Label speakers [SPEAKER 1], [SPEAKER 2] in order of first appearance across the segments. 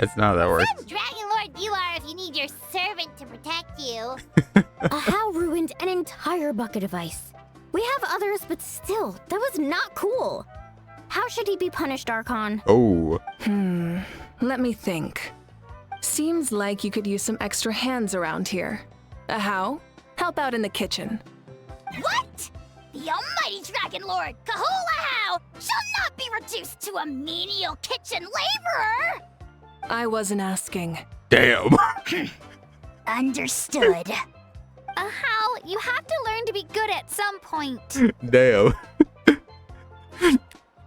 [SPEAKER 1] That's not how that works.
[SPEAKER 2] Some Dragon Lord you are if you need your servant to protect you.
[SPEAKER 3] How ruined an entire bucket of ice. We have others, but still, that was not cool. How should he be punished, Archon?
[SPEAKER 1] Oh.
[SPEAKER 4] Let me think. Seems like you could use some extra hands around here. How? Help out in the kitchen.
[SPEAKER 2] What? The almighty Dragon Lord, Kahula shall not be reduced to a menial kitchen laborer!
[SPEAKER 4] I wasn't asking.
[SPEAKER 1] Damn.
[SPEAKER 2] Understood. How? You have to learn to be good at some point.
[SPEAKER 1] Damn.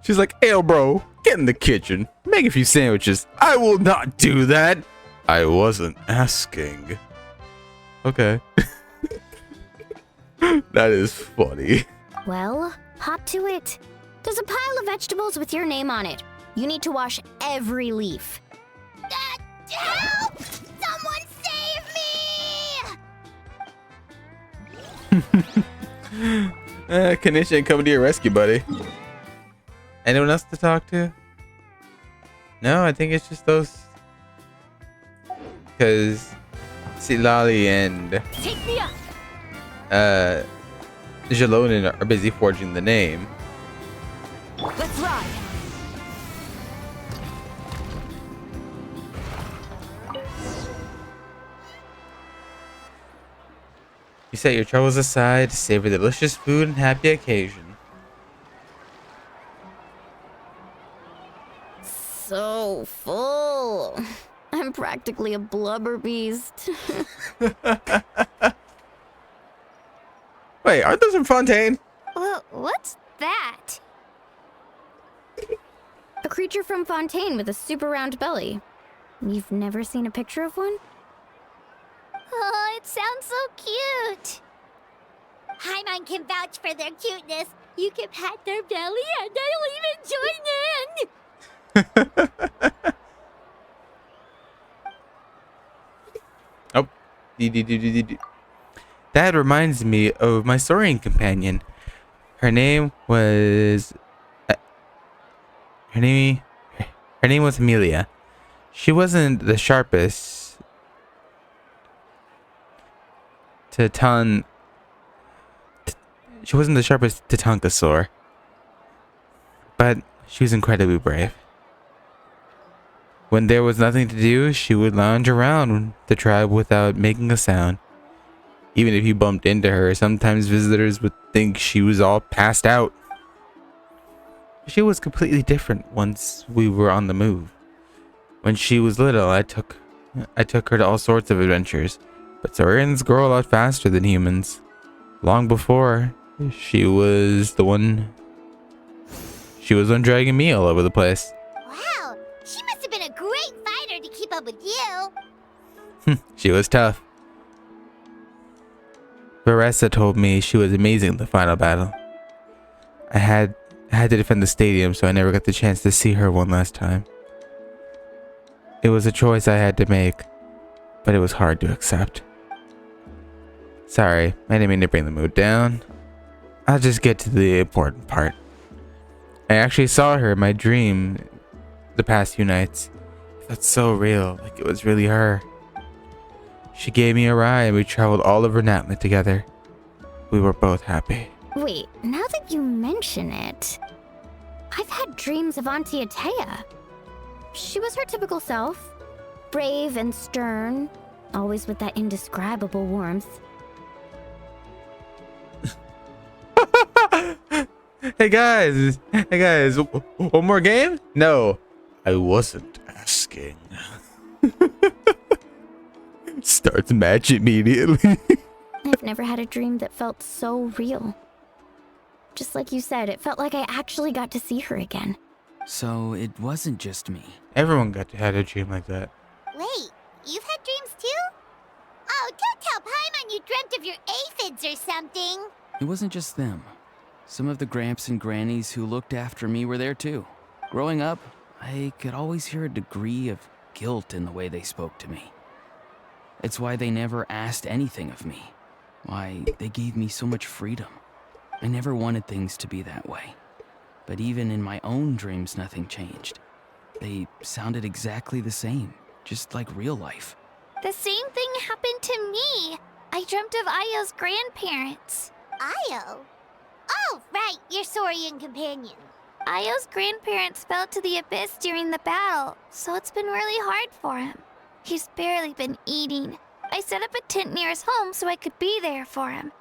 [SPEAKER 1] She's like, hey, bro, get in the kitchen. Make a few sandwiches. I will not do that. I wasn't asking. Okay. That is funny.
[SPEAKER 3] Well, hop to it. There's a pile of vegetables with your name on it. You need to wash every leaf.
[SPEAKER 2] Help! Someone save me!
[SPEAKER 1] Kanisha ain't coming to your rescue, buddy. Anyone else to talk to? No, I think it's just those. Because Silali and
[SPEAKER 2] Take me up!
[SPEAKER 1] Jalonin are busy forging the name.
[SPEAKER 2] Let's ride!
[SPEAKER 1] You set your troubles aside to savor delicious food and happy occasion.
[SPEAKER 3] So full. I'm practically a blubber beast.
[SPEAKER 1] Wait, aren't those from Fontaine?
[SPEAKER 3] Well, what's that? A creature from Fontaine with a super round belly. You've never seen a picture of one?
[SPEAKER 2] Oh, it sounds so cute. Paimon can vouch for their cuteness. You can pat their belly and I'll even join in.
[SPEAKER 1] Oh. That reminds me of my Saurian companion. Her name was Amelia. She wasn't the sharpest she wasn't the sharpest Tatankasaur, but she was incredibly brave. When there was nothing to do, she would lounge around the tribe without making a sound. Even if you bumped into her, sometimes visitors would think she was all passed out. She was completely different once we were on the move. When she was little, I took her to all sorts of adventures, but Saurians grow a lot faster than humans. Long before, she was one dragging me all over the place.
[SPEAKER 2] Wow, she must have been a great fighter to keep up with you.
[SPEAKER 1] She was tough. Varessa told me she was amazing in the final battle. I had to defend the stadium, so I never got the chance to see her one last time. It was a choice I had to make, but it was hard to accept. Sorry, I didn't mean to bring the mood down. I'll just get to the important part. I actually saw her in my dream the past few nights. It felt so real, like it was really her. She gave me a ride and we traveled all over Natlan together. We were both happy.
[SPEAKER 3] Wait, now that you mention it, I've had dreams of Auntie Atea. She was her typical self. Brave and stern, always with that indescribable warmth.
[SPEAKER 1] Hey guys, one more game? No, I wasn't asking. Starts match immediately.
[SPEAKER 3] I've never had a dream that felt so real. Just like you said, it felt like I actually got to see her again.
[SPEAKER 5] So it wasn't just me.
[SPEAKER 1] Everyone got to have a dream like that.
[SPEAKER 2] Wait, you've had dreams too? Oh, don't tell Paimon you dreamt of your aphids or something.
[SPEAKER 5] It wasn't just them. Some of the gramps and grannies who looked after me were there too. Growing up, I could always hear a degree of guilt in the way they spoke to me. It's why they never asked anything of me. Why they gave me so much freedom. I never wanted things to be that way. But even in my own dreams, nothing changed. They sounded exactly the same. just like real life.
[SPEAKER 2] The same thing happened to me. I dreamt of Ayo's grandparents. Ayo? Oh, right, your Saurian companion. Ayo's grandparents fell to the abyss during the battle, so it's been really hard for him. He's barely been eating. I set up a tent near his home so I could be there for him.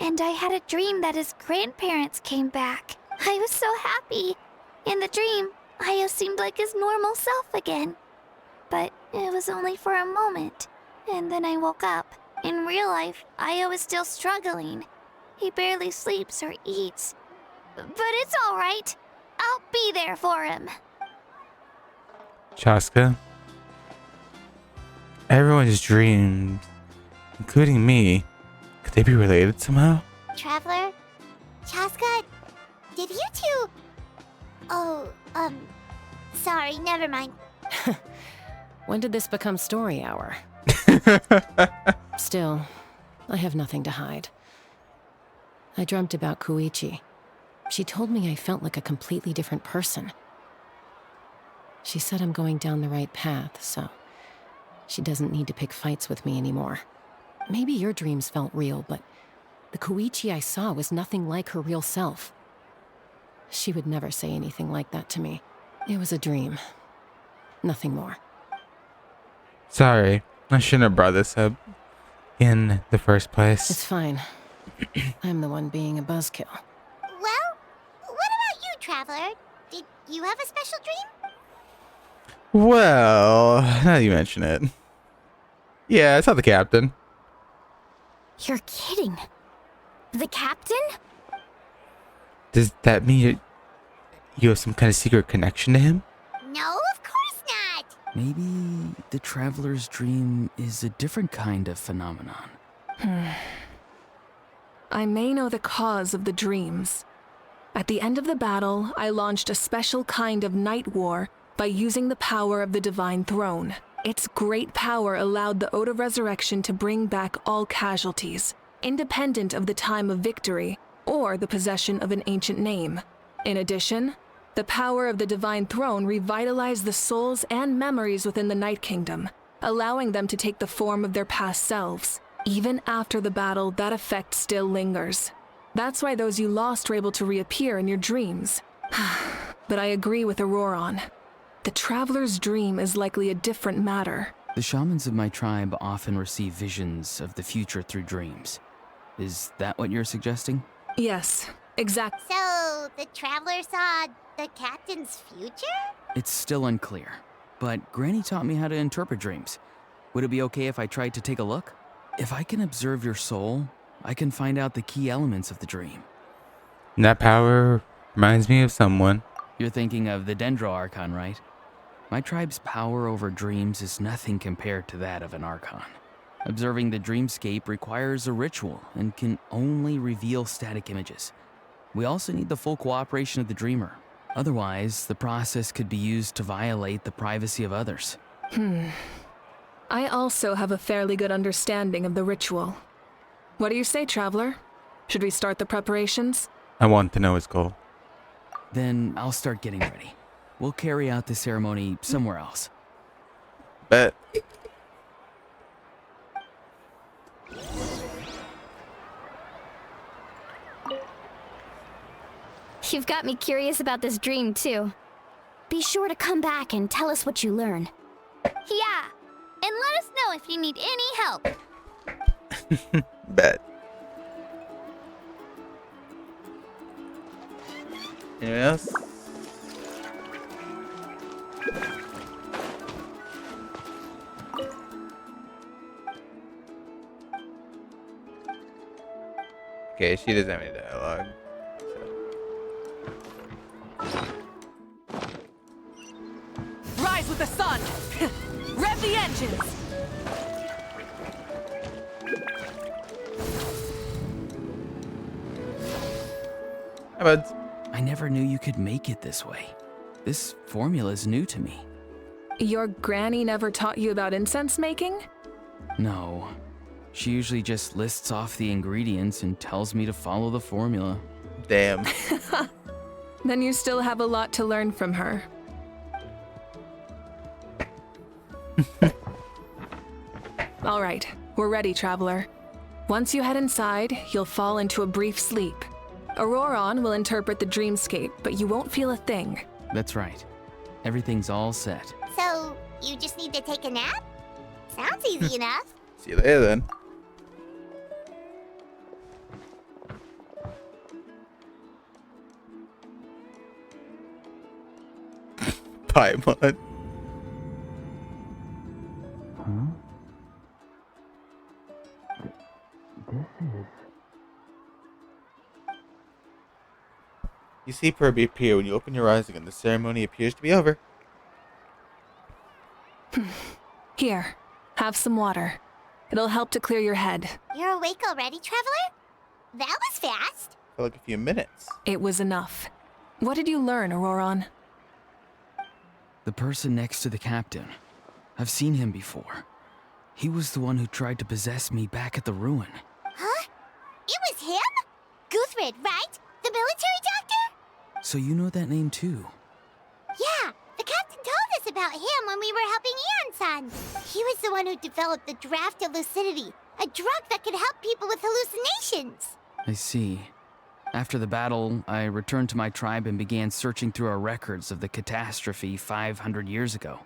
[SPEAKER 2] And I had a dream that his grandparents came back. I was so happy. In the dream, Ayo seemed like his normal self again. But it was only for a moment. And then I woke up. In real life, Ayo is still struggling. He barely sleeps or eats. But it's all right. I'll be there for him.
[SPEAKER 1] Chaska, everyone's dreams, including me, could they be related somehow?
[SPEAKER 2] Traveler? Chaska? Did you two... Oh, sorry, never mind.
[SPEAKER 6] When did this become story hour? Still, I have nothing to hide. I dreamt about Koichi. She told me I felt like a completely different person. She said I'm going down the right path, so she doesn't need to pick fights with me anymore. Maybe your dreams felt real, but the Koichi I saw was nothing like her real self. She would never say anything like that to me. It was a dream. Nothing more.
[SPEAKER 1] Sorry, I shouldn't have brought this up in the first place.
[SPEAKER 6] It's fine. I'm the one being a buzzkill.
[SPEAKER 2] Well, what about you, Traveler? Did you have a special dream?
[SPEAKER 1] Well, now that you mention it. Yeah, I saw the captain.
[SPEAKER 3] You're kidding. The captain?
[SPEAKER 1] Does that mean you have some kind of secret connection to him?
[SPEAKER 2] No, of course not.
[SPEAKER 5] Maybe the traveler's dream is a different kind of phenomenon.
[SPEAKER 4] I may know the cause of the dreams. At the end of the battle, I launched a special kind of night war by using the power of the Divine Throne. Its great power allowed the Ode of Resurrection to bring back all casualties, independent of the time of victory or the possession of an ancient name. In addition, the power of the Divine Throne revitalized the souls and memories within the Night Kingdom, allowing them to take the form of their past selves. Even after the battle, that effect still lingers. That's why those you lost were able to reappear in your dreams. But I agree with Auroron. The Traveler's dream is likely a different matter.
[SPEAKER 5] The shamans of my tribe often receive visions of the future through dreams. Is that what you're suggesting?
[SPEAKER 4] Yes, exactly.
[SPEAKER 2] So, the Traveler saw the captain's future?
[SPEAKER 5] It's still unclear, but Granny taught me how to interpret dreams. Would it be okay if I tried to take a look? If I can observe your soul, I can find out the key elements of the dream.
[SPEAKER 1] That power reminds me of someone.
[SPEAKER 5] You're thinking of the Dendro Archon, right? My tribe's power over dreams is nothing compared to that of an Archon. Observing the dreamscape requires a ritual and can only reveal static images. We also need the full cooperation of the dreamer. Otherwise, the process could be used to violate the privacy of others.
[SPEAKER 4] I also have a fairly good understanding of the ritual. What do you say, Traveler? Should we start the preparations?
[SPEAKER 1] I want to know his goal.
[SPEAKER 5] Then I'll start getting ready. We'll carry out the ceremony somewhere else.
[SPEAKER 1] Bet.
[SPEAKER 3] You've got me curious about this dream, too. Be sure to come back and tell us what you learn.
[SPEAKER 2] Yeah. And let us know if you need any help.
[SPEAKER 1] Bet. Anyone else? Okay, she doesn't have any dialogue.
[SPEAKER 4] Rise with the sun! Rev the engines!
[SPEAKER 1] How about
[SPEAKER 5] I never knew you could make it this way. This formula is new to me.
[SPEAKER 4] Your granny never taught you about incense making?
[SPEAKER 5] No. She usually just lists off the ingredients and tells me to follow the formula.
[SPEAKER 1] damn?
[SPEAKER 4] Then you still have a lot to learn from her. All right, we're ready, traveler. Once you head inside, you'll fall into a brief sleep. Auroron will interpret the dreamscape, but you won't feel a thing.
[SPEAKER 5] That's right. Everything's all set.
[SPEAKER 2] So, you just need to take a nap? Sounds easy enough.
[SPEAKER 1] See you later then. Paimon. You see Perby appear when you open your eyes again. The ceremony appears to be over.
[SPEAKER 4] Here, have some water. It'll help to clear your head.
[SPEAKER 2] You're awake already, traveler? That was fast.
[SPEAKER 1] For like a few minutes.
[SPEAKER 4] It was enough. What did you learn, Auroron?
[SPEAKER 5] The person next to the captain. I've seen him before. He was the one who tried to possess me back at the ruin.
[SPEAKER 2] Huh? It was him? Guthrid, right? The military doctor?
[SPEAKER 5] So you know that name too?
[SPEAKER 2] Yeah, the captain told us about him when we were helping Eon-san. He was the one who developed the draft of lucidity, a drug that could help people with hallucinations.
[SPEAKER 5] I see. After the battle, I returned to my tribe and began searching through our records of the catastrophe 500 years ago.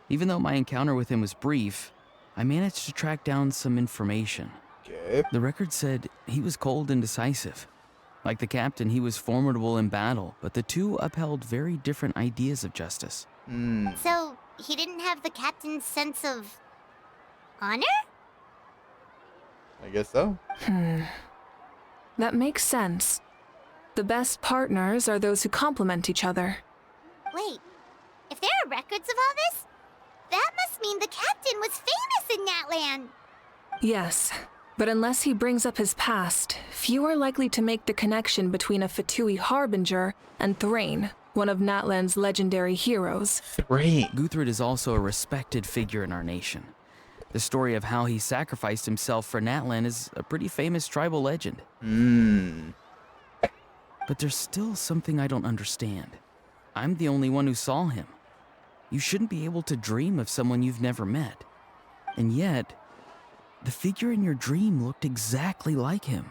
[SPEAKER 5] Even though my encounter with him was brief, I managed to track down some information.
[SPEAKER 1] Okay.
[SPEAKER 5] The record said he was cold and decisive. Like the captain, he was formidable in battle, but the two upheld very different ideas of justice.
[SPEAKER 2] So, he didn't have the captain's sense of honor?
[SPEAKER 1] I guess so.
[SPEAKER 4] That makes sense. The best partners are those who complement each other.
[SPEAKER 2] Wait, if there are records of all this, that must mean the captain was famous in Natlan.
[SPEAKER 4] Yes, but unless he brings up his past, few are likely to make the connection between a Fatui harbinger and Thrain, one of Natlan's legendary heroes.
[SPEAKER 1] Great.
[SPEAKER 5] Guthrid is also a respected figure in our nation. The story of how he sacrificed himself for Natlan is a pretty famous tribal legend. But there's still something I don't understand. I'm the only one who saw him. You shouldn't be able to dream of someone you've never met. And yet, the figure in your dream looked exactly like him.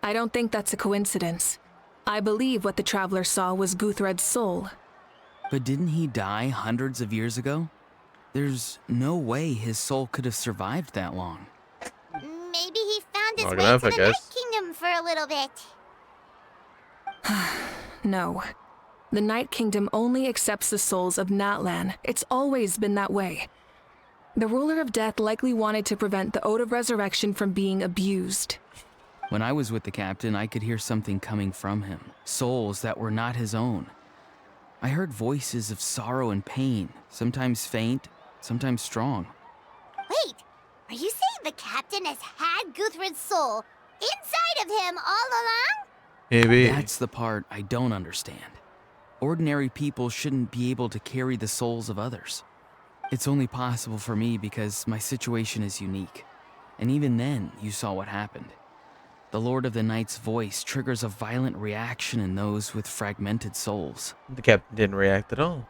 [SPEAKER 4] I don't think that's a coincidence. I believe what the traveler saw was Guthred's soul.
[SPEAKER 5] But didn't he die hundreds of years ago? There's no way his soul could have survived that long.
[SPEAKER 2] Maybe he found his
[SPEAKER 1] Long
[SPEAKER 2] way
[SPEAKER 1] enough,
[SPEAKER 2] to
[SPEAKER 1] I
[SPEAKER 2] the
[SPEAKER 1] guess.
[SPEAKER 2] Night Kingdom for a little bit.
[SPEAKER 4] No. The Night Kingdom only accepts the souls of Natlan. It's always been that way. The ruler of death likely wanted to prevent the Ode of Resurrection from being abused.
[SPEAKER 5] When I was with the captain, I could hear something coming from him. Souls that were not his own. I heard voices of sorrow and pain, sometimes faint, sometimes strong.
[SPEAKER 2] Wait, are you saying the captain has had Guthrid's soul inside of him all along?
[SPEAKER 1] Maybe.
[SPEAKER 5] That's the part I don't understand. Ordinary people shouldn't be able to carry the souls of others. It's only possible for me because my situation is unique. And even then, you saw what happened. The Lord of the Night's voice triggers a violent reaction in those with fragmented souls.
[SPEAKER 1] The captain didn't react at all.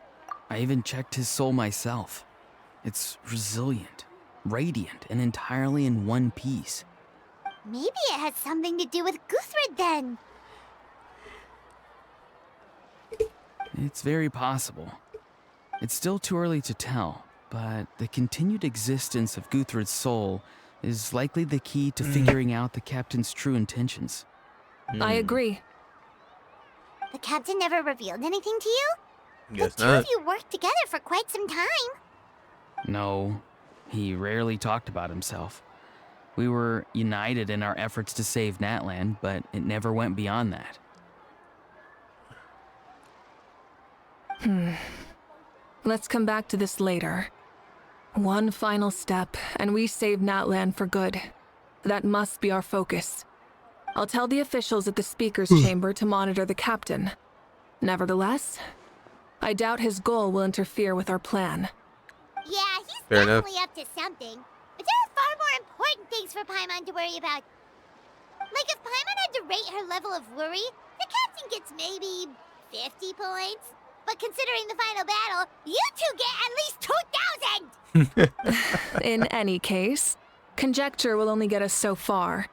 [SPEAKER 5] I even checked his soul myself. It's resilient, radiant, and entirely in one piece.
[SPEAKER 2] Maybe it has something to do with Guthrid then.
[SPEAKER 5] It's very possible. It's still too early to tell, but the continued existence of Guthrid's soul is likely the key to figuring out the captain's true intentions.
[SPEAKER 4] I agree.
[SPEAKER 2] The captain never revealed anything to you?
[SPEAKER 1] Guess
[SPEAKER 2] The two of
[SPEAKER 1] not.
[SPEAKER 2] you worked together for quite some time.
[SPEAKER 5] No, he rarely talked about himself. We were united in our efforts to save Natlan, but it never went beyond that.
[SPEAKER 4] Let's come back to this later. One final step, and we save Natlan for good. That must be our focus. I'll tell the officials at the speaker's chamber to monitor the captain. Nevertheless, I doubt his goal will interfere with our plan.
[SPEAKER 2] Yeah, he's
[SPEAKER 1] Fair enough.
[SPEAKER 2] definitely up to something. But there are far more important things for Paimon to worry about. Like if Paimon had to rate her level of worry, the captain gets maybe 50 points. but considering the final battle, you two get at least 2,000!
[SPEAKER 4] In any case, conjecture will only get us so far.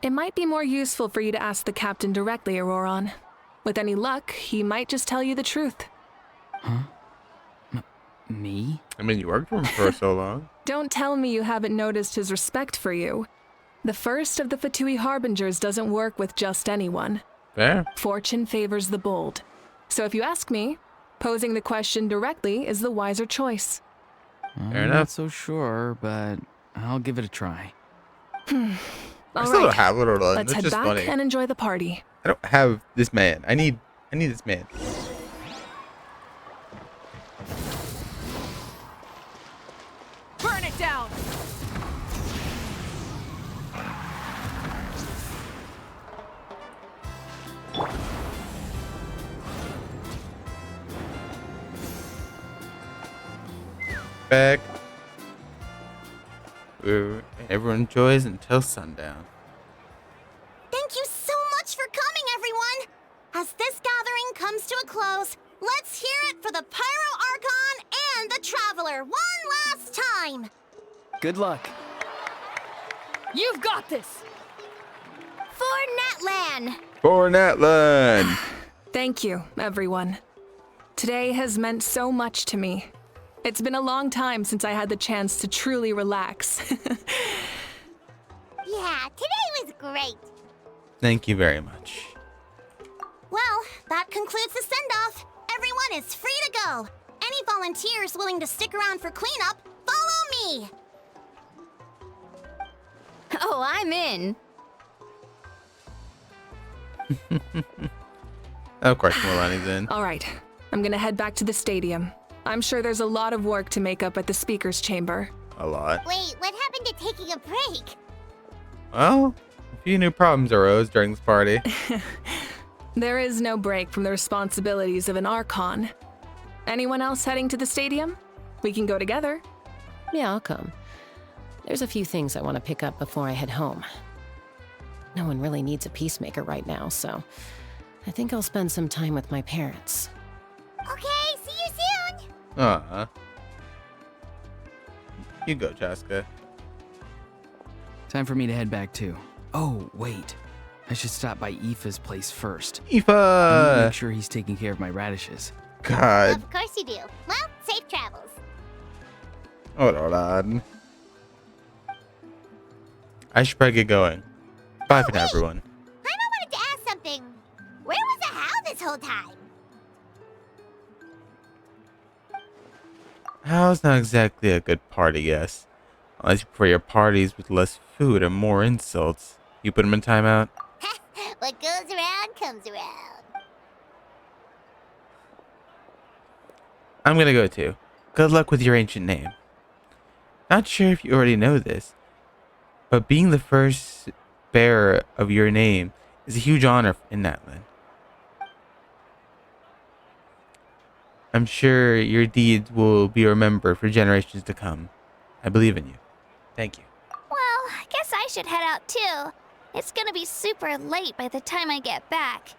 [SPEAKER 4] It might be more useful for you to ask the captain directly, Auroron. With any luck, he might just tell you the truth.
[SPEAKER 5] Huh? Me?
[SPEAKER 1] I mean, you worked for him for so long.
[SPEAKER 4] Don't tell me you haven't noticed his respect for you. The first of the Fatui Harbingers doesn't work with just anyone.
[SPEAKER 1] Fair.
[SPEAKER 4] Fortune favors the bold. So if you ask me, posing the question directly is the wiser choice.
[SPEAKER 5] I'm
[SPEAKER 1] enough.
[SPEAKER 5] not so sure, but I'll give it a try.
[SPEAKER 1] I
[SPEAKER 4] All
[SPEAKER 1] still don't
[SPEAKER 4] right,
[SPEAKER 1] have it, Orlando.
[SPEAKER 4] let's
[SPEAKER 1] It's
[SPEAKER 4] head
[SPEAKER 1] just
[SPEAKER 4] back
[SPEAKER 1] funny.
[SPEAKER 4] and enjoy the party.
[SPEAKER 1] I don't have this man. I need this man.
[SPEAKER 4] Burn it down!
[SPEAKER 1] Back. Ooh, everyone enjoys until sundown.
[SPEAKER 2] Thank you so much for coming, everyone! As this gathering comes to a close, let's hear it for the Pyro Archon and the Traveler one last time!
[SPEAKER 5] Good luck.
[SPEAKER 4] You've got this!
[SPEAKER 3] For Natlan!
[SPEAKER 1] For Natlan!
[SPEAKER 4] Thank you, everyone. Today has meant so much to me. It's been a long time since I had the chance to truly relax.
[SPEAKER 2] Yeah, today was great.
[SPEAKER 1] Thank you very much.
[SPEAKER 2] Well, that concludes the send-off. Everyone is free to go. Any volunteers willing to stick around for cleanup, follow me!
[SPEAKER 3] Oh, I'm in.
[SPEAKER 1] Of course, Milani's in.
[SPEAKER 4] All right, I'm gonna head back to the stadium. I'm sure there's a lot of work to make up at the speaker's chamber.
[SPEAKER 1] A lot.
[SPEAKER 2] Wait, what happened to taking a break?
[SPEAKER 1] Well, a few new problems arose during this party.
[SPEAKER 4] There is no break from the responsibilities of an Archon. Anyone else heading to the stadium? We can go together.
[SPEAKER 6] Yeah, I'll come. There's a few things I want to pick up before I head home. No one really needs a peacemaker right now, so I think I'll spend some time with my parents.
[SPEAKER 2] Okay, see you soon!
[SPEAKER 1] You go, Chaska.
[SPEAKER 5] Time for me to head back too. Oh, wait. I should stop by Aoife's place first. I need to
[SPEAKER 1] Aoife!
[SPEAKER 5] make sure he's taking care of my radishes.
[SPEAKER 1] God.
[SPEAKER 2] Of course you do. Well, safe travels.
[SPEAKER 1] Hold on. I should probably get going. Bye for now, everyone.
[SPEAKER 2] I wanted to ask something. Where was the Hal this whole time?
[SPEAKER 1] How's not exactly a good party guess. Unless you prefer your parties with less food and more insults. You put him in timeout?
[SPEAKER 2] What goes around comes around.
[SPEAKER 1] I'm gonna go too. Good luck with your ancient name. Not sure if you already know this, but being the first bearer of your name is a huge honor in Natlan. I'm sure your deeds will be remembered for generations to come. I believe in you. Thank you.
[SPEAKER 2] Well, I guess I should head out too. It's gonna be super late by the time I get back. I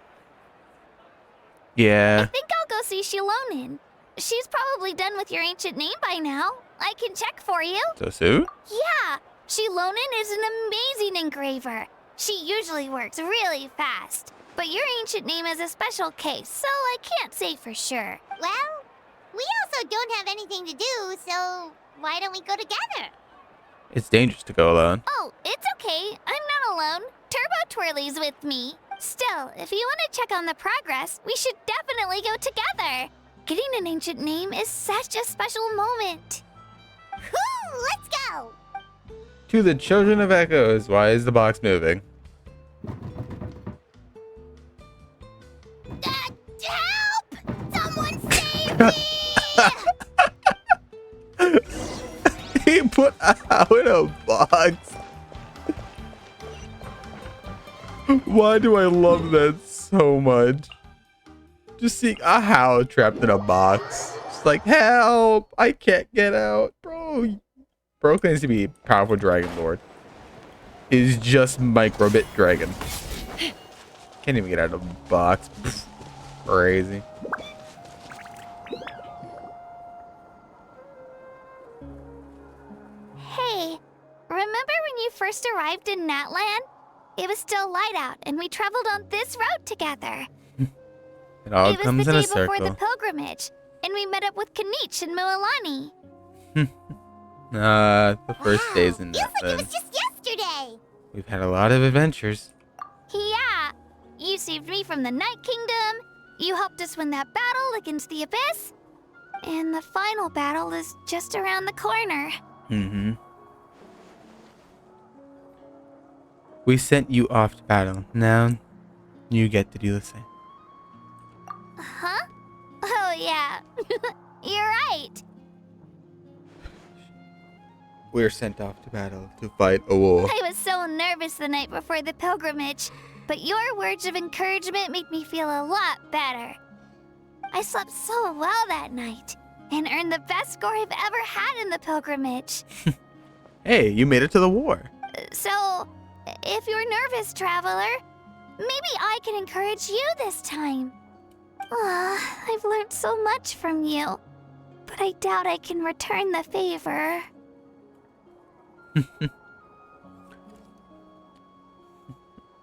[SPEAKER 1] Yeah.
[SPEAKER 2] think I'll go see Shilonin. She's probably done with your ancient name by now. I can check for you.
[SPEAKER 1] So soon?
[SPEAKER 2] Yeah, Shilonin is an amazing engraver. She usually works really fast. But your ancient name is a special case, so I can't say for sure. Well, we also don't have anything to do, so why don't we go together?
[SPEAKER 1] It's dangerous to go alone.
[SPEAKER 2] Oh, it's okay. I'm not alone. Turbo Twirly's with me. Still, if you want to check on the progress, we should definitely go together. Getting an ancient name is such a special moment. Whoo, let's go!
[SPEAKER 1] To the Children of Echoes. Why is the box moving?
[SPEAKER 2] Help! Someone save me!
[SPEAKER 1] He put out in a box. Why do I love that so much? Just seeing a Hal trapped in a box. Just like, help! I can't get out. Bro claims to be a powerful dragon lord. Is just microbit dragon. Can't even get out of the box. Crazy.
[SPEAKER 2] first arrived in Natlan, it was still light out, and we traveled on this road together.
[SPEAKER 1] It all
[SPEAKER 2] It was
[SPEAKER 1] comes
[SPEAKER 2] the
[SPEAKER 1] in a
[SPEAKER 2] day before the
[SPEAKER 1] circle.
[SPEAKER 2] pilgrimage, and we met up with Kanich and Moalani.
[SPEAKER 1] The first days in
[SPEAKER 2] Feels like it
[SPEAKER 1] Nathan.
[SPEAKER 2] was just yesterday.
[SPEAKER 1] We've had a lot of adventures.
[SPEAKER 2] Yeah, you saved me from the Night Kingdom. You helped us win that battle against the Abyss. And the final battle is just around the corner.
[SPEAKER 1] Mm-hmm. We sent you off to battle. Now, you get to do the same.
[SPEAKER 2] Huh? Oh, yeah. You're right.
[SPEAKER 1] We're sent off to battle to fight a war.
[SPEAKER 2] I was so nervous the night before the pilgrimage, but your words of encouragement made me feel a lot better. I slept so well that night and earned the best score I've ever had in the pilgrimage.
[SPEAKER 1] Hey, you made it to the war.
[SPEAKER 2] So, if you're nervous, traveler, maybe I can encourage you this time. I've learned so much from you, but I doubt I can return the favor.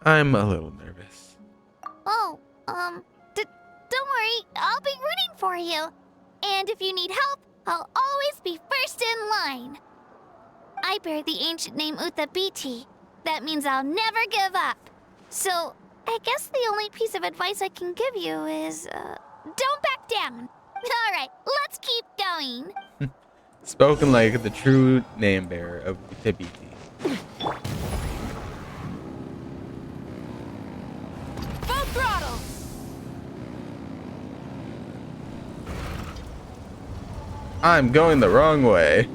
[SPEAKER 1] I'm a little nervous.
[SPEAKER 2] Oh, don't worry, I'll be rooting for you. And if you need help, I'll always be first in line. I bear the ancient name Uthabiti. That means I'll never give up. So, I guess the only piece of advice I can give you is, don't back down. Alright, let's keep going.
[SPEAKER 1] Spoken like the true name bearer of Tabiti.
[SPEAKER 4] Full throttle!
[SPEAKER 1] I'm going the wrong way.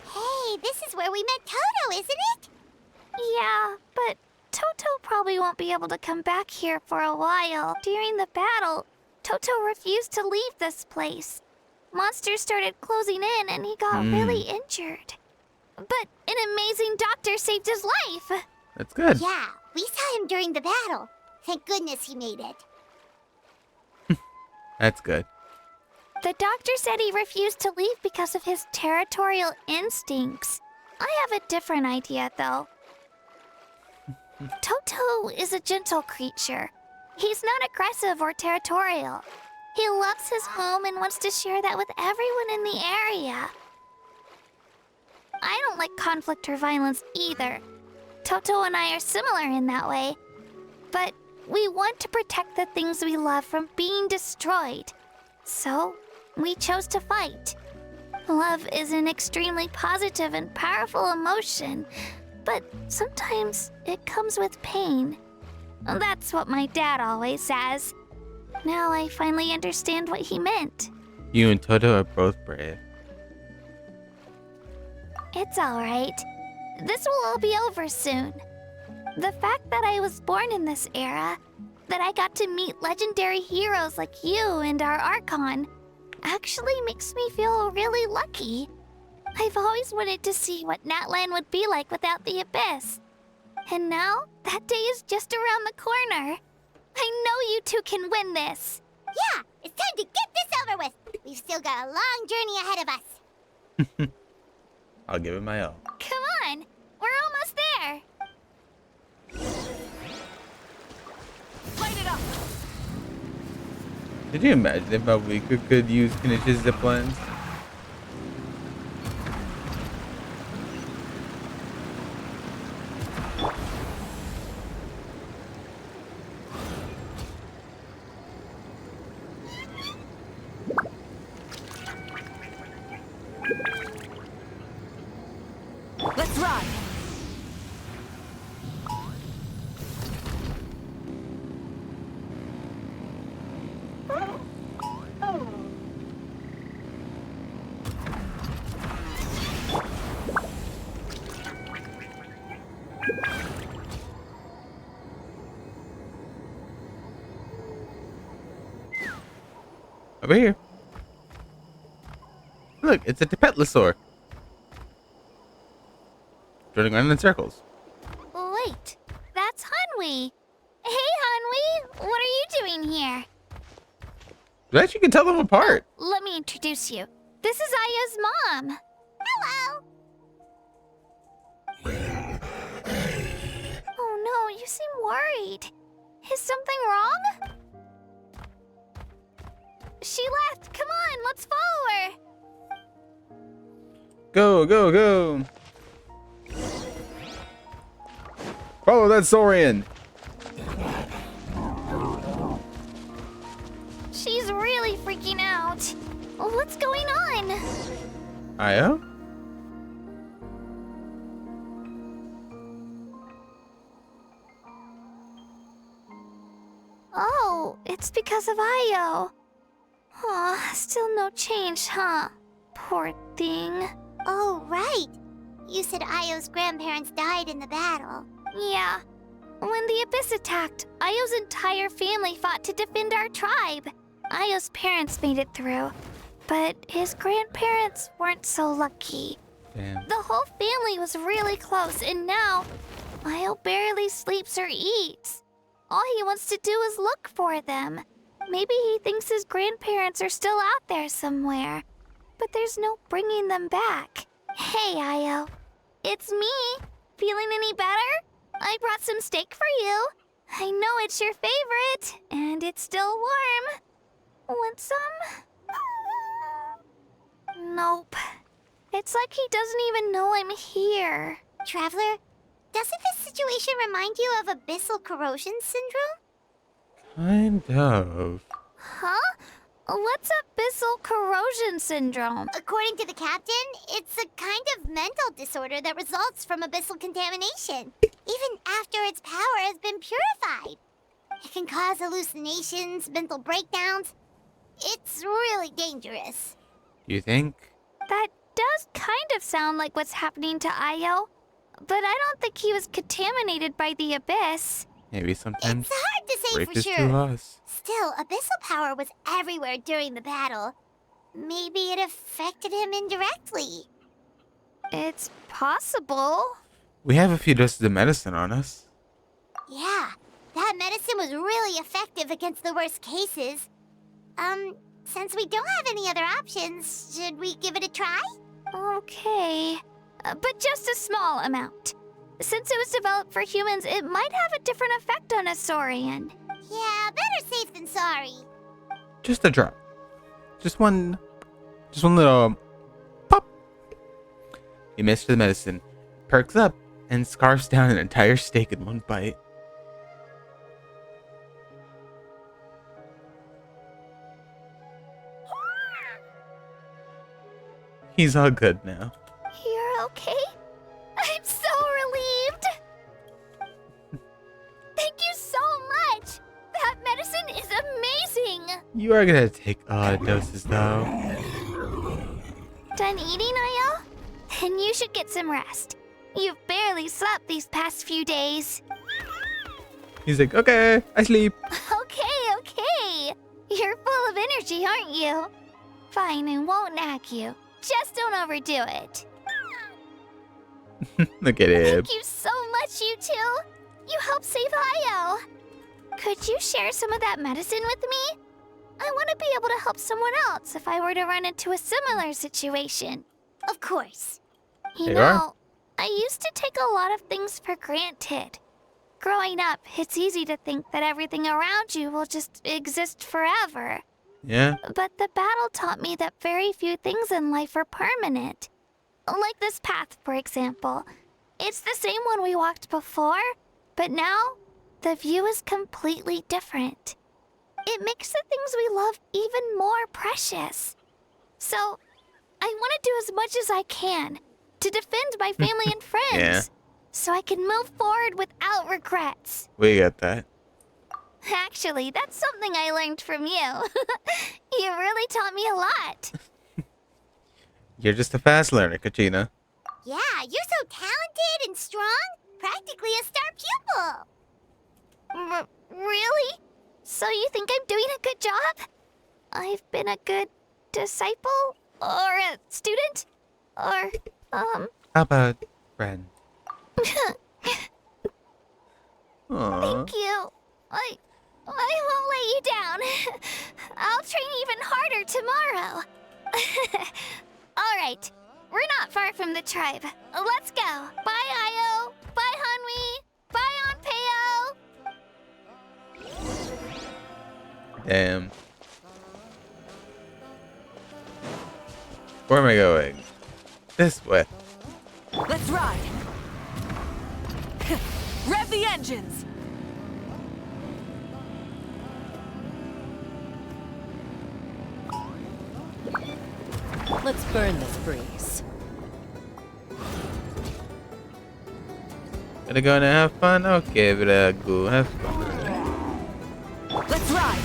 [SPEAKER 2] Hey, this is where we met Toto, isn't it? Yeah, but Toto probably won't be able to come back here for a while. During the battle, Toto refused to leave this place. Monsters started closing in and he got really injured. But an amazing doctor saved his life.
[SPEAKER 1] That's good.
[SPEAKER 2] Yeah, we saw him during the battle. Thank goodness he made it.
[SPEAKER 1] That's good.
[SPEAKER 2] The doctor said he refused to leave because of his territorial instincts. I have a different idea, though. Toto is a gentle creature. He's not aggressive or territorial. He loves his home and wants to share that with everyone in the area. I don't like conflict or violence either. Toto and I are similar in that way. But we want to protect the things we love from being destroyed. So, we chose to fight. Love is an extremely positive and powerful emotion, but sometimes it comes with pain. That's what my dad always says. Now I finally understand what he meant.
[SPEAKER 1] You and Toto are both brave.
[SPEAKER 2] It's alright. This will all be over soon. The fact that I was born in this era, that I got to meet legendary heroes like you and our Archon, actually makes me feel really lucky. I've always wanted to see what Natlan would be like without the Abyss. And now, that day is just around the corner. I know you two can win this. Yeah, it's time to get this over with. We've still got a long journey ahead of us.
[SPEAKER 1] I'll give it my all.
[SPEAKER 2] Come on, we're almost there.
[SPEAKER 4] Light it up!
[SPEAKER 1] Did you imagine if Malvika could use Kenich's zip lines?
[SPEAKER 4] Let's ride!
[SPEAKER 1] Over here. Look, it's a Tepetlosaur. Running around in circles.
[SPEAKER 2] Wait, that's Hanwi. Hey, Hanwi, what are you doing here?
[SPEAKER 1] You actually can tell them apart.
[SPEAKER 2] Let me introduce you. This is Aya's mom. Hello. Oh no, you seem worried. Is something wrong? She left. Come on, let's follow her.
[SPEAKER 1] Go, go, go. Follow that Saurian.
[SPEAKER 2] She's really freaking out. What's going on?
[SPEAKER 1] Io?
[SPEAKER 2] Oh, it's because of Io. Aw, still no change, huh? Poor thing. Oh, right. You said Io's grandparents died in the battle. Yeah. When the Abyss attacked, Io's entire family fought to defend our tribe. Io's parents made it through, but his grandparents weren't so lucky.
[SPEAKER 1] Damn.
[SPEAKER 2] The whole family was really close, and now Io barely sleeps or eats. All he wants to do is look for them. Maybe he thinks his grandparents are still out there somewhere, but there's no bringing them back. Hey, Io. It's me. Feeling any better? I brought some steak for you. I know it's your favorite, and it's still warm. Want some? Nope. It's like he doesn't even know I'm here. Traveler, doesn't this situation remind you of abyssal corrosion syndrome?
[SPEAKER 1] Kind of.
[SPEAKER 2] Huh? What's abyssal corrosion syndrome? According to the captain, it's a kind of mental disorder that results from abyssal contamination, even after its power has been purified. It can cause hallucinations, mental breakdowns. It's really dangerous.
[SPEAKER 1] You think?
[SPEAKER 2] That does kind of sound like what's happening to Io, but I don't think he was contaminated by the Abyss.
[SPEAKER 1] Maybe sometimes.
[SPEAKER 2] It's hard to say
[SPEAKER 1] Break
[SPEAKER 2] for
[SPEAKER 1] this
[SPEAKER 2] sure.
[SPEAKER 1] to us.
[SPEAKER 2] Still, abyssal power was everywhere during the battle. Maybe it affected him indirectly. It's possible.
[SPEAKER 1] We have a few doses of medicine on us.
[SPEAKER 2] Yeah, that medicine was really effective against the worst cases. Since we don't have any other options, should we give it a try? Okay, but just a small amount. Since it was developed for humans, it might have a different effect on a Saurian. Yeah, better safe than sorry.
[SPEAKER 1] Just a drop. Just one little pop. You missed the medicine. Perks up and scarfs down an entire steak in one bite. He's all good now.
[SPEAKER 2] You're okay? I'm so relieved! Thank you so much! That medicine is amazing!
[SPEAKER 1] You are gonna take doses though.
[SPEAKER 2] Done eating, Io? Then you should get some rest. You've barely slept these past few days.
[SPEAKER 1] He's like, okay, I sleep.
[SPEAKER 2] Okay. You're full of energy, aren't you? Fine, I won't nag you. Just don't overdo it.
[SPEAKER 1] Look at him.
[SPEAKER 2] Thank you so much, you two. You helped save Io. Could you share some of that medicine with me? I want to be able to help someone else if I were to run into a similar situation. Of course. You
[SPEAKER 1] There you
[SPEAKER 2] know,
[SPEAKER 1] are.
[SPEAKER 2] I used to take a lot of things for granted. Growing up, it's easy to think that everything around you will just exist forever.
[SPEAKER 1] Yeah.
[SPEAKER 2] But the battle taught me that very few things in life are permanent. Like this path, for example. It's the same one we walked before, but now the view is completely different. It makes the things we love even more precious. So, I want to do as much as I can to defend my family and friends,
[SPEAKER 1] Yeah.
[SPEAKER 2] so I can move forward without regrets.
[SPEAKER 1] We got that.
[SPEAKER 2] Actually, that's something I learned from you. You really taught me a lot.
[SPEAKER 1] You're just a fast learner, Kachina.
[SPEAKER 2] Yeah, you're so talented and strong. Practically a star pupil. Really? So you think I'm doing a good job? I've been a good disciple? Or a student? Or,
[SPEAKER 1] How about friend? Aww.
[SPEAKER 2] Thank you. I won't let you down. I'll train even harder tomorrow. All right. We're not far from the tribe. Let's go. Bye, Io. Bye, Hanwi. Bye, Onpeo.
[SPEAKER 1] Damn. Where am I going? This way.
[SPEAKER 4] Let's ride. Rev the engines.
[SPEAKER 6] Let's burn this breeze.
[SPEAKER 1] Gonna have fun? Okay, but go have fun.
[SPEAKER 4] Let's ride.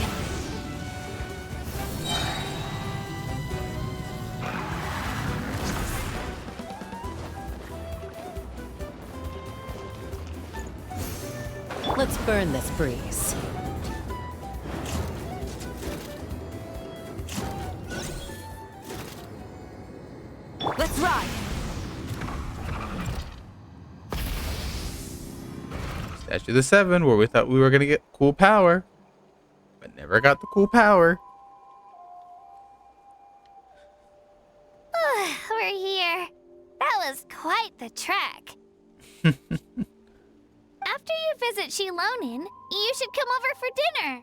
[SPEAKER 6] Let's burn this breeze.
[SPEAKER 4] Let's ride.
[SPEAKER 1] Statue of the Seven, where we thought we were gonna get cool power, but never got the cool power.
[SPEAKER 2] We're here. That was quite the trek. After you visit Shilonin, you should come over for dinner.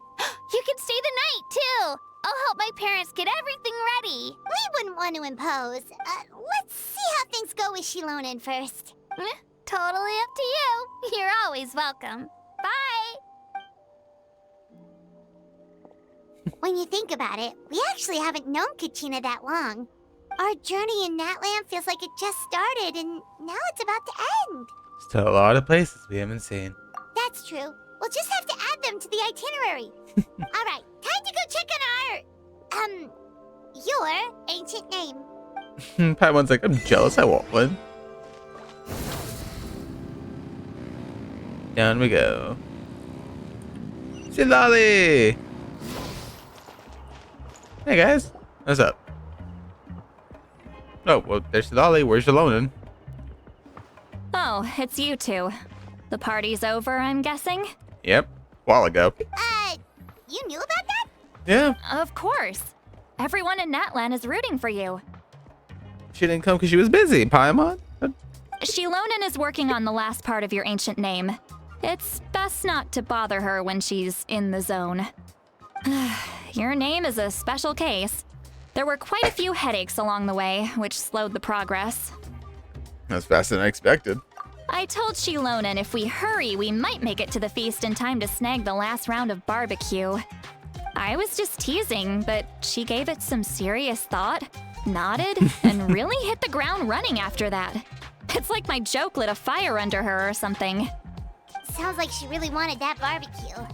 [SPEAKER 2] You can stay the night, too. I'll help my parents get everything ready. We wouldn't want to impose. Let's see how things go with Shilonin first. Totally up to you. You're always welcome. Bye. When you think about it, we actually haven't known Kachina that long. Our journey in Natland feels like it just started, and now it's about to end.
[SPEAKER 1] Still a lot of places we haven't seen.
[SPEAKER 2] That's true. We'll just have to add them to the itinerary. All right, time to go check on your ancient name.
[SPEAKER 1] Paimon's like, I'm jealous, I want one. Down we go. Silali! Hey guys, what's up? Oh, well, there's Silali. Where's Shilonin?
[SPEAKER 7] Oh, it's you two. The party's over, I'm guessing?
[SPEAKER 1] Yep, a while ago.
[SPEAKER 2] You knew about that?
[SPEAKER 1] Yeah,
[SPEAKER 7] Of course. Everyone in Natlan is rooting for you.
[SPEAKER 1] she didn't come because she was busy, Paimon.
[SPEAKER 7] Shilonin is working on the last part of your ancient name. It's best not to bother her when she's in the zone. Your name is a special case. There were quite a few headaches along the way, which slowed the progress.
[SPEAKER 1] That's faster than I expected.
[SPEAKER 7] I told Shilonin if we hurry, we might make it to the feast in time to snag the last round of barbecue. I was just teasing, but she gave it some serious thought, nodded, and really hit the ground running after that. It's like my joke lit a fire under her or something.
[SPEAKER 2] Sounds like she really wanted that barbecue.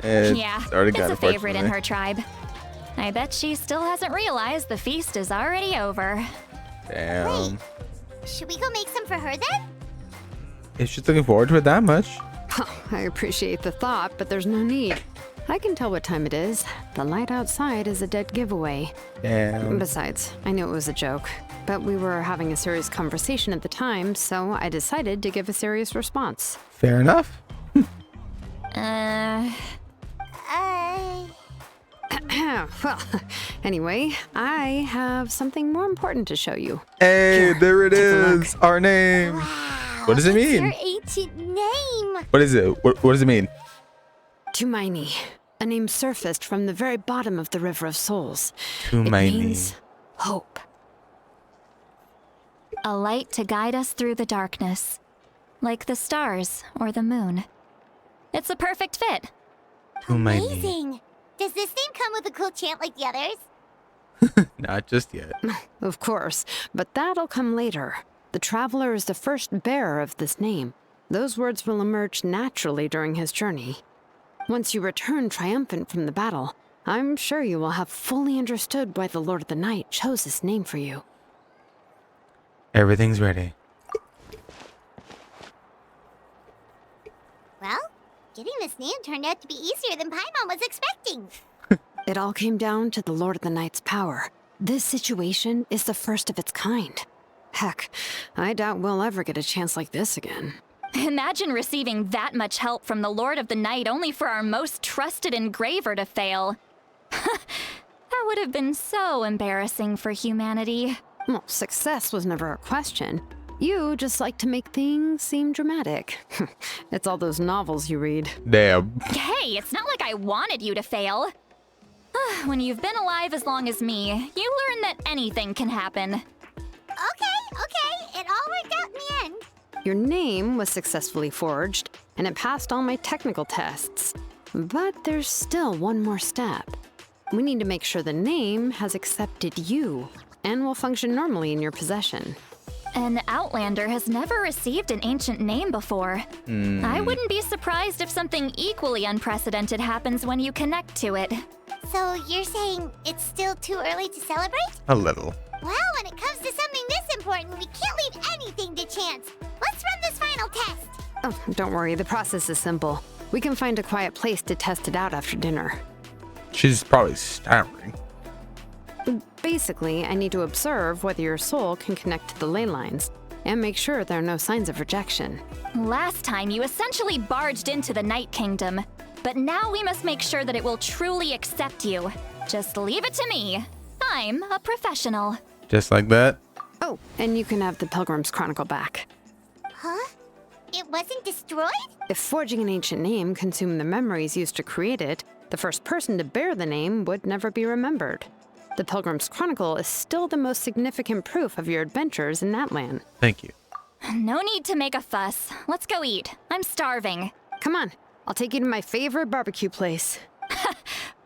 [SPEAKER 7] Yeah,
[SPEAKER 1] already
[SPEAKER 7] it's
[SPEAKER 1] got
[SPEAKER 7] a favorite in
[SPEAKER 1] unfortunately.
[SPEAKER 7] her tribe. I bet she still hasn't realized the feast is already over.
[SPEAKER 1] Damn.
[SPEAKER 2] Should we go make some for her then?
[SPEAKER 1] If she's looking forward to it that much.
[SPEAKER 8] I appreciate the thought, but there's no need. I can tell what time it is. The light outside is a dead giveaway.
[SPEAKER 1] Damn.
[SPEAKER 8] Besides, I knew it was a joke, but we were having a serious conversation at the time, so I decided to give a serious response.
[SPEAKER 1] Fair enough.
[SPEAKER 8] Well, anyway, I have something more important to show you.
[SPEAKER 1] Hey,
[SPEAKER 8] Here,
[SPEAKER 1] there it
[SPEAKER 8] take a look.
[SPEAKER 1] is. Our name.
[SPEAKER 2] Wow.
[SPEAKER 1] What does it
[SPEAKER 2] it's
[SPEAKER 1] mean?
[SPEAKER 2] Your ancient name.
[SPEAKER 1] What is it? What does it mean?
[SPEAKER 8] Tumaini, a name surfaced from the very bottom of the River of Souls. It
[SPEAKER 1] Tumaini.
[SPEAKER 8] means hope.
[SPEAKER 7] A light to guide us through the darkness, like the stars or the moon. It's a perfect fit.
[SPEAKER 1] Tumaini.
[SPEAKER 2] Amazing. Does this name come with a cool chant like the others?
[SPEAKER 1] Not just yet.
[SPEAKER 8] Of course, but that'll come later. The Traveler is the first bearer of this name. Those words will emerge naturally during his journey. Once you return triumphant from the battle, I'm sure you will have fully understood why the Lord of the Night chose this name for you.
[SPEAKER 1] Everything's ready.
[SPEAKER 2] Well, getting this name turned out to be easier than Paimon was expecting.
[SPEAKER 8] It all came down to the Lord of the Night's power. This situation is the first of its kind. Heck, I doubt we'll ever get a chance like this again.
[SPEAKER 7] Imagine receiving that much help from the Lord of the Night only for our most trusted engraver to fail. That would have been so embarrassing for humanity.
[SPEAKER 8] Well, success was never a question. You just like to make things seem dramatic. It's all those novels you read.
[SPEAKER 1] Damn.
[SPEAKER 7] Hey, it's not like I wanted you to fail. When you've been alive as long as me, you learn that anything can happen.
[SPEAKER 2] Okay. It all worked out in the end.
[SPEAKER 8] Your name was successfully forged, and it passed all my technical tests. But there's still one more step. We need to make sure the name has accepted you, and will function normally in your possession.
[SPEAKER 7] An Outlander has never received an ancient name before. I wouldn't be surprised if something equally unprecedented happens when you connect to it.
[SPEAKER 2] So you're saying it's still too early to celebrate?
[SPEAKER 1] A little.
[SPEAKER 2] Well, when it comes to something this important, we can't leave anything to chance. Let's run this final test.
[SPEAKER 8] Oh, don't worry, the process is simple. We can find a quiet place to test it out after dinner.
[SPEAKER 1] She's probably stammering.
[SPEAKER 8] Basically, I need to observe whether your soul can connect to the ley lines, and make sure there are no signs of rejection.
[SPEAKER 7] Last time, you essentially barged into the Night Kingdom, but now we must make sure that it will truly accept you. Just leave it to me. I'm a professional.
[SPEAKER 1] Just like that.
[SPEAKER 8] Oh, and you can have the Pilgrim's Chronicle back.
[SPEAKER 2] Huh? It wasn't destroyed?
[SPEAKER 8] If forging an ancient name consumed the memories used to create it, the first person to bear the name would never be remembered. The Pilgrim's Chronicle is still the most significant proof of your adventures in that land.
[SPEAKER 1] Thank you.
[SPEAKER 7] No need to make a fuss. Let's go eat. I'm starving.
[SPEAKER 8] Come on, I'll take you to my favorite barbecue place.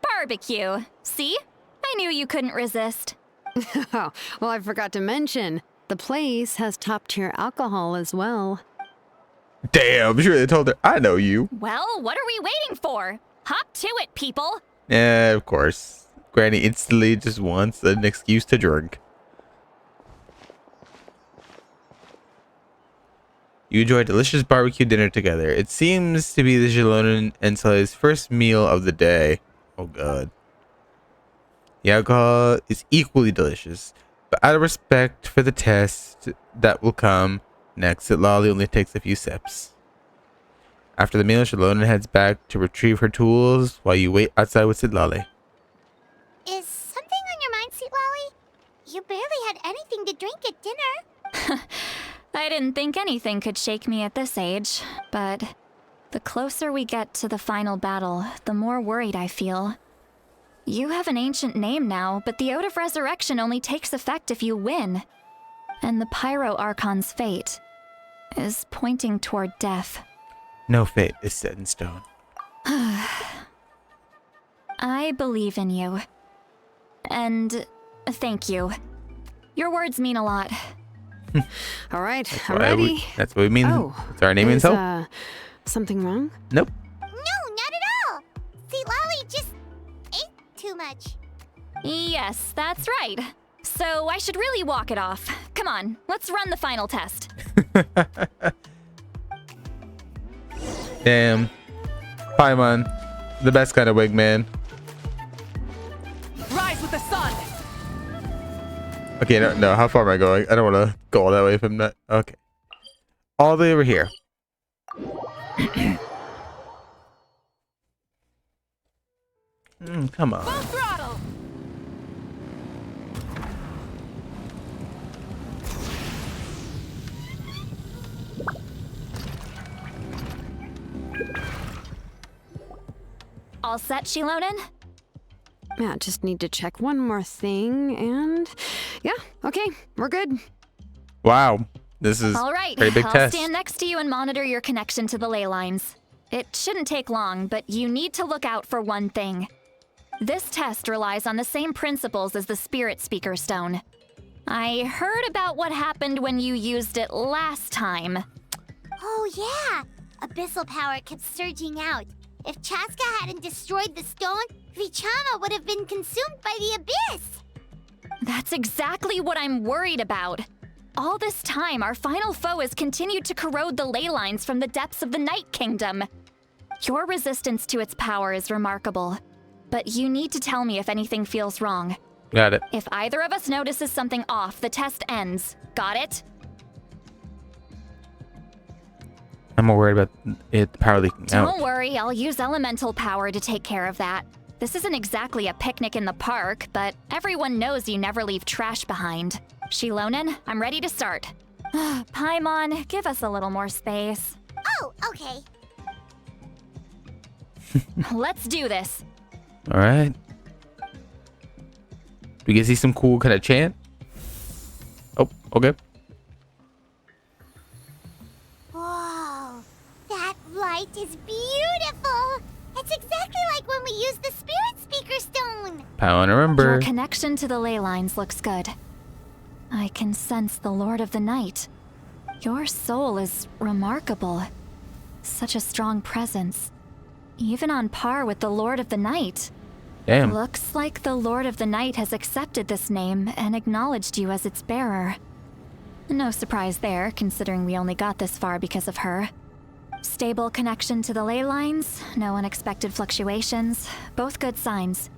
[SPEAKER 7] Barbecue. See? I knew you couldn't resist.
[SPEAKER 8] Oh, well, I forgot to mention, the place has top-tier alcohol as well.
[SPEAKER 1] Damn, I'm sure they told her, I know you.
[SPEAKER 7] Well, what are we waiting for? Hop to it, people.
[SPEAKER 1] Yeah, of course. Granny instantly just wants an excuse to drink. You enjoy a delicious barbecue dinner together. It seems to be the Jalonen and Sully's first meal of the day. Oh god. The alcohol is equally delicious, but out of respect for the test that will come next, Lolly only takes a few sips. After the meal, Jalonen heads back to retrieve her tools while you wait outside with Lolly.
[SPEAKER 2] Is something on your mind, Sweet Lolly? You barely had anything to drink at dinner.
[SPEAKER 7] I didn't think anything could shake me at this age, but the closer we get to the final battle, the more worried I feel. You have an ancient name now, but the Ode of Resurrection only takes effect if you win. And the Pyro Archon's fate is pointing toward death.
[SPEAKER 1] No fate is set in stone.
[SPEAKER 7] I believe in you. And thank you. Your words mean a lot.
[SPEAKER 8] All right, I'm ready.
[SPEAKER 1] That's what we mean.
[SPEAKER 8] Oh,
[SPEAKER 1] it's our name and
[SPEAKER 8] is,
[SPEAKER 1] so.
[SPEAKER 8] Something wrong?
[SPEAKER 1] Nope.
[SPEAKER 2] No, not at all. Sweet Lolly just ate too much.
[SPEAKER 7] Yes, that's right. So I should really walk it off. Come on, let's run the final test.
[SPEAKER 1] Damn. Paimon, the best kind of wigman.
[SPEAKER 4] Rise with the sun!
[SPEAKER 1] Okay, no, how far am I going? I don't want to go all that way if I'm not. Okay. All the way over here. Come on.
[SPEAKER 4] Full throttle!
[SPEAKER 7] All set, Shilonen?
[SPEAKER 8] Yeah, just need to check one more thing, and yeah, okay, we're good.
[SPEAKER 1] Wow. This is
[SPEAKER 7] All right,
[SPEAKER 1] pretty big
[SPEAKER 7] I'll
[SPEAKER 1] test.
[SPEAKER 7] stand next to you and monitor your connection to the ley lines. It shouldn't take long, but you need to look out for one thing. This test relies on the same principles as the Spirit Speaker Stone. I heard about what happened when you used it last time.
[SPEAKER 2] Oh yeah, abyssal power kept surging out. If Chaska hadn't destroyed the stone, Vichama would have been consumed by the abyss.
[SPEAKER 7] That's exactly what I'm worried about. All this time, our final foe has continued to corrode the ley lines from the depths of the Night Kingdom. Your resistance to its power is remarkable. but you need to tell me if anything feels wrong.
[SPEAKER 1] Got it.
[SPEAKER 7] If either of us notices something off, the test ends. Got it?
[SPEAKER 1] I'm more worried about it power leaking out.
[SPEAKER 7] Don't worry, I'll use elemental power to take care of that. This isn't exactly a picnic in the park, but everyone knows you never leave trash behind. Shilonen, I'm ready to start. Paimon, give us a little more space.
[SPEAKER 2] Oh, okay.
[SPEAKER 7] Let's do this.
[SPEAKER 1] All right. We can see some cool kind of chant. Oh, okay.
[SPEAKER 2] Whoa, that light is beautiful. It's exactly like when we used the Spirit Speaker Stone.
[SPEAKER 1] Power and remember.
[SPEAKER 7] Your connection to the ley lines looks good. I can sense the Lord of the Night. Your soul is remarkable. Such a strong presence. Even on par with the Lord of the Night.
[SPEAKER 1] Damn.
[SPEAKER 7] Looks like the Lord of the Night has accepted this name and acknowledged you as its bearer. No surprise there, considering we only got this far because of her. Stable connection to the ley lines, no unexpected fluctuations, both good signs.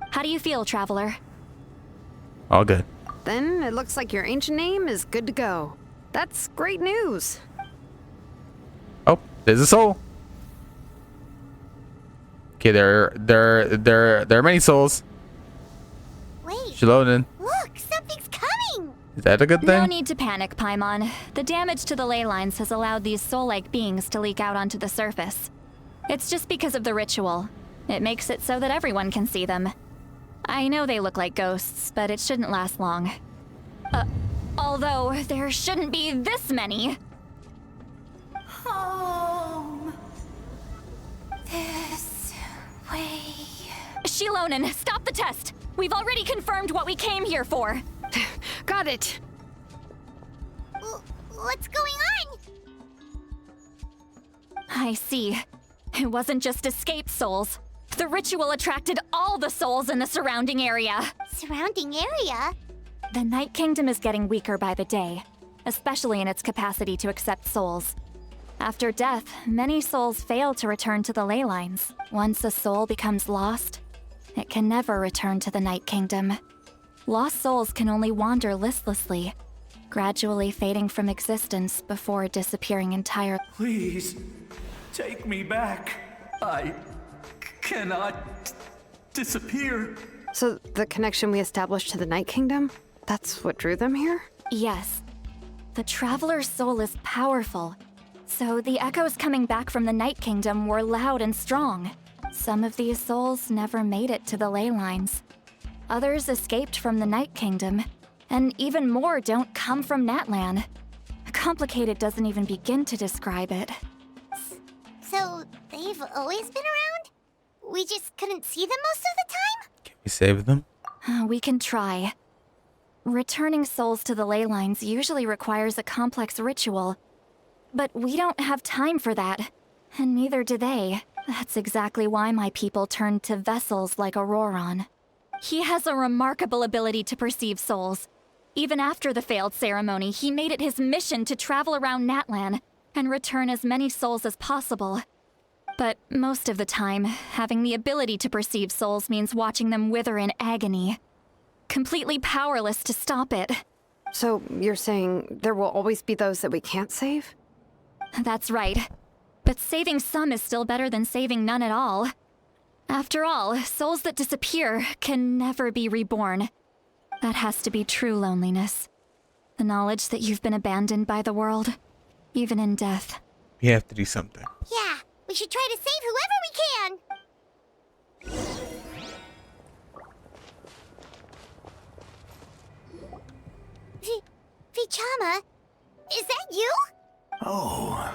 [SPEAKER 7] How do you feel, Traveler?
[SPEAKER 1] All good.
[SPEAKER 8] Then it looks like your ancient name is good to go. That's great news.
[SPEAKER 1] Oh, there's a soul. Okay, there are many souls.
[SPEAKER 2] Wait,
[SPEAKER 1] Shilonen.
[SPEAKER 2] look, something's coming.
[SPEAKER 1] Is that a good
[SPEAKER 7] No
[SPEAKER 1] thing?
[SPEAKER 7] need to panic, Paimon. The damage to the ley lines has allowed these soul-like beings to leak out onto the surface. It's just because of the ritual. It makes it so that everyone can see them. I know they look like ghosts, but it shouldn't last long. Although, there shouldn't be this many.
[SPEAKER 2] Home. This way.
[SPEAKER 7] Shilonen, stop the test! We've already confirmed what we came here for.
[SPEAKER 8] Got it.
[SPEAKER 2] What's going on?
[SPEAKER 7] I see. It wasn't just escape souls. The ritual attracted all the souls in the surrounding area.
[SPEAKER 2] Surrounding area?
[SPEAKER 7] The Night Kingdom is getting weaker by the day, especially in its capacity to accept souls. After death, many souls fail to return to the ley lines. Once a soul becomes lost, it can never return to the Night Kingdom. Lost souls can only wander listlessly, gradually fading from existence before disappearing entirely.
[SPEAKER 9] Please, take me back. I cannot disappear.
[SPEAKER 8] So the connection we established to the Night Kingdom, that's what drew them here?
[SPEAKER 7] Yes. The Traveler's soul is powerful, so the echoes coming back from the Night Kingdom were loud and strong. Some of these souls never made it to the ley lines. Others escaped from the Night Kingdom, and even more don't come from Natlan. Complicated doesn't even begin to describe it.
[SPEAKER 2] So, they've always been around? We just couldn't see them most of the time?
[SPEAKER 1] Can we save them?
[SPEAKER 7] We can try. Returning souls to the ley lines usually requires a complex ritual, but we don't have time for that, and neither do they. That's exactly why my people turned to vessels like Auroron. He has a remarkable ability to perceive souls. Even after the failed ceremony, he made it his mission to travel around Natlan and return as many souls as possible. But most of the time, having the ability to perceive souls means watching them wither in agony. Completely powerless to stop it.
[SPEAKER 8] So you're saying there will always be those that we can't save?
[SPEAKER 7] That's right. But saving some is still better than saving none at all. After all, souls that disappear can never be reborn. That has to be true loneliness. The knowledge that you've been abandoned by the world, even in death.
[SPEAKER 1] We have to do something.
[SPEAKER 2] Yeah, we should try to save whoever we can. Vichama, is that you?
[SPEAKER 9] Oh,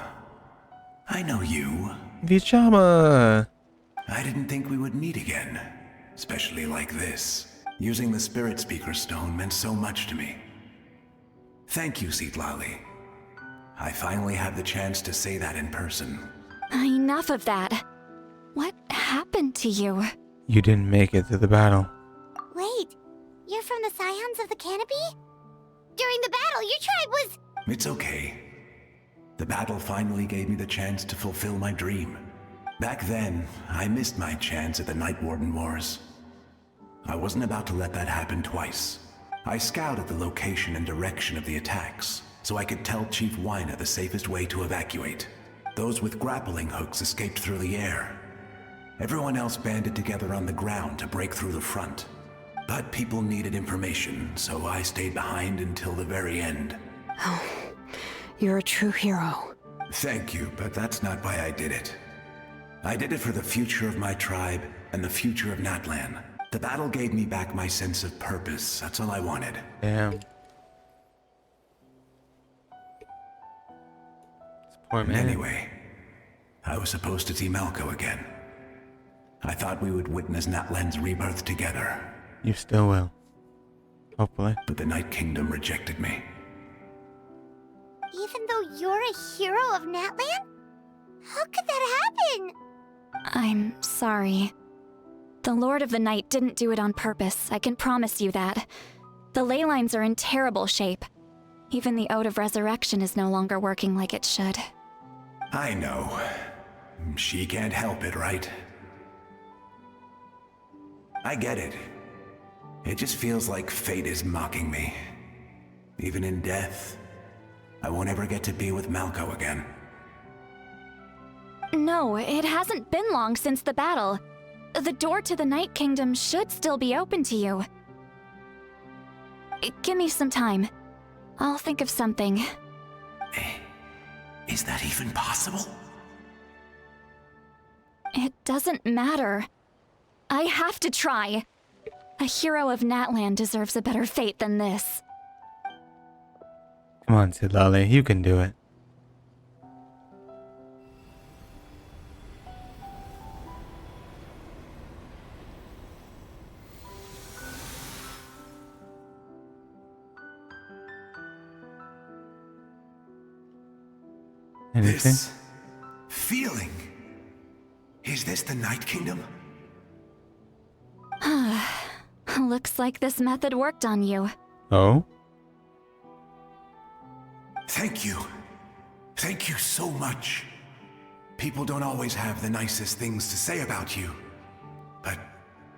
[SPEAKER 9] I know you.
[SPEAKER 1] Vichama!
[SPEAKER 9] I didn't think we would meet again, especially like this. Using the Spirit Speaker Stone meant so much to me. Thank you, Zitlali. I finally had the chance to say that in person.
[SPEAKER 7] Enough of that. What happened to you?
[SPEAKER 1] You didn't make it to the battle.
[SPEAKER 2] Wait, you're from the Scions of the Canopy? During the battle, your tribe was...
[SPEAKER 9] It's okay. The battle finally gave me the chance to fulfill my dream. Back then, I missed my chance at the Night Warden Wars. I wasn't about to let that happen twice. I scouted the location and direction of the attacks, so I could tell Chief Wyna the safest way to evacuate. Those with grappling hooks escaped through the air. Everyone else banded together on the ground to break through the front. But people needed information, so I stayed behind until the very end.
[SPEAKER 8] Oh, you're a true hero.
[SPEAKER 9] Thank you, but that's not why I did it. I did it for the future of my tribe and the future of Natlan. The battle gave me back my sense of purpose. That's all I wanted.
[SPEAKER 1] Damn. This poor man.
[SPEAKER 9] Anyway, I was supposed to see Malco again. I thought we would witness Natlan's rebirth together.
[SPEAKER 1] You still will. Hopefully.
[SPEAKER 9] But the Night Kingdom rejected me.
[SPEAKER 2] Even though you're a hero of Natlan? How could that happen?
[SPEAKER 7] I'm sorry. The Lord of the Night didn't do it on purpose, I can promise you that. The ley lines are in terrible shape. Even the Ode of Resurrection is no longer working like it should.
[SPEAKER 9] I know. She can't help it, right? I get it. It just feels like fate is mocking me. Even in death, I won't ever get to be with Malco again.
[SPEAKER 7] No, it hasn't been long since the battle. The door to the Night Kingdom should still be open to you. Give me some time. I'll think of something.
[SPEAKER 9] Is that even possible?
[SPEAKER 7] It doesn't matter. I have to try. A hero of Natlan deserves a better fate than this.
[SPEAKER 1] Come on, Sidlali, you can do it. Anything?
[SPEAKER 9] This feeling. Is this the Night Kingdom?
[SPEAKER 7] Looks like this method worked on you.
[SPEAKER 1] Oh?
[SPEAKER 9] Thank you. Thank you so much. People don't always have the nicest things to say about you, but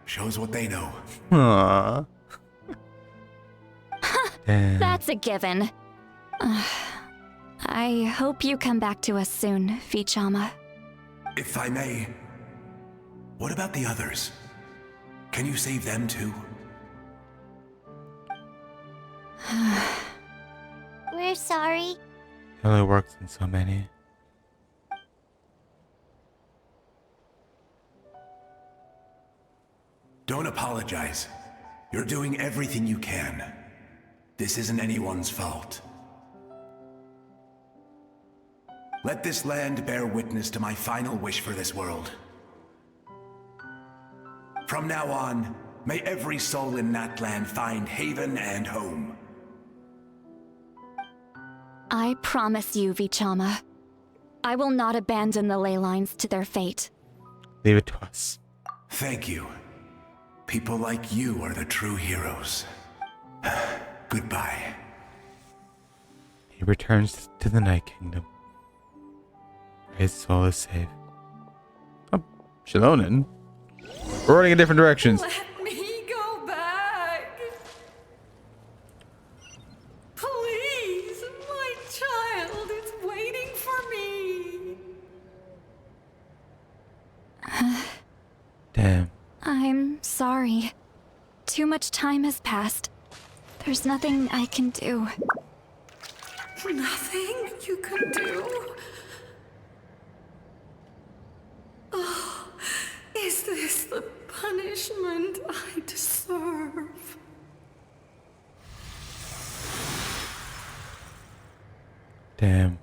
[SPEAKER 9] shows what they know.
[SPEAKER 1] Aww. Damn.
[SPEAKER 7] That's a given. I hope you come back to us soon, Vichama.
[SPEAKER 9] If I may, what about the others? Can you save them too?
[SPEAKER 2] We're sorry.
[SPEAKER 1] It only works in so many.
[SPEAKER 9] Don't apologize. You're doing everything you can. This isn't anyone's fault. Let this land bear witness to my final wish for this world. From now on, may every soul in Natlan find haven and home.
[SPEAKER 7] I promise you, Vichama. I will not abandon the ley lines to their fate.
[SPEAKER 1] Leave it to us.
[SPEAKER 9] Thank you. People like you are the true heroes. Goodbye.
[SPEAKER 1] He returns to the Night Kingdom. His soul is safe. Oh, Shilonen. We're running in different directions.
[SPEAKER 10] Let me go back. Please, my child is waiting for me.
[SPEAKER 1] Damn.
[SPEAKER 7] I'm sorry. Too much time has passed. There's nothing I can do.
[SPEAKER 10] Nothing you can do? Oh, is this the punishment I deserve?
[SPEAKER 1] Damn.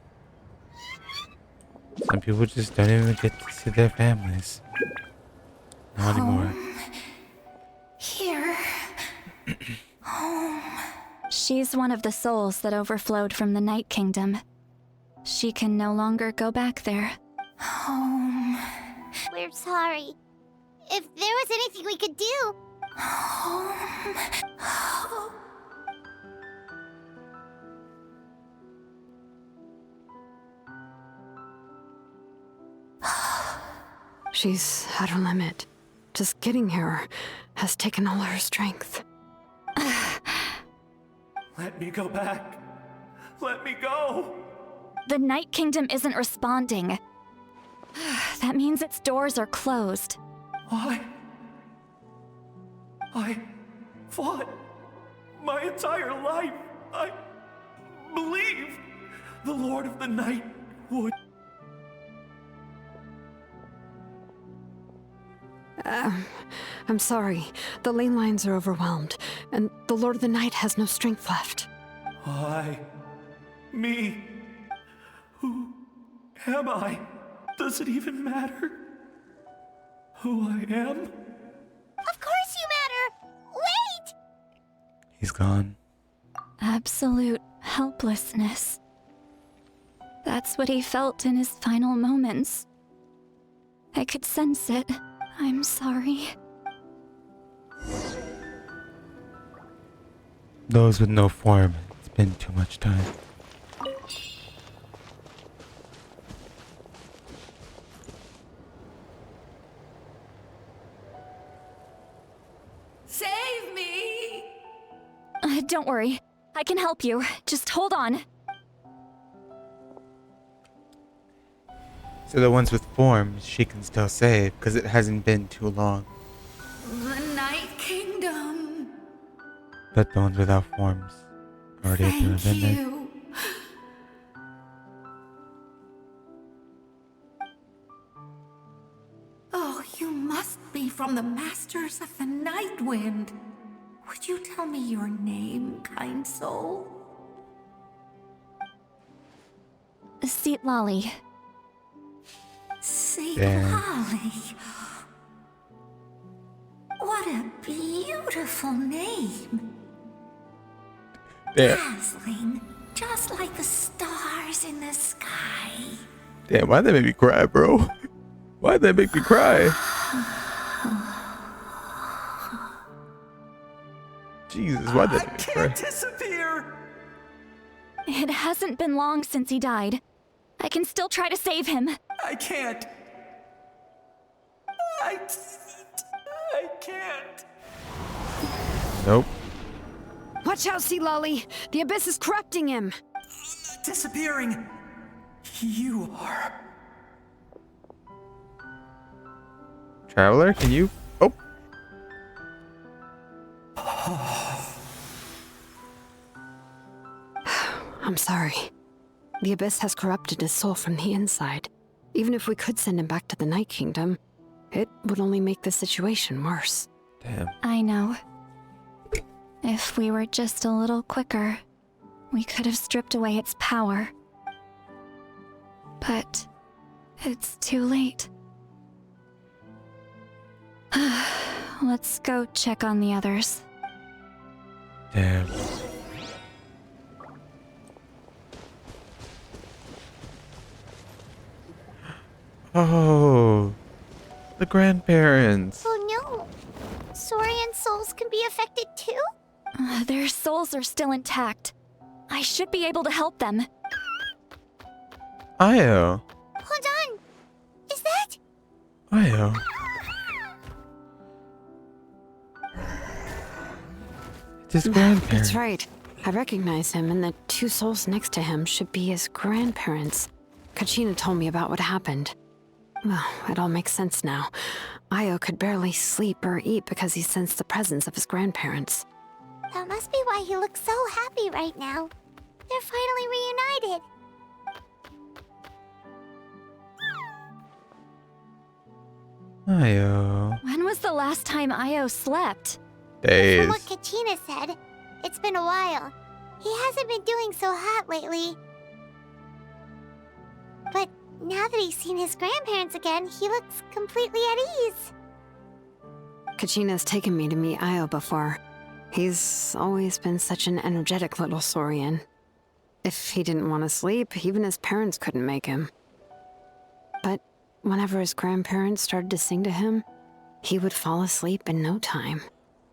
[SPEAKER 1] Some people just don't even get to see their families. Not anymore.
[SPEAKER 10] Here.
[SPEAKER 7] She's one of the souls that overflowed from the Night Kingdom. She can no longer go back there.
[SPEAKER 10] Home.
[SPEAKER 2] We're sorry. If there was anything we could do.
[SPEAKER 10] Home.
[SPEAKER 8] She's at her limit. Just getting here has taken all her strength.
[SPEAKER 11] Let me go back. Let me go.
[SPEAKER 7] The Night Kingdom isn't responding. That means its doors are closed.
[SPEAKER 11] I fought my entire life. I believed the Lord of the Night would.
[SPEAKER 8] I'm sorry. The ley lines are overwhelmed, and the Lord of the Night has no strength left.
[SPEAKER 11] Me. Who am I? Does it even matter who I am?
[SPEAKER 2] Of course you matter! Wait!
[SPEAKER 1] He's gone.
[SPEAKER 7] Absolute helplessness. That's what he felt in his final moments. I could sense it. I'm sorry.
[SPEAKER 1] Those with no form. It's been too much time.
[SPEAKER 10] Save me!
[SPEAKER 7] Don't worry. I can help you. Just hold on.
[SPEAKER 1] So the ones with forms she can still save because it hasn't been too long.
[SPEAKER 10] The Night Kingdom.
[SPEAKER 1] But the ones without forms already at the
[SPEAKER 10] Thank
[SPEAKER 1] event.
[SPEAKER 10] you. Oh, you must be from the Masters of the Night Wind. Would you tell me your name, kind soul?
[SPEAKER 7] Seat Lolly.
[SPEAKER 10] See,
[SPEAKER 1] Damn.
[SPEAKER 10] Lolly. What a beautiful name.
[SPEAKER 1] Damn.
[SPEAKER 10] Dazzling, just like the stars in the sky.
[SPEAKER 1] Damn, why'd that make me cry, bro? Why'd that make me cry? Jesus, why'd that make me cry?
[SPEAKER 11] Disappear.
[SPEAKER 7] It hasn't been long since he died. I can still try to save him.
[SPEAKER 11] I can't. I can't.
[SPEAKER 1] Nope.
[SPEAKER 8] Watch out, Sea Lolly! The Abyss is corrupting him!
[SPEAKER 11] Disappearing. You are.
[SPEAKER 1] Traveler, can you? Oh.
[SPEAKER 8] I'm sorry. The Abyss has corrupted his soul from the inside. Even if we could send him back to the Night Kingdom, it would only make the situation worse.
[SPEAKER 1] Damn.
[SPEAKER 7] I know. If we were just a little quicker, we could have stripped away its power. But it's too late. Let's go check on the others.
[SPEAKER 1] Damn. Oh, the grandparents.
[SPEAKER 2] Oh no! Saurian souls can be affected too?
[SPEAKER 7] Their souls are still intact. I should be able to help them.
[SPEAKER 1] Io.
[SPEAKER 2] Hold on! Is that?
[SPEAKER 1] Io. It's his grandparents.
[SPEAKER 8] That's right. I recognize him, and the two souls next to him should be his grandparents. Kachina told me about what happened. Well, it all makes sense now. Io could barely sleep or eat because he sensed the presence of his grandparents.
[SPEAKER 2] That must be why he looks so happy right now. They're finally reunited.
[SPEAKER 1] Io.
[SPEAKER 7] When was the last time Io slept?
[SPEAKER 1] Days.
[SPEAKER 2] From what Kachina said, it's been a while. He hasn't been doing so hot lately. But now that he's seen his grandparents again, he looks completely at ease.
[SPEAKER 8] Kachina's taken me to meet Io before. He's always been such an energetic little Saurian. If he didn't want to sleep, even his parents couldn't make him. But whenever his grandparents started to sing to him, he would fall asleep in no time.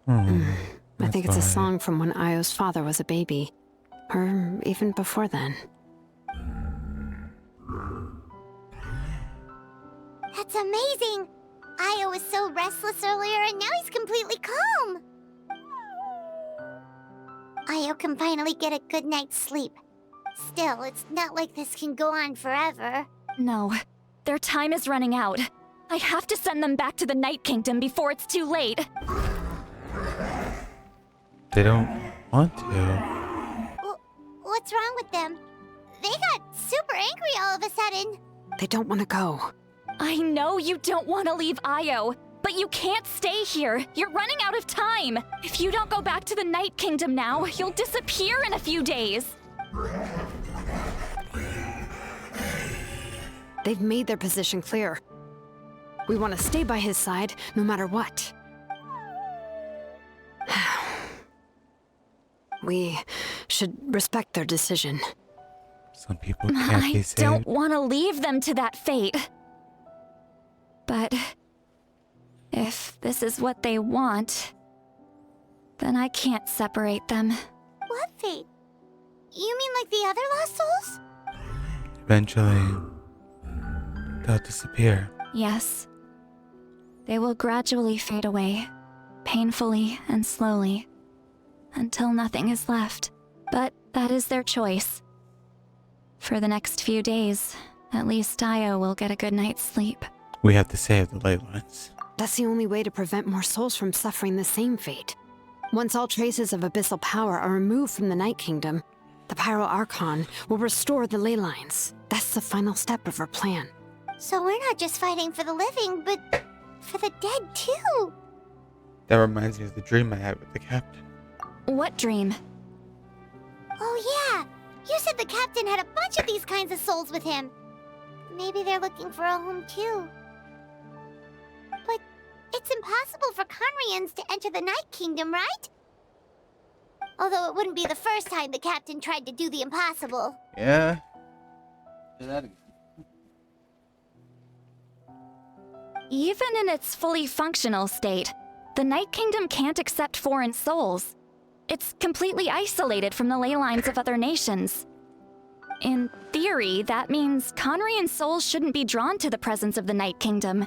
[SPEAKER 8] I think it's a song from when Io's father was a baby, or even before then.
[SPEAKER 2] That's amazing! Io was so restless earlier and now he's completely calm! Io can finally get a good night's sleep. Still, it's not like this can go on forever.
[SPEAKER 7] No, their time is running out. I have to send them back to the Night Kingdom before it's too late.
[SPEAKER 1] They don't want to.
[SPEAKER 2] What's wrong with them? They got super angry all of a sudden.
[SPEAKER 8] They don't want to go.
[SPEAKER 7] I know you don't want to leave Io, but you can't stay here. You're running out of time. If you don't go back to the Night Kingdom now, you'll disappear in a few days.
[SPEAKER 8] They've made their position clear. We want to stay by his side, no matter what. We should respect their decision.
[SPEAKER 1] Some people can't be saved.
[SPEAKER 7] I don't want to leave them to that fate. But if this is what they want, then I can't separate them.
[SPEAKER 2] What fate? You mean like the other lost souls?
[SPEAKER 1] Eventually, they'll disappear.
[SPEAKER 7] Yes. They will gradually fade away, painfully and slowly, until nothing is left. But that is their choice. For the next few days, at least Io will get a good night's sleep.
[SPEAKER 1] We have to save the ley lines.
[SPEAKER 8] That's the only way to prevent more souls from suffering the same fate. Once all traces of abyssal power are removed from the Night Kingdom, the Pyro Archon will restore the ley lines. That's the final step of our plan.
[SPEAKER 2] So we're not just fighting for the living, but for the dead too.
[SPEAKER 1] That reminds me of the dream I had with the captain.
[SPEAKER 7] What dream?
[SPEAKER 2] Oh yeah, you said the captain had a bunch of these kinds of souls with him. Maybe they're looking for a home too. But it's impossible for Conrians to enter the Night Kingdom, right? Although it wouldn't be the first time the captain tried to do the impossible.
[SPEAKER 1] Yeah. Do that again.
[SPEAKER 7] Even in its fully functional state, the Night Kingdom can't accept foreign souls. It's completely isolated from the ley lines of other nations. In theory, that means Conrian souls shouldn't be drawn to the presence of the Night Kingdom.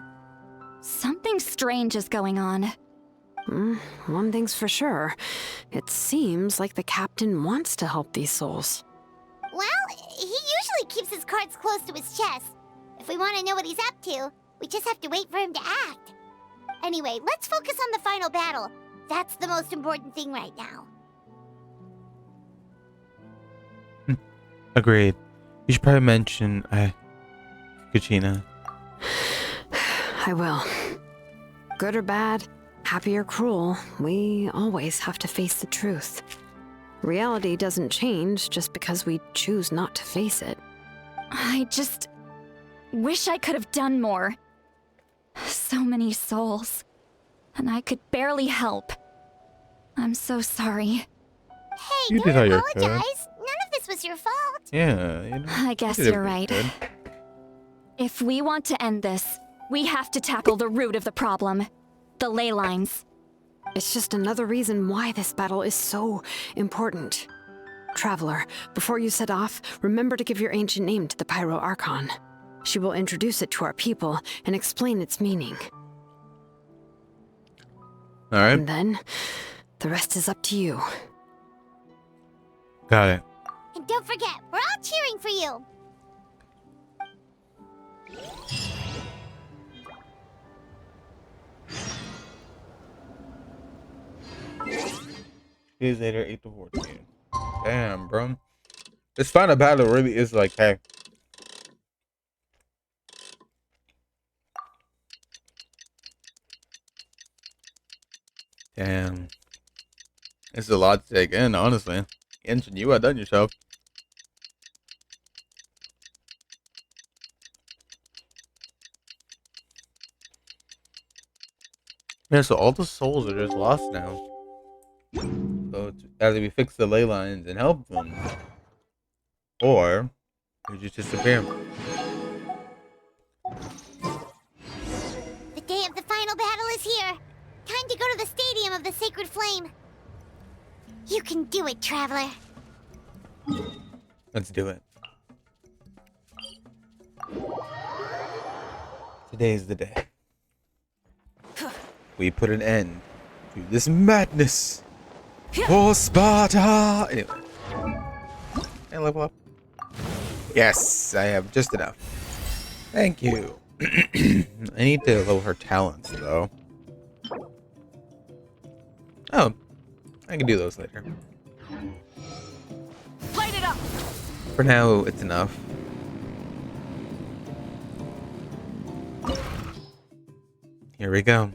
[SPEAKER 7] Something strange is going on.
[SPEAKER 8] One thing's for sure. It seems like the captain wants to help these souls.
[SPEAKER 2] Well, he usually keeps his cards close to his chest. If we want to know what he's up to, we just have to wait for him to act. Anyway, let's focus on the final battle. That's the most important thing right now.
[SPEAKER 1] Agreed. You should probably mention Kachina.
[SPEAKER 8] I will. Good or bad, happy or cruel, we always have to face the truth. Reality doesn't change just because we choose not to face it.
[SPEAKER 7] I just wish I could have done more. So many souls, and I could barely help. I'm so sorry.
[SPEAKER 2] Hey,
[SPEAKER 1] You
[SPEAKER 2] don't
[SPEAKER 1] did all your
[SPEAKER 2] apologize. None of this was your fault.
[SPEAKER 1] Yeah, you know.
[SPEAKER 7] I guess
[SPEAKER 1] you did
[SPEAKER 7] you're
[SPEAKER 1] pretty
[SPEAKER 7] right.
[SPEAKER 1] good.
[SPEAKER 7] If we want to end this, we have to tackle the root of the problem. The ley lines.
[SPEAKER 8] It's just another reason why this battle is so important. Traveler, before you set off, remember to give your ancient name to the Pyro Archon. She will introduce it to our people and explain its meaning.
[SPEAKER 1] Alright,
[SPEAKER 8] And then, the rest is up to you.
[SPEAKER 1] got it.
[SPEAKER 2] And don't forget, we're all cheering for you.
[SPEAKER 1] Days later, 8 to 14. Damn, bro. This final battle really is like, hey. Damn. It's a lot to take in, honestly. Genshin, you outdone yourself. Yeah, so all the souls are just lost now. So it's either we fix the ley lines and help them, or we just disappear.
[SPEAKER 2] The day of the final battle is here. Time to go to the Stadium of the Sacred Flame. You can do it, Traveler.
[SPEAKER 1] Let's do it. Today's the day. We put an end to this madness. For Sparta! Anyway. And level up. Yes, I have just enough. Thank you. I need to level her talents, though. Oh, I can do those later.
[SPEAKER 4] Light it up!
[SPEAKER 1] For now, it's enough. Here we go.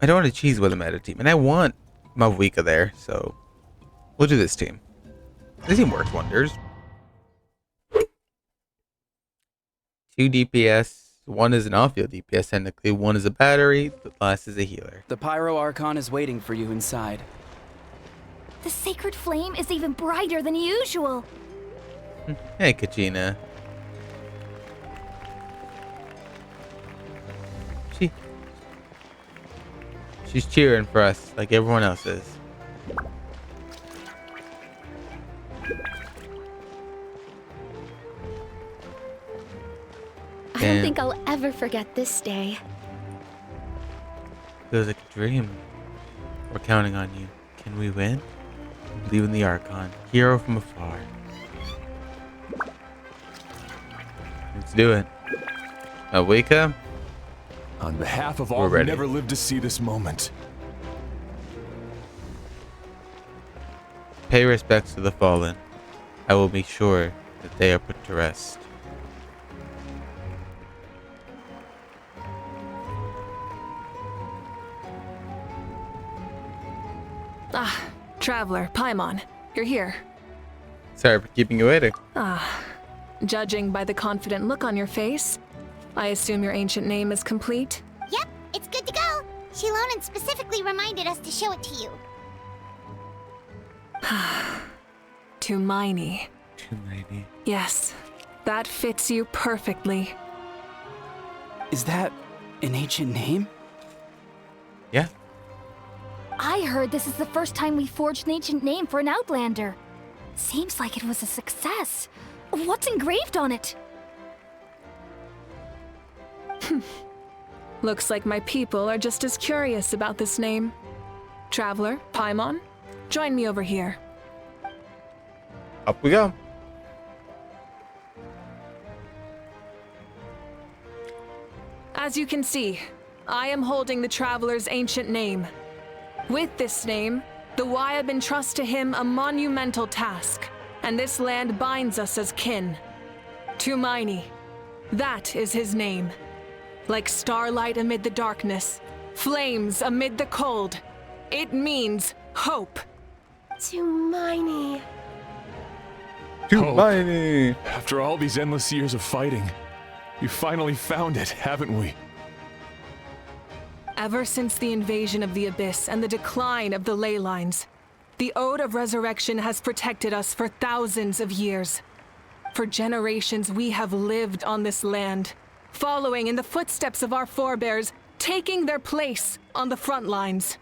[SPEAKER 1] I don't want to cheese with a meta team, and I want Mavwika there, so we'll do this team. This team works wonders. 2 DPS, 1 is an off-field DPS technically, 1 is a battery, the last is a healer.
[SPEAKER 12] The Pyro Archon is waiting for you inside.
[SPEAKER 2] The sacred flame is even brighter than usual.
[SPEAKER 1] Hey, Kachina. She's cheering for us like everyone else is.
[SPEAKER 3] I don't think I'll ever forget this day.
[SPEAKER 1] Feels like a dream. We're counting on you. Can we win? Believe in the Archon. Hero from afar. Let's do it. Aweka.
[SPEAKER 11] On behalf of all who never lived to see this moment.
[SPEAKER 1] Pay respects to the fallen. I will make sure that they are put to rest.
[SPEAKER 4] Ah, Traveler, Paimon, you're here.
[SPEAKER 1] Sorry for keeping you waiting.
[SPEAKER 4] Judging by the confident look on your face, I assume your ancient name is complete?
[SPEAKER 2] Yep, it's good to go. Shilonan specifically reminded us to show it to you.
[SPEAKER 4] Tumaini.
[SPEAKER 1] Tumaini.
[SPEAKER 4] Yes, that fits you perfectly.
[SPEAKER 12] Is that an ancient name?
[SPEAKER 1] Yeah.
[SPEAKER 2] I heard this is the first time we forged an ancient name for an Outlander. Seems like it was a success. What's engraved on it?
[SPEAKER 4] Looks like my people are just as curious about this name. Traveler, Paimon, join me over here.
[SPEAKER 1] Up we go.
[SPEAKER 4] As you can see, I am holding the Traveler's ancient name. With this name, the Wyab entrust to him a monumental task, and this land binds us as kin. Tumaini, that is his name. Like starlight amid the darkness, flames amid the cold, it means hope.
[SPEAKER 3] Tumaini.
[SPEAKER 1] Tumaini.
[SPEAKER 11] After all these endless years of fighting, you finally found it, haven't we?
[SPEAKER 4] Ever since the invasion of the Abyss and the decline of the ley lines, the Ode of Resurrection has protected us for thousands of years. For generations we have lived on this land, following in the footsteps of our forebears, taking their place on the front lines.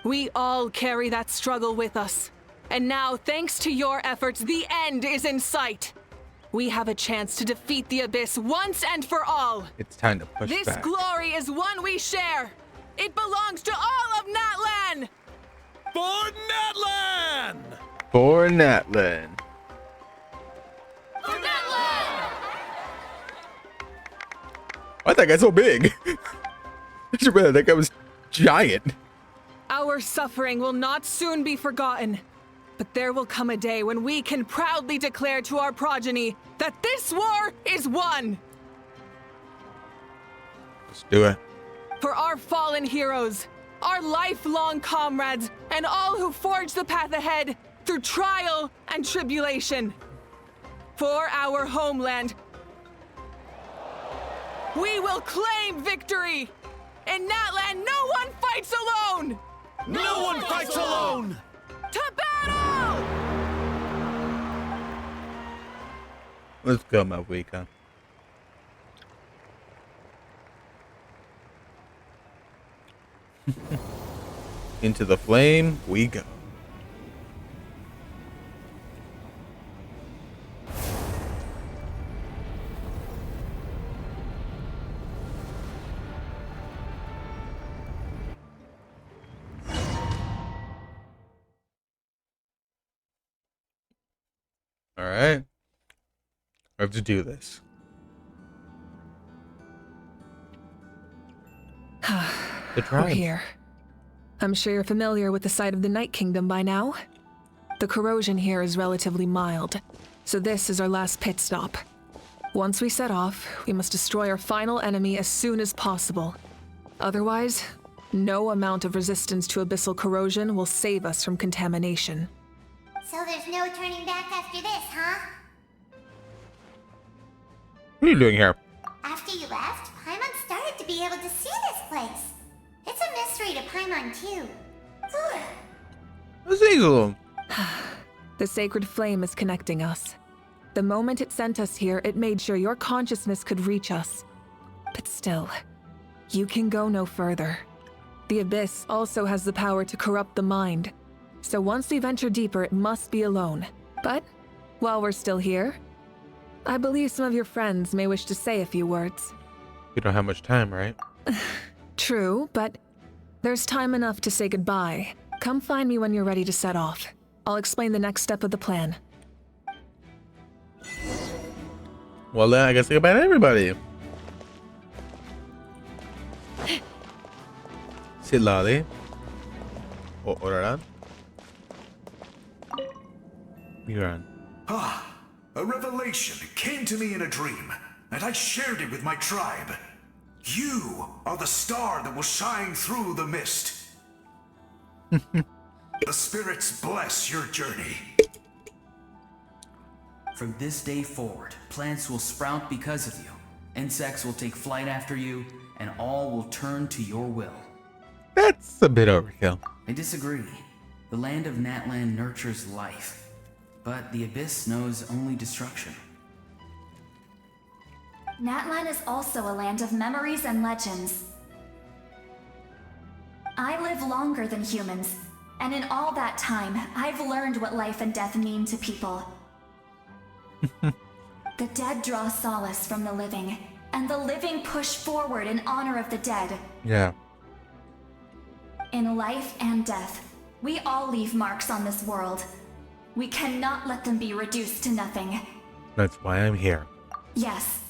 [SPEAKER 4] We all carry that struggle with us, and now, thanks to your efforts, the end is in sight. We have a chance to defeat the Abyss once and for all.
[SPEAKER 1] It's time to push
[SPEAKER 4] this
[SPEAKER 1] back.
[SPEAKER 4] glory is one we share. It belongs to all of Natlan!
[SPEAKER 11] For Natlan!
[SPEAKER 1] For Natlan.
[SPEAKER 4] For Natlan!
[SPEAKER 1] Why that guy so big? I should realize that guy was giant.
[SPEAKER 4] Our suffering will not soon be forgotten. But there will come a day when we can proudly declare to our progeny that this war is won!
[SPEAKER 1] Let's do it.
[SPEAKER 4] For our fallen heroes, our lifelong comrades, and all who forge the path ahead through trial and tribulation. For our homeland, we will claim victory! In Natlan, no one fights alone!
[SPEAKER 11] No one fights alone!
[SPEAKER 4] To battle!
[SPEAKER 1] Let's go, Mavwika. Into the flame we go. All right. I have to do this. The
[SPEAKER 4] We're
[SPEAKER 1] tribes.
[SPEAKER 4] here. I'm sure you're familiar with the site of the Night Kingdom by now. The corrosion here is relatively mild, so this is our last pit stop. Once we set off, we must destroy our final enemy as soon as possible. Otherwise, no amount of resistance to abyssal corrosion will save us from contamination.
[SPEAKER 2] So there's no turning back after this, huh?
[SPEAKER 1] What are you doing here?
[SPEAKER 2] After you left, Paimon started to be able to see this place. It's a mystery to Paimon, too.
[SPEAKER 1] What's eagle?
[SPEAKER 4] The sacred flame is connecting us. The moment it sent us here, it made sure your consciousness could reach us. But still, you can go no further. The Abyss also has the power to corrupt the mind. So once we venture deeper, it must be alone. But while we're still here, I believe some of your friends may wish to say a few words.
[SPEAKER 1] You don't have much time, right?
[SPEAKER 4] True, but there's time enough to say goodbye. Come find me when you're ready to set off. I'll explain the next step of the plan.
[SPEAKER 1] Well, then I guess say goodbye to everybody. Silali. O Oraran. Miran.
[SPEAKER 9] Ah, a revelation came to me in a dream, and I shared it with my tribe. You are the star that will shine through the mist. The spirits bless your journey.
[SPEAKER 5] From this day forward, plants will sprout because of you. Insects will take flight after you, and all will turn to your will.
[SPEAKER 1] That's a bit overkill.
[SPEAKER 5] I disagree. The land of Natlan nurtures life, but the Abyss knows only destruction.
[SPEAKER 7] Natlan is also a land of memories and legends. I live longer than humans, and in all that time, I've learned what life and death mean to people. The dead draw solace from the living, and the living push forward in honor of the dead.
[SPEAKER 1] Yeah.
[SPEAKER 7] In life and death, we all leave marks on this world. We cannot let them be reduced to nothing.
[SPEAKER 1] That's why I'm here.
[SPEAKER 7] Yes.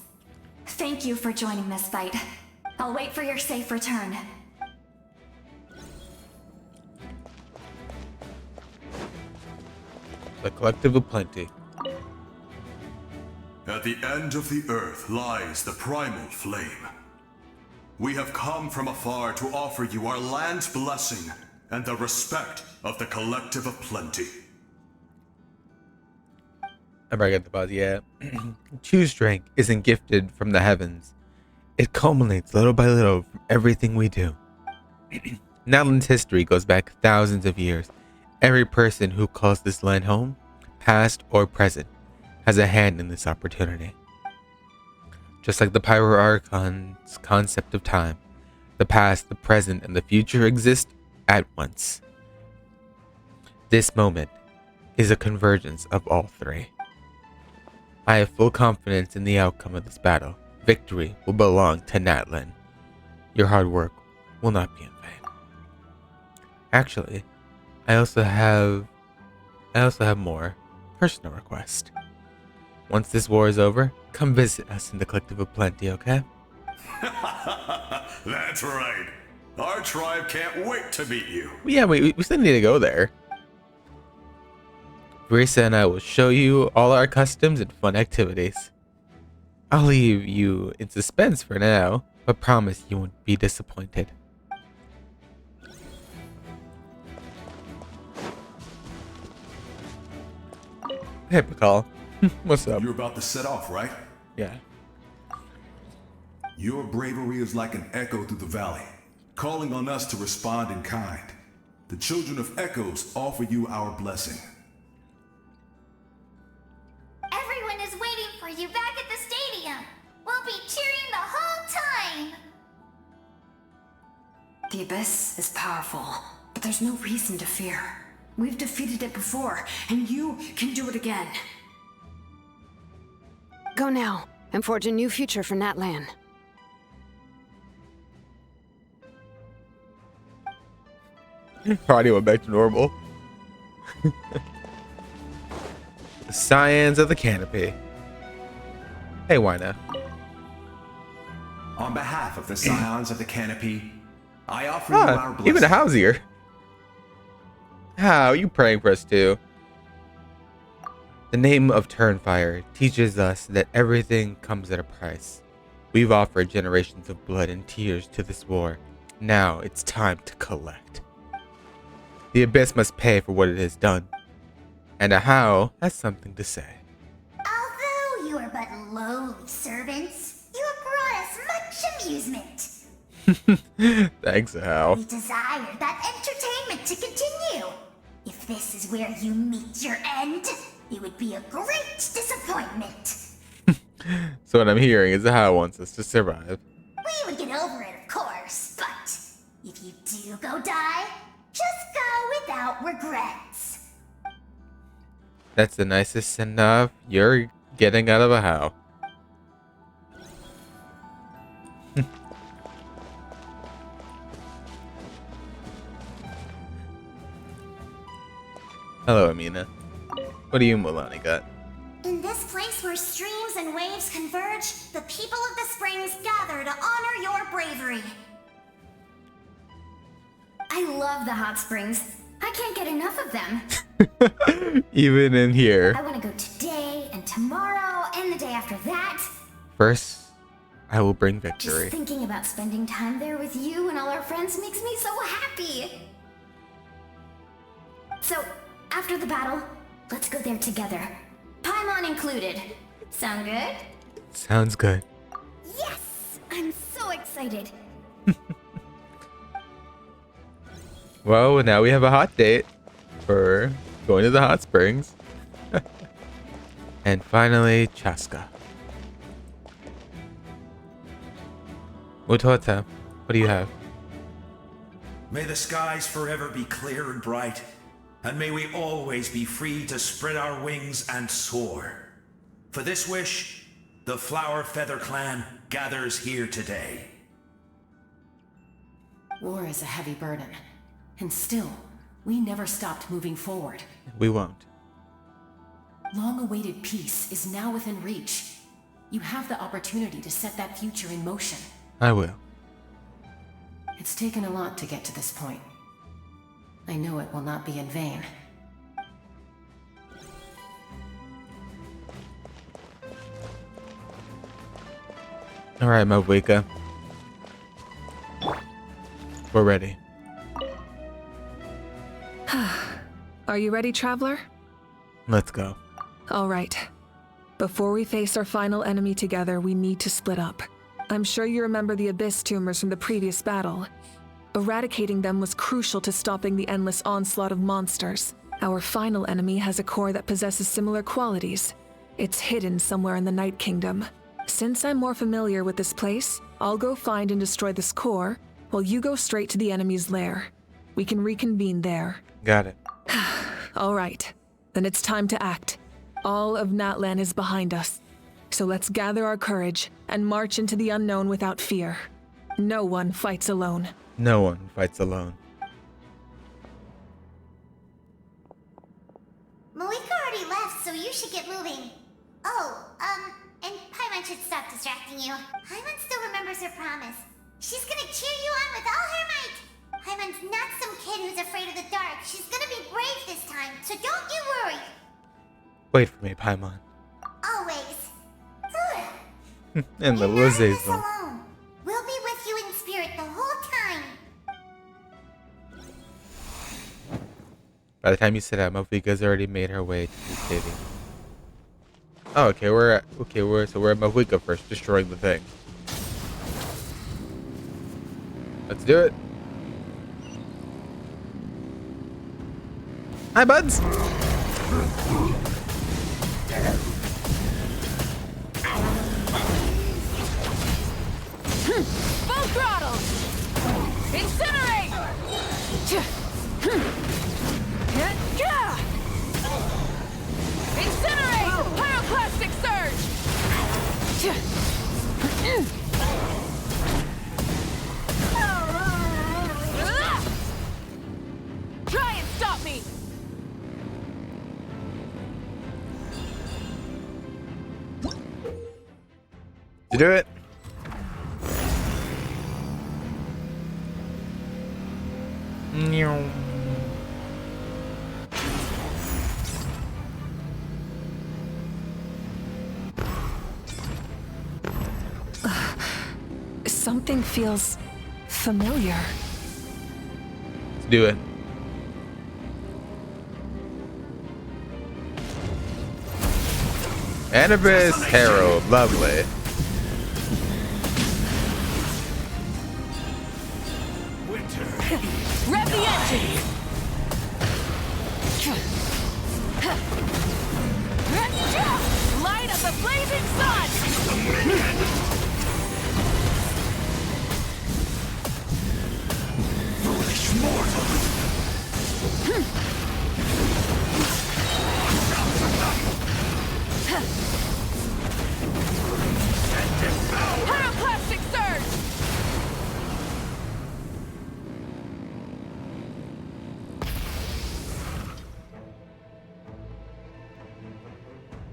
[SPEAKER 7] Thank you for joining this fight. I'll wait for your safe return.
[SPEAKER 1] The Collective of Plenty.
[SPEAKER 13] At the end of the earth lies the primal flame. We have come from afar to offer you our land's blessing and the respect of the Collective of Plenty.
[SPEAKER 1] I better get the buzz, yeah. True strength isn't gifted from the heavens. It culminates little by little from everything we do. Natlan's history goes back thousands of years. Every person who calls this land home, past or present, has a hand in this opportunity. Just like the Pyro Archon's concept of time, the past, the present, and the future exist at once. This moment is a convergence of all three. I have full confidence in the outcome of this battle. Victory will belong to Natlan. Your hard work will not be in vain. Actually, I also have more personal requests. Once this war is over, come visit us in the Collective of Plenty, okay?
[SPEAKER 13] That's right. Our tribe can't wait to meet you.
[SPEAKER 1] Yeah, we still need to go there. Brisa and I will show you all our customs and fun activities. I'll leave you in suspense for now, but promise you won't be disappointed. Hey, Pakal. What's up?
[SPEAKER 13] You're about to set off, right?
[SPEAKER 1] Yeah.
[SPEAKER 13] Your bravery is like an echo through the valley, calling on us to respond in kind. The children of Echoes offer you our blessing.
[SPEAKER 2] Everyone is waiting for you back at the stadium. We'll be cheering the whole time.
[SPEAKER 8] The Abyss is powerful, but there's no reason to fear. We've defeated it before, and you can do it again. Go now, and forge a new future for Natlan.
[SPEAKER 1] Party went back to normal. The Scions of the Canopy. Hey, why not?
[SPEAKER 9] On behalf of the Scions of the Canopy, I offer you our blessing.
[SPEAKER 1] Even a house here. How are you praying for us too? The name of Turnfire teaches us that everything comes at a price. We've offered generations of blood and tears to this war. Now it's time to collect. The Abyss must pay for what it has done. And Ahau has something to say.
[SPEAKER 2] Although you are but lowly servants, you have brought us much amusement.
[SPEAKER 1] Thanks, Ahau.
[SPEAKER 2] We desire that entertainment to continue. If this is where you meet your end, it would be a great disappointment.
[SPEAKER 1] So what I'm hearing is Ahau wants us to survive.
[SPEAKER 2] We would get over it, of course, but if you do go die, just go without regrets.
[SPEAKER 1] That's the nicest enough you're getting out of Ahau. Hello, Amina. What do you Mulani got?
[SPEAKER 2] In this place where streams and waves converge, the people of the springs gather to honor your bravery.
[SPEAKER 3] I love the hot springs. I can't get enough of them.
[SPEAKER 1] Even in here.
[SPEAKER 3] I want to go today and tomorrow and the day after that.
[SPEAKER 1] First, I will bring victory.
[SPEAKER 3] Just thinking about spending time there with you and all our friends makes me so happy. So, after the battle, let's go there together. Paimon included. Sound good?
[SPEAKER 1] Sounds good.
[SPEAKER 3] Yes! I'm so excited.
[SPEAKER 1] Well, now we have a hot date for going to the hot springs. And finally, Chaska. Utota, what do you have?
[SPEAKER 9] May the skies forever be clear and bright, and may we always be free to spread our wings and soar. For this wish, the Flower Feather Clan gathers here today.
[SPEAKER 6] War is a heavy burden, and still, we never stopped moving forward.
[SPEAKER 1] We won't.
[SPEAKER 6] Long-awaited peace is now within reach. You have the opportunity to set that future in motion.
[SPEAKER 1] I will.
[SPEAKER 6] It's taken a lot to get to this point. I know it will not be in vain.
[SPEAKER 1] Alright, Mavwika. We're ready.
[SPEAKER 4] Are you ready, Traveler?
[SPEAKER 1] Let's go.
[SPEAKER 4] All right. Before we face our final enemy together, we need to split up. I'm sure you remember the Abyss tumors from the previous battle. Eradicating them was crucial to stopping the endless onslaught of monsters. Our final enemy has a core that possesses similar qualities. It's hidden somewhere in the Night Kingdom. Since I'm more familiar with this place, I'll go find and destroy this core, while you go straight to the enemy's lair. We can reconvene there.
[SPEAKER 1] Got it.
[SPEAKER 4] All right. Then it's time to act. All of Natlan is behind us. So let's gather our courage and march into the unknown without fear. No one fights alone.
[SPEAKER 1] No one fights alone.
[SPEAKER 2] Malika already left, so you should get moving. Oh, and Paimon should stop distracting you. Paimon still remembers her promise. She's gonna cheer you on with all her might. Paimon's not some kid who's afraid of the dark. She's gonna be brave this time, so don't you worry.
[SPEAKER 1] Wait for me, Paimon.
[SPEAKER 2] Always.
[SPEAKER 1] And the
[SPEAKER 2] You're not in this
[SPEAKER 1] Lizzie's
[SPEAKER 2] alone. We'll be with you in spirit the whole time.
[SPEAKER 1] By the time you sit out, Mavwika's already made her way to the stadium. Oh, okay, we're at Mavwika first, destroying the thing. Let's do it. Hi, buds.
[SPEAKER 7] Full throttle! Incinerate!
[SPEAKER 1] You do it?
[SPEAKER 4] Something feels familiar.
[SPEAKER 1] Let's do it. Anubis Herald, lovely.
[SPEAKER 4] Rev the engine! Light up the blazing sun!
[SPEAKER 9] Foolish mortal!
[SPEAKER 4] Pyroclastic surge!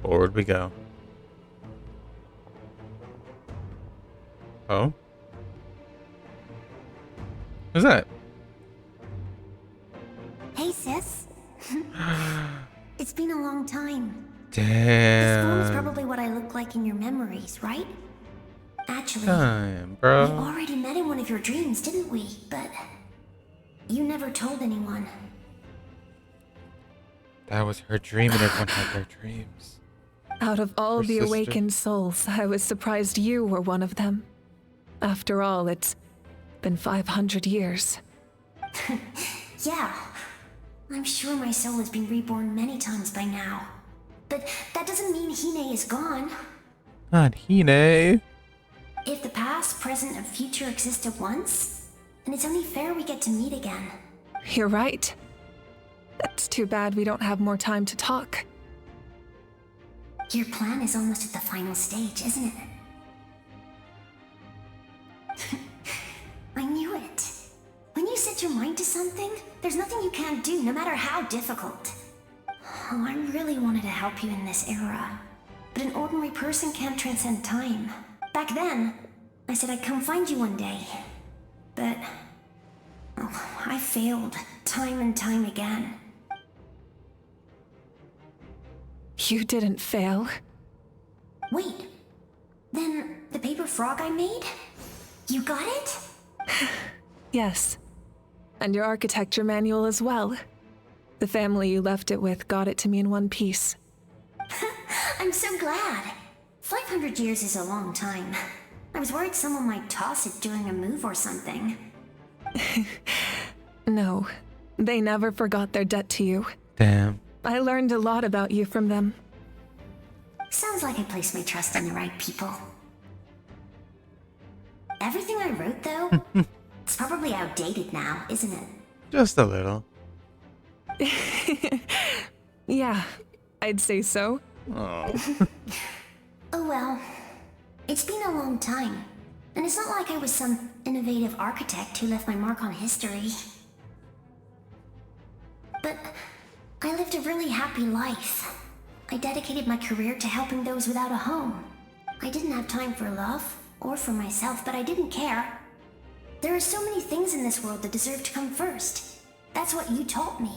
[SPEAKER 1] Forward we go. Oh? Who's that?
[SPEAKER 2] Hey, sis. It's been a long time. This phone is
[SPEAKER 1] Damn.
[SPEAKER 2] probably what I look like in your memories, right? Actually,
[SPEAKER 1] Time,
[SPEAKER 2] we
[SPEAKER 1] bro.
[SPEAKER 2] already met in one of your dreams, didn't we? But you never told anyone.
[SPEAKER 1] That was her dream, and everyone had their dreams.
[SPEAKER 4] Out of all
[SPEAKER 1] Her
[SPEAKER 4] the
[SPEAKER 1] sister.
[SPEAKER 4] awakened souls, I was surprised you were one of them. After all, it's been 500 years.
[SPEAKER 2] Yeah. I'm sure my soul has been reborn many times by now. But that doesn't mean Hine is gone.
[SPEAKER 1] Not Hine.
[SPEAKER 2] If the past, present, and future exist at once, then it's only fair we get to meet again.
[SPEAKER 4] You're right. It's too bad we don't have more time to talk.
[SPEAKER 2] Your plan is almost at the final stage, isn't it? I knew it. When you set your mind to something, there's nothing you can't do, no matter how difficult. Oh, I really wanted to help you in this era. But an ordinary person can't transcend time. Back then, I said I'd come find you one day. But... oh, I failed, time and time again.
[SPEAKER 4] You didn't fail.
[SPEAKER 2] Wait, then the paper frog I made? You got it?
[SPEAKER 4] Yes. And your architecture manual as well. The family you left it with got it to me in one piece.
[SPEAKER 2] I'm so glad. 500 years is a long time. I was worried someone might toss it during a move or something.
[SPEAKER 4] No, they never forgot their debt to you.
[SPEAKER 1] Damn.
[SPEAKER 4] I learned a lot about you from them.
[SPEAKER 2] Sounds like I placed my trust in the right people. Everything I wrote, though, it's probably outdated now, isn't it?
[SPEAKER 1] Just a little.
[SPEAKER 4] Yeah, I'd say so.
[SPEAKER 1] Oh.
[SPEAKER 2] Oh well. It's been a long time. And it's not like I was some innovative architect who left my mark on history. But I lived a really happy life. I dedicated my career to helping those without a home. I didn't have time for love, or for myself, but I didn't care. There are so many things in this world that deserve to come first. That's what you taught me.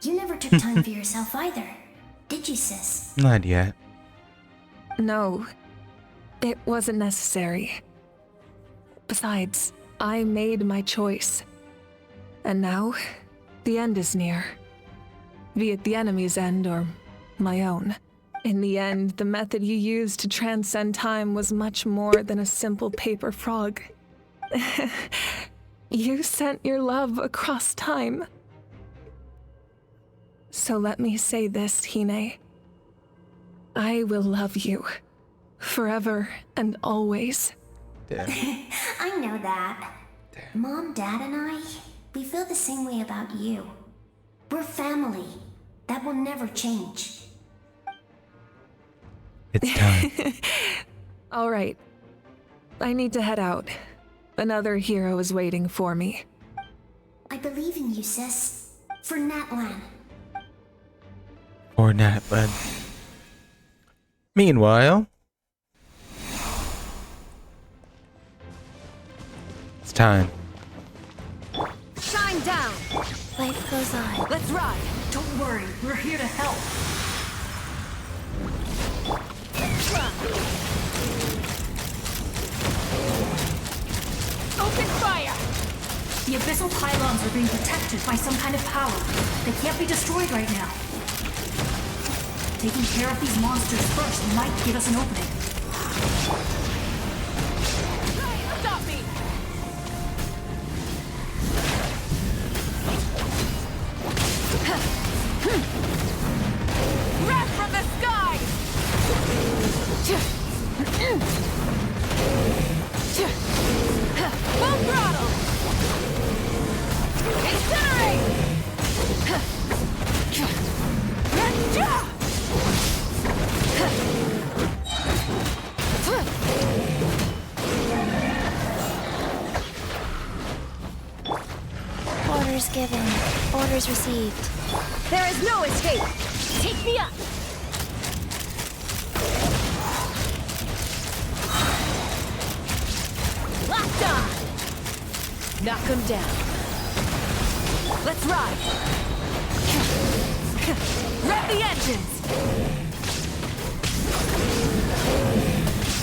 [SPEAKER 2] You never took time for yourself either, did you, sis?
[SPEAKER 1] Not yet.
[SPEAKER 4] No, it wasn't necessary. Besides, I made my choice. And now, the end is near. Be it the enemy's end or my own. In the end, the method you used to transcend time was much more than a simple paper frog. You sent your love across time. So let me say this, Hine. I will love you. Forever and always.
[SPEAKER 1] Damn.
[SPEAKER 2] I know that. Mom, Dad, and I, we feel the same way about you. We're family. That will never change.
[SPEAKER 1] It's time.
[SPEAKER 4] All right. I need to head out. Another hero is waiting for me.
[SPEAKER 2] I believe in you, sis. For Natlan.
[SPEAKER 1] Or not, but meanwhile, time.
[SPEAKER 3] Shine down!
[SPEAKER 2] Life goes on.
[SPEAKER 3] Let's ride!
[SPEAKER 10] Don't worry, we're here to help.
[SPEAKER 3] Open fire!
[SPEAKER 10] The abyssal pylons are being protected by some kind of power. They can't be destroyed right now. Taking care of these monsters first might give us an opening.
[SPEAKER 3] Stop me! Wrath from the sky! Full throttle!
[SPEAKER 2] Orders given. Orders received.
[SPEAKER 3] There is no escape! Take me up! Locked on! Knock him down. Let's ride! Rev the engines!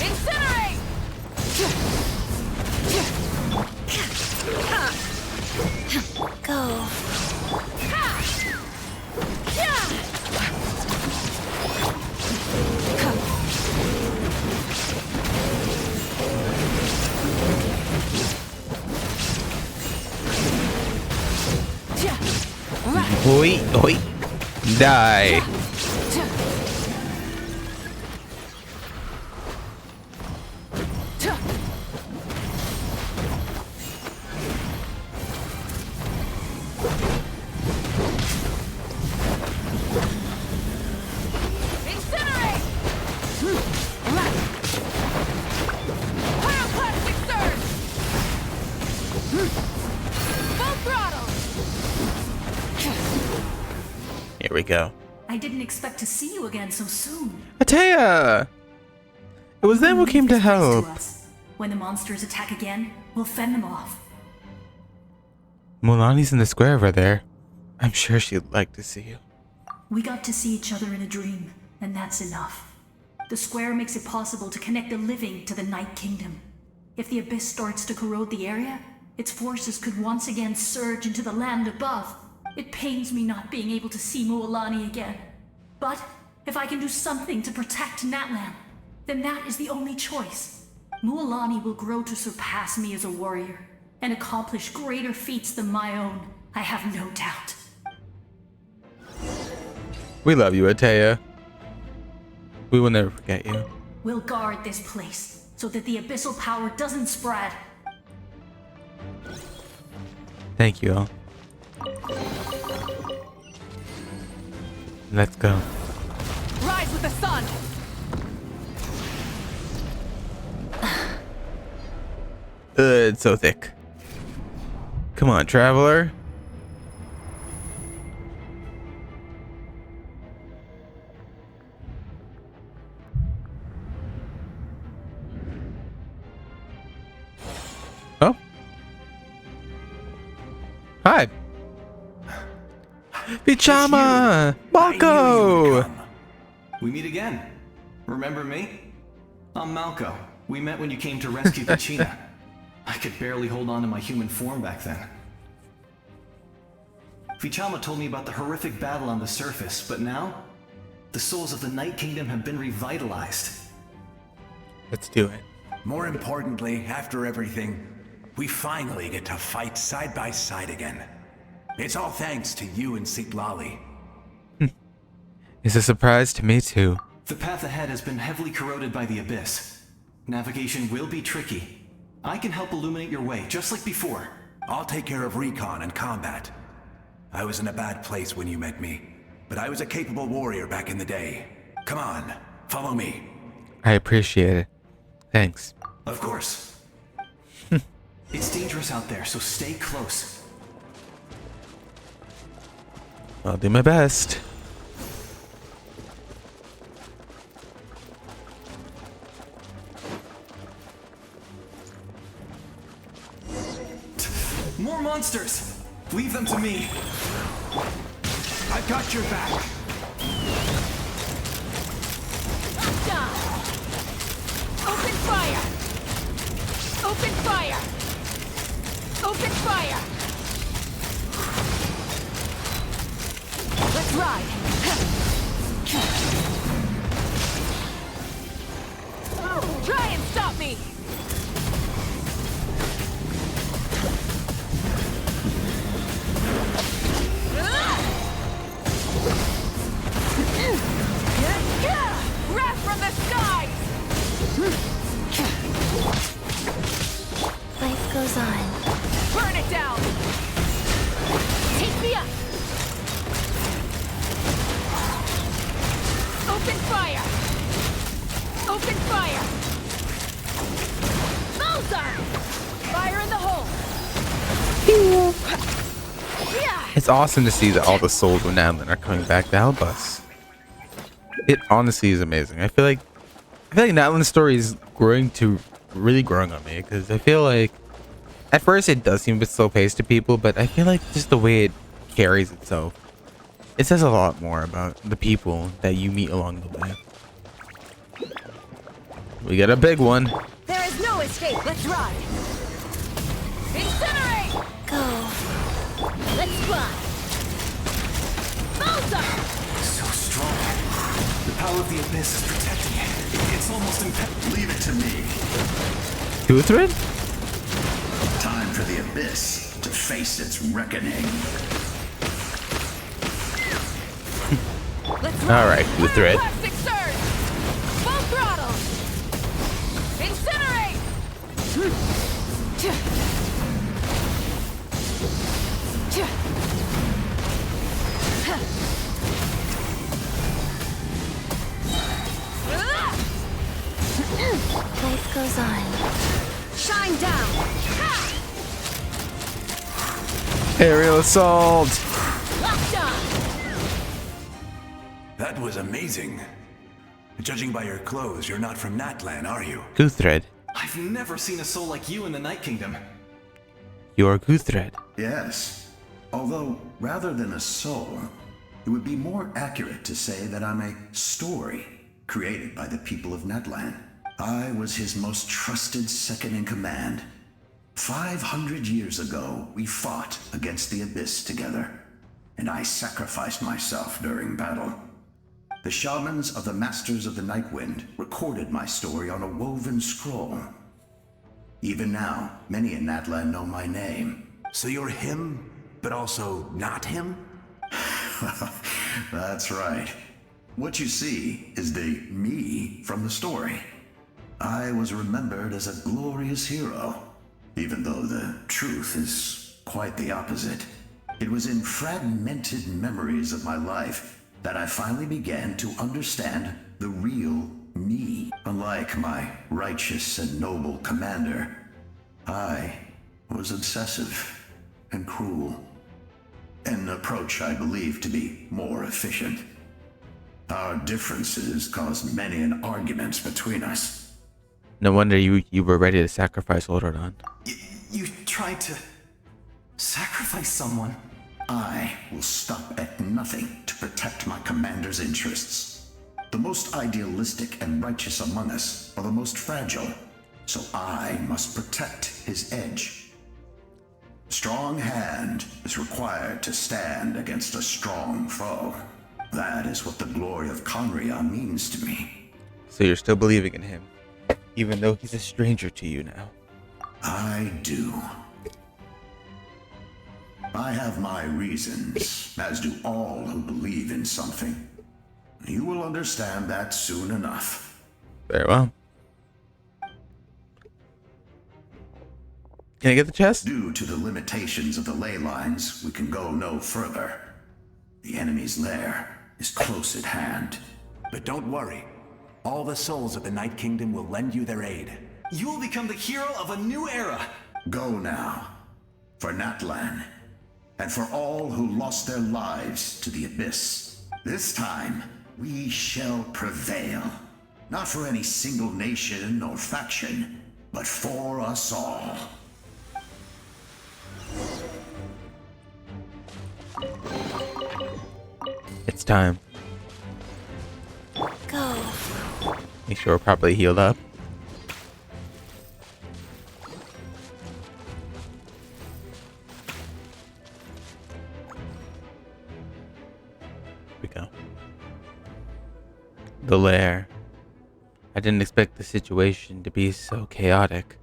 [SPEAKER 3] Incinerate!
[SPEAKER 2] Go.
[SPEAKER 1] Oi, oi. Die. Here we go.
[SPEAKER 10] I didn't expect to see you again so soon.
[SPEAKER 1] Atea! It was them who came to
[SPEAKER 10] Leave this place
[SPEAKER 1] help.
[SPEAKER 10] us. When the monsters attack again, we'll fend them off.
[SPEAKER 1] Mulani's in the square over there. I'm sure she'd like to see you.
[SPEAKER 10] We got to see each other in a dream, and that's enough. The square makes it possible to connect the living to the Night Kingdom. If the abyss starts to corrode the area, its forces could once again surge into the land above. It pains me not being able to see Mualani again. But if I can do something to protect Natlan, then that is the only choice. Mualani will grow to surpass me as a warrior and accomplish greater feats than my own, I have no doubt.
[SPEAKER 1] We love you, Atea. We will never forget you.
[SPEAKER 10] We'll guard this place so that the abyssal power doesn't spread.
[SPEAKER 1] Thank you all. Let's go.
[SPEAKER 3] Rise with the sun!
[SPEAKER 1] It's so thick. Come on, traveler. Oh. Hi. Pichama! Malco!
[SPEAKER 14] We meet again. Remember me? I'm Malco. We met when you came to rescue Kachina. I could barely hold on to my human form back then. Vichama told me about the horrific battle on the surface, but now, the souls of the Night Kingdom have been revitalized.
[SPEAKER 1] Let's do it.
[SPEAKER 9] More importantly, after everything, we finally get to fight side by side again. It's all thanks to you and Sitlali.
[SPEAKER 1] It's a surprise to me too.
[SPEAKER 14] The path ahead has been heavily corroded by the abyss. Navigation will be tricky. I can help illuminate your way, just like before.
[SPEAKER 9] I'll take care of recon and combat. I was in a bad place when you met me, but I was a capable warrior back in the day. Come on, follow me.
[SPEAKER 1] I appreciate it. Thanks.
[SPEAKER 14] Of course. It's dangerous out there, so stay close.
[SPEAKER 1] I'll do my best.
[SPEAKER 14] More monsters! Leave them to me.
[SPEAKER 11] I've got your back.
[SPEAKER 4] Open fire! Open fire! Open fire! Let's ride! Try and stop me! Wrath from the skies!
[SPEAKER 2] Life goes on.
[SPEAKER 4] Burn it down! Take me up! Open fire! Open fire! Bullseye! Fire in the hole!
[SPEAKER 1] It's awesome to see that all the souls of Nadlin are coming back to help us. It honestly is amazing. I feel like Nadlin's story is really growing on me, because I feel like at first it does seem a bit slow paced to people, but I feel like just the way it carries itself, it says a lot more about the people that you meet along the way. We got a big one.
[SPEAKER 4] There is no escape. Let's ride. Incinerate!
[SPEAKER 2] Go.
[SPEAKER 4] Let's fly. Bullseye!
[SPEAKER 14] So strong. The power of the abyss is protecting it. It's almost impenetrable.
[SPEAKER 9] Leave it to me.
[SPEAKER 1] Guthred?
[SPEAKER 9] Time for the abyss to face its reckoning.
[SPEAKER 4] Let's
[SPEAKER 1] All right, Guthred.
[SPEAKER 4] Plastic surge! Full throttle! Incinerate!
[SPEAKER 2] Life goes on.
[SPEAKER 4] Shine down!
[SPEAKER 1] Aerial assault!
[SPEAKER 9] That was amazing. Judging by your clothes, you're not from Natlan, are you?
[SPEAKER 1] Guthred.
[SPEAKER 14] I've never seen a soul like you in the Night Kingdom.
[SPEAKER 1] You're Guthred.
[SPEAKER 9] Yes. Although, rather than a soul, it would be more accurate to say that I'm a story created by the people of Natlan. I was his most trusted second-in-command. 500 years ago, we fought against the Abyss together, and I sacrificed myself during battle. The shamans of the Masters of the Night Wind recorded my story on a woven scroll. Even now, many in Natlan know my name.
[SPEAKER 11] So you're him, but also not him?
[SPEAKER 9] That's right. What you see is the me from the story. I was remembered as a glorious hero, even though the truth is quite the opposite. It was in fragmented memories of my life that I finally began to understand the real me. Unlike my righteous and noble commander, I was obsessive and cruel. An approach I believe to be more efficient. Our differences caused many an arguments between us.
[SPEAKER 1] No wonder you were ready to sacrifice Orodan.
[SPEAKER 14] You tried to sacrifice someone?
[SPEAKER 9] I will stop at nothing to protect my commander's interests. The most idealistic and righteous among us are the most fragile, so I must protect his edge. Strong hand is required to stand against a strong foe. That is what the glory of Conria means to me.
[SPEAKER 1] So you're still believing in him, even though he's a stranger to you now.
[SPEAKER 9] I do. I have my reasons, as do all who believe in something. You will understand that soon enough.
[SPEAKER 1] Very well. Can I get the chest?
[SPEAKER 9] Due to the limitations of the ley lines, we can go no further. The enemy's lair is close at hand.
[SPEAKER 11] But don't worry. All the souls of the Night Kingdom will lend you their aid.
[SPEAKER 14] You will become the hero of a new era.
[SPEAKER 9] Go now. For Natlan. And for all who lost their lives to the Abyss. This time, we shall prevail. Not for any single nation or faction, but for us all.
[SPEAKER 1] it's time.
[SPEAKER 2] Go.
[SPEAKER 1] Make sure we're properly healed up. Here we go. The lair. I didn't expect the situation to be so chaotic.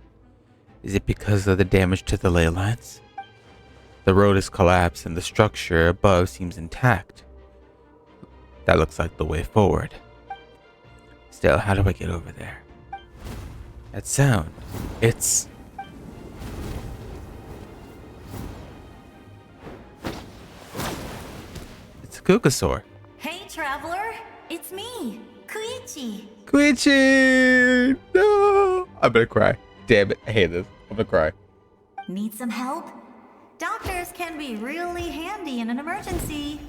[SPEAKER 1] Is it because of the damage to the ley lines? The road has collapsed and the structure above seems intact. That looks like the way forward. Still, how do I get over there? That sound. It's... It's a Kukasaur.
[SPEAKER 2] Hey, traveler. It's me, Koichi.
[SPEAKER 1] Koichi! No! I'm gonna cry. Damn it. I hate this. I'm gonna cry.
[SPEAKER 2] Need some help? Doctors can be really handy in an emergency.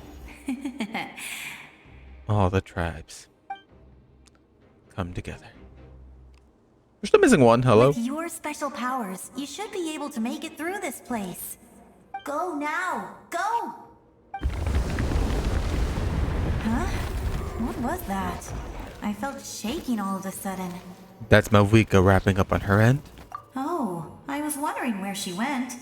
[SPEAKER 1] All the tribes come together. We're still missing one. Hello?
[SPEAKER 2] With your special powers, you should be able to make it through this place. Go now! Go! Huh? What was that? I felt shaking all of a sudden.
[SPEAKER 1] That's Malvika wrapping up on her end.
[SPEAKER 2] Oh, I was wondering where she went.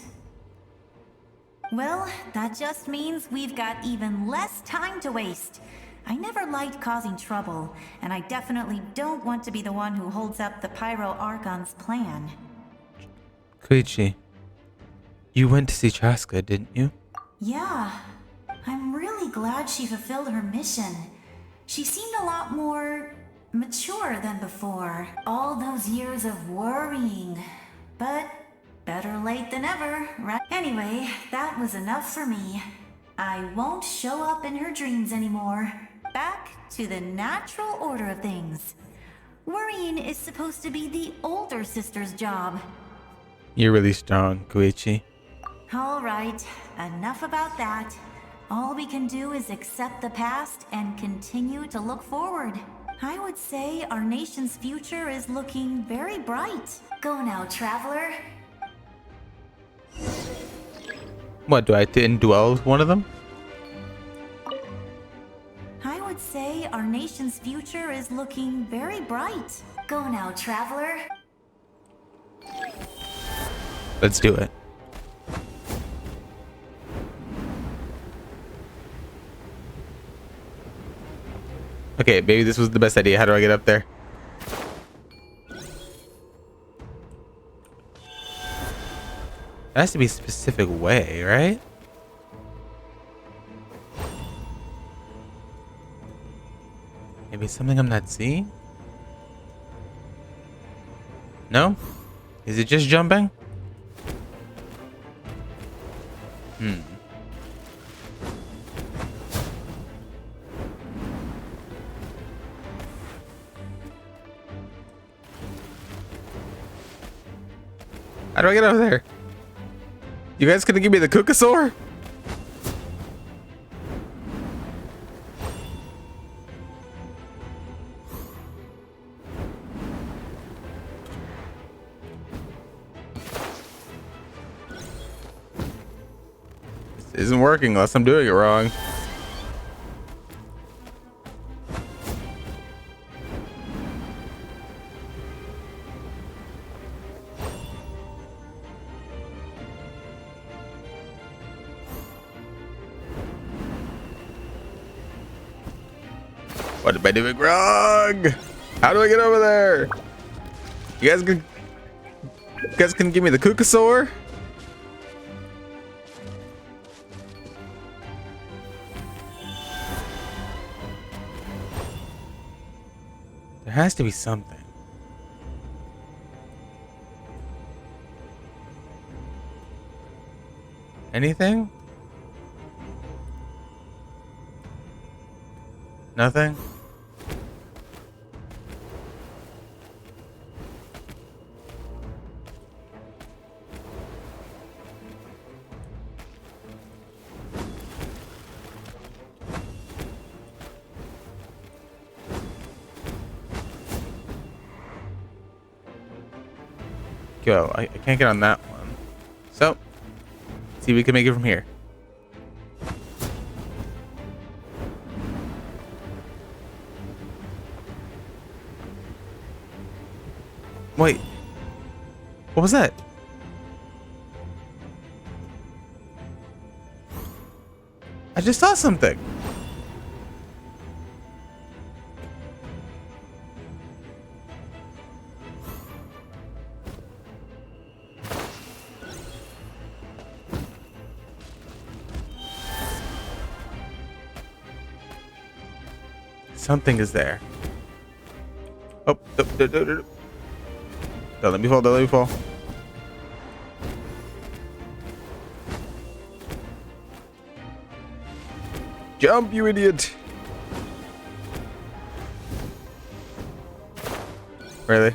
[SPEAKER 2] Well, that just means we've got even less time to waste. I never liked causing trouble, and I definitely don't want to be the one who holds up the Pyro Archon's plan.
[SPEAKER 1] Koichi, you went to see Chaska, didn't you?
[SPEAKER 2] Yeah, I'm really glad she fulfilled her mission. She seemed a lot more mature than before. All those years of worrying, but better late than ever, right? Anyway, that was enough for me. I won't show up in her dreams anymore. Back to the natural order of things. Worrying is supposed to be the older sister's job.
[SPEAKER 1] You're really strong, Koichi.
[SPEAKER 2] All right, enough about that. All we can do is accept the past and continue to look forward. I would say our nation's future is looking very bright. Go now, traveler.
[SPEAKER 1] What, do I have to indwell one of them?
[SPEAKER 2] I would say our nation's future is looking very bright. Go now, traveler.
[SPEAKER 1] Let's do it. Okay, maybe this was the best idea. How do I get up there? It has to be a specific way, right? Maybe it's something I'm not seeing? No? Is it just jumping? How do I get over there? You guys gonna give me the Kukasaur? This isn't working unless I'm doing it wrong. What am I doing wrong? How do I get over there? You guys can give me the Kukasaur? There has to be something. Anything? Nothing? Go. I can't get on that one. So, see if we can make it from here. Wait. What was that? I just saw something. Something is there. Oh, don't let me fall, don't let me fall. Jump, you idiot! Really?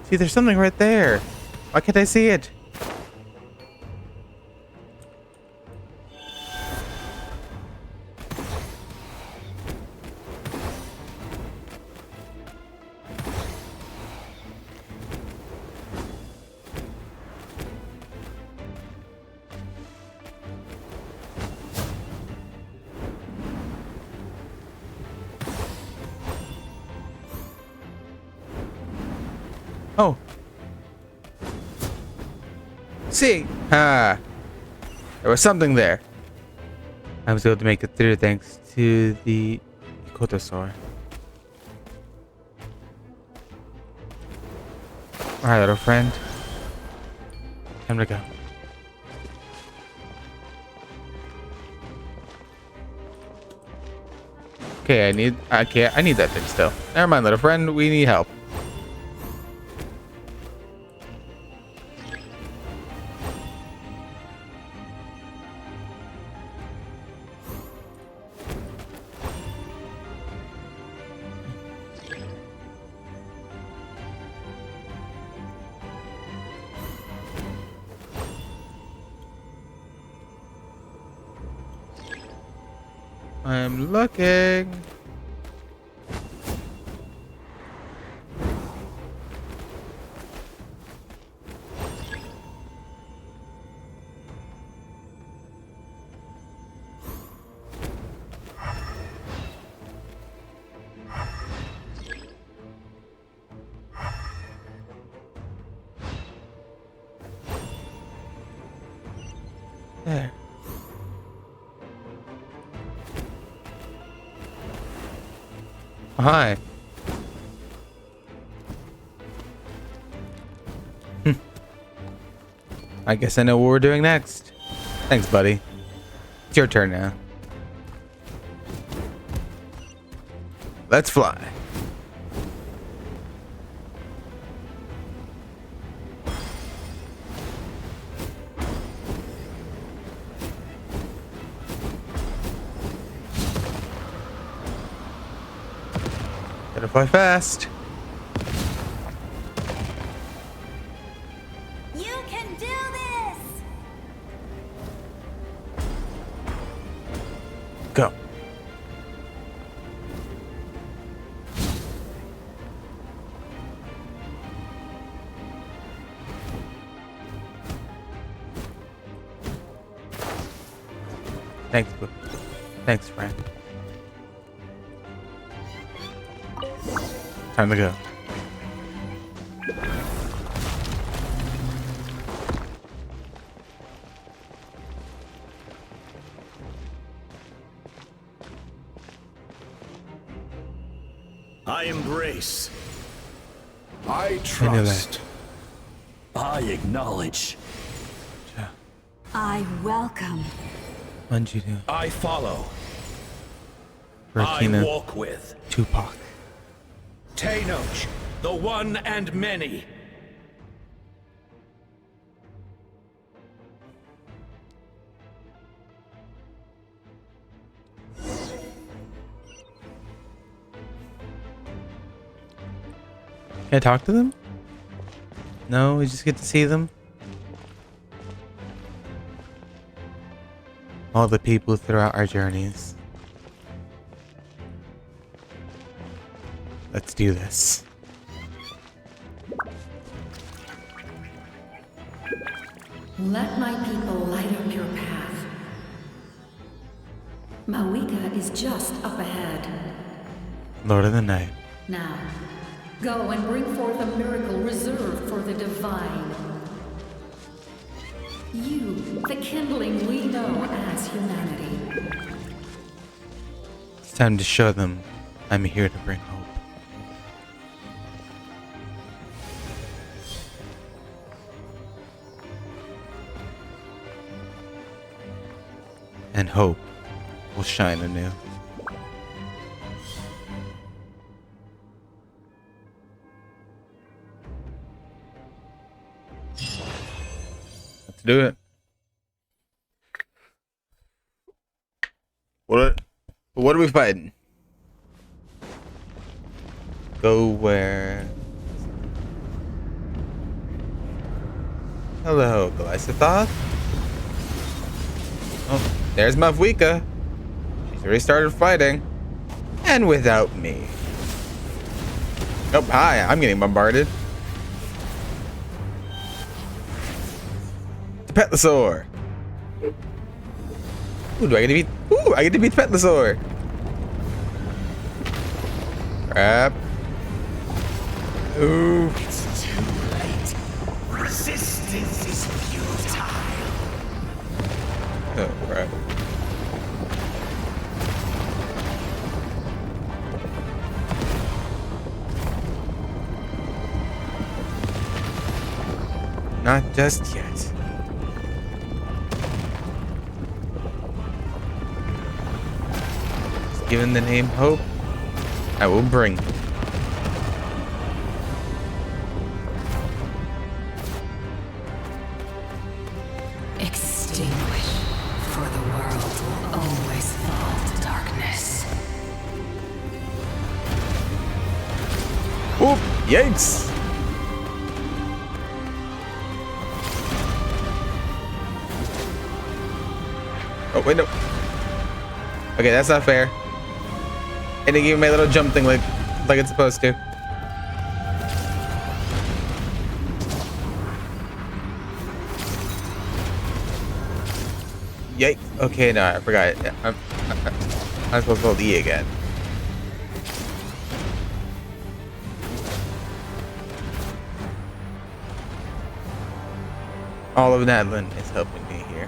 [SPEAKER 1] See, there's something right there. Why can't I see it? Oh. See. Ah. There was something there. I was able to make it through thanks to the Ikotosaur. Alright, little friend. Time to go. Okay, I need that thing still. Never mind, little friend, we need help. I'm looking. There. Hi. I guess I know what we're doing next. Thanks, buddy. It's your turn now. Let's fly. Gotta fly fast.
[SPEAKER 2] You can do this!
[SPEAKER 1] Go. Thanks, Boo. Thanks, friend. Time to go.
[SPEAKER 11] I embrace.
[SPEAKER 15] I trust. I acknowledge.
[SPEAKER 10] I welcome.
[SPEAKER 1] Manjiru.
[SPEAKER 15] I follow.
[SPEAKER 1] Rakina.
[SPEAKER 15] I walk with.
[SPEAKER 1] Tupac.
[SPEAKER 15] Tenoch, the one and many.
[SPEAKER 1] Can I talk to them? No, we just get to see them. All the people throughout our journeys. Let's do this.
[SPEAKER 16] Let my people light up your path. Mawika is just up ahead.
[SPEAKER 1] Lord of the Night.
[SPEAKER 16] Now, go and bring forth a miracle reserved for the divine. You, the kindling we know as humanity.
[SPEAKER 1] It's time to show them I'm here to bring hope. And hope will shine anew. Let's do it. What are we fighting? Go where? Hello, Glycithoth. Oh, there's Mavwika. She's already started fighting. And without me. Oh, hi, I'm getting bombarded. Petlosaur. Ooh, do I get to beat? Ooh, I get to beat Petlosaur. Crap. Ooh.
[SPEAKER 15] It's too late. Resistance is futile.
[SPEAKER 1] Oh, crap. Not just yet. Given the name Hope, I will bring.
[SPEAKER 16] Extinguish, for the world will always fall to darkness.
[SPEAKER 1] Oop! Yikes! Oh, wait, no. Okay, that's not fair. It didn't give me my little jump thing like it's supposed to. Yikes. Okay, no, I forgot. I'm supposed to hold E again. All of Nadlin is helping me here.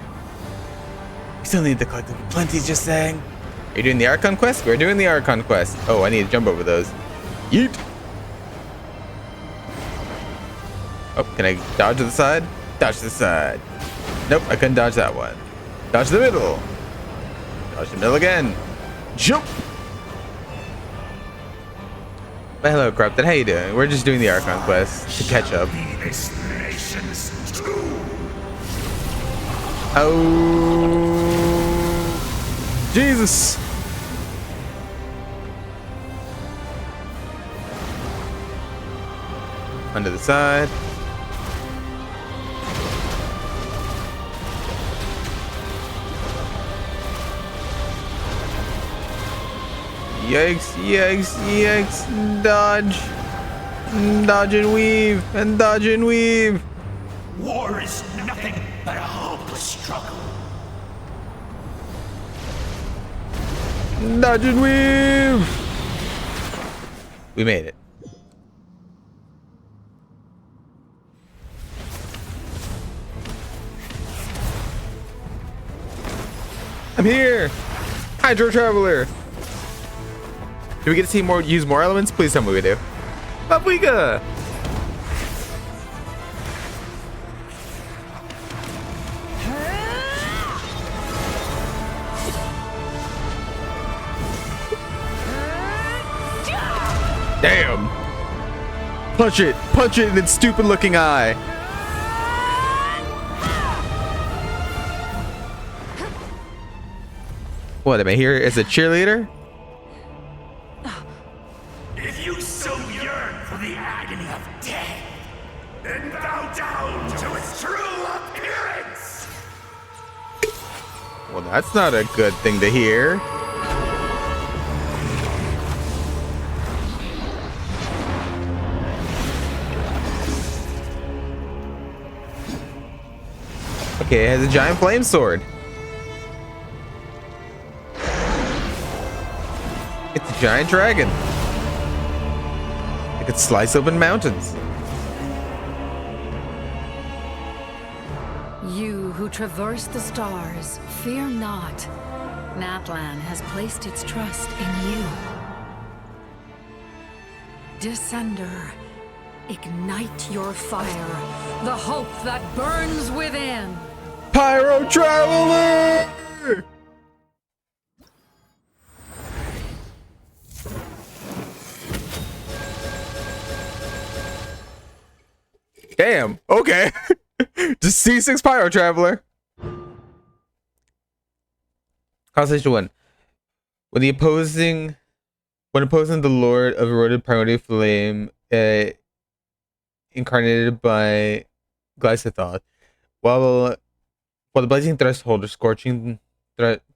[SPEAKER 1] We still need the collective of Plenty's just saying. Are you doing the Archon quest? We're doing the Archon quest. Oh, I need to jump over those. Yeet! Oh, can I dodge to the side? Dodge to the side. Nope, I couldn't dodge that one. Dodge the middle. Dodge the middle again. Jump! But hello, Corrupted. How you doing? We're just doing the Archon quest to catch up. Oh, Jesus! Under the side. Yikes, yikes, yikes. Dodge. Dodge and weave. And dodge and weave.
[SPEAKER 15] War is nothing but a hopeless struggle.
[SPEAKER 1] Dodge and weave. We made it. I'm here. Hydro Traveler. Do we get to see more, use more elements? Please tell me we do. Paprika. Damn. Punch it in its stupid looking eye. What, am I here as a cheerleader?
[SPEAKER 15] If you so yearn for the agony of death, then bow down to its true appearance!
[SPEAKER 1] Well, that's not a good thing to hear. Okay, it has a giant flame sword. It's a giant dragon. It could slice open mountains.
[SPEAKER 16] You who traverse the stars, fear not. Natlan has placed its trust in you. Descender, ignite your fire, the hope that burns within.
[SPEAKER 1] Pyro Traveler! Damn, okay. Just C6 Pyro Traveler. Constellation 1. When opposing the Lord of Eroded Primordial Flame, incarnated by Glycithoth, while the Blazing Threshold or Scorching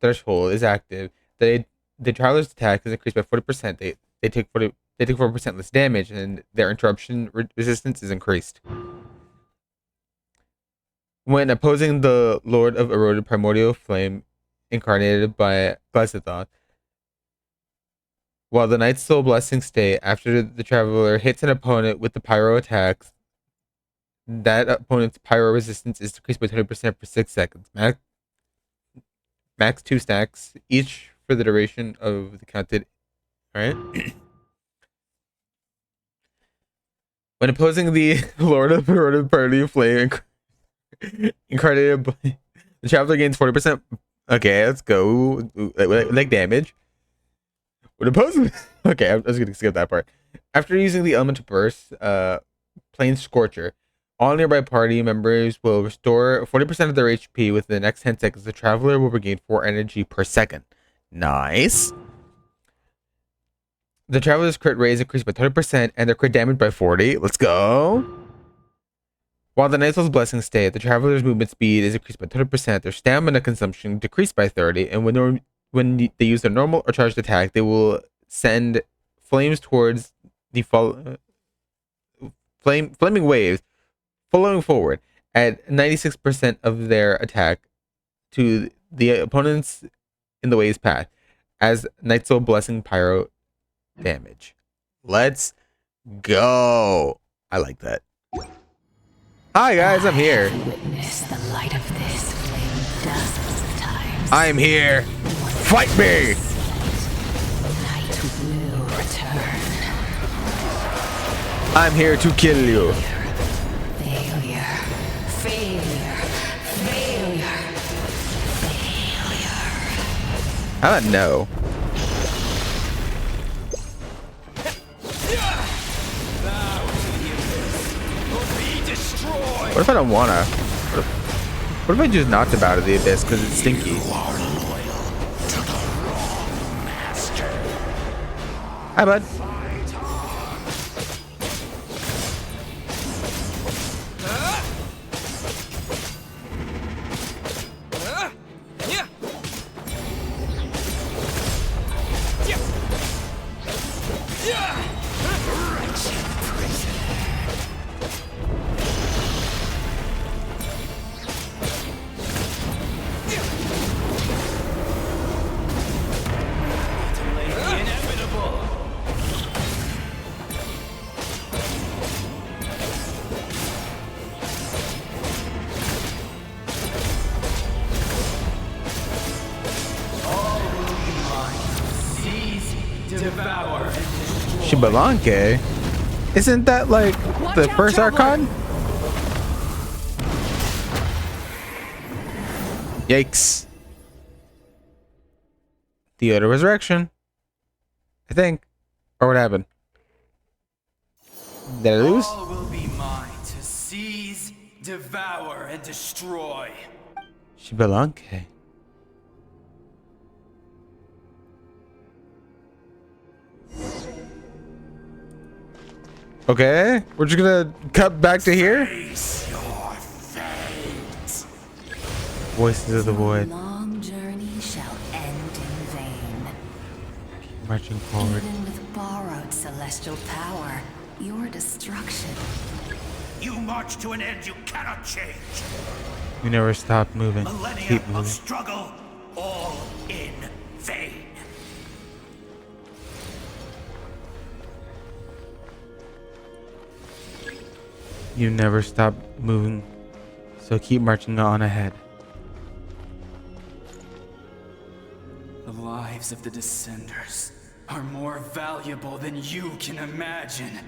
[SPEAKER 1] Threshold is active, the Traveler's attack is increased by 40%. They take 4% less damage, and their interruption resistance is increased. When opposing the Lord of Eroded Primordial Flame, incarnated by Glycithoth, while the Night's Soul Blessing stay after the Traveler hits an opponent with the Pyro attacks, that opponent's Pyro resistance is decreased by 20% for 6 seconds. Max 2 stacks, each for the duration of the counted. Alright? When opposing the Lord of Eroded Primordial Flame, incarnated by the Traveler gains 40%. Okay, let's go. Like damage. When opposing, okay, I was gonna skip that part. After using the Elemental Burst, Plain Scorcher, all nearby party members will restore 40% of their HP within the next 10 seconds. The Traveler will regain 4 energy per second. Nice. The Traveler's crit rate is increased by 20% and their crit damage by 40. Let's go. While the Night's Soul's Blessing stay, the Traveler's movement speed is increased by 20%, their stamina consumption decreased by 30, and when they use their normal or charged attack, they will send flames towards the flaming waves flowing forward at 96% of their attack to the opponents in the wave's path as Night's Soul Blessing Pyro damage. Let's go. I like that. Hi guys, I'm here.
[SPEAKER 16] Witness the light of this flame dozens of times.
[SPEAKER 1] I'm here. Fight me.
[SPEAKER 16] Night will return.
[SPEAKER 1] I'm here to kill you.
[SPEAKER 16] Failure. Failure. Failure. Failure.
[SPEAKER 1] How about no? What if I don't wanna? What if I just knocked him out of the abyss because it's stinky?
[SPEAKER 15] You are loyal to the wrong master.
[SPEAKER 1] Hi, bud. Shibalanke? Isn't that like the first Archon? Yikes. The Auto Resurrection. I think. Or what happened? Did I lose?
[SPEAKER 12] All will be mine to seize, devour, and destroy.
[SPEAKER 1] Shibalanke. Okay, we're just gonna cut back to here.
[SPEAKER 15] Face your fate.
[SPEAKER 1] Voices of the void.
[SPEAKER 16] Long journey shall end in vain.
[SPEAKER 1] Marching forward.
[SPEAKER 16] Even with borrowed celestial power, your destruction.
[SPEAKER 15] You march to an end you cannot change.
[SPEAKER 1] You never stop moving.
[SPEAKER 15] Millennia
[SPEAKER 1] Keep
[SPEAKER 15] of
[SPEAKER 1] moving.
[SPEAKER 15] struggle, all in vain.
[SPEAKER 1] You never stop moving, so keep marching on ahead.
[SPEAKER 12] The lives of the Descenders are more valuable than you can imagine.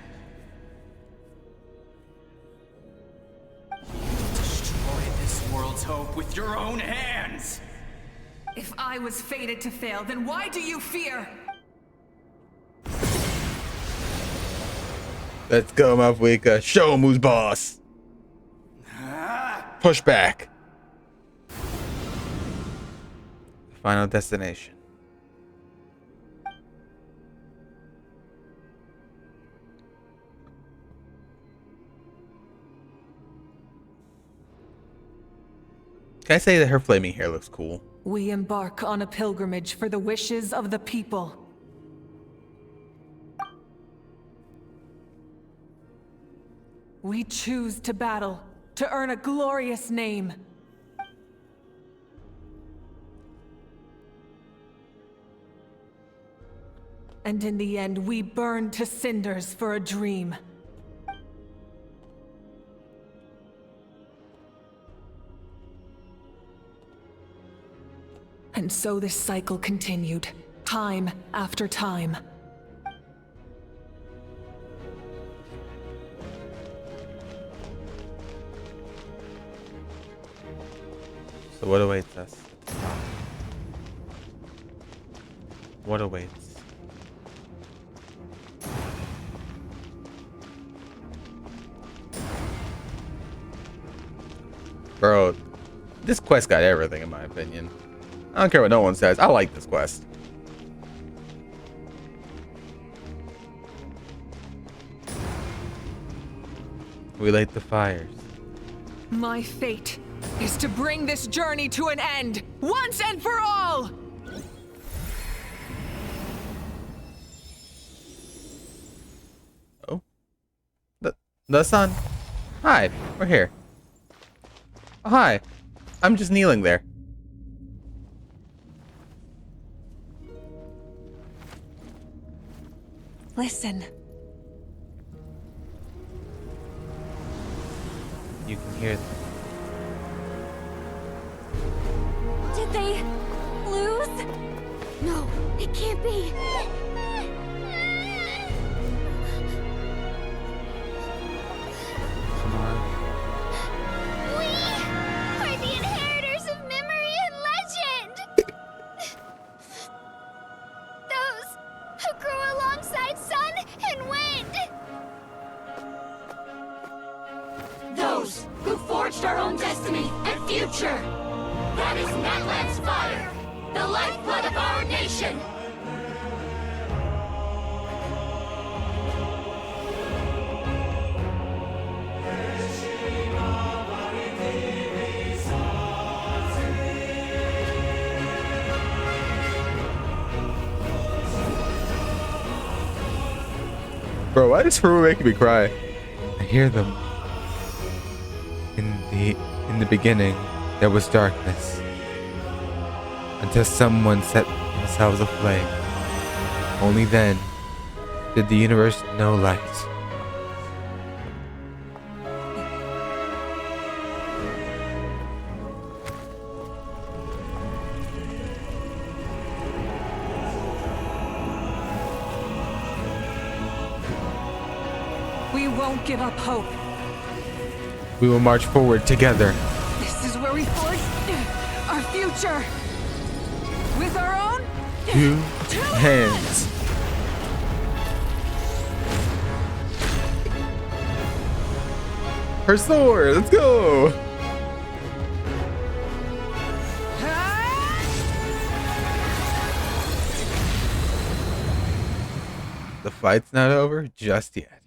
[SPEAKER 12] Destroy this world's hope with your own hands!
[SPEAKER 4] If I was fated to fail, then why do you fear?
[SPEAKER 1] Let's go, Mavwika. Show him who's boss. Push back. Final destination. Can I say that her flaming hair looks cool?
[SPEAKER 4] We embark on a pilgrimage for the wishes of the people. We choose to battle, to earn a glorious name. And in the end, we burn to cinders for a dream. And so this cycle continued, time after time.
[SPEAKER 1] So what awaits us? What awaits? Bro, this quest got everything in my opinion. I don't care what no one says. I like this quest. We light the fires.
[SPEAKER 4] My fate is to bring this journey to an end, once and for all!
[SPEAKER 1] Oh. The sun. Hi, we're here. Oh, hi. I'm just kneeling there.
[SPEAKER 4] Listen.
[SPEAKER 1] You can hear them.
[SPEAKER 2] Did they lose? No, it can't be.
[SPEAKER 1] Come on.
[SPEAKER 2] We are the inheritors of memory and legend. Those who grew alongside sun and wind.
[SPEAKER 17] Those who forged our own destiny and future. That is Natlan's fire, the lifeblood of our nation.
[SPEAKER 1] Bro, why is Haru making me cry? I hear them. In the beginning, there was darkness. Until someone set themselves aflame. Only then did the universe know light.
[SPEAKER 4] We won't give up hope.
[SPEAKER 1] We will march forward together.
[SPEAKER 4] This is where we forge our future. With our own
[SPEAKER 1] Two hands. Her sword, let's go. The fight's not over just yet.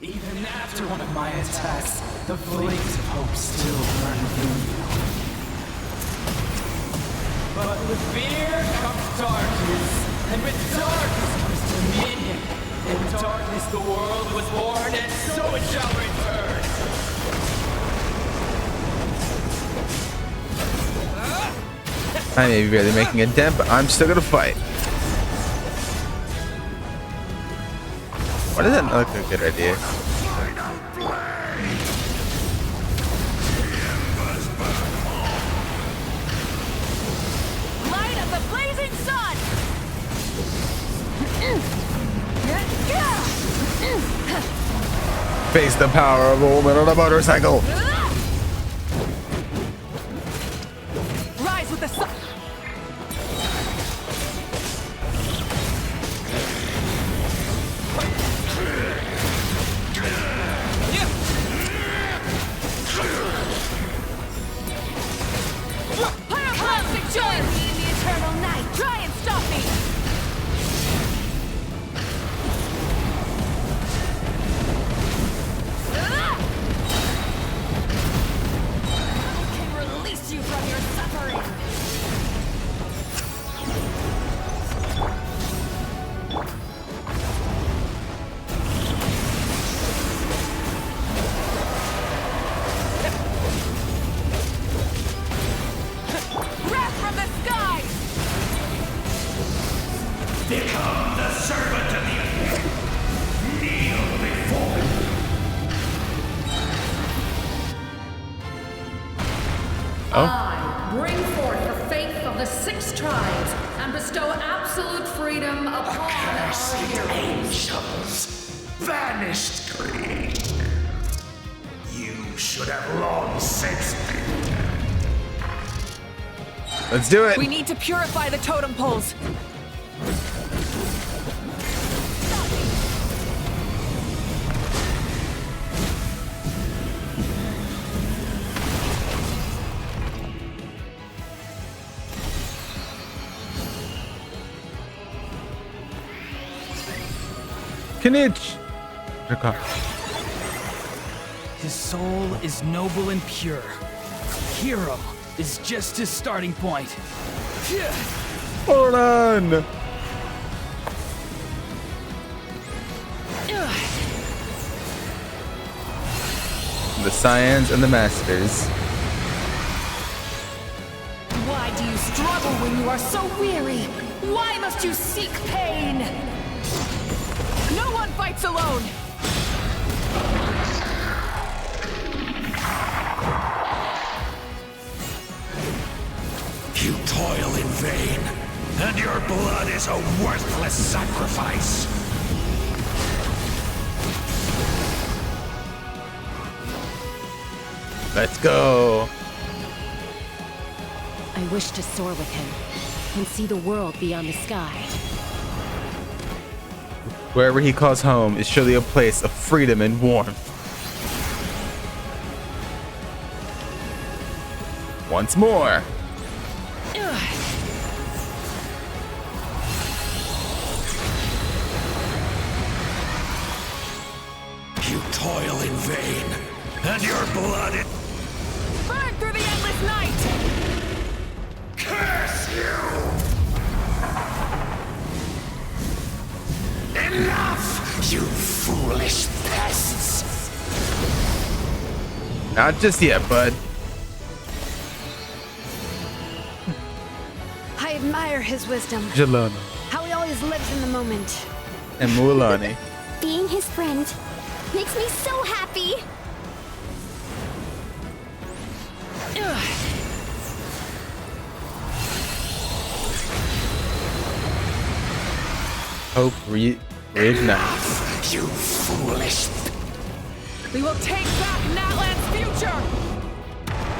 [SPEAKER 12] Even after one of my attacks, the flames of hope still burn within you. But with fear comes darkness, and with darkness comes dominion. In darkness the world was born, and so it shall return.
[SPEAKER 1] I may be barely making a dent, but I'm still gonna fight. Why does that not look like a good idea?
[SPEAKER 17] Light of the blazing sun!
[SPEAKER 1] Face the power of a woman on a motorcycle.
[SPEAKER 17] Rise with the sun! Pyroclastic join me in the eternal night! Try and stop me! I can release you from your suffering! Wrath from the skies!
[SPEAKER 15] Become the servant of the earth. Kneel before me.
[SPEAKER 16] I bring forth the faith of the 6 tribes and bestow absolute freedom upon our
[SPEAKER 15] Accursed
[SPEAKER 16] heroes.
[SPEAKER 15] angels. Vanished greed. You should have long since been dead.
[SPEAKER 1] Let's do it.
[SPEAKER 4] We need to purify the totem poles.
[SPEAKER 1] Kinich.
[SPEAKER 12] His soul is noble and pure. Hero is just his starting point.
[SPEAKER 1] Hold on. The Scions and the Masters.
[SPEAKER 4] Why do you struggle when you are so weary? Why must you seek pain? No one fights alone!
[SPEAKER 15] You toil in vain, and your blood is a worthless sacrifice.
[SPEAKER 1] Let's go.
[SPEAKER 6] I wish to soar with him and see the world beyond the sky.
[SPEAKER 1] Wherever he calls home is surely a place of freedom and warmth. Once more.
[SPEAKER 15] You toil in vain, and your blood is...
[SPEAKER 4] Burn through the endless night!
[SPEAKER 15] Curse you! Enough, you foolish pests!
[SPEAKER 1] Not just yet, bud.
[SPEAKER 8] I admire his wisdom.
[SPEAKER 1] Jalona
[SPEAKER 8] How he always lives in the moment.
[SPEAKER 1] and Mualani.
[SPEAKER 3] Being his friend makes me so happy.
[SPEAKER 1] Hope reignite.
[SPEAKER 15] You foolish...
[SPEAKER 4] We will take back Natlan's future!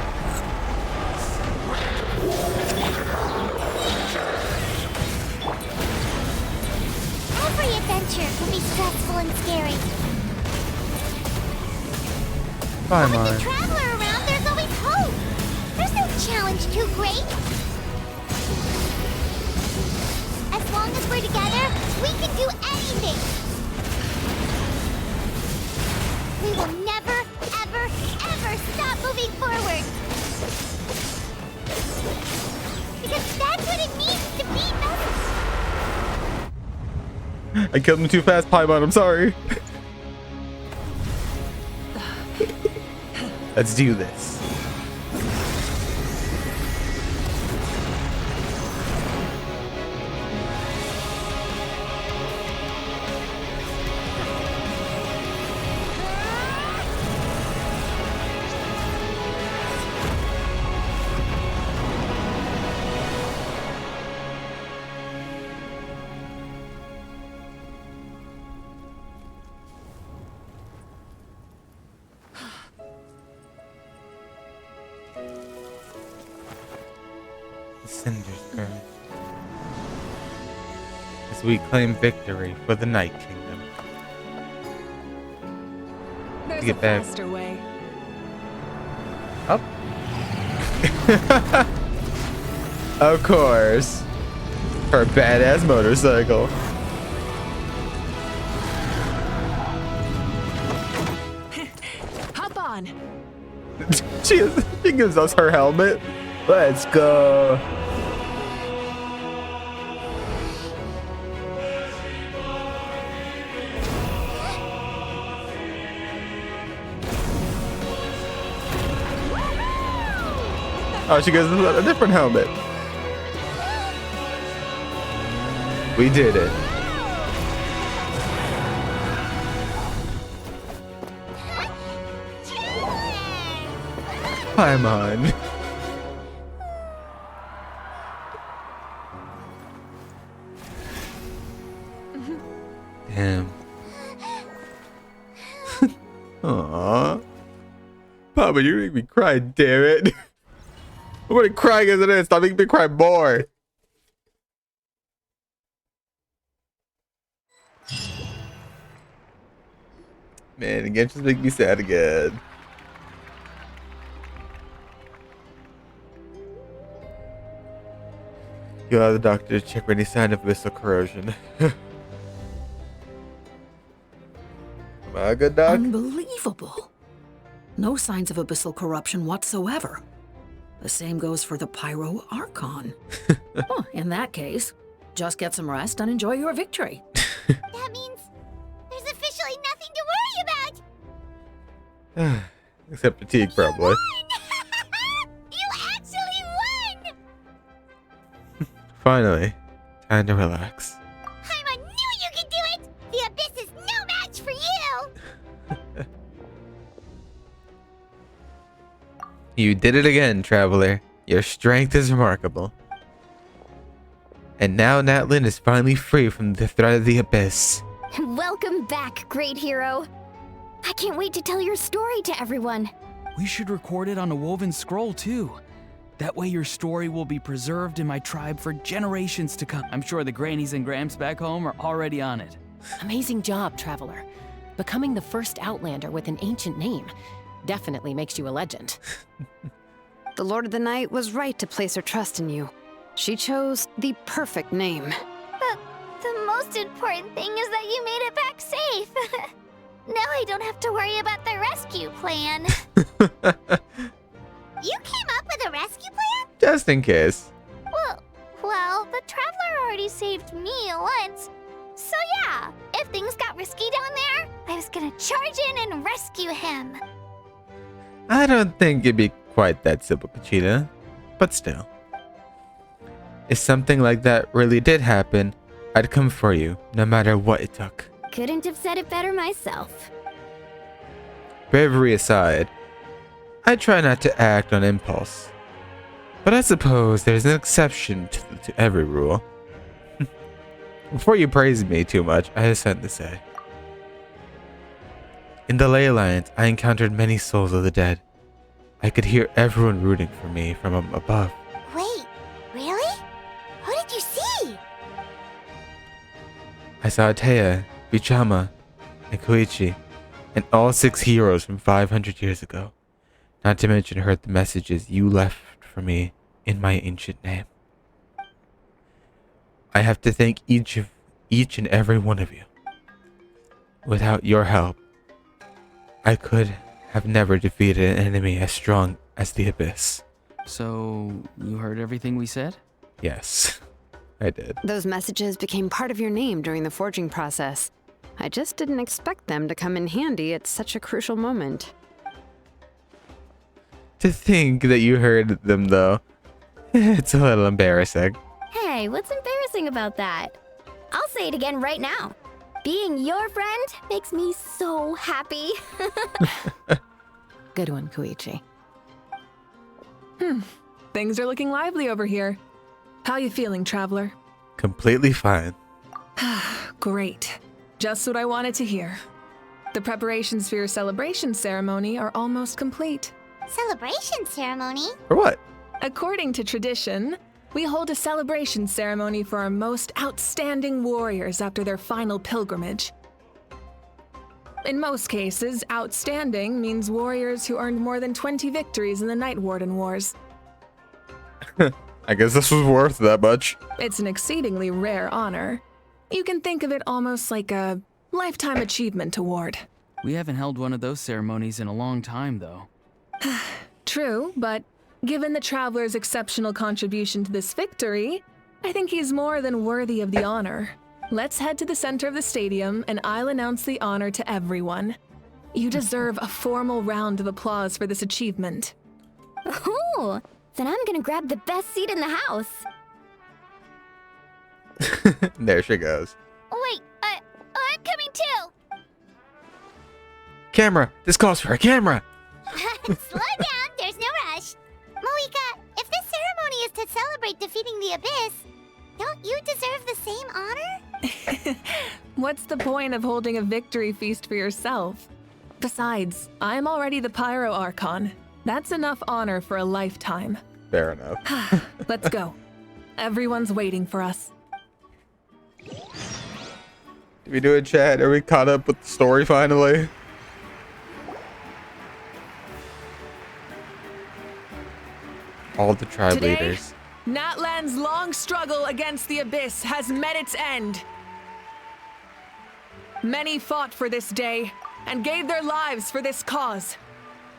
[SPEAKER 2] Every adventure can be stressful and scary.
[SPEAKER 1] Bye,
[SPEAKER 2] But with
[SPEAKER 1] Mine.
[SPEAKER 2] the Traveler around, there's always hope. There's no challenge too great. As long as we're together, we can do anything. forward. Because that's what it means to beat Mel.
[SPEAKER 1] I killed him too fast, Paimon. I'm sorry. Let's do this. Cinders burn as we claim victory for the Night Kingdom.
[SPEAKER 4] There's
[SPEAKER 1] Get
[SPEAKER 4] a
[SPEAKER 1] back.
[SPEAKER 4] faster way.
[SPEAKER 1] Up. Of course. Her badass motorcycle.
[SPEAKER 4] Hop on.
[SPEAKER 1] she gives us her helmet. Let's go. Oh, she gives us a different helmet. We did it. Climb on. Damn. Aww. Papa, you make me cry, damn it. I'm already crying as it is. Stop making me cry more. Man, again, just make me sad again. You allow the doctor to check for any sign of abyssal corrosion. Am I a good dog?
[SPEAKER 18] Unbelievable. No signs of abyssal corruption whatsoever. The same goes for the Pyro Archon. Oh, in that case, just get some rest and enjoy your victory.
[SPEAKER 2] That means there's officially nothing to worry about.
[SPEAKER 1] Except fatigue, probably.
[SPEAKER 2] You actually won!
[SPEAKER 1] Finally, time to relax.
[SPEAKER 2] I knew you could do it! The Abyss is no match for you!
[SPEAKER 1] You did it again, traveler. Your strength is remarkable. And now Natlin is finally free from the threat of the Abyss.
[SPEAKER 3] Welcome back, great hero. I can't wait to tell your story to everyone.
[SPEAKER 5] We should record it on a woven scroll, too. That way your story will be preserved in my tribe for generations to come. I'm sure the grannies and gramps back home are already on it.
[SPEAKER 6] Amazing job, Traveler. Becoming the first Outlander with an ancient name definitely makes you a legend.
[SPEAKER 8] The Lord of the Night was right to place her trust in you. She chose the perfect name.
[SPEAKER 2] But the most important thing is that you made it back safe. Now I don't have to worry about the rescue plan. You came up with a rescue plan?
[SPEAKER 1] Just in case.
[SPEAKER 2] Well, the Traveler already saved me once. So yeah, if things got risky down there, I was gonna charge in and rescue him.
[SPEAKER 1] I don't think it'd be quite that simple, Kachita. But still. If something like that really did happen, I'd come for you, no matter what it took.
[SPEAKER 3] Couldn't have said it better myself.
[SPEAKER 1] Bravery aside, I try not to act on impulse. But I suppose there's an exception to every rule. Before you praise me too much, I have something to say. In the Ley Lines, I encountered many souls of the dead. I could hear everyone rooting for me from above.
[SPEAKER 2] Wait, really? Who did you see?
[SPEAKER 1] I saw Taya, Bichama, and Koichi, and all 6 heroes from 500 years ago. Not to mention heard the messages you left for me in my ancient name. I have to thank each and every one of you. Without your help, I could have never defeated an enemy as strong as the Abyss.
[SPEAKER 5] So, you heard everything we said?
[SPEAKER 1] Yes, I did.
[SPEAKER 8] Those messages became part of your name during the forging process. I just didn't expect them to come in handy at such a crucial moment.
[SPEAKER 1] To think that you heard them, though, it's a little embarrassing.
[SPEAKER 3] Hey, what's embarrassing about that? I'll say it again right now. Being your friend makes me so happy.
[SPEAKER 6] Good one, Koichi.
[SPEAKER 4] Things are looking lively over here. How you feeling, traveler?
[SPEAKER 1] Completely fine.
[SPEAKER 4] Great. Just what I wanted to hear. The preparations for your celebration ceremony are almost complete.
[SPEAKER 2] Celebration ceremony?
[SPEAKER 1] For what?
[SPEAKER 4] According to tradition, we hold a celebration ceremony for our most outstanding warriors after their final pilgrimage. In most cases, outstanding means warriors who earned more than 20 victories in the Night Warden Wars.
[SPEAKER 1] I guess this was worth that much.
[SPEAKER 4] It's an exceedingly rare honor. You can think of it almost like a lifetime achievement award.
[SPEAKER 5] We haven't held one of those ceremonies in a long time, though.
[SPEAKER 4] True, but given the traveler's exceptional contribution to this victory, I think he's more than worthy of the honor. Let's head to the center of the stadium, and I'll announce the honor to everyone. You deserve a formal round of applause for this achievement.
[SPEAKER 3] Ooh, then I'm gonna grab the best seat in the house.
[SPEAKER 1] There she goes.
[SPEAKER 2] Wait, I'm coming too.
[SPEAKER 1] Camera! This calls for a camera!
[SPEAKER 2] Slow down, there's no rush. Moika, if this ceremony is to celebrate defeating the Abyss, don't you deserve the same honor?
[SPEAKER 4] What's the point of holding a victory feast for yourself? Besides, I'm already the Pyro Archon. That's enough honor for a lifetime.
[SPEAKER 1] Fair enough.
[SPEAKER 4] Let's go. Everyone's waiting for us.
[SPEAKER 1] Did we do it, chat? Are we caught up with the story finally? All the tribe
[SPEAKER 4] Today,
[SPEAKER 1] leaders.
[SPEAKER 4] Natlan's long struggle against the Abyss has met its end. Many fought for this day and gave their lives for this cause.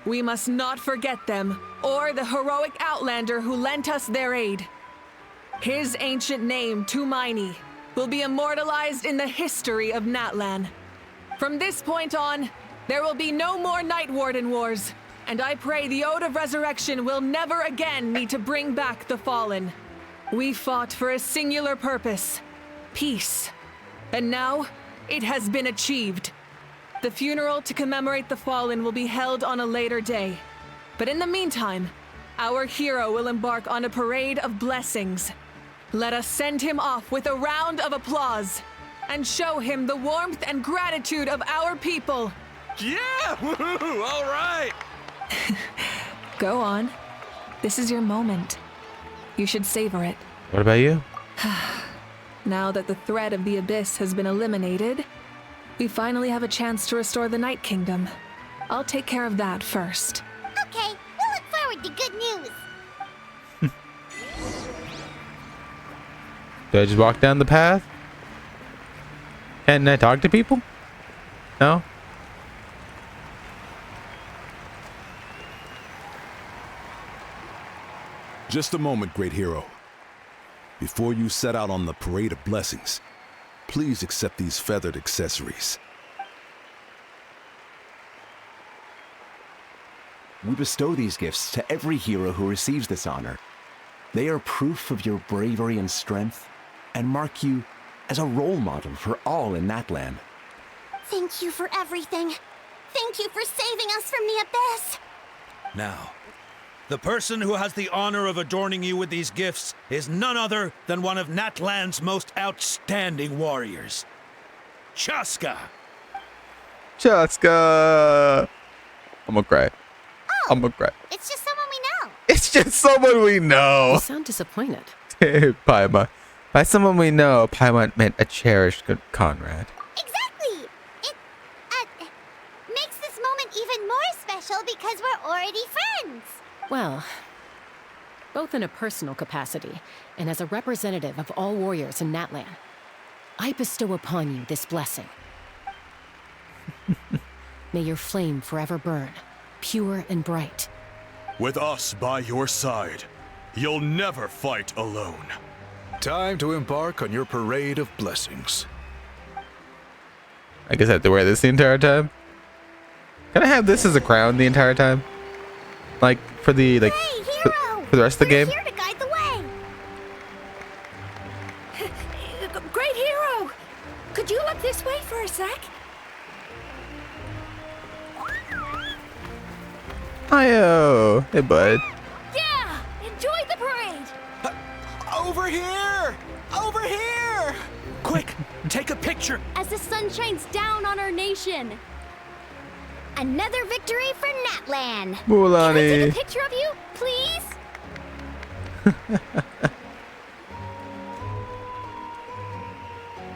[SPEAKER 4] We must not forget them or the heroic Outlander who lent us their aid. His ancient name, Tumaini, will be immortalized in the history of Natlan. From this point on, there will be no more Night Warden Wars, and I pray the Ode of Resurrection will never again need to bring back the Fallen. We fought for a singular purpose, peace, and now it has been achieved. The funeral to commemorate the Fallen will be held on a later day, but in the meantime, our hero will embark on a parade of blessings. Let us send him off with a round of applause and show him the warmth and gratitude of our people.
[SPEAKER 15] Yeah! Woohoo! All right!
[SPEAKER 4] Go on. This is your moment. You should savor it.
[SPEAKER 1] What about you?
[SPEAKER 4] Now that the threat of the Abyss has been eliminated, we finally have a chance to restore the Night Kingdom. I'll take care of that first.
[SPEAKER 2] Okay, we'll look forward to good news.
[SPEAKER 1] Do I just walk down the path? Can I talk to people? No?
[SPEAKER 19] Just a moment, great hero. Before you set out on the parade of blessings, please accept these feathered accessories.
[SPEAKER 20] We bestow these gifts to every hero who receives this honor. They are proof of your bravery and strength, and mark you as a role model for all in Natlan.
[SPEAKER 2] Thank you for everything. Thank you for saving us from the Abyss.
[SPEAKER 15] Now, the person who has the honor of adorning you with these gifts is none other than one of Natlan's most outstanding warriors, Chaska.
[SPEAKER 1] Chaska! I'm gonna cry. I'm gonna cry.
[SPEAKER 2] It's just someone we know.
[SPEAKER 1] It's just someone we know.
[SPEAKER 6] You sound disappointed.
[SPEAKER 1] Paimon. By someone we know, Paimon meant a cherished good comrade.
[SPEAKER 2] Exactly. It makes this moment even more special because we're already friends.
[SPEAKER 6] Well, both in a personal capacity and as a representative of all warriors in Natlan, I bestow upon you this blessing. May your flame forever burn, pure and bright.
[SPEAKER 13] With us by your side, you'll never fight alone.
[SPEAKER 19] Time to embark on your parade of blessings.
[SPEAKER 1] I guess I have to wear this the entire time. Can I have this as a crown the entire time? Like for the for the rest of the game?
[SPEAKER 3] Here to guide the way. Great hero! Could you look this way for a sec?
[SPEAKER 1] Hiyo! Hey, bud.
[SPEAKER 3] Yeah! Enjoy the parade!
[SPEAKER 14] Over here! Over here! Quick, take a picture.
[SPEAKER 3] As the sun shines down on our nation. Another victory for Natlan.
[SPEAKER 1] Mulani.
[SPEAKER 3] Can I take a picture of you, please?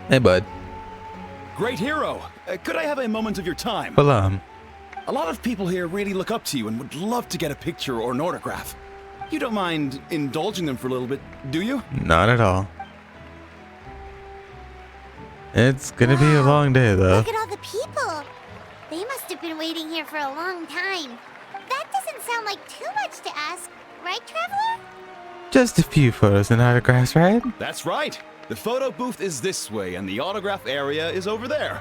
[SPEAKER 1] Hey, bud.
[SPEAKER 21] Great hero. Could I have a moment of your time?
[SPEAKER 1] Salam.
[SPEAKER 21] A lot of people here really look up to you and would love to get a picture or an autograph. You don't mind indulging them for a little bit, do you?
[SPEAKER 1] Not at all. It's gonna be a long day, though.
[SPEAKER 2] Look at all the people. They must have been waiting here for a long time. That doesn't sound like too much to ask, right, Traveler?
[SPEAKER 1] Just a few photos and autographs, right?
[SPEAKER 21] That's right. The photo booth is this way and the autograph area is over there.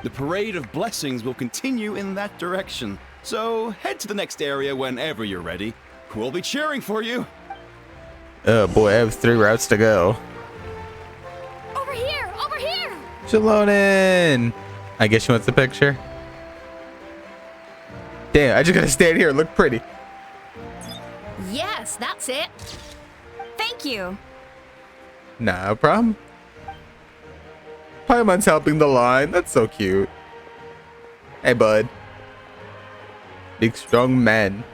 [SPEAKER 21] The parade of blessings will continue in that direction. So head to the next area whenever you're ready. We'll be cheering for you.
[SPEAKER 1] Oh boy, I have 3 routes to go.
[SPEAKER 3] Over here! Over here!
[SPEAKER 1] Shalonin! I guess she wants the picture. Damn, I just gotta stand here and look pretty.
[SPEAKER 3] Yes, that's it.
[SPEAKER 7] Thank you.
[SPEAKER 1] Nah, problem. Paimon's helping the line. That's so cute. Hey, bud. Big, strong man.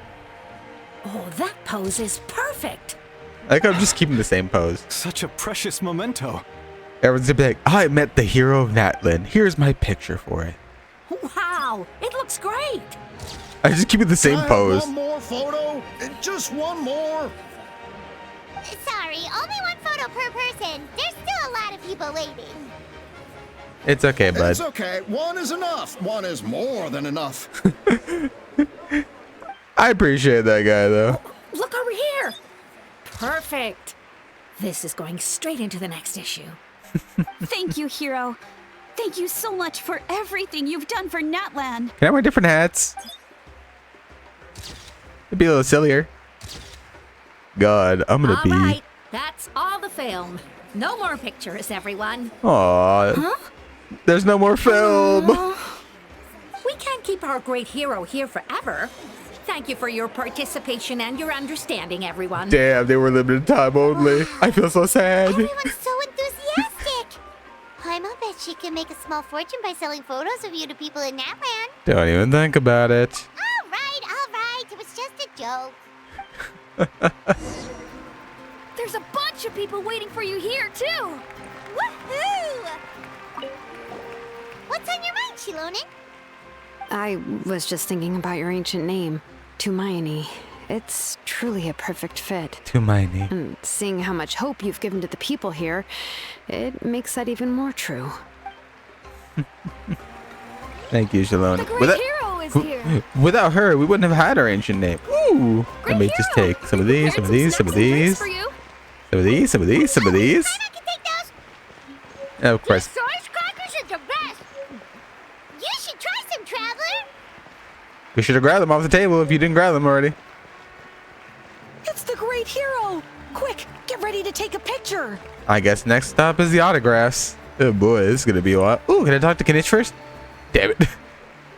[SPEAKER 18] Oh, that pose is perfect.
[SPEAKER 1] I like I'm just keeping the same pose.
[SPEAKER 21] Such a precious memento.
[SPEAKER 1] Everyone's gonna be like, I met the hero of Natlan. Here's my picture for it.
[SPEAKER 18] Wow, it looks great.
[SPEAKER 1] I just keep it the same pose.
[SPEAKER 22] One more photo? Just one more?
[SPEAKER 2] Sorry, only one photo per person. There's still a lot of people waiting.
[SPEAKER 1] It's okay, bud.
[SPEAKER 22] It's okay. One is enough. One is more than enough.
[SPEAKER 1] I appreciate that guy, though.
[SPEAKER 18] Look over here. Perfect. This is going straight into the next issue.
[SPEAKER 7] Thank you, hero. Thank you so much for everything you've done for Natlan.
[SPEAKER 1] Can I wear different hats? It'd be a little sillier. God, I'm gonna be.
[SPEAKER 18] All right, that's all the film. No more pictures, everyone.
[SPEAKER 1] Aww.
[SPEAKER 18] Huh?
[SPEAKER 1] There's no more film.
[SPEAKER 18] We can't keep our great hero here forever. Thank you for your participation and your understanding, everyone.
[SPEAKER 1] Damn, they were limited time only. I feel so sad.
[SPEAKER 2] Everyone's so enthusiastic. Paimon bet she can make a small fortune by selling photos of you to people in Natlan.
[SPEAKER 1] Don't even think about it.
[SPEAKER 2] All right. It was just a joke.
[SPEAKER 3] There's a bunch of people waiting for you here, too.
[SPEAKER 2] Woohoo! What's on your mind, Shilonin?
[SPEAKER 8] I was just thinking about your ancient name, Tumaini. It's truly a perfect fit.
[SPEAKER 1] Tumaini.
[SPEAKER 8] And seeing how much hope you've given to the people here, it makes that even more true.
[SPEAKER 1] Thank you, Shalon.
[SPEAKER 3] The great hero is here.
[SPEAKER 1] Without her, we wouldn't have had our ancient name. Ooh. Let me just take some of these, some of these, some of these. Some of these, some of these, some of these. Of course.
[SPEAKER 2] Source crackers are the best. You should try some, Traveler.
[SPEAKER 1] We should have grabbed them off the table if you didn't grab them already.
[SPEAKER 18] It's the great hero. Quick, get ready to take a picture.
[SPEAKER 1] I guess next stop is the autographs. Oh boy, this is gonna be a lot. Ooh, can I talk to Kanish first? Damn it.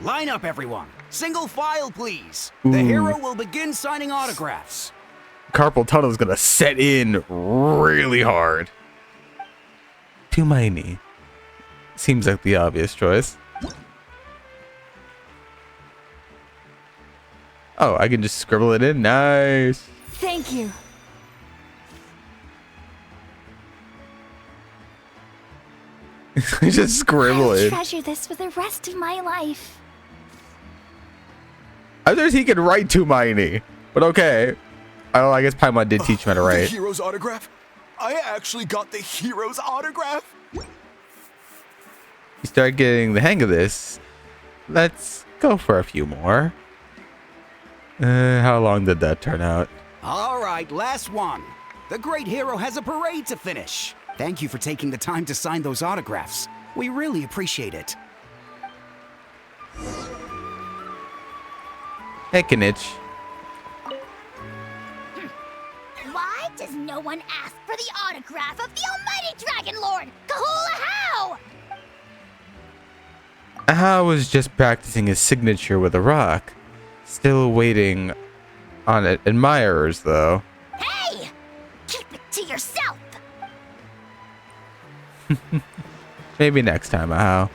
[SPEAKER 23] Line up, everyone. Single file, please. The hero will begin signing autographs.
[SPEAKER 1] Carpal tunnel is gonna set in really hard. Tumaini. Seems like the obvious choice. Oh, I can just scribble it in. Nice.
[SPEAKER 7] Thank you.
[SPEAKER 1] Just scribble
[SPEAKER 7] I'll
[SPEAKER 1] it.
[SPEAKER 7] treasure this for the rest of my life.
[SPEAKER 1] I thought he could write Tumaini, but okay. I guess Paimon did teach him how to
[SPEAKER 24] The
[SPEAKER 1] write.
[SPEAKER 24] hero's autograph? I actually got the hero's autograph?
[SPEAKER 1] You start getting the hang of this. Let's go for a few more. How long did that turn out?
[SPEAKER 23] All right, last one. The great hero has a parade to finish. Thank you for taking the time to sign those autographs. We really appreciate it.
[SPEAKER 1] Heckinich.
[SPEAKER 2] Why does no one ask for the autograph of the almighty Dragon Lord, Kahula How?
[SPEAKER 1] How was just practicing his signature with a rock. Still waiting on admirers, though.
[SPEAKER 2] Hey! Keep it to yourself!
[SPEAKER 1] Maybe next time, How.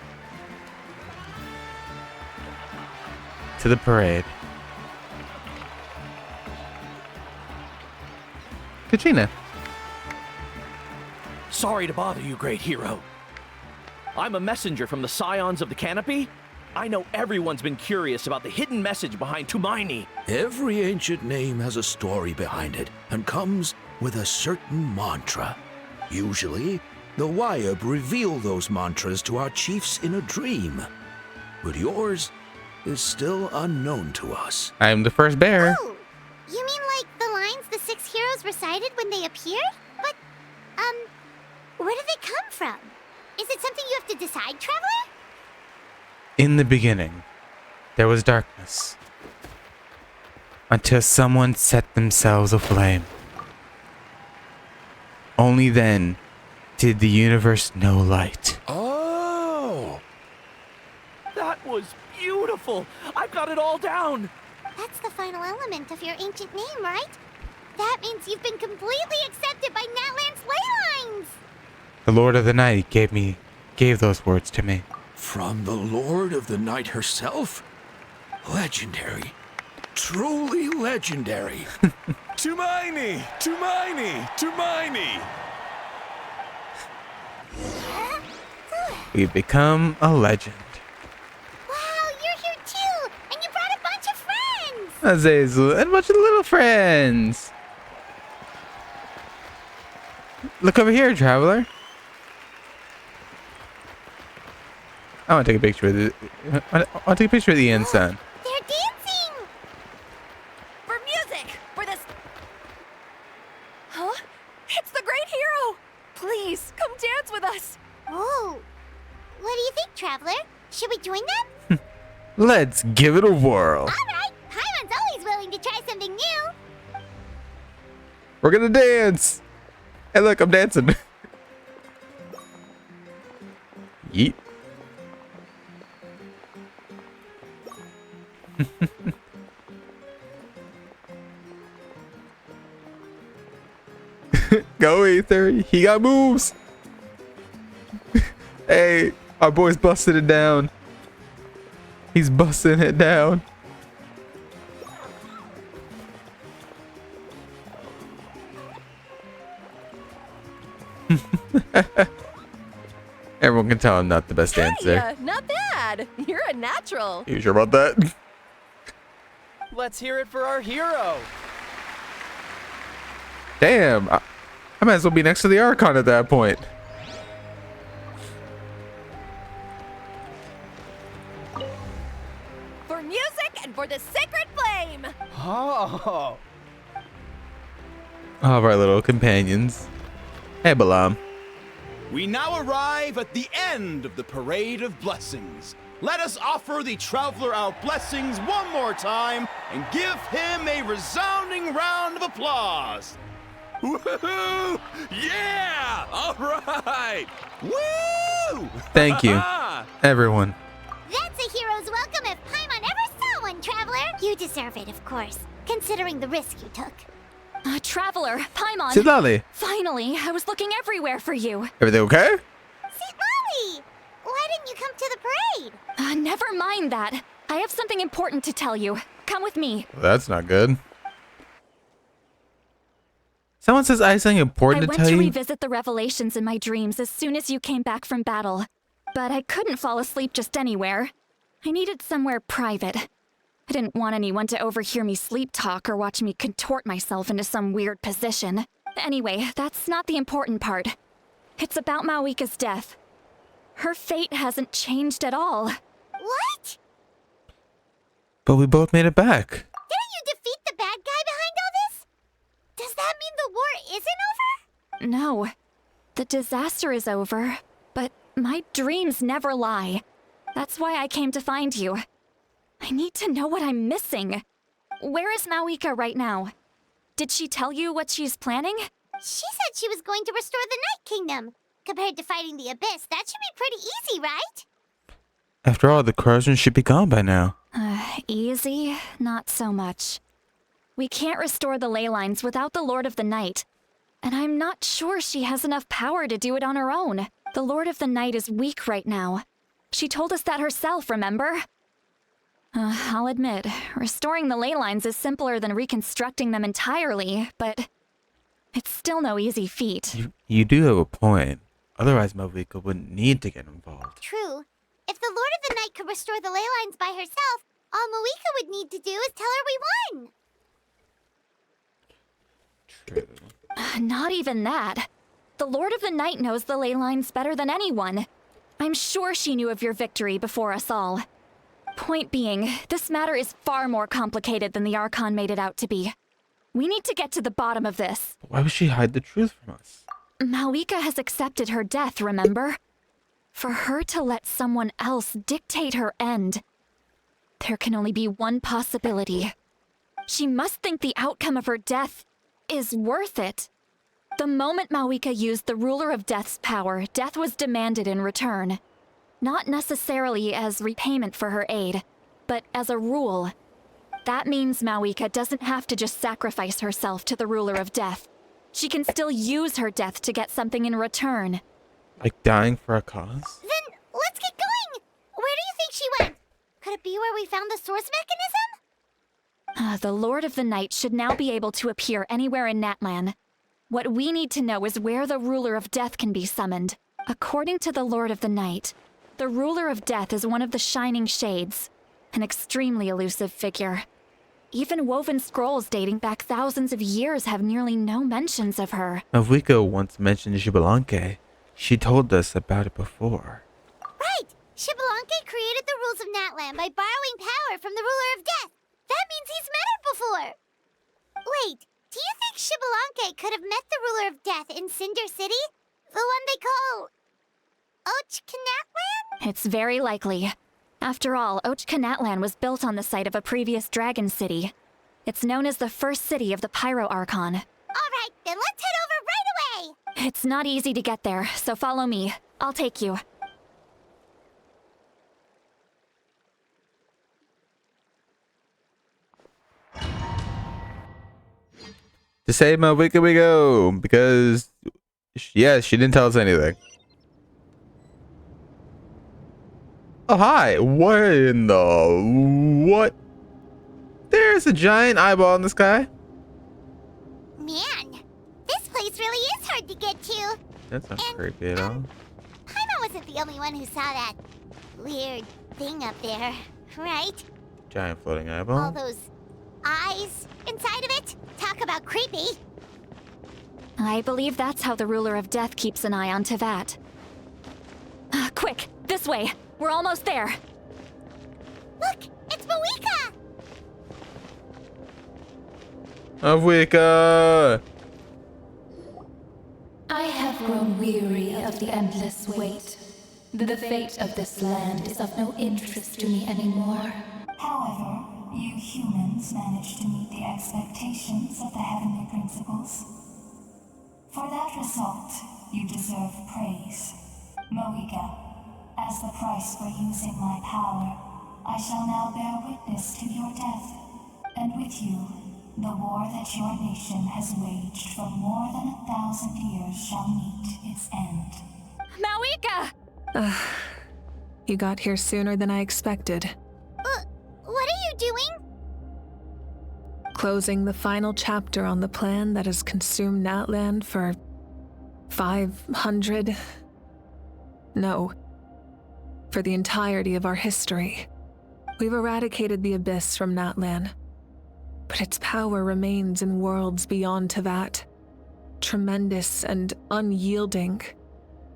[SPEAKER 1] To the parade. Katrina.
[SPEAKER 9] Sorry to bother you, great hero. I'm a messenger from the Scions of the Canopy. I know everyone's been curious about the hidden message behind Tumaini.
[SPEAKER 15] Every ancient name has a story behind it and comes with a certain mantra. Usually, the Wayab reveal those mantras to our chiefs in a dream. But yours is still unknown to us.
[SPEAKER 1] I am the first bear.
[SPEAKER 2] Oh, you mean like the lines the 6 heroes recited when they appeared? But, where did they come from? Is it something you have to decide, Traveler?
[SPEAKER 1] In the beginning, there was darkness. Until someone set themselves aflame. Only then did the universe know light.
[SPEAKER 9] Oh! That was beautiful! I've got it all down!
[SPEAKER 2] That's the final element of your ancient name, right? That means you've been completely accepted by Natlan's ley lines!
[SPEAKER 1] The Lord of the Night gave those words to me.
[SPEAKER 15] From the Lord of the Night herself? Legendary. Truly legendary.
[SPEAKER 24] Tumaini! Tumaini! Tumaini!
[SPEAKER 1] We've become a legend.
[SPEAKER 2] Wow, you're here too! And you brought a bunch of friends!
[SPEAKER 1] Azazel and a bunch of little friends. Look over here, Traveler. I want to take a picture of the. I want to take a picture of the ensign.
[SPEAKER 2] They're dancing!
[SPEAKER 10] For music! For this... Huh? It's the great hero! Please, come dance with us!
[SPEAKER 2] Oh, what do you think, Traveler? Should we join them?
[SPEAKER 1] Let's give it a whirl.
[SPEAKER 2] Alright, Paimon's always willing to try something new.
[SPEAKER 1] We're gonna dance. Hey, look, I'm dancing. Yeet. Go, Ether. He got moves. Hey, our boy's busting it down. He's busting it down. Everyone can tell I'm not the best dancer.
[SPEAKER 10] Hey, not bad. You're a natural.
[SPEAKER 1] You sure about that?
[SPEAKER 9] Let's hear it for our hero.
[SPEAKER 1] Damn, I might as well be next to the Archon at that point.
[SPEAKER 10] For music and for the sacred flame.
[SPEAKER 9] Oh.
[SPEAKER 1] All of our little companions. Hey, Balam.
[SPEAKER 21] We now arrive at the end of the Parade of Blessings. Let us offer the Traveler our blessings one more time and give him a resounding round of applause. Woohoo! Yeah! All right! Woo!
[SPEAKER 1] Thank you, everyone.
[SPEAKER 2] That's a hero's welcome if Paimon ever saw one, Traveler. You deserve it, of course, considering the risk you took.
[SPEAKER 7] Traveler, Paimon.
[SPEAKER 1] Sid Lolly.
[SPEAKER 7] Finally, I was looking everywhere for you.
[SPEAKER 1] Everything okay?
[SPEAKER 2] Sid Lolly! Why didn't you come to the parade?
[SPEAKER 7] Never mind that. I have something important to tell you. Come with me.
[SPEAKER 1] Well, that's not good. Someone says I have something important to tell you.
[SPEAKER 7] I went to revisit the revelations in my dreams as soon as you came back from battle. But I couldn't fall asleep just anywhere. I needed somewhere private. I didn't want anyone to overhear me sleep talk or watch me contort myself into some weird position. Anyway, that's not the important part. It's about Mawika's death. Her fate hasn't changed at all.
[SPEAKER 2] What?
[SPEAKER 1] But we both made it back.
[SPEAKER 2] Didn't you
[SPEAKER 7] know. The disaster is over, but my dreams never lie. That's why I came to find you. I need to know what I'm missing. Where is Mawika right now? Did she tell you what she's planning?
[SPEAKER 2] She said she was going to restore the Night Kingdom. Compared to fighting the Abyss, that should be pretty easy, right?
[SPEAKER 1] After all, the corrosion should be gone by now.
[SPEAKER 7] Easy? Not so much. We can't restore the ley lines without the Lord of the Night. And I'm not sure she has enough power to do it on her own. The Lord of the Night is weak right now. She told us that herself, remember? I'll admit, restoring the ley lines is simpler than reconstructing them entirely, but it's still no easy feat.
[SPEAKER 1] You do have a point. Otherwise, Mawika wouldn't need to get involved.
[SPEAKER 2] True. If the Lord of the Night could restore the ley lines by herself, all Mawika would need to do is tell her we won.
[SPEAKER 1] True.
[SPEAKER 7] Not even that. The Lord of the Night knows the ley lines better than anyone. I'm sure she knew of your victory before us all. Point being, this matter is far more complicated than the Archon made it out to be. We need to get to the bottom of this.
[SPEAKER 1] Why would she hide the truth from us?
[SPEAKER 7] Mawika has accepted her death, remember? For her to let someone else dictate her end, there can only be one possibility. She must think the outcome of her death is worth it. The moment Mawika used the Ruler of Death's power, death was demanded in return. Not necessarily as repayment for her aid, but as a rule. That means Mawika doesn't have to just sacrifice herself to the Ruler of Death. She can still use her death to get something in return.
[SPEAKER 1] Like dying for a cause?
[SPEAKER 2] Then let's get going! Where do you think she went? Could it be where we found the source mechanism?
[SPEAKER 7] The Lord of the Night should now be able to appear anywhere in Natlan. What we need to know is where the Ruler of Death can be summoned. According to the Lord of the Night, the Ruler of Death is one of the Shining Shades, an extremely elusive figure. Even woven scrolls dating back thousands of years have nearly no mentions of her.
[SPEAKER 1] Mawika once mentioned Xbalanque. She told us about it before.
[SPEAKER 2] Right! Xbalanque created the rules of Natlan by borrowing power from the Ruler of Death. That means he's met her before. Wait, do you think Xbalanque could have met the Ruler of Death in Cinder City? The one they call Ochkanatlan?
[SPEAKER 7] It's very likely. After all, Ochkanatlan was built on the site of a previous dragon city. It's known as the first city of the Pyro Archon.
[SPEAKER 2] Alright, then let's head over right away!
[SPEAKER 7] It's not easy to get there, so follow me. I'll take you.
[SPEAKER 1] To save Mawika we go, because yes, she didn't tell us anything. Oh hi, what in the what? There's a giant eyeball in the sky.
[SPEAKER 2] Man, this place really is hard to get to.
[SPEAKER 1] That's not creepy at all.
[SPEAKER 2] Paimon wasn't the only one who saw that weird thing up there, right?
[SPEAKER 1] Giant floating eyeball.
[SPEAKER 2] All those eyes inside of it? Talk about creepy.
[SPEAKER 7] I believe that's how the Ruler of Death keeps an eye on Tevat. Quick, this way. We're almost there.
[SPEAKER 2] Look, it's Mawika!
[SPEAKER 1] Mawika!
[SPEAKER 11] I have grown weary of the endless wait. The fate of this land is of no interest to me anymore.
[SPEAKER 12] However, you humans managed to meet the expectations of the heavenly principles. For that result, you deserve praise. Mawika, as the price for using my power, I shall now bear witness to your death, and with you, the war that your nation has waged for more than 1,000 years shall meet its end.
[SPEAKER 7] Mawika!
[SPEAKER 4] You got here sooner than I expected.
[SPEAKER 2] What are you doing?
[SPEAKER 4] Closing the final chapter on the plan that has consumed Natlan for 500... No. For the entirety of our history. We've eradicated the Abyss from Natlan. But its power remains in worlds beyond Tevat. Tremendous and unyielding.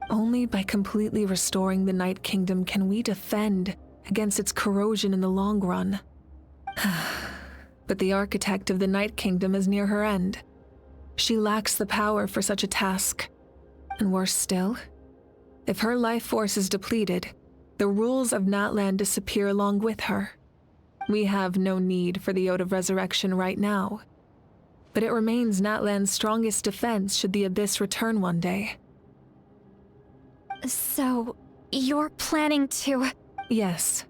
[SPEAKER 4] Only by completely restoring the Night Kingdom can we defend against its corrosion in the long run. But the architect of the Night Kingdom is near her end. She lacks the power for such a task, And worse still, if her life force is depleted, the rules of Natlan disappear along with her. We have no need for the Ode of Resurrection right now, but it remains Natlan's strongest defense should the Abyss return one day.
[SPEAKER 7] So, you're planning to...
[SPEAKER 4] Yes.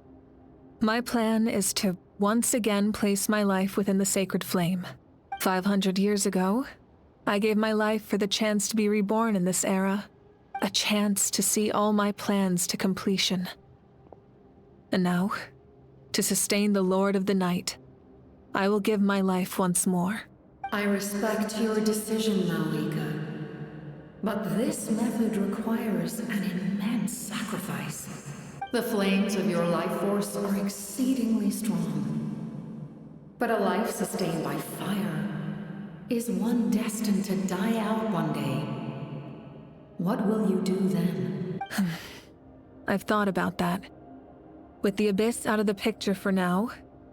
[SPEAKER 4] My plan is to once again place my life within the sacred flame. 500 years ago, I gave my life for the chance to be reborn in this era. A chance to see all my plans to completion. And now, to sustain the Lord of the Night, I will give my life once more.
[SPEAKER 5] I respect your decision, Malika. But this method requires an immense sacrifice. The flames of your life force are exceedingly strong. But a life sustained by fire is one destined to die out one day. What will you do then?
[SPEAKER 4] I've thought about that. With the Abyss out of the picture for now,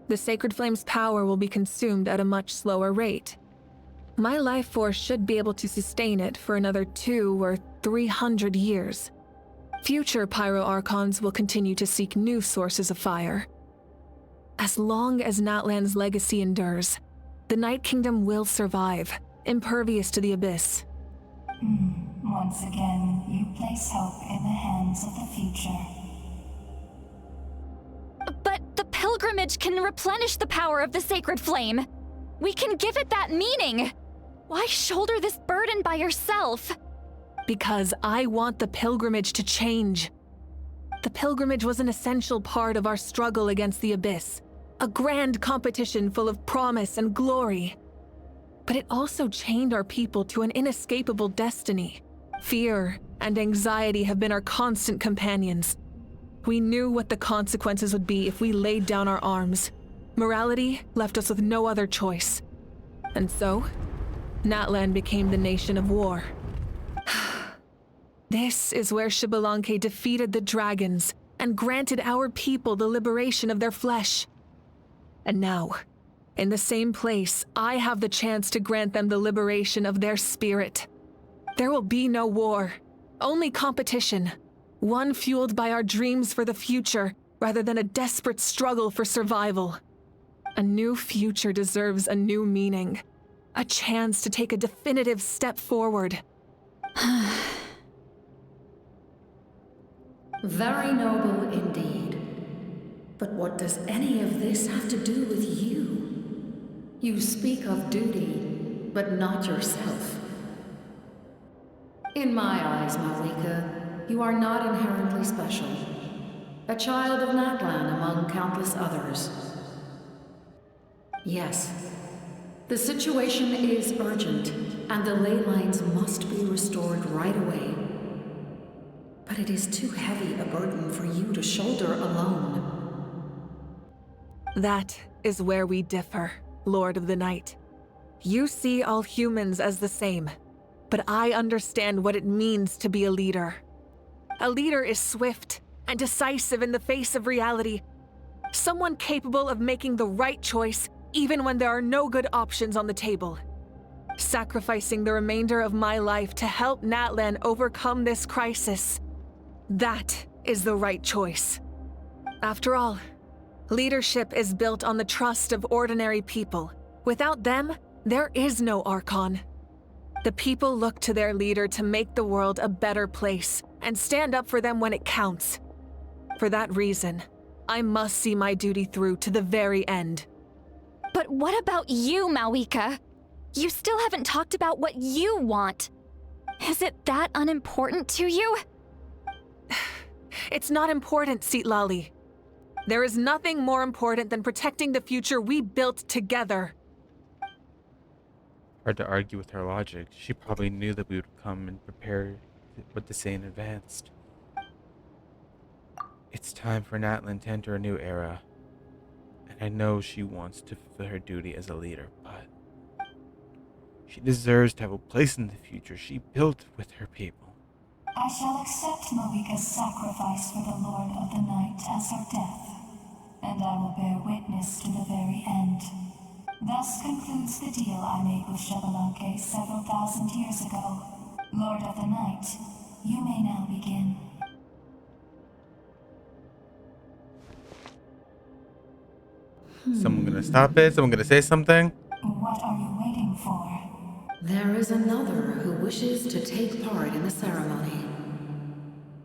[SPEAKER 4] the Sacred Flame's power will be consumed at a much slower rate. My life force should be able to sustain it for another 200 or 300 years. Future Pyro Archons will continue to seek new sources of fire. As long as Natlan's legacy endures, the Night Kingdom will survive, impervious to the Abyss.
[SPEAKER 12] Once again, you place hope in the hands of the future.
[SPEAKER 7] But the pilgrimage can replenish the power of the sacred flame. We can give it that meaning. Why shoulder this burden by yourself?
[SPEAKER 4] Because I want the pilgrimage to change. The pilgrimage was an essential part of our struggle against the Abyss, a grand competition full of promise and glory. But it also chained our people to an inescapable destiny. Fear and anxiety have been our constant companions. We knew what the consequences would be if we laid down our arms. Morality left us with no other choice. And so, Natlan became the nation of war. This is where Xbalanque defeated the dragons and granted our people the liberation of their flesh. And now, in the same place, I have the chance to grant them the liberation of their spirit. There will be no war, only competition. One fueled by our dreams for the future, rather than a desperate struggle for survival. A new future deserves a new meaning. A chance to take a definitive step forward.
[SPEAKER 5] Very noble indeed. But what does any of this have to do with you? You speak of duty, but not yourself. In my eyes, Malika, you are not inherently special. A child of Natlan among countless others. Yes, the situation is urgent, and the ley lines must be restored right away. But it is too heavy a burden for you to shoulder alone.
[SPEAKER 4] That is where we differ, Lord of the Night. You see all humans as the same, but I understand what it means to be a leader. A leader is swift and decisive in the face of reality. Someone capable of making the right choice even when there are no good options on the table. Sacrificing the remainder of my life to help Natlan overcome this crisis. That is the right choice. After all, leadership is built on the trust of ordinary people. Without them, there is no Archon. The people look to their leader to make the world a better place and stand up for them when it counts. For that reason, I must see my duty through to the very end.
[SPEAKER 7] But what about you, Malika? You still haven't talked about what you want. Is it that unimportant to you?
[SPEAKER 4] It's not important, Citlali. There is nothing more important than protecting the future we built together.
[SPEAKER 1] Hard to argue with her logic. She probably knew that we would come and prepare what to say in advance. It's time for Natlan to enter a new era. And I know she wants to fulfill her duty as a leader, but she deserves to have a place in the future she built with her people.
[SPEAKER 12] I shall accept Malika's sacrifice for the Lord of the Night as her death, and I will bear witness to the very end. Thus concludes the deal I made with Xbalanque several thousand years ago. Lord of the Night, you may now begin.
[SPEAKER 1] Someone gonna stop it? Someone gonna say something?
[SPEAKER 12] What are you waiting for?
[SPEAKER 5] There is another who wishes to take part in the ceremony.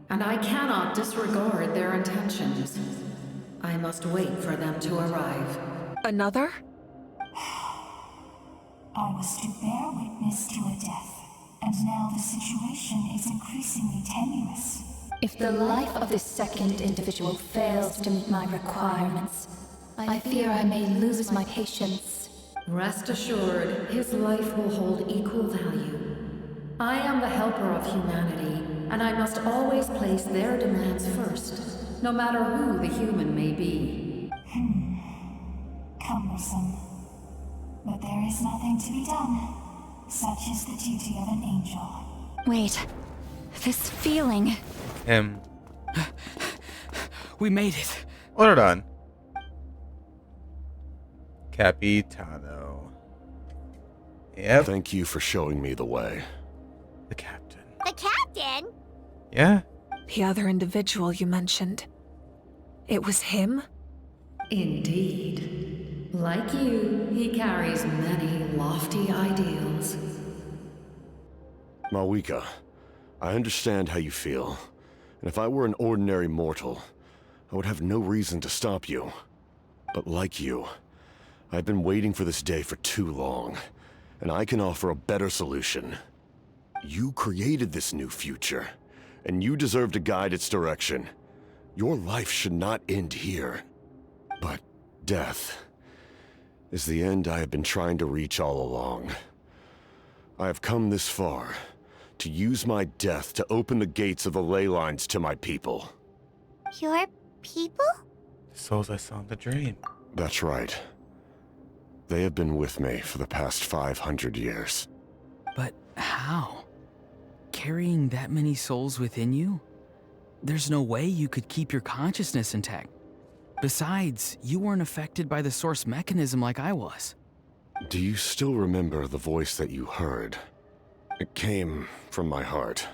[SPEAKER 5] And I cannot disregard their intentions. I must wait for them to arrive.
[SPEAKER 4] Another?
[SPEAKER 12] I was to bear witness to a death, and now the situation is increasingly tenuous.
[SPEAKER 11] If the life of this second individual fails to meet my requirements, I fear I may lose my patience.
[SPEAKER 5] Rest assured, his life will hold equal value. I am the helper of humanity, and I must always place their demands first, no matter who the human may be.
[SPEAKER 12] Cumbersome. But there is nothing to be done. Such is the duty of an angel.
[SPEAKER 7] Wait. This feeling.
[SPEAKER 6] We made it.
[SPEAKER 1] Hold on. Capitano. Yep.
[SPEAKER 19] Thank you for showing me the way.
[SPEAKER 1] The captain.
[SPEAKER 2] The captain?
[SPEAKER 1] Yeah.
[SPEAKER 4] The other individual you mentioned. It was him?
[SPEAKER 5] Indeed. Like you, he carries many lofty ideals.
[SPEAKER 19] Malwika, I understand how you feel. And if I were an ordinary mortal, I would have no reason to stop you. But like you, I've been waiting for this day for too long, and I can offer a better solution. You created this new future, and you deserve to guide its direction. Your life should not end here. But death is the end I have been trying to reach all along. I have come this far to use my death to open the gates of the ley lines to my people.
[SPEAKER 2] Your people?
[SPEAKER 1] The souls I saw in the dream.
[SPEAKER 19] That's right. They have been with me for the past 500 years.
[SPEAKER 6] But how? Carrying that many souls within you? There's no way you could keep your consciousness intact. Besides, you weren't affected by the source mechanism like I was.
[SPEAKER 19] Do you still remember the voice that you heard? It came from my heart.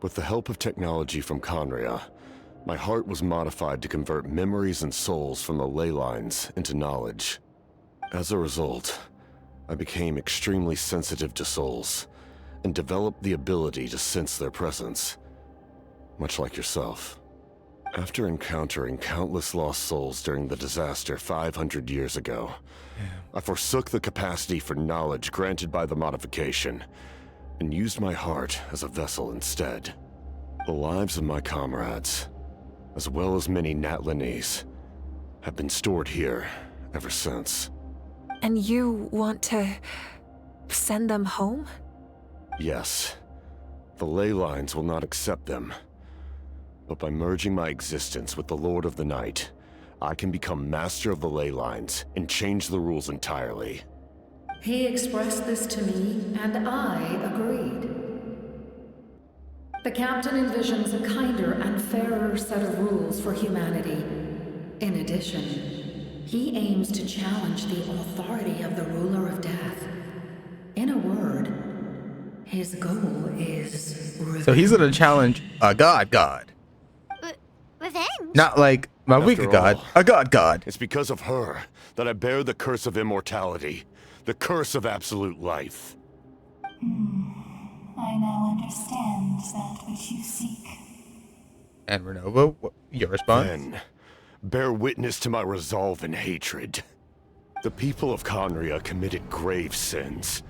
[SPEAKER 19] With the help of technology from Conria, my heart was modified to convert memories and souls from the ley lines into knowledge. As a result, I became extremely sensitive to souls, and developed the ability to sense their presence, much like yourself. After encountering countless lost souls during the disaster 500 years ago, I forsook the capacity for knowledge granted by the modification, and used my heart as a vessel instead. The lives of my comrades, as well as many Natlanese, have been stored here ever since.
[SPEAKER 4] And you want to send them home?
[SPEAKER 19] Yes. The ley lines will not accept them. But by merging my existence with the Lord of the Night, I can become master of the ley lines and change the rules entirely.
[SPEAKER 5] He expressed this to me, and I agreed. The captain envisions a kinder and fairer set of rules for humanity. In addition, he aims to challenge the authority of the ruler of death. In a word, his goal is revenge.
[SPEAKER 1] So he's gonna challenge a god.
[SPEAKER 2] Revenge?
[SPEAKER 1] Not like my weaker god, a god.
[SPEAKER 19] It's because of her that I bear the curse of immortality, the curse of absolute life.
[SPEAKER 12] I now understand that which you seek.
[SPEAKER 1] And Renova, your response?
[SPEAKER 19] Then, bear witness to my resolve and hatred. The people of Conria committed grave sins.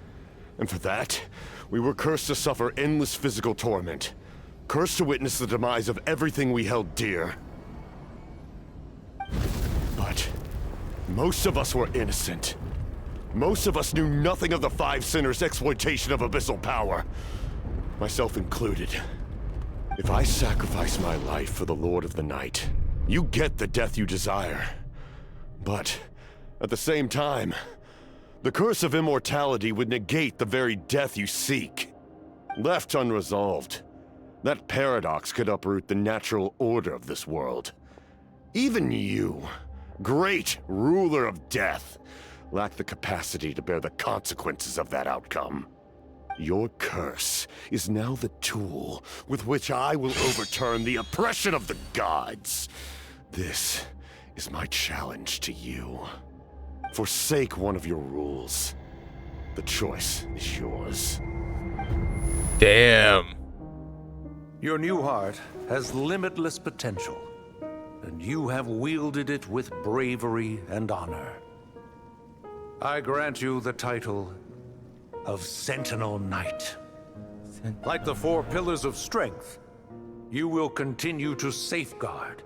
[SPEAKER 19] And for that, we were cursed to suffer endless physical torment. Cursed to witness the demise of everything we held dear. But most of us were innocent. Most of us knew nothing of the Five Sinners' exploitation of abyssal power. Myself included. If I sacrifice my life for the Lord of the Night, you get the death you desire. But at the same time, the curse of immortality would negate the very death you seek. Left unresolved, that paradox could uproot the natural order of this world. Even you, great ruler of death, lack the capacity to bear the consequences of that outcome. Your curse is now the tool with which I will overturn the oppression of the gods. This is my challenge to you. Forsake one of your rules. The choice is yours.
[SPEAKER 1] Damn.
[SPEAKER 15] Your new heart has limitless potential, and you have wielded it with bravery and honor. I grant you the title of Sentinel Knight. Like the 4 pillars of strength, you will continue to safeguard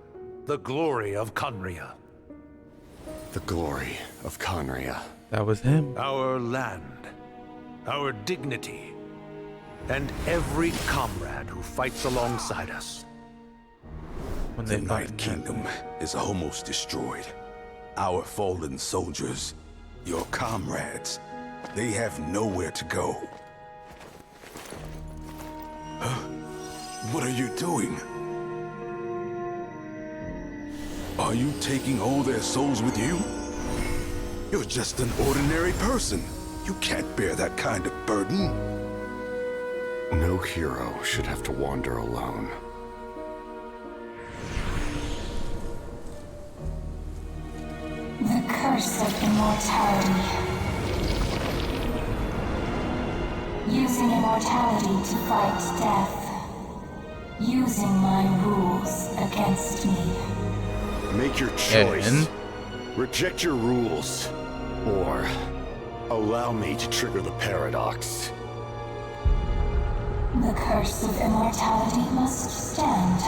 [SPEAKER 15] the glory of Conria.
[SPEAKER 19] The glory of Conria.
[SPEAKER 1] That was him.
[SPEAKER 15] Our land, our dignity, and every comrade who fights alongside us.
[SPEAKER 13] The Night Kingdom is almost destroyed. Our fallen soldiers, your comrades, they have nowhere to go. What are you doing? Are you taking all their souls with you? You're just an ordinary person. You can't bear that kind of burden.
[SPEAKER 19] No hero should have to wander alone.
[SPEAKER 12] The curse of immortality. Using immortality to fight death. Using my rules against me.
[SPEAKER 19] Make your choice. Reject your rules. Or allow me to trigger the paradox.
[SPEAKER 12] The curse of immortality must stand.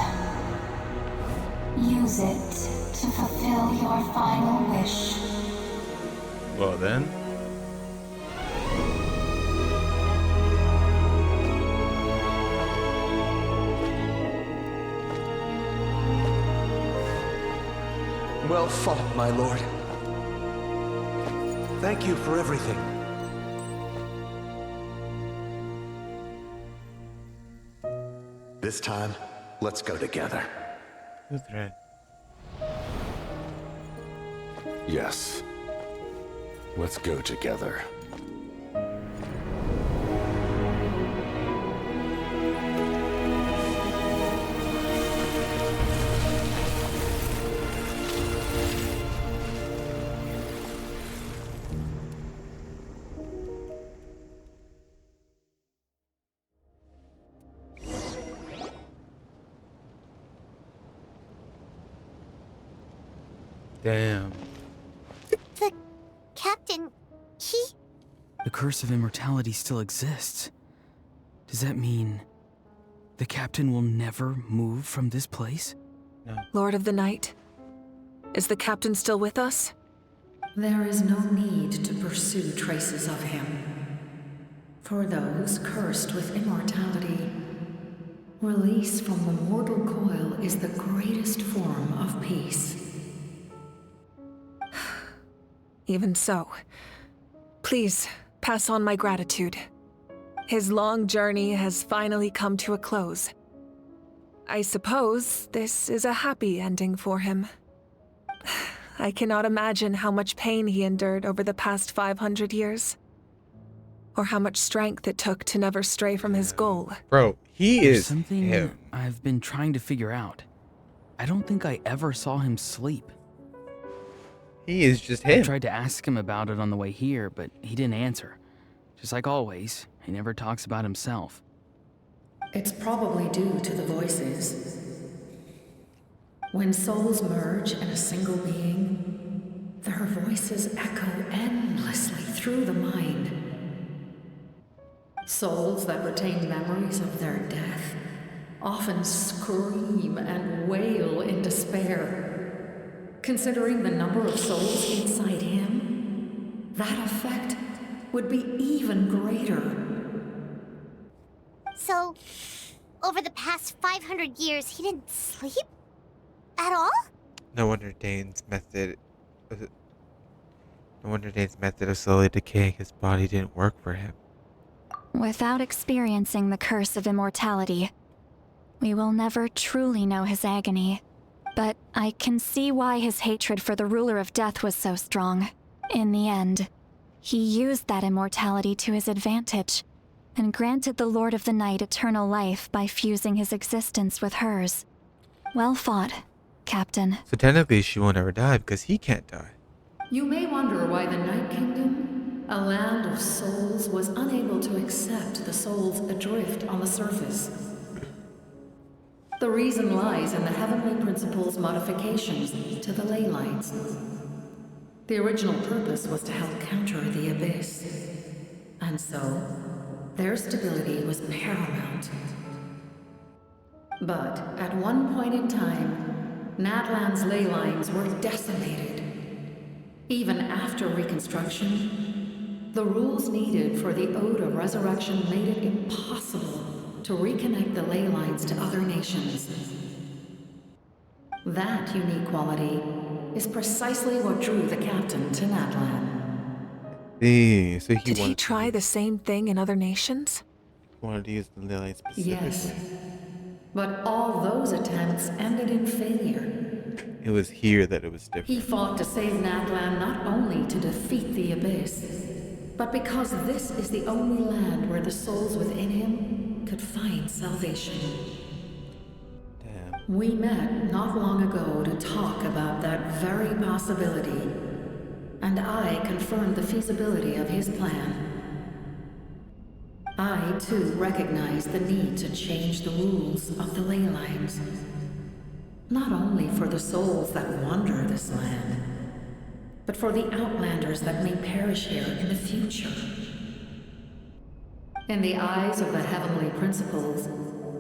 [SPEAKER 12] Use it to fulfill your final wish.
[SPEAKER 1] Well then.
[SPEAKER 15] Well fought, my lord. Thank you for everything.
[SPEAKER 16] This time, let's go together.
[SPEAKER 1] Lutheran.
[SPEAKER 19] Yes. Let's go together.
[SPEAKER 1] Damn.
[SPEAKER 2] The captain, he...
[SPEAKER 6] The curse of immortality still exists. Does that mean the captain will never move from this place?
[SPEAKER 1] No.
[SPEAKER 4] Lord of the Night, is the captain still with us?
[SPEAKER 18] There is no need to pursue traces of him. For those cursed with immortality, release from the mortal coil is the greatest form of peace.
[SPEAKER 4] Even so, please pass on my gratitude. His long journey has finally come to a close. I suppose this is a happy ending for him. I cannot imagine how much pain he endured over the past 500 years. Or how much strength it took to never stray from his goal.
[SPEAKER 1] Bro, he
[SPEAKER 6] There's
[SPEAKER 1] is
[SPEAKER 6] something
[SPEAKER 1] him.
[SPEAKER 6] I've been trying to figure out. I don't think I ever saw him sleep.
[SPEAKER 1] He is just him.
[SPEAKER 6] I tried to ask him about it on the way here, but he didn't answer. Just like always, he never talks about himself.
[SPEAKER 18] It's probably due to the voices. When souls merge in a single being, their voices echo endlessly through the mind. Souls that retain memories of their death often scream and wail in despair. Considering the number of souls inside him, that effect would be even greater.
[SPEAKER 2] So, over the past 500 years, he didn't sleep? At all?
[SPEAKER 1] No wonder Dane's method of slowly decaying his body didn't work for him.
[SPEAKER 7] Without experiencing the curse of immortality, we will never truly know his agony. But I can see why his hatred for the ruler of death was so strong. In the end, he used that immortality to his advantage, and granted the Lord of the Night eternal life by fusing his existence with hers. Well fought, Captain.
[SPEAKER 1] So technically she won't ever die because he can't die.
[SPEAKER 5] You may wonder why the Night Kingdom, a land of souls, was unable to accept the souls adrift on the surface. The reason lies in the Heavenly Principle's modifications to the ley lines. The original purpose was to help counter the Abyss. And so, their stability was paramount. But at one point in time, Natlan's ley lines were decimated. Even after reconstruction, the rules needed for the Ode of Resurrection made it impossible to reconnect the ley lines to other nations. That unique quality is precisely what drew the captain to Natlan.
[SPEAKER 1] So
[SPEAKER 4] Did he try the same thing in other nations?
[SPEAKER 1] Wanted to use the ley lines specifically.
[SPEAKER 5] Yes, but all those attempts ended in failure.
[SPEAKER 1] It was here that it was different.
[SPEAKER 5] He fought to save Natlan not only to defeat the Abyss, but because this is the only land where the souls within him could find salvation.
[SPEAKER 1] Damn.
[SPEAKER 5] We met not long ago to talk about that very possibility, and I confirmed the feasibility of his plan. I, too, recognize the need to change the rules of the ley lines. Not only for the souls that wander this land, but for the outlanders that may perish here in the future. In the eyes of the Heavenly Principles,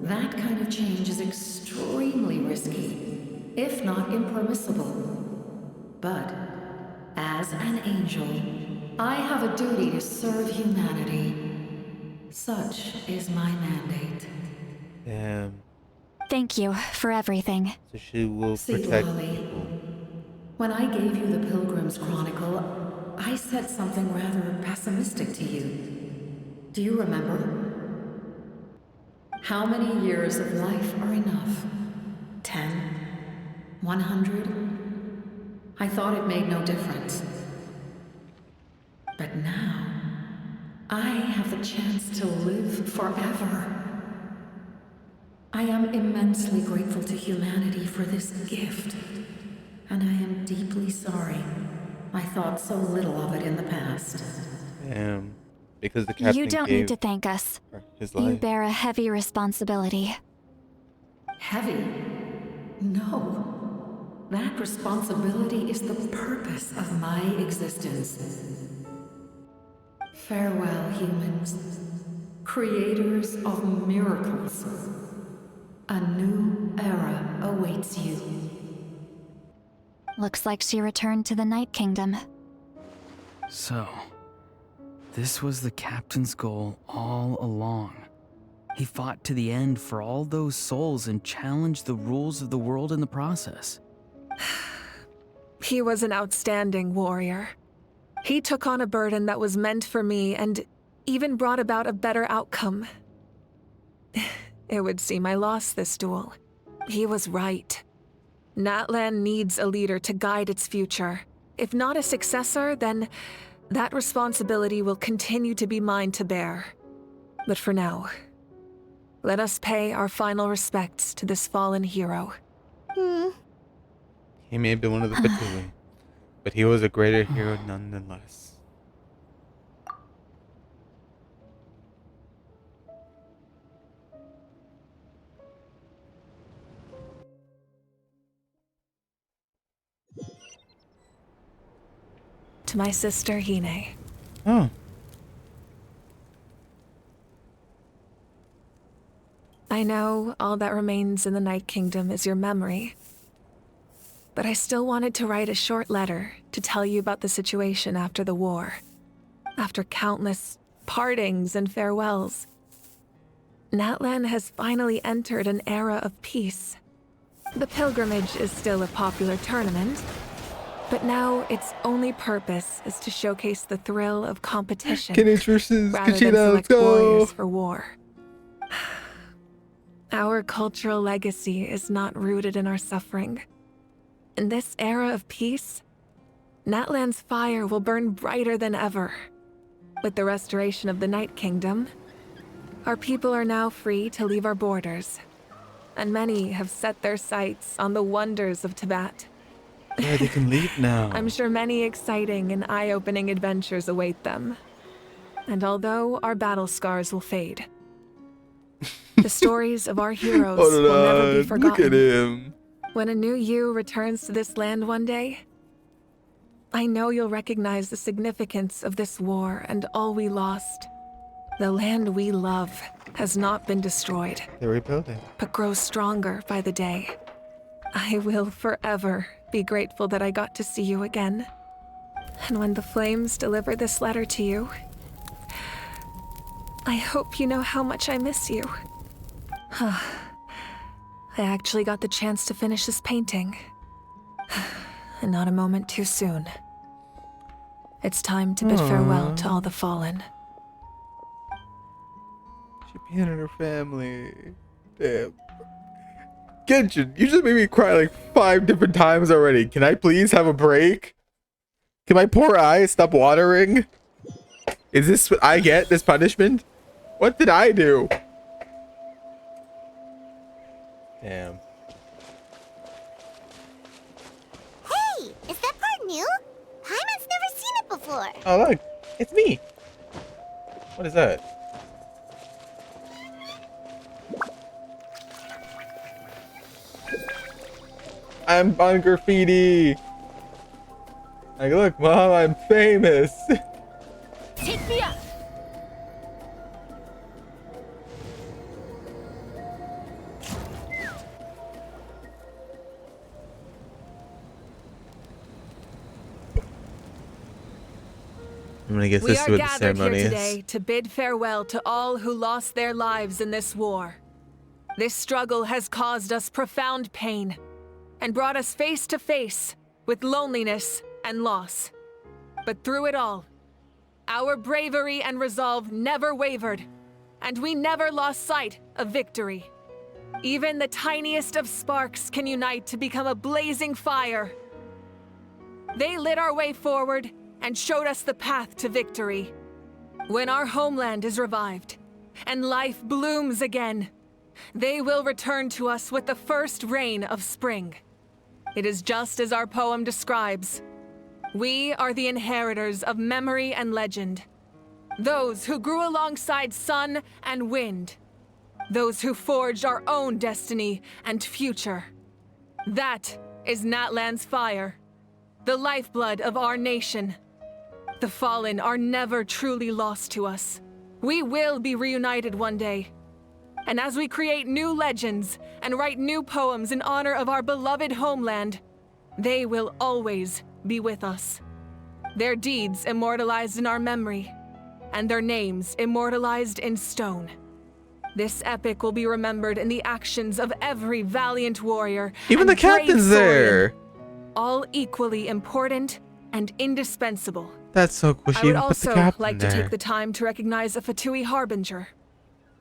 [SPEAKER 5] that kind of change is extremely risky, if not impermissible. But, as an angel, I have a duty to serve humanity. Such is my mandate.
[SPEAKER 1] Damn.
[SPEAKER 7] Thank you for everything.
[SPEAKER 1] So she will
[SPEAKER 5] See,
[SPEAKER 1] protect
[SPEAKER 5] Lily,
[SPEAKER 1] people.
[SPEAKER 5] when I gave you the Pilgrim's Chronicle, I said something rather pessimistic to you. Do you remember? How many years of life are enough? 10? 100? I thought it made no difference. But now, I have the chance to live forever. I am immensely grateful to humanity for this gift, and I am deeply sorry I thought so little of it in the past.
[SPEAKER 1] Damn. Because the captain
[SPEAKER 7] You don't
[SPEAKER 1] gave
[SPEAKER 7] need to thank us.
[SPEAKER 1] his
[SPEAKER 7] You
[SPEAKER 1] life.
[SPEAKER 7] bear a heavy responsibility.
[SPEAKER 5] Heavy? No. That responsibility is the purpose of my existence. Farewell, humans. Creators of miracles. A new era awaits you.
[SPEAKER 7] Looks like she returned to the Night Kingdom.
[SPEAKER 6] So, this was the captain's goal all along. He fought to the end for all those souls and challenged the rules of the world in the process.
[SPEAKER 4] He was an outstanding warrior. He took on a burden that was meant for me and even brought about a better outcome. It would seem I lost this duel. He was right. Natlan needs a leader to guide its future. If not a successor, then that responsibility will continue to be mine to bear. But for now, let us pay our final respects to this fallen hero.
[SPEAKER 1] He may have been one of the Cthulhu, but he was a greater hero nonetheless.
[SPEAKER 4] To my sister, Hine.
[SPEAKER 1] Oh.
[SPEAKER 4] I know all that remains in the Night Kingdom is your memory. But I still wanted to write a short letter to tell you about the situation after the war. After countless partings and farewells, Natlan has finally entered an era of peace. The pilgrimage is still a popular tournament, but now its only purpose is to showcase the thrill of competition
[SPEAKER 1] Kenneth versus
[SPEAKER 4] rather than
[SPEAKER 1] Kachina, let's
[SPEAKER 4] select
[SPEAKER 1] go!
[SPEAKER 4] warriors for war. Our cultural legacy is not rooted in our suffering. In this era of peace, Natlan's fire will burn brighter than ever. With the restoration of the Night Kingdom, Our people are now free to leave our borders, and many have set their sights on the wonders of Tibet.
[SPEAKER 1] Yeah, they can leave now.
[SPEAKER 4] I'm sure many exciting and eye-opening adventures await them. And although our battle scars will fade, the stories of our heroes will never be forgotten.
[SPEAKER 1] Look at him.
[SPEAKER 4] When a new you returns to this land one day, I know you'll recognize the significance of this war and all we lost. The land we love has not been destroyed.
[SPEAKER 1] They're rebuilding.
[SPEAKER 4] But grows stronger by the day. I will forever be grateful that I got to see you again. And when the flames deliver this letter to you, I hope you know how much I miss you. I actually got the chance to finish this painting. And not a moment too soon. It's time to bid farewell to all the fallen.
[SPEAKER 1] She painted her family. Damn. Genshin, you just made me cry like 5 different times already. Can I please have a break? Can my poor eyes stop watering? Is this what I get? This punishment? What did I do? Damn.
[SPEAKER 2] Hey, is that part new? Paimon's never seen it before.
[SPEAKER 1] Oh look, it's me. What is that? I'm on graffiti. Like, look, Mom, I'm famous.
[SPEAKER 10] Take me up.
[SPEAKER 1] I'm gonna guess
[SPEAKER 4] We
[SPEAKER 1] this is
[SPEAKER 4] are
[SPEAKER 1] what the
[SPEAKER 4] gathered
[SPEAKER 1] ceremony
[SPEAKER 4] here
[SPEAKER 1] is.
[SPEAKER 4] today to bid farewell to all who lost their lives in this war. This struggle has caused us profound pain and brought us face to face with loneliness and loss. But through it all, our bravery and resolve never wavered, and we never lost sight of victory. Even the tiniest of sparks can unite to become a blazing fire. They lit our way forward and showed us the path to victory. When our homeland is revived and life blooms again, they will return to us with the first rain of spring. It is just as our poem describes. We are the inheritors of memory and legend. Those who grew alongside sun and wind. Those who forged our own destiny and future. That is Natlan's fire, the lifeblood of our nation. The fallen are never truly lost to us. We will be reunited one day. And as we create new legends and write new poems in honor of our beloved homeland, they will always be with us. Their deeds immortalized in our memory, and their names immortalized in stone. This epic will be remembered in the actions of every valiant warrior.
[SPEAKER 1] Even the captain's there.
[SPEAKER 4] All equally important and indispensable.
[SPEAKER 1] That's so cool. She
[SPEAKER 4] I would
[SPEAKER 1] even put the
[SPEAKER 4] also
[SPEAKER 1] captain
[SPEAKER 4] like
[SPEAKER 1] there.
[SPEAKER 4] to take the time to recognize a Fatui Harbinger,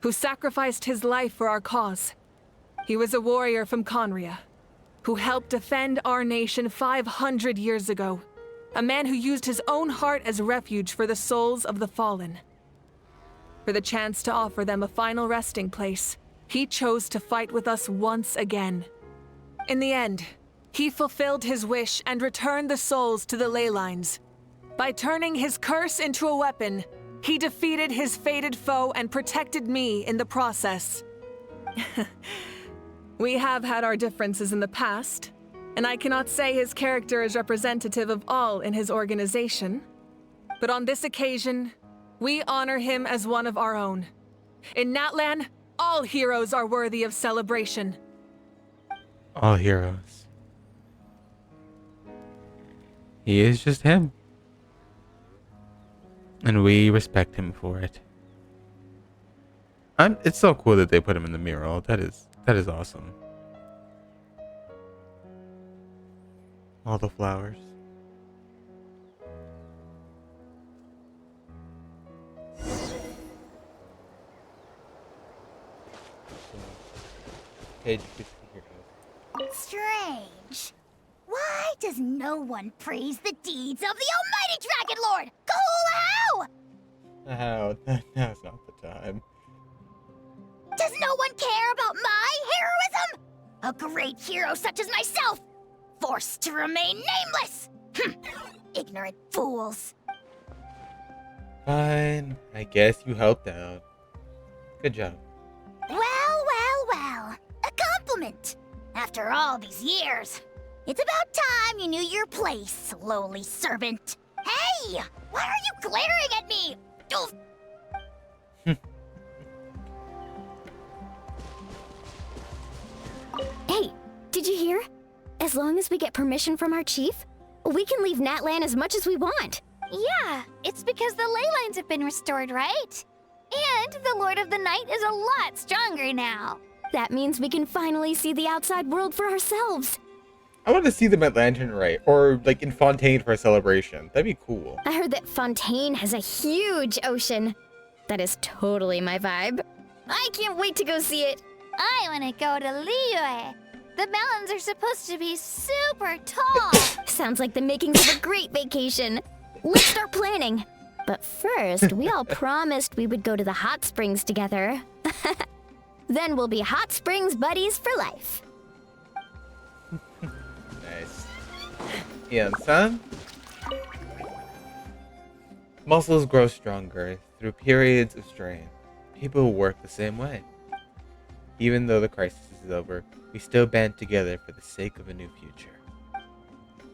[SPEAKER 4] who sacrificed his life for our cause. He was a warrior from Conria, who helped defend our nation 500 years ago. A man who used his own heart as refuge for the souls of the fallen. For the chance to offer them a final resting place, he chose to fight with us once again. In the end, he fulfilled his wish and returned the souls to the ley lines. By turning his curse into a weapon, he defeated his fated foe and protected me in the process. We have had our differences in the past, and I cannot say his character is representative of all in his organization. But on this occasion, we honor him as one of our own. In Natlan, all heroes are worthy of celebration.
[SPEAKER 1] All heroes. He is just him. And we respect him for it. It's so cool that they put him in the mural. That is awesome. All the flowers.
[SPEAKER 2] Strange. Why does no one praise the deeds of the almighty Dragon Lord? How?
[SPEAKER 1] Now's not the time.
[SPEAKER 2] Does no one care about my heroism? A great hero such as myself, forced to remain nameless! Ignorant fools.
[SPEAKER 1] Fine. I guess you helped out. Good job.
[SPEAKER 2] Well. A compliment. After all these years. It's about time you knew your place, lowly servant. Hey! Why are you glaring at me? Oof.
[SPEAKER 3] Hey, did you hear? As long as we get permission from our chief, we can leave Natlan as much as we want.
[SPEAKER 2] Yeah, it's because the ley lines have been restored, right? And the Lord of the Night is a lot stronger now.
[SPEAKER 3] That means we can finally see the outside world for ourselves.
[SPEAKER 1] I want to see them at Lantern Ray, or like in Fontaine for a celebration. That'd be cool.
[SPEAKER 3] I heard that Fontaine has a huge ocean. That is totally my vibe. I can't wait to go see it.
[SPEAKER 2] I want to go to Liyue. The mountains are supposed to be super tall.
[SPEAKER 3] Sounds like the makings of a great vacation. Let's start planning. But first, we all promised we would go to the hot springs together. Then we'll be hot springs buddies for life.
[SPEAKER 1] Nice. Yeah, son. Muscles grow stronger through periods of strain. People work the same way. Even though the crisis is over, we still band together for the sake of a new future.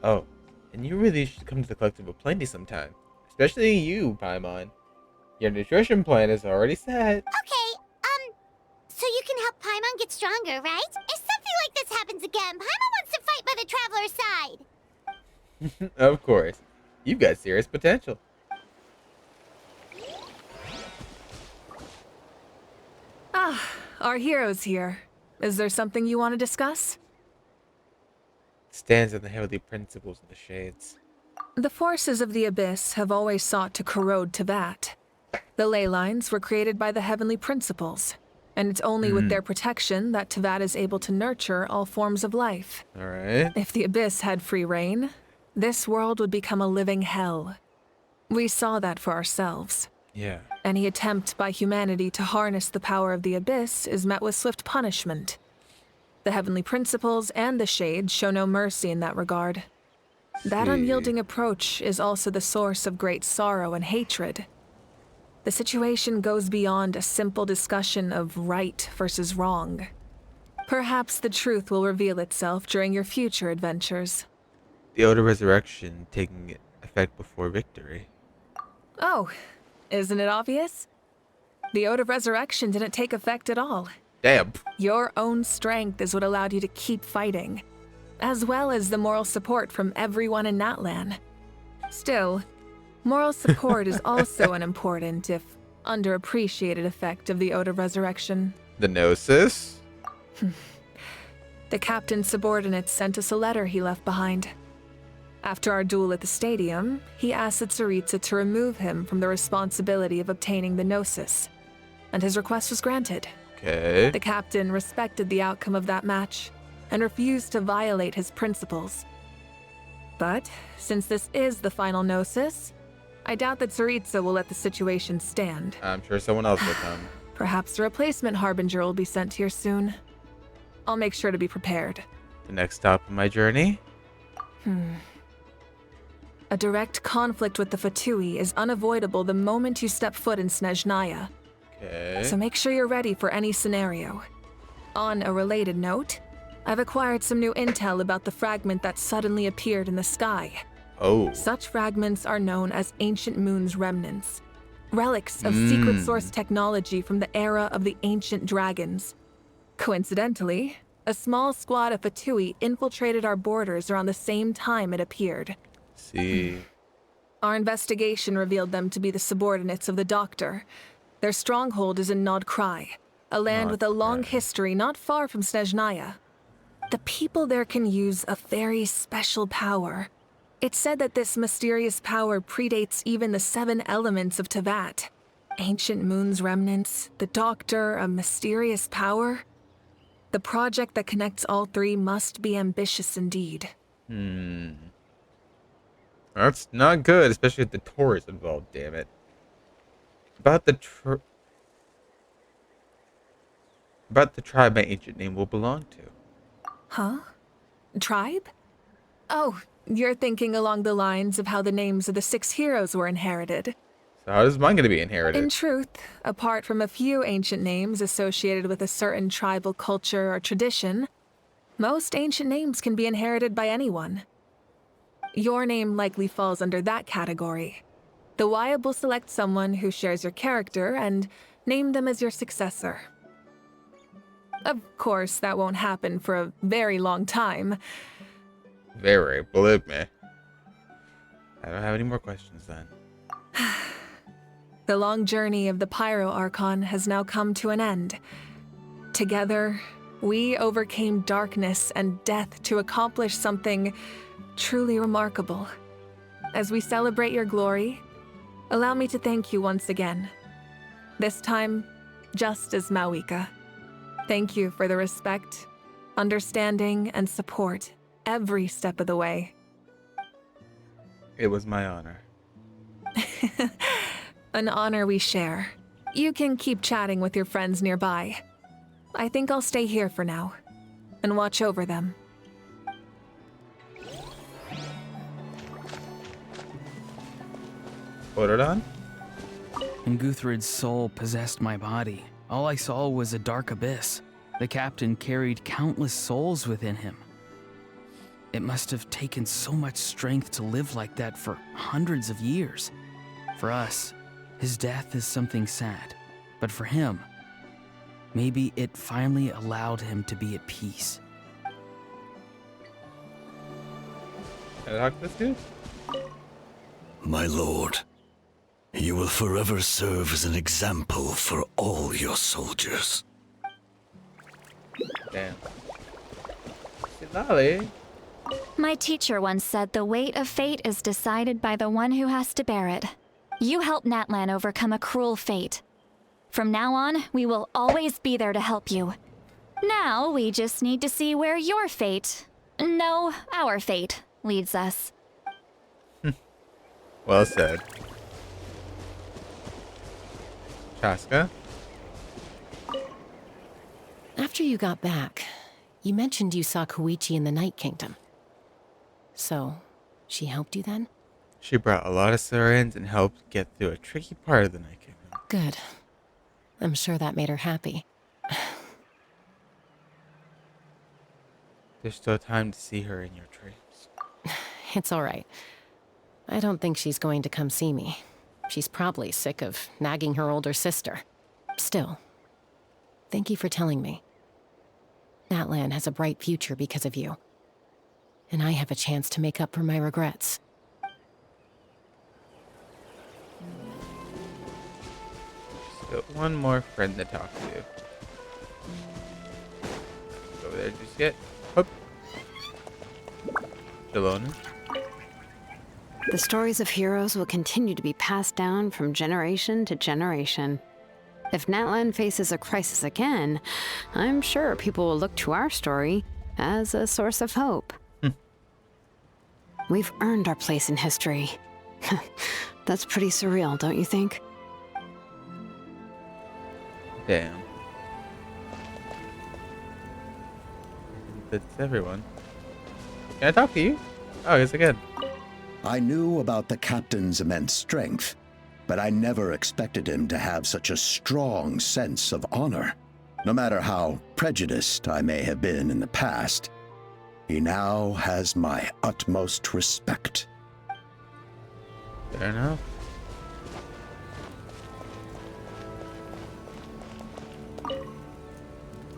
[SPEAKER 1] Oh, and you really should come to the Collective of Plenty sometime. Especially you, Paimon. Your nutrition plan is already set.
[SPEAKER 2] Okay, so you can help Paimon get stronger, right? If something like this happens again, Paimon wants to fight by the Traveler's side.
[SPEAKER 1] Of course. You've got serious potential.
[SPEAKER 4] Ah, our hero's here. Is there something you want to discuss?
[SPEAKER 1] Stands on the heavenly principles of the shades.
[SPEAKER 4] The forces of the Abyss have always sought to corrode Teyvat. The ley lines were created by the heavenly principles, and it's only with their protection that Teyvat is able to nurture all forms of life.
[SPEAKER 1] Alright.
[SPEAKER 4] If the Abyss had free reign, this world would become a living hell. We saw that for ourselves.
[SPEAKER 1] Yeah.
[SPEAKER 4] Any attempt by humanity to harness the power of the Abyss is met with swift punishment. The heavenly principles and the Shade show no mercy in that regard. That unyielding approach is also the source of great sorrow and hatred. The situation goes beyond a simple discussion of right versus wrong. Perhaps the truth will reveal itself during your future adventures.
[SPEAKER 1] The Ode of Resurrection taking effect before victory.
[SPEAKER 4] Oh, isn't it obvious? The Ode of Resurrection didn't take effect at all.
[SPEAKER 1] Damn.
[SPEAKER 4] Your own strength is what allowed you to keep fighting, as well as the moral support from everyone in Natlan. Still, moral support is also an important, if underappreciated, effect of the Ode of Resurrection.
[SPEAKER 1] The Gnosis?
[SPEAKER 4] The captain's subordinates sent us a letter he left behind. After our duel at the stadium, he asked Tsaritsa to remove him from the responsibility of obtaining the Gnosis, and his request was granted.
[SPEAKER 1] Okay.
[SPEAKER 4] The captain respected the outcome of that match and refused to violate his principles. But since this is the final Gnosis, I doubt that Tsaritsa will let the situation stand.
[SPEAKER 1] I'm sure someone else will come.
[SPEAKER 4] Perhaps a replacement Harbinger will be sent here soon. I'll make sure to be prepared.
[SPEAKER 1] The next stop on my journey?
[SPEAKER 4] A direct conflict with the Fatui is unavoidable the moment you step foot in Snezhnaya.
[SPEAKER 1] Okay.
[SPEAKER 4] So make sure you're ready for any scenario. On a related note, I've acquired some new intel about the fragment that suddenly appeared in the sky.
[SPEAKER 1] Oh.
[SPEAKER 4] Such fragments are known as Ancient Moon's remnants, relics of secret source technology from the era of the ancient dragons. Coincidentally, a small squad of Fatui infiltrated our borders around the same time it appeared.
[SPEAKER 1] See.
[SPEAKER 4] Our investigation revealed them to be the subordinates of the Doctor. Their stronghold is in Nod Krai, a land with a long history not far from Snezhnaya. The people there can use a very special power. It's said that this mysterious power predates even the 7 elements of Teyvat. Ancient Moon's remnants, the Doctor, a mysterious power. The project that connects all 3 must be ambitious indeed.
[SPEAKER 1] That's not good, especially if the tour is involved, damn it. About the about the tribe my ancient name will belong to.
[SPEAKER 4] Huh? Tribe? Oh, you're thinking along the lines of how the names of the 6 heroes were inherited.
[SPEAKER 1] So how is mine going to be inherited?
[SPEAKER 4] In truth, apart from a few ancient names associated with a certain tribal culture or tradition, most ancient names can be inherited by anyone. Your name likely falls under that category. The Wyab will select someone who shares your character and name them as your successor. Of course, that won't happen for a very long time.
[SPEAKER 1] Very, believe me. I don't have any more questions then.
[SPEAKER 4] The long journey of the Pyro Archon has now come to an end. Together, we overcame darkness and death to accomplish something truly remarkable. As we celebrate your glory, allow me to thank you once again. This time, just as Mawika. Thank you for the respect, understanding, and support every step of the way.
[SPEAKER 1] It was my honor.
[SPEAKER 4] An honor we share. You can keep chatting with your friends nearby. I think I'll stay here for now and watch over them.
[SPEAKER 1] Put it on?
[SPEAKER 6] When Guthred's soul possessed my body, all I saw was a dark abyss. The captain carried countless souls within him. It must have taken so much strength to live like that for hundreds of years. For us, his death is something sad, but for him, maybe it finally allowed him to be at peace.
[SPEAKER 1] Can I talk to this dude?
[SPEAKER 15] My lord, you will forever serve as an example for all your soldiers.
[SPEAKER 1] Damn. Silali.
[SPEAKER 7] My teacher once said the weight of fate is decided by the one who has to bear it. You helped Natlan overcome a cruel fate. From now on, we will always be there to help you. Now, we just need to see where your fate, no, our fate, leads us.
[SPEAKER 1] Well said. Chaska?
[SPEAKER 14] After you got back, you mentioned you saw Koichi in the Night Kingdom. So, she helped you then?
[SPEAKER 1] She brought a lot of Saurians and helped get through a tricky part of the Night Kingdom.
[SPEAKER 14] Good. I'm sure that made her happy.
[SPEAKER 1] There's still time to see her in your dreams.
[SPEAKER 14] It's all right. I don't think she's going to come see me. She's probably sick of nagging her older sister. Still, thank you for telling me. Natlan has a bright future because of you. And I have a chance to make up for my regrets.
[SPEAKER 1] Still one more friend to talk to. Go over there just yet. Hoop. Shalona.
[SPEAKER 8] The stories of heroes will continue to be passed down from generation to generation. If Natlan faces a crisis again, I'm sure people will look to our story as a source of hope. We've earned our place in history. That's pretty surreal, don't you think?
[SPEAKER 1] Damn. That's everyone. Can I talk to you? Oh, yes, again.
[SPEAKER 15] I knew about the captain's immense strength, but I never expected him to have such a strong sense of honor. No matter how prejudiced I may have been in the past, he now has my utmost respect.
[SPEAKER 1] Fair enough.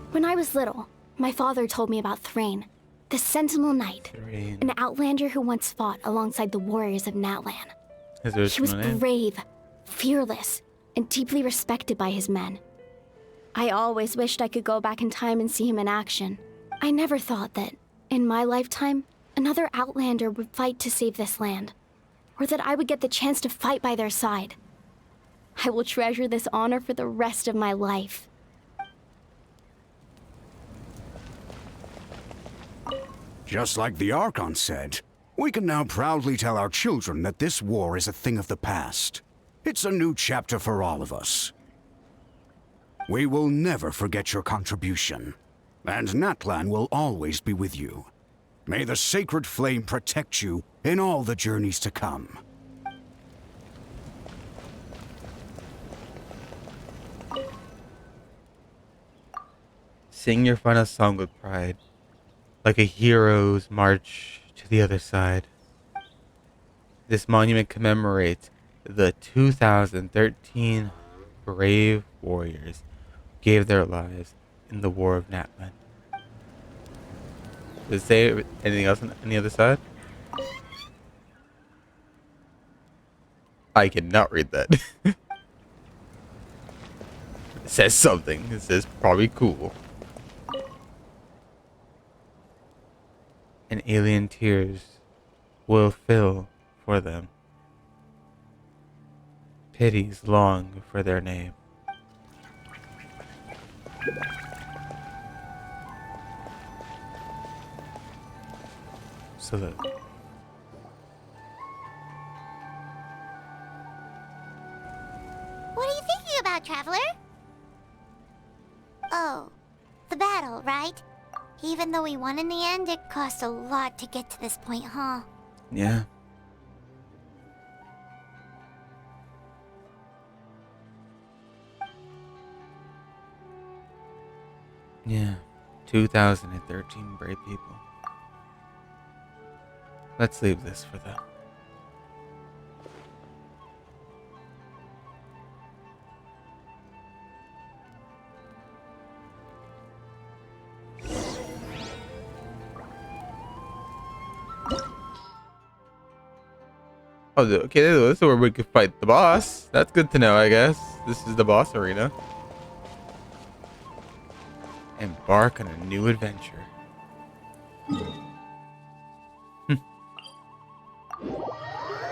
[SPEAKER 2] When I was little, my father told me about Thrain, the Sentinel Knight, an outlander who once fought alongside the warriors of Natlan. He was brave, fearless, and deeply respected by his men. I always wished I could go back in time and see him in action. I never thought that, in my lifetime, another outlander would fight to save this land, or that I would get the chance to fight by their side. I will treasure this honor for the rest of my life.
[SPEAKER 17] Just like the Archon said, we can now proudly tell our children that this war is a thing of the past. It's a new chapter for all of us. We will never forget your contribution, and Natlan will always be with you. May the sacred flame protect you in all the journeys to come.
[SPEAKER 1] Sing your final song with pride, like a hero's march to the other side. This monument commemorates the 2013 brave warriors who gave their lives in the War of Natlan. Does it say anything else on the other side? I cannot read that. It says something. It says probably cool. And alien tears will fill for them. Pities long for their name. So that
[SPEAKER 2] What are you thinking about, Traveler? Oh, the battle, right? Even though we won in the end, it cost a lot to get to this point, huh?
[SPEAKER 1] yeah. Yeah. 2013 brave people. Let's leave this for them. Oh, okay, this is where we could fight the boss. That's good to know, I guess. This is the boss arena. Embark on a new adventure.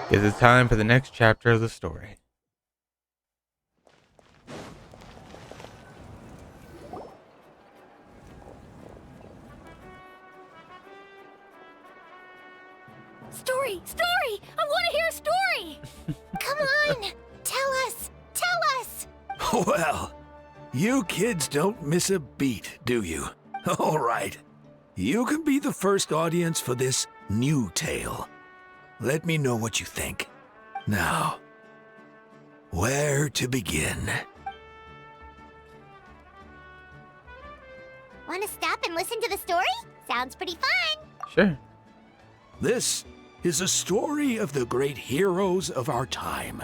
[SPEAKER 1] Guess it's time for the next chapter of the story.
[SPEAKER 2] Story! Story! I want to hear a story! Come on! Tell us! Tell us!
[SPEAKER 15] Well, you kids don't miss a beat, do you? All right. You can be the first audience for this new tale. Let me know what you think. Now, where to begin?
[SPEAKER 2] Want to stop and listen to the story? Sounds pretty fun!
[SPEAKER 1] Sure.
[SPEAKER 15] This is a story of the great heroes of our time.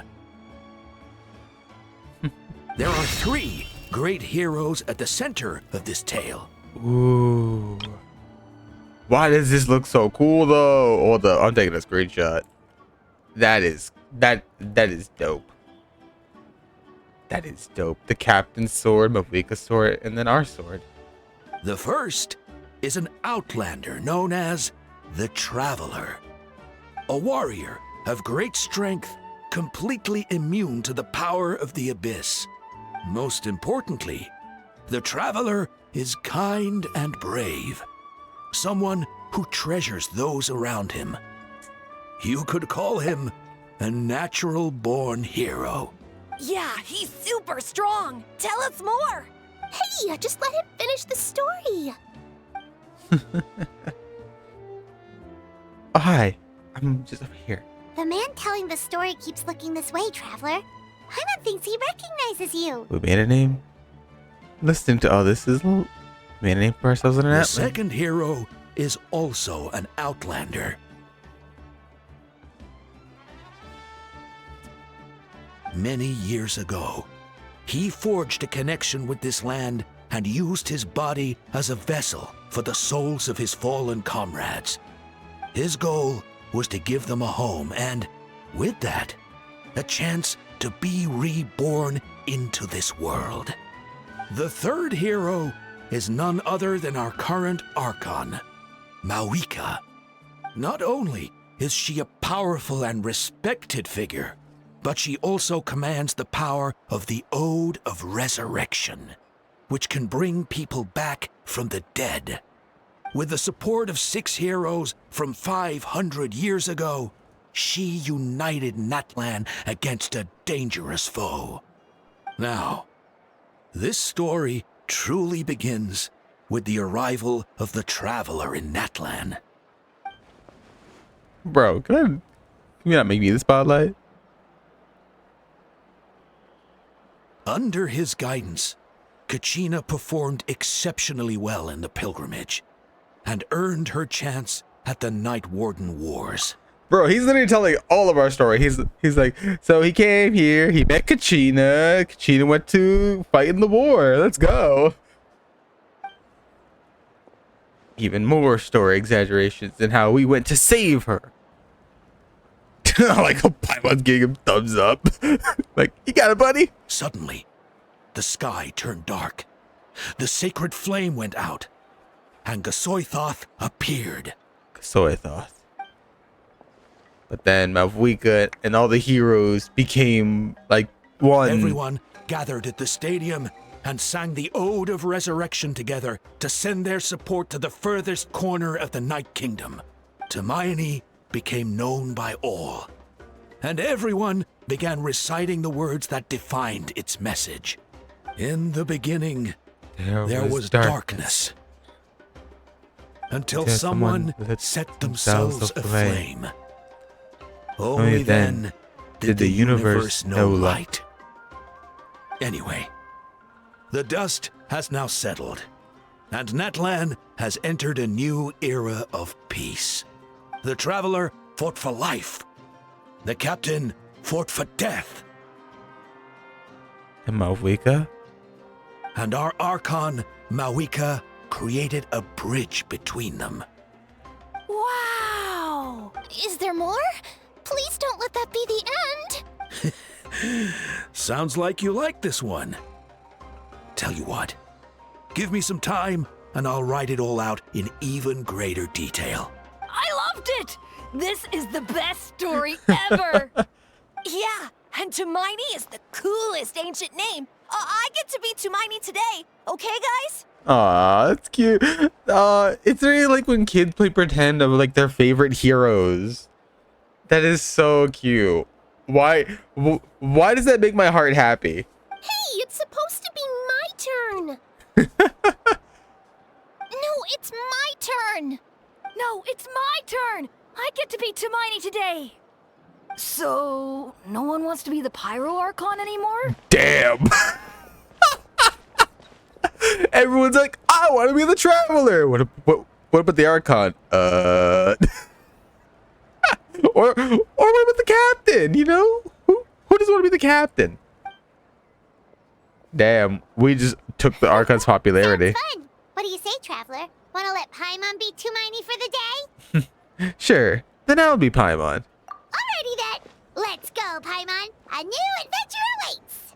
[SPEAKER 15] There are 3 great heroes at the center of this tale.
[SPEAKER 1] Ooh. Why does this look so cool though? I'm taking a screenshot. That is dope. That is dope. The captain's sword, Mavika's sword, and then our sword.
[SPEAKER 15] The first is an outlander known as the Traveler. A warrior of great strength, completely immune to the power of the abyss. Most importantly, the Traveler is kind and brave. Someone who treasures those around him. You could call him a natural-born hero.
[SPEAKER 10] Yeah, he's super strong. Tell us more.
[SPEAKER 2] Hey, just let him finish the story.
[SPEAKER 1] Oh, hi. I'm just over here.
[SPEAKER 2] The man telling the story keeps looking this way, Traveler. Paimon thinks he recognizes you.
[SPEAKER 1] We made a name. Listening to all this is we made a name for ourselves in an
[SPEAKER 15] The
[SPEAKER 1] app.
[SPEAKER 15] second hero is also an outlander. Many years ago, he forged a connection with this land and used his body as a vessel for the souls of his fallen comrades. His goal was to give them a home and, with that, a chance to be reborn into this world. The third hero is none other than our current Archon, Mawika. Not only is she a powerful and respected figure, but she also commands the power of the Ode of Resurrection, which can bring people back from the dead. With the support of 6 heroes from 500 years ago, she united Natlan against a dangerous foe. Now, This story truly begins with the arrival of the traveler in Natlan.
[SPEAKER 1] Bro, can you not make me the spotlight?
[SPEAKER 15] Under his guidance, Kachina performed exceptionally well in the pilgrimage and earned her chance at the Night Warden Wars.
[SPEAKER 1] Bro, he's literally telling all of our story. He's like, so he came here, he met Kachina. Kachina went to fight in the war. Let's go. Even more story exaggerations and how we went to save her. Like, Paimon's giving him thumbs up. Like, you got it, buddy.
[SPEAKER 15] Suddenly, the sky turned dark. The sacred flame went out, and Gasoithoth appeared.
[SPEAKER 1] Gasoithoth. But then Malvika and all the heroes became like one.
[SPEAKER 15] Everyone gathered at the stadium and sang the Ode of Resurrection together to send their support to the furthest corner of the Night Kingdom. Hermione became known by all, and everyone began reciting the words that defined its message. In the beginning, there was darkness. Until someone set themselves aflame. Only then did the universe know light. Anyway, the dust has now settled, and Natlan has entered a new era of peace. The traveler fought for life. The captain fought for death.
[SPEAKER 1] And Malvika?
[SPEAKER 15] And our Archon, Malvika, created a bridge between them.
[SPEAKER 2] Wow! Is there more? Please don't let that be the end.
[SPEAKER 15] Sounds like you like this one. Tell you what, give me some time and I'll write it all out in even greater detail.
[SPEAKER 10] I loved it! This is the best story ever! Yeah, and Hermione is the coolest ancient name. I get to be Hermione today, okay, guys?
[SPEAKER 1] Aw, that's cute. It's really like when kids play pretend of like their favorite heroes. That is so cute. Why does that make my heart happy?
[SPEAKER 2] Hey, it's supposed to be my turn. No, it's my turn.
[SPEAKER 10] No, it's my turn. I get to be Hermione today. So, no one wants to be the Pyro Archon anymore?
[SPEAKER 1] Damn. Everyone's like, I want to be the Traveler. What about the Archon? Or what about the captain? You know, who doesn't want to be the captain? Damn, we just took the Archon's popularity.
[SPEAKER 2] Fun. What do you say, Traveler? Want to let Paimon be Hermione for the day?
[SPEAKER 1] Sure, then I'll be Paimon.
[SPEAKER 2] Alrighty then. Let's go, Paimon. A new adventure awaits.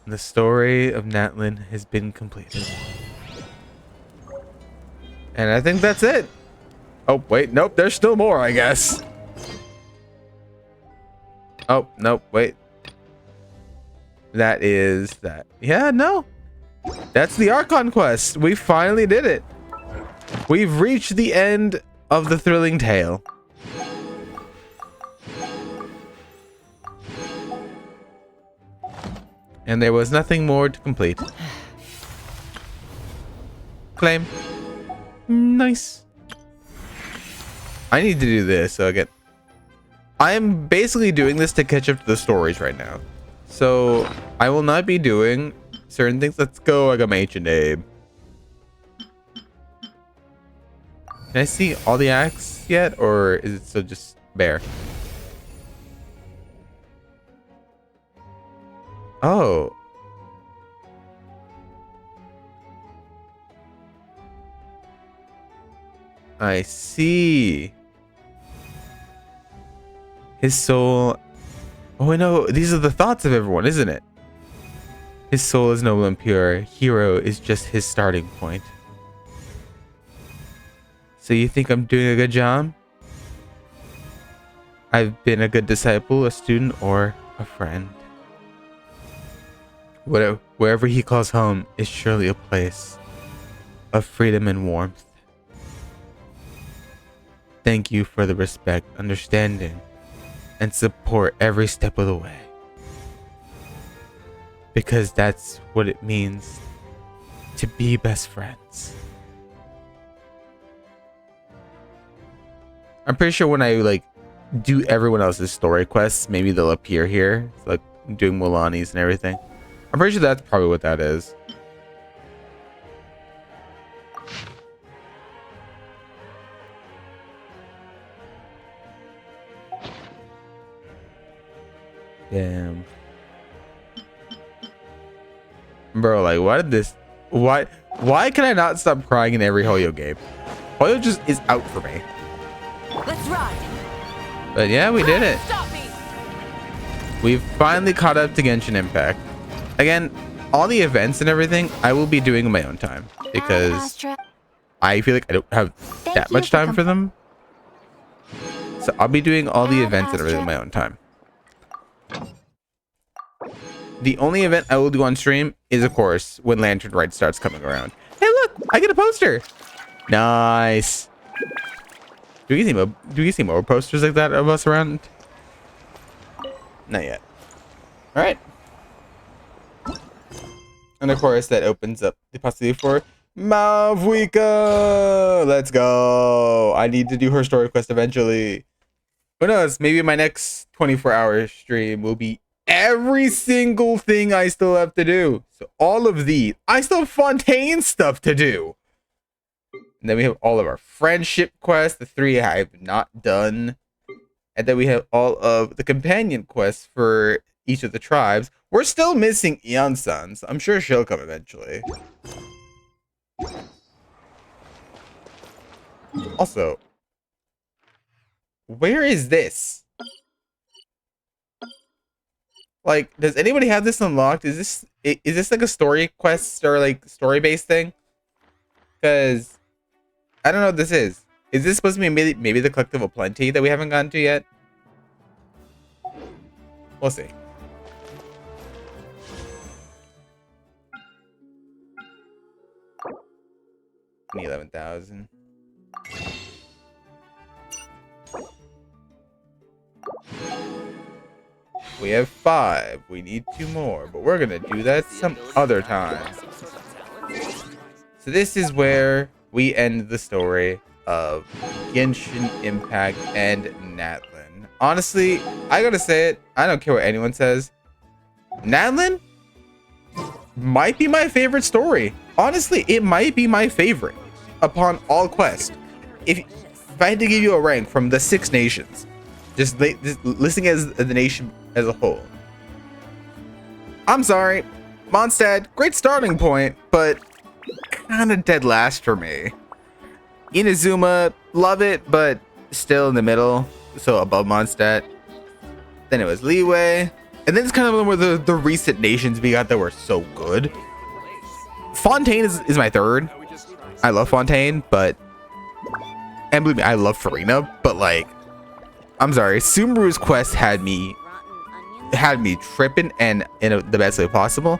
[SPEAKER 1] The story of Natlan has been completed. And I think that's it. Oh, wait, nope, there's still more, I guess. Oh, nope, wait. That is that. Yeah, no. That's the Archon quest. We finally did it. We've reached the end of the thrilling tale. And there was nothing more to complete. Claim. Nice. I need to do this so again. I am basically doing this to catch up to the stories right now. So I will not be doing certain things. Let's go, Agamation Abe. Can I see all the acts yet, or is it still just bare? Oh. I see. His soul. Oh, no, these are the thoughts of everyone, isn't it? His soul is noble and pure. Hero is just his starting point. So you think I'm doing a good job? I've been a good disciple, a student, or a friend. Wherever he calls home is surely a place of freedom and warmth. Thank you for the respect, understanding, and support every step of the way. Because that's what it means to be best friends. I'm pretty sure when I like do everyone else's story quests, maybe they'll appear here. It's like doing Mulani's and everything. I'm pretty sure that's probably what that is. Damn. Bro, like why can I not stop crying in every Hoyo game? Hoyo just is out for me.
[SPEAKER 10] Let's ride.
[SPEAKER 1] But yeah, we did it.
[SPEAKER 10] Stop me.
[SPEAKER 1] We've finally caught up to Genshin Impact. Again, all the events and everything I will be doing in my own time because I feel like I don't have that much time for them. So I'll be doing all the events and everything in my own time. The only event I will do on stream is, of course, when Lantern Rite starts coming around. Hey, look! I get a poster! Nice! Do you see more posters like that of us around? Not yet. Alright. And, of course, that opens up the possibility for Mavwika! Let's go! I need to do her story quest eventually. Who knows? Maybe my next 24-hour stream will be every single thing I still have to do. So all of these, I still have Fontaine stuff to do. And then we have all of our friendship quests, the 3 I have not done. And then we have all of the companion quests for each of the tribes. We're still missing Eon-san, so I'm sure she'll come eventually. Also, where is this? Like, does anybody have this unlocked? Is this like a story quest or like story based thing? Because I don't know what this is. Is this supposed to be maybe the Collective of Plenty that we haven't gotten to yet? We'll see. Need 11,000. We have 5. We need 2 more, but we're gonna do that some other time. So this is where we end the story of Genshin Impact and Natlin. Honestly, I gotta say it. I don't care what anyone says. Natlin might be my favorite story. Honestly, it might be my favorite upon all quests. If I had to give you a rank from the 6 nations, just listening as the nation as a whole. I'm sorry, Mondstadt, great starting point, but kind of dead last for me. Inazuma, love it, but still in the middle, so above Mondstadt. Then it was Leeway, and then it's kind of where the recent nations we got that were so good. Fontaine is my 3rd. I love Fontaine, but and believe me, I love Farina, but like, I'm sorry, Sumeru's quest had me tripping and in the best way possible.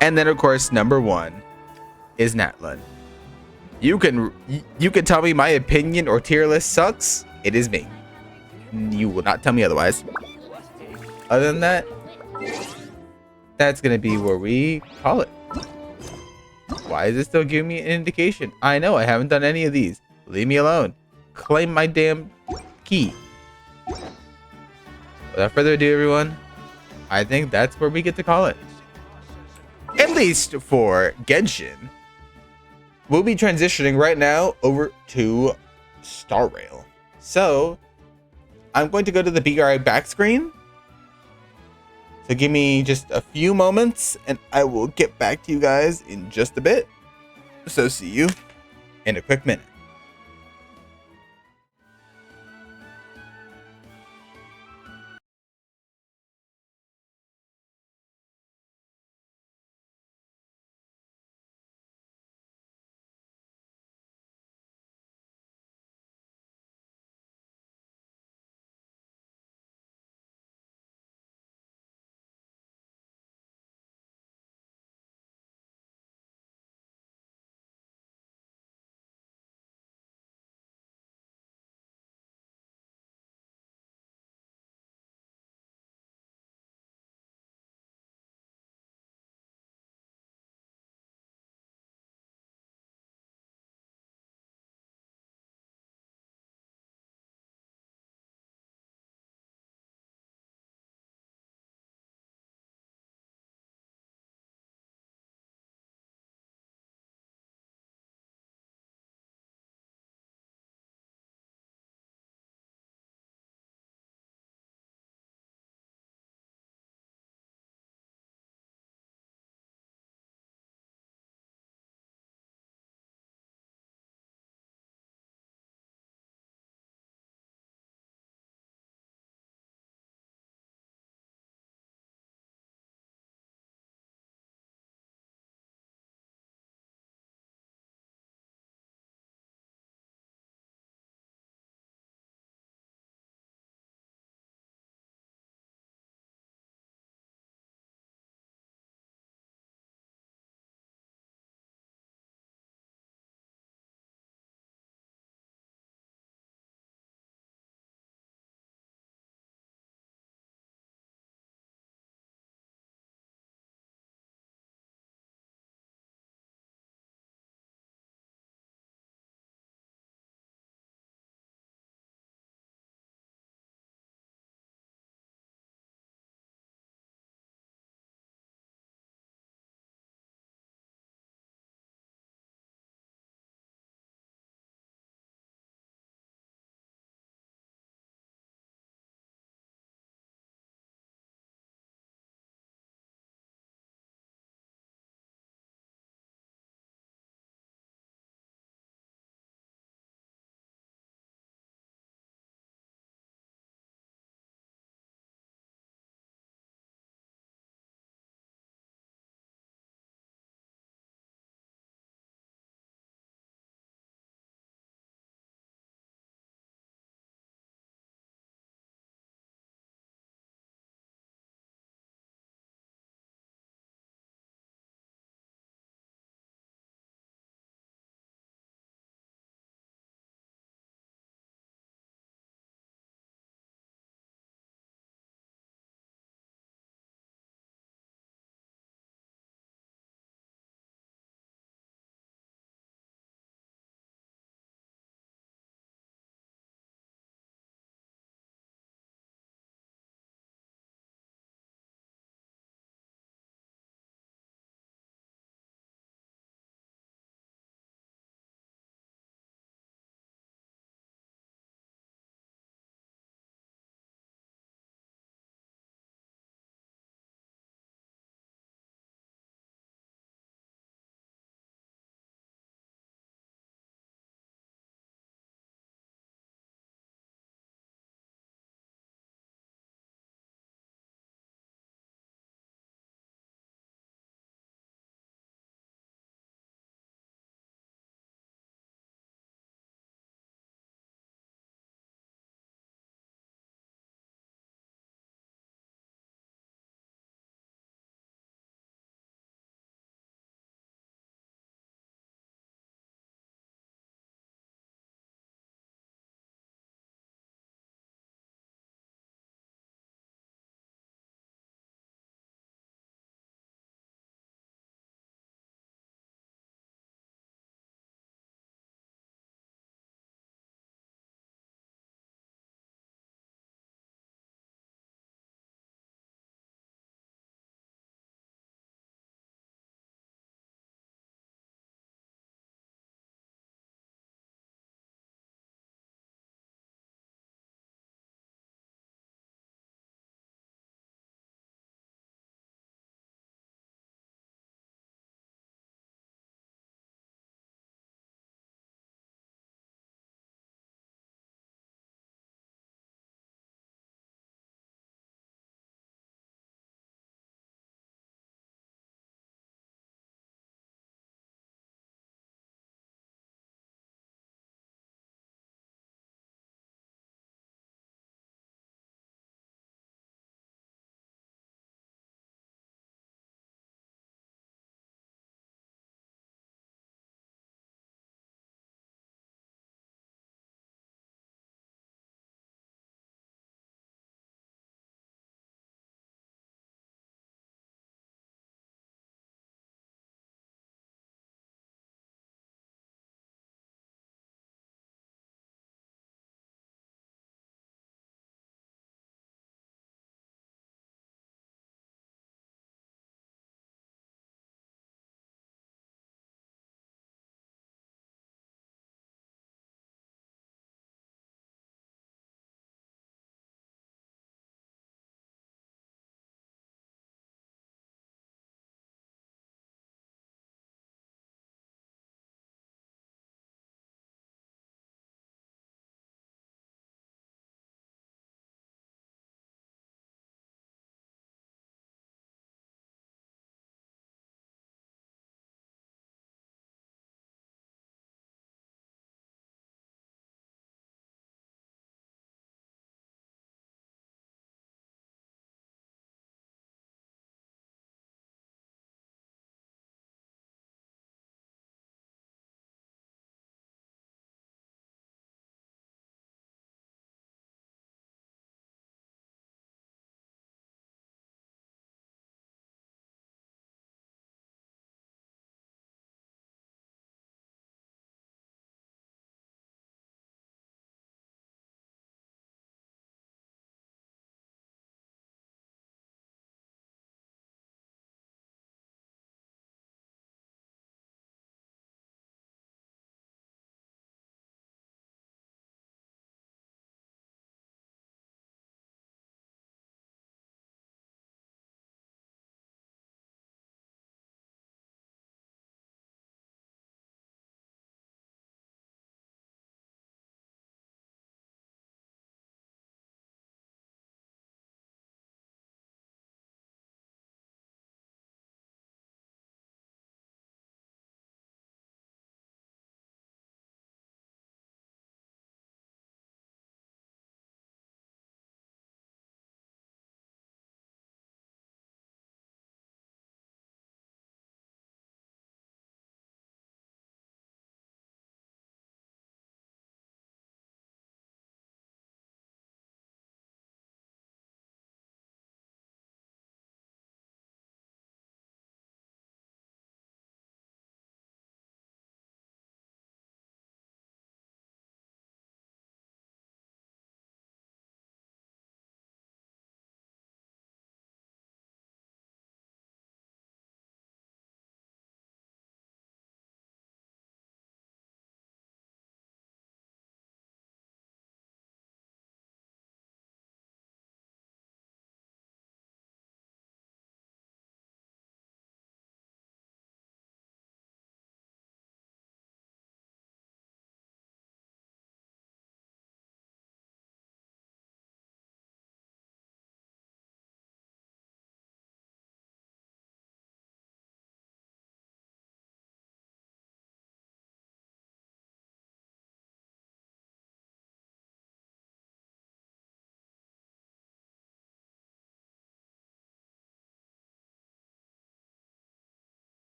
[SPEAKER 1] And then of course number 1 is Natlin. You can tell me my opinion or tier list sucks. It is me. You will not tell me otherwise. Other than that, that's gonna be where we call it. Why is it still giving me an indication? I know I haven't done any of these. Leave me alone. Claim my damn key. Without further ado, everyone, I think that's where we get to call it. At least for Genshin. We'll be transitioning right now over to Star Rail. So, I'm going to go to the BRI back screen. So give me just a few moments and I will get back to you guys in just a bit. So see you in a quick minute.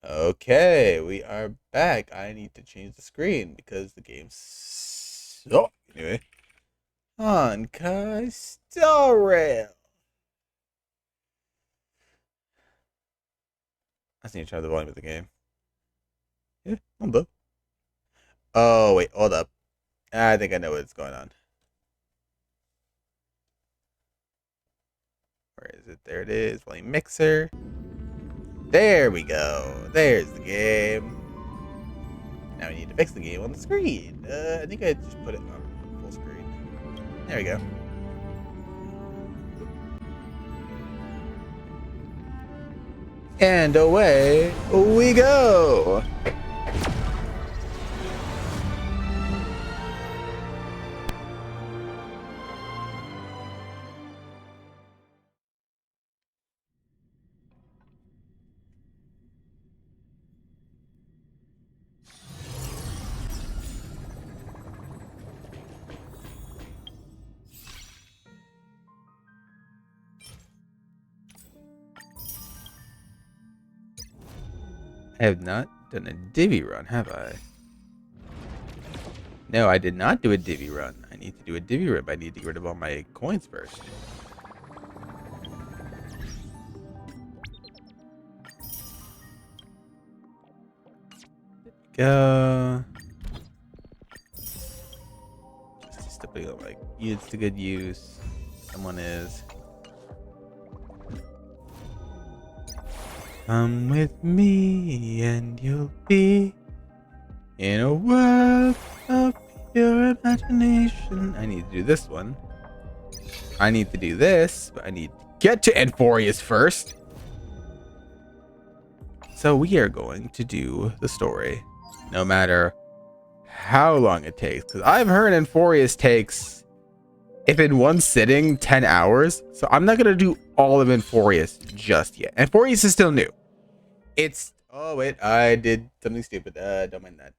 [SPEAKER 1] Okay, we are back. I need to change the screen because the game's... Oh, anyway. Honkai Star Rail. I just need to try the volume of the game. Yeah, I'm low. Oh, wait, hold up. I think I know what's going on. Where is it? There it is. Volume mixer. There we go. There's the game. Now we need to fix the game on the screen. I think I just put it on full screen. There we go. And away we go. I have not done a divvy run, have I? No, I did not do a divvy run. I need to do a divvy run, but I need to get rid of all my coins first. Go. Just putting up like units to good use. Someone is. Come with me and you'll be in a world of pure imagination. I need to do this one. I need to do this, but I need to get to Enforius first. So we are going to do the story, no matter how long it takes. Because I've heard Enforius takes, if in one sitting, 10 hours. So I'm not going to do all of Enforius just yet. Enforius is still new. It's... Oh, wait. I did something stupid. Don't mind that.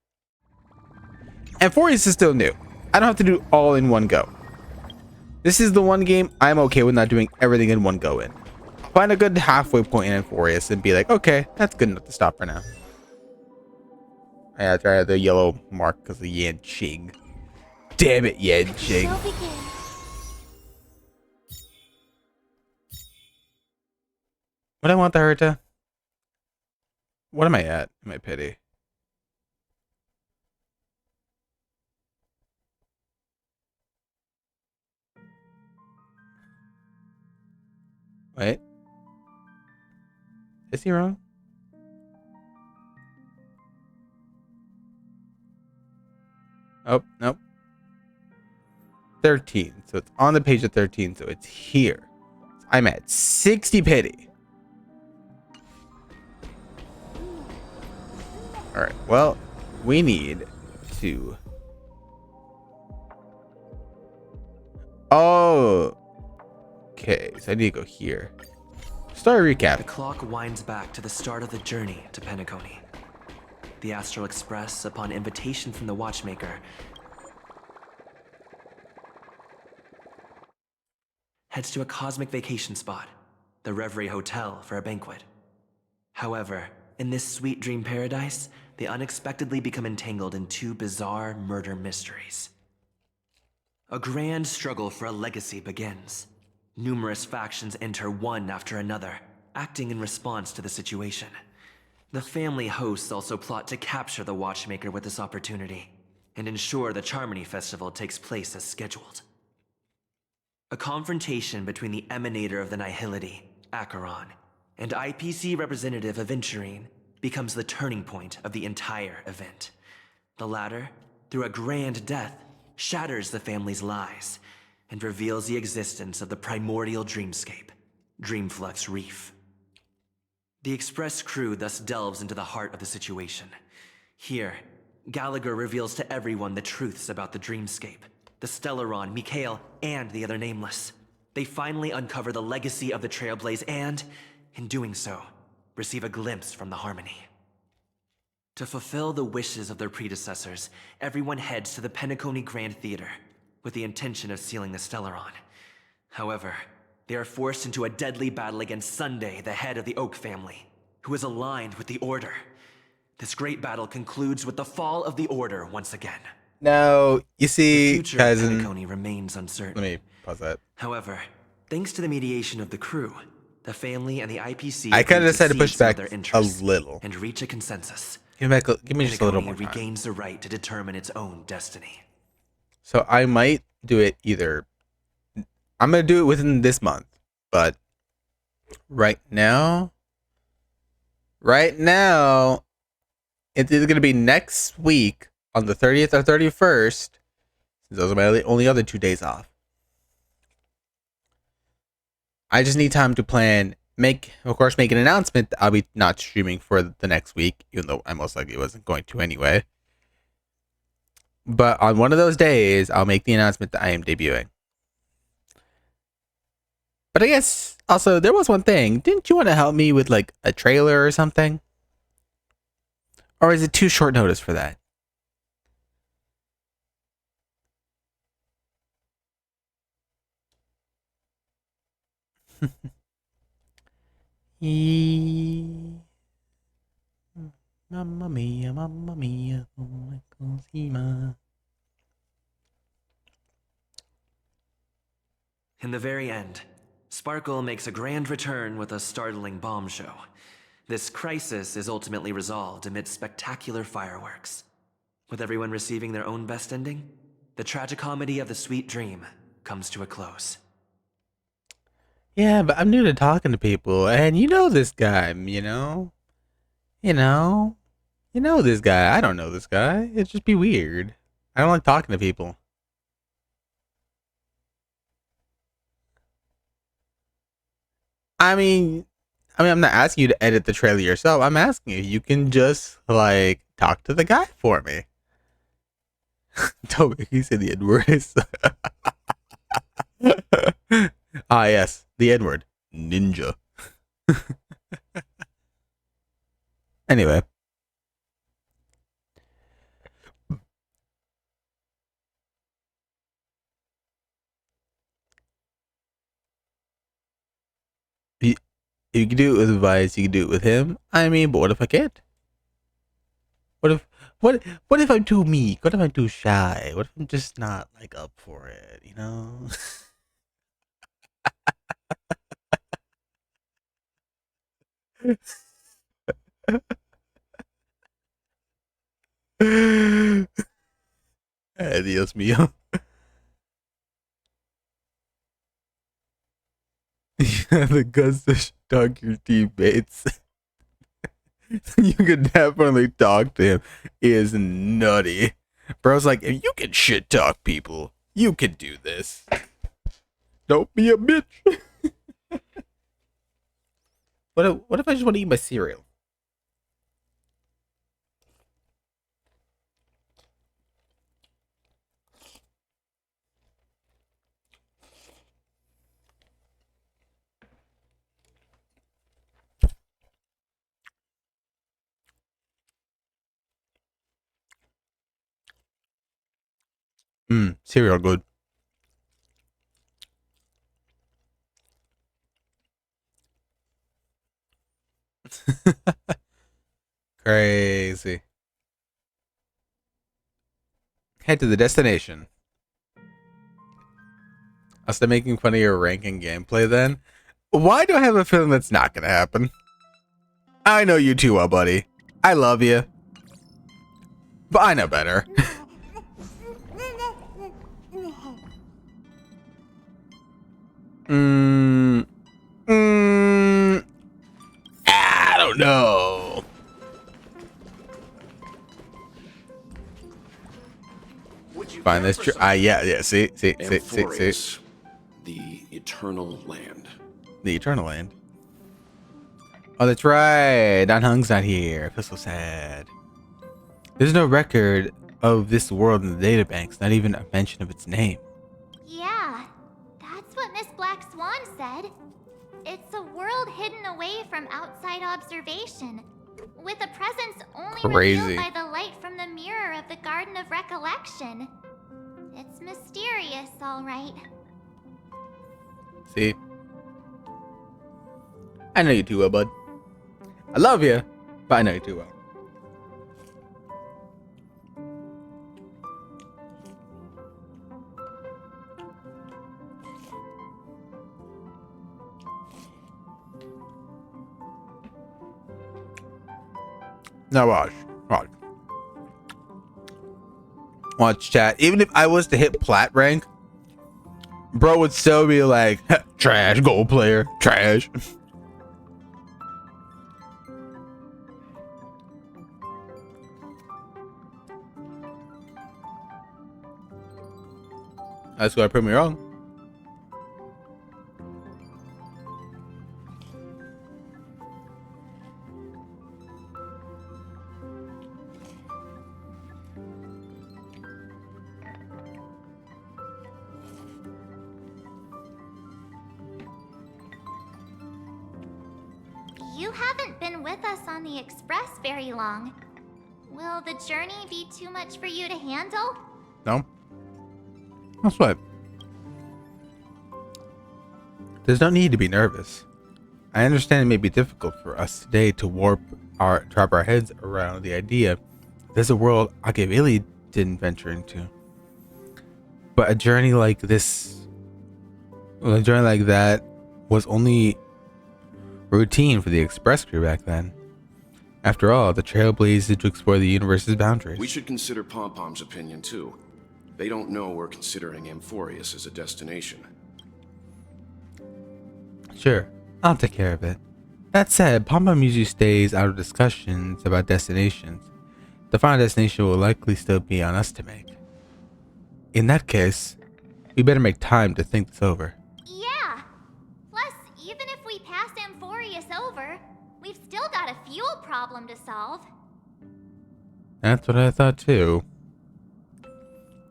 [SPEAKER 1] Enforius is still new. I don't have to do all in one go. This is the one game I'm okay with not doing everything in one go in. Find a good halfway point in Enforius and be like, okay, that's good enough to stop for now. I have to try the yellow mark because of Yanqing. Damn it, Yanqing. What do I want the Herta? What am I at? Am I pity? Wait. Is he wrong? Oh, nope. 13. So it's on the page of 13, so it's here. I'm at 60 pity. Alright, well, we need to... Oh! Okay, so I need to go here. Story recap.
[SPEAKER 20] The clock winds back to the start of the journey to Penacony. The Astral Express, upon invitation from the Watchmaker, heads to a cosmic vacation spot, the Reverie Hotel, for a banquet. However, in this sweet dream paradise, they unexpectedly become entangled in two bizarre murder mysteries. A grand struggle for a legacy begins. Numerous factions enter one after another, acting in response to the situation. The family hosts also plot to capture the Watchmaker with this opportunity, and ensure the Charmony Festival takes place as scheduled. A confrontation between the emanator of the Nihility, Acheron, and IPC representative Aventurine becomes the turning point of the entire event. The latter, through a grand death, shatters the family's lies and reveals the existence of the primordial dreamscape, Dreamflux Reef. The Express crew thus delves into the heart of the situation. Here, Gallagher reveals to everyone the truths about the dreamscape, the Stellaron, Mikhail, and the other Nameless. They finally uncover the legacy of the Trailblaze and, in doing so, receive a glimpse from the Harmony. To fulfill the wishes of their predecessors, everyone heads to the Penacony Grand Theater, with the intention of sealing the Stellaron. However, they are forced into a deadly battle against Sunday, the head of the Oak family, who is aligned with the Order This great battle concludes with the fall of the Order once again.
[SPEAKER 1] No, you see,
[SPEAKER 20] The future
[SPEAKER 1] cousin.
[SPEAKER 20] of Penacony remains uncertain.
[SPEAKER 1] Let me pause that.
[SPEAKER 20] However, thanks to the mediation of the crew, the family and the IPC
[SPEAKER 1] I kind of
[SPEAKER 20] agreed
[SPEAKER 1] decided to push
[SPEAKER 20] cede some of
[SPEAKER 1] back
[SPEAKER 20] their
[SPEAKER 1] a
[SPEAKER 20] interests
[SPEAKER 1] little.
[SPEAKER 20] and reach a consensus.
[SPEAKER 1] Give me just a little
[SPEAKER 20] Penacony
[SPEAKER 1] more time.
[SPEAKER 20] regains the right to determine its own destiny.
[SPEAKER 1] So I might do it either. I'm gonna do it within this month, but right now, it's either gonna be next week on the 30th or 31st. Those are my only other 2 days off. I just need time to plan. Make an announcement that I'll be not streaming for the next week, even though I most likely wasn't going to anyway. But on one of those days, I'll make the announcement that I am debuting. But I guess also there was one thing. Didn't you want to help me with like a trailer or something? Or is it too short notice for that? Mamma mia, mamma mia, come così ma.
[SPEAKER 20] In the very end, Sparkle makes a grand return with a startling bomb show. This crisis is ultimately resolved amidst spectacular fireworks. With everyone receiving their own best ending, the tragicomedy of the sweet dream comes to a close.
[SPEAKER 1] Yeah, but I'm new to talking to people, and you know this guy, you know this guy. I don't know this guy. It'd just be weird. I don't like talking to people. I mean, I'm not asking you to edit the trailer yourself. I'm asking you. You can just like talk to the guy for me. Don't make me say the N word. Ah, yes, the N word, ninja. Anyway. If you can do it with Vice, you can do it with him. I mean, but what if I can't? What if I'm too meek? What if I'm too shy? What if I'm just not like up for it, you know? Dios mío. You have the guts to talk your teammates. You could definitely talk to him. He is nutty. Bro's like, if you can shit talk people, you can do this. Don't be a bitch. What if I just want to eat my cereal? Cereal good. Crazy. Head to the destination. I'll start making fun of your ranking gameplay then. Why do I have a feeling that's not gonna happen? I know you too well, buddy. I love you. But I know better. I don't know. Find this true. Yeah. See.
[SPEAKER 9] The Eternal Land.
[SPEAKER 1] The Eternal Land. Oh, that's right. Don Hung's not here. I feel so sad. There's no record of this world in the databanks, not even a mention of its name.
[SPEAKER 2] Yeah, that's what Miss Black Swan said. It's a world hidden away from outside observation, with a presence only revealed by the light from the mirror of the Garden of Recollection. It's mysterious, all right.
[SPEAKER 1] See? I know you too well, bud. I love you, but I know you too well. Now watch chat. Even if I was to hit plat rank, bro would still be like, trash, gold player, trash. That's why I prove me wrong.
[SPEAKER 2] You haven't been with us on the Express very long. Will the journey be too much for you to handle?
[SPEAKER 1] No. That's what. There's no need to be nervous. I understand it may be difficult for us today to wrap our heads around the idea there's a world Akavili didn't venture into. But a journey like this, a journey like that was only routine for the Express crew back then. After all, the trailblazed to explore the universe's boundaries.
[SPEAKER 9] We should consider Pom-Pom's opinion too. They don't know we're considering Amphorius as a destination.
[SPEAKER 1] Sure, I'll take care of it. That said, Pom-Pom usually stays out of discussions about destinations. The final destination will likely still be on us to make. In that case, we better make time to think this over.
[SPEAKER 2] Yeah. Plus, even if we pass Amphorius over, we've still got a fuel problem to solve.
[SPEAKER 1] That's what I thought too.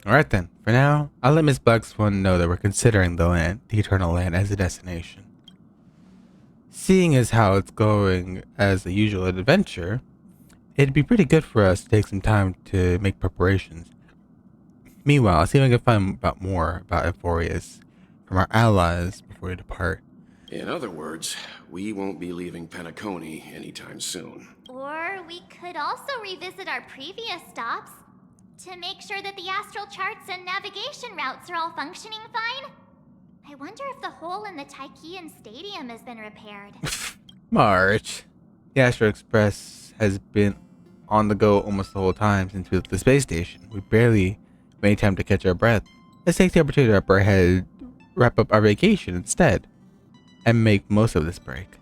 [SPEAKER 1] Alright then, for now, I'll let Miss Blackswan know that we're considering the Eternal Land as a destination. Seeing as how it's going as a usual adventure, it'd be pretty good for us to take some time to make preparations. Meanwhile, I'll see if I can find out more about Amphorius from our allies before we depart.
[SPEAKER 9] In other words, we won't be leaving Penacony anytime soon.
[SPEAKER 2] Or we could also revisit our previous stops to make sure that the astral charts and navigation routes are all functioning fine. I wonder if the hole in the Tychean Stadium has been repaired.
[SPEAKER 1] March. The Astro Express has been on the go almost the whole time since we left the space station. We barely made time to catch our breath. Let's take the opportunity to wrap up our vacation instead, and make most of this break.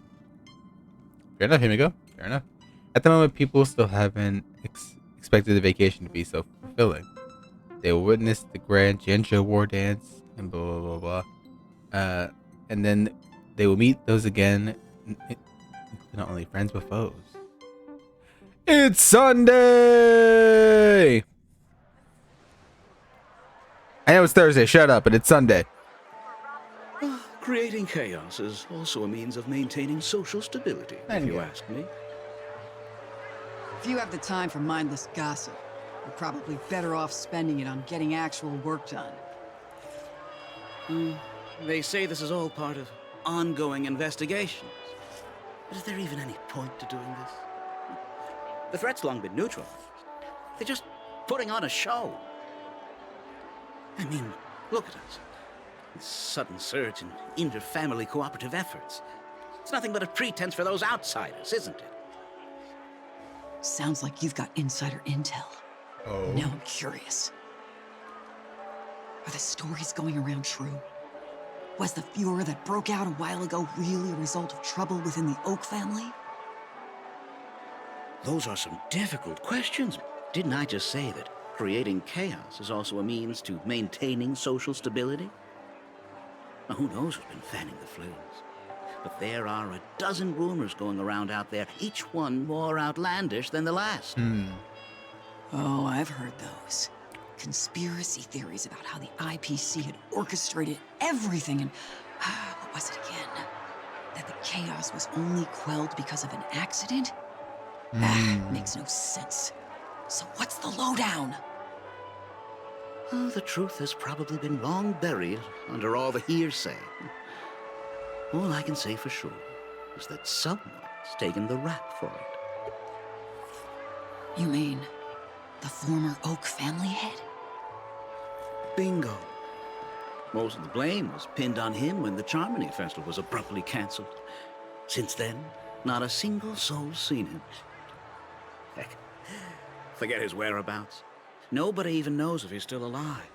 [SPEAKER 1] Fair enough, Himiko. Fair enough. At the moment, people still haven't expected the vacation to be so fulfilling. They will witness the grand Genshin War dance and blah blah blah blah. And then they will meet those again, not only friends but foes. It's Sunday! I know it's Thursday, shut up, but it's Sunday.
[SPEAKER 15] Creating chaos is also a means of maintaining social stability, if you ask me.
[SPEAKER 21] If you have the time for mindless gossip, you're probably better off spending it on getting actual work done.
[SPEAKER 22] They say this is all part of ongoing investigations. But is there even any point to doing this? The threat's long been neutralized. They're just putting on a show. I mean, look at us. This sudden surge in inter-family cooperative efforts. It's nothing but a pretense for those outsiders, isn't it?
[SPEAKER 21] Sounds like you've got insider intel.
[SPEAKER 1] Oh.
[SPEAKER 21] Now I'm curious. Are the stories going around true? Was the furor that broke out a while ago really a result of trouble within the Oak family?
[SPEAKER 22] Those are some difficult questions. Didn't I just say that creating chaos is also a means to maintaining social stability? Now, who knows who's been fanning the flames? But there are a dozen rumors going around out there, each one more outlandish than the last.
[SPEAKER 21] Oh, I've heard those. Conspiracy theories about how the IPC had orchestrated everything and... what was it again? That the chaos was only quelled because of an accident? Makes no sense. So what's the lowdown?
[SPEAKER 22] Oh, the truth has probably been long buried under all the hearsay. All I can say for sure is that someone's taken the rap for it.
[SPEAKER 21] You mean the former Oak family head?
[SPEAKER 22] Bingo. Most of the blame was pinned on him when the Charmony Festival was abruptly cancelled. Since then, not a single soul's seen him. Heck, forget his whereabouts. Nobody even knows if he's still alive.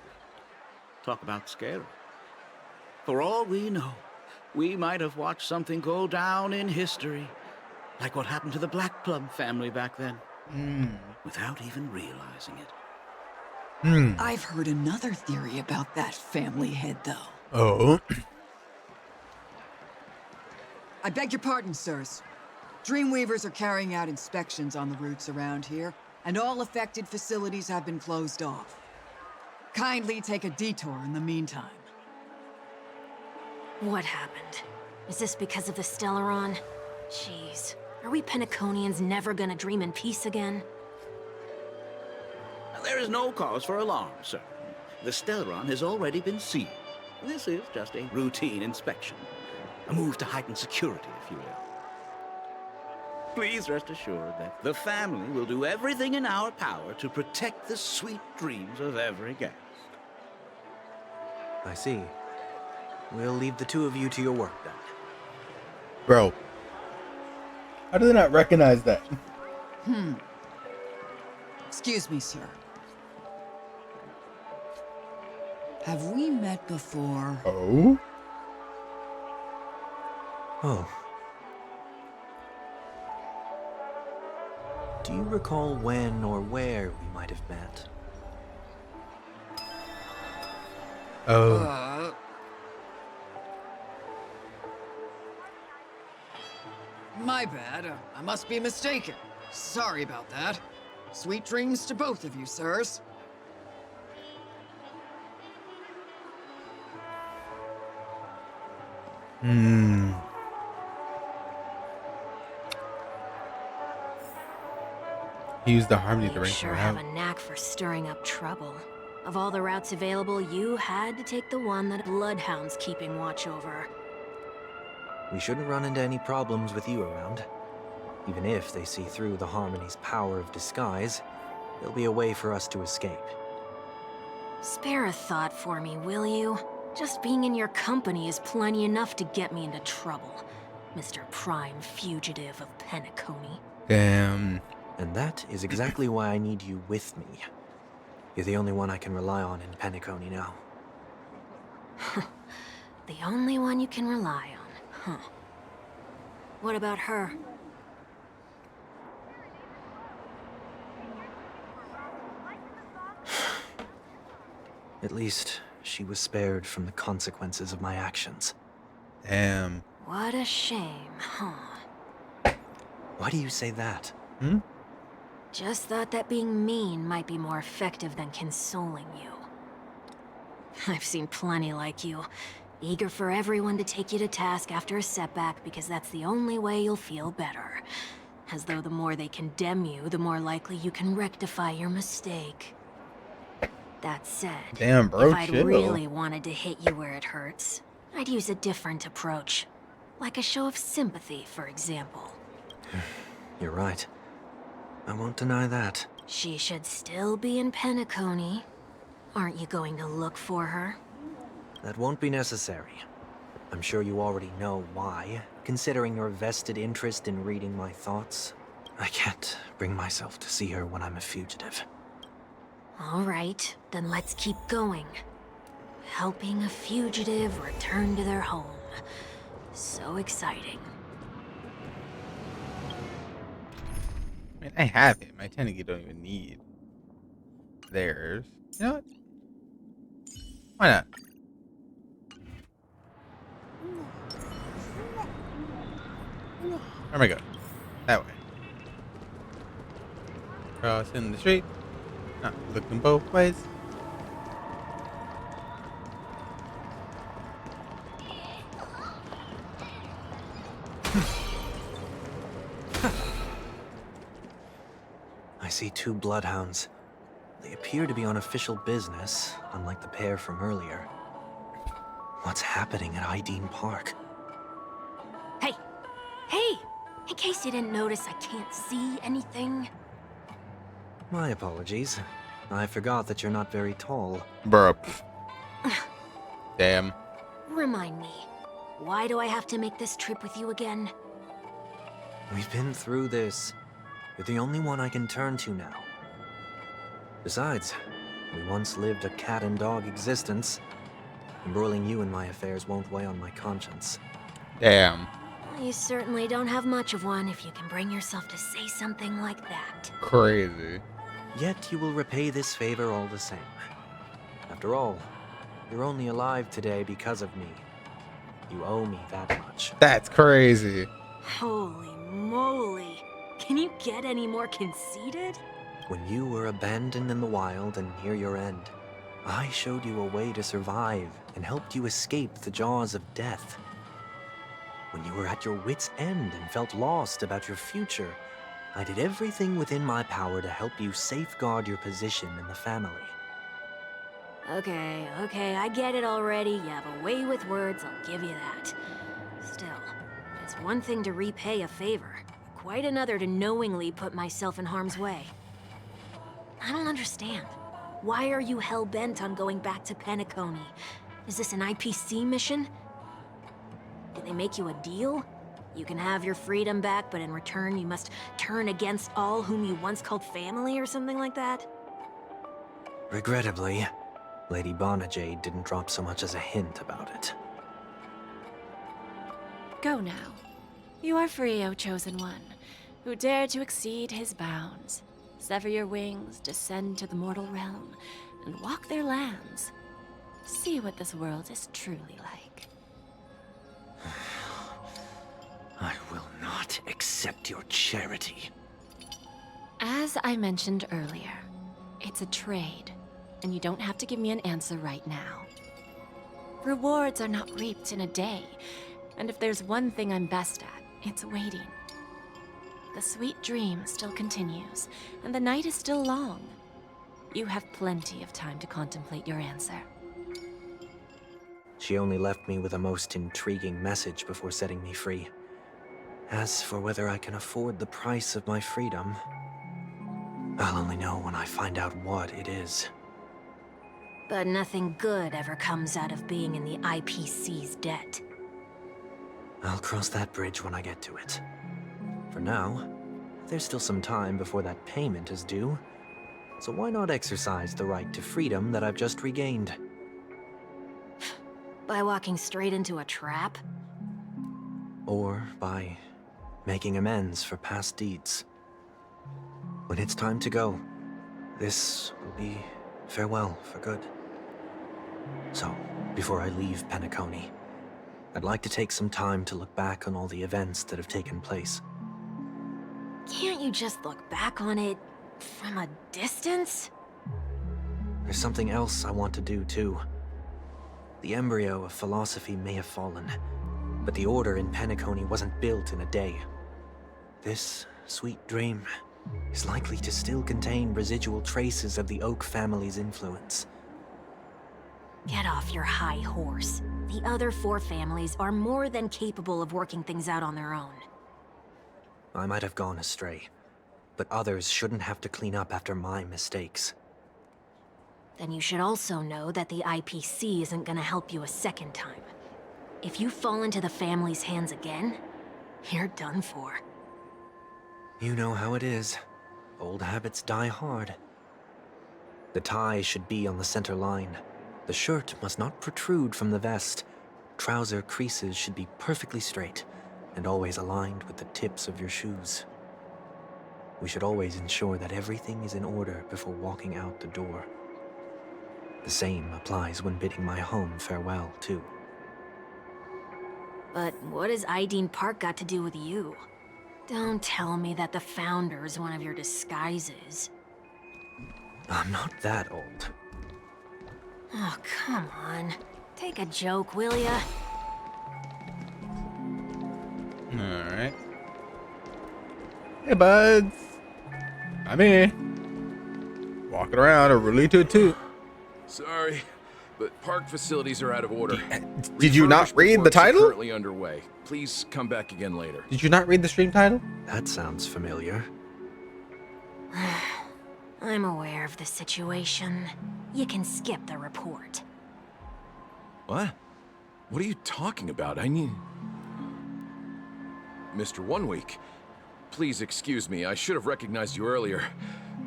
[SPEAKER 22] Talk about scary. For all we know, we might have watched something go down in history, like what happened to the Black Plum family back then, without even realizing it.
[SPEAKER 21] I've heard another theory about that family head, though.
[SPEAKER 1] Oh.
[SPEAKER 21] I beg your pardon, sirs. Dreamweavers are carrying out inspections on the routes around here, and all affected facilities have been closed off. Kindly take a detour in the meantime.
[SPEAKER 3] What happened? Is this because of the Stellaron? Jeez. Are we Penaconians never gonna dream in peace again?
[SPEAKER 22] There is no cause for alarm, sir. The Stellaron has already been sealed. This is just a routine inspection. A move to heighten security, if you will. Please rest assured that the family will do everything in our power to protect the sweet dreams of every guest.
[SPEAKER 20] I see. We'll leave the two of you to your work then.
[SPEAKER 1] Bro. How do they not recognize that?
[SPEAKER 21] Excuse me, sir. Have we met before?
[SPEAKER 1] Oh?
[SPEAKER 20] Oh. Do you recall when or where we might have met?
[SPEAKER 1] Oh.
[SPEAKER 21] My bad. I must be mistaken. Sorry about that. Sweet dreams to both of you, sirs.
[SPEAKER 1] He used the harmony to
[SPEAKER 3] You
[SPEAKER 1] rank
[SPEAKER 3] sure
[SPEAKER 1] her
[SPEAKER 3] have
[SPEAKER 1] out.
[SPEAKER 3] a knack for stirring up trouble. Of all the routes available, you had to take the one that Bloodhound's keeping watch over.
[SPEAKER 20] We shouldn't run into any problems with you around. Even if they see through the Harmony's power of disguise, there'll be a way for us to escape.
[SPEAKER 3] Spare a thought for me, will you? Just being in your company is plenty enough to get me into trouble, Mr. Prime Fugitive of Penacony.
[SPEAKER 1] Damn.
[SPEAKER 20] And that is exactly why I need you with me. You're the only one I can rely on in Penacony now.
[SPEAKER 3] The only one you can rely on, huh? What about her?
[SPEAKER 20] At least, she was spared from the consequences of my actions.
[SPEAKER 1] Damn.
[SPEAKER 3] What a shame, huh?
[SPEAKER 20] Why do you say that?
[SPEAKER 3] Just thought that being mean might be more effective than consoling you. I've seen plenty like you, eager for everyone to take you to task after a setback because that's the only way you'll feel better. As though the more they condemn you, the more likely you can rectify your mistake. That said,
[SPEAKER 1] damn, bro,
[SPEAKER 3] if I'd
[SPEAKER 1] chill.
[SPEAKER 3] really wanted to hit you where it hurts, I'd use a different approach. Like a show of sympathy, for example.
[SPEAKER 20] You're right. I won't deny that.
[SPEAKER 3] She should still be in Penacony. Aren't you going to look for her?
[SPEAKER 20] That won't be necessary. I'm sure you already know why, considering your vested interest in reading my thoughts. I can't bring myself to see her when I'm a fugitive.
[SPEAKER 3] All right, then let's keep going. Helping a fugitive return to their home. So exciting.
[SPEAKER 1] I mean, I have it. My Tenigi don't even need theirs. You know what? Why not? Where am I going? That way. Crossing the street. Not looking both ways.
[SPEAKER 20] I see two bloodhounds. They appear to be on official business, unlike the pair from earlier. What's happening at Ideen Park?
[SPEAKER 3] Hey! Hey! In case you didn't notice, I can't see anything.
[SPEAKER 20] My apologies. I forgot that you're not very tall.
[SPEAKER 1] Bruh. Damn.
[SPEAKER 3] Remind me, why do I have to make this trip with you again?
[SPEAKER 20] We've been through this. You're the only one I can turn to now. Besides, we once lived a cat and dog existence. Embroiling you in my affairs won't weigh on my conscience.
[SPEAKER 1] Damn.
[SPEAKER 10] You certainly don't have much of one if you can bring yourself to say something like that.
[SPEAKER 1] Crazy.
[SPEAKER 20] Yet you will repay this favor all the same. After all, you're only alive today because of me. You owe me that much.
[SPEAKER 1] That's crazy.
[SPEAKER 10] Holy moly. Can you get any more conceited?
[SPEAKER 20] When you were abandoned in the wild and near your end, I showed you a way to survive and helped you escape the jaws of death. When you were at your wit's end and felt lost about your future, I did everything within my power to help you safeguard your position in the family.
[SPEAKER 10] Okay, I get it already. You have a way with words, I'll give you that. Still, it's one thing to repay a favor, quite another to knowingly put myself in harm's way. I don't understand. Why are you hell-bent on going back to Penacony? Is this an IPC mission? Did they make you a deal? You can have your freedom back, but in return you must turn against all whom you once called family or something like that?
[SPEAKER 20] Regrettably, Lady Bonajade didn't drop so much as a hint about it.
[SPEAKER 11] Go now. You are free, O Chosen One, who dare to exceed his bounds. Sever your wings, descend to the mortal realm, and walk their lands. See what this world is truly like.
[SPEAKER 20] I will not accept your charity.
[SPEAKER 11] As I mentioned earlier, it's a trade, and you don't have to give me an answer right now. Rewards are not reaped in a day, and if there's one thing I'm best at, it's waiting. The sweet dream still continues, and the night is still long. You have plenty of time to contemplate your answer.
[SPEAKER 20] She only left me with a most intriguing message before setting me free. As for whether I can afford the price of my freedom, I'll only know when I find out what it is.
[SPEAKER 10] But nothing good ever comes out of being in the IPC's debt.
[SPEAKER 20] I'll cross that bridge when I get to it. For now, there's still some time before that payment is due, so why not exercise the right to freedom that I've just regained?
[SPEAKER 10] By walking straight into a trap?
[SPEAKER 20] Or by making amends for past deeds. When it's time to go, this will be farewell for good. So, before I leave Penacony, I'd like to take some time to look back on all the events that have taken place.
[SPEAKER 10] Can't you just look back on it from a distance?
[SPEAKER 20] There's something else I want to do too. The embryo of philosophy may have fallen, but the order in Penacony wasn't built in a day. This sweet dream is likely to still contain residual traces of the Oak family's influence.
[SPEAKER 10] Get off your high horse. The other 4 families are more than capable of working things out on their own.
[SPEAKER 20] I might have gone astray, but others shouldn't have to clean up after my mistakes.
[SPEAKER 10] Then you should also know that the IPC isn't gonna help you a second time. If you fall into the family's hands again, you're done for.
[SPEAKER 20] You know how it is. Old habits die hard. The tie should be on the center line. The shirt must not protrude from the vest. Trouser creases should be perfectly straight, and always aligned with the tips of your shoes. We should always ensure that everything is in order before walking out the door. The same applies when bidding my home farewell, too.
[SPEAKER 10] But what has Ideen Park got to do with you? Don't tell me that the Founder's one of your disguises.
[SPEAKER 20] I'm not that old.
[SPEAKER 10] Oh, come on. Take a joke, will ya?
[SPEAKER 1] Alright. Hey, buds. I'm here. Walking around a really toot.
[SPEAKER 9] Sorry, but park facilities are out of order.
[SPEAKER 1] Did you not read the title?
[SPEAKER 9] Currently underway. Please come back again later.
[SPEAKER 1] Did you not read the stream title?
[SPEAKER 20] That sounds familiar.
[SPEAKER 10] I'm aware of the situation. You can skip the report.
[SPEAKER 9] What? What are you talking about? I mean... Mr. 1 Week, Please excuse me. I should have recognized you earlier.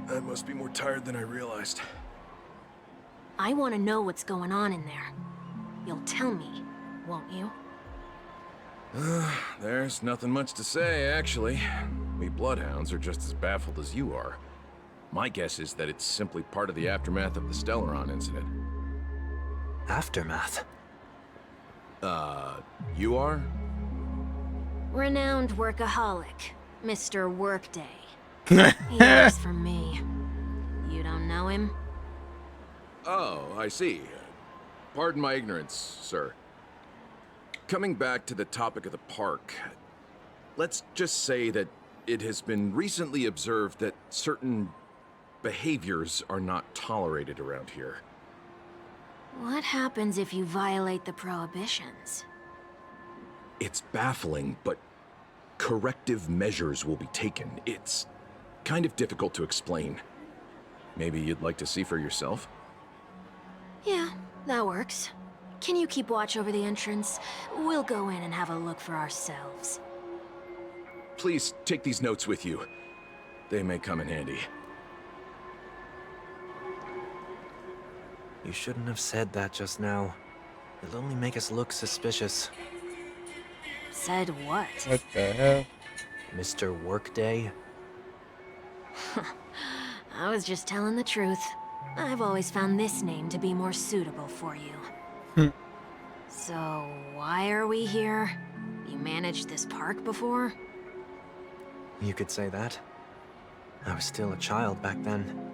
[SPEAKER 9] I must be more tired than I realized.
[SPEAKER 10] I want to know what's going on in there. You'll tell me, won't you?
[SPEAKER 9] There's nothing much to say, actually. We Bloodhounds are just as baffled as you are. My guess is that it's simply part of the aftermath of the Stellaron incident.
[SPEAKER 20] Aftermath?
[SPEAKER 9] You are?
[SPEAKER 10] Renowned workaholic, Mr. Workday. He works for me. You don't know him?
[SPEAKER 9] Oh, I see. Pardon my ignorance, sir. Coming back to the topic of the park, let's just say that it has been recently observed that certain behaviors are not tolerated around here.
[SPEAKER 10] What happens if you violate the prohibitions?
[SPEAKER 9] It's baffling, but corrective measures will be taken. It's kind of difficult to explain. Maybe you'd like to see for yourself?
[SPEAKER 10] Yeah, that works. Can you keep watch over the entrance? We'll go in and have a look for ourselves.
[SPEAKER 9] Please take these notes with you. They may come in handy.
[SPEAKER 20] You shouldn't have said that just now. It'll only make us look suspicious.
[SPEAKER 10] Said what?
[SPEAKER 1] What the hell?
[SPEAKER 20] Mr. Workday?
[SPEAKER 10] I was just telling the truth. I've always found this name to be more suitable for you. So, why are we here? You managed this park before?
[SPEAKER 20] You could say that. I was still a child back then.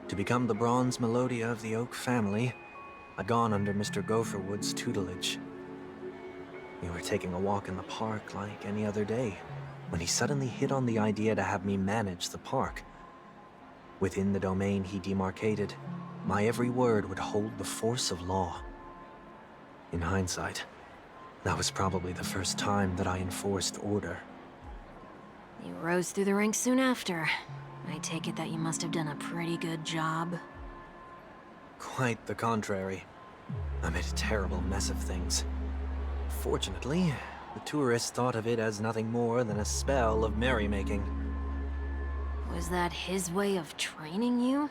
[SPEAKER 20] To become the bronze Melodia of the Oak family, I'd gone under Mr. Gopherwood's tutelage. We were taking a walk in the park like any other day, when he suddenly hit on the idea to have me manage the park. Within the domain he demarcated, my every word would hold the force of law. In hindsight, that was probably the first time that I enforced order.
[SPEAKER 10] You rose through the ranks soon after. I take it that you must have done a pretty good job.
[SPEAKER 20] Quite the contrary. I made a terrible mess of things. Fortunately, the tourists thought of it as nothing more than a spell of merrymaking.
[SPEAKER 10] Was that his way of training you?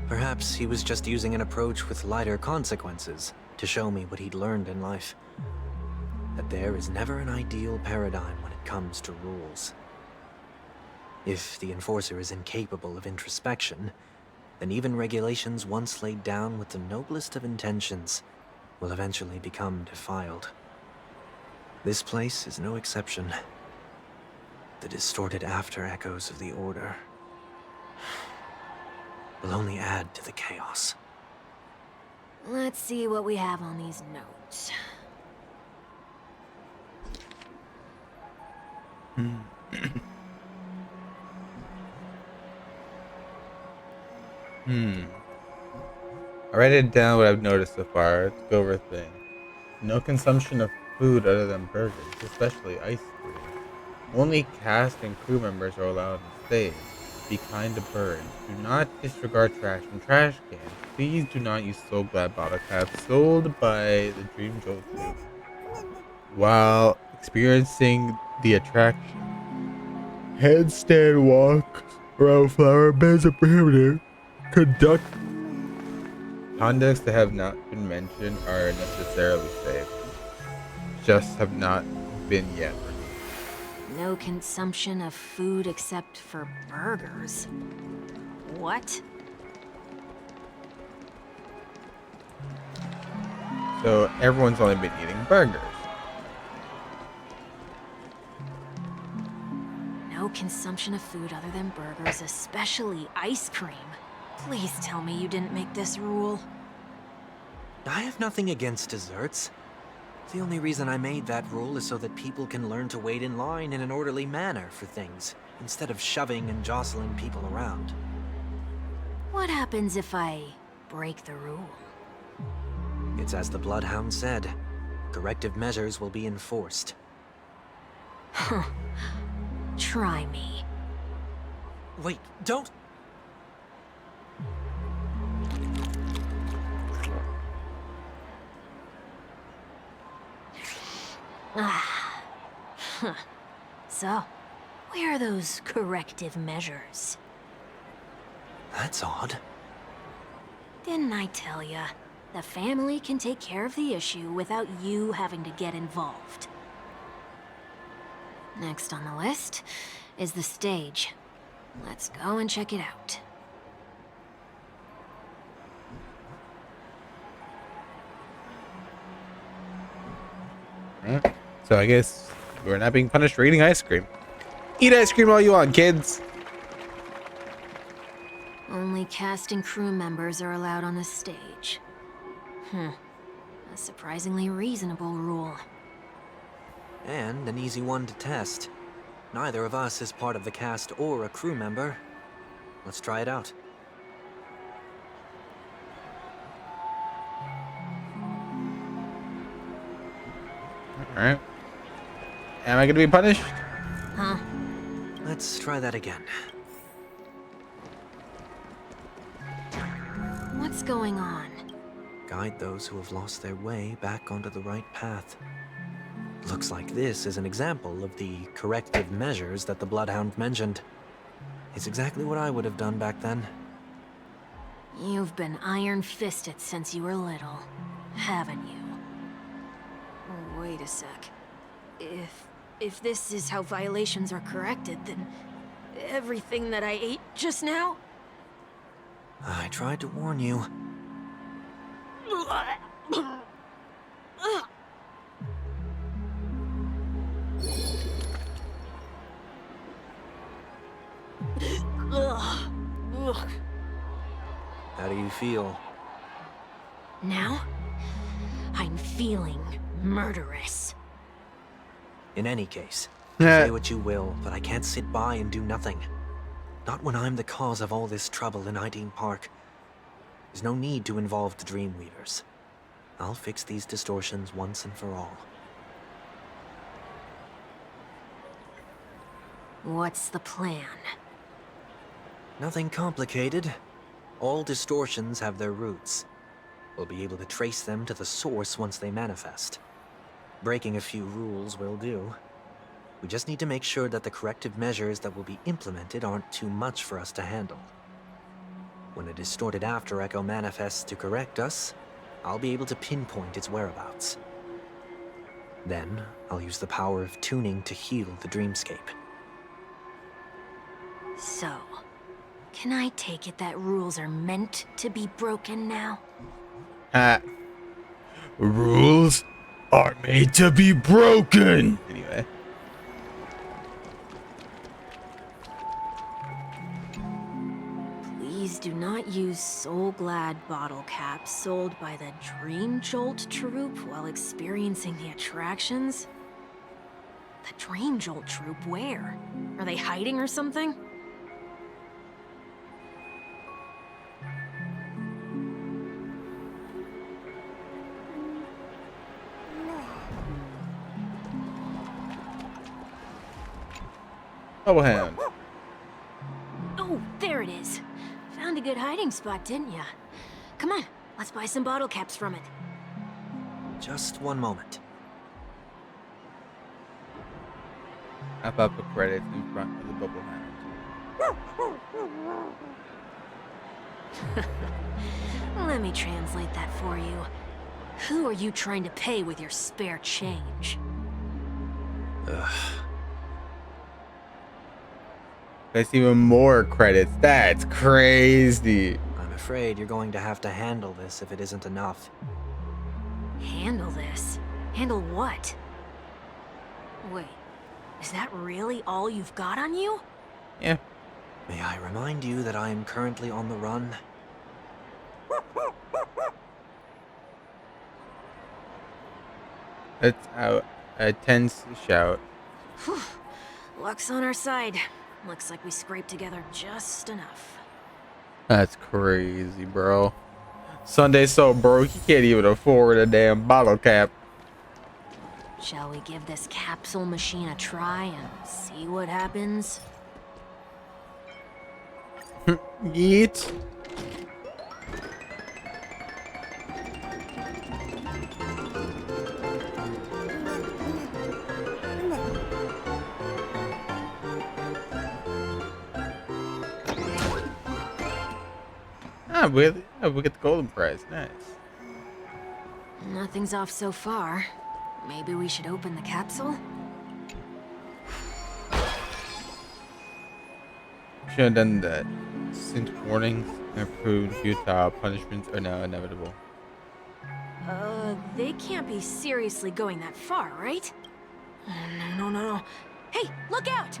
[SPEAKER 20] Perhaps he was just using an approach with lighter consequences to show me what he'd learned in life. That there is never an ideal paradigm when it comes to rules. If the enforcer is incapable of introspection, then even regulations once laid down with the noblest of intentions will eventually become defiled. This place is no exception. The distorted after echoes of the Order will only add to the chaos.
[SPEAKER 10] Let's see what we have on these notes.
[SPEAKER 1] I write it down what I've noticed so far. Let's go over things. No consumption of food other than burgers, especially ice cream. Only cast and crew members are allowed to stay. Be kind to birds. Do not disregard trash in trash cans. Please do not use So Glad bottle caps sold by the Dream Go-To while experiencing the attraction. Handstand walks around flower beds are prohibited. Conducts that have not been mentioned are necessarily safe. Just have not been yet.
[SPEAKER 10] No consumption of food except for burgers. What?
[SPEAKER 1] So everyone's only been eating burgers.
[SPEAKER 10] No consumption of food other than burgers, especially ice cream. Please tell me you didn't make this rule.
[SPEAKER 20] I have nothing against desserts. The only reason I made that rule is so that people can learn to wait in line in an orderly manner for things, instead of shoving and jostling people around.
[SPEAKER 10] What happens if I break the rule?
[SPEAKER 20] It's as the Bloodhound said. Corrective measures will be enforced.
[SPEAKER 10] Huh. Try me.
[SPEAKER 20] Wait, don't...
[SPEAKER 10] So, Where are those corrective measures?
[SPEAKER 20] That's odd.
[SPEAKER 10] Didn't I tell ya? The family can take care of the issue without you having to get involved. Next on the list is the stage. Let's go and check it out.
[SPEAKER 1] Alright. So I guess we're not being punished for eating ice cream. Eat ice cream all you want, kids.
[SPEAKER 10] Only cast and crew members are allowed on the stage. A surprisingly reasonable rule.
[SPEAKER 12] And an easy one to test. Neither of us is part of the cast or a crew member. Let's try it out.
[SPEAKER 1] Alright. Am I gonna be punished?
[SPEAKER 10] Huh?
[SPEAKER 12] Let's try that again.
[SPEAKER 10] What's going on?
[SPEAKER 12] Guide those who have lost their way back onto the right path. Looks like this is an example of the corrective measures that the Bloodhound mentioned. It's exactly what I would have done back then.
[SPEAKER 10] You've been iron-fisted since you were little, haven't you? Oh, wait a sec. If this is how violations are corrected, then everything that I ate just now?
[SPEAKER 12] I tried to warn you. How do you feel?
[SPEAKER 10] Now, I'm feeling murderous.
[SPEAKER 12] In any case, say what you will, but I can't sit by and do nothing. Not when I'm the cause of all this trouble in Ideen Park. There's no need to involve the Dreamweavers. I'll fix these distortions once and for all.
[SPEAKER 10] What's the plan?
[SPEAKER 12] Nothing complicated. All distortions have their roots. We'll be able to trace them to the source once they manifest. Breaking a few rules will do. We just need to make sure that the corrective measures that will be implemented aren't too much for us to handle. When a distorted after echo manifests to correct us, I'll be able to pinpoint its whereabouts. Then, I'll use the power of tuning to heal the dreamscape.
[SPEAKER 10] So, can I take it that rules are meant to be broken now?
[SPEAKER 1] Rules are made to be broken. Anyway.
[SPEAKER 10] Please do not use Soul Glad bottle caps sold by the Dream Jolt troupe while experiencing the attractions. The Dream Jolt troupe, where? Are they hiding or something?
[SPEAKER 1] Double hand.
[SPEAKER 10] Oh, there it is. Found a good hiding spot, didn't ya? Come on, let's buy some bottle caps from it.
[SPEAKER 12] Just one moment.
[SPEAKER 1] Wrap up the credits in front of the bubble hand.
[SPEAKER 10] Let me translate that for you. Who are you trying to pay with your spare change?
[SPEAKER 12] Ugh.
[SPEAKER 1] That's even more credits. That's crazy.
[SPEAKER 12] I'm afraid you're going to have to handle this if it isn't enough.
[SPEAKER 10] Handle this? Handle what? Wait, is that really all you've got on you?
[SPEAKER 1] Yeah.
[SPEAKER 12] May I remind you that I am currently on the run?
[SPEAKER 1] That's a tense shout.
[SPEAKER 10] Whew. Luck's on our side. Looks like we scraped together just enough.
[SPEAKER 1] That's crazy, bro. Sunday's so broke, he can't even afford a damn bottle cap.
[SPEAKER 10] Shall we give this capsule machine a try and see what happens?
[SPEAKER 1] Yeet. Ah, we get the golden prize. Nice.
[SPEAKER 10] Nothing's off so far. Maybe we should open the capsule?
[SPEAKER 1] Should have done that. Since warnings have proved futile, punishments are now inevitable.
[SPEAKER 10] They can't be seriously going that far, right? Oh, no. Hey, look out!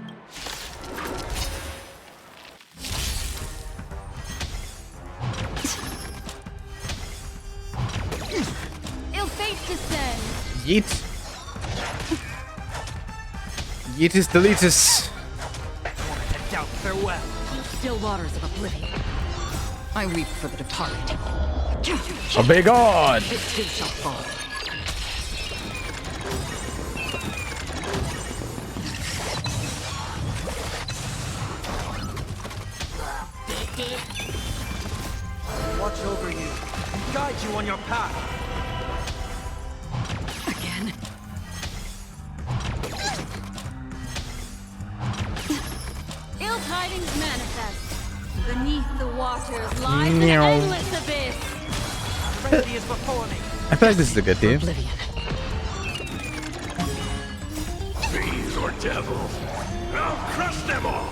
[SPEAKER 2] Ill fate descends.
[SPEAKER 1] Yeet. Yeetus deletus.
[SPEAKER 21] Doubt farewell. Still waters of oblivion. I weep for the departed.
[SPEAKER 1] Obey God.
[SPEAKER 21] This too shall fall.
[SPEAKER 12] Watch over you and guide you on your path.
[SPEAKER 21] Again.
[SPEAKER 2] Ill tidings manifest. Beneath the waters lies an endless abyss.
[SPEAKER 12] Frenzy is before me.
[SPEAKER 1] I feel like this is a good team.
[SPEAKER 15] Fiends or devils, I'll crush them all!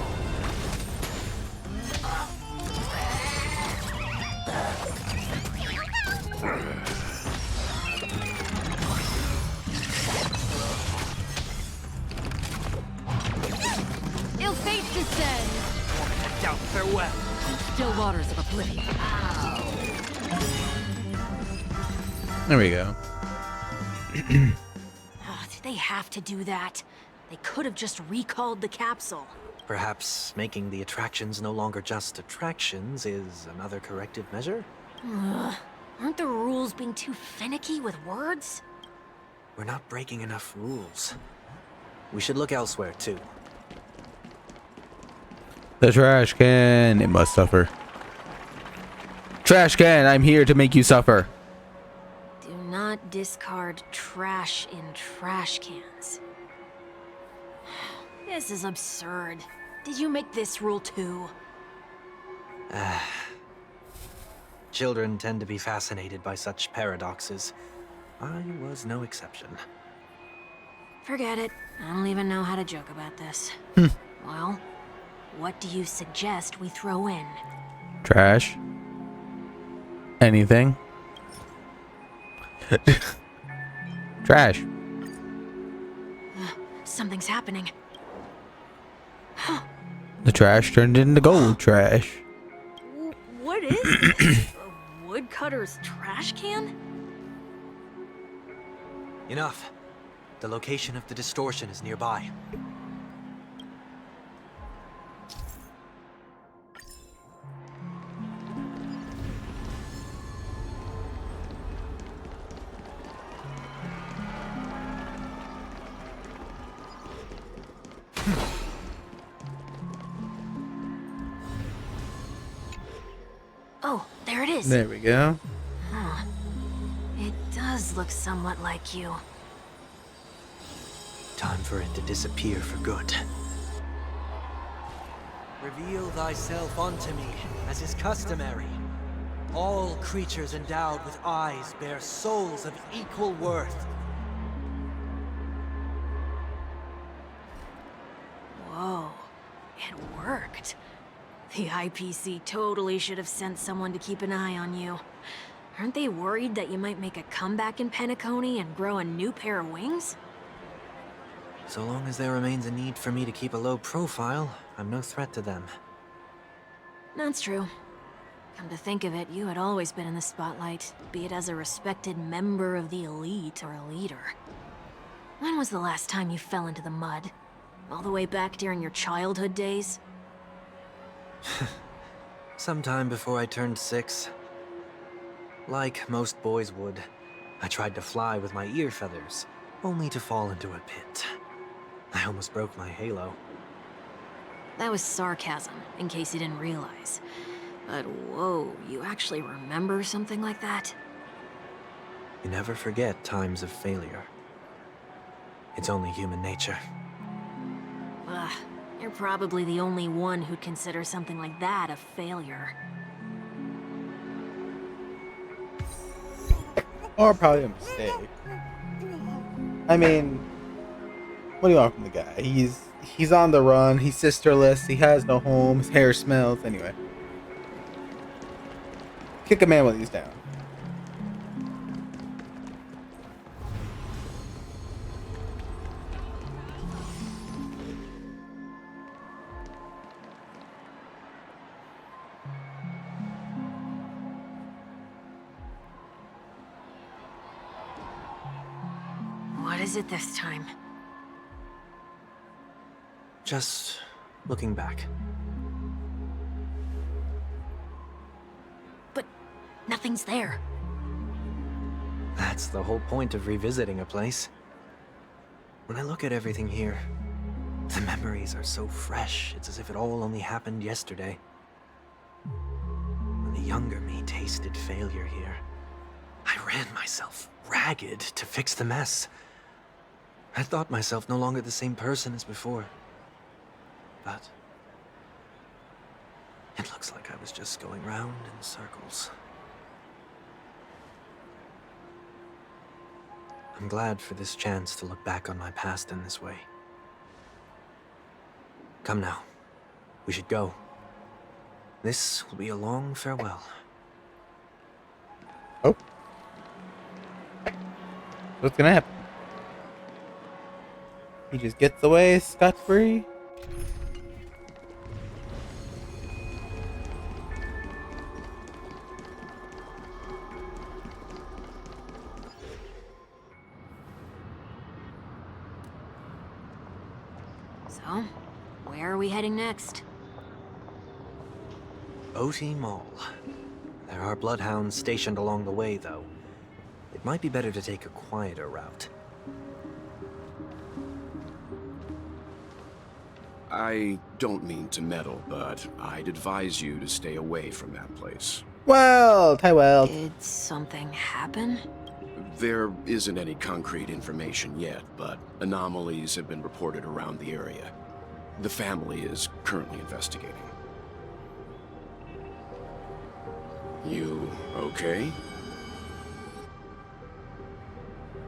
[SPEAKER 2] Ill fate descends.
[SPEAKER 21] Doubt farewell. Still waters of oblivion.
[SPEAKER 1] There we go.
[SPEAKER 10] Did they have to do that? They could have just recalled the capsule.
[SPEAKER 12] Perhaps making the attractions no longer just attractions is another corrective measure?
[SPEAKER 10] Aren't the rules being too finicky with words?
[SPEAKER 12] We're not breaking enough rules. We should look elsewhere, too.
[SPEAKER 1] The trash can, it must suffer. Trash can, I'm here to make you suffer.
[SPEAKER 10] Do not discard trash in trash cans. This is absurd. Did you make this rule too?
[SPEAKER 12] Children tend to be fascinated by such paradoxes. I was no exception.
[SPEAKER 10] Forget it. I don't even know how to joke about this. Well, what do you suggest we throw in?
[SPEAKER 1] Trash. Anything. Trash.
[SPEAKER 10] Something's happening.
[SPEAKER 1] The trash turned into gold trash.
[SPEAKER 10] What is this? A woodcutter's trash can?
[SPEAKER 12] Enough. The location of the distortion is nearby.
[SPEAKER 10] Oh, there it is.
[SPEAKER 1] There we go.
[SPEAKER 10] Huh. It does look somewhat like you.
[SPEAKER 12] Time for it to disappear for good. Reveal thyself unto me, as is customary. All creatures endowed with eyes bear souls of equal worth.
[SPEAKER 10] Whoa, it worked. The IPC totally should have sent someone to keep an eye on you. Aren't they worried that you might make a comeback in Penacony and grow a new pair of wings?
[SPEAKER 12] So long as there remains a need for me to keep a low profile, I'm no threat to them.
[SPEAKER 10] That's true. Come to think of it, you had always been in the spotlight, be it as a respected member of the elite or a leader. When was the last time you fell into the mud? All the way back during your childhood days?
[SPEAKER 12] Sometime before I turned 6. Like most boys would, I tried to fly with my ear feathers, only to fall into a pit. I almost broke my halo.
[SPEAKER 10] That was sarcasm, in case you didn't realize. But whoa, you actually remember something like that?
[SPEAKER 12] You never forget times of failure. It's only human nature.
[SPEAKER 10] Ugh, you're probably the only one who'd consider something like that a failure.
[SPEAKER 1] Or probably a mistake. I mean, what do you want from the guy? He's on the run, he's sisterless, he has no home, his hair smells, anyway. Kick a man while he's down.
[SPEAKER 10] What is it this time?
[SPEAKER 12] Just looking back.
[SPEAKER 10] But nothing's there.
[SPEAKER 12] That's the whole point of revisiting a place. When I look at everything here, the memories are so fresh, it's as if it all only happened yesterday. When the younger me tasted failure here, I ran myself ragged to fix the mess. I thought myself no longer the same person as before. But it looks like I was just going round in circles. I'm glad for this chance to look back on my past in this way. Come now. We should go. This will be a long farewell.
[SPEAKER 1] Oh. What's gonna happen? He just gets away scot-free?
[SPEAKER 10] So, where are we heading next?
[SPEAKER 12] OT Mall. There are bloodhounds stationed along the way, though. It might be better to take a quieter route.
[SPEAKER 13] I don't mean to meddle, but I'd advise you to stay away from that place.
[SPEAKER 1] Well, Tywell.
[SPEAKER 10] Did something happen?
[SPEAKER 13] There isn't any concrete information yet, but anomalies have been reported around the area. The family is currently investigating. You okay?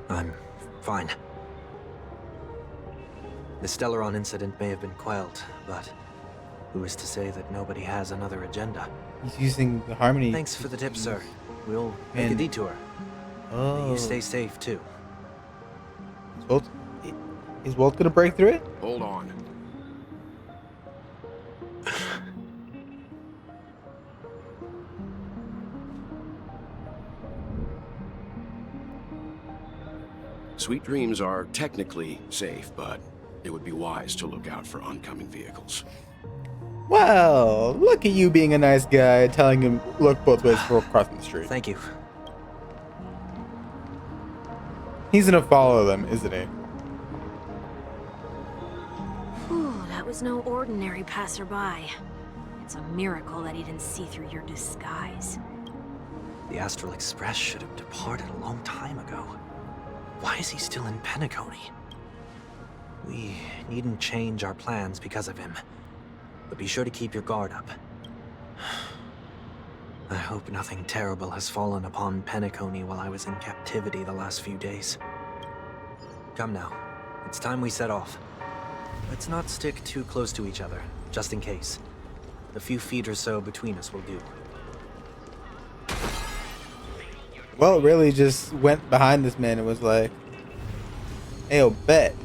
[SPEAKER 12] I'm fine. The Stellaron incident may have been quelled, but who is to say that nobody has another agenda?
[SPEAKER 1] He's using the Harmony.
[SPEAKER 12] Thanks for the tip, sir. We'll make a detour.
[SPEAKER 1] Oh.
[SPEAKER 12] You stay safe, too.
[SPEAKER 1] Is Walt gonna break through it?
[SPEAKER 13] Hold on. Sweet Dreams are technically safe, but it would be wise to look out for oncoming vehicles.
[SPEAKER 1] Well, look at you being a nice guy, telling him look both ways before crossing the street.
[SPEAKER 12] Thank you.
[SPEAKER 1] He's gonna follow them, isn't he?
[SPEAKER 10] Whew, that was no ordinary passerby. It's a miracle that he didn't see through your disguise.
[SPEAKER 12] The Astral Express should have departed a long time ago. Why is he still in Penacony? We needn't change our plans because of him. But be sure to keep your guard up. I hope nothing terrible has fallen upon Penacony while I was in captivity the last few days. Come now. It's time we set off. Let's not stick too close to each other, just in case. A few feet or so between us will do.
[SPEAKER 1] Well, it really just went behind this man and was like, "Hey, bet."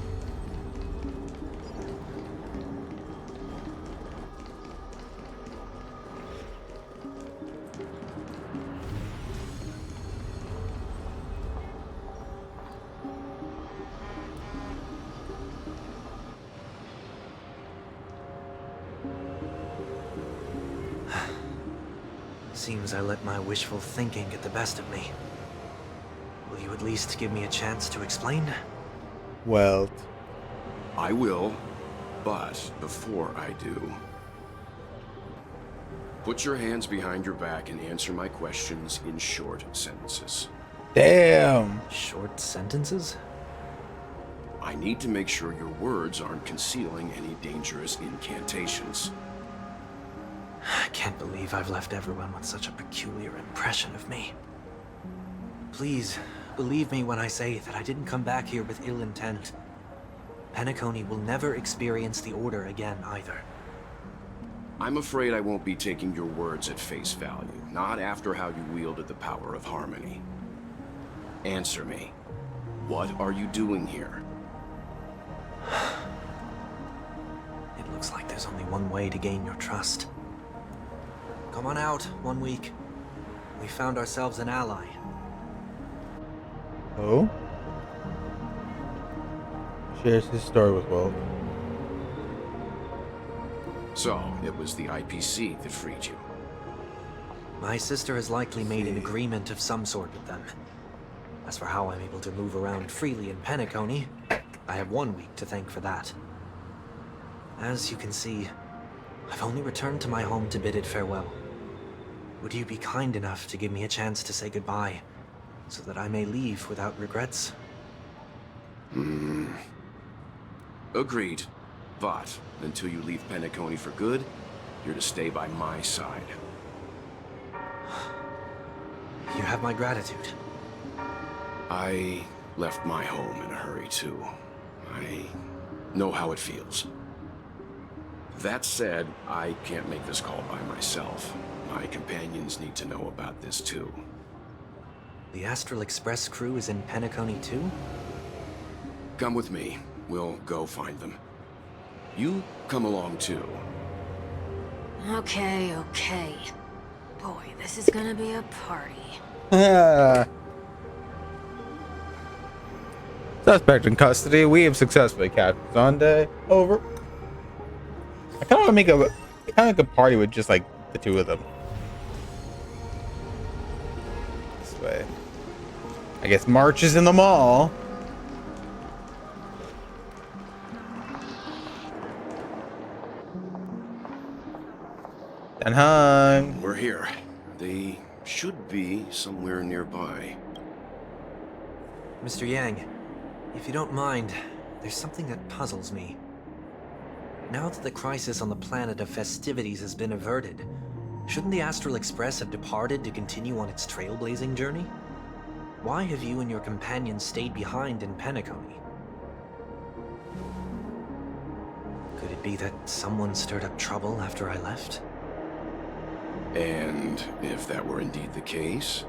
[SPEAKER 12] Seems I let my wishful thinking get the best of me. Will you at least give me a chance to explain?
[SPEAKER 1] Well,
[SPEAKER 13] I will, but before I do, put your hands behind your back and answer my questions in short sentences.
[SPEAKER 1] Damn.
[SPEAKER 12] Short sentences?
[SPEAKER 13] I need to make sure your words aren't concealing any dangerous incantations.
[SPEAKER 12] I can't believe I've left everyone with such a peculiar impression of me. Please, Believe me when I say that I didn't come back here with ill intent. Penacony will never experience the Order again either.
[SPEAKER 13] I'm afraid I won't be taking your words at face value, not after how you wielded the power of harmony. Answer me. What are you doing here?
[SPEAKER 12] It looks like there's only one way to gain your trust. Come on out, 1 week. We found ourselves an ally.
[SPEAKER 1] Oh? Shares his story with Wolf.
[SPEAKER 13] So, it was the IPC that freed you.
[SPEAKER 12] My sister has likely made an agreement of some sort with them. As for how I'm able to move around freely in Penacony, I have 1 week to thank for that. As you can see, I've only returned to my home to bid it farewell. Would you be kind enough to give me a chance to say goodbye, so that I may leave without regrets?
[SPEAKER 13] Agreed. But, until you leave Penacony for good, you're to stay by my side.
[SPEAKER 12] You have my gratitude.
[SPEAKER 13] I left my home in a hurry, too. I know how it feels. That said, I can't make this call by myself. My companions need to know about this, too.
[SPEAKER 12] The Astral Express crew is in Penacony, too?
[SPEAKER 13] Come with me. We'll go find them. You come along, too.
[SPEAKER 10] Okay. Boy, this is gonna be a party.
[SPEAKER 1] Suspect in custody. We have successfully captured Zonde. Over. I kind of want to make a party with just like the two of them. This way. I guess March is in the mall. And hung.
[SPEAKER 13] We're here. They should be somewhere nearby.
[SPEAKER 12] Mr. Yang, if you don't mind, there's something that puzzles me. Now that the crisis on the planet of festivities has been averted, shouldn't the Astral Express have departed to continue on its trailblazing journey? Why have you and your companions stayed behind in Penacony? Could it be that someone stirred up trouble after I left?
[SPEAKER 13] And if that were indeed the case?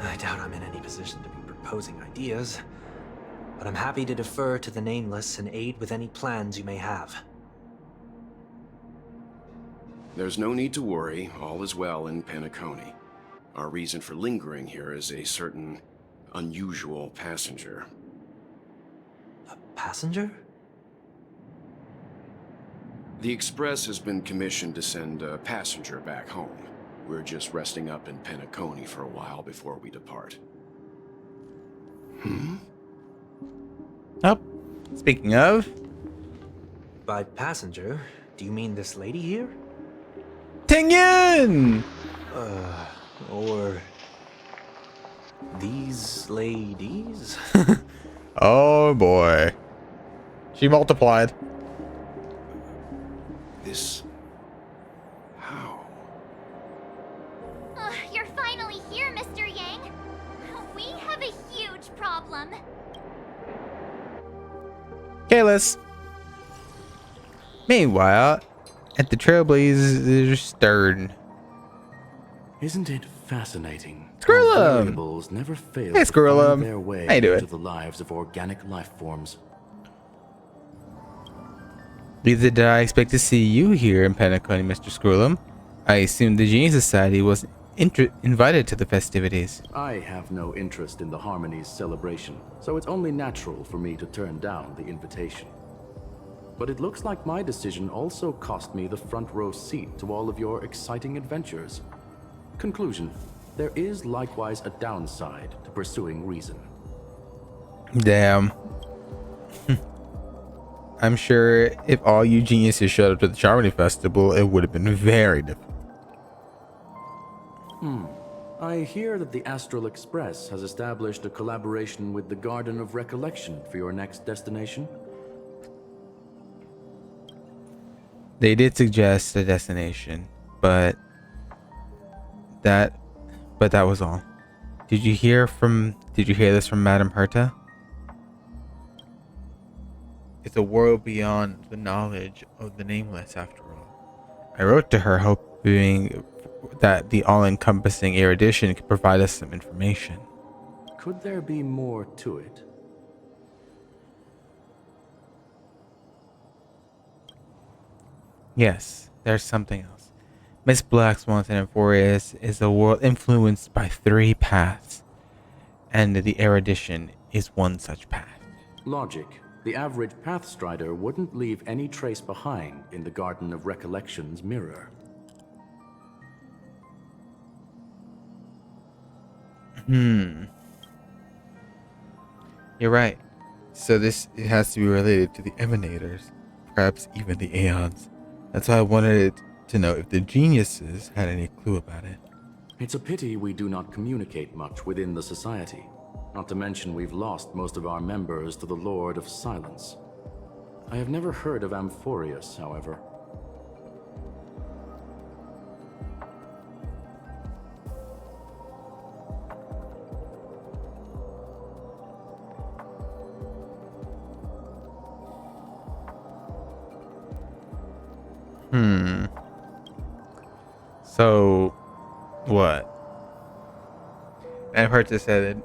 [SPEAKER 12] I doubt I'm in any position to be proposing ideas, but I'm happy to defer to the Nameless and aid with any plans you may have.
[SPEAKER 13] There's no need to worry. All is well in Penacony. Our reason for lingering here is a certain unusual passenger.
[SPEAKER 12] A passenger?
[SPEAKER 13] The Express has been commissioned to send a passenger back home. We're just resting up in Penacony for a while before we depart.
[SPEAKER 1] Oh, speaking of.
[SPEAKER 12] By passenger, do you mean this lady here?
[SPEAKER 1] Tingyan!
[SPEAKER 12] Or these ladies?
[SPEAKER 1] Oh boy. She multiplied.
[SPEAKER 13] This... how?
[SPEAKER 2] You're finally here, Mr. Yang. We have a huge problem.
[SPEAKER 1] Kalis. Meanwhile, at the Trailblazers stern.
[SPEAKER 16] Isn't it fascinating?
[SPEAKER 1] Skrillum!
[SPEAKER 16] How variables never fail
[SPEAKER 1] Hey,
[SPEAKER 16] to
[SPEAKER 1] Skrillum.
[SPEAKER 16] find their way
[SPEAKER 1] How you doing?
[SPEAKER 16] into the lives of organic life forms.
[SPEAKER 1] Neither did I expect to see you here in Penacony, Mr. Skrillum. I assumed the Genie Society was invited to the festivities.
[SPEAKER 16] I have no interest in the Harmony's celebration, so it's only natural for me to turn down the invitation. But it looks like my decision also cost me the front row seat to all of your exciting adventures. Conclusion: there is likewise a downside to pursuing reason.
[SPEAKER 1] Damn. I'm sure if all you geniuses showed up to the Charmony Festival, it would have been very different.
[SPEAKER 16] I hear that the Astral Express has established a collaboration with the Garden of Recollection for your next destination.
[SPEAKER 1] They did suggest a destination, but that, but that was all. Did you hear this from Madame Herta? It's a world beyond the knowledge of the Nameless, after all. I wrote to her hoping that the all-encompassing erudition could provide us some information.
[SPEAKER 16] Could there be more to it?
[SPEAKER 1] Yes, there's something else. Miss Black's Wanton Euphorius is a world influenced by 3 paths, and the erudition is one such path.
[SPEAKER 16] Logic. The average Pathstrider wouldn't leave any trace behind in the Garden of Recollection's mirror.
[SPEAKER 1] You're right. So it has to be related to the Emanators, perhaps even the Aeons. That's why I wanted to know if the geniuses had any clue about it.
[SPEAKER 16] It's a pity we do not communicate much within the society. Not to mention we've lost most of our members to the Lord of Silence. I have never heard of Amphorius, however.
[SPEAKER 1] So, what? Anne said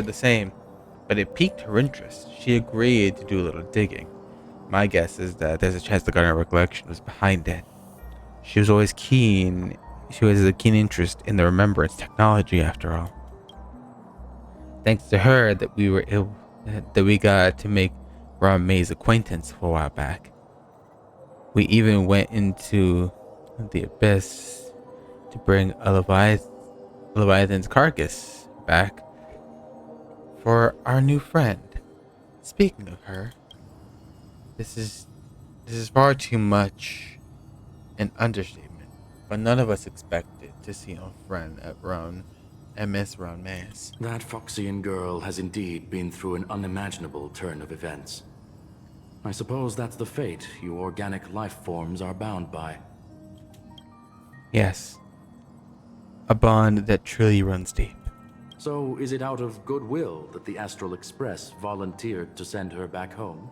[SPEAKER 1] the same, but it piqued her interest. She agreed to do a little digging. My guess is that there's a chance the Garden of Recollection was behind it. She was a keen interest in the remembrance technology, after all. Thanks to her that we got to make Ron May's acquaintance a while back. We even went into the abyss to bring a Leviathan's carcass back for our new friend. Speaking of her, this is far too much an understatement, but none of us expected to see our friend at Miss Ron May's.
[SPEAKER 16] That Foxian girl has indeed been through an unimaginable turn of events. I suppose that's the fate you organic life forms are bound by.
[SPEAKER 1] Yes. A bond that truly runs deep.
[SPEAKER 16] So, is it out of goodwill that the Astral Express volunteered to send her back home?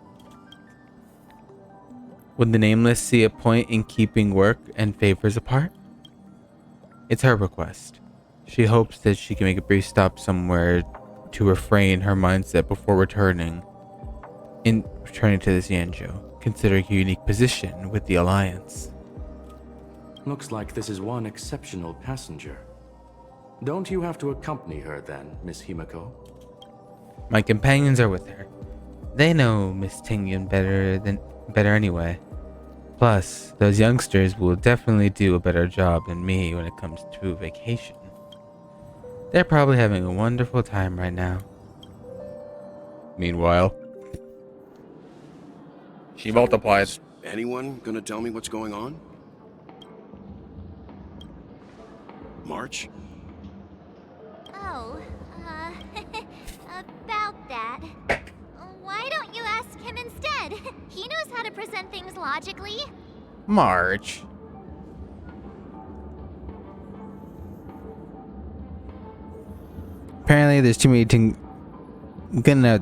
[SPEAKER 1] Would the Nameless see a point in keeping work and favors apart? It's her request. She hopes that she can make a brief stop somewhere to refrain her mindset before returning to the Xianzhou, considering her unique position with the Alliance.
[SPEAKER 16] Looks like this is one exceptional passenger. Don't you have to accompany her then, Miss Himiko?
[SPEAKER 1] My companions are with her. They know Miss Tingyun better anyway. Plus, those youngsters will definitely do a better job than me when it comes to vacation. They're probably having a wonderful time right now. Meanwhile, she multiplies.
[SPEAKER 13] Anyone gonna tell me what's going on? March?
[SPEAKER 2] Oh, about that. Why don't you ask him instead? He knows how to present things logically.
[SPEAKER 1] March. Apparently, there's too many things. I'm gonna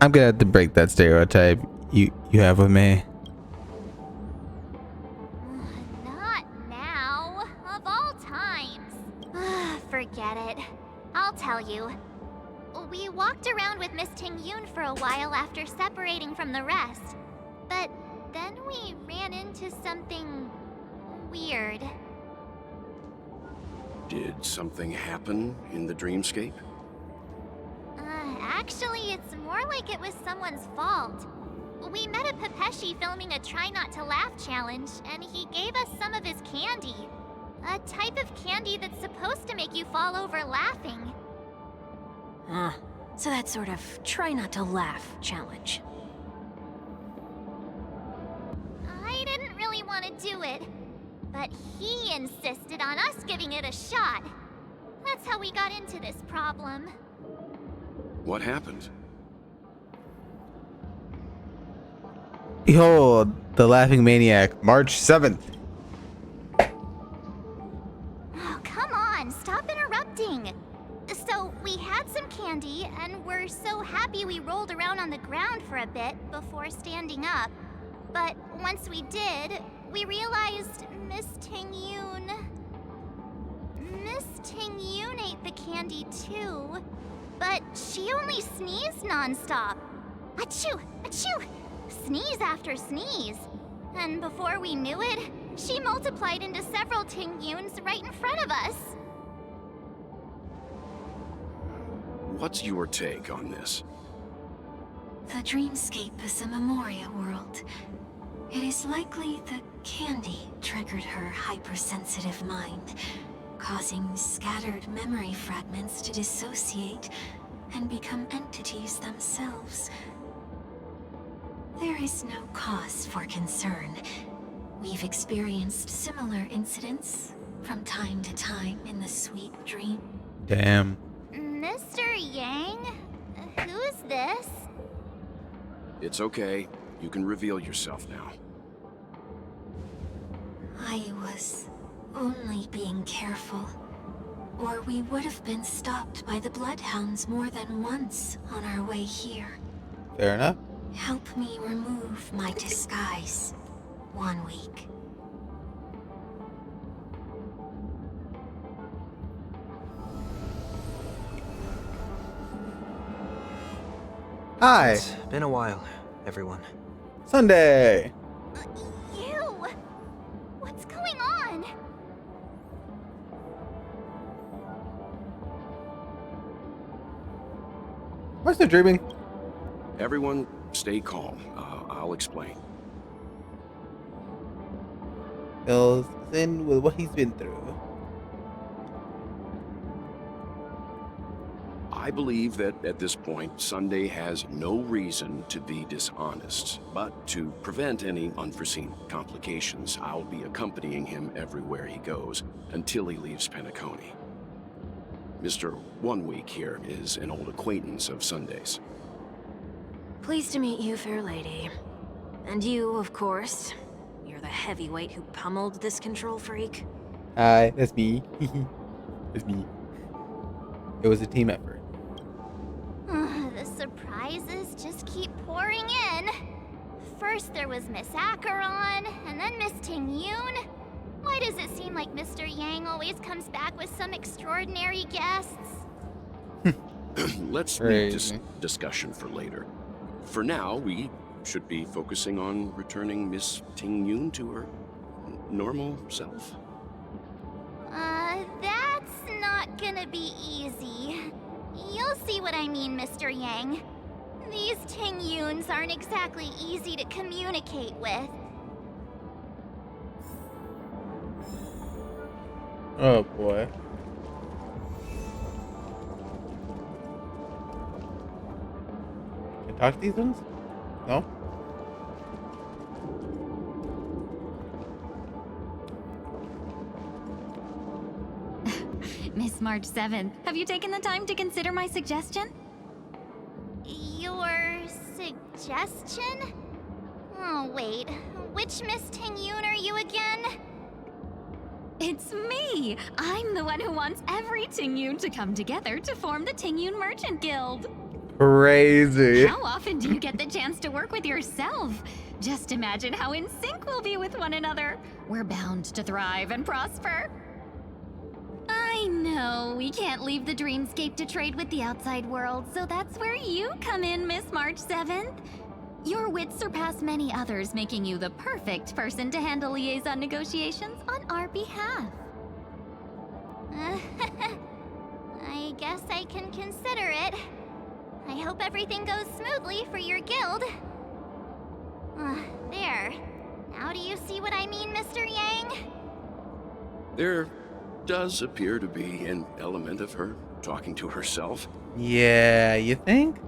[SPEAKER 1] have to break that stereotype you have with me.
[SPEAKER 2] Not now. Of all times. Forget it. I'll tell you. We walked around with Miss Tingyun for a while after separating from the rest. But then we ran into something weird.
[SPEAKER 13] Did something happen in the dreamscape?
[SPEAKER 2] Actually, it's more like it was someone's fault. We met a Pepeshi filming a Try Not to Laugh challenge, and he gave us some of his candy. A type of candy that's supposed to make you fall over laughing.
[SPEAKER 10] So that sort of try not to laugh challenge.
[SPEAKER 2] I didn't really want to do it, but he insisted on us giving it a shot. That's how we got into this problem.
[SPEAKER 13] What happened?
[SPEAKER 1] Behold, the Laughing Maniac, March 7th.
[SPEAKER 2] Oh, come on. had some candy, and we're so happy we rolled around on the ground for a bit before standing up. But once we did, we realized Miss Tingyun ate the candy too, but she only sneezed nonstop. Achoo! Achoo! Sneeze after sneeze. And before we knew it, she multiplied into several Tingyuns right in front of us.
[SPEAKER 13] What's your take on this?
[SPEAKER 18] The dreamscape is a Memoria world. It is likely the candy triggered her hypersensitive mind, causing scattered memory fragments to dissociate and become entities themselves. There is no cause for concern. We've experienced similar incidents from time to time in the sweet dream.
[SPEAKER 1] Damn.
[SPEAKER 2] Mr. Yang? Who's this?
[SPEAKER 13] It's okay. You can reveal yourself now.
[SPEAKER 18] I was only being careful, or we would have been stopped by the Bloodhounds more than once on our way here.
[SPEAKER 1] Fair enough.
[SPEAKER 18] Help me remove my disguise. 1 week.
[SPEAKER 1] Hi.
[SPEAKER 12] It's been a while, everyone.
[SPEAKER 1] Sunday.
[SPEAKER 2] You! What's going on?
[SPEAKER 1] Am I still dreaming?
[SPEAKER 13] Everyone, stay calm. I'll explain.
[SPEAKER 1] Fills in with what he's been through.
[SPEAKER 13] I believe that at this point, Sunday has no reason to be dishonest, but to prevent any unforeseen complications, I'll be accompanying him everywhere he goes until he leaves Penacony. Mr. 1 Week here is an old acquaintance of Sunday's.
[SPEAKER 10] Pleased to meet you, fair lady. And you, of course. You're the heavyweight who pummeled this control freak.
[SPEAKER 1] Hi, that's me. It's me. It was a team effort.
[SPEAKER 2] The surprises just keep pouring in. First there was Miss Acheron, and then Miss Tingyun. Why does it seem like Mr. Yang always comes back with some extraordinary guests?
[SPEAKER 13] Let's leave this discussion for later. For now, we should be focusing on returning Miss Tingyun to her normal self.
[SPEAKER 2] That's not gonna be easy. You'll see what I mean, Mr. Yang. These Tingyuns aren't exactly easy to communicate with.
[SPEAKER 1] Oh boy. Can I talk to these ones? No?
[SPEAKER 7] Miss March 7th, have you taken the time to consider my suggestion?
[SPEAKER 2] Your suggestion? Oh, wait. Which Miss Tingyun are you again?
[SPEAKER 7] It's me! I'm the one who wants every Tingyun to come together to form the Tingyun Merchant Guild.
[SPEAKER 1] Crazy.
[SPEAKER 7] How often do you get the chance to work with yourself? Just imagine how in sync we'll be with one another. We're bound to thrive and prosper. I know, we can't leave the dreamscape to trade with the outside world, so that's where you come in, Miss March 7th. Your wits surpass many others, making you the perfect person to handle liaison negotiations on our behalf.
[SPEAKER 2] I guess I can consider it. I hope everything goes smoothly for your guild. There. Now do you see what I mean, Mr. Yang?
[SPEAKER 13] There does appear to be an element of her talking to herself.
[SPEAKER 1] Yeah, you think?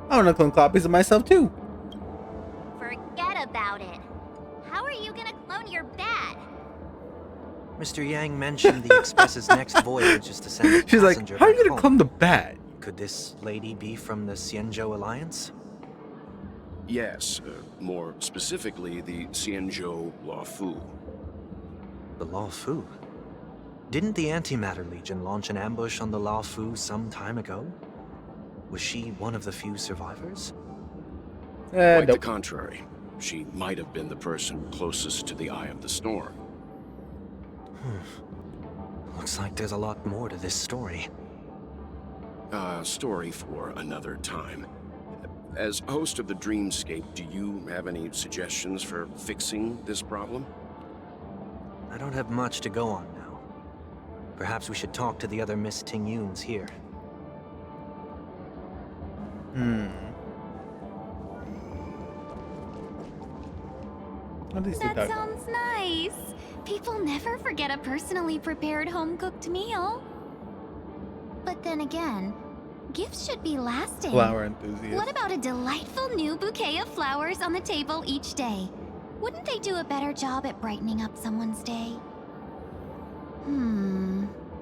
[SPEAKER 1] I want to clone copies of myself too.
[SPEAKER 2] Forget about it. How are you gonna clone your bat?
[SPEAKER 12] Mr. Yang mentioned the Express's next voyage is to send a
[SPEAKER 1] She's like,
[SPEAKER 12] passenger
[SPEAKER 1] how are you
[SPEAKER 12] back
[SPEAKER 1] gonna
[SPEAKER 12] home.
[SPEAKER 1] clone the bat?
[SPEAKER 12] Could this lady be from the Xianzhou Alliance?
[SPEAKER 13] Yes, more specifically, the Xianzhou Law Fu.
[SPEAKER 12] The Law Fu? Didn't the Antimatter Legion launch an ambush on the La Fu some time ago? Was she one of the few survivors?
[SPEAKER 13] Quite the contrary. She might have been the person closest to the eye of the storm.
[SPEAKER 12] Looks like there's a lot more to this story.
[SPEAKER 13] Story for another time. As host of the Dreamscape, do you have any suggestions for fixing this problem?
[SPEAKER 12] I don't have much to go on now. Perhaps we should talk to the other Miss Tingyuns here.
[SPEAKER 2] That sounds nice. People never forget a personally prepared home-cooked meal. But then again, gifts should be lasting.
[SPEAKER 1] Flower enthusiast.
[SPEAKER 2] What about a delightful new bouquet of flowers on the table each day? Wouldn't they do a better job at brightening up someone's day?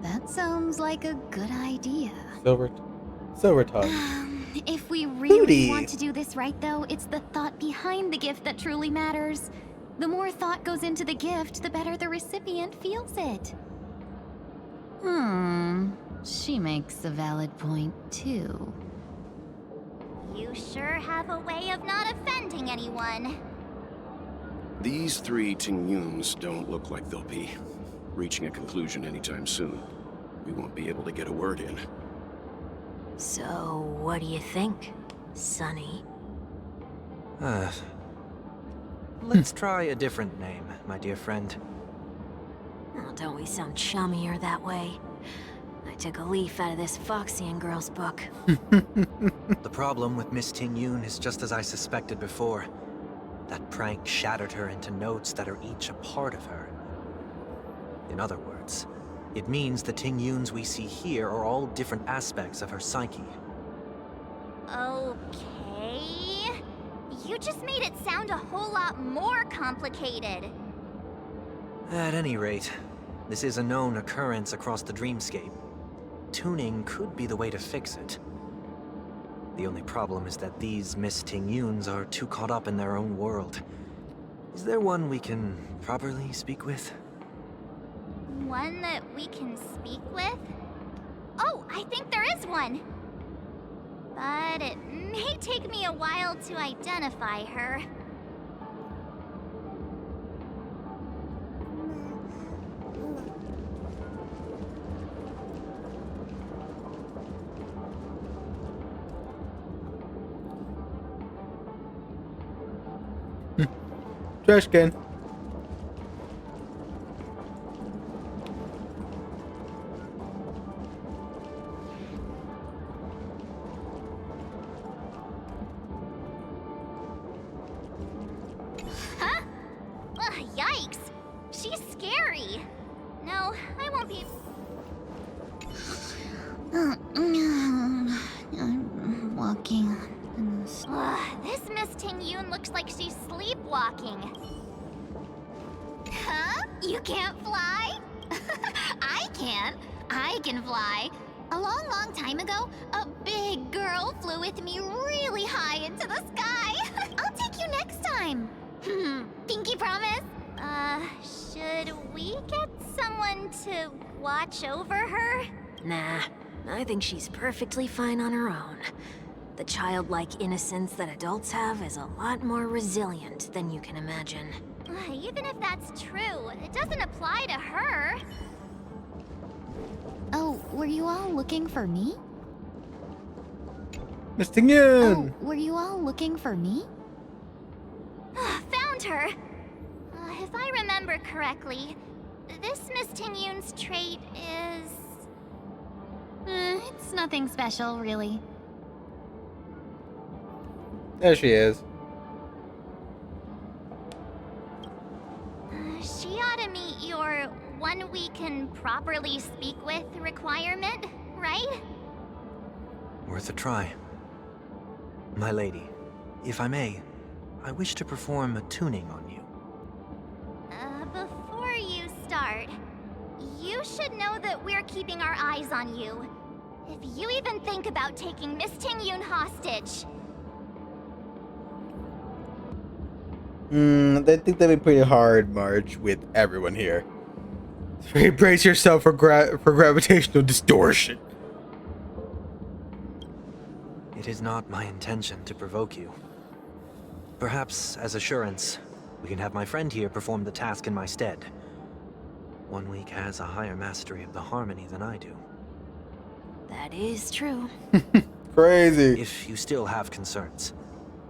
[SPEAKER 2] That sounds like a good idea.
[SPEAKER 1] So retarded.
[SPEAKER 2] If we really
[SPEAKER 1] Booty.
[SPEAKER 2] want to do this right, though, it's the thought behind the gift that truly matters. The more thought goes into the gift, the better the recipient feels it. She makes a valid point, too.
[SPEAKER 5] You sure have a way of not offending anyone.
[SPEAKER 13] These three Tingyuns don't look like they'll be reaching a conclusion anytime soon. We won't be able to get a word in.
[SPEAKER 10] So, what do you think, Sonny?
[SPEAKER 12] Let's try a different name, my dear friend.
[SPEAKER 10] Oh, don't we sound chummier that way? I took a leaf out of this Foxian girl's book.
[SPEAKER 12] The problem with Miss Tingyun is just as I suspected before. That prank shattered her into notes that are each a part of her. In other words, it means the Tingyuns we see here are all different aspects of her psyche.
[SPEAKER 5] Okay. You just made it sound a whole lot more complicated.
[SPEAKER 12] At any rate, this is a known occurrence across the Dreamscape. Tuning could be the way to fix it. The only problem is that these Miss Tingyuns are too caught up in their own world. Is there one we can properly speak with?
[SPEAKER 5] One that we can speak with? Oh, I think there is one. But it may take me a while to identify her.
[SPEAKER 1] Trash can.
[SPEAKER 5] Huh? Ugh, yikes. She's scary. No, I won't be...
[SPEAKER 2] I'm walking.
[SPEAKER 5] Ugh, this Miss Tingyun looks like she's sleepwalking. Huh? You can't fly? I can. I can fly. A long time ago, a big girl flew with me really high into the sky. I'll take you next time. Pinky promise? Should we get someone to watch over her?
[SPEAKER 10] Nah, I think she's perfectly fine on her own. The childlike innocence that adults have is a lot more resilient than you can imagine.
[SPEAKER 5] Even if that's true, it doesn't apply to her.
[SPEAKER 2] Oh, were you all looking for me?
[SPEAKER 1] Miss Tingyun!
[SPEAKER 2] Oh, were you all looking for me?
[SPEAKER 5] Found her! If I remember correctly, this Miss Tingyun's trait is...
[SPEAKER 2] It's nothing special, really.
[SPEAKER 1] There she is.
[SPEAKER 5] She ought to meet your one we can properly speak with requirement, right?
[SPEAKER 12] Worth a try. My lady, if I may, I wish to perform a tuning on you.
[SPEAKER 5] Before you start, you should know that we're keeping our eyes on you. If you even think about taking Miss Tingyun hostage...
[SPEAKER 1] I think that'd be pretty hard, Marge, with everyone here. Brace yourself for gravitational distortion.
[SPEAKER 12] It is not my intention to provoke you. Perhaps, as assurance, we can have my friend here perform the task in my stead. One week has a higher mastery of the harmony than I do.
[SPEAKER 10] That is true.
[SPEAKER 1] Crazy.
[SPEAKER 12] If you still have concerns,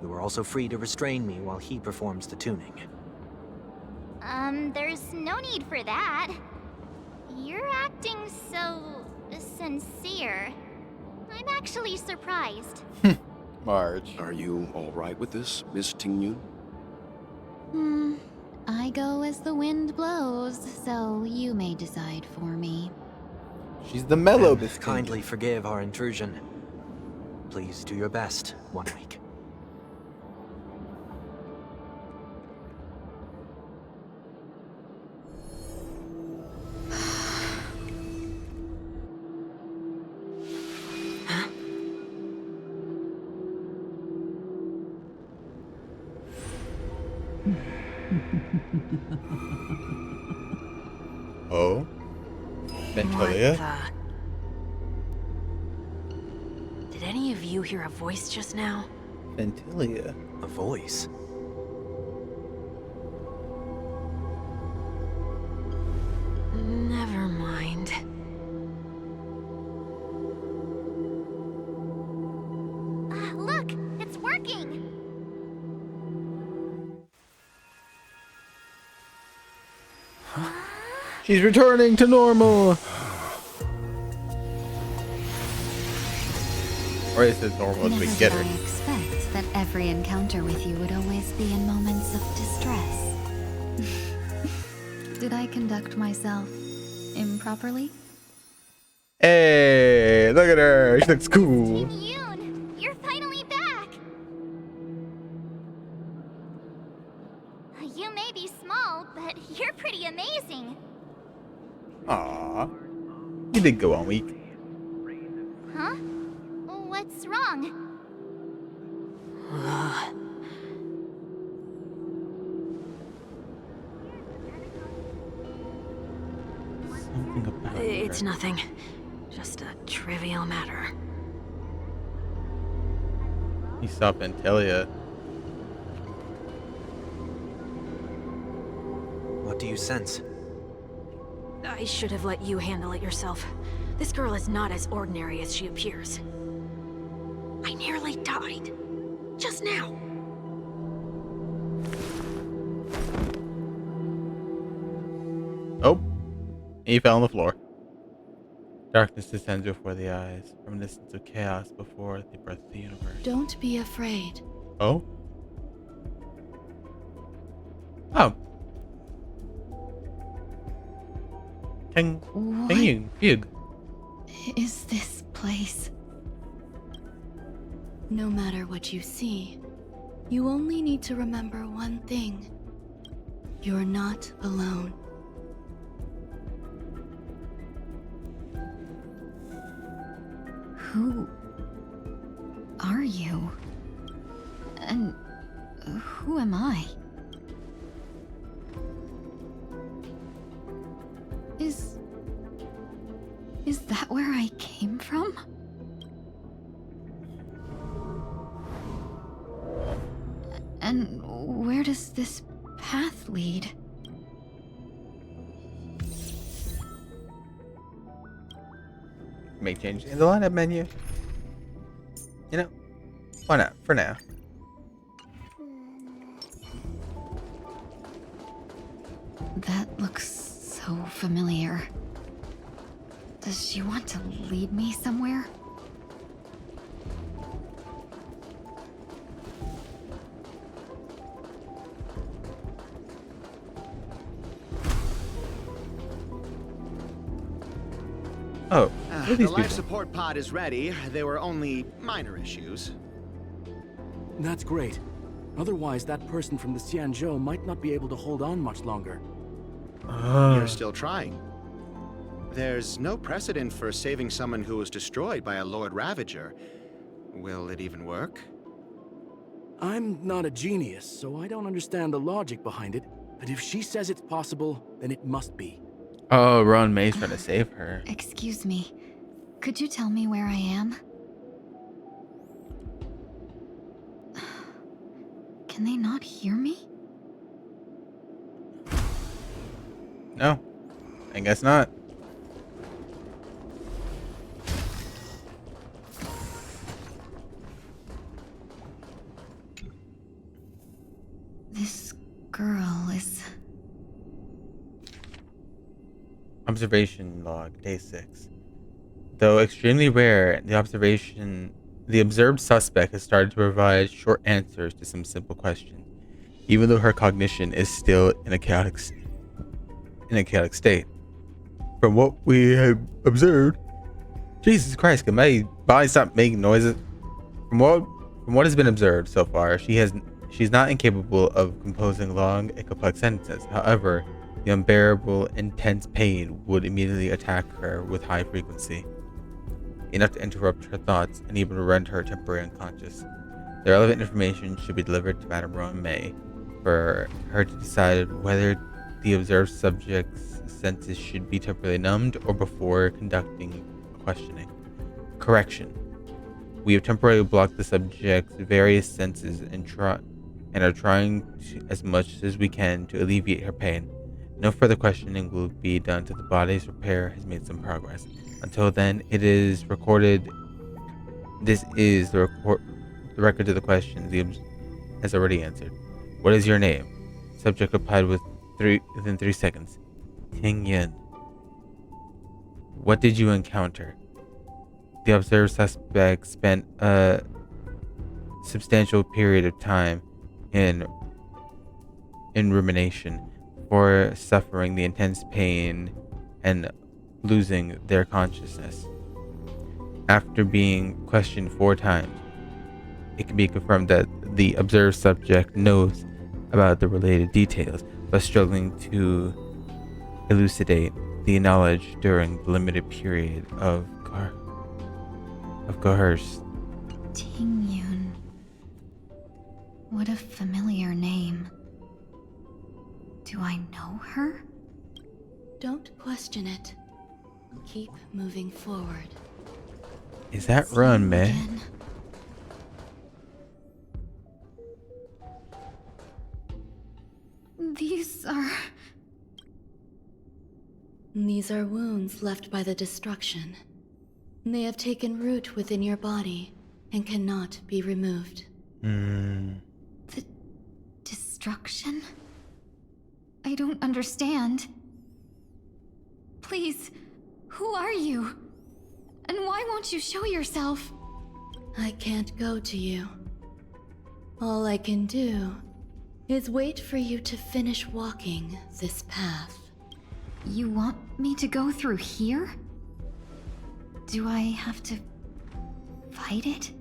[SPEAKER 12] you are also free to restrain me while he performs the tuning.
[SPEAKER 2] There's no need for that. You're acting so sincere. I'm actually surprised.
[SPEAKER 1] Marge.
[SPEAKER 13] Are you all right with this, Miss Tingyun?
[SPEAKER 5] I go as the wind blows, so you may decide for me.
[SPEAKER 1] She's the mellow
[SPEAKER 12] And
[SPEAKER 1] biscuit.
[SPEAKER 12] kindly forgive our intrusion. Please do your best 1 week.
[SPEAKER 1] Oh? Ventilia?
[SPEAKER 10] Did any of you hear a voice just now?
[SPEAKER 1] Ventilia.
[SPEAKER 12] A voice?
[SPEAKER 10] Never mind.
[SPEAKER 2] Look, it's working.
[SPEAKER 1] She's returning to normal. Or is it normal as we
[SPEAKER 5] Never
[SPEAKER 1] get
[SPEAKER 5] did
[SPEAKER 1] her?
[SPEAKER 5] I expect that every encounter with you would always be in moments of distress. Did I conduct myself improperly?
[SPEAKER 1] Hey, look at her. She looks cool.
[SPEAKER 2] Yoon, you're finally back. You may be small, but you're pretty amazing.
[SPEAKER 1] Aw. You did go on weak.
[SPEAKER 2] Huh? What's wrong?
[SPEAKER 1] Something about
[SPEAKER 10] It's
[SPEAKER 1] her.
[SPEAKER 10] nothing. Just a trivial matter.
[SPEAKER 1] You saw Ventilia.
[SPEAKER 12] What do you sense?
[SPEAKER 10] I should have let you handle it yourself. This girl is not as ordinary as she appears. I nearly died. Just now.
[SPEAKER 1] Oh. He fell on the floor. Darkness descends before the eyes, reminiscence of chaos before the birth of the universe.
[SPEAKER 5] Don't be afraid.
[SPEAKER 1] Oh? Oh. Big.
[SPEAKER 5] Is this place? No matter what you see, you only need to remember one thing. You're not alone. Who are you? And who am I? Is that where I came from? And where does this path lead?
[SPEAKER 1] Make changes in the lineup menu. You know, why not? For now.
[SPEAKER 5] That looks so familiar. Does she want to lead me somewhere?
[SPEAKER 1] Oh, who are
[SPEAKER 4] The
[SPEAKER 1] these
[SPEAKER 4] life
[SPEAKER 1] people?
[SPEAKER 4] support pod is ready. There were only minor issues.
[SPEAKER 19] That's great. Otherwise, that person from the Xianzhou might not be able to hold on much longer.
[SPEAKER 4] You're still trying. There's no precedent for saving someone who was destroyed by a Lord Ravager. Will it even work?
[SPEAKER 19] I'm not a genius, so I don't understand the logic behind it. But if she says it's possible, then it must be.
[SPEAKER 1] Oh, Ron May's trying to save her.
[SPEAKER 7] Excuse me. Could you tell me where I am? Can they not hear me?
[SPEAKER 1] No, I guess not.
[SPEAKER 7] This girl is...
[SPEAKER 1] Observation log, day 6. Though extremely rare, the observed suspect has started to provide short answers to some simple questions, even though her cognition is still in a chaotic state. From what we have observed, Jesus Christ, can my body stop making noises? From what has been observed so far, she's not incapable of composing long and complex sentences. However, the unbearable, intense pain would immediately attack her with high frequency, enough to interrupt her thoughts and even render her temporarily unconscious. The relevant information should be delivered to Madame Rowan May for her to decide whether the observed subject's senses should be temporarily numbed or before conducting questioning. Correction. We have temporarily blocked the subject's various senses and are trying as much as we can to alleviate her pain. No further questioning will be done until the body's repair has made some progress. Until then, it is recorded. This is the record of the questions the has already answered. What is your name? Subject replied within 3 seconds. Ting Yun. What did you encounter? The observed suspect spent a substantial period of time in rumination before suffering the intense pain and losing their consciousness. After being questioned 4 times, it can be confirmed that the observed subject knows about the related details, but struggling to elucidate the knowledge during the limited period of coerce.
[SPEAKER 7] Ting Yun. What a familiar name. Do I know her?
[SPEAKER 11] Don't question it. Keep moving forward.
[SPEAKER 1] Is that Run, man?
[SPEAKER 11] These are wounds left by the destruction. They have taken root within your body and cannot be removed.
[SPEAKER 7] The destruction? I don't understand. Please, who are you? And why won't you show yourself?
[SPEAKER 11] I can't go to you. All I can do is wait for you to finish walking this path.
[SPEAKER 7] You want me to go through here? Do I have to fight it?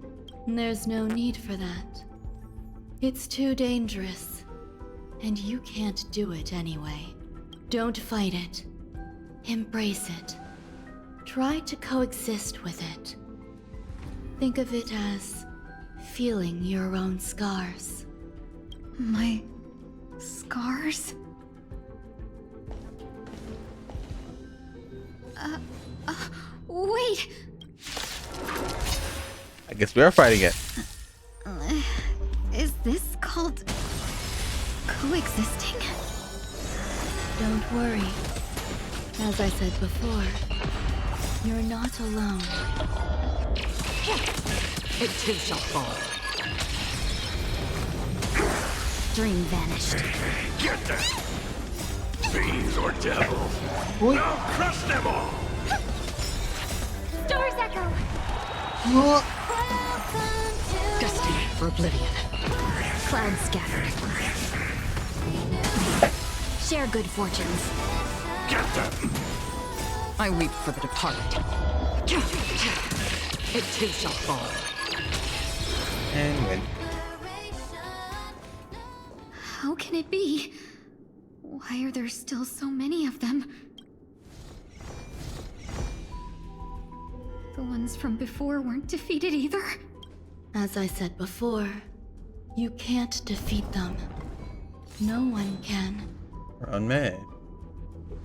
[SPEAKER 11] There's no need for that. It's too dangerous, and you can't do it anyway. Don't fight it. Embrace it. Try to coexist with it. Think of it as feeling your own scars.
[SPEAKER 7] My scars? Wait!
[SPEAKER 1] I guess we are fighting it.
[SPEAKER 7] Is this called coexisting?
[SPEAKER 11] Don't worry. As I said before, you're not alone.
[SPEAKER 10] It too shall fall.
[SPEAKER 3] Dream vanished.
[SPEAKER 13] Get them! Fiends or devils. I'll crush them all!
[SPEAKER 2] Stars echo!
[SPEAKER 10] Destiny for oblivion.
[SPEAKER 3] Clouds scattered. Share good fortunes.
[SPEAKER 13] Get them!
[SPEAKER 10] I weep for the departed. It too shall fall.
[SPEAKER 1] And win.
[SPEAKER 7] How can it be? Why are there still so many of them? The ones from before weren't defeated either?
[SPEAKER 11] As I said before, you can't defeat them. No one can.
[SPEAKER 1] Run, man.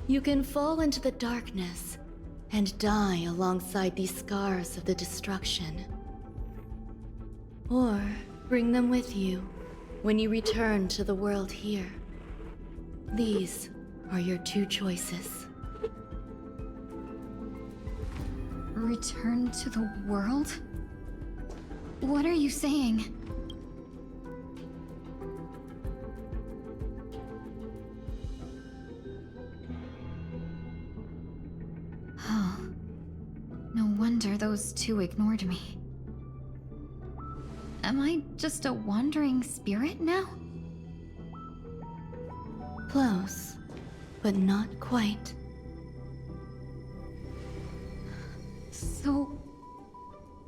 [SPEAKER 6] You can fall into the darkness and die alongside these scars of the destruction. Or bring them with you when you return to the world here. These are your two choices.
[SPEAKER 2] Return to the world? What are you saying? Oh. No wonder those two ignored me. Am I just a wandering spirit now?
[SPEAKER 6] Close, but not quite.
[SPEAKER 2] So,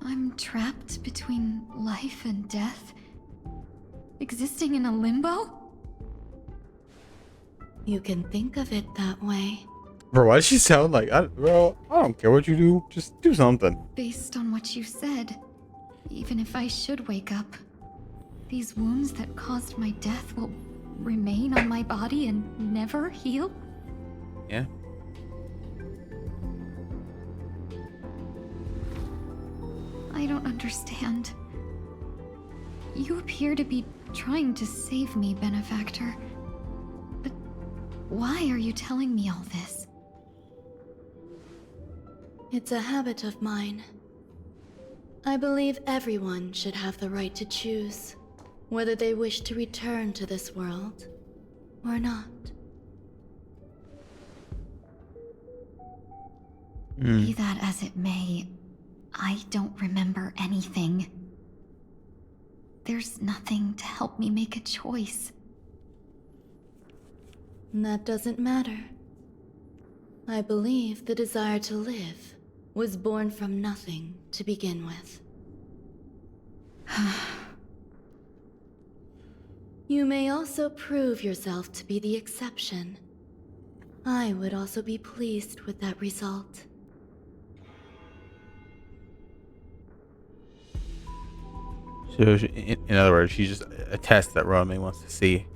[SPEAKER 2] I'm trapped between life and death? Existing in a limbo?
[SPEAKER 6] You can think of it that way.
[SPEAKER 1] Bro, why does she sound like, bro, I don't care what you do. Just do something.
[SPEAKER 2] Based on what you said, even if I should wake up, these wounds that caused my death will remain on my body and never heal?
[SPEAKER 1] Yeah.
[SPEAKER 2] I don't understand. You appear to be trying to save me, Benefactor. But why are you telling me all this?
[SPEAKER 6] It's a habit of mine. I believe everyone should have the right to choose whether they wish to return to this world or not.
[SPEAKER 2] Be that as it may, I don't remember anything. There's nothing to help me make a choice.
[SPEAKER 6] That doesn't matter. I believe the desire to live was born from nothing to begin with. You may also prove yourself to be the exception. I would also be pleased with that result.
[SPEAKER 1] So, in other words, she's just a test that Rome wants to see.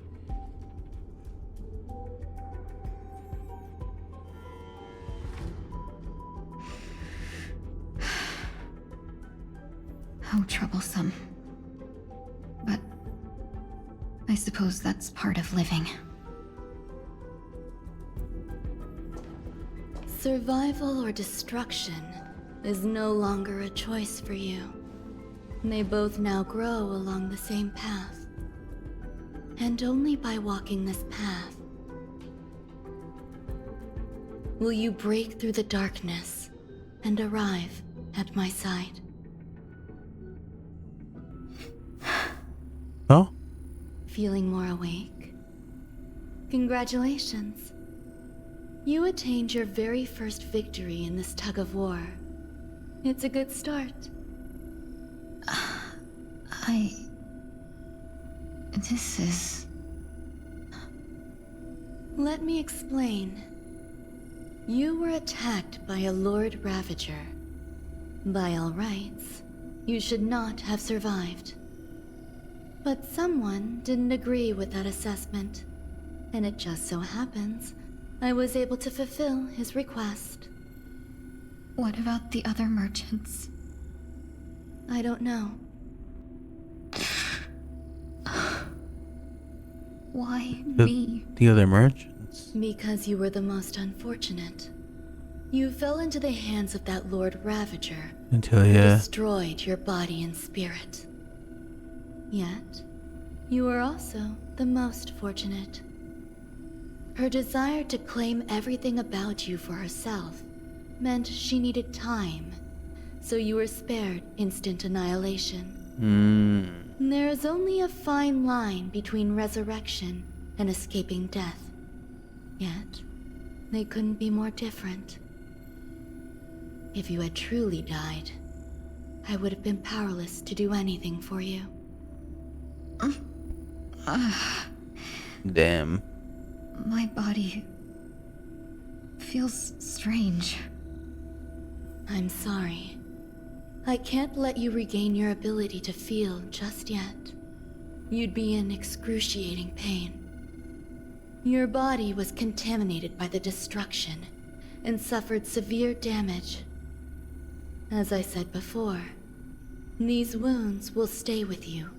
[SPEAKER 2] How troublesome. But I suppose that's part of living.
[SPEAKER 6] Survival or destruction is no longer a choice for you. They both now grow along the same path. And only by walking this path will you break through the darkness and arrive at my side.
[SPEAKER 1] Oh?
[SPEAKER 6] Feeling more awake? Congratulations. You attained your very first victory in this tug of war. It's a good start.
[SPEAKER 2] This is...
[SPEAKER 6] Let me explain. You were attacked by a Lord Ravager. By all rights, you should not have survived. But someone didn't agree with that assessment, and it just so happens I was able to fulfill his request.
[SPEAKER 2] What about the other merchants?
[SPEAKER 6] I don't know.
[SPEAKER 2] Why me?
[SPEAKER 1] The other merchants?
[SPEAKER 6] Because you were the most unfortunate. You fell into the hands of that Lord Ravager
[SPEAKER 1] Until
[SPEAKER 6] who
[SPEAKER 1] yeah.
[SPEAKER 6] destroyed your body and spirit. Yet, you were also the most fortunate. Her desire to claim everything about you for herself meant she needed time, so you were spared instant annihilation. There is only a fine line between resurrection and escaping death. Yet, they couldn't be more different. If you had truly died, I would have been powerless to do anything for you.
[SPEAKER 1] Damn.
[SPEAKER 2] My body feels strange.
[SPEAKER 6] I'm sorry. I can't let you regain your ability to feel just yet. You'd be in excruciating pain. Your body was contaminated by the destruction and suffered severe damage. As I said before, these wounds will stay with you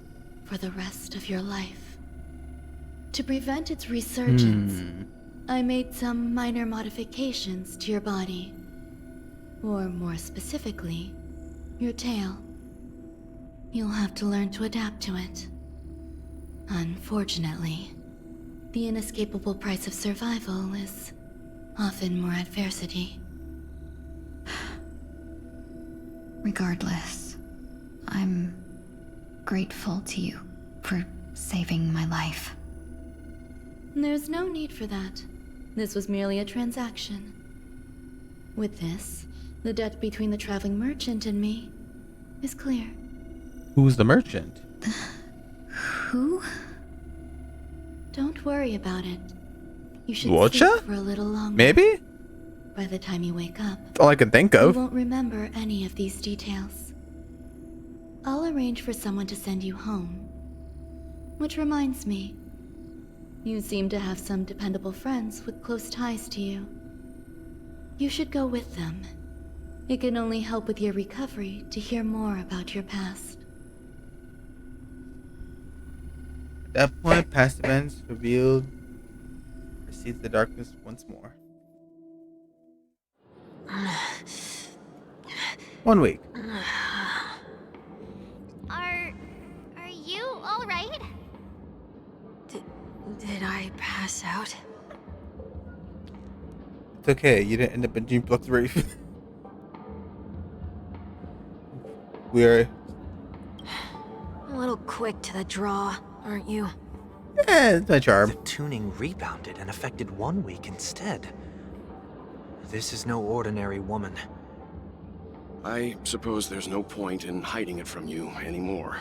[SPEAKER 6] for the rest of your life. To prevent its resurgence, I made some minor modifications to your body. Or more specifically, your tail. You'll have to learn to adapt to it. Unfortunately, the inescapable price of survival is often more adversity.
[SPEAKER 18] Regardless, I'm grateful to you for saving my life.
[SPEAKER 6] There's no need for that. This was merely a transaction. With this, the debt between the traveling merchant and me is clear.
[SPEAKER 1] Who's the merchant?
[SPEAKER 6] Who? Don't worry about it. You should
[SPEAKER 1] Watcha?
[SPEAKER 6] sleep for a little longer.
[SPEAKER 1] Maybe?
[SPEAKER 6] By the time you wake up,
[SPEAKER 1] That's all I can think of.
[SPEAKER 6] you won't remember any of these details. I'll arrange for someone to send you home. Which reminds me, you seem to have some dependable friends with close ties to you. You should go with them. It can only help with your recovery to hear more about your past.
[SPEAKER 1] At that point, past events revealed precedes the darkness once more. 1 week.
[SPEAKER 2] Are you all right?
[SPEAKER 10] Did I pass out?
[SPEAKER 1] It's okay. You didn't end up in Dreamflux Reef. We're
[SPEAKER 10] A little quick to the draw, aren't you?
[SPEAKER 1] it's my charm.
[SPEAKER 12] The tuning rebounded and affected 1 week instead. This is no ordinary woman.
[SPEAKER 13] I suppose there's no point in hiding it from you anymore.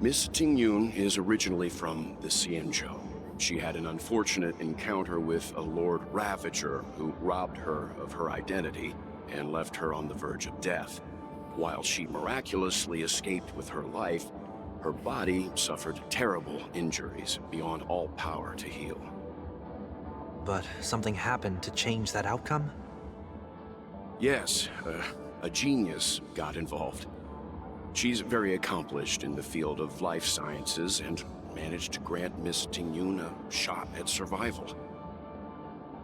[SPEAKER 13] Miss Tingyun is originally from the Xianzhou. She had an unfortunate encounter with a Lord Ravager who robbed her of her identity and left her on the verge of death. While she miraculously escaped with her life, her body suffered terrible injuries beyond all power to heal.
[SPEAKER 12] But something happened to change that outcome?
[SPEAKER 13] Yes, a genius got involved. She's very accomplished in the field of life sciences and managed to grant Miss Tingyun a shot at survival.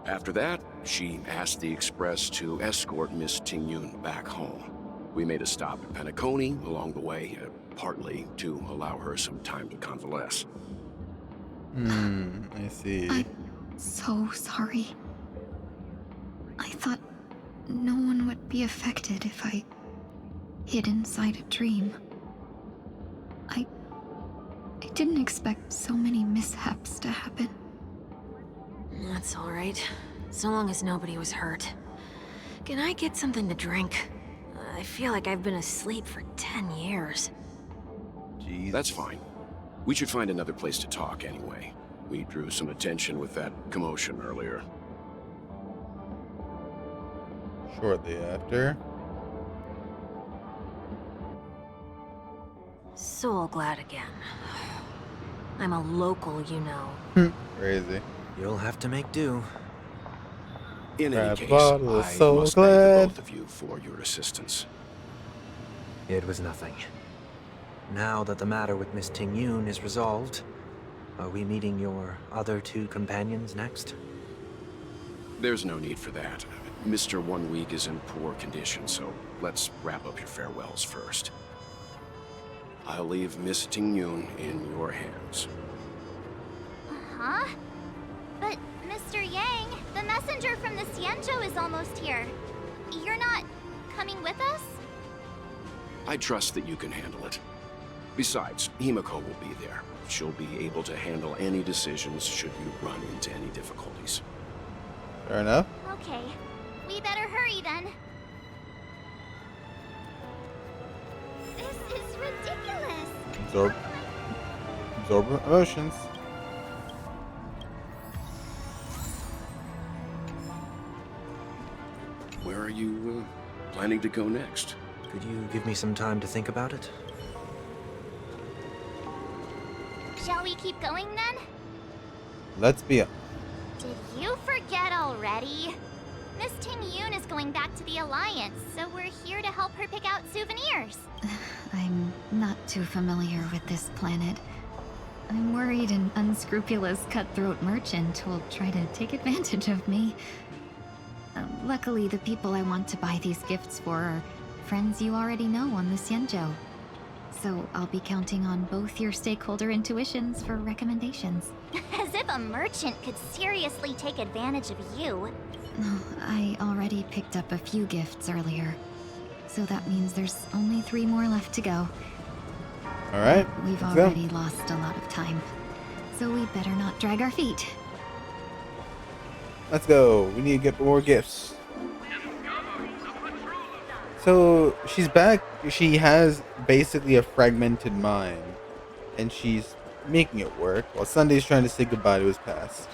[SPEAKER 13] After that, she asked the Express to escort Miss Tingyun back home. We made a stop at Penacony along the way, partly to allow her some time to convalesce.
[SPEAKER 1] I see.
[SPEAKER 18] So sorry. I thought no one would be affected if I hid inside a dream. I didn't expect so many mishaps to happen.
[SPEAKER 10] That's all right. So long as nobody was hurt. Can I get something to drink? I feel like I've been asleep for 10 years.
[SPEAKER 1] Jeez.
[SPEAKER 13] That's fine. We should find another place to talk anyway. We drew some attention with that commotion earlier.
[SPEAKER 1] Shortly after.
[SPEAKER 10] So glad again. I'm a local, you know.
[SPEAKER 1] Crazy.
[SPEAKER 12] You'll have to make do.
[SPEAKER 13] In any
[SPEAKER 1] Grab
[SPEAKER 13] case,
[SPEAKER 1] bottle,
[SPEAKER 13] I
[SPEAKER 1] so
[SPEAKER 13] must
[SPEAKER 1] glad.
[SPEAKER 13] thank the both of you for your assistance.
[SPEAKER 12] It was nothing. Now that the matter with Miss Tingyun is resolved, are we meeting your other two companions next?
[SPEAKER 13] There's no need for that. Mr. 1 week is in poor condition, so let's wrap up your farewells first. I'll leave Miss Tingyun in your hands.
[SPEAKER 2] Huh? But, Mr. Yang, the messenger from the Xianzhou is almost here. You're not coming with us?
[SPEAKER 13] I trust that you can handle it. Besides, Himiko will be there. She'll be able to handle any decisions should you run into any difficulties.
[SPEAKER 1] Fair enough.
[SPEAKER 2] Okay. We better hurry then. This is ridiculous.
[SPEAKER 1] Absorb emotions.
[SPEAKER 13] Where are you planning to go next?
[SPEAKER 12] Could you give me some time to think about it?
[SPEAKER 2] Shall we keep going then?
[SPEAKER 1] Let's be honest.
[SPEAKER 2] Did you forget already? Miss Ting Yoon is going back to the Alliance, so we're here to help her pick out souvenirs.
[SPEAKER 7] I'm not too familiar with this planet. I'm worried an unscrupulous cutthroat merchant will try to take advantage of me. Luckily, the people I want to buy these gifts for are friends you already know on the Xianzhou. So I'll be counting on both your stakeholder intuitions for recommendations.
[SPEAKER 2] As if a merchant could seriously take advantage of you.
[SPEAKER 7] I already picked up a few gifts earlier, so that means there's only 3 more left to go.
[SPEAKER 1] Alright.
[SPEAKER 7] We've already lost a lot of time, so we better not drag our feet.
[SPEAKER 1] Let's go. We need to get more gifts. So she's back. She has basically a fragmented mind, and she's making it work while Sunday's trying to say goodbye to his past.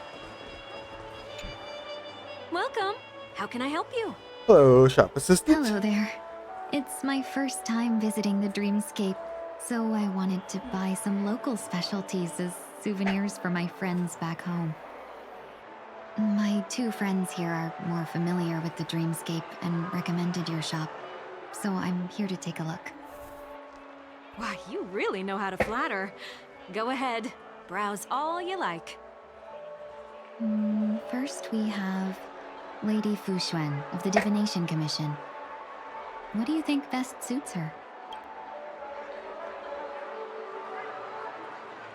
[SPEAKER 10] Welcome. How can I help you?
[SPEAKER 1] Hello, shop assistant.
[SPEAKER 7] Hello there. It's my first time visiting the Dreamscape, so I wanted to buy some local specialties as souvenirs for my friends back home. My 2 friends here are more familiar with the Dreamscape and recommended your shop, so I'm here to take a look.
[SPEAKER 10] Wow, you really know how to flatter. Go ahead, browse all you like.
[SPEAKER 7] First we have Lady Fu Xuan of the Divination Commission. What do you think best suits her?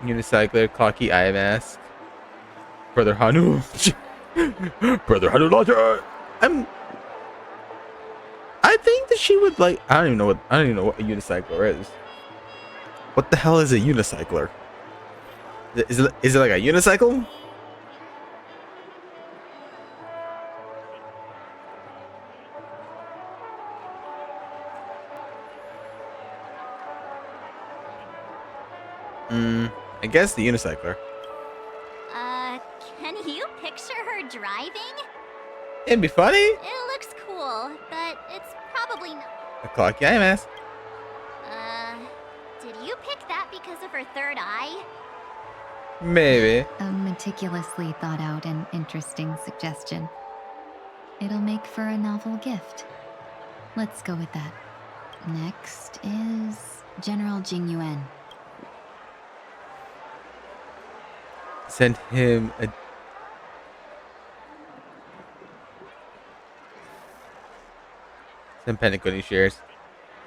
[SPEAKER 1] Unicycler, cocky eye mask. Brother Hanu. Brother Hanu Lodger. I think that she would like. I don't even know what a unicycler is. What the hell is a unicycler? Is it like a unicycle? I guess the unicycler.
[SPEAKER 2] Can you picture her driving?
[SPEAKER 1] It'd be funny.
[SPEAKER 2] It looks cool, but it's probably not.
[SPEAKER 1] A cocky eye mask.
[SPEAKER 2] Did you pick that because of her third eye?
[SPEAKER 1] Maybe.
[SPEAKER 7] A meticulously thought out and interesting suggestion. It'll make for a novel gift. Let's go with that. Next is General Jing Yuan.
[SPEAKER 1] Send him a. Send Panic when he shares.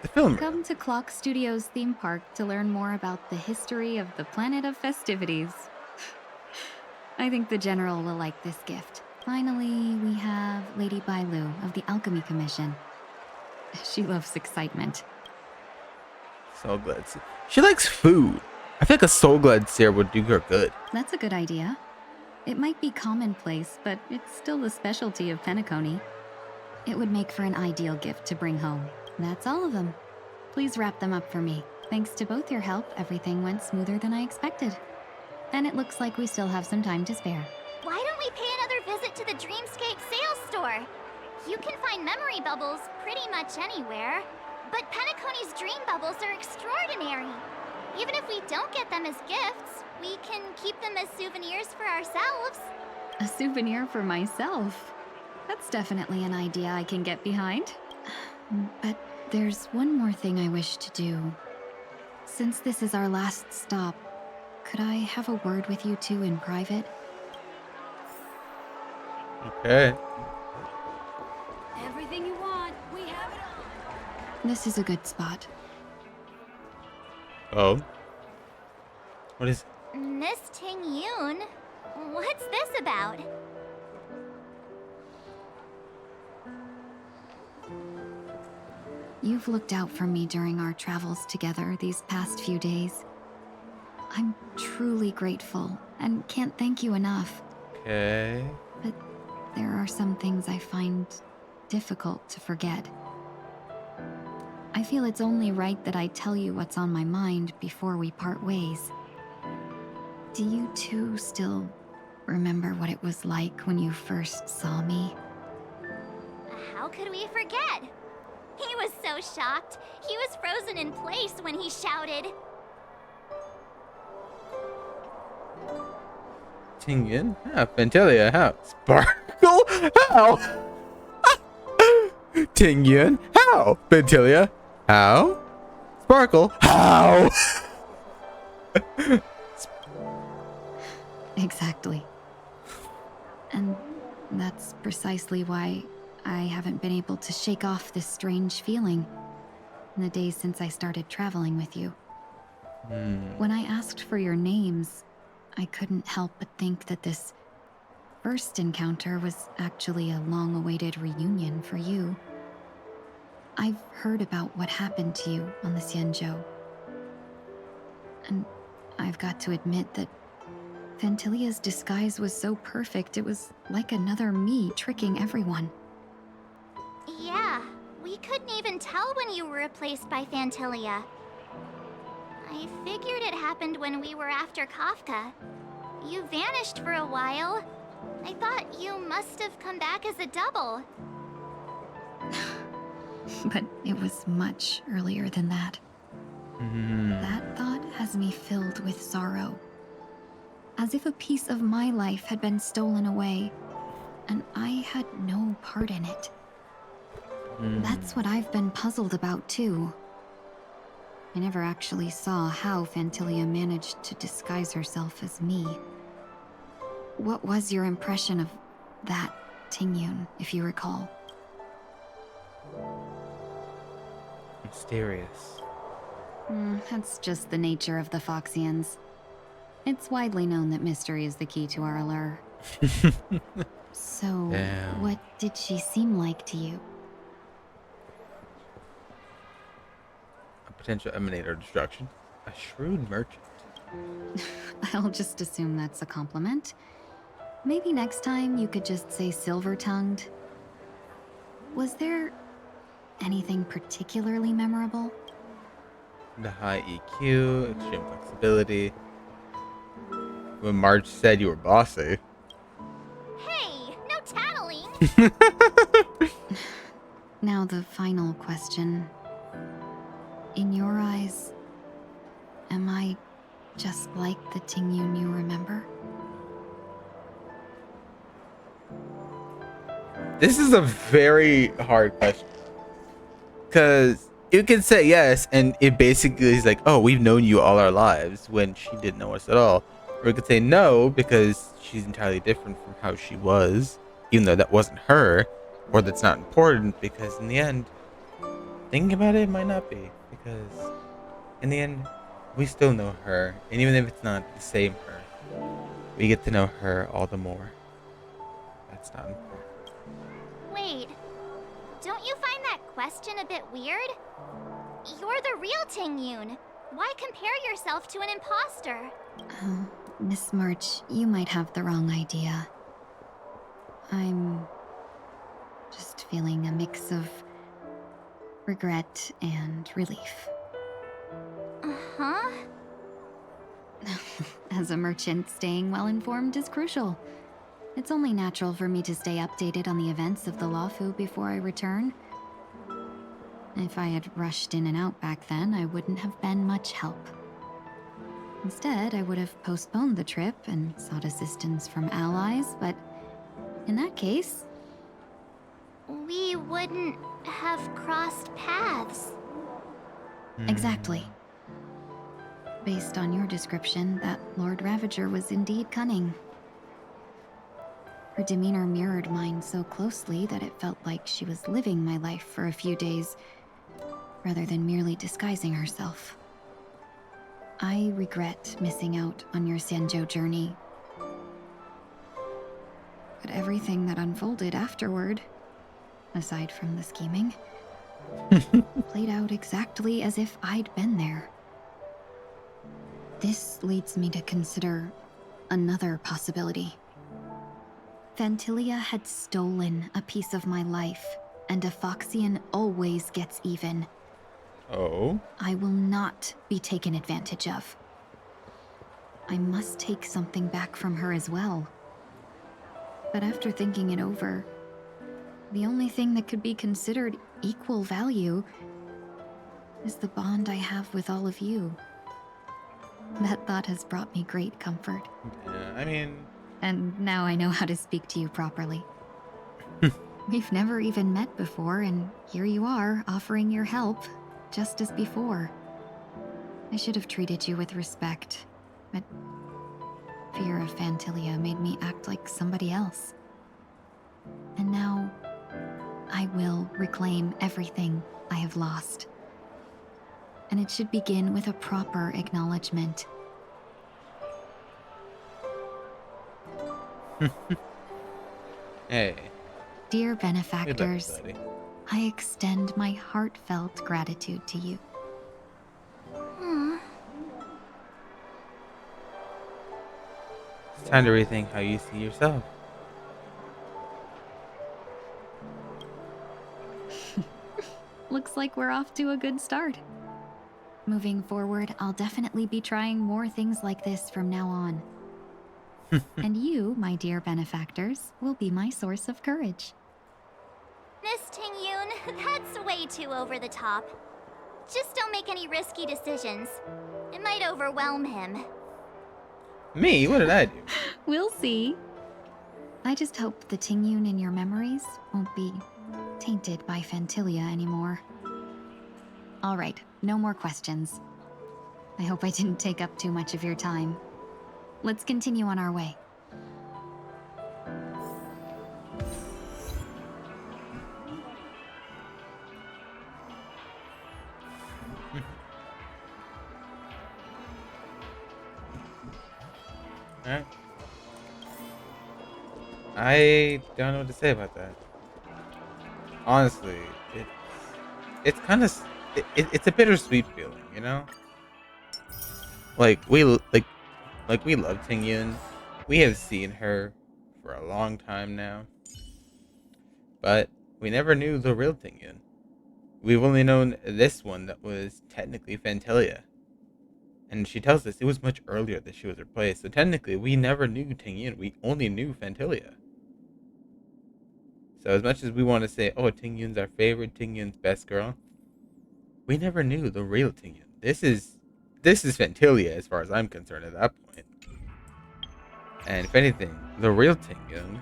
[SPEAKER 1] The film.
[SPEAKER 7] Come to Clock Studios theme park to learn more about the history of the planet of festivities. I think the General will like this gift. Finally, we have Lady Bailu of the Alchemy Commission. She loves excitement.
[SPEAKER 1] Soul Glad. She likes food. I feel like a Soul Glad seer would do her good.
[SPEAKER 7] That's a good idea. It might be commonplace, but it's still the specialty of Penacony. It would make for an ideal gift to bring home. That's all of them. Please wrap them up for me. Thanks to both your help, everything went smoother than I expected. And it looks like we still have some time to spare.
[SPEAKER 2] Why don't we pay another visit to the Dreamscape sales store? You can find memory bubbles pretty much anywhere. But Penacony's dream bubbles are extraordinary. Even if we don't get them as gifts, we can keep them as souvenirs for ourselves.
[SPEAKER 7] A souvenir for myself? That's definitely an idea I can get behind. But there's one more thing I wish to do. Since this is our last stop, could I have a word with you two in private?
[SPEAKER 1] Okay.
[SPEAKER 10] Everything you want, we have it all.
[SPEAKER 7] This is a good spot.
[SPEAKER 1] Oh. What is?
[SPEAKER 2] Miss Ting Yoon? What's this about?
[SPEAKER 7] You've looked out for me during our travels together these past few days. I'm truly grateful and can't thank you enough.
[SPEAKER 1] Okay.
[SPEAKER 7] But there are some things I find difficult to forget. I feel it's only right that I tell you what's on my mind before we part ways. Do you two still remember what it was like when you first saw me?
[SPEAKER 2] How could we forget? He was so shocked. He was frozen in place when he shouted.
[SPEAKER 1] Tingyun? How? Fantelia? How? Sparkle? How? Tingyun? How? Fantelia? How? Sparkle? How?
[SPEAKER 3] Exactly. And that's precisely why I haven't been able to shake off this strange feeling in the days since I started traveling with you. When I asked for your names, I couldn't help but think that this first encounter was actually a long-awaited reunion for you. I've heard about what happened to you on the Xianzhou. And I've got to admit that Fantilia's disguise was so perfect, it was like another me tricking everyone.
[SPEAKER 2] Yeah, we couldn't even tell when you were replaced by Fantilia. I figured it happened when we were after Kafka. You vanished for a while. I thought you must have come back as a double.
[SPEAKER 3] But it was much earlier than that. That thought has me filled with sorrow. As if a piece of my life had been stolen away, and I had no part in it. That's what I've been puzzled about, too. I never actually saw how Fantilia managed to disguise herself as me. What was your impression of that Tingyun, if you recall?
[SPEAKER 1] Mysterious.
[SPEAKER 3] That's just the nature of the Foxians. It's widely known that mystery is the key to our allure. So,
[SPEAKER 1] Damn.
[SPEAKER 3] what did she seem like to you?
[SPEAKER 1] A potential emanator of destruction. A shrewd merchant.
[SPEAKER 3] I'll just assume that's a compliment. Maybe next time you could just say silver-tongued. Was there anything particularly memorable?
[SPEAKER 1] The high EQ, extreme flexibility. When Marge said you were bossy.
[SPEAKER 2] Hey, no tattling!
[SPEAKER 3] Now the final question. In your eyes, am I just like the Tingyun you remember?
[SPEAKER 1] This is a very hard question. Because you can say yes, and it basically is like, oh, we've known you all our lives, when she didn't know us at all. Or we could say no, because she's entirely different from how she was, even though that wasn't her, or that's not important, because in the end, thinking about it, it might not be. Because in the end, we still know her, and even if it's not the same her, we get to know her all the more. That's not important.
[SPEAKER 2] Wait, don't you find that question a bit weird? You're the real Tingyun. Why compare yourself to an imposter?
[SPEAKER 3] Oh, Miss March, you might have the wrong idea. I'm just feeling a mix of regret and relief.
[SPEAKER 2] Uh-huh.
[SPEAKER 3] As a merchant, staying well-informed is crucial. It's only natural for me to stay updated on the events of the Luofu before I return. If I had rushed in and out back then, I wouldn't have been much help. Instead, I would have postponed the trip and sought assistance from allies, but in that case...
[SPEAKER 2] We wouldn't have crossed paths.
[SPEAKER 3] Exactly. Based on your description, that Lord Ravager was indeed cunning. Her demeanor mirrored mine so closely that it felt like she was living my life for a few days, rather than merely disguising herself. I regret missing out on your Xianzhou journey. But everything that unfolded afterward, aside from the scheming, played out exactly as if I'd been there. This leads me to consider another possibility. Fantilia had stolen a piece of my life, and a Foxian always gets even.
[SPEAKER 1] Oh?
[SPEAKER 3] I will not be taken advantage of. I must take something back from her as well. But after thinking it over, the only thing that could be considered equal value is the bond I have with all of you. That thought has brought me great comfort.
[SPEAKER 1] Yeah, I mean,
[SPEAKER 8] and now I know how to speak to you properly. We've never even met before, and here you are, offering your help, just as before. I should have treated you with respect, but fear of Phantilia made me act like somebody else. And now, I will reclaim everything I have lost. And it should begin with a proper acknowledgement.
[SPEAKER 1] Hey.
[SPEAKER 8] Dear benefactors, I extend my heartfelt gratitude to you.
[SPEAKER 1] It's time to rethink how you see yourself.
[SPEAKER 8] Looks like we're off to a good start. Moving forward, I'll definitely be trying more things like this from now on. And you, my dear benefactors, will be my source of courage.
[SPEAKER 2] Miss Ting-Yoon, that's way too over the top. Just don't make any risky decisions. It might overwhelm him.
[SPEAKER 1] Me? What did I do?
[SPEAKER 8] We'll see. I just hope the Ting-Yoon in your memories won't be tainted by Phantilia anymore. All right, no more questions. I hope I didn't take up too much of your time. Let's continue on our way.
[SPEAKER 1] Alright. I don't know what to say about that. Honestly, it's kind of it's a bittersweet feeling, you know. Like we love Ting-Yoon. We have seen her for a long time now, but we never knew the real Ting-Yoon. We've only known this one that was technically Phantilia. And she tells us it was much earlier that she was replaced. So technically, we never knew Ting-Yoon. We only knew Phantilia. So as much as we want to say, oh, Ting-Yoon's our favorite, Ting-Yoon's best girl, we never knew the real Ting-Yoon. This is Phantilia as far as I'm concerned at that point. And if anything, the real Ting-Yoon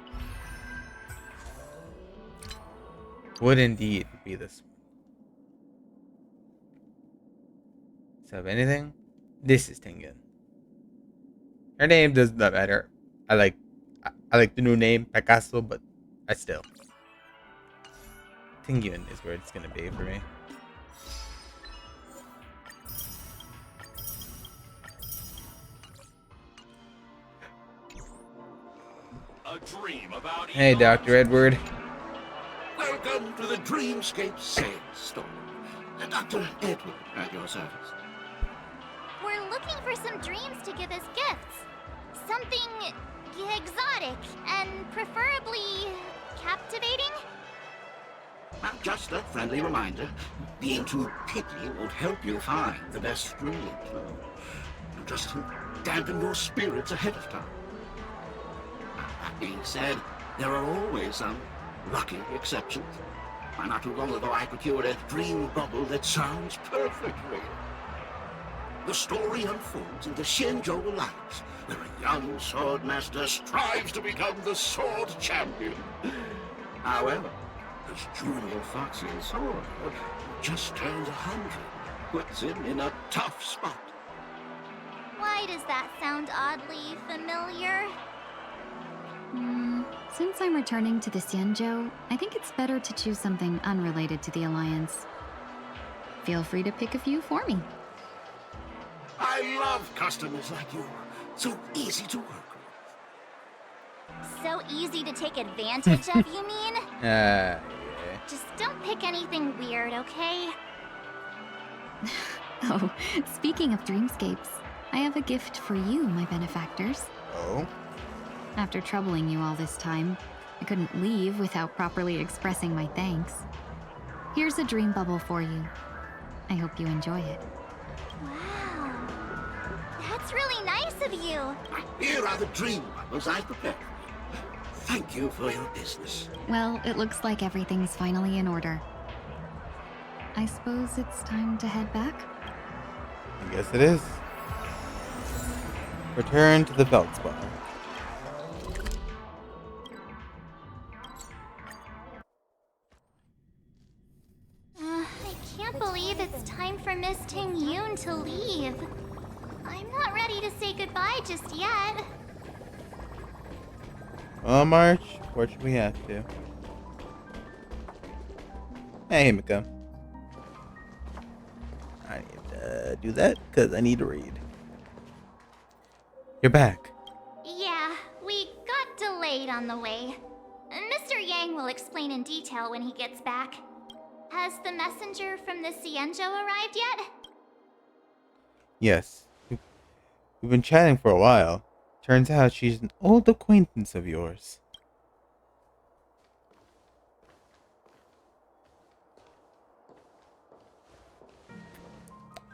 [SPEAKER 1] would indeed be this one. So if anything, this is Ting-Yoon. Her name does not matter. I like the new name, Picasso, but I still. Ting-Yoon is where it's gonna be for me.
[SPEAKER 15] A dream about
[SPEAKER 1] Hey, Dr. Edward.
[SPEAKER 15] Welcome to the Dreamscape sales store. Dr. Edward at your service.
[SPEAKER 2] We're looking for some dreams to give as gifts. Something exotic and preferably captivating.
[SPEAKER 15] Just a friendly reminder. Being too picky won't help you find the best dreams. Just to dampen your spirits ahead of time. That being said, there are always some lucky exceptions. Not too long ago, I procured a dream bubble that sounds perfect real. The story unfolds in the Xianzhou Alliance, where a young swordmaster strives to become the sword champion. However, this juvenile foxy sword who just turned 100 puts him in a tough spot.
[SPEAKER 2] Why does that sound oddly familiar?
[SPEAKER 8] Since I'm returning to the Xianzhou, I think it's better to choose something unrelated to the Alliance. Feel free to pick a few for me.
[SPEAKER 15] I love customers like you. So easy to work with.
[SPEAKER 2] So easy to take advantage of, you mean?
[SPEAKER 1] Yeah.
[SPEAKER 2] Just don't pick anything weird, okay?
[SPEAKER 8] Oh, speaking of dreamscapes, I have a gift for you, my benefactors.
[SPEAKER 1] Oh?
[SPEAKER 8] After troubling you all this time, I couldn't leave without properly expressing my thanks. Here's a dream bubble for you. I hope you enjoy it.
[SPEAKER 2] Wow. That's really nice of you.
[SPEAKER 15] Here are the dream bubbles I prepared for you. Thank you for your business.
[SPEAKER 8] Well, it looks like everything's finally in order. I suppose it's time to head back?
[SPEAKER 1] I guess it is. Return to the Belt Spa.
[SPEAKER 2] leave. I'm not ready to say goodbye just yet.
[SPEAKER 1] Well, March, fortunately we have to. Hey, Himiko. I need to do that because I need to read. You're back.
[SPEAKER 2] Yeah, we got delayed on the way. Mr. Yang will explain in detail when he gets back. Has the messenger from the Xianzhou arrived yet?
[SPEAKER 1] Yes. We've been chatting for a while. Turns out she's an old acquaintance of yours.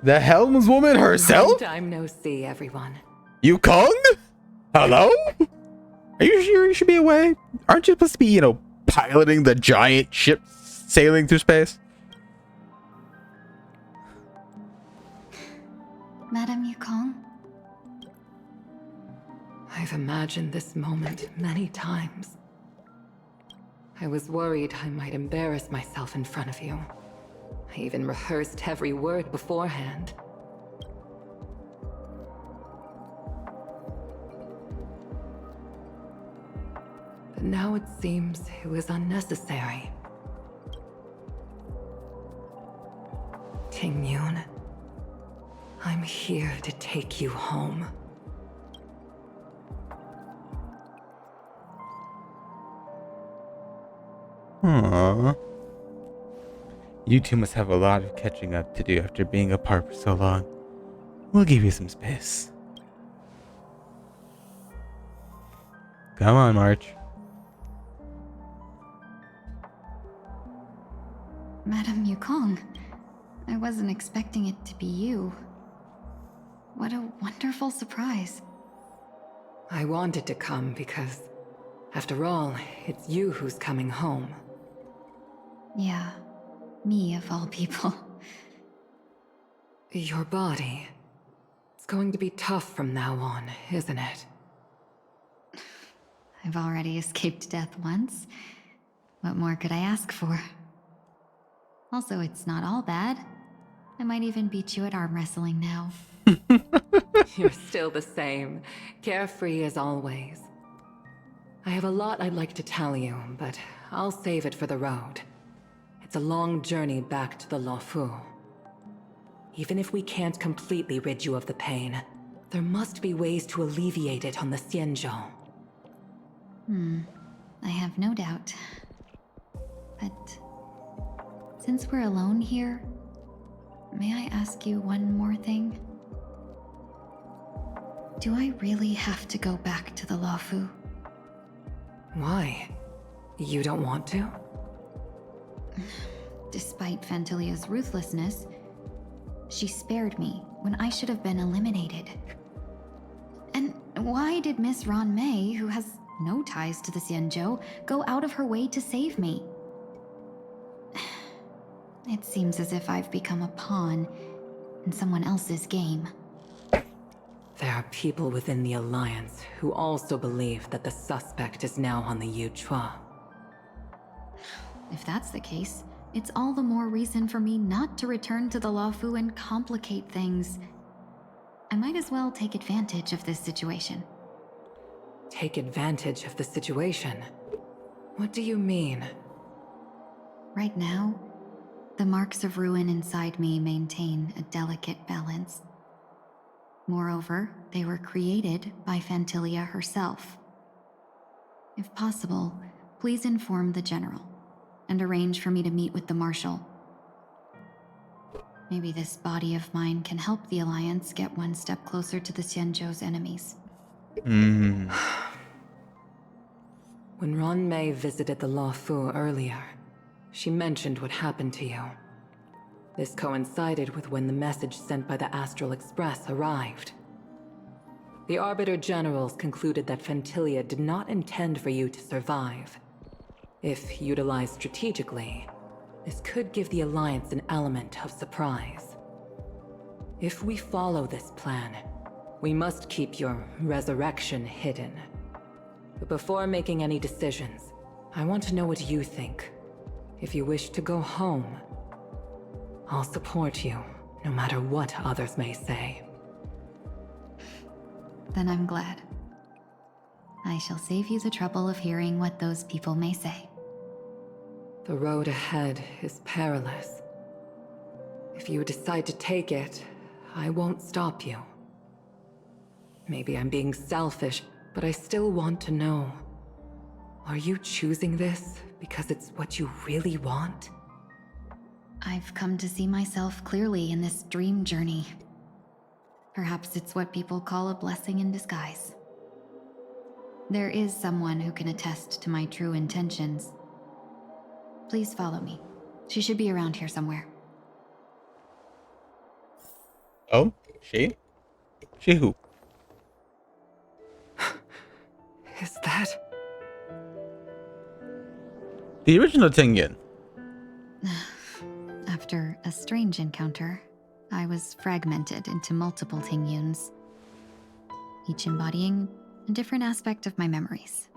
[SPEAKER 1] The helmswoman herself?
[SPEAKER 14] Long time no see, everyone.
[SPEAKER 1] Yukong? Hello? Are you sure you should be away? Aren't you supposed to be, piloting the giant ship sailing through space?
[SPEAKER 8] Madame Yukong?
[SPEAKER 14] I've imagined this moment many times. I was worried I might embarrass myself in front of you. I even rehearsed every word beforehand. But now it seems it was unnecessary. Ting Yun, I'm here to take you home.
[SPEAKER 1] Aww. You two must have a lot of catching up to do after being apart for so long. We'll give you some space. Come on, March.
[SPEAKER 8] Madame Yukong, I wasn't expecting it to be you. What a wonderful surprise.
[SPEAKER 14] I wanted to come because, after all, it's you who's coming home.
[SPEAKER 8] Yeah, me of all people.
[SPEAKER 14] Your body. It's going to be tough from now on, isn't it?
[SPEAKER 8] I've already escaped death once. What more could I ask for? Also, it's not all bad. I might even beat you at arm wrestling now.
[SPEAKER 14] You're still the same, carefree as always. I have a lot I'd like to tell you, but I'll save it for the road. It's a long journey back to the Luofu. Even if we can't completely rid you of the pain, there must be ways to alleviate it on the Xianzhou.
[SPEAKER 8] I have no doubt. But since we're alone here, may I ask you one more thing? Do I really have to go back to the Luofu?
[SPEAKER 14] Why? You don't want to?
[SPEAKER 8] Despite Fantilia's ruthlessness, she spared me when I should have been eliminated. And why did Miss Ron Mei, who has no ties to the Xianzhou, go out of her way to save me? It seems as if I've become a pawn in someone else's game.
[SPEAKER 14] There are people within the Alliance who also believe that the suspect is now on the Yuchua.
[SPEAKER 8] If that's the case, it's all the more reason for me not to return to the Luofu and complicate things. I might as well take advantage of this situation.
[SPEAKER 14] Take advantage of the situation? What do you mean?
[SPEAKER 8] Right now, the marks of ruin inside me maintain a delicate balance. Moreover, they were created by Fantilia herself. If possible, please inform the General and arrange for me to meet with the Marshal. Maybe this body of mine can help the Alliance get one step closer to the Xianzhou's enemies.
[SPEAKER 14] When Ron Mei visited the Luofu earlier, she mentioned what happened to you. This coincided with when the message sent by the Astral Express arrived. The Arbiter Generals concluded that Fantilia did not intend for you to survive. If utilized strategically, this could give the Alliance an element of surprise. If we follow this plan, we must keep your resurrection hidden. But before making any decisions, I want to know what you think. If you wish to go home, I'll support you, no matter what others may say.
[SPEAKER 8] Then I'm glad. I shall save you the trouble of hearing what those people may say.
[SPEAKER 14] The road ahead is perilous. If you decide to take it, I won't stop you. Maybe I'm being selfish, but I still want to know. Are you choosing this because it's what you really want?
[SPEAKER 8] I've come to see myself clearly in this dream journey. Perhaps it's what people call a blessing in disguise. There is someone who can attest to my true intentions. Please follow me. She should be around here somewhere.
[SPEAKER 1] Oh, she? She who?
[SPEAKER 14] Is that...
[SPEAKER 1] The original Tengen.
[SPEAKER 8] After a strange encounter, I was fragmented into multiple Tingyuns, each embodying a different aspect of my memories.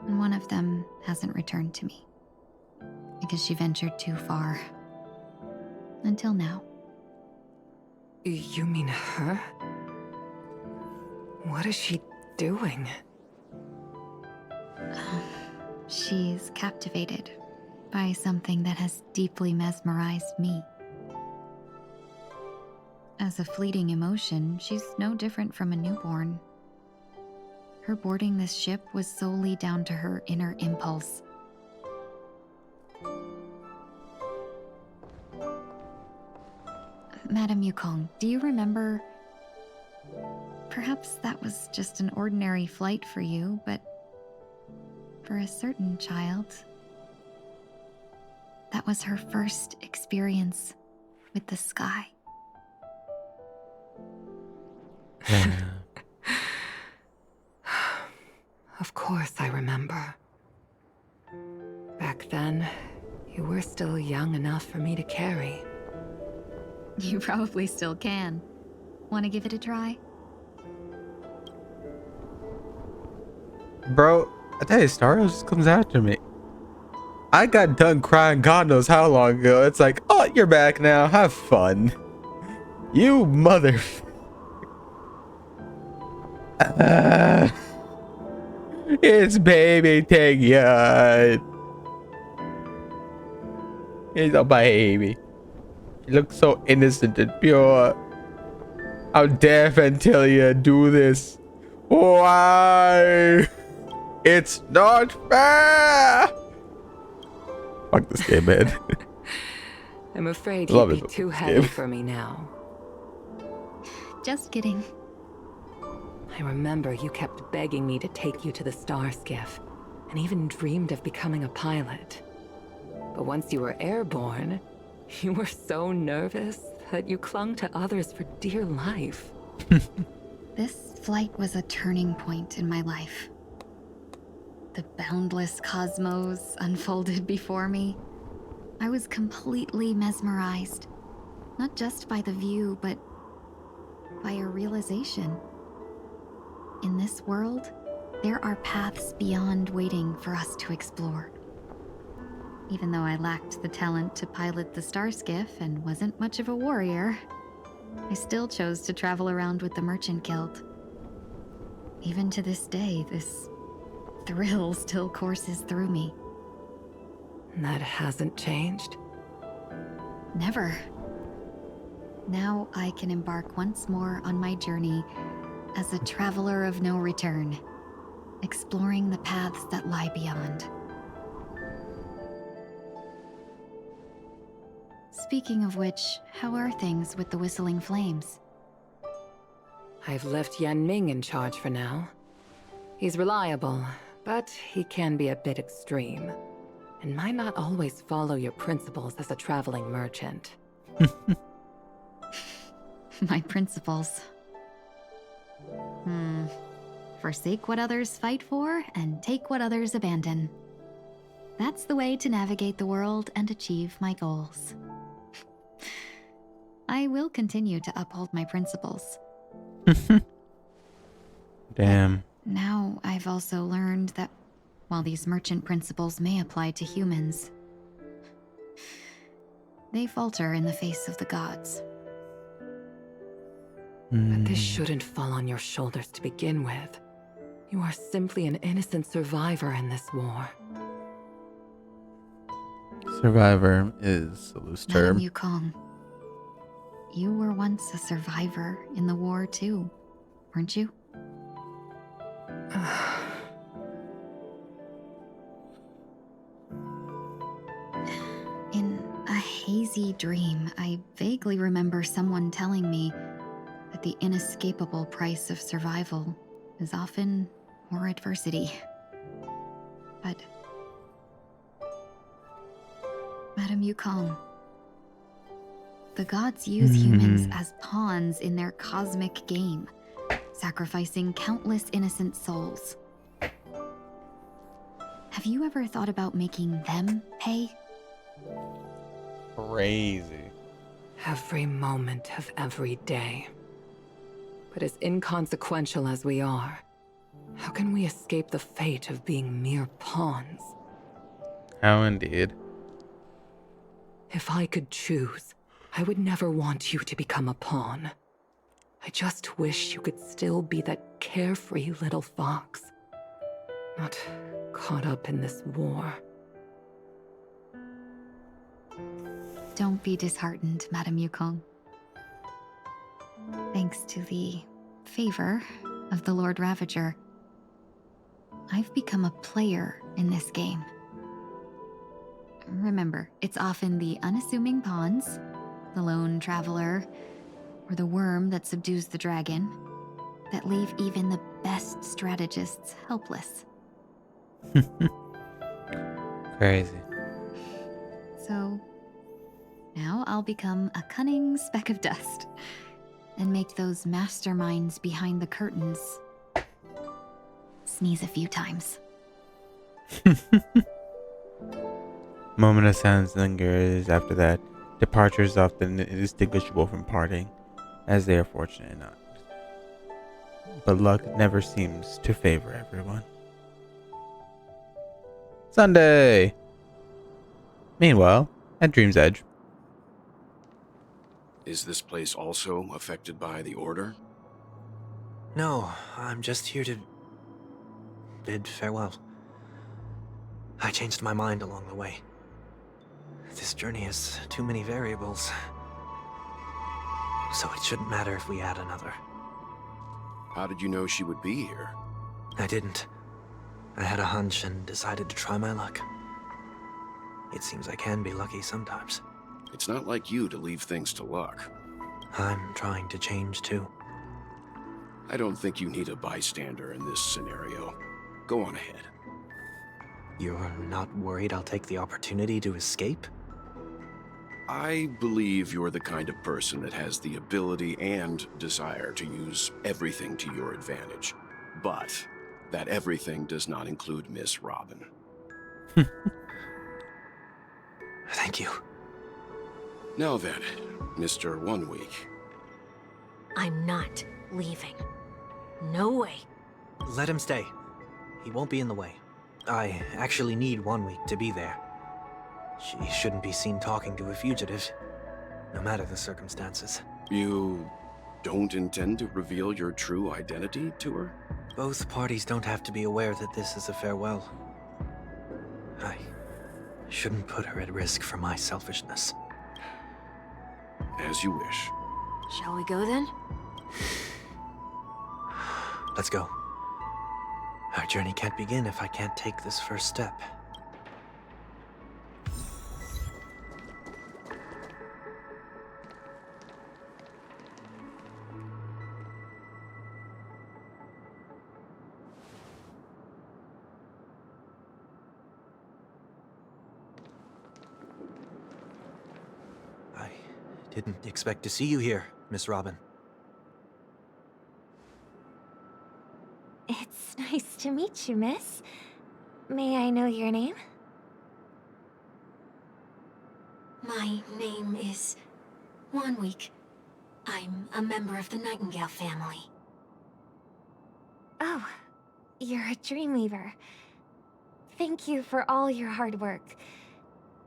[SPEAKER 8] And one of them hasn't returned to me, because she ventured too far. Until now.
[SPEAKER 14] You mean her? What is she doing?
[SPEAKER 8] She's captivated by something that has deeply mesmerized me. As a fleeting emotion, she's no different from a newborn. Her boarding this ship was solely down to her inner impulse. Madame Yukong, do you remember? Perhaps that was just an ordinary flight for you, but for a certain child, that was her first experience with the sky.
[SPEAKER 14] Of course I remember. Back then, you were still young enough for me to carry.
[SPEAKER 8] You probably still can. Want to give it a try?
[SPEAKER 1] Bro, I tell you, Star Rail just comes after me. I got done crying God knows how long ago. It's like, oh, you're back now. Have fun. You mother... it's baby Tengen. He's a baby. He looks so innocent and pure. How dare Fantalia do this? Why? It's not fair. Fuck this game, man.
[SPEAKER 14] I'm afraid
[SPEAKER 1] Love
[SPEAKER 14] you'd be
[SPEAKER 1] it,
[SPEAKER 14] too
[SPEAKER 1] this
[SPEAKER 14] heavy
[SPEAKER 1] game.
[SPEAKER 14] for me now.
[SPEAKER 8] Just kidding.
[SPEAKER 14] I remember you kept begging me to take you to the star skiff, and even dreamed of becoming a pilot. But once you were airborne, you were so nervous that you clung to others for dear life.
[SPEAKER 8] This flight was a turning point in my life. The boundless cosmos unfolded before me. I was completely mesmerized, not just by the view, but by a realization. In this world, there are paths beyond waiting for us to explore. Even though I lacked the talent to pilot the star skiff and wasn't much of a warrior, I still chose to travel around with the Merchant Guild. Even to this day, this thrill still courses through me.
[SPEAKER 14] That hasn't changed?
[SPEAKER 8] Never. Now I can embark once more on my journey as a traveler of no return, exploring the paths that lie beyond. Speaking of which, how are things with the Whistling Flames?
[SPEAKER 14] I've left Yan Ming in charge for now. He's reliable, but he can be a bit extreme, and might not always follow your principles as a traveling merchant.
[SPEAKER 8] My principles. Forsake what others fight for and take what others abandon. That's the way to navigate the world and achieve my goals. I will continue to uphold my principles.
[SPEAKER 1] Damn.
[SPEAKER 8] Now I've also learned that while these merchant principles may apply to humans, They falter in the face of the gods.
[SPEAKER 14] But this shouldn't fall on your shoulders to begin with. You are simply an innocent survivor in this war.
[SPEAKER 1] Survivor is a loose term.
[SPEAKER 8] Madame Yukong, you were once a survivor in the war too, weren't you? In a hazy dream, I vaguely remember someone telling me that the inescapable price of survival is often more adversity. But Madame Yukong, the gods use humans as pawns in their cosmic game, sacrificing countless innocent souls. Have you ever thought about making them pay?
[SPEAKER 1] Crazy.
[SPEAKER 14] Every moment of every day. But as inconsequential as we are, how can we escape the fate of being mere pawns?
[SPEAKER 1] How indeed.
[SPEAKER 14] If I could choose, I would never want you to become a pawn. I just wish you could still be that carefree little fox. Not caught up in this war.
[SPEAKER 8] Don't be disheartened, Madame Yukong. Thanks to the favor of the Lord Ravager, I've become a player in this game. Remember, it's often the unassuming pawns, the lone traveler, or the worm that subdues the dragon, that leave even the best strategists helpless.
[SPEAKER 1] Crazy.
[SPEAKER 8] So, now I'll become a cunning speck of dust and make those masterminds behind the curtains sneeze a few times.
[SPEAKER 1] Moment of silence lingers after that. Departure is often indistinguishable from parting, as they are fortunate enough. But luck never seems to favor everyone. Sunday! Meanwhile, at Dream's Edge.
[SPEAKER 13] Is this place also affected by the Order?
[SPEAKER 12] No, I'm just here to bid farewell. I changed my mind along the way. This journey has too many variables. So it shouldn't matter if we add another.
[SPEAKER 13] How did you know she would be here?
[SPEAKER 12] I didn't. I had a hunch and decided to try my luck. It seems I can be lucky sometimes.
[SPEAKER 13] It's not like you to leave things to luck.
[SPEAKER 12] I'm trying to change too.
[SPEAKER 13] I don't think you need a bystander in this scenario. Go on ahead.
[SPEAKER 12] You're not worried I'll take the opportunity to escape?
[SPEAKER 13] I believe you're the kind of person that has the ability and desire to use everything to your advantage. But that everything does not include Miss Robin.
[SPEAKER 12] Thank you.
[SPEAKER 13] Now then, Mr. 1 Week.
[SPEAKER 10] I'm not leaving. No way.
[SPEAKER 12] Let him stay. He won't be in the way. I actually need 1 week to be there. She shouldn't be seen talking to a fugitive, no matter the circumstances.
[SPEAKER 13] You don't intend to reveal your true identity to her?
[SPEAKER 12] Both parties don't have to be aware that this is a farewell. I shouldn't put her at risk for my selfishness.
[SPEAKER 13] As you wish.
[SPEAKER 10] Shall we go then?
[SPEAKER 12] Let's go. Our journey can't begin if I can't take this first step. I didn't expect to see you here, Miss Robin.
[SPEAKER 2] It's nice to meet you, miss. May I know your name?
[SPEAKER 18] My name is 1 Week. I'm a member of the Nightingale family.
[SPEAKER 2] Oh, you're a Dreamweaver. Thank you for all your hard work.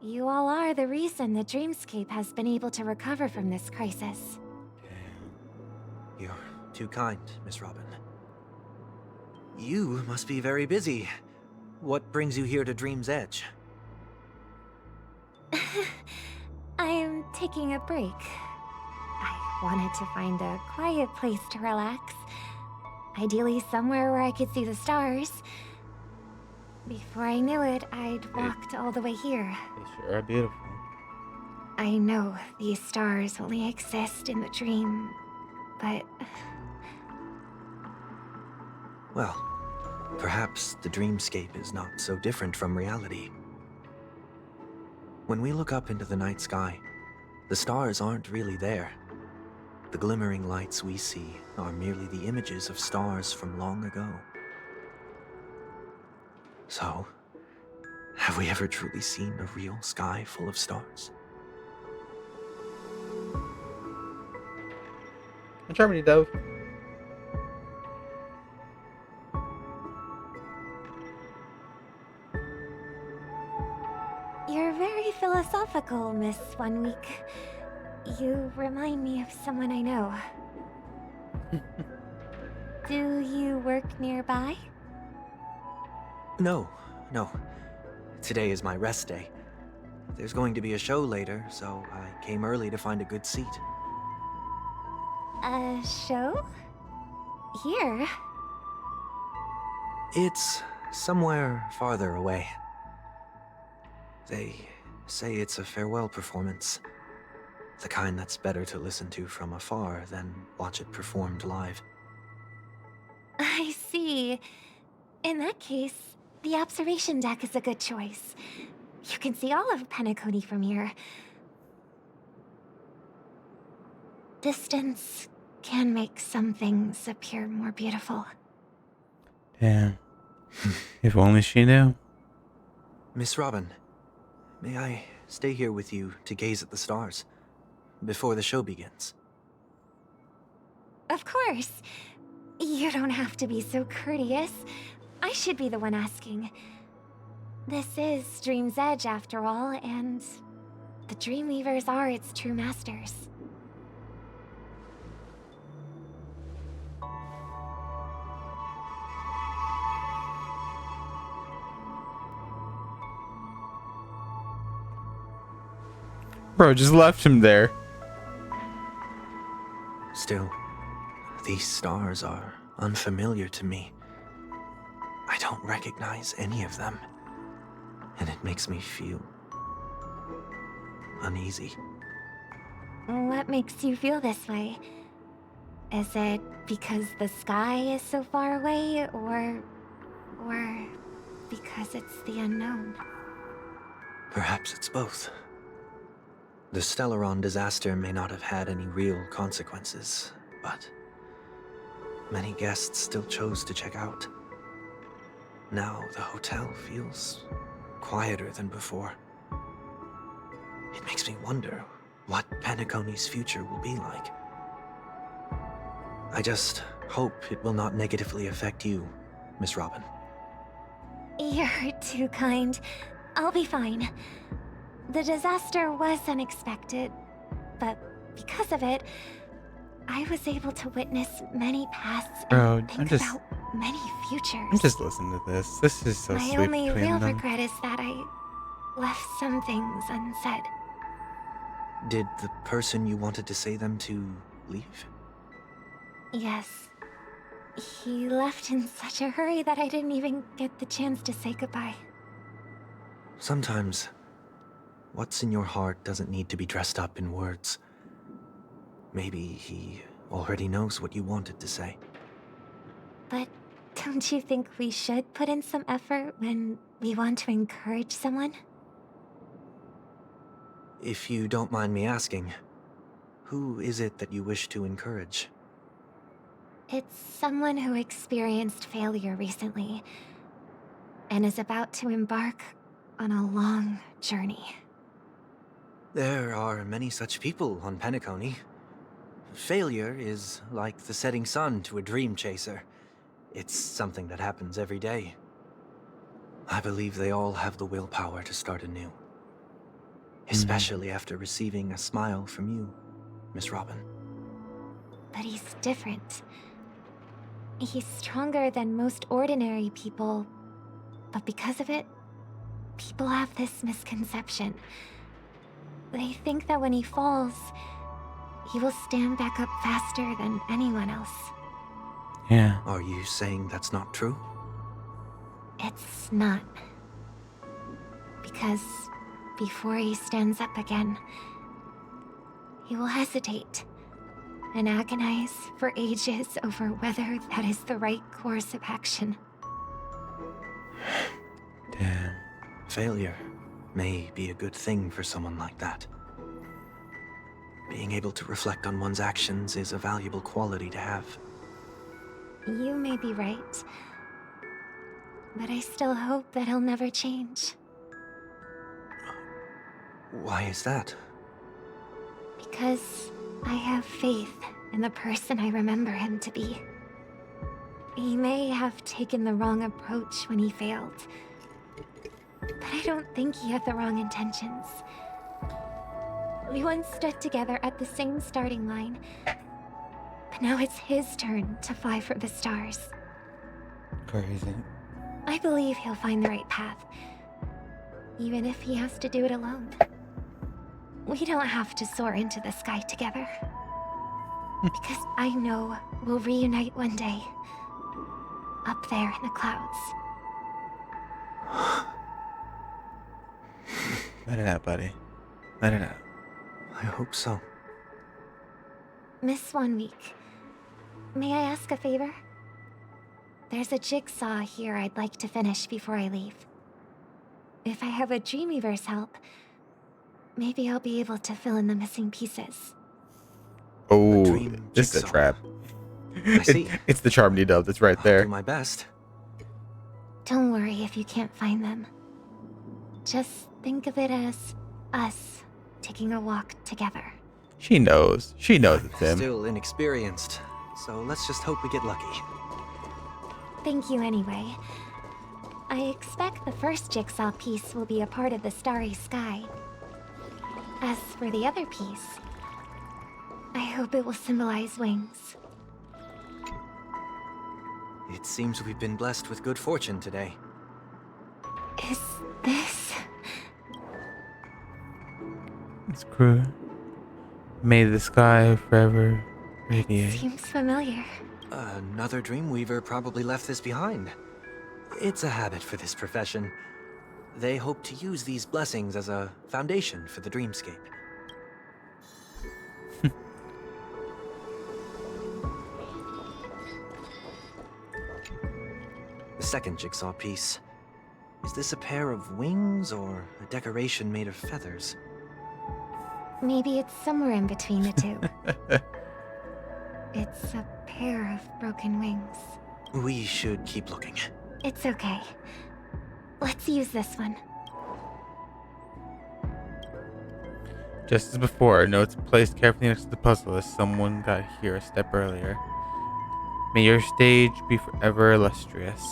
[SPEAKER 2] You all are the reason the dreamscape has been able to recover from this crisis.
[SPEAKER 12] You're too kind, Miss Robin. You must be very busy. What brings you here to Dream's Edge?
[SPEAKER 2] I'm taking a break. I wanted to find a quiet place to relax. Ideally somewhere where I could see the stars. Before I knew it, I'd walked all the way here.
[SPEAKER 1] They sure are beautiful.
[SPEAKER 2] I know these stars only exist in the dream, but...
[SPEAKER 12] Well, perhaps the dreamscape is not so different from reality. When we look up into the night sky, the stars aren't really there. The glimmering lights we see are merely the images of stars from long ago. So, have we ever truly seen a real sky full of stars?
[SPEAKER 1] Germany, though.
[SPEAKER 2] You're very philosophical, Miss 1 Week. You remind me of someone I know. Do you work nearby?
[SPEAKER 12] No. Today is my rest day. There's going to be a show later, so I came early to find a good seat.
[SPEAKER 2] A show? Here?
[SPEAKER 12] It's somewhere farther away. They say it's a farewell performance. The kind that's better to listen to from afar than watch it performed live.
[SPEAKER 2] I see. In that case, the observation deck is a good choice. You can see all of Penacony from here. Distance can make some things appear more beautiful.
[SPEAKER 1] Damn. If only she knew.
[SPEAKER 12] Miss Robin, may I stay here with you to gaze at the stars before the show begins?
[SPEAKER 2] Of course. You don't have to be so courteous. I should be the one asking. This is Dream's Edge, after all, and the Dreamweavers are its true masters.
[SPEAKER 1] Bro, just left him there.
[SPEAKER 12] Still, these stars are unfamiliar to me. I don't recognize any of them, and it makes me feel uneasy.
[SPEAKER 2] What makes you feel this way? Is it because the sky is so far away, or because it's the unknown?
[SPEAKER 12] Perhaps it's both. The Stellaron disaster may not have had any real consequences, but many guests still chose to check out. Now the hotel feels quieter than before. It makes me wonder what Penacony's future will be like. I just hope it will not negatively affect you, Miss Robin.
[SPEAKER 2] You're too kind. I'll be fine. The disaster was unexpected, but because of it, I was able to witness many pasts and think about many futures.
[SPEAKER 1] I'm just listening to this. This is so sweet
[SPEAKER 2] My only
[SPEAKER 1] between
[SPEAKER 2] real
[SPEAKER 1] them.
[SPEAKER 2] regret is that I left some things unsaid.
[SPEAKER 12] Did the person you wanted to say them to leave?
[SPEAKER 2] Yes. He left in such a hurry that I didn't even get the chance to say goodbye.
[SPEAKER 12] Sometimes, what's in your heart doesn't need to be dressed up in words. Maybe he already knows what you wanted to say.
[SPEAKER 2] But don't you think we should put in some effort when we want to encourage someone?
[SPEAKER 12] If you don't mind me asking, who is it that you wish to encourage?
[SPEAKER 2] It's someone who experienced failure recently and is about to embark on a long journey.
[SPEAKER 12] There are many such people on Penacony. Failure is like the setting sun to a dream chaser. It's something that happens every day. I believe they all have the willpower to start anew. Especially after receiving a smile from you, Miss Robin.
[SPEAKER 2] But he's different. He's stronger than most ordinary people, but because of it, people have this misconception. They think that when he falls, he will stand back up faster than anyone else.
[SPEAKER 1] Yeah.
[SPEAKER 12] Are you saying that's not true?
[SPEAKER 2] It's not. Because before he stands up again, he will hesitate and agonize for ages over whether that is the right course of action.
[SPEAKER 1] Damn.
[SPEAKER 12] Failure may be a good thing for someone like that. Being able to reflect on one's actions is a valuable quality to have.
[SPEAKER 2] You may be right, but I still hope that he'll never change.
[SPEAKER 12] Why is that?
[SPEAKER 2] Because I have faith in the person I remember him to be. He may have taken the wrong approach when he failed, but I don't think he had the wrong intentions. We once stood together at the same starting line, but now it's his turn to fly for the stars.
[SPEAKER 1] Crazy.
[SPEAKER 2] I believe he'll find the right path, even if he has to do it alone. We don't have to soar into the sky together. Because I know we'll reunite one day, up there in the clouds.
[SPEAKER 1] Let it out, buddy. Let it out.
[SPEAKER 12] I hope so.
[SPEAKER 2] Miss 1 Week, may I ask a favor? There's a jigsaw here I'd like to finish before I leave. If I have a Dreamweaver's help, maybe I'll be able to fill in the missing pieces.
[SPEAKER 1] Oh, this is a trap.
[SPEAKER 12] I see.
[SPEAKER 1] It's the Charmony dub that's right there.
[SPEAKER 12] I'll do my best.
[SPEAKER 2] Don't worry if you can't find them. Just think of it as us taking a walk together.
[SPEAKER 1] She knows. She knows it's him.
[SPEAKER 12] Still inexperienced, so let's just hope we get lucky.
[SPEAKER 2] Thank you anyway. I expect the first jigsaw piece will be a part of the starry sky. As for the other piece, I hope it will symbolize wings.
[SPEAKER 12] It seems we've been blessed with good fortune today.
[SPEAKER 2] Is this...
[SPEAKER 1] It's cruel. May the sky forever radiate.
[SPEAKER 2] Seems familiar.
[SPEAKER 12] Another Dreamweaver probably left this behind. It's a habit for this profession. They hope to use these blessings as a foundation for the dreamscape. The second jigsaw piece. Is this a pair of wings or a decoration made of feathers?
[SPEAKER 2] Maybe it's somewhere in between the two. It's a pair of broken wings.
[SPEAKER 12] We should keep looking.
[SPEAKER 2] It's okay. Let's use this one.
[SPEAKER 1] Just as before, notes placed carefully next to the puzzle as someone got here a step earlier. May your stage be forever illustrious.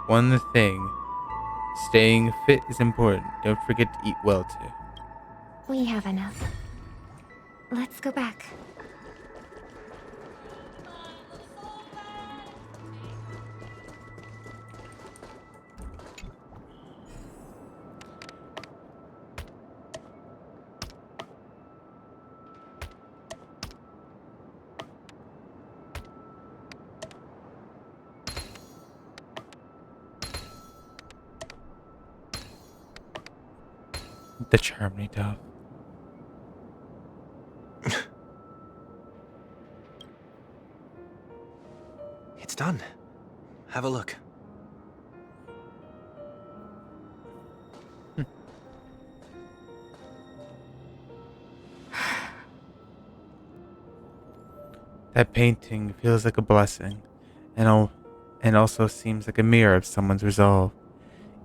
[SPEAKER 1] One thing, staying fit is important. Don't forget to eat well too.
[SPEAKER 2] We have enough. Let's go back.
[SPEAKER 1] The Charmony dove.
[SPEAKER 12] It's done. Have a look.
[SPEAKER 1] That painting feels like a blessing, and also seems like a mirror of someone's resolve.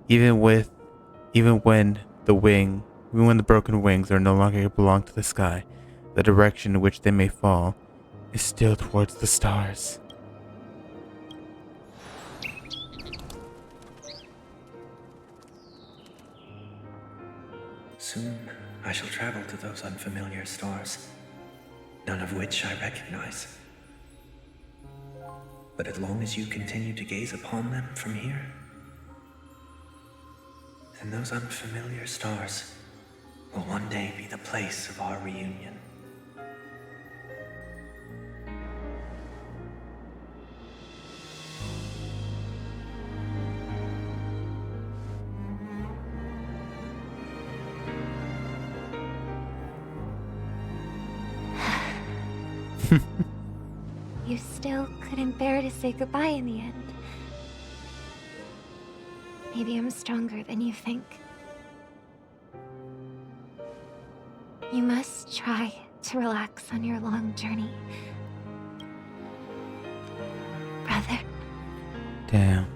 [SPEAKER 1] Even when the broken wings are no longer belong to the sky, the direction in which they may fall is still towards the stars.
[SPEAKER 12] Soon, I shall travel to those unfamiliar stars, none of which I recognize. But as long as you continue to gaze upon them from here, then those unfamiliar stars will one day be the place of our reunion.
[SPEAKER 2] You still couldn't bear to say goodbye in the end. Maybe I'm stronger than you think. You must try to relax on your long journey, brother.
[SPEAKER 1] Damn.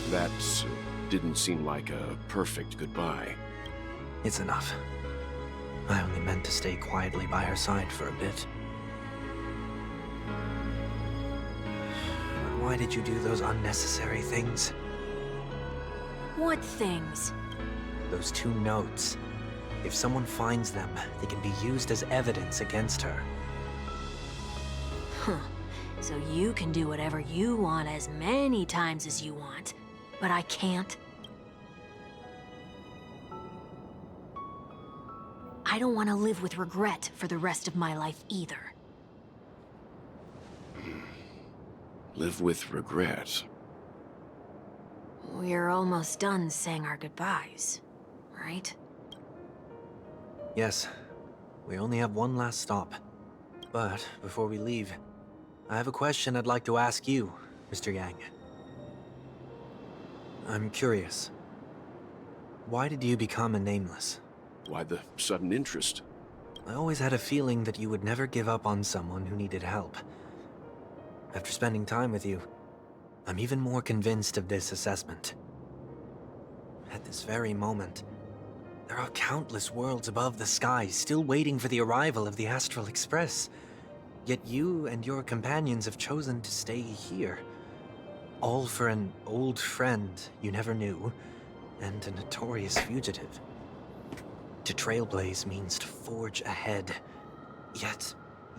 [SPEAKER 13] That didn't seem like a perfect goodbye.
[SPEAKER 12] It's enough. I only meant to stay quietly by her side for a bit. But why did you do those unnecessary things?
[SPEAKER 10] What things?
[SPEAKER 12] Those 2 notes. If someone finds them, they can be used as evidence against her.
[SPEAKER 10] Huh. So you can do whatever you want as many times as you want, but I can't? I don't want to live with regret for the rest of my life either.
[SPEAKER 13] Live with regret.
[SPEAKER 10] We're almost done saying our goodbyes, right?
[SPEAKER 12] Yes, we only have one last stop. But before we leave, I have a question I'd like to ask you, Mr. Yang. I'm curious. Why did you become a Nameless?
[SPEAKER 13] Why the sudden interest?
[SPEAKER 12] I always had a feeling that you would never give up on someone who needed help. After spending time with you, I'm even more convinced of this assessment. At this very moment, there are countless worlds above the sky still waiting for the arrival of the Astral Express. Yet you and your companions have chosen to stay here. All for an old friend you never knew, and a notorious fugitive. To trailblaze means to forge ahead. Yet,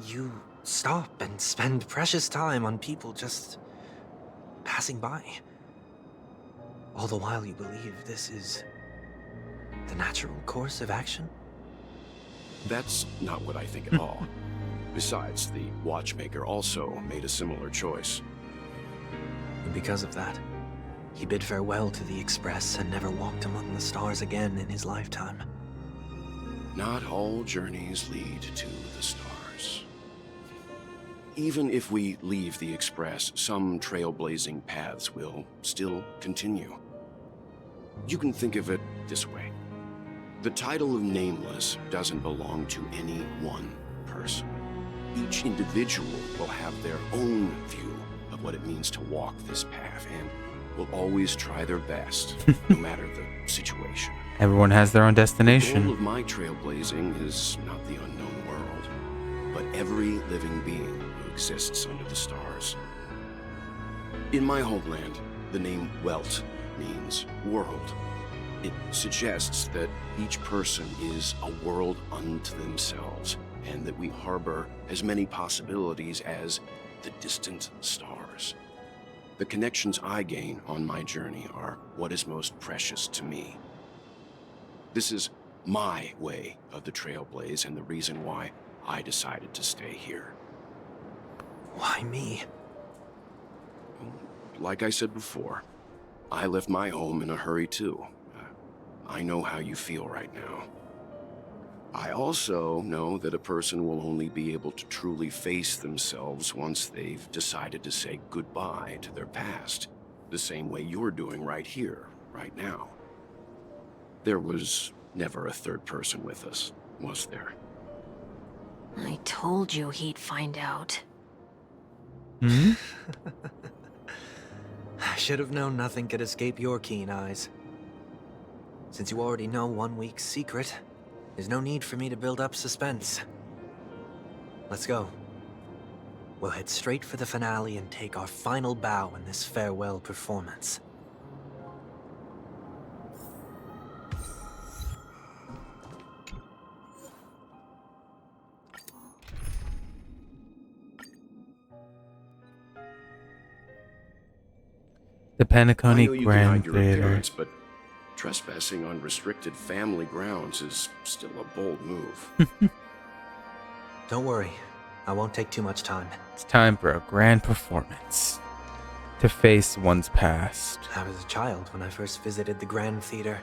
[SPEAKER 12] you stop and spend precious time on people just passing by. All the while you believe this is the natural course of action?
[SPEAKER 13] That's not what I think at all. Besides, the watchmaker also made a similar choice.
[SPEAKER 12] And because of that, he bid farewell to the Express and never walked among the stars again in his lifetime.
[SPEAKER 13] Not all journeys lead to the stars. Even if we leave the Express, some trailblazing paths will still continue. You can think of it this way. The title of Nameless doesn't belong to any one person. Each individual will have their own view of what it means to walk this path and will always try their best, no matter the situation.
[SPEAKER 1] Everyone has their own
[SPEAKER 13] The
[SPEAKER 1] destination.
[SPEAKER 13] goal of my trailblazing is not the unknown world, but every living being who exists under the stars. In my homeland, the name Welt means world. It suggests that each person is a world unto themselves, and that we harbor as many possibilities as the distant stars. The connections I gain on my journey are what is most precious to me. This is my way of the trailblaze and the reason why I decided to stay here.
[SPEAKER 12] Why me?
[SPEAKER 13] Like I said before, I left my home in a hurry too. I know how you feel right now. I also know that a person will only be able to truly face themselves once they've decided to say goodbye to their past, the same way you're doing right here, right now. There was never a third person with us, was there?
[SPEAKER 10] I told you he'd find out.
[SPEAKER 1] Hmm?
[SPEAKER 12] I should have known nothing could escape your keen eyes. Since you already know 1 week's secret, there's no need for me to build up suspense. Let's go. We'll head straight for the finale and take our final bow in this farewell performance.
[SPEAKER 1] The
[SPEAKER 13] I
[SPEAKER 1] Penacony
[SPEAKER 13] know you can
[SPEAKER 1] Grand
[SPEAKER 13] hide your
[SPEAKER 1] Theater.
[SPEAKER 13] appearance, but trespassing on restricted family grounds is still a bold move.
[SPEAKER 12] Don't worry, I won't take too much time.
[SPEAKER 1] It's time for a grand performance. To face one's past.
[SPEAKER 12] I was a child when I first visited the Grand Theater.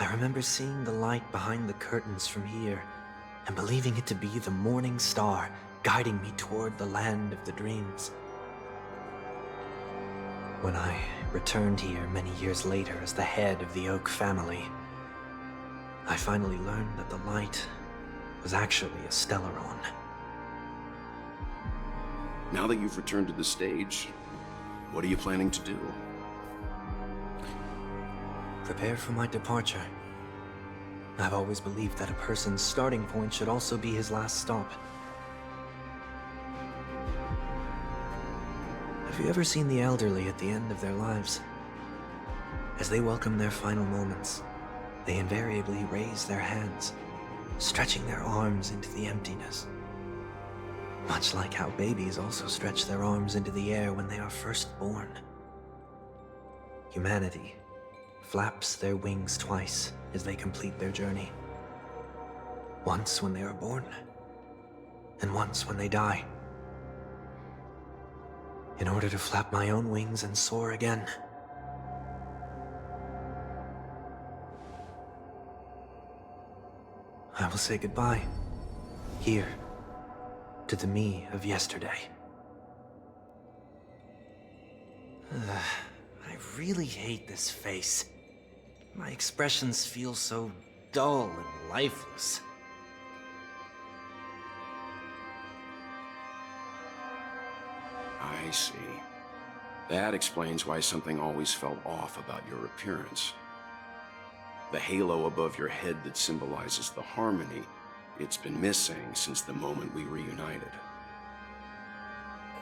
[SPEAKER 12] I remember seeing the light behind the curtains from here and believing it to be the morning star guiding me toward the land of the dreams. When I returned here many years later as the head of the Oak family, I finally learned that the light was actually a Stellaron.
[SPEAKER 13] Now that you've returned to the stage, what are you planning to do?
[SPEAKER 12] Prepare for my departure. I've always believed that a person's starting point should also be his last stop. Have you ever seen the elderly at the end of their lives? As they welcome their final moments, they invariably raise their hands, stretching their arms into the emptiness. Much like how babies also stretch their arms into the air when they are first born. Humanity flaps their wings twice as they complete their journey. Once when they are born, and once when they die. In order to flap my own wings and soar again. I will say goodbye, here, to the me of yesterday. I really hate this face. My expressions feel so dull and lifeless.
[SPEAKER 13] I see. That explains why something always felt off about your appearance. The halo above your head that symbolizes the harmony, it's been missing since the moment we reunited.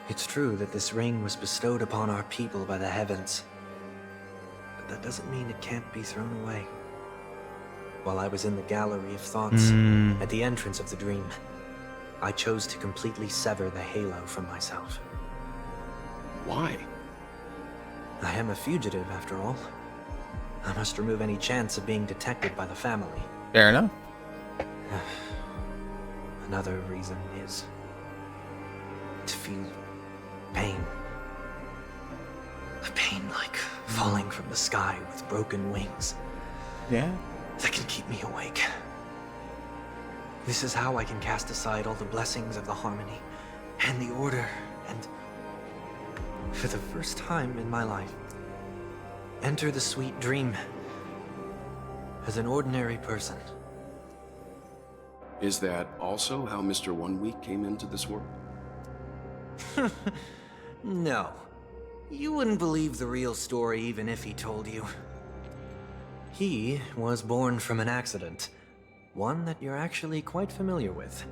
[SPEAKER 12] It's true that this ring was bestowed upon our people by the heavens. But that doesn't mean it can't be thrown away. While I was in the gallery of thoughts, at the entrance of the dream, I chose to completely sever the halo from myself.
[SPEAKER 13] Why?
[SPEAKER 12] I am a fugitive, after all. I must remove any chance of being detected by the family.
[SPEAKER 1] Fair enough.
[SPEAKER 12] Another reason is to feel pain. A pain like falling from the sky with broken wings.
[SPEAKER 1] Yeah.
[SPEAKER 12] That can keep me awake. This is how I can cast aside all the blessings of the harmony and the order and, for the first time in my life, enter the sweet dream as an ordinary person.
[SPEAKER 13] Is that also how Mr. 1 Week came into this world?
[SPEAKER 12] No. You wouldn't believe the real story even if he told you. He was born from an accident. One that you're actually quite familiar with.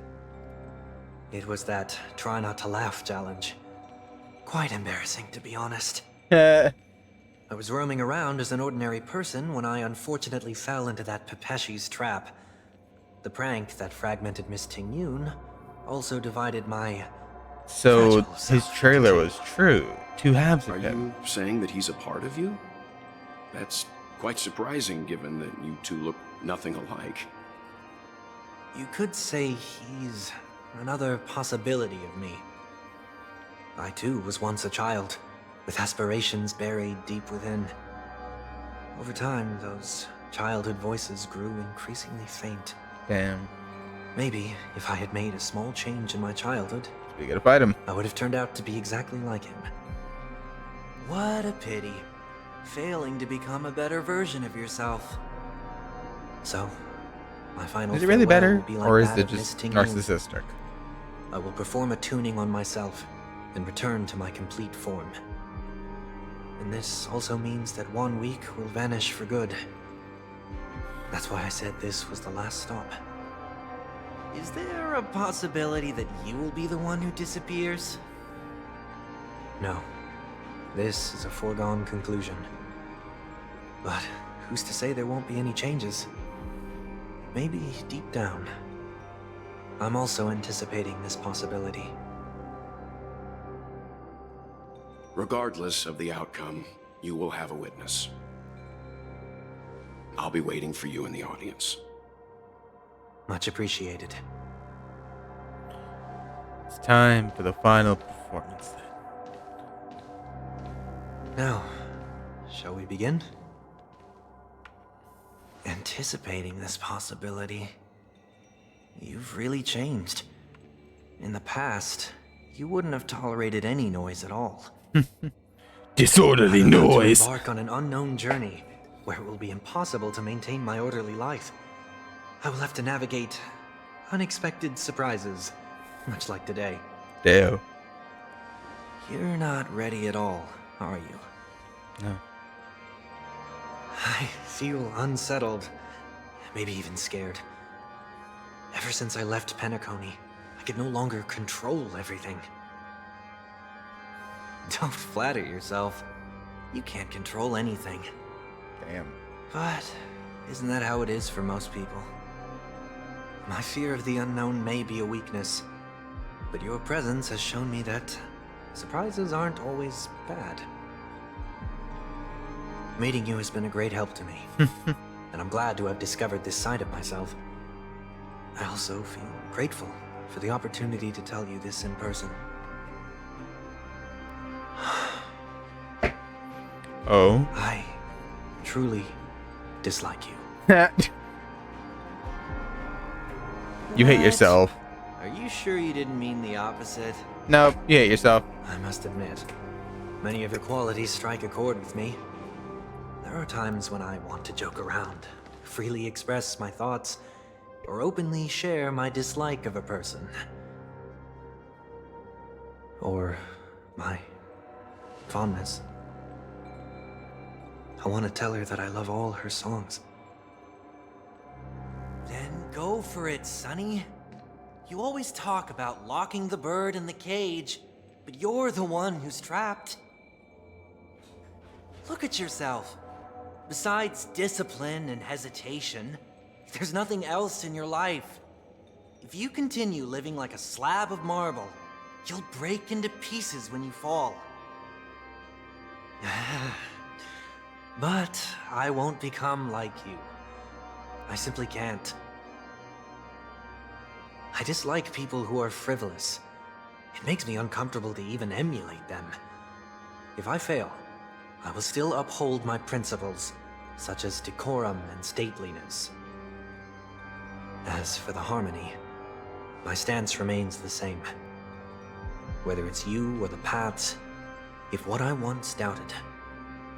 [SPEAKER 12] It was that try not to laugh challenge. Quite embarrassing, to be honest. I was roaming around as an ordinary person when I unfortunately fell into that Pepeshi's trap. The prank that fragmented Miss Ting-Yun also divided my...
[SPEAKER 1] So his trailer was true. 2 halves of
[SPEAKER 13] Are
[SPEAKER 1] him.
[SPEAKER 13] you saying that he's a part of you? That's quite surprising given that you two look nothing alike.
[SPEAKER 12] You could say he's another possibility of me. I too was once a child, with aspirations buried deep within. Over time, those childhood voices grew increasingly faint.
[SPEAKER 1] Damn.
[SPEAKER 12] Maybe if I had made a small change in my childhood,
[SPEAKER 1] we gotta fight him.
[SPEAKER 12] I would have turned out to be exactly like him. What a pity. Failing to become a better version of yourself. So, my final
[SPEAKER 1] Is it really
[SPEAKER 12] farewell
[SPEAKER 1] better,
[SPEAKER 12] will be like
[SPEAKER 1] or is
[SPEAKER 12] that
[SPEAKER 1] it
[SPEAKER 12] of
[SPEAKER 1] just
[SPEAKER 12] Miss Ting-Yun.
[SPEAKER 1] narcissistic?
[SPEAKER 12] I will perform a tuning on myself and return to my complete form. And this also means that 1 week will vanish for good. That's why I said this was the last stop. Is there a possibility that you will be the one who disappears? No. This is a foregone conclusion. But who's to say there won't be any changes? Maybe deep down, I'm also anticipating this possibility.
[SPEAKER 13] Regardless of the outcome, you will have a witness. I'll be waiting for you in the audience.
[SPEAKER 12] Much appreciated.
[SPEAKER 1] It's time for the final performance then.
[SPEAKER 12] Now, shall we begin? Anticipating this possibility, you've really changed. In the past, you wouldn't have tolerated any noise at all.
[SPEAKER 1] Disorderly
[SPEAKER 12] I'm about
[SPEAKER 1] noise.
[SPEAKER 12] to embark on an unknown journey where it will be impossible to maintain my orderly life. I will have to navigate unexpected surprises, much like today.
[SPEAKER 1] Damn.
[SPEAKER 12] You're not ready at all, are you?
[SPEAKER 1] No.
[SPEAKER 12] I feel unsettled, maybe even scared. Ever since I left Penacony, I could no longer control everything. Don't flatter yourself. You can't control anything.
[SPEAKER 1] Damn.
[SPEAKER 12] But isn't that how it is for most people? My fear of the unknown may be a weakness, but your presence has shown me that surprises aren't always bad. Meeting you has been a great help to me, and I'm glad to have discovered this side of myself. I also feel grateful for the opportunity to tell you this in person.
[SPEAKER 1] Oh?
[SPEAKER 12] I truly dislike you.
[SPEAKER 1] You hate yourself.
[SPEAKER 12] Are you sure you didn't mean the opposite?
[SPEAKER 1] Nope, you hate yourself.
[SPEAKER 12] I must admit, many of your qualities strike a chord with me. There are times when I want to joke around, freely express my thoughts, or openly share my dislike of a person. Or my fondness. I want to tell her that I love all her songs. Then go for it, Sonny. You always talk about locking the bird in the cage, but you're the one who's trapped. Look at yourself. Besides discipline and hesitation, there's nothing else in your life. If you continue living like a slab of marble, you'll break into pieces when you fall. But I won't become like you. I simply can't. I dislike people who are frivolous. It makes me uncomfortable to even emulate them. If I fail, I will still uphold my principles, such as decorum and stateliness. As for the harmony, my stance remains the same. Whether it's you or the paths, if what I once doubted,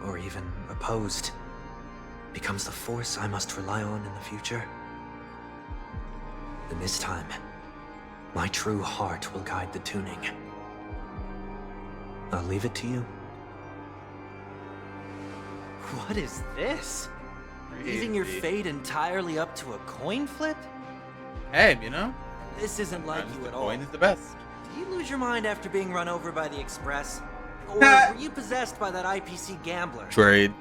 [SPEAKER 12] or even opposed, becomes the force I must rely on in the future, then this time, my true heart will guide the tuning. I'll leave it to you. What is this? Leaving your fate entirely up to a coin flip?
[SPEAKER 1] Hey, you know?
[SPEAKER 12] This isn't like you at all.
[SPEAKER 1] Coin is the best.
[SPEAKER 12] Did you lose your mind after being run over by the Express? Or were you possessed by that IPC gambler?
[SPEAKER 1] Trade.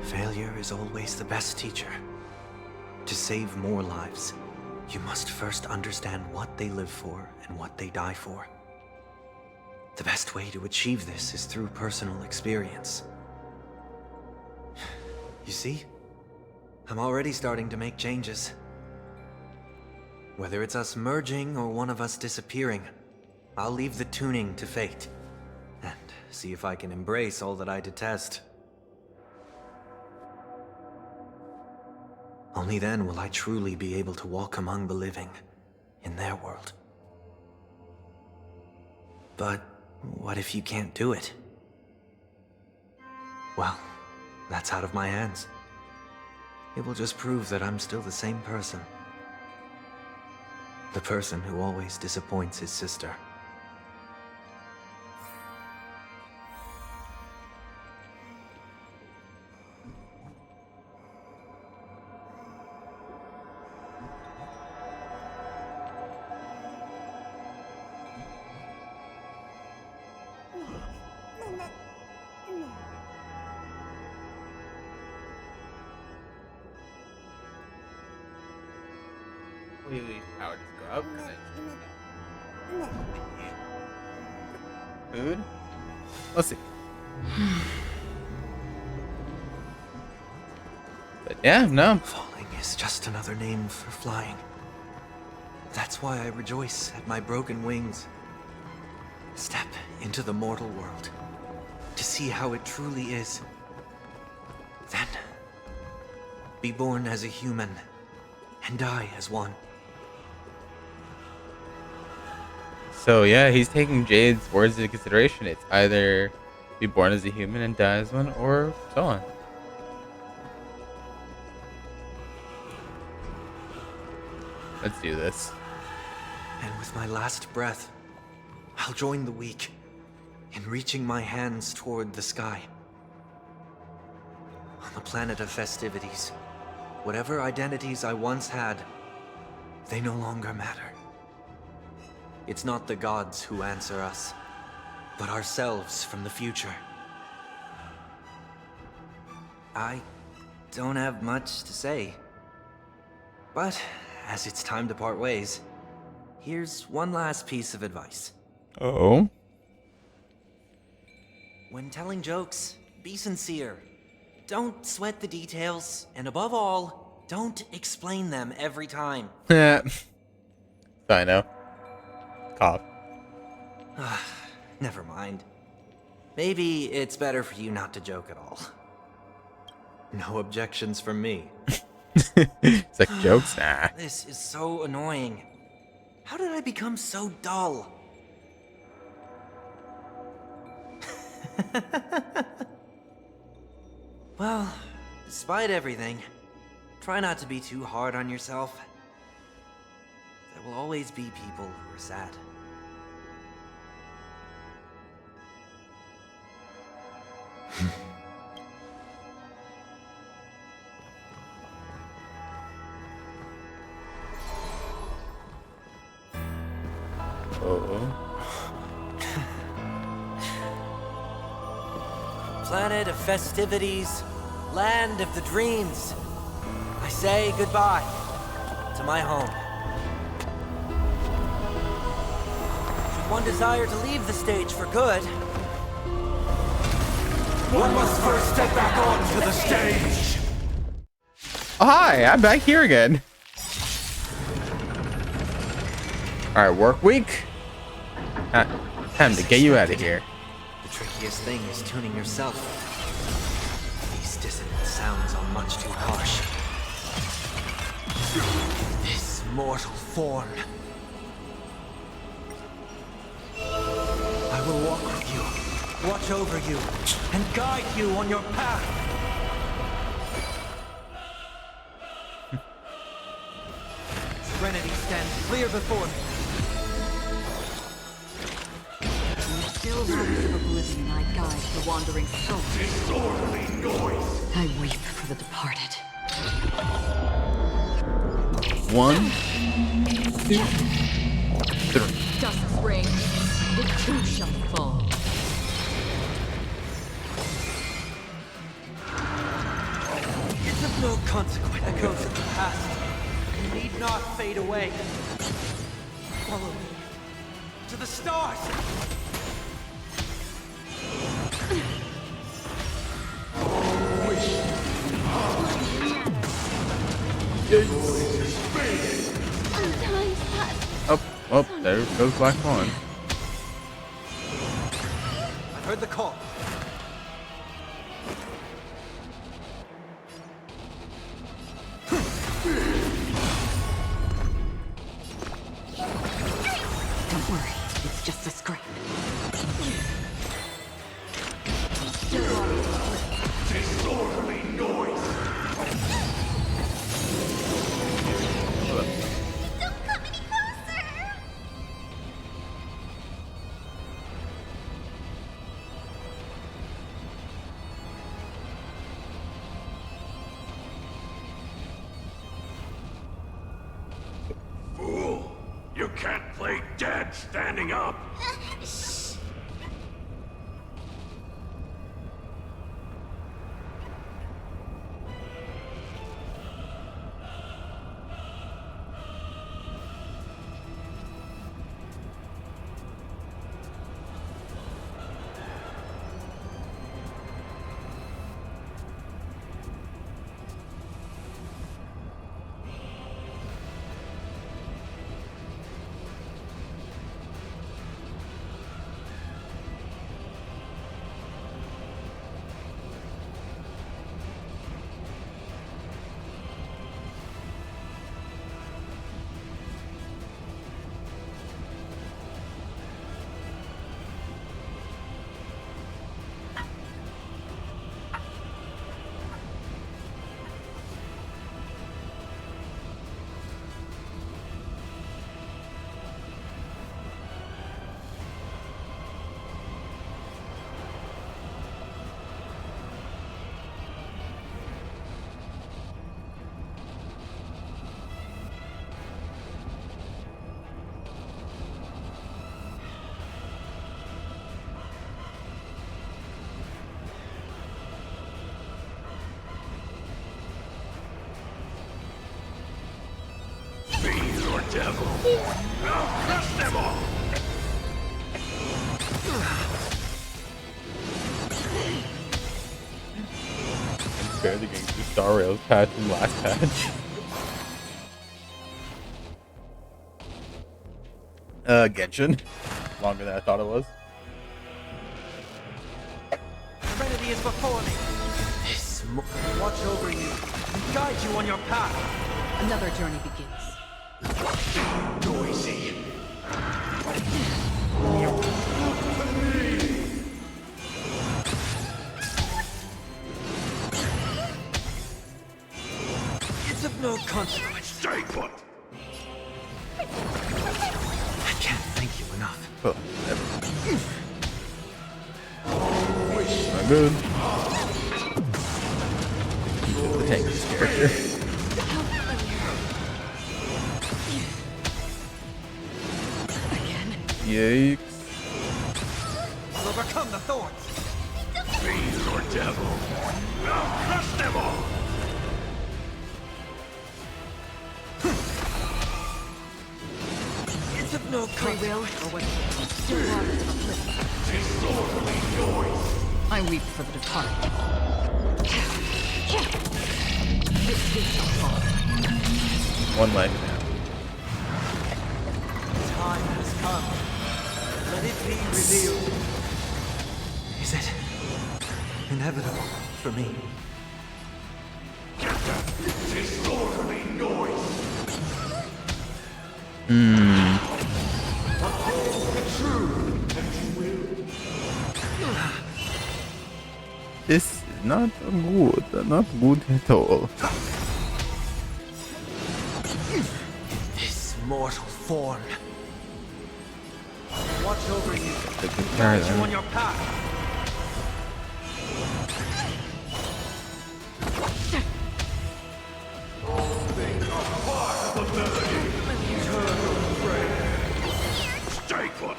[SPEAKER 12] Failure is always the best teacher. To save more lives, you must first understand what they live for and what they die for. The best way to achieve this is through personal experience. You see? I'm already starting to make changes. Whether it's us merging or one of us disappearing, I'll leave the tuning to fate. And see if I can embrace all that I detest. Only then will I truly be able to walk among the living, in their world. But what if you can't do it? Well, that's out of my hands. It will just prove that I'm still the same person. The person who always disappoints his sister.
[SPEAKER 1] Wait, power just go up? Food? Let's see. But yeah, no.
[SPEAKER 12] Falling is just another name for flying. That's why I rejoice at my broken wings. Step into the mortal world to see how it truly is. Then, be born as a human and die as one.
[SPEAKER 1] So yeah, he's taking Jade's words into consideration. It's either be born as a human and die as one, or so on. Let's do this.
[SPEAKER 12] And with my last breath, I'll join the weak in reaching my hands toward the sky. On the planet of festivities, whatever identities I once had, they no longer matter. It's not the gods who answer us, but ourselves from the future. I don't have much to say, but as it's time to part ways, here's one last piece of advice.
[SPEAKER 1] Oh?
[SPEAKER 12] When telling jokes, be sincere. Don't sweat the details, and above all, don't explain them every time.
[SPEAKER 1] Yeah. I know. Cough.
[SPEAKER 12] Never mind. Maybe it's better for you not to joke at all. No objections from me.
[SPEAKER 1] It's like jokes? Nah.
[SPEAKER 12] This is so annoying. How did I become so dull? Well, despite everything, try not to be too hard on yourself. There will always be people who are sad. Planet of festivities, land of the dreams. I say goodbye to my home. Should one desire to leave the stage for good,
[SPEAKER 15] One must first step back onto the stage.
[SPEAKER 1] Oh, hi, I'm back here again. Alright, work week. Time to get you out of here.
[SPEAKER 12] the trickiest thing is tuning yourself. These dissonant sounds are much too harsh. This mortal form. I will walk with you, watch over you, and guide you on your path. Serenity stands clear before me.
[SPEAKER 21] Still hands of oblivion I guide the wandering soul.
[SPEAKER 15] Disorderly noise.
[SPEAKER 21] I weep for the departed.
[SPEAKER 1] 1, 2, 3.
[SPEAKER 21] Dust rings, the two shall fall.
[SPEAKER 12] It's of no consequence. Echoes of the past. You need not fade away. Follow me to the stars.
[SPEAKER 1] Oh, there goes Black Fawn.
[SPEAKER 12] I heard the call.
[SPEAKER 21] Don't worry, it's just a scrape.
[SPEAKER 15] Disorderly noise. Fool! You can't play dead standing up!
[SPEAKER 13] devil. Crush them all.
[SPEAKER 1] Compare the Genshin Star Rail patch from last patch. Genshin. Longer than I thought it was.
[SPEAKER 12] Serenity is before me. Watch over you and guide you on your path.
[SPEAKER 14] Another journey begins.
[SPEAKER 13] Noisy.
[SPEAKER 12] It's of no consequence.
[SPEAKER 13] Stay put.
[SPEAKER 12] I can't thank you enough.
[SPEAKER 1] Oh, not good. The tank this character. Yikes.
[SPEAKER 12] I'll overcome the thorns.
[SPEAKER 13] Fiend or devil. I'll crush them all.
[SPEAKER 12] It's of no consequence.
[SPEAKER 13] Disorderly noise.
[SPEAKER 14] I weep for the departed.
[SPEAKER 1] One life now.
[SPEAKER 12] Time has come. Let it be revealed. Is it inevitable for me?
[SPEAKER 13] Disorderly noise.
[SPEAKER 1] This is not good. Not good at all.
[SPEAKER 12] This mortal form. Watch over you.
[SPEAKER 1] Guide
[SPEAKER 12] you on your path.
[SPEAKER 13] Stay put.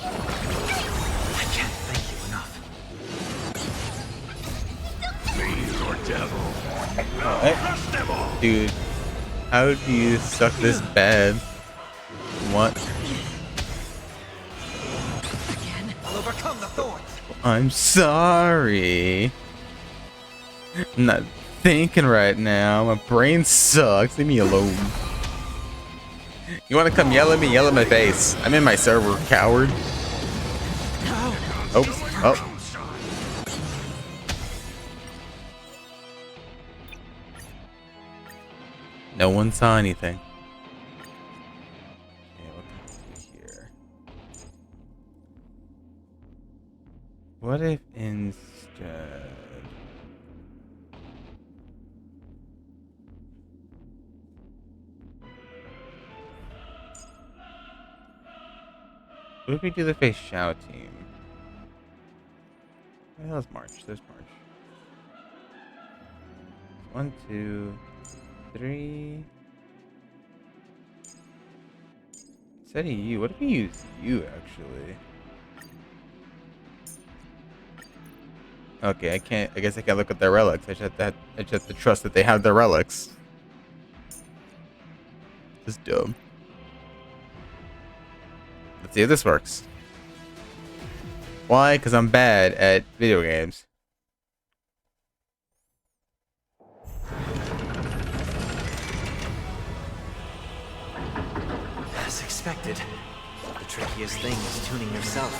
[SPEAKER 12] I can't thank you enough.
[SPEAKER 13] Fiend or devil.
[SPEAKER 1] Alright.
[SPEAKER 13] Crush them all.
[SPEAKER 1] Dude, how do you suck this bad? What?
[SPEAKER 12] I'll overcome the thorns.
[SPEAKER 1] I'm sorry. I'm not thinking right now. My brain sucks. Leave me alone. You want to come yell at me? Yell at my face. I'm in my server, coward. Oh, oh. No one saw anything. Okay, what can we do here? What if instead... What if we do the face Shao team? Well, let's march. Let's march. 1, 2, 3. Instead of you, what if we use you actually? Okay, I can't. I guess I can't look at their relics. I just have to trust that they have their relics. This is dumb. Let's see if this works. Why? Because I'm bad at video games.
[SPEAKER 12] As expected, the trickiest thing is tuning yourself.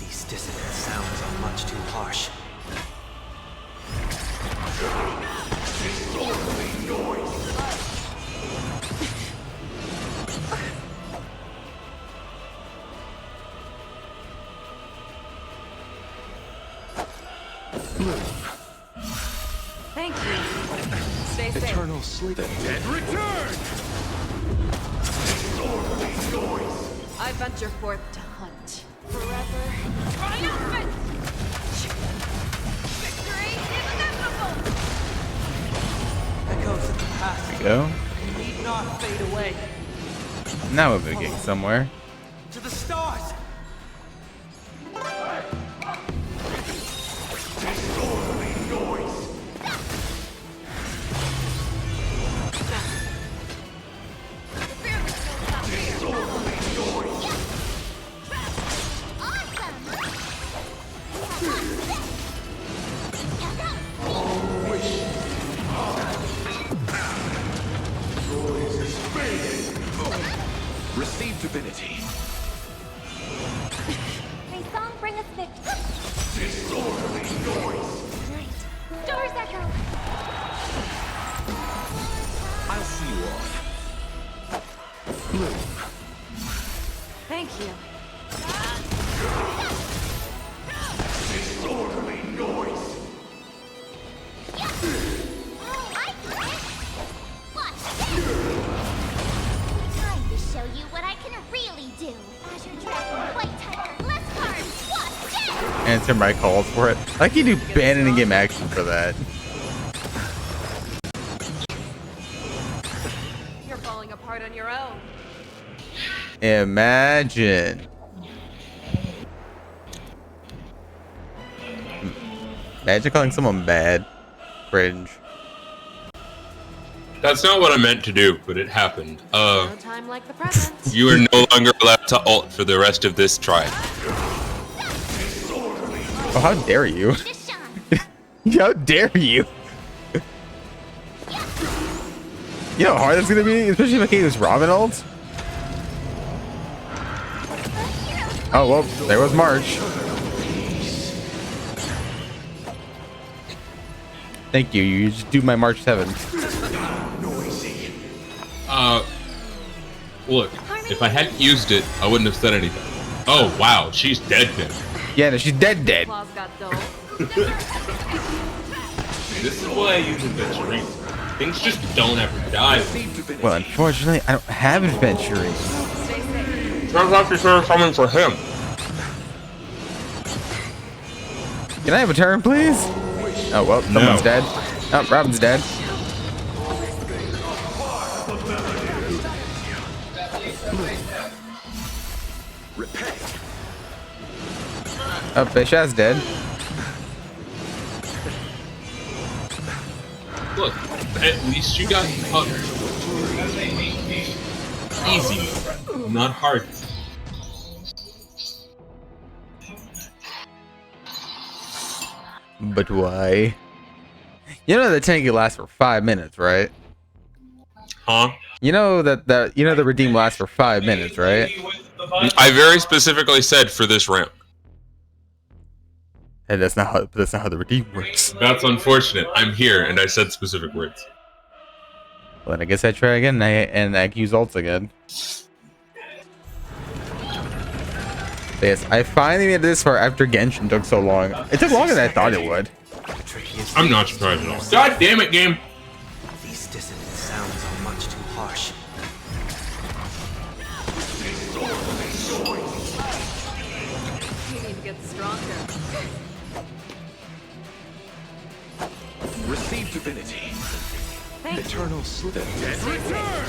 [SPEAKER 12] These dissonant sounds are much too harsh.
[SPEAKER 13] Disorderly noise.
[SPEAKER 14] Thank you. Stay safe.
[SPEAKER 19] Eternal sleep.
[SPEAKER 13] The dead return. Disorderly noise.
[SPEAKER 14] I venture forth to hunt.
[SPEAKER 2] Forever.
[SPEAKER 14] Triumphant!
[SPEAKER 2] Victory is inevitable!
[SPEAKER 12] Echoes of the past
[SPEAKER 1] There we go.
[SPEAKER 12] need not fade away.
[SPEAKER 1] Now we're getting somewhere.
[SPEAKER 12] To the stars!
[SPEAKER 13] Disorderly noise. Receive divinity.
[SPEAKER 2] May song bring us victory.
[SPEAKER 13] Disorderly noise.
[SPEAKER 2] Stars echo.
[SPEAKER 13] I'll see you off. Bloom.
[SPEAKER 10] Thank you.
[SPEAKER 13] Disorderly noise.
[SPEAKER 2] Time to show you what I can really do. Azure Dragon, White Tiger, less cards. What?
[SPEAKER 1] Answer my calls for it. I can do ban and in-game action for that.
[SPEAKER 10] You're falling apart on your own.
[SPEAKER 1] Imagine. Imagine calling someone bad. Cringe.
[SPEAKER 17] That's not what I meant to do, but it happened.
[SPEAKER 10] No time like the present.
[SPEAKER 17] You are no longer allowed to ult for the rest of this tribe.
[SPEAKER 1] Oh, how dare you? How dare you? You know how hard that's gonna be, especially if I can't use Robin ult. Oh well, there was March. Thank you. You just do my March 7th.
[SPEAKER 17] Look, if I hadn't used it, I wouldn't have said anything. Oh wow, she's dead then.
[SPEAKER 1] Yeah, no, she's dead.
[SPEAKER 17] This is why I use adventuring. Things just don't ever die.
[SPEAKER 1] Well, unfortunately, I don't have adventuring.
[SPEAKER 17] Sounds like you're coming for him.
[SPEAKER 1] Can I have a turn, please? Oh well, someone's dead. Oh, Robin's dead. Oh, Bishaz's dead.
[SPEAKER 17] Look, at least you got covered. Easy, not hard.
[SPEAKER 1] But why? You know the tank lasts for 5 minutes, right?
[SPEAKER 17] Huh?
[SPEAKER 1] You know that the redeem lasts for 5 minutes, right?
[SPEAKER 17] I very specifically said for this ramp.
[SPEAKER 1] And that's not how the redeem works.
[SPEAKER 17] That's unfortunate. I'm here, and I said specific words.
[SPEAKER 1] Well, then I guess I try again, and I can use ults again. But yes, I finally made it this far after Genshin took so long. It took longer than I thought it would.
[SPEAKER 17] I'm not surprised at all. God damn it, game!
[SPEAKER 12] These dissonant sounds are much too harsh.
[SPEAKER 10] You need to get stronger.
[SPEAKER 13] Receive divinity.
[SPEAKER 12] Eternal sleep.
[SPEAKER 13] The dead return.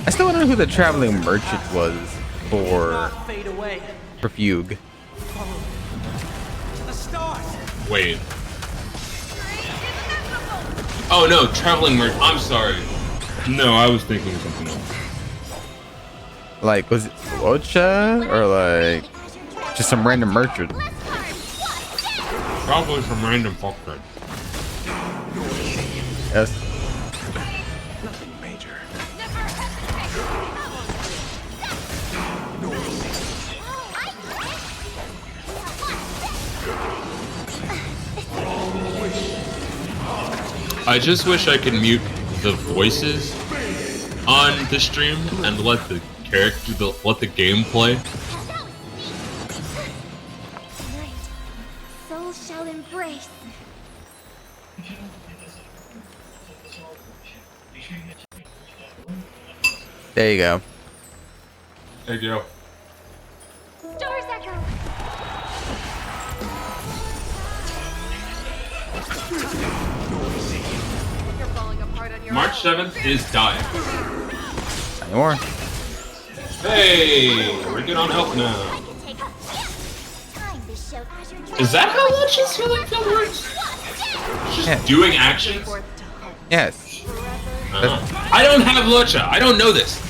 [SPEAKER 1] I still wonder who the traveling merchant was for Fugue.
[SPEAKER 17] Wait. Oh no, traveling merch. I'm sorry. No, I was thinking of something else.
[SPEAKER 1] Like, was it Locha or like just some random merchant?
[SPEAKER 17] Probably some random fuckhead.
[SPEAKER 1] Yes.
[SPEAKER 13] Nothing major.
[SPEAKER 17] I just wish I could mute the voices on the stream and let the let the game play.
[SPEAKER 2] Soul shall embrace.
[SPEAKER 1] There you go.
[SPEAKER 17] There you go.
[SPEAKER 2] Stars echo.
[SPEAKER 10] You're falling apart on your
[SPEAKER 17] March 7th is dying.
[SPEAKER 1] Anymore.
[SPEAKER 17] Hey, we're good on health now. Is that how Luch's healing field works? Just doing actions?
[SPEAKER 1] Yes.
[SPEAKER 17] I don't have Lucha. I don't know this.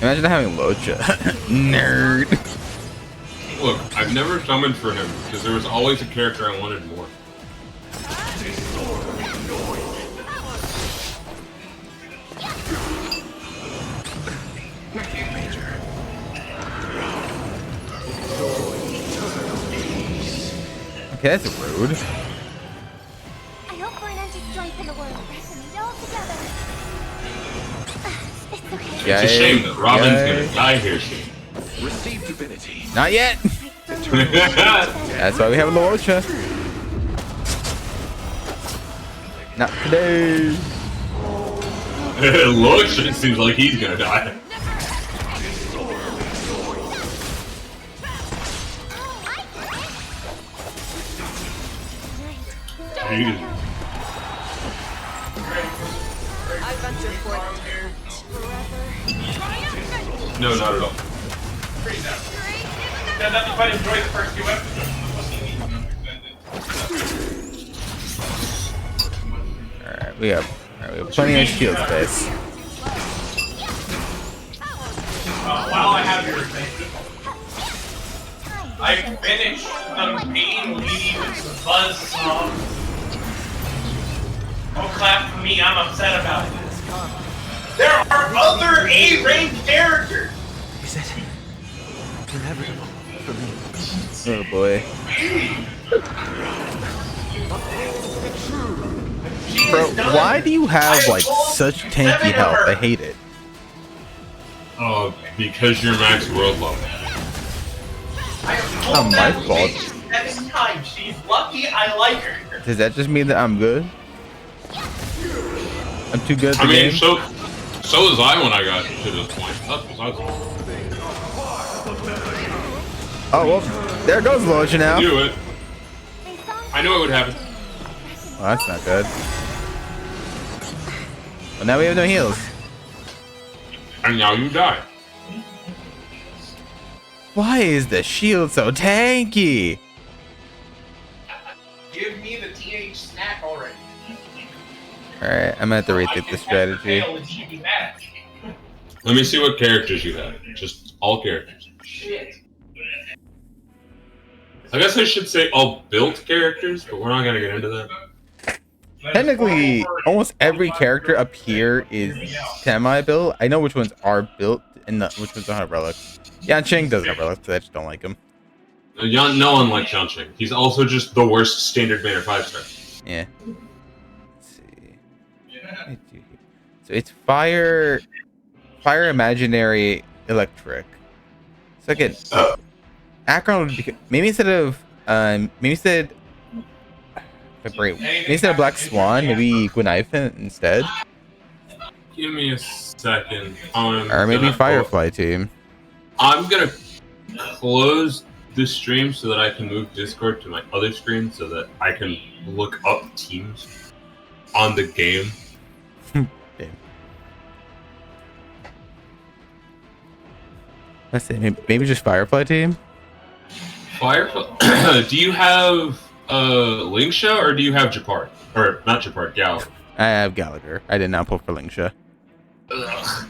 [SPEAKER 1] Imagine having Locha. Nerd.
[SPEAKER 17] Look, I've never summoned for him because there was always a character I wanted more.
[SPEAKER 1] Okay, that's rude.
[SPEAKER 2] I hope we're an anti-strife in the world. Let's meet all together. It's okay.
[SPEAKER 17] It's a shame that Robin's gonna die here soon.
[SPEAKER 13] Receive divinity.
[SPEAKER 1] Not yet. That's why we have a Locha. Not today.
[SPEAKER 17] Looks, it seems like he's gonna die. Jesus.
[SPEAKER 10] I venture forth.
[SPEAKER 17] No, not at all.
[SPEAKER 9] That's quite enjoy the first few episodes.
[SPEAKER 1] Alright, we have plenty of shield space.
[SPEAKER 9] While I have your attention, I finished the main lead with the buzz song. Don't clap for me, I'm upset about it. There are other A-rank characters!
[SPEAKER 12] Is it inevitable for me?
[SPEAKER 1] Oh boy. Bro, why do you have like such tanky health? I hate it.
[SPEAKER 17] Oh, because you're max world level.
[SPEAKER 1] Not my fault.
[SPEAKER 9] 7 times. She's lucky I like her.
[SPEAKER 1] Does that just mean that I'm good? I'm too good at the
[SPEAKER 17] I mean,
[SPEAKER 1] game?
[SPEAKER 17] so was I when I got to this point. That's besides the point.
[SPEAKER 1] Oh, well, there goes Locha now.
[SPEAKER 17] I knew it. I knew it would happen.
[SPEAKER 1] Well, that's not good. Well, now we have no heals.
[SPEAKER 17] And now you die.
[SPEAKER 1] Why is the shield so tanky?
[SPEAKER 9] Give me the TH snack already.
[SPEAKER 1] Alright, I'm gonna have to rethink the strategy.
[SPEAKER 17] Let me see what characters you have. Just all characters.
[SPEAKER 9] Shit.
[SPEAKER 17] I guess I should say all built characters, but we're not gonna get into that.
[SPEAKER 1] Technically, almost every character up here is semi-built. I know which ones are built and which ones don't have relics. Yanqing doesn't have relics because I just don't like him.
[SPEAKER 17] No one likes Yanqing. He's also just the worst standard banner 5-star.
[SPEAKER 1] Yeah. Let's see. So it's fire, imaginary, electric. Second, Akron would be maybe instead of Black Swan, maybe Gwenaifen instead.
[SPEAKER 17] Give me a second.
[SPEAKER 1] Or maybe Firefly team.
[SPEAKER 17] I'm gonna close this stream so that I can move Discord to my other screen so that I can look up teams on the game.
[SPEAKER 1] Let's see, maybe just Firefly team.
[SPEAKER 17] Firefly. Do you have Lingsha or do you have Japard? Or not Japard, Gal.
[SPEAKER 1] I have Gallagher. I did not pull for Lingsha.
[SPEAKER 17] Ugh.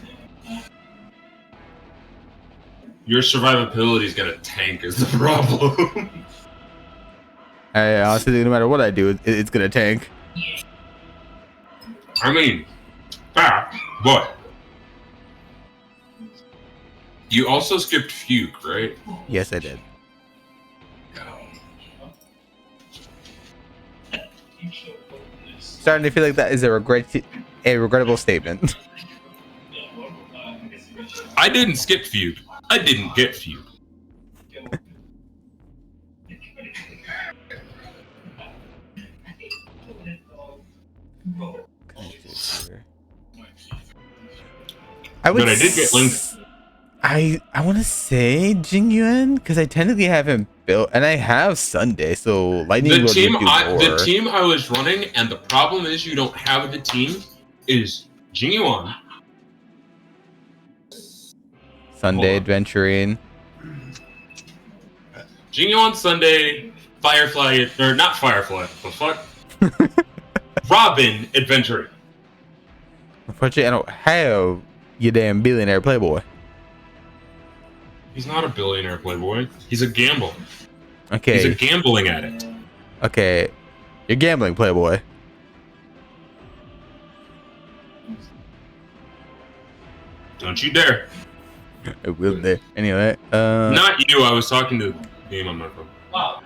[SPEAKER 17] Your survivability is gonna tank is the problem.
[SPEAKER 1] I honestly think no matter what I do, it's gonna tank.
[SPEAKER 17] I mean, but you also skipped Fugue, right?
[SPEAKER 1] Yes, I did. Starting to feel like that is a regrettable statement.
[SPEAKER 17] I didn't skip Fugue. I didn't get Fugue.
[SPEAKER 1] I
[SPEAKER 17] did get Link.
[SPEAKER 1] I want to say Jingyuan because I technically have him built, and I have Sunday, so Lightning
[SPEAKER 17] The
[SPEAKER 1] World
[SPEAKER 17] team,
[SPEAKER 1] would do more.
[SPEAKER 17] the team I was running, and the problem is you don't have the team, is Jingyuan,
[SPEAKER 1] Sunday Adventuring.
[SPEAKER 17] Jingyuan, Sunday, Firefly, or not Firefly, the fuck? Robin Adventuring.
[SPEAKER 1] Unfortunately, I don't have you damn billionaire Playboy.
[SPEAKER 17] He's not a billionaire playboy. He's a gambler.
[SPEAKER 1] Okay.
[SPEAKER 17] He's a gambling addict.
[SPEAKER 1] Okay. You're gambling, playboy.
[SPEAKER 17] Don't you dare.
[SPEAKER 1] I will there. Anyway,
[SPEAKER 17] Not you. I was talking to the game on my phone. Wow.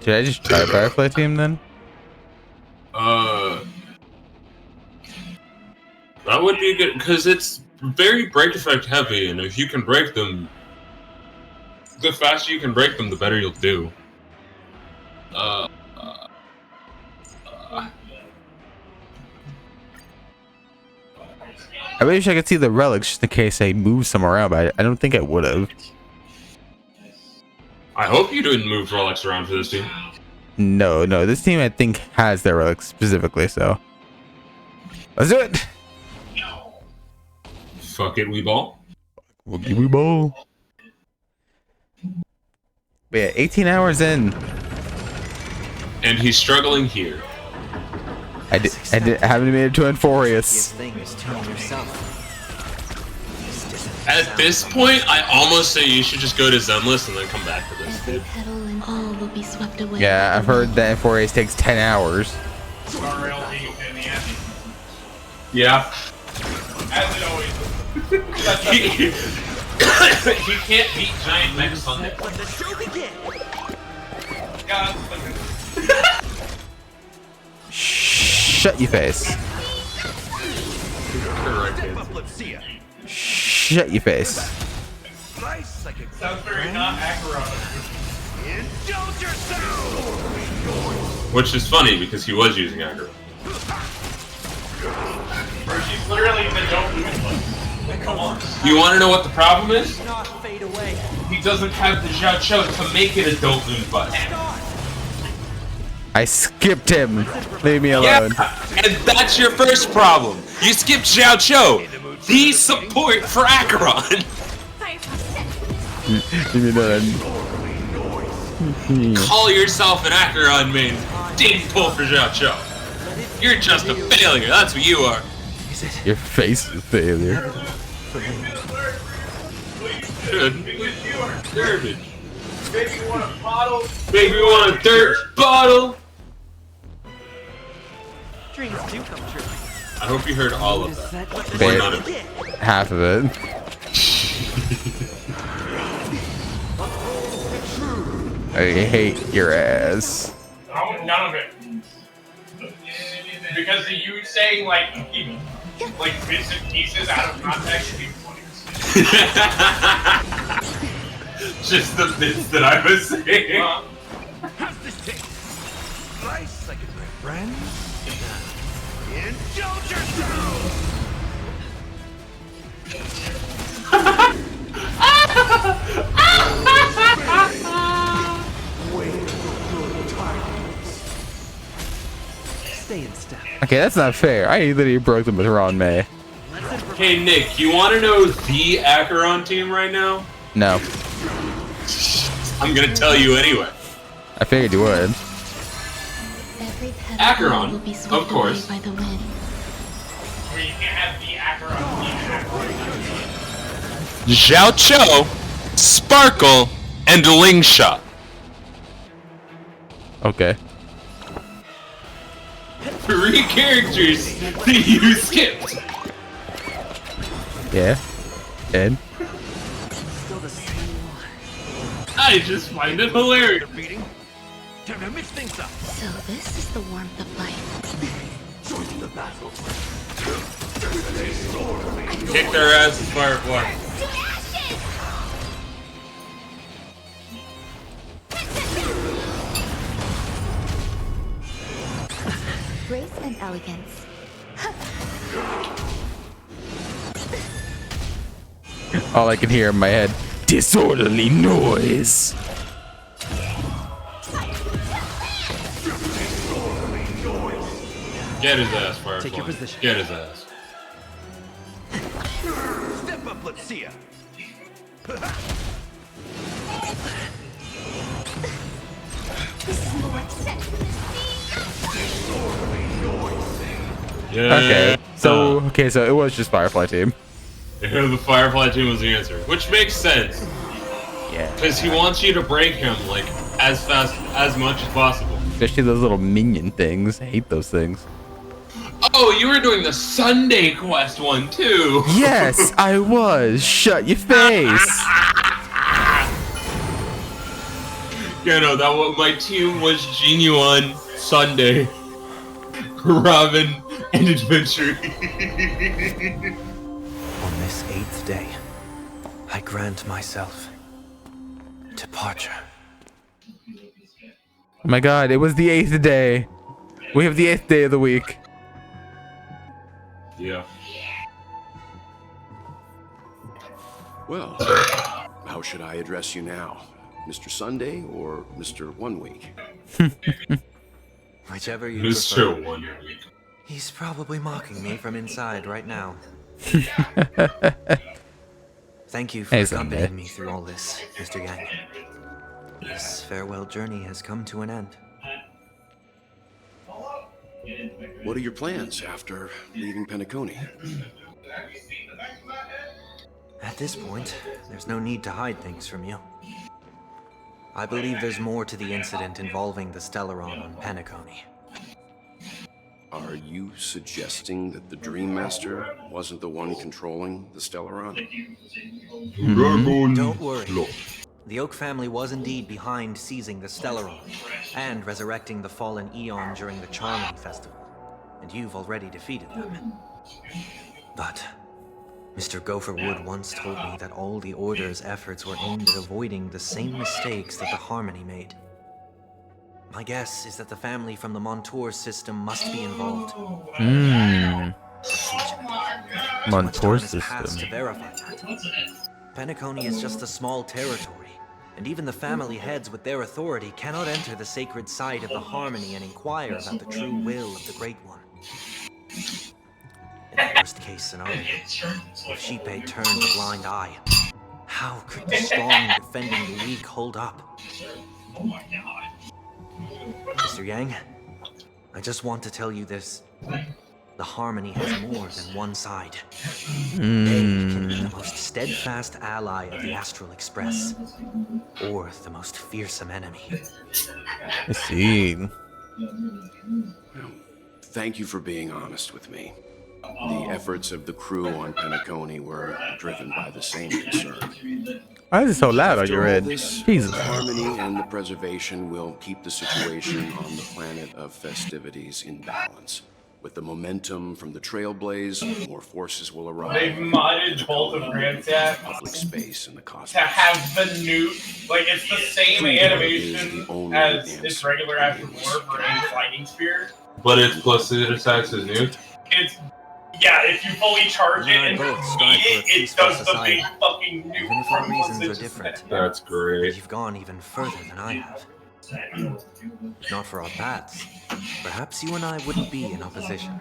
[SPEAKER 1] Should I just try Firefly Team then?
[SPEAKER 17] That would be good because it's very break effect heavy, and if you can break them, the faster you can break them, the better you'll do.
[SPEAKER 1] I wish I could see the relics just in case I move some around, but I don't think I would have.
[SPEAKER 17] I hope you didn't move relics around for this team.
[SPEAKER 1] No, this team I think has their relics specifically, so let's do it.
[SPEAKER 17] Fuck it, we ball.
[SPEAKER 1] We ball. But yeah, 18 hours in.
[SPEAKER 17] And he's struggling here.
[SPEAKER 1] I haven't made it to Enforius.
[SPEAKER 17] At this point, I almost say you should just go to Zenless and then come back to this, dude.
[SPEAKER 6] Petal and all will be swept away.
[SPEAKER 1] Yeah, I've heard that Enforius takes 10 hours.
[SPEAKER 9] Star Rail being in the end.
[SPEAKER 17] Yeah.
[SPEAKER 9] As it always is. He can't beat giant mechs on it. Let the show begin.
[SPEAKER 1] Shut your face. Shut your face.
[SPEAKER 9] Sounds very not Acheron.
[SPEAKER 17] Which is funny because he was using aggro.
[SPEAKER 9] She's literally the don't lose button. Come on.
[SPEAKER 17] You want to know what the problem is? He doesn't have the Xiao Cho to make it a don't lose button.
[SPEAKER 1] I skipped him. Leave me alone.
[SPEAKER 17] Yeah, and that's your first problem. You skipped Xiao Cho, the support for Acheron.
[SPEAKER 1] Leave me alone.
[SPEAKER 17] Call yourself an Acheron main. Didn't pull for Xiao Cho. You're just a failure. That's what you are.
[SPEAKER 1] Your face is a failure.
[SPEAKER 17] Good. Garbage. Baby, you want a bottle? Baby, you want a dirt bottle?
[SPEAKER 20] Dreams do come true.
[SPEAKER 17] I hope you heard all of that. Or none of it.
[SPEAKER 1] Half of it. I hate your ass.
[SPEAKER 9] None of it. Because of you saying like bits and pieces out of context.
[SPEAKER 17] Just the bits that I was saying.
[SPEAKER 20] How's this taste? Slice like a great friend. Indulge yourself! Stay in step.
[SPEAKER 1] Okay, that's not fair. I literally broke them with Ron May.
[SPEAKER 17] Hey Nick, you want to know the Acheron team right now?
[SPEAKER 1] No.
[SPEAKER 17] I'm gonna tell you anyway.
[SPEAKER 1] I figured you would.
[SPEAKER 17] Acheron, of course.
[SPEAKER 10] By the wind.
[SPEAKER 9] Or you can't have the Acheron.
[SPEAKER 17] Xiao Cho, Sparkle, and Ling Shot.
[SPEAKER 1] Okay.
[SPEAKER 17] 3 characters that you skipped.
[SPEAKER 1] Yeah. And?
[SPEAKER 20] Still the same one.
[SPEAKER 17] I just find it hilarious.
[SPEAKER 20] Time to mix things up.
[SPEAKER 6] So this is the warmth of life.
[SPEAKER 20] Join the battle.
[SPEAKER 17] Kick their asses, Firefly.
[SPEAKER 6] Grace and elegance.
[SPEAKER 1] All I can hear in my head, disorderly noise.
[SPEAKER 17] Get his ass, Firefly.
[SPEAKER 20] Take your position.
[SPEAKER 17] Get his ass.
[SPEAKER 20] Step up, let's see ya.
[SPEAKER 17] Yeah.
[SPEAKER 1] Okay, so So okay, so it was just Firefly Team.
[SPEAKER 17] The Firefly Team was the answer, which makes sense.
[SPEAKER 1] Yeah.
[SPEAKER 17] Because he wants you to break him like as fast, as much as possible.
[SPEAKER 1] Especially those little minion things. I hate those things.
[SPEAKER 17] Oh, you were doing the Sunday quest one too.
[SPEAKER 1] Yes, I was. Shut your face.
[SPEAKER 17] Yeah, no, that was, my team was Genuine, Sunday, Robin, and Adventure.
[SPEAKER 12] On this 8th day, I grant myself departure.
[SPEAKER 1] Oh my god, it was the 8th day. We have the 8th day of the week.
[SPEAKER 17] Yeah.
[SPEAKER 13] Well, how should I address you now? Mr. Sunday or Mr. 1 Week?
[SPEAKER 12] Whichever you
[SPEAKER 17] Mr.
[SPEAKER 12] prefer.
[SPEAKER 17] 1 Week.
[SPEAKER 12] He's probably mocking me from inside right now. Thank you for accompanying me through all this, Mr. Yang. This farewell journey has come to an end.
[SPEAKER 13] What are your plans after leaving Penacony?
[SPEAKER 12] At this point, there's no need to hide things from you. I believe there's more to the incident involving the Stellaron on Penacony.
[SPEAKER 13] Are you suggesting that the Dream Master wasn't the one controlling the Stellaron?
[SPEAKER 12] Don't worry. The Oak family was indeed behind seizing the Stellaron and resurrecting the fallen Eon during the Charming Festival, and you've already defeated them. But Mr. Gopherwood once told me that all the Order's efforts were aimed at avoiding the same mistakes that the Harmony made. My guess is that the family from the Montour system must be involved.
[SPEAKER 1] Montour
[SPEAKER 12] Passed to
[SPEAKER 1] system.
[SPEAKER 12] verify that. Penacony is just a small territory, and even the family heads with their authority cannot enter the sacred site of the Harmony and inquire about the true will of the Great One. In the worst-case scenario, if Xipe turned a blind eye, how could the strong defending the weak hold up? Mr. Yang, I just want to tell you this. The Harmony has more than one side. They can be the most steadfast ally of the Astral Express, or the most fearsome enemy.
[SPEAKER 1] I see.
[SPEAKER 13] Thank you for being honest with me. The efforts of the crew on Penacony were driven by the same concern.
[SPEAKER 1] Why is it so loud on your
[SPEAKER 13] After all
[SPEAKER 1] end?
[SPEAKER 13] this,
[SPEAKER 1] Jesus.
[SPEAKER 13] the harmony and the preservation will keep the situation on the planet of festivities in balance. With the momentum from the Trailblaze, more forces will arrive.
[SPEAKER 9] They've modded both of Grandsat
[SPEAKER 13] Public space in the cosmos.
[SPEAKER 9] to have the new, like it's the same animation as its regular Astral War for a fighting spear.
[SPEAKER 17] But its plus it attacks is new.
[SPEAKER 9] It's if you fully charge it and it does the big fucking nuke
[SPEAKER 12] Even if our reasons are different.
[SPEAKER 17] That's great.
[SPEAKER 12] You've gone even further than I have. If not for our paths, perhaps you and I wouldn't be in opposition.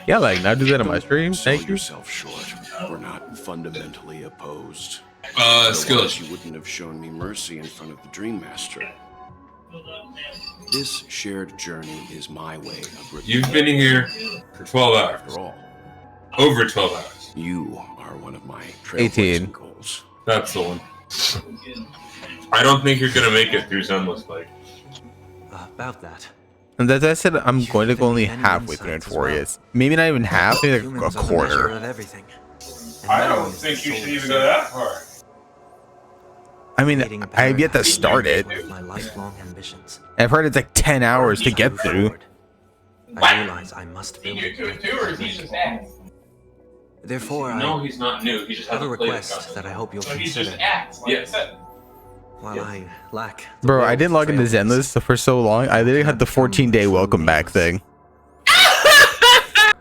[SPEAKER 1] Yeah, like now do that on my stream.
[SPEAKER 13] Sell
[SPEAKER 1] Thank you.
[SPEAKER 13] yourself short. We're not fundamentally opposed.
[SPEAKER 17] Skills.
[SPEAKER 13] Otherwise, you wouldn't have shown me mercy in front of the Dream Master. This shared journey is my way of revealing.
[SPEAKER 17] You've been here for 12 hours.
[SPEAKER 13] After all,
[SPEAKER 17] over 12 hours.
[SPEAKER 13] You are one of my
[SPEAKER 1] 18
[SPEAKER 13] goals.
[SPEAKER 17] That's the one. I don't think you're gonna make it through Zenless, like.
[SPEAKER 12] About that.
[SPEAKER 1] And as I said, I'm going to go only halfway through it for you. Maybe not even half, maybe like a quarter.
[SPEAKER 9] I don't think you should even go that far.
[SPEAKER 1] I mean, I've yet to start it.
[SPEAKER 12] My lifelong ambitions.
[SPEAKER 1] I've heard it's like 10 hours to get through.
[SPEAKER 12] I realize I must build it. Therefore,
[SPEAKER 17] No, he's not new. He just
[SPEAKER 12] have a
[SPEAKER 17] hasn't played it
[SPEAKER 12] request
[SPEAKER 17] constantly.
[SPEAKER 12] that I hope you'll
[SPEAKER 9] So he's
[SPEAKER 12] consider.
[SPEAKER 9] just acts, like I said.
[SPEAKER 12] While I lack the
[SPEAKER 1] Bro,
[SPEAKER 12] will
[SPEAKER 1] I didn't
[SPEAKER 12] to
[SPEAKER 1] log into
[SPEAKER 12] trail
[SPEAKER 1] Zenless for so long. I literally had the 14-day welcome back thing.
[SPEAKER 12] I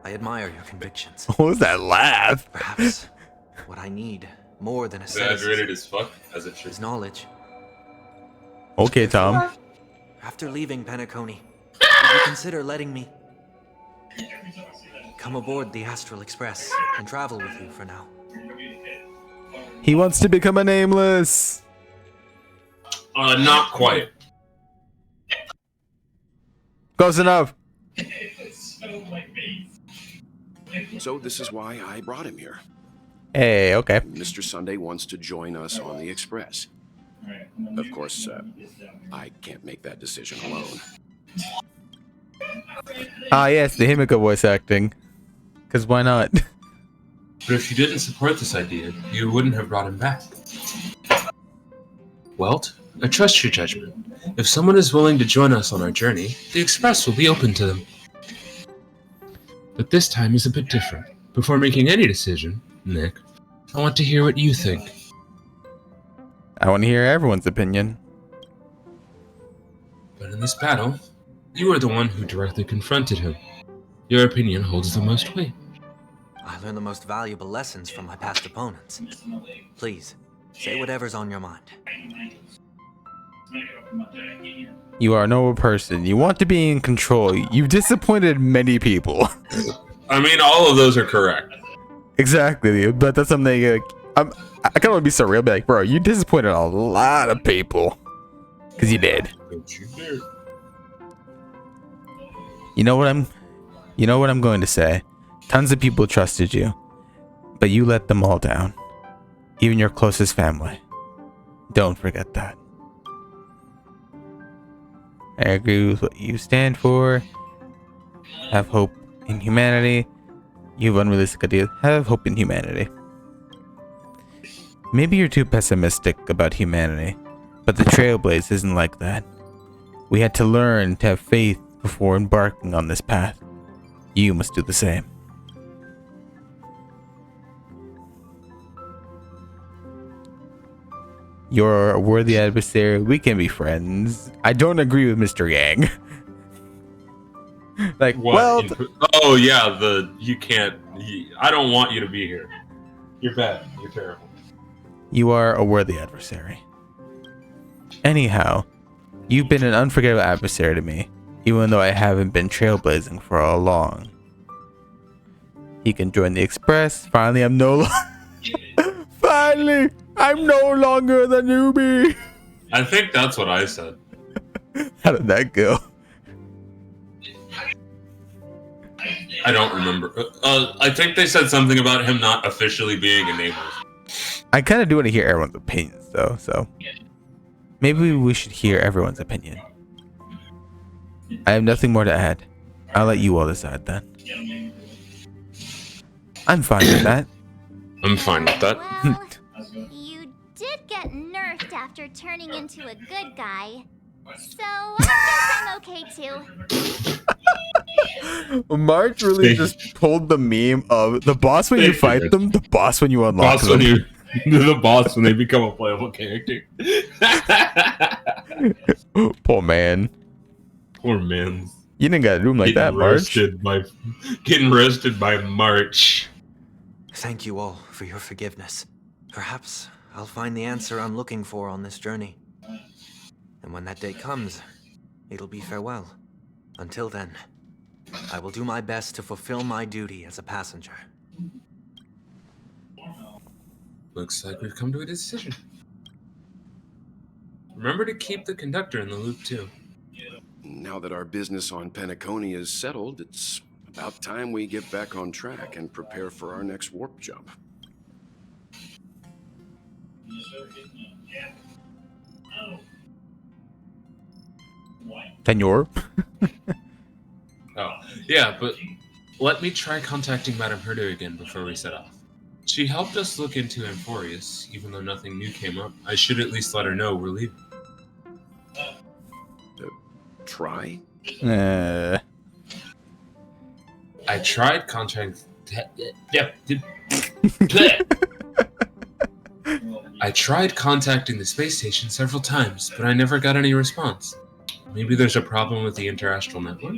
[SPEAKER 12] admire your convictions.
[SPEAKER 1] What was that laugh?
[SPEAKER 12] Perhaps what I need more than
[SPEAKER 17] Exaggerated as fuck, as it should.
[SPEAKER 12] is knowledge.
[SPEAKER 1] Okay, Tom.
[SPEAKER 12] After leaving Penacony, would you consider letting me come aboard the Astral Express and travel with you for now?
[SPEAKER 1] He wants to become a nameless.
[SPEAKER 17] Not quite.
[SPEAKER 1] Close enough.
[SPEAKER 13] So this is why I brought him here.
[SPEAKER 1] Hey, okay.
[SPEAKER 13] Mr. Sunday wants to join us on the Express. Of course, I can't make that decision alone.
[SPEAKER 1] Ah, yes, the Himiko voice acting. Because why not?
[SPEAKER 17] But if you didn't support this idea, you wouldn't have brought him back. Welt, I trust your judgment. If someone is willing to join us on our journey, the Express will be open to them. But this time is a bit different. Before making any decision, Nick, I want to hear what you think.
[SPEAKER 1] I want to hear everyone's opinion.
[SPEAKER 17] But in this battle, you are the one who directly confronted him. Your opinion holds the most weight.
[SPEAKER 12] I learned the most valuable lessons from my past opponents. Please, say whatever's on your mind.
[SPEAKER 1] You are a noble person. You want to be in control. You've disappointed many people.
[SPEAKER 17] I mean, all of those are correct.
[SPEAKER 1] Exactly, but that's something I kind of want to be so real. Be like, bro, you disappointed a lot of people. Because you did. You know what I'm going to say? Tons of people trusted you, but you let them all down. Even your closest family. Don't forget that. I agree with what you stand for. Have hope in humanity. You have unrealistic ideas. Have hope in humanity. Maybe you're too pessimistic about humanity, but the Trailblaze isn't like that. We had to learn to have faith before embarking on this path. You must do the same. You're a worthy adversary. We can be friends. I don't agree with Mr. Yang. Like,
[SPEAKER 17] what?
[SPEAKER 1] Well,
[SPEAKER 17] oh yeah, I don't want you to be here. You're bad. You're terrible.
[SPEAKER 1] You are a worthy adversary. Anyhow, you've been an unforgettable adversary to me, even though I haven't been trailblazing for a long. You can join the Express. Finally, I'm no longer the newbie.
[SPEAKER 17] I think that's what I said.
[SPEAKER 1] How did that go?
[SPEAKER 17] I don't remember. I think they said something about him not officially being enabled.
[SPEAKER 1] I kind of do want to hear everyone's opinions, though, so maybe we should hear everyone's opinion. I have nothing more to add. I'll let you all decide then. I'm fine with that.
[SPEAKER 17] I'm fine with that.
[SPEAKER 2] Well, you did get nerfed after turning into a good guy. So, I guess I'm okay too.
[SPEAKER 1] March really just pulled the meme of the boss when you fight them, the boss when you unlock them.
[SPEAKER 17] The boss when they become a playable character.
[SPEAKER 1] Poor man.
[SPEAKER 17] Poor man.
[SPEAKER 1] You didn't gotta do him like that, March.
[SPEAKER 17] Getting roasted by March.
[SPEAKER 12] Thank you all for your forgiveness. Perhaps I'll find the answer I'm looking for on this journey. And when that day comes, it'll be farewell. Until then, I will do my best to fulfill my duty as a passenger.
[SPEAKER 17] Looks like we've come to a decision. Remember to keep the conductor in the loop too.
[SPEAKER 13] Now that our business on Penacony is settled, it's about time we get back on track and prepare for our next warp jump.
[SPEAKER 1] Tenure.
[SPEAKER 17] Oh, yeah, but let me try contacting Madame Herder again before we set off. She helped us look into Amphorius, even though nothing new came up. I should at least let her know we're leaving.
[SPEAKER 13] Try?
[SPEAKER 17] I tried contacting... I tried contacting the space station several times, but I never got any response. Maybe there's a problem with the interastral network?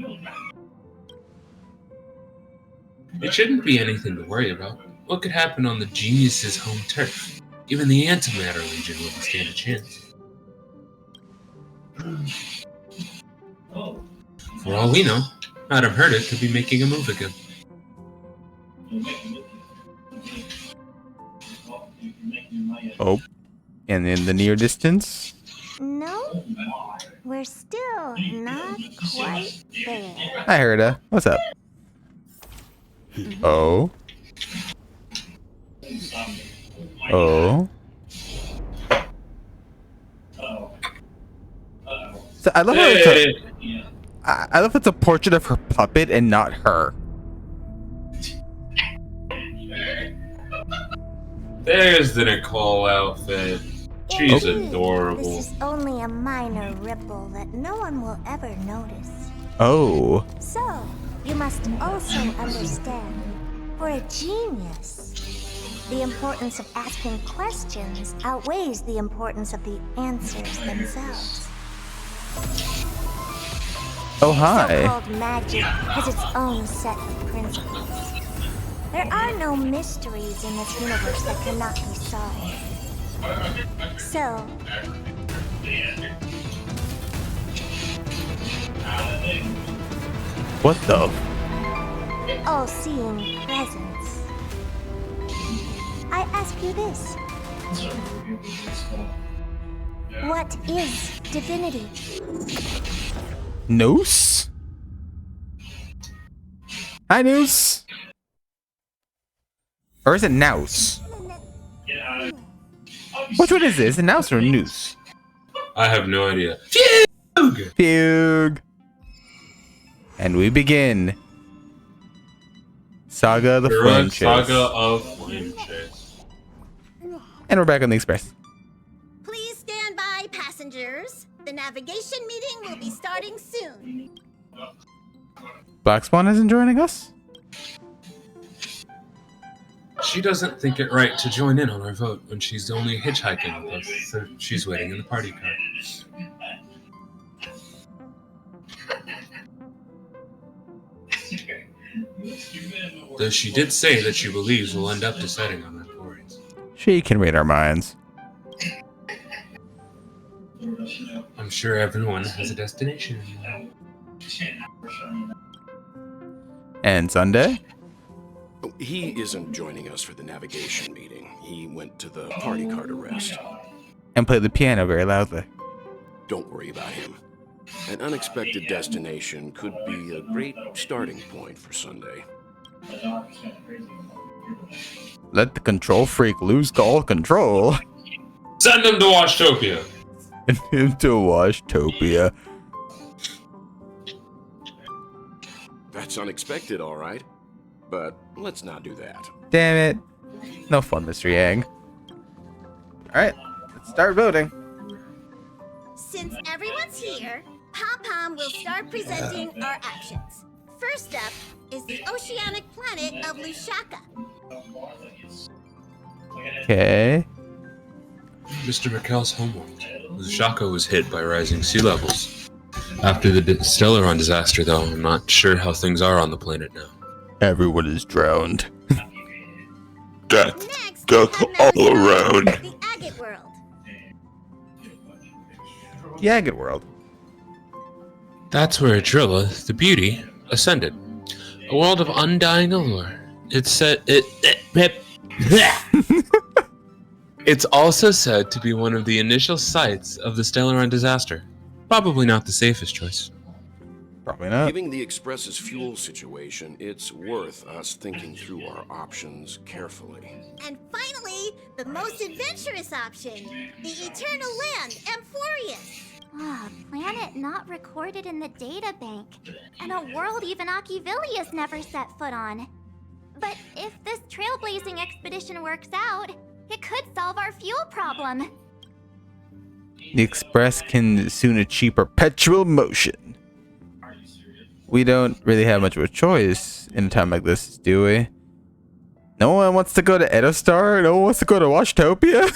[SPEAKER 17] It shouldn't be anything to worry about. What could happen on the Genius's home turf? Even the Antimatter Legion wouldn't stand a chance. For all we know, Madame Herder could be making a move again.
[SPEAKER 1] Oh, and in the near distance?
[SPEAKER 2] No? we're still not quite there.
[SPEAKER 1] Hi, Herda. What's up? Oh. Oh. So I love how I love it's a portrait of her puppet and not her.
[SPEAKER 17] There's the Nicole outfit. She's
[SPEAKER 2] Indeed,
[SPEAKER 17] adorable.
[SPEAKER 2] This is only a minor ripple that no one will ever notice.
[SPEAKER 1] Oh.
[SPEAKER 2] So, you must also understand, for a genius, the importance of asking questions outweighs the importance of the answers themselves.
[SPEAKER 1] Oh, hi.
[SPEAKER 2] So-called magic has its own set of principles. There are no mysteries in this universe that cannot be solved. So,
[SPEAKER 1] What the?
[SPEAKER 2] all-seeing presence. I ask you this. What is divinity?
[SPEAKER 1] Noose? Hi, Noose. Or is it Nouse? Which one is this? A Nouse or a Noose?
[SPEAKER 17] I have no idea.
[SPEAKER 1] Fugue! Fugue! And we begin. Saga of the Flame Chase.
[SPEAKER 17] Saga of Flame Chase.
[SPEAKER 1] And we're back on the Express.
[SPEAKER 2] Please stand by, passengers. The navigation meeting will be starting soon.
[SPEAKER 1] Black Swan isn't joining us?
[SPEAKER 17] She doesn't think it right to join in on our vote when she's only hitchhiking with us, so she's waiting in the party car. Though she did say that she believes we'll end up deciding on Emporius.
[SPEAKER 1] She can read our minds.
[SPEAKER 17] I'm sure everyone has a destination.
[SPEAKER 1] And Sunday?
[SPEAKER 13] He isn't joining us for the navigation meeting. He went to the party car to rest.
[SPEAKER 1] And play the piano very loudly.
[SPEAKER 13] Don't worry about him. An unexpected destination could be a great starting point for Sunday.
[SPEAKER 1] Let the control freak lose all control.
[SPEAKER 17] Send him to Washtopia.
[SPEAKER 1] Send him to Washtopia.
[SPEAKER 13] That's unexpected, all right. But let's not do that.
[SPEAKER 1] Damn it. No fun, Mr. Yang. Alright, let's start voting.
[SPEAKER 2] Since everyone's here, Pom-Pom will start presenting our actions. First up is the oceanic planet of Lushaka.
[SPEAKER 1] Okay.
[SPEAKER 17] Mr. McKell's homeworld. Shaka was hit by rising sea levels. After the Stellaron disaster, though, I'm not sure how things are on the planet now.
[SPEAKER 1] Everyone is drowned.
[SPEAKER 2] Death
[SPEAKER 1] all around.
[SPEAKER 2] The Agate World.
[SPEAKER 1] The Agate World.
[SPEAKER 17] That's where Adrilla, the beauty, ascended. A world of undying allure. It's said It's also said to be one of the initial sites of the Stellaron disaster. Probably not the safest choice.
[SPEAKER 1] Probably not.
[SPEAKER 13] Given the Express's fuel situation, it's worth us thinking through our options carefully.
[SPEAKER 2] And finally, the most adventurous option, the Eternal Land, Amphorius.
[SPEAKER 5] Ah, planet not recorded in the databank, and a world even Akivilius never set foot on. But if this trailblazing expedition works out, it could solve our fuel problem.
[SPEAKER 1] The Express can soon achieve perpetual motion. We don't really have much of a choice in a time like this, do we? No one wants to go to Edostar? No one wants to go to Washtopia?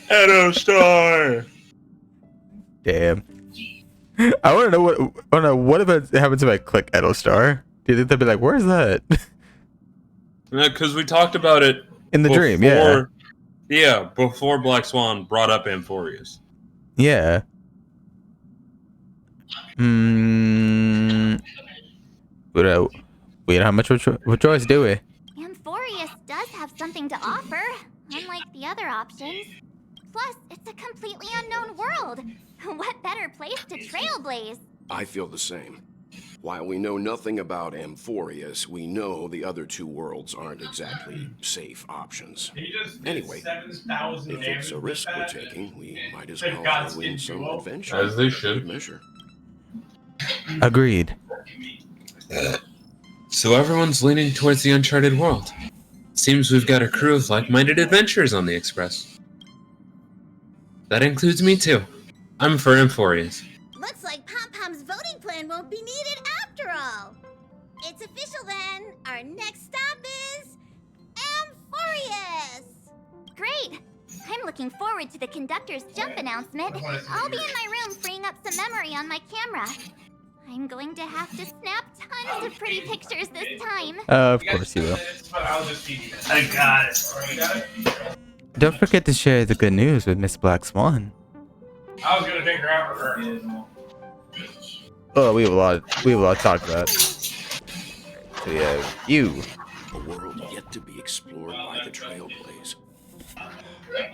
[SPEAKER 17] Edostar!
[SPEAKER 1] Damn. I want to know what if it happens if I click Edostar? Do you think they'll be like, where's that?
[SPEAKER 17] Yeah, because we talked about it
[SPEAKER 1] in the dream, yeah.
[SPEAKER 17] Yeah, before Black Swan brought up Amphorius.
[SPEAKER 1] Yeah. But we don't have much of a choice, do we?
[SPEAKER 5] Amphorius does have something to offer, unlike the other options.
[SPEAKER 2] Plus, it's a completely unknown world. What better place to trailblaze?
[SPEAKER 13] I feel the same. While we know nothing about Amphorius, we know the other two worlds aren't exactly safe options. Anyway, if it's a risk we're taking, we might as well throw in some adventure.
[SPEAKER 17] As they
[SPEAKER 13] for
[SPEAKER 17] should.
[SPEAKER 13] good measure.
[SPEAKER 1] Agreed.
[SPEAKER 17] So everyone's leaning towards the uncharted world. Seems we've got a crew of like-minded adventurers on the Express. That includes me too. I'm for Amphorius.
[SPEAKER 2] Looks like Pom-Pom's voting plan won't be needed after all. It's official then. Our next stop is Amphorius. Great. I'm looking forward to the conductor's jump announcement. I'll be in my room freeing up some memory on my camera. I'm going to have to snap tons of pretty pictures this time.
[SPEAKER 1] Of course you will.
[SPEAKER 9] I got it.
[SPEAKER 1] Don't forget to share the good news with Miss Black Swan.
[SPEAKER 9] I was gonna take her out for her.
[SPEAKER 1] Oh, we have a lot to talk about. So yeah, you.
[SPEAKER 13] A world yet to be explored by the Trailblaze.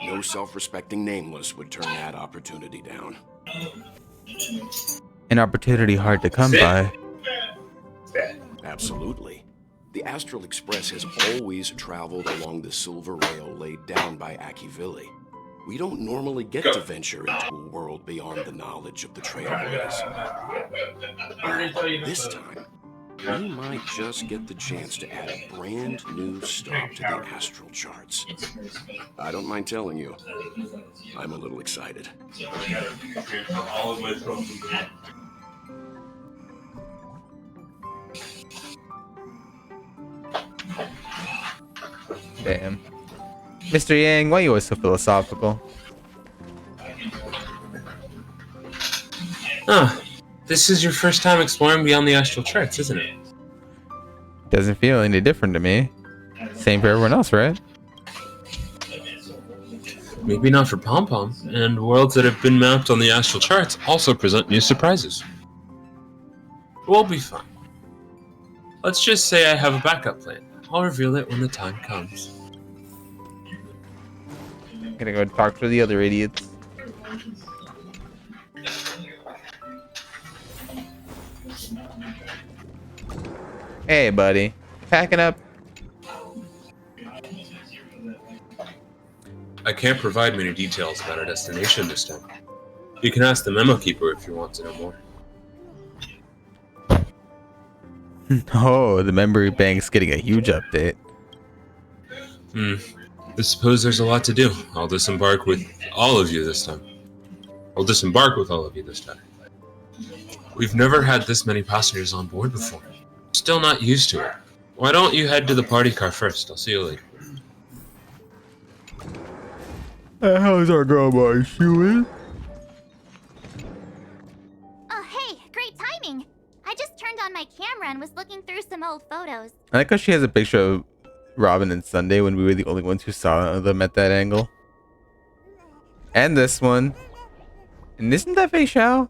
[SPEAKER 13] No self-respecting nameless would turn that opportunity down.
[SPEAKER 1] An opportunity hard to come by.
[SPEAKER 13] Absolutely. The Astral Express has always traveled along the silver rail laid down by Akivili. We don't normally get to venture into a world beyond the knowledge of the Trailblaze. This time, we might just get the chance to add a brand new stop to the astral charts. I don't mind telling you, I'm a little excited.
[SPEAKER 1] Damn. Mr. Yang, why are you always so philosophical?
[SPEAKER 17] Ah, this is your first time exploring beyond the astral charts, isn't it?
[SPEAKER 1] Doesn't feel any different to me. Same for everyone else, right?
[SPEAKER 17] Maybe not for Pom-Pom, and worlds that have been mapped on the astral charts also present new surprises. We'll be fine. Let's just say I have a backup plan. I'll reveal it when the time comes.
[SPEAKER 1] Gonna go talk to the other idiots. Hey, buddy. Packing up?
[SPEAKER 17] I can't provide many details about our destination this time. You can ask the memo keeper if you want to know more.
[SPEAKER 1] Oh, the memory bank's getting a huge update.
[SPEAKER 17] I suppose there's a lot to do. I'll disembark with all of you this time. We've never had this many passengers on board before. Still not used to it. Why don't you head to the party car first? I'll see you later.
[SPEAKER 1] How's our girl boy doing?
[SPEAKER 2] Oh, hey, great timing. I just turned on my camera and was looking through some old photos.
[SPEAKER 1] I like how she has a picture of Robin and Sunday when we were the only ones who saw them at that angle. And this one. And isn't that Fei Xiao?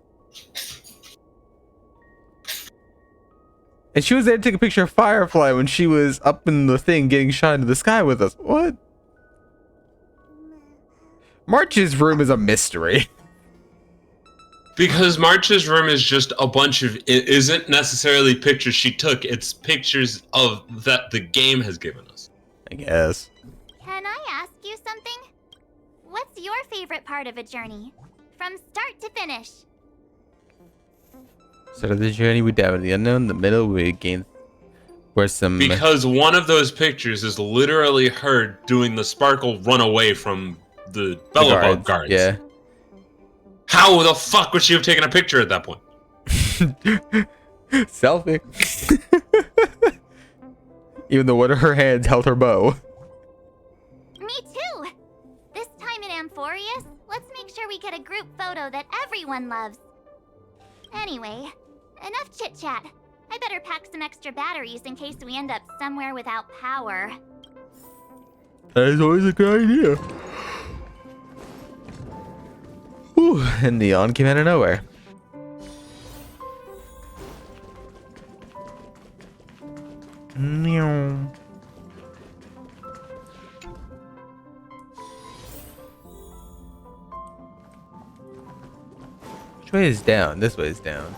[SPEAKER 1] And she was there to take a picture of Firefly when she was up in the thing getting shot into the sky with us. What? March's room is a mystery.
[SPEAKER 17] Because March's room is just a bunch of... It isn't necessarily pictures she took. It's pictures of that the game has given us.
[SPEAKER 1] I guess.
[SPEAKER 2] Can I ask you something? What's your favorite part of a journey? From start to finish.
[SPEAKER 1] Start of the journey, we dive into the unknown. The middle, we gain... Where's some...
[SPEAKER 17] Because one of those pictures is literally her doing the sparkle run away from the Bellabug guards.
[SPEAKER 1] Yeah.
[SPEAKER 17] How the fuck would she have taken a picture at that point?
[SPEAKER 1] Selfie. Even though one of her hands held her bow.
[SPEAKER 2] Me too! This time in Amphorius, let's make sure we get a group photo that everyone loves. Anyway, enough chit-chat. I better pack some extra batteries in case we end up somewhere without power.
[SPEAKER 1] That is always a good idea. Whew, and Neon came out of nowhere. Neon. Which way is down? This way is down.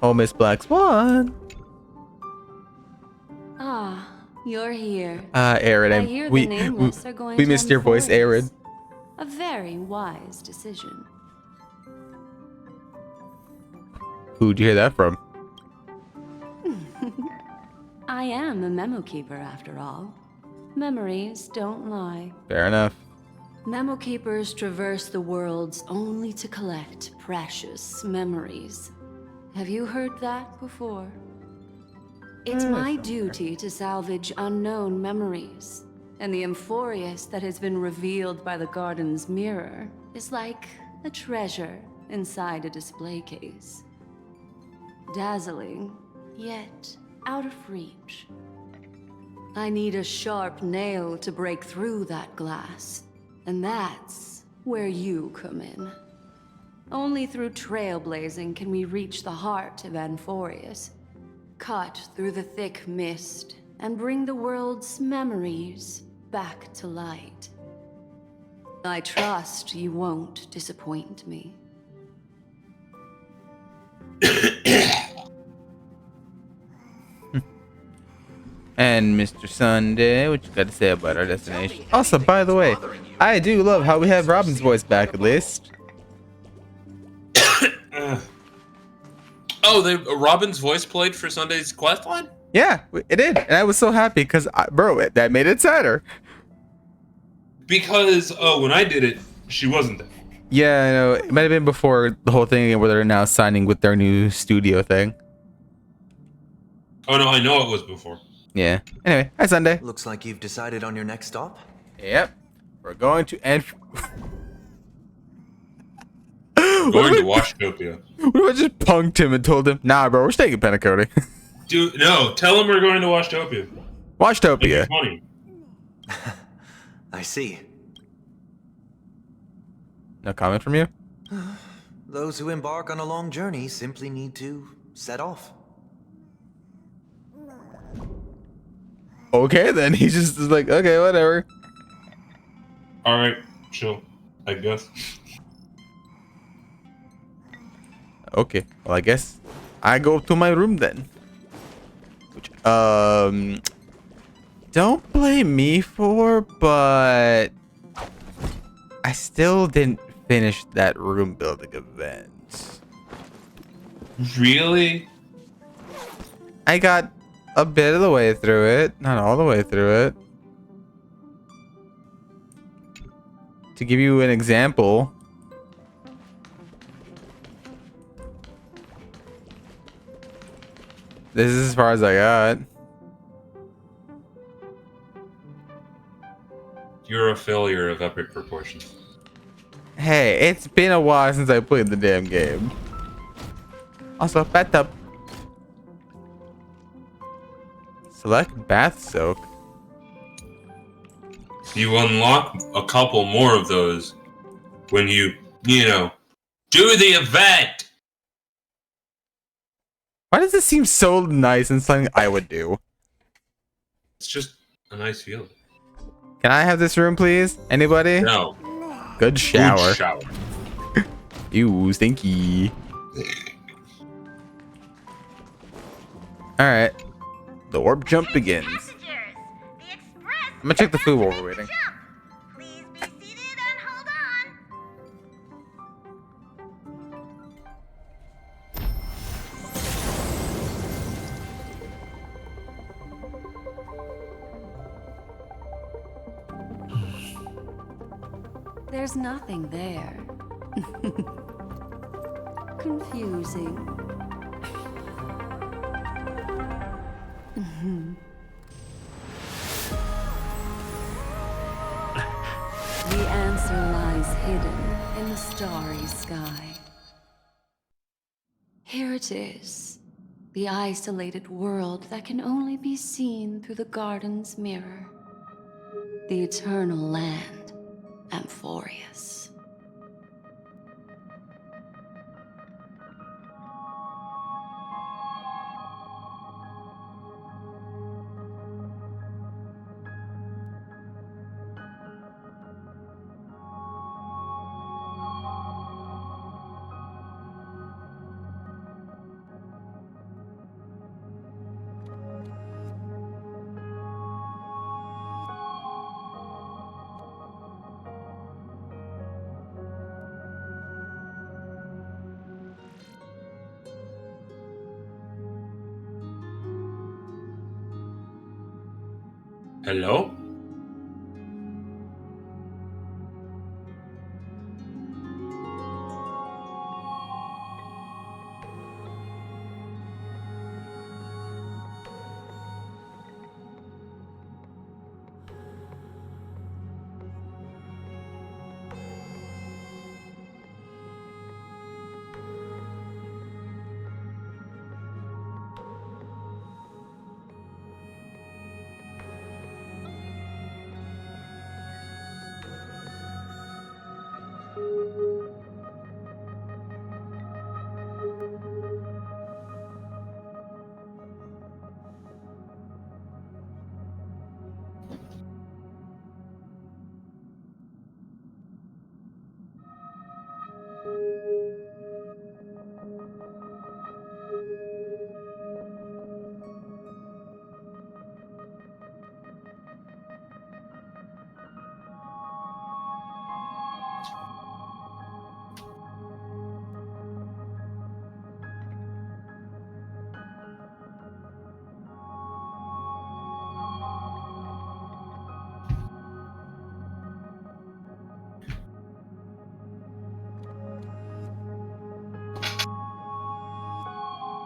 [SPEAKER 1] Oh, Miss Black Swan.
[SPEAKER 10] Ah, you're here.
[SPEAKER 1] Aaron,
[SPEAKER 10] I hear the Nameless are going
[SPEAKER 1] we
[SPEAKER 10] to
[SPEAKER 1] missed your voice, Aaron.
[SPEAKER 10] Amphorius. A very wise decision.
[SPEAKER 1] Who'd you hear that from?
[SPEAKER 10] I am a memo keeper after all. Memories don't lie.
[SPEAKER 1] Fair enough.
[SPEAKER 10] Memo keepers traverse the worlds only to collect precious memories. Have you heard that before? It's my duty to salvage unknown memories, and the Amphorius that has been revealed by the garden's mirror is like a treasure inside a display case. Dazzling, yet out of reach. I need a sharp nail to break through that glass, and that's where you come in. Only through trailblazing can we reach the heart of Amphorius, cut through the thick mist, and bring the world's memories back to light. I trust you won't disappoint me.
[SPEAKER 1] And Mr. Sunday, what you got to say about our destination? Also, by the way, I do love how we have Robin's voice back at least.
[SPEAKER 17] Oh, Robin's voice played for Sunday's quest line?
[SPEAKER 1] Yeah, it did. And I was so happy because, bro, that made it sadder.
[SPEAKER 17] Because, when I did it, she wasn't there.
[SPEAKER 1] Yeah, I know. It might have been before the whole thing where they're now signing with their new studio thing.
[SPEAKER 17] Oh, no, I know it was before.
[SPEAKER 1] Yeah. Anyway, hi, Sunday.
[SPEAKER 12] Looks like you've decided on your next stop.
[SPEAKER 1] Yep. We're going to
[SPEAKER 17] Going to Washtopia.
[SPEAKER 1] What if I just punked him and told him, nah, bro, we're staying in Penacody?
[SPEAKER 17] Dude, no, tell him we're going to Washtopia.
[SPEAKER 1] Washtopia.
[SPEAKER 17] Funny.
[SPEAKER 12] I see.
[SPEAKER 1] No comment from you?
[SPEAKER 12] Those who embark on a long journey simply need to set off.
[SPEAKER 1] Okay, then. He's just like, okay, whatever.
[SPEAKER 17] Alright, chill, I guess.
[SPEAKER 1] Okay, well, I guess I go to my room then. Which, don't blame me for, but I still didn't finish that room building event.
[SPEAKER 17] Really?
[SPEAKER 1] I got a bit of the way through it, not all the way through it. To give you an example, this is as far as I got.
[SPEAKER 17] You're a failure of epic proportions.
[SPEAKER 1] Hey, it's been a while since I played the damn game. Also, bathtub. Select bath soak.
[SPEAKER 17] You unlock a couple more of those when you know, do the event!
[SPEAKER 1] Why does this seem so nice and something I would do?
[SPEAKER 17] It's just a nice feeling.
[SPEAKER 1] Can I have this room, please? Anybody?
[SPEAKER 17] No.
[SPEAKER 1] Good shower.
[SPEAKER 17] Good shower.
[SPEAKER 1] Ew, stinky. Alright. The warp jump begins. I'm gonna check the food while we're waiting.
[SPEAKER 10] There's nothing there. Confusing. The answer lies hidden in the starry sky. Here it is, the isolated world that can only be seen through the garden's mirror. The eternal land, Amphorius.
[SPEAKER 17] Hello?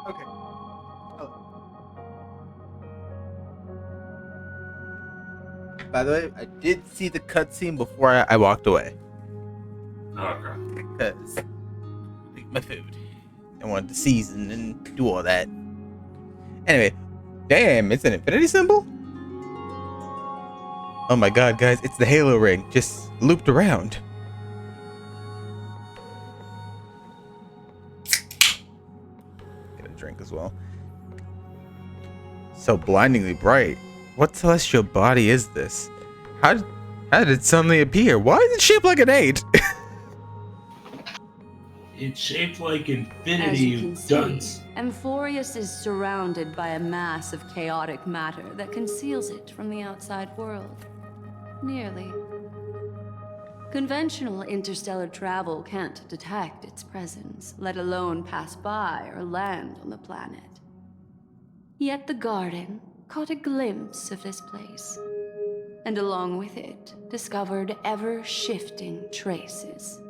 [SPEAKER 1] Okay. By the way, I did see the cutscene before I walked away.
[SPEAKER 17] Okay.
[SPEAKER 1] Because my food. I wanted to season and do all that. Anyway, damn, it's an infinity symbol? Oh my god, guys, it's the Halo ring, just looped around. Get a drink as well. So blindingly bright. What celestial body is this? How did it suddenly appear? Why is it shaped like an 8?
[SPEAKER 17] It's shaped like infinity,
[SPEAKER 16] As you can
[SPEAKER 17] dunce.
[SPEAKER 16] see, Amphorius is surrounded by a mass of chaotic matter that conceals it from the outside world. Nearly. Conventional interstellar travel can't detect its presence, let alone pass by or land on the planet. Yet the Garden caught a glimpse of this place, and along with it, discovered ever-shifting traces.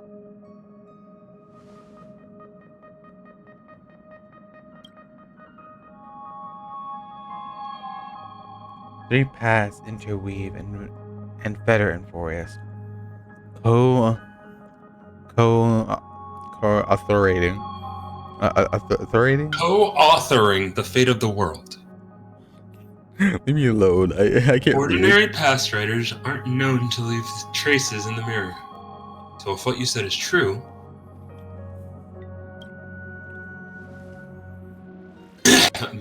[SPEAKER 1] Three paths interweave and fetter Amphorius. Co-authorating. Authorating?
[SPEAKER 17] Co-authoring the fate of the world.
[SPEAKER 1] Leave me alone. I can't
[SPEAKER 17] Ordinary
[SPEAKER 1] read.
[SPEAKER 17] past writers aren't known to leave traces in the mirror. So if what you said is true,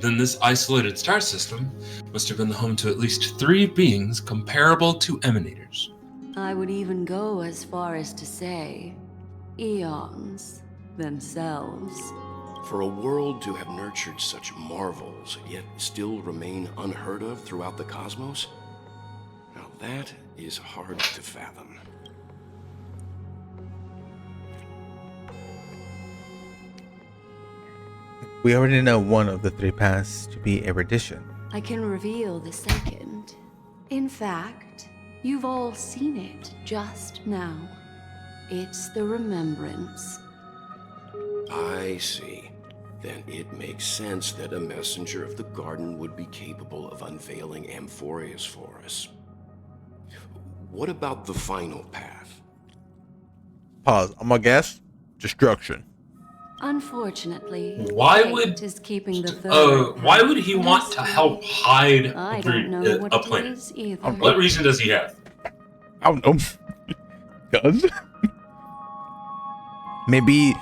[SPEAKER 17] then this isolated star system must have been the home to at least 3 beings comparable to emanators.
[SPEAKER 16] I would even go as far as to say, eons themselves.
[SPEAKER 13] For a world to have nurtured such marvels, yet still remain unheard of throughout the cosmos? Now that is hard to fathom.
[SPEAKER 1] We already know one of the 3 paths to be erudition.
[SPEAKER 16] I can reveal the second. In fact, you've all seen it just now. It's the remembrance.
[SPEAKER 13] I see. Then it makes sense that a messenger of the garden would be capable of unveiling Amphorius for us. What about the final path?
[SPEAKER 1] Pause. I'm gonna guess. Destruction.
[SPEAKER 16] Unfortunately,
[SPEAKER 17] Why
[SPEAKER 16] fate
[SPEAKER 17] would
[SPEAKER 16] is keeping the third
[SPEAKER 17] why
[SPEAKER 16] path
[SPEAKER 17] would he
[SPEAKER 16] from
[SPEAKER 17] want
[SPEAKER 16] us
[SPEAKER 17] to
[SPEAKER 16] all.
[SPEAKER 17] help hide
[SPEAKER 16] I don't know what
[SPEAKER 17] a
[SPEAKER 16] it
[SPEAKER 17] planet?
[SPEAKER 16] is either.
[SPEAKER 17] What reason does he have?
[SPEAKER 1] I don't know. Cuz? Maybe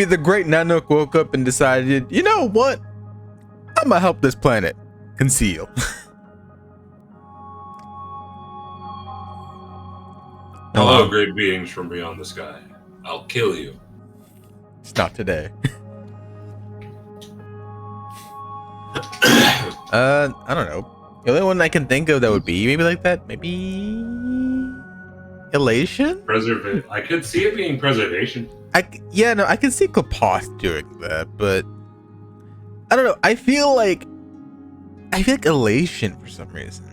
[SPEAKER 1] the great Nanook woke up and decided, you know what? I'm gonna help this planet conceal.
[SPEAKER 17] Hello, great beings from beyond the sky. I'll kill you.
[SPEAKER 1] It's not today. I don't know. The only one I can think of that would be maybe like that, maybe elation.
[SPEAKER 17] I could see it being preservation.
[SPEAKER 1] I can see Klapoth doing that, but I don't know. I feel like elation for some reason.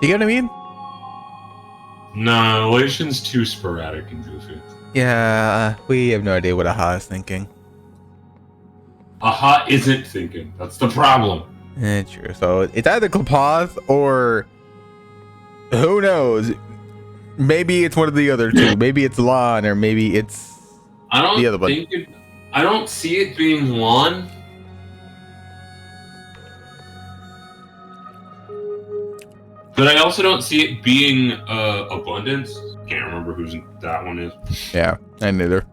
[SPEAKER 1] You get what I mean?
[SPEAKER 17] Nah, Elation's too sporadic and goofy.
[SPEAKER 1] Yeah, we have no idea what Aha is thinking.
[SPEAKER 17] Aha isn't thinking. That's the problem.
[SPEAKER 1] True. So it's either Klapoth or who knows? Maybe it's one of the other two. Maybe it's Lon, or maybe it's the other one.
[SPEAKER 17] I don't see it being Lon. But I also don't see it being Abundance. Can't remember whose that one is.
[SPEAKER 1] Yeah, I neither.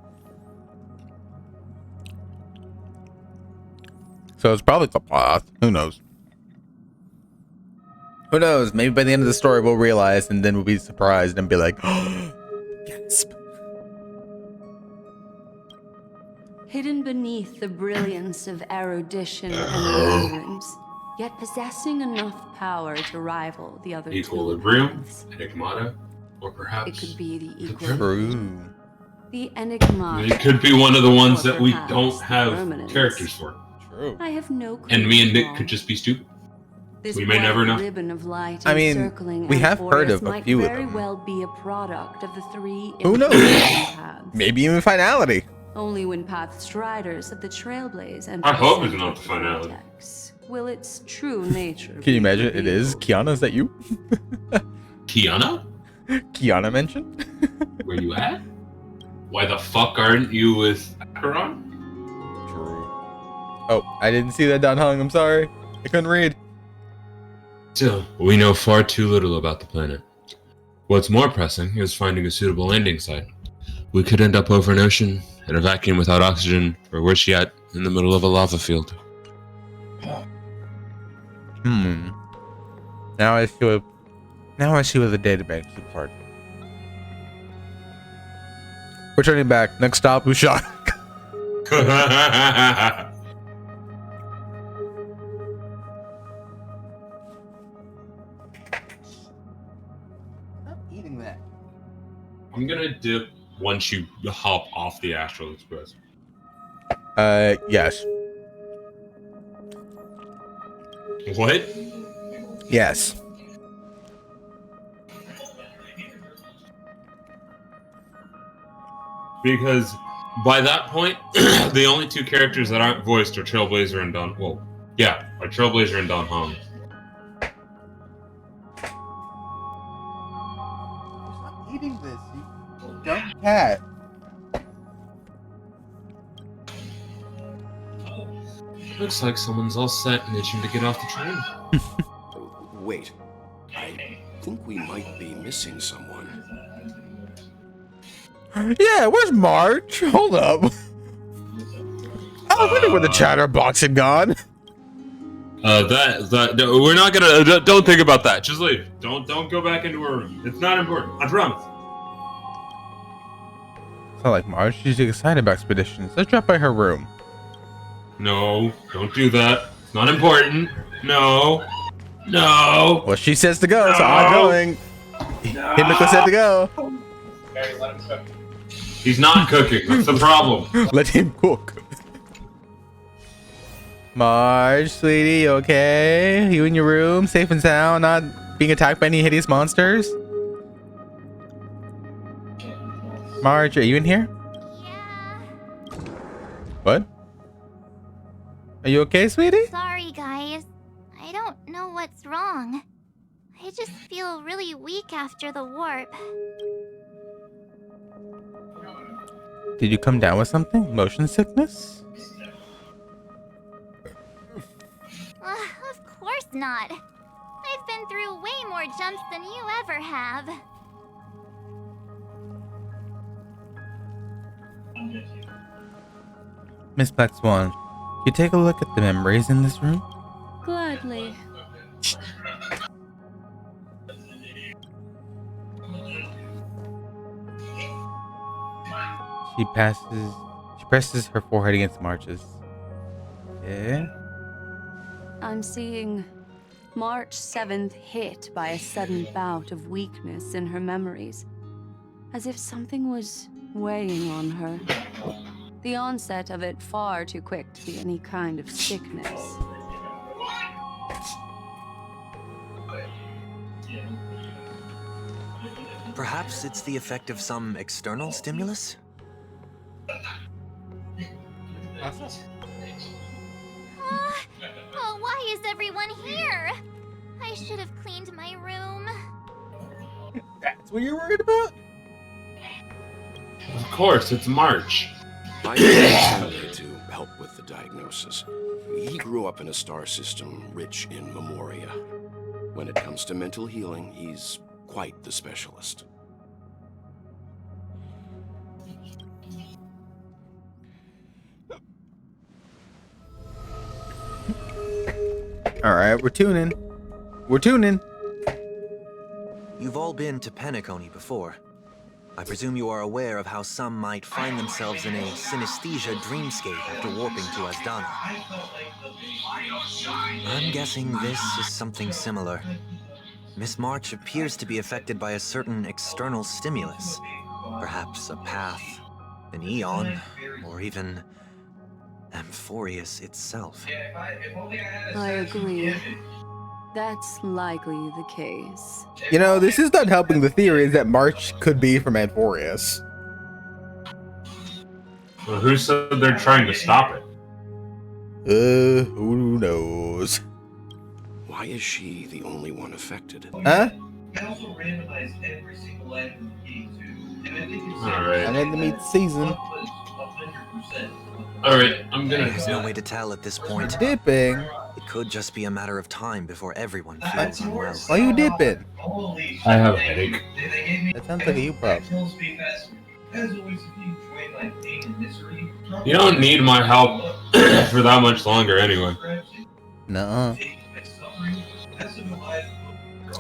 [SPEAKER 1] So it's probably Klapoth. Who knows? Who knows? Maybe by the end of the story we'll realize, and then we'll be surprised and be like, oh, gasp.
[SPEAKER 16] Hidden beneath the brilliance of erudition and remembrance, yet possessing enough power to rival the other
[SPEAKER 17] Equilibrium,
[SPEAKER 16] two.
[SPEAKER 17] Enigmata, or perhaps
[SPEAKER 16] it could be the
[SPEAKER 1] Equilibrium.
[SPEAKER 16] The Enigmata.
[SPEAKER 17] It could be one of the ones that we don't have characters for.
[SPEAKER 1] True.
[SPEAKER 16] I have no clue.
[SPEAKER 17] And me and Nick could just be stupid. We may never know.
[SPEAKER 16] Ribbon of light
[SPEAKER 1] I mean, we have heard of a few of them.
[SPEAKER 16] Might very well be a product of the three.
[SPEAKER 1] Who knows? Maybe even finality.
[SPEAKER 16] Only when path striders of the Trailblaze and
[SPEAKER 17] I hope it's not the finality.
[SPEAKER 16] Will its true nature.
[SPEAKER 1] Can you imagine? It is Kiana. Is that you?
[SPEAKER 17] Kiana?
[SPEAKER 1] Kiana mentioned.
[SPEAKER 17] Where you at? Why the fuck aren't you with Acheron?
[SPEAKER 1] True. Oh, I didn't see that down hung. I'm sorry. I couldn't read.
[SPEAKER 17] Still, we know far too little about the planet. What's more pressing is finding a suitable landing site. We could end up over an ocean, in a vacuum without oxygen, or worse yet, in the middle of a lava field.
[SPEAKER 1] Now I see what the database part. We're turning back. Next stop, Usha.
[SPEAKER 19] Stop eating that.
[SPEAKER 17] I'm gonna dip once you hop off the Astral Express.
[SPEAKER 1] Yes.
[SPEAKER 17] What?
[SPEAKER 1] Yes.
[SPEAKER 17] Because by that point, the only two characters that aren't voiced are Trailblazer and Don. Well, yeah, are Trailblazer and Don Hong.
[SPEAKER 19] Stop eating this, you dumb cat.
[SPEAKER 17] Looks like someone's all set and itching to get off the train.
[SPEAKER 13] Wait, I think we might be missing someone.
[SPEAKER 1] Yeah, where's March? Hold up. I wonder where the chatterbox had gone.
[SPEAKER 17] We're not gonna. Don't think about that. Just leave. Don't go back into her room. It's not important. I promise.
[SPEAKER 1] It's not like March. She's excited about expeditions. Let's drop by her room.
[SPEAKER 17] No, don't do that. It's not important. No. No.
[SPEAKER 1] Well, she says to go, so I'm going. Himiko said to go.
[SPEAKER 9] Okay, let him cook.
[SPEAKER 17] He's not cooking. That's the problem.
[SPEAKER 1] Let him cook. Marge, sweetie, you okay? You in your room, safe and sound, not being attacked by any hideous monsters? Marge, are you in here?
[SPEAKER 2] Yeah.
[SPEAKER 1] What? Are you okay, sweetie?
[SPEAKER 2] Sorry, guys. I don't know what's wrong. I just feel really weak after the warp.
[SPEAKER 1] Did you come down with something? Motion sickness?
[SPEAKER 2] Of course not. I've been through way more jumps than you ever have.
[SPEAKER 1] Miss Black Swan, can you take a look at the memories in this room?
[SPEAKER 16] Gladly.
[SPEAKER 1] She presses her forehead against March's. Yeah?
[SPEAKER 16] I'm seeing March 7th hit by a sudden bout of weakness in her memories, as if something was weighing on her. The onset of it far too quick to be any kind of sickness.
[SPEAKER 12] Perhaps it's the effect of some external stimulus?
[SPEAKER 2] Oh, why is everyone here? I should have cleaned my room.
[SPEAKER 1] That's what you're worried about?
[SPEAKER 17] Of course, it's March.
[SPEAKER 13] I asked Zenless to help with the diagnosis. He grew up in a star system rich in memoria. When it comes to mental healing, he's quite the specialist.
[SPEAKER 1] Alright, we're tuning. We're tuning.
[SPEAKER 12] You've all been to Penacony before. I presume you are aware of how some might find themselves in a synesthesia dreamscape after warping to Asdana. I'm guessing this is something similar. Miss March appears to be affected by a certain external stimulus. Perhaps a path, an eon, or even Amphorius itself.
[SPEAKER 16] I agree. That's likely the case.
[SPEAKER 1] You know, this is not helping the theories that March could be from Amphorius.
[SPEAKER 17] Well, who said they're trying to stop it?
[SPEAKER 1] Who knows?
[SPEAKER 13] Why is she the only one affected?
[SPEAKER 1] Huh?
[SPEAKER 17] Alright.
[SPEAKER 1] I'm in the meat season.
[SPEAKER 17] Alright, I'm gonna...
[SPEAKER 12] There's no way to tell at this point.
[SPEAKER 1] Dipping.
[SPEAKER 12] It could just be a matter of time before everyone feels unwell.
[SPEAKER 1] Why you dipping?
[SPEAKER 17] I have a headache.
[SPEAKER 1] That sounds like a you problem.
[SPEAKER 17] You don't need my help for that much longer anyway.
[SPEAKER 1] Nuh-uh.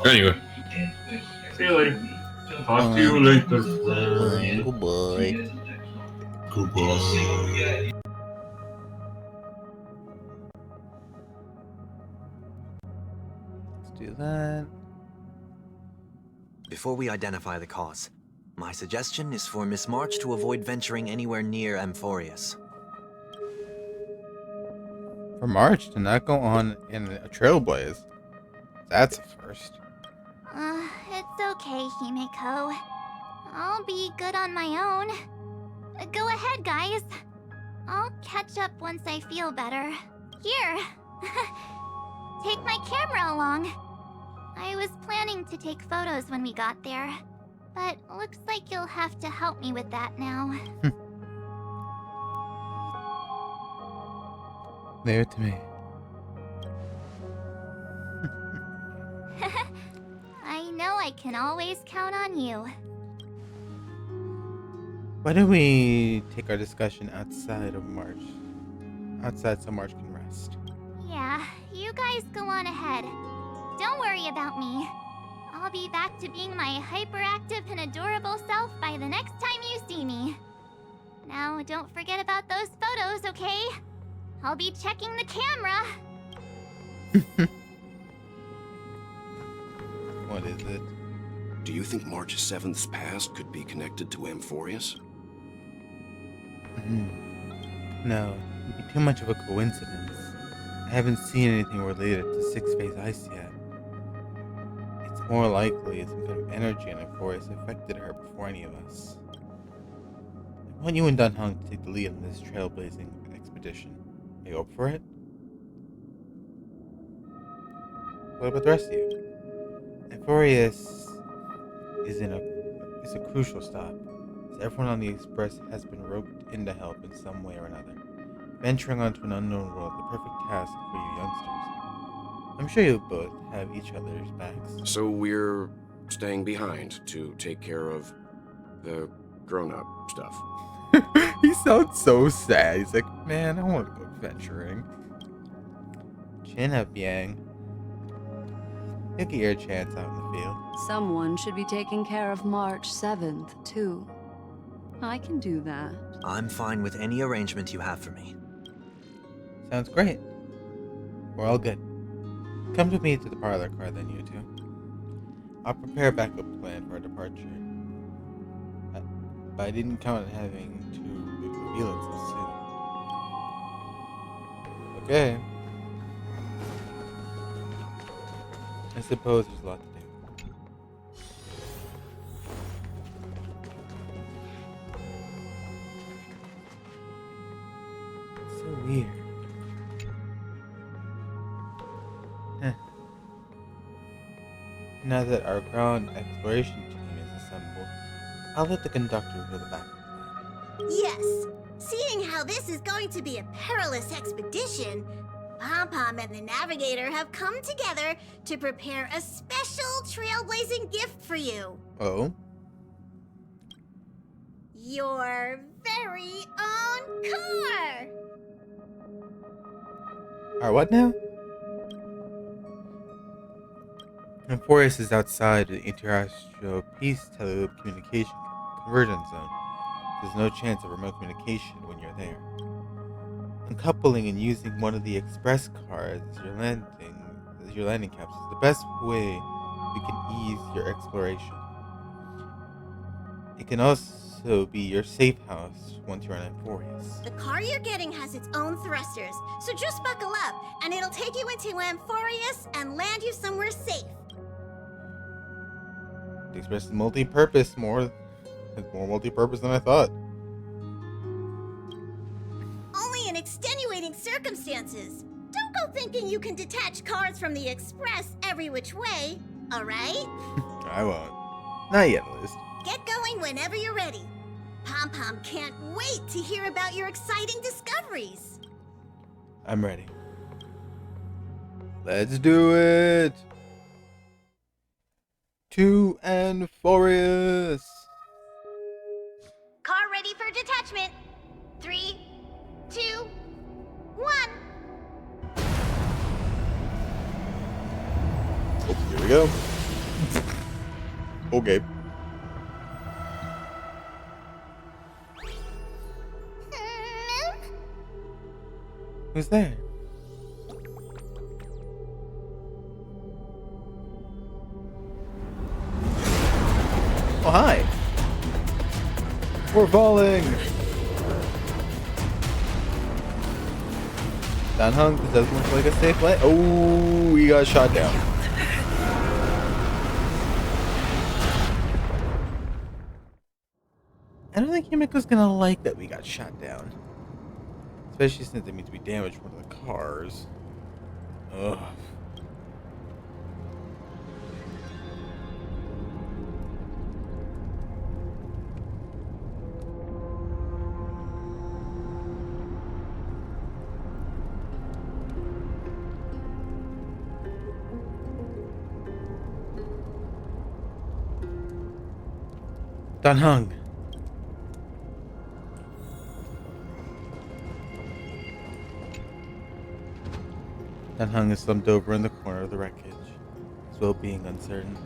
[SPEAKER 17] Anyway. See you later. Talk to you later.
[SPEAKER 1] Goodbye.
[SPEAKER 17] Goodbye.
[SPEAKER 1] Let's do that.
[SPEAKER 12] Before we identify the cause, my suggestion is for Miss March to avoid venturing anywhere near Amphorius.
[SPEAKER 1] For March to not go on in a trailblaze. That's a first.
[SPEAKER 2] It's okay, Himeko. I'll be good on my own. Go ahead, guys. I'll catch up once I feel better. Here. Take my camera along. I was planning to take photos when we got there, but looks like you'll have to help me with that now.
[SPEAKER 1] Leave it to me.
[SPEAKER 2] I know I can always count on you.
[SPEAKER 1] Why don't we take our discussion outside of March? Outside so March can rest.
[SPEAKER 2] Yeah, you guys go on ahead. Don't worry about me. I'll be back to being my hyperactive and adorable self by the next time you see me. Now, don't forget about those photos, okay? I'll be checking the camera.
[SPEAKER 1] What is it?
[SPEAKER 13] Do you think March 7th's past could be connected to Amphorius?
[SPEAKER 1] No, it'd be too much of a coincidence. I haven't seen anything related to Six-Phase Ice yet. It's more likely some kind of energy in Amphorius affected her before any of us. I want you and Dunhong to take the lead on this trailblazing expedition. Are you up for it? What about the rest of you? Amphorius is a crucial stop, as everyone on the Express has been roped in to help in some way or another. Venturing onto an unknown world, the perfect task for you youngsters. I'm sure you both have each other's backs.
[SPEAKER 13] So we're staying behind to take care of the grown-up stuff.
[SPEAKER 1] He sounds so sad. He's like, man, I want to go adventuring. Chin up, Yang. You'll get your chance out in the field.
[SPEAKER 16] Someone should be taking care of March 7th, too. I can do that.
[SPEAKER 12] I'm fine with any arrangement you have for me.
[SPEAKER 1] Sounds great. We're all good. Come with me to the parlor car then, you two. I'll prepare a backup plan for our departure. But I didn't count on having to reveal it so soon. Okay. I suppose there's a lot to do. Now that our ground exploration team is assembled, I'll let the conductor reveal the backup plan.
[SPEAKER 2] Yes. Seeing how this is going to be a perilous expedition, Pom-Pom and the Navigator have come together to prepare a special trailblazing gift for you.
[SPEAKER 1] Oh?
[SPEAKER 2] Your very own car!
[SPEAKER 1] Our what now? Euphorius is outside the interterrestrial peace telecommunication convergence zone. There's no chance of remote communication when you're there. Uncoupling and using one of the express cars as your landing capsule is the best way we can ease your exploration. It can also be your safe house once you're on Euphorius.
[SPEAKER 2] The car you're getting has its own thrusters, so just buckle up, and it'll take you into Euphorius and land you somewhere safe.
[SPEAKER 1] The Express is multi-purpose, more multi-purpose than I thought.
[SPEAKER 2] Only in extenuating circumstances. Don't go thinking you can detach cars from the Express every which way, alright?
[SPEAKER 1] I won't. Not yet, at least.
[SPEAKER 2] Get going whenever you're ready. Pom-Pom can't wait to hear about your exciting discoveries.
[SPEAKER 1] I'm ready. Let's do it! To Euphorius!
[SPEAKER 2] Car ready for detachment. 3, 2, 1.
[SPEAKER 1] Oh, here we go. Okay. Who's there? Oh, hi. We're falling. Danhung, this doesn't look like a safe play. Oh, we got shot down. I don't think Himiko's gonna like that we got shot down. Especially since it means we damaged one of the cars. Ugh. Danhung. Danhung is slumped over in the corner of the wreckage, his well-being uncertain.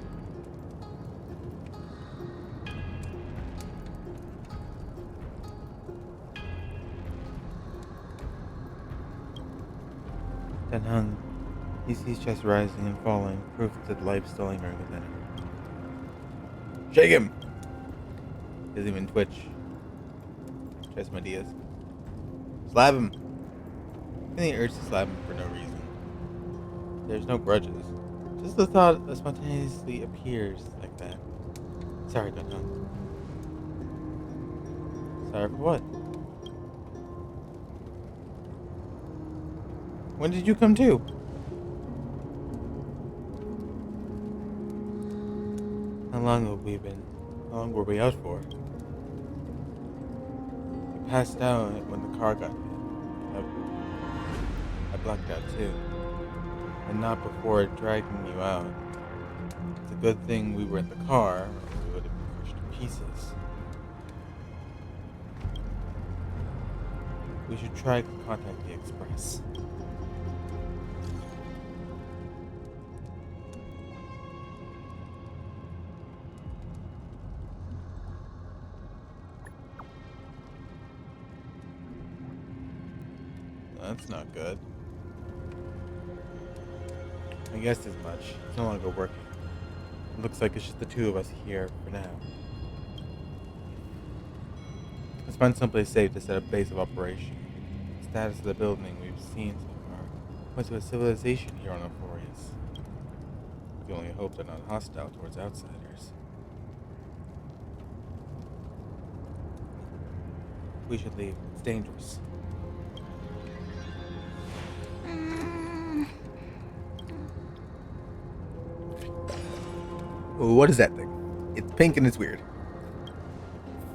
[SPEAKER 1] Danhung, he sees chest rising and falling, proof that life still lingering within him. Shake him! He doesn't even twitch. Tries my ideas. Slap him! I think the urge to slap him for no reason. There's no grudges. Just the thought that spontaneously appears like that. Sorry, Danhung. Sorry for what? When did you come to? How long were we out for? We passed out when the car got hit. I blacked out too. And not before dragging you out. It's a good thing we were in the car, or we would have been crushed to pieces. We should try to contact the Express. That's not good. I guessed as much. It's no longer working. It looks like it's just the two of us here for now. Let's find someplace safe to set up base of operation. The status of the building we've seen so far points to a civilization here on Euphorius. We only hope they're not hostile towards outsiders. We should leave. It's dangerous. What is that thing? It's pink and it's weird.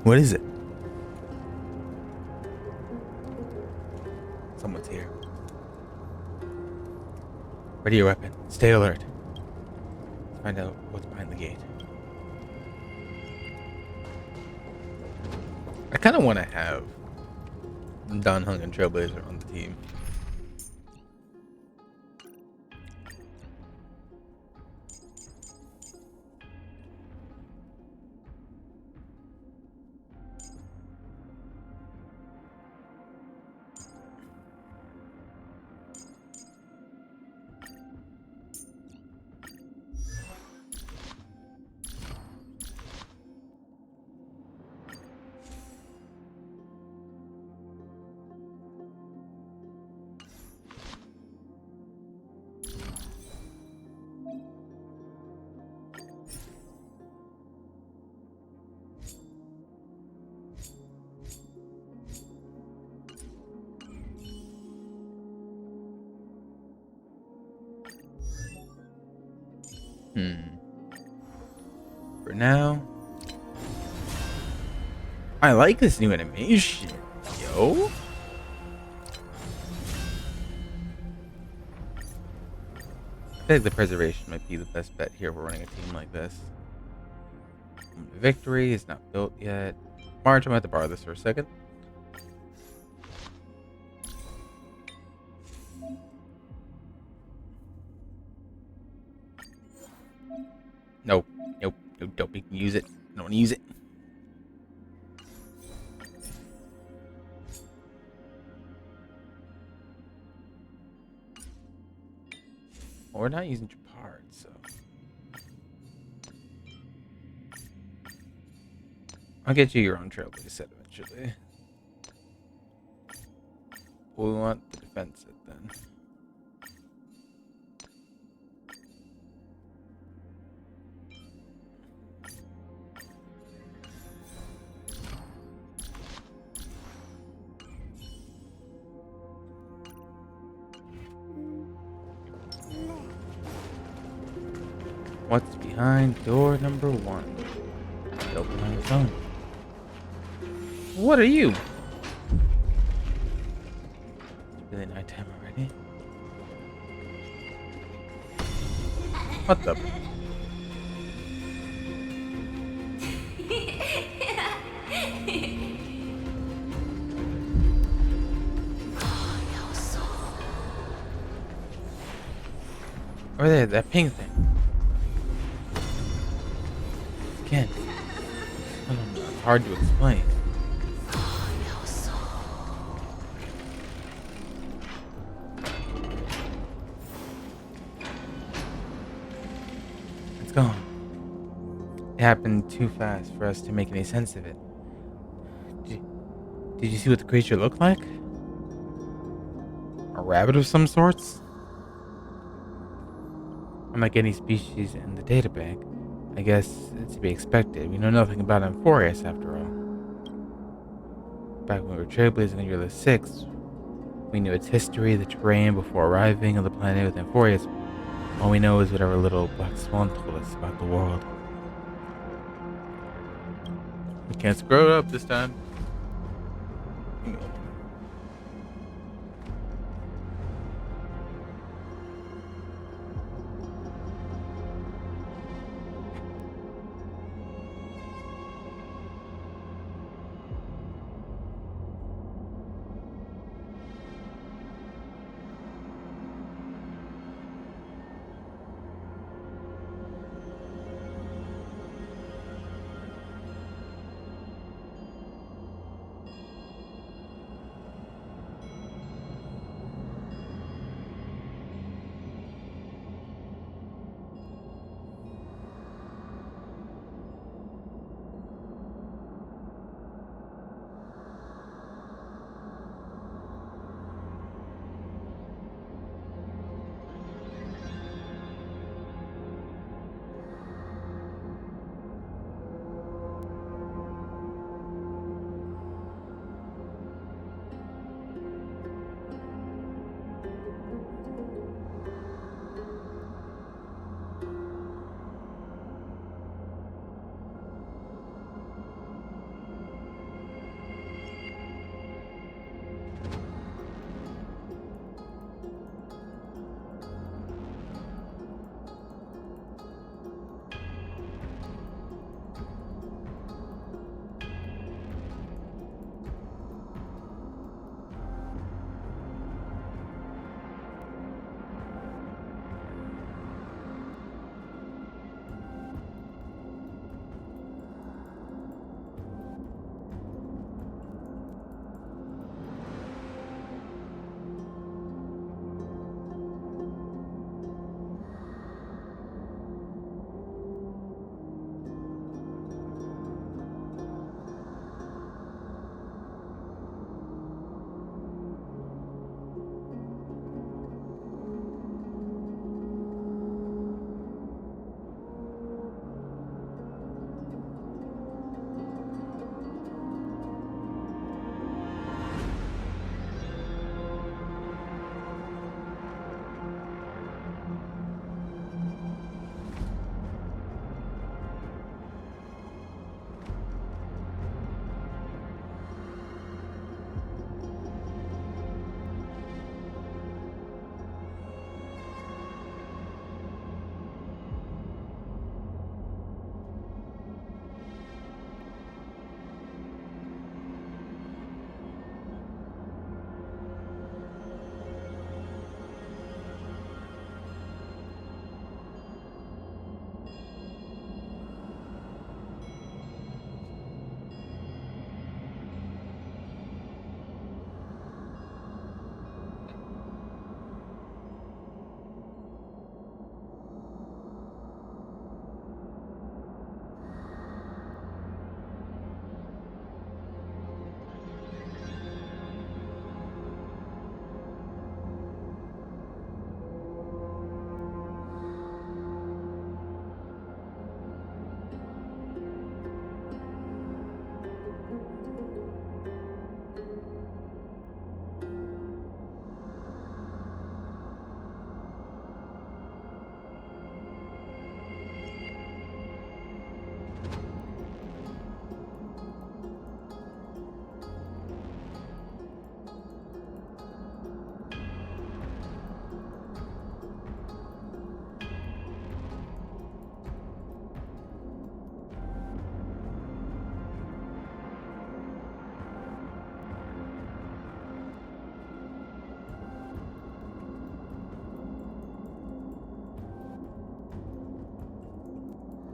[SPEAKER 1] What is it? Someone's here. Ready your weapon. Stay alert. Let's find out what's behind the gate. I kind of want to have Don Hung and Trailblazer on the team. For now, I like this new animation, yo. I think the preservation might be the best bet here. We're running a team like this. Victory is not built yet. March, I'm going to have to borrow this for a second. Nope. Nope. Nope. Don't make me use it. I don't want to use it. Well, we're not using Japard, so. I'll get you your own Trailblazer set eventually. We want the defense set then. What's behind door number 1? Open on its own. What are you? It's really nighttime already. What the? Over there, that pink thing. Again. I don't know, it's hard to explain. It's gone. It happened too fast for us to make any sense of it. Did you see what the creature looked like? A rabbit of some sorts? Unlike any species in the databank, I guess it's to be expected. We know nothing about Amphorius after all. Back when we were trailblazing on Yearless 6, we knew its history, the terrain before arriving on the planet with Amphorius. All we know is whatever little black swan told us about the world. We can't screw it up this time.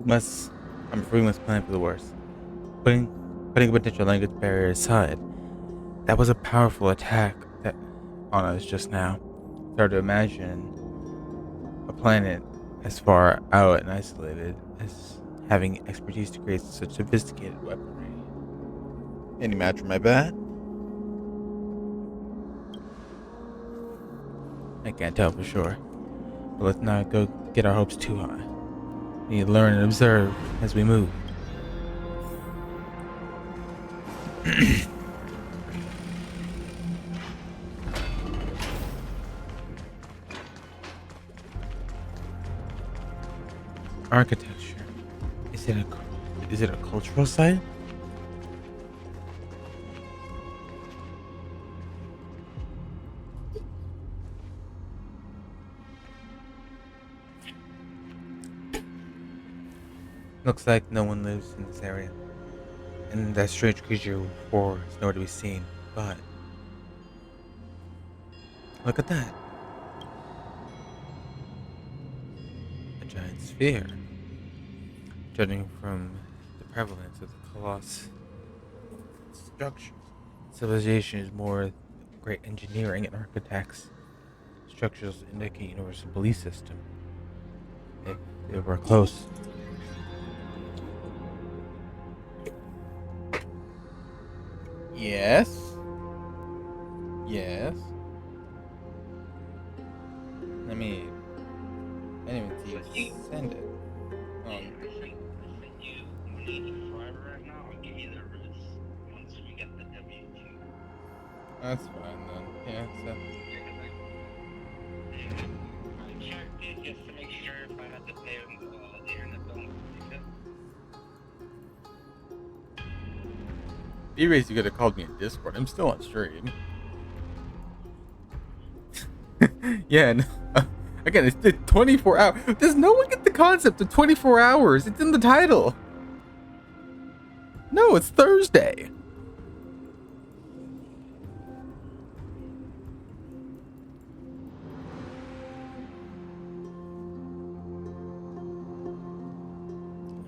[SPEAKER 1] Must, I'm afraid we must plan for the worst. Putting a potential language barrier aside, that was a powerful attack that on us just now. It's hard to imagine a planet as far out and isolated as having expertise to create such sophisticated weaponry. Any match for my bat? I can't tell for sure, but let's not go get our hopes too high. We need to learn and observe as we move. Architecture. Is it a cultural site? Looks like no one lives in this area. And that strange creature before is nowhere to be seen. But look at that. A giant sphere. Judging from the prevalence of the Colossus structure, civilization is more great engineering and architects. Structures indicate universal belief system. If they were close. Yes. Yes. I mean, I didn't even see you send it. That's fine then. Yeah, so.
[SPEAKER 4] I checked it just to make sure if I had to pay the internet bill.
[SPEAKER 1] B-Race, you could have called me in Discord. I'm still on stream. Yeah, no, again, it's 24 hours. Does no one get the concept of 24 hours? It's in the title. No, it's Thursday.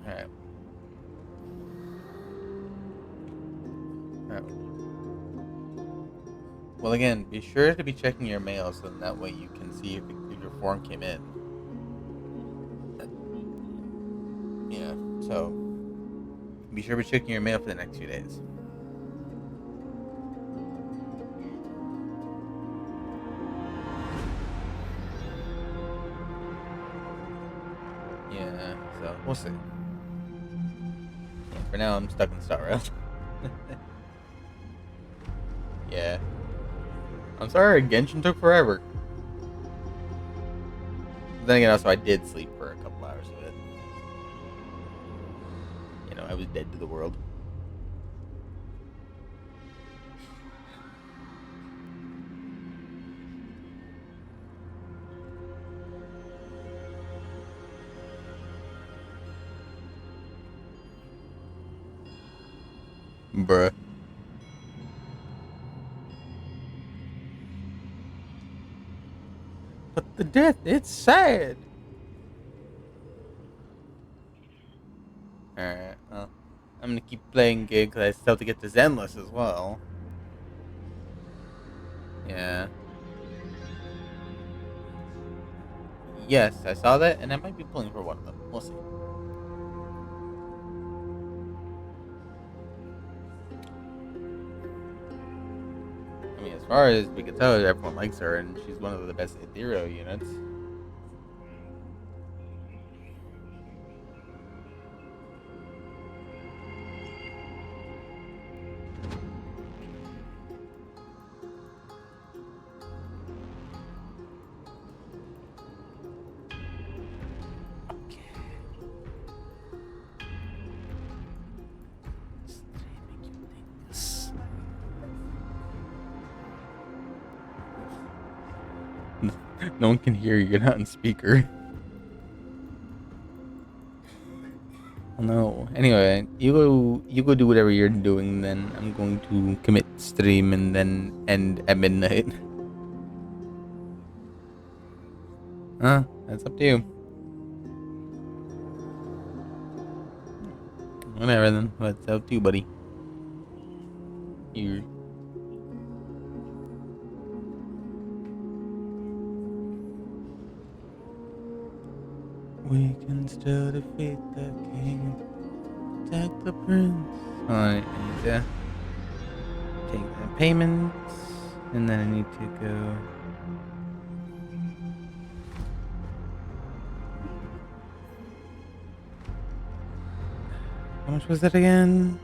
[SPEAKER 1] Alright. Well, again, be sure to be checking your mail so that way you can see if your form came in. Yeah, so be sure to be checking your mail for the next few days. Yeah, so we'll see. Yeah, for now, I'm stuck in Star Rail. Yeah. I'm sorry, Genshin took forever. But then again, also, I did sleep for a couple hours of it. You know, I was dead to the world. Bruh. But the death, it's sad. Alright, well, I'm gonna keep playing Gig because I still have to get to Zenless as well. Yeah. Yes, I saw that, and I might be pulling for one of them. We'll see. I mean, as far as we can tell, everyone likes her, and she's one of the best ethereal units. No one can hear you. You're not on speaker. No. Anyway, you go do whatever you're doing. Then I'm going to commit stream and then end at midnight. Huh? That's up to you. Whatever then. What's up to you, buddy? You. We can still defeat the king. Protect the prince. I need to take the payments. And then I need to go. How much was that again?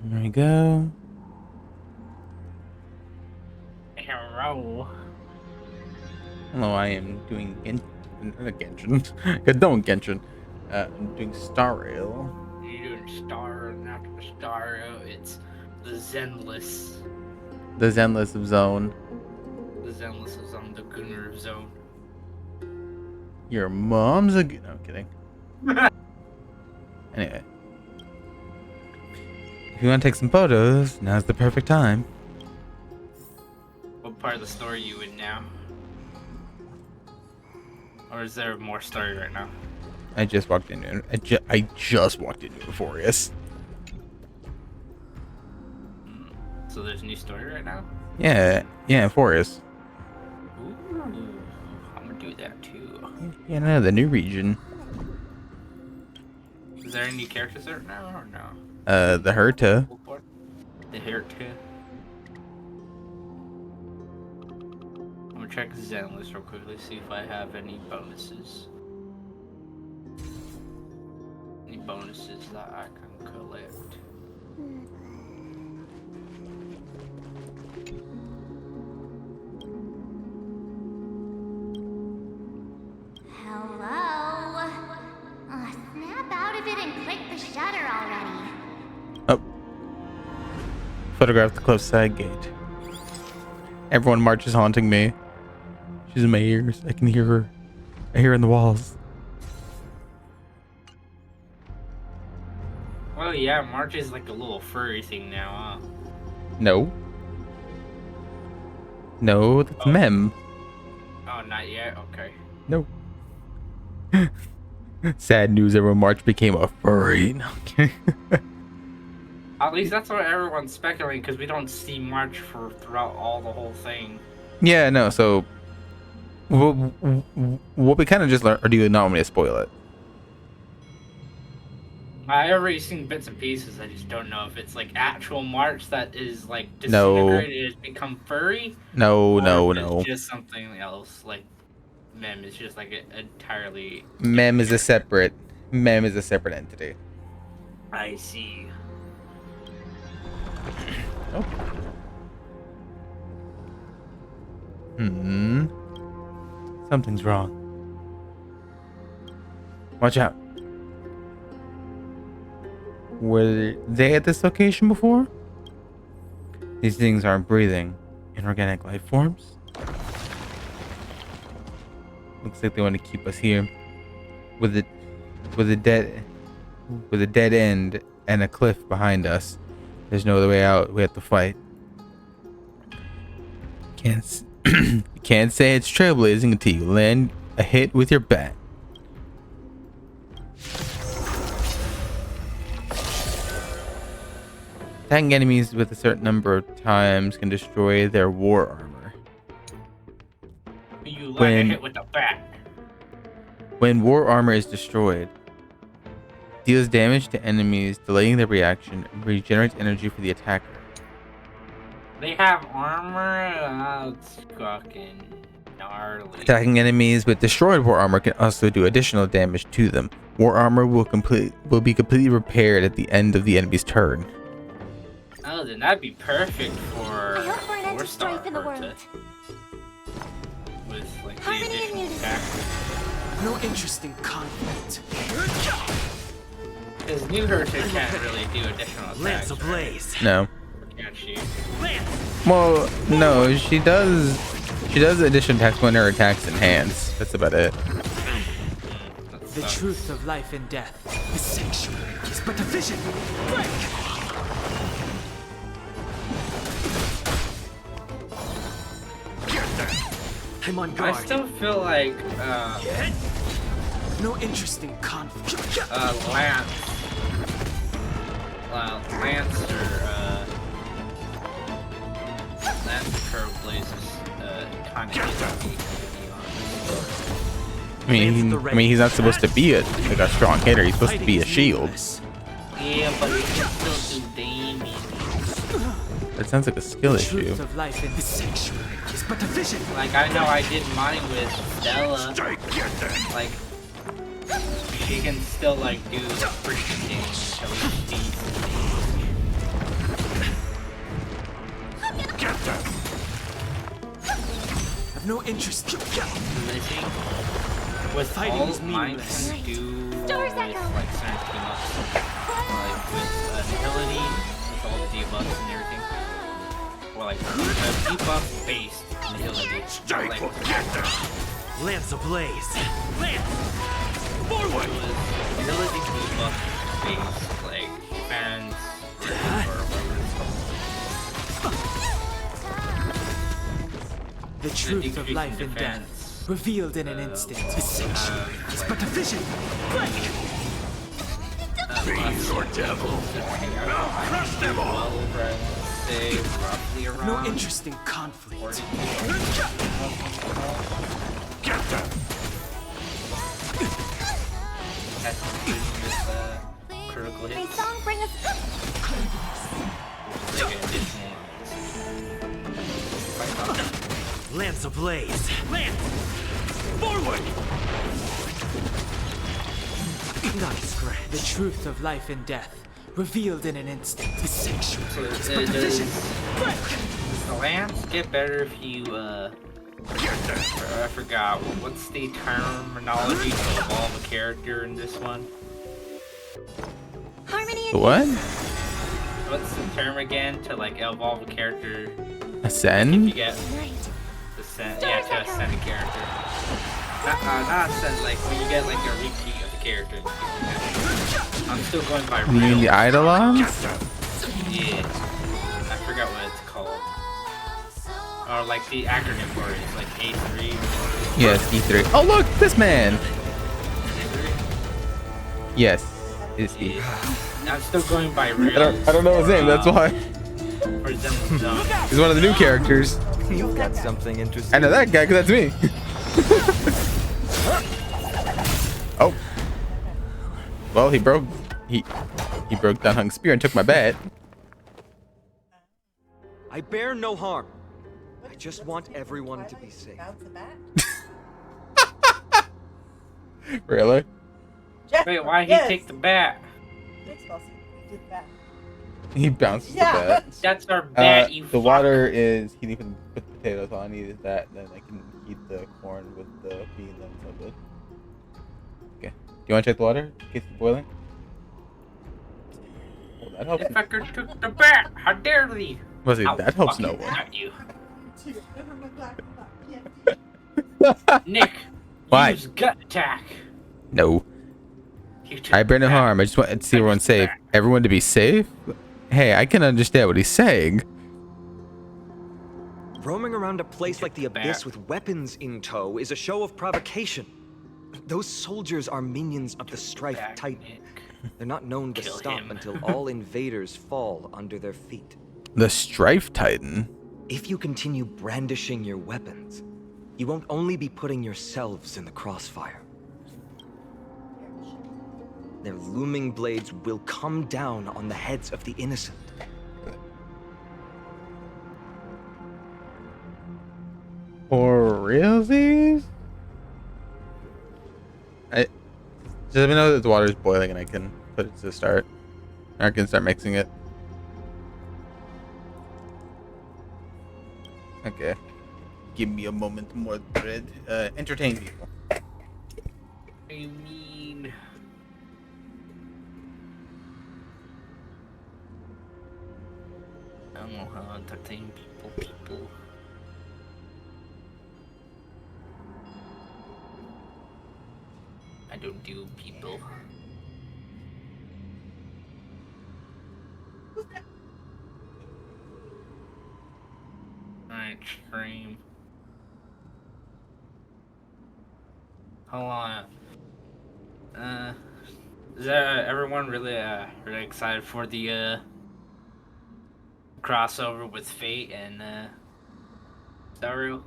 [SPEAKER 1] There we go.
[SPEAKER 9] Hello.
[SPEAKER 1] Hello, I am doing Genshin. Don't Genshin. I'm doing Star Rail.
[SPEAKER 9] You're doing Star, and after the Star Rail, it's the Zenless.
[SPEAKER 1] The Zenless of Zone.
[SPEAKER 9] The Zenless is on the Gunner Zone.
[SPEAKER 1] Your mom's a. No, I'm kidding. Anyway. If you want to take some photos, now's the perfect time.
[SPEAKER 9] What part of the story are you in now? Or is there more story right now?
[SPEAKER 1] I just walked into it. I just walked into Euphorius.
[SPEAKER 9] So there's a new story right now?
[SPEAKER 1] Yeah, Euphorius.
[SPEAKER 9] Ooh, I'm gonna do that too.
[SPEAKER 1] Yeah, no, the new region.
[SPEAKER 9] Is there any characters there now or no?
[SPEAKER 1] The Herta.
[SPEAKER 9] The Herta. I'm gonna check Zenless real quickly, see if I have any bonuses. Any bonuses that I can collect.
[SPEAKER 5] Hello? Snap out of it and click the shutter already.
[SPEAKER 1] Oh. Photograph the close side gate. Everyone marches haunting me. She's in my ears. I can hear her. I hear her in the walls.
[SPEAKER 9] Oh yeah, March is like a little furry thing now, huh?
[SPEAKER 1] No. No, that's Mem.
[SPEAKER 9] Oh, not yet? Okay.
[SPEAKER 1] No. Sad news, everyone. March became a furry. No, I'm kidding.
[SPEAKER 9] At least that's what everyone's speculating, because we don't see March for throughout all the whole thing.
[SPEAKER 1] Yeah, no, so what we kind of just learned, or do you not want me to spoil it?
[SPEAKER 9] I already seen bits and pieces. I just don't know if it's like actual March that is like
[SPEAKER 1] No.
[SPEAKER 9] disintegrated, has become furry.
[SPEAKER 1] No,
[SPEAKER 9] or
[SPEAKER 1] no,
[SPEAKER 9] if
[SPEAKER 1] no.
[SPEAKER 9] It's just something else. Like Mem is just like entirely.
[SPEAKER 1] Mem is a separate entity.
[SPEAKER 9] I see.
[SPEAKER 1] Oh. Something's wrong. Watch out. Were they at this location before? These things aren't breathing. Inorganic life forms? Looks like they want to keep us here. With a dead end and a cliff behind us. There's no other way out. We have to fight. Can't say it's trailblazing until you land a hit with your bat. Attacking enemies with a certain number of times can destroy their war armor.
[SPEAKER 9] You land a hit with the bat.
[SPEAKER 1] When war armor is destroyed, deals damage to enemies, delaying their reaction, and regenerates energy for the attacker.
[SPEAKER 9] They have armor? That's fucking gnarly.
[SPEAKER 1] Attacking enemies with destroyed war armor can also do additional damage to them. War armor will be completely repaired at the end of the enemy's turn.
[SPEAKER 9] Oh, then that'd be perfect for force
[SPEAKER 2] strife in the world.
[SPEAKER 9] With like the
[SPEAKER 2] Harmony and
[SPEAKER 9] additional
[SPEAKER 2] unity.
[SPEAKER 9] factors.
[SPEAKER 11] No interesting conflict.
[SPEAKER 9] Because new Hershey can't really do additional attacks.
[SPEAKER 11] Lance ablaze.
[SPEAKER 1] No.
[SPEAKER 9] Or can she?
[SPEAKER 1] Well, no, she does. She does addition attacks when her attacks enhance. That's about it.
[SPEAKER 11] The truth of life and death. The sanctuary is but a vision. Break! I'm on guard.
[SPEAKER 9] I still feel like
[SPEAKER 11] no interesting conflict.
[SPEAKER 9] Lance Trailblaze is kind of
[SPEAKER 1] I mean, he's not supposed to be like a strong hitter. He's supposed to be a shield.
[SPEAKER 9] Yeah, but he can still do damage.
[SPEAKER 1] That sounds like a skill issue.
[SPEAKER 11] Of life in the sanctuary is but a vision.
[SPEAKER 9] Like I know I did mine with Stella. Like she can still like do the freaking damage until he
[SPEAKER 11] I've no interest.
[SPEAKER 9] Living with
[SPEAKER 11] fighting
[SPEAKER 9] all
[SPEAKER 11] is
[SPEAKER 9] mine
[SPEAKER 11] meaningless.
[SPEAKER 9] can do with like certain team ups. Like with agility, with all the debuffs and everything. Or like debuff based agility. Like
[SPEAKER 11] Lance ablaze. Lance! Forward!
[SPEAKER 9] Agility debuff based, like fans or whatever it's called.
[SPEAKER 11] The truth of life and death, revealed in an instant. The sanctuary is but a vision. Break!
[SPEAKER 20] Be your devil. Crush them all.
[SPEAKER 9] Say roughly around
[SPEAKER 11] No interesting conflict.
[SPEAKER 20] Get them.
[SPEAKER 9] That's with critical hits.
[SPEAKER 2] Song bring us.
[SPEAKER 9] Like additional
[SPEAKER 11] Lance ablaze. Lance! Forward! Nice, Grant. The truth of life and death, revealed in an instant. The sanctuary is but a vision.
[SPEAKER 9] Does the Lance get better if you, I forgot, what's the terminology to evolve a character in this one?
[SPEAKER 2] Harmony
[SPEAKER 1] What?
[SPEAKER 9] What's the term again to like evolve a character?
[SPEAKER 1] Ascend?
[SPEAKER 9] If you get ascend, yeah, to ascend a character. Not ascend, like when you get like a repeat of the character. I'm still going by
[SPEAKER 1] You mean the Eidolons?
[SPEAKER 9] Yeah. I forgot what it's called. Or like the acronym for it is like A3.
[SPEAKER 1] Yes, E3. Oh look, this man! Yes, it's E.
[SPEAKER 9] I'm still going by real.
[SPEAKER 1] I don't know his name, that's why.
[SPEAKER 9] Or Zenless Zone.
[SPEAKER 1] He's one of the new characters.
[SPEAKER 12] You've got something interesting.
[SPEAKER 1] I know that guy, because that's me. Oh. Well, he broke down Hung's spear and took my bat.
[SPEAKER 12] I bear no harm. I just want everyone to be safe.
[SPEAKER 1] Really?
[SPEAKER 9] Wait, why he take the bat?
[SPEAKER 1] He bounces the bat.
[SPEAKER 9] That's our bat, you
[SPEAKER 1] The water is heating for the potatoes. All I need is that, then I can heat the corn with the beans and so good. Okay. Do you want to check the water in case it's boiling? Well, that helps.
[SPEAKER 9] If I could took the bat, how dare thee?
[SPEAKER 1] Was it?
[SPEAKER 9] I'll
[SPEAKER 1] That helps no
[SPEAKER 9] fucking
[SPEAKER 1] one.
[SPEAKER 9] cut you. Nick,
[SPEAKER 1] Why?
[SPEAKER 9] use gut attack.
[SPEAKER 1] No. I bear no harm. I just want to see everyone safe. Everyone to be safe? Hey, I can understand what he's saying.
[SPEAKER 12] Roaming around a place like the Abyss with weapons in tow is a show of provocation. Those soldiers are minions of the Strife Titan. They're not known to stop until all invaders fall under their feet.
[SPEAKER 1] The Strife Titan?
[SPEAKER 12] If you continue brandishing your weapons, you won't only be putting yourselves in the crossfire. Their looming blades will come down on the heads of the innocent.
[SPEAKER 1] For realsies? Just let me know that the water is boiling and I can put it to start. I can start mixing it. Okay. Give me a moment more, thread. Entertain people.
[SPEAKER 9] What do you mean? I don't know how to entertain people. I don't do people. Alright, stream. Hold on. Is everyone really really excited for the crossover with Fate and Star Rail?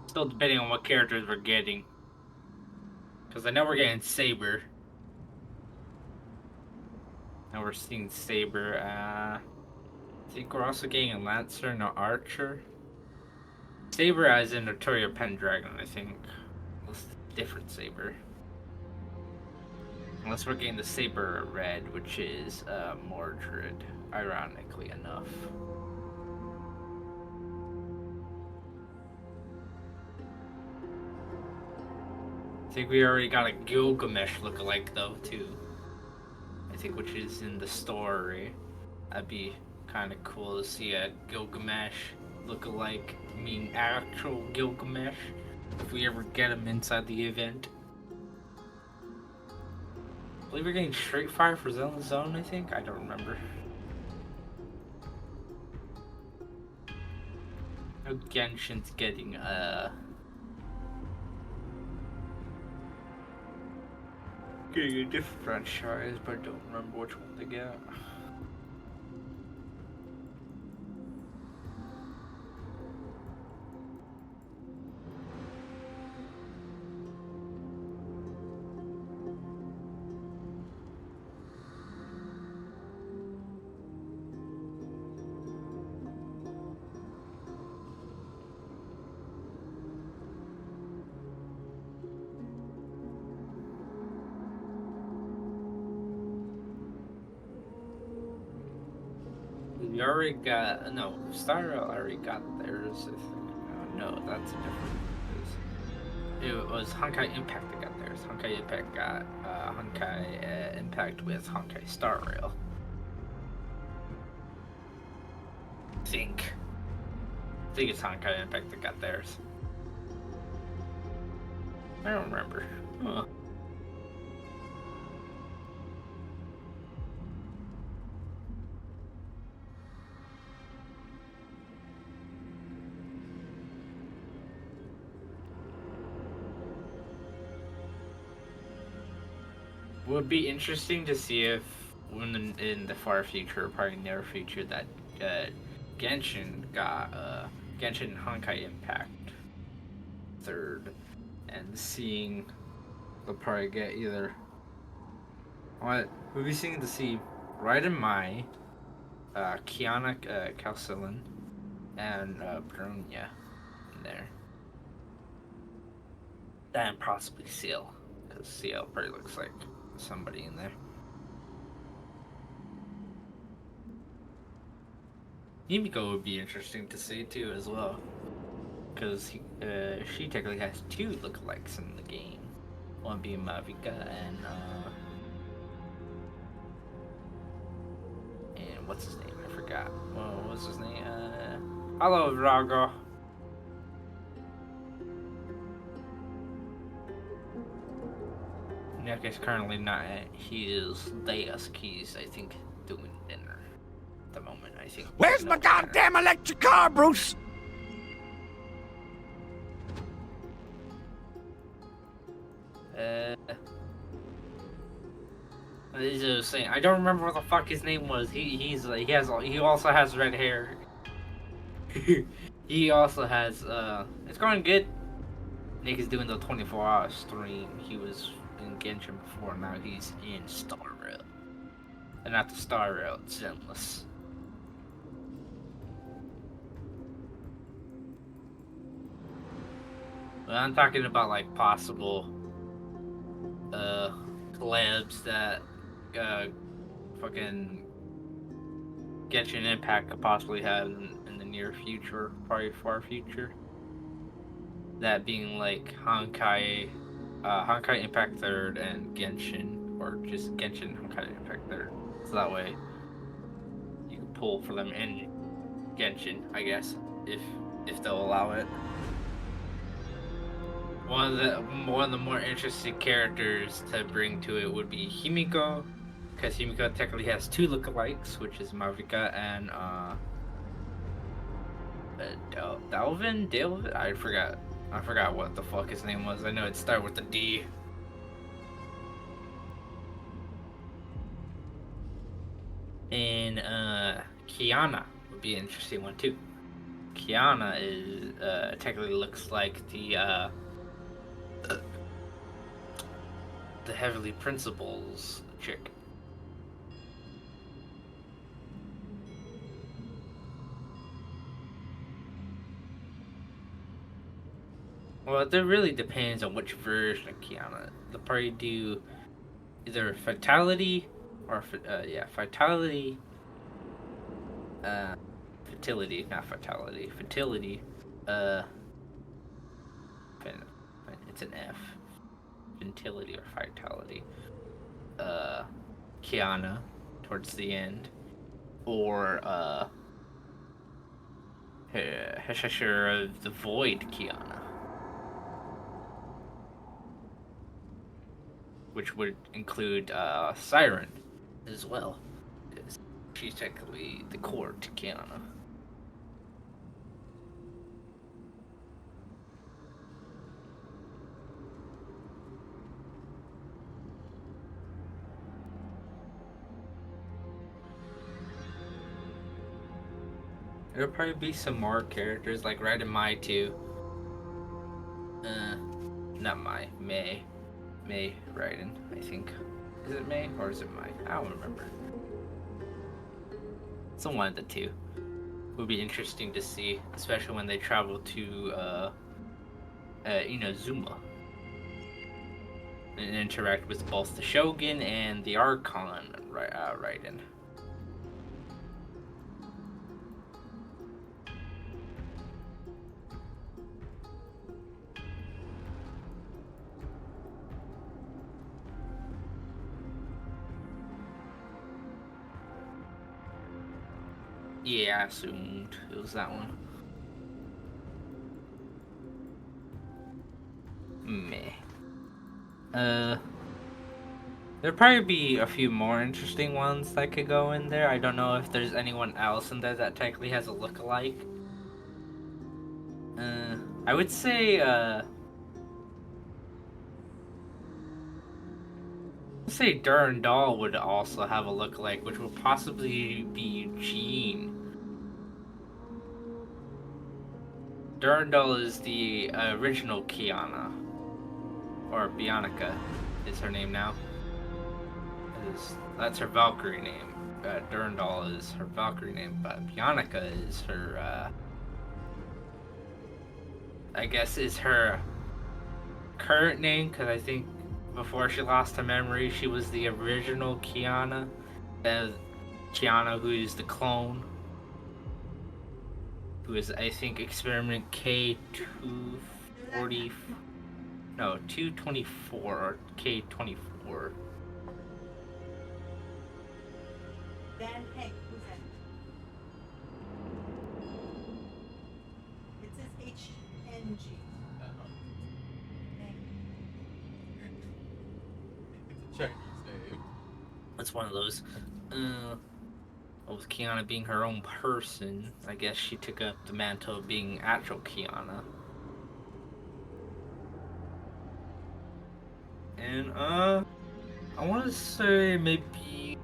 [SPEAKER 9] Still debating on what characters we're getting. Because I know we're getting Saber. Now we're seeing Saber. I think we're also getting a Lancer and an Archer. Saber as in Notoria Pendragon, I think. This different Saber. Unless we're getting the Saber Red, which is Mordred, ironically enough. I think we already got a Gilgamesh lookalike though too. I think which is in the story. That'd be kind of cool to see a Gilgamesh lookalike, mean actual Gilgamesh, if we ever get him inside the event. I believe we're getting Straight Fire for Zenless Zone, I think? I don't remember. No, Genshin's getting a different franchise, but I don't remember which one they get. We already got Star Rail already got theirs. I think. Oh, no, that's a different. It was Honkai Impact that got theirs. Honkai Impact got Honkai Impact with Honkai Star Rail. I think it's Honkai Impact that got theirs. I don't remember. Huh. Would be interesting to see if, when in the far future, probably near future, that Genshin got Genshin Honkai Impact third, and seeing they'll probably get either. What we'll be seeing to see Raiden Mai, Kiana Calcillan, and Brunia in there, and possibly Seal, because Seal probably looks like somebody in there. Himiko would be interesting to see too as well, because she technically has two lookalikes in the game, one being Mavica and what's his name? I forgot. Well, what was his name? Hello, Drago. Nick is currently not at his desk. He's, I think, doing dinner at the moment, I think.
[SPEAKER 20] Where's my goddamn electric car, Bruce?
[SPEAKER 9] I was saying, I don't remember what the fuck his name was. He also has red hair. He also has it's going good. Nick is doing the 24-hour stream. He was in Genshin before, now he's in Star Rail. And not the Star Rail, it's Zenless. But I'm talking about like possible collabs that fucking Genshin Impact could possibly have in the near future, probably far future. That being like Honkai Impact Third and Genshin, or just Genshin Honkai Impact Third. So that way you can pull for them in Genshin, I guess, if they'll allow it. One of the more interesting characters to bring to it would be Himiko, because Himiko technically has two lookalikes, which is Marika and Dalvin. I forgot what the fuck his name was. I know it started with a D. And Kiana would be an interesting one too. Kiana is technically looks like the Heavenly Principles chick. Well, it really depends on which version of Kiana. They'll probably do either Fatality or Fatality. Fertility, not Fatality. Fertility. It's an F. Fertility or Vitality. Kiana towards the end, or Heshashira of the Void Kiana, which would include Siren as well, because she's technically the core to Kiana. There'll probably be some more characters like Raiden Mai too. Not Mai, May Raiden, I think. Is it May or is it Mai? I don't remember. It's one of the two. Would be interesting to see, especially when they travel to Inazuma and interact with both the Shogun and the Archon Raiden. Yeah, I assumed it was that one. Meh. There'll probably be a few more interesting ones that could go in there. I don't know if there's anyone else in there that technically has a lookalike. I would say, Durandal would also have a lookalike, which would possibly be Eugene. Durandal is the original Kiana, or Bionica is her name now. That's her Valkyrie name. Durandal is her Valkyrie name, but Bionica is her, I guess is her current name, because I think before she lost her memory, she was the original Kiana. Kiana, who is the clone, who is, I think, experiment K240, no, 224 or K24.
[SPEAKER 7] Then, hey, who's that? It says HNG.
[SPEAKER 1] It's a Chinese name.
[SPEAKER 9] That's one of those. With Kiana being her own person, I guess she took up the mantle of being actual Kiana. And, I want to say maybe...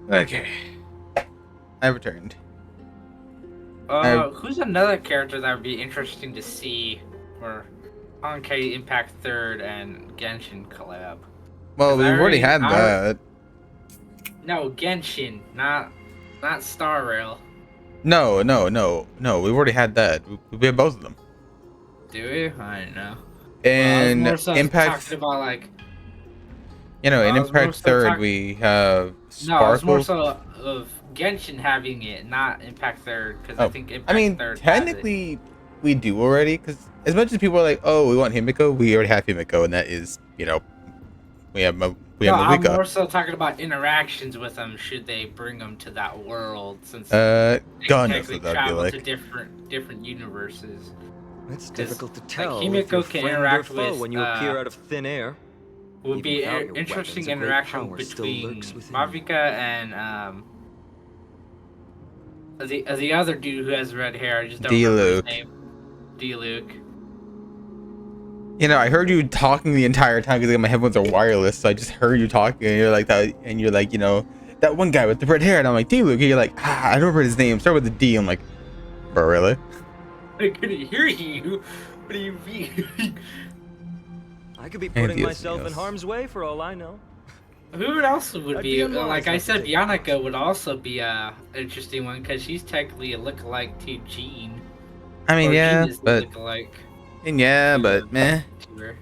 [SPEAKER 1] Okay. I returned.
[SPEAKER 9] Who's another character that would be interesting to see for Honkai Impact 3rd and Genshin collab?
[SPEAKER 1] Well, we've already had that.
[SPEAKER 9] No, Genshin, not Star Rail.
[SPEAKER 1] No. We've already had that. We have both of them.
[SPEAKER 9] Do we? I don't know.
[SPEAKER 1] And
[SPEAKER 9] well,
[SPEAKER 1] Impact.
[SPEAKER 9] Talking about like.
[SPEAKER 1] You know, in
[SPEAKER 9] I was more
[SPEAKER 1] Impact
[SPEAKER 9] so
[SPEAKER 1] Third,
[SPEAKER 9] talking.
[SPEAKER 1] we have
[SPEAKER 9] No, it's more
[SPEAKER 1] Sparkle.
[SPEAKER 9] so of Genshin having it, not Impact Third, because I
[SPEAKER 1] Oh,
[SPEAKER 9] think
[SPEAKER 1] I
[SPEAKER 9] Impact
[SPEAKER 1] mean,
[SPEAKER 9] Third has it.
[SPEAKER 1] technically, we do already, because as much as people are like, "Oh, we want Himiko," we already have Himiko, and that is, you know, we
[SPEAKER 9] No,
[SPEAKER 1] have
[SPEAKER 9] I'm
[SPEAKER 1] Malika.
[SPEAKER 9] more so talking about interactions with them. Should they bring them to that world, since they can
[SPEAKER 1] God knows
[SPEAKER 9] technically
[SPEAKER 1] what that'd be
[SPEAKER 9] travel to
[SPEAKER 1] like.
[SPEAKER 9] different universes.
[SPEAKER 12] It's
[SPEAKER 9] 'Cause,
[SPEAKER 12] difficult to
[SPEAKER 9] like,
[SPEAKER 12] tell if you're
[SPEAKER 9] Himiko can
[SPEAKER 12] friend or
[SPEAKER 9] interact
[SPEAKER 12] foe
[SPEAKER 9] with
[SPEAKER 12] when you appear out of thin air.
[SPEAKER 9] would
[SPEAKER 12] Even
[SPEAKER 9] be
[SPEAKER 12] without
[SPEAKER 9] an
[SPEAKER 12] your
[SPEAKER 9] interesting
[SPEAKER 12] weapons, a great
[SPEAKER 9] interaction
[SPEAKER 12] power still lurks
[SPEAKER 9] between
[SPEAKER 12] within you.
[SPEAKER 9] Mavika and the other dude who has red hair. I just don't remember his
[SPEAKER 1] D-Luke.
[SPEAKER 9] name. D-Luke.
[SPEAKER 1] You know, I heard you talking the entire time because my headphones are wireless, so I just heard you talking, and you're like that, and you're like, you know, that one guy with the red hair, and I'm like, D-Luke, and you're like, I don't remember his name. Start with the D. I'm like, bro, really?
[SPEAKER 9] I couldn't hear you. What do you mean?
[SPEAKER 12] I could be
[SPEAKER 1] And
[SPEAKER 12] putting
[SPEAKER 1] Dios
[SPEAKER 12] myself in
[SPEAKER 1] míos.
[SPEAKER 12] harm's way for all I know.
[SPEAKER 9] Who else would
[SPEAKER 12] I'd
[SPEAKER 9] be
[SPEAKER 12] be unwise
[SPEAKER 9] like I
[SPEAKER 12] not to
[SPEAKER 9] said?
[SPEAKER 12] take
[SPEAKER 9] Yanaka would also be a interesting one because she's technically a lookalike to Jean.
[SPEAKER 1] I mean,
[SPEAKER 9] Or Jean
[SPEAKER 1] yeah,
[SPEAKER 9] is the
[SPEAKER 1] but
[SPEAKER 9] lookalike
[SPEAKER 1] meh.
[SPEAKER 9] to her.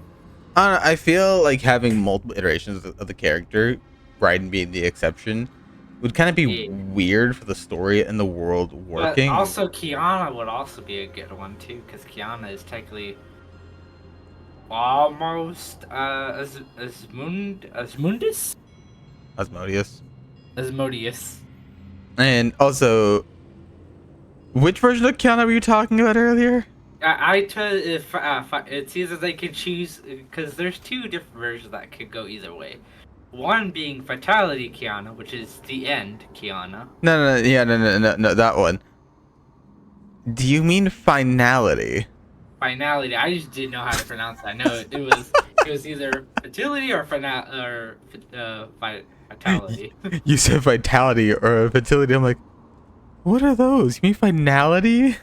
[SPEAKER 1] I don't know, I feel like having multiple iterations of the character, Raiden being the exception, would kind of be
[SPEAKER 9] Yeah.
[SPEAKER 1] weird for the story and the world
[SPEAKER 9] But
[SPEAKER 1] working.
[SPEAKER 9] also Kiana would also be a good one too, because Kiana is technically almost Asmundus? Asmodeus.
[SPEAKER 1] And also, which version of Kiana were you talking about earlier?
[SPEAKER 9] I tell if it's either they can choose because there's two different versions that could go either way. One being Fatality Kiana, which is the end Kiana.
[SPEAKER 1] No, that one. Do you mean finality?
[SPEAKER 9] Finality. I just didn't know how to pronounce that. I know it was either Fatality or Vitality.
[SPEAKER 1] You said vitality or fertility. I'm like, what are those? You mean finality?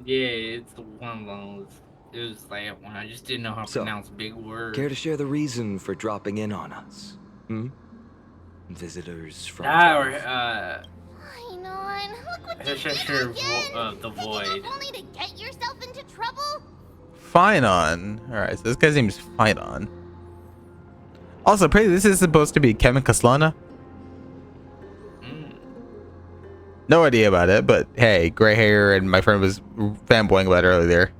[SPEAKER 9] Yeah, it's one of those. It was like when I just didn't know how to pronounce big words.
[SPEAKER 12] Care to share the reason for dropping in on us? Visitors from
[SPEAKER 9] Or
[SPEAKER 2] Fine on. Look what you
[SPEAKER 9] Sister
[SPEAKER 2] did again.
[SPEAKER 9] of the Void.
[SPEAKER 2] Only to get yourself into trouble.
[SPEAKER 1] Finon. Alright, so this guy's name is Finon. Also, apparently this is supposed to be Kevin Kaslana. No idea about it, but hey, gray hair, and my friend was fanboying about it earlier.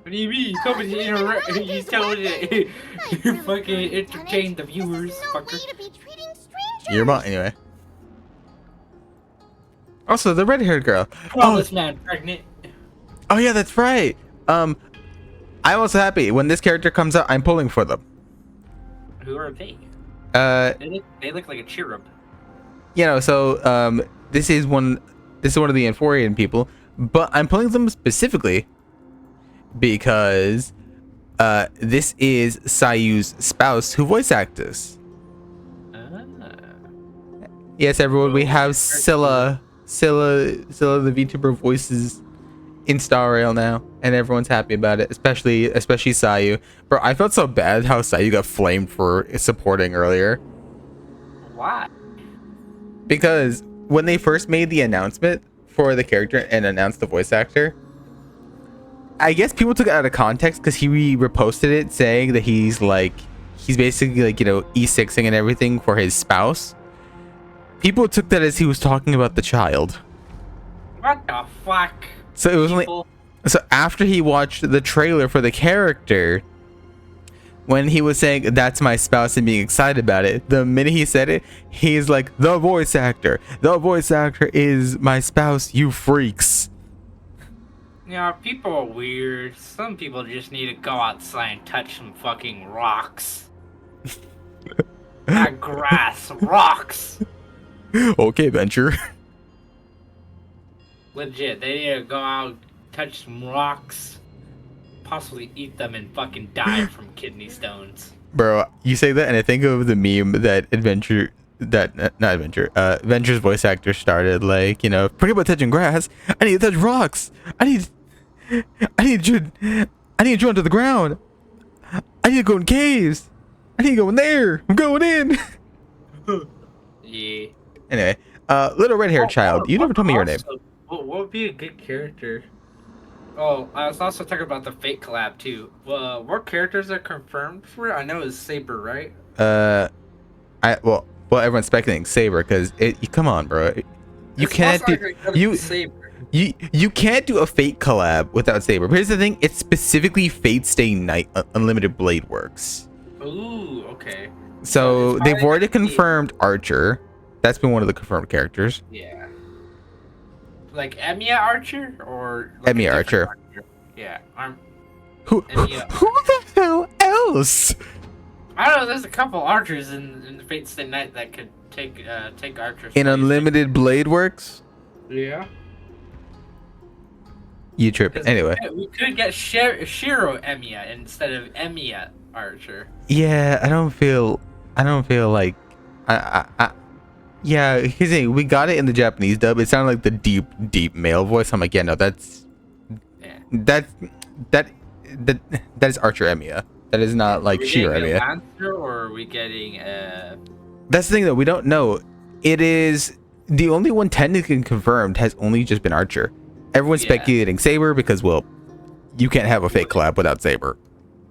[SPEAKER 9] What do you mean? You told me to interact. You told me to fucking entertain the viewers, fucker.
[SPEAKER 1] Your mom, anyway. Also, the red-haired girl.
[SPEAKER 9] This man pregnant.
[SPEAKER 1] Oh yeah, that's right. I'm also happy when this character comes out. I'm pulling for them.
[SPEAKER 9] Who are they? They look like a cherub.
[SPEAKER 1] You know, so this is one of the Inforian people, but I'm pulling them specifically because this is Sayu's spouse who voice acts. Yes, everyone, we have Scylla the VTuber voices in Star Rail now, and everyone's happy about it, especially Sayu. Bro, I felt so bad how Sayu got flamed for supporting earlier.
[SPEAKER 9] Why?
[SPEAKER 1] Because when they first made the announcement for the character and announced the voice actor, I guess people took it out of context because he reposted it saying that he's basically like, you know, E6ing and everything for his spouse. People took that as he was talking about the child.
[SPEAKER 9] What the fuck?
[SPEAKER 1] So it was only so after he watched the trailer for the character, when he was saying that's my spouse and being excited about it, the minute he said it, he's like, the voice actor is my spouse, you freaks.
[SPEAKER 9] Yeah, people are weird. Some people just need to go outside and touch some fucking rocks. Not grass, rocks.
[SPEAKER 1] Okay, Venture.
[SPEAKER 9] Legit, they need to go out, touch some rocks, possibly eat them and fucking die from kidney stones.
[SPEAKER 1] Bro, you say that and I think of the meme that Venture's voice actor started, like, you know, forget about touching grass. I need to touch rocks. I need you under the ground. I need to go in caves. I need to go in there. I'm going in.
[SPEAKER 9] Yeah.
[SPEAKER 1] Anyway, little red-haired child. You never told me your name.
[SPEAKER 9] What would be a good character? Oh, I was also talking about the Fate collab too. What characters are confirmed for it? I know it's Saber, right?
[SPEAKER 1] Well, everyone's speculating Saber because come on, bro. You
[SPEAKER 9] It's most
[SPEAKER 1] can't do
[SPEAKER 9] likely gonna be Saber.
[SPEAKER 1] you can't do a Fate collab without Saber. But here's the thing: it's specifically Fate Stay Night Unlimited Blade Works.
[SPEAKER 9] Ooh, okay.
[SPEAKER 1] So they've already confirmed Archer. That's been one of the confirmed characters.
[SPEAKER 9] Yeah. Like Emiya Archer or like
[SPEAKER 1] Emiya Archer.
[SPEAKER 9] Yeah.
[SPEAKER 1] Who the hell else?
[SPEAKER 9] I don't know. There's a couple archers in Fate Stay Night that could take archers.
[SPEAKER 1] In Unlimited Blade Works?
[SPEAKER 9] Yeah.
[SPEAKER 1] You tripping? Anyway.
[SPEAKER 9] We could get Shiro Emiya instead of Emiya Archer.
[SPEAKER 1] Yeah, I don't feel like yeah, here's the thing, we got it in the Japanese dub. It sounded like the deep male voice. I'm like, yeah, no, that is Archer Emiya. That is not like Shiro Emiya.
[SPEAKER 9] Or are we getting
[SPEAKER 1] That's the thing though, we don't know. It is the only one technically confirmed has only just been Archer. Everyone's speculating Saber because, well, you can't have a fake collab without Saber.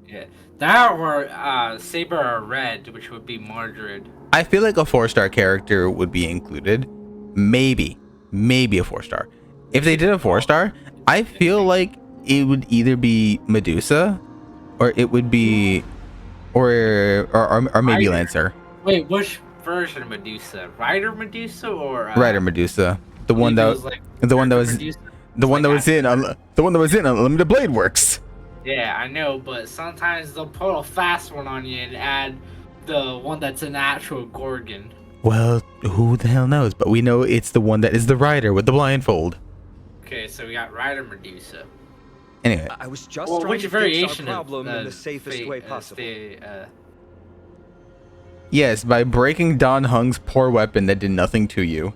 [SPEAKER 9] Yeah, that or Saber or Red, which would be Mordred.
[SPEAKER 1] I feel like a 4-star character would be included. Maybe a 4-star. If they did a 4-star, I feel like it would either be Medusa, or it would be, or maybe
[SPEAKER 9] Rider.
[SPEAKER 1] Lancer.
[SPEAKER 9] Wait, which version of Medusa? Rider Medusa or
[SPEAKER 1] Rider Medusa, the one that was in Unlimited Blade Works.
[SPEAKER 9] Yeah, I know, but sometimes they'll pull a fast one on you and add the one that's an actual Gorgon.
[SPEAKER 1] Well, who the hell knows? But we know it's the one that is the rider with the blindfold.
[SPEAKER 9] Okay, so we got Rider Medusa.
[SPEAKER 1] Anyway,
[SPEAKER 12] I was just
[SPEAKER 9] Well,
[SPEAKER 12] trying
[SPEAKER 9] which
[SPEAKER 12] to
[SPEAKER 9] variation
[SPEAKER 12] fix our problem
[SPEAKER 9] of
[SPEAKER 12] in the safest way possible.
[SPEAKER 1] yes, by breaking Don Hung's poor weapon that did nothing to you.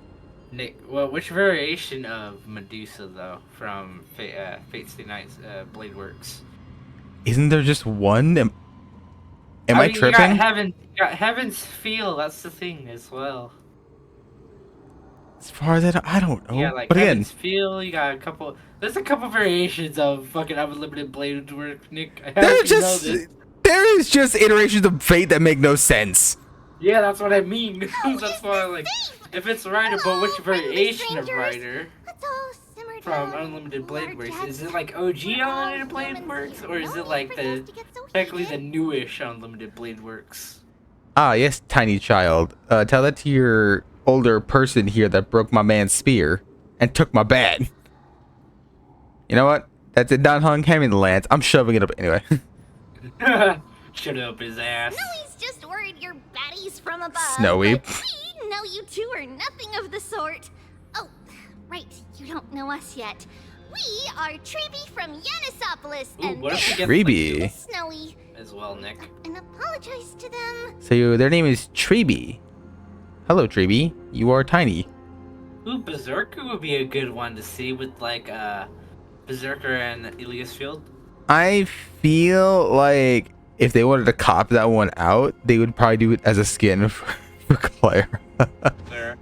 [SPEAKER 9] Nick, well, which variation of Medusa though from Fate Stay Night's Blade Works?
[SPEAKER 1] Isn't there just one? Am I
[SPEAKER 9] mean,
[SPEAKER 1] tripping?
[SPEAKER 9] You got Heaven's Feel. That's the thing as well.
[SPEAKER 1] As far as I don't know.
[SPEAKER 9] Yeah, like
[SPEAKER 1] but again,
[SPEAKER 9] Heaven's Feel. You got a couple. There's a couple variations of fucking Unlimited Blade Work, Nick. I hope you know this.
[SPEAKER 1] there is just iterations of Fate that make no sense.
[SPEAKER 9] Yeah, that's what I mean. That's why, like, if it's Rider, but which variation of Rider from Unlimited Blade Works? Is it like OG Unlimited Blade Works, or is it like technically the newish Unlimited Blade Works?
[SPEAKER 1] Ah, yes, tiny child. Tell that to your older person here that broke my man's spear and took my bat. You know what? That's it, Don Hung. Hand me the lance. I'm shoving it up anyway.
[SPEAKER 9] Shut up his ass.
[SPEAKER 2] Snowy's just worried you're baddies from above.
[SPEAKER 1] Snowy.
[SPEAKER 2] But we know you two are nothing of the sort. Oh, right. You don't know us yet. We are Treeby from Yanisopolis, and
[SPEAKER 9] what if we get
[SPEAKER 1] Treeby
[SPEAKER 2] Snowy.
[SPEAKER 9] As well, Nick.
[SPEAKER 2] And apologize to them.
[SPEAKER 1] So their name is Treeby. Hello, Treeby. You are tiny.
[SPEAKER 9] Ooh, Berserker would be a good one to see with like Berserker and Elias Field.
[SPEAKER 1] I feel like if they wanted to cop that one out, they would probably do it as a skin for Claire.
[SPEAKER 9] Fair.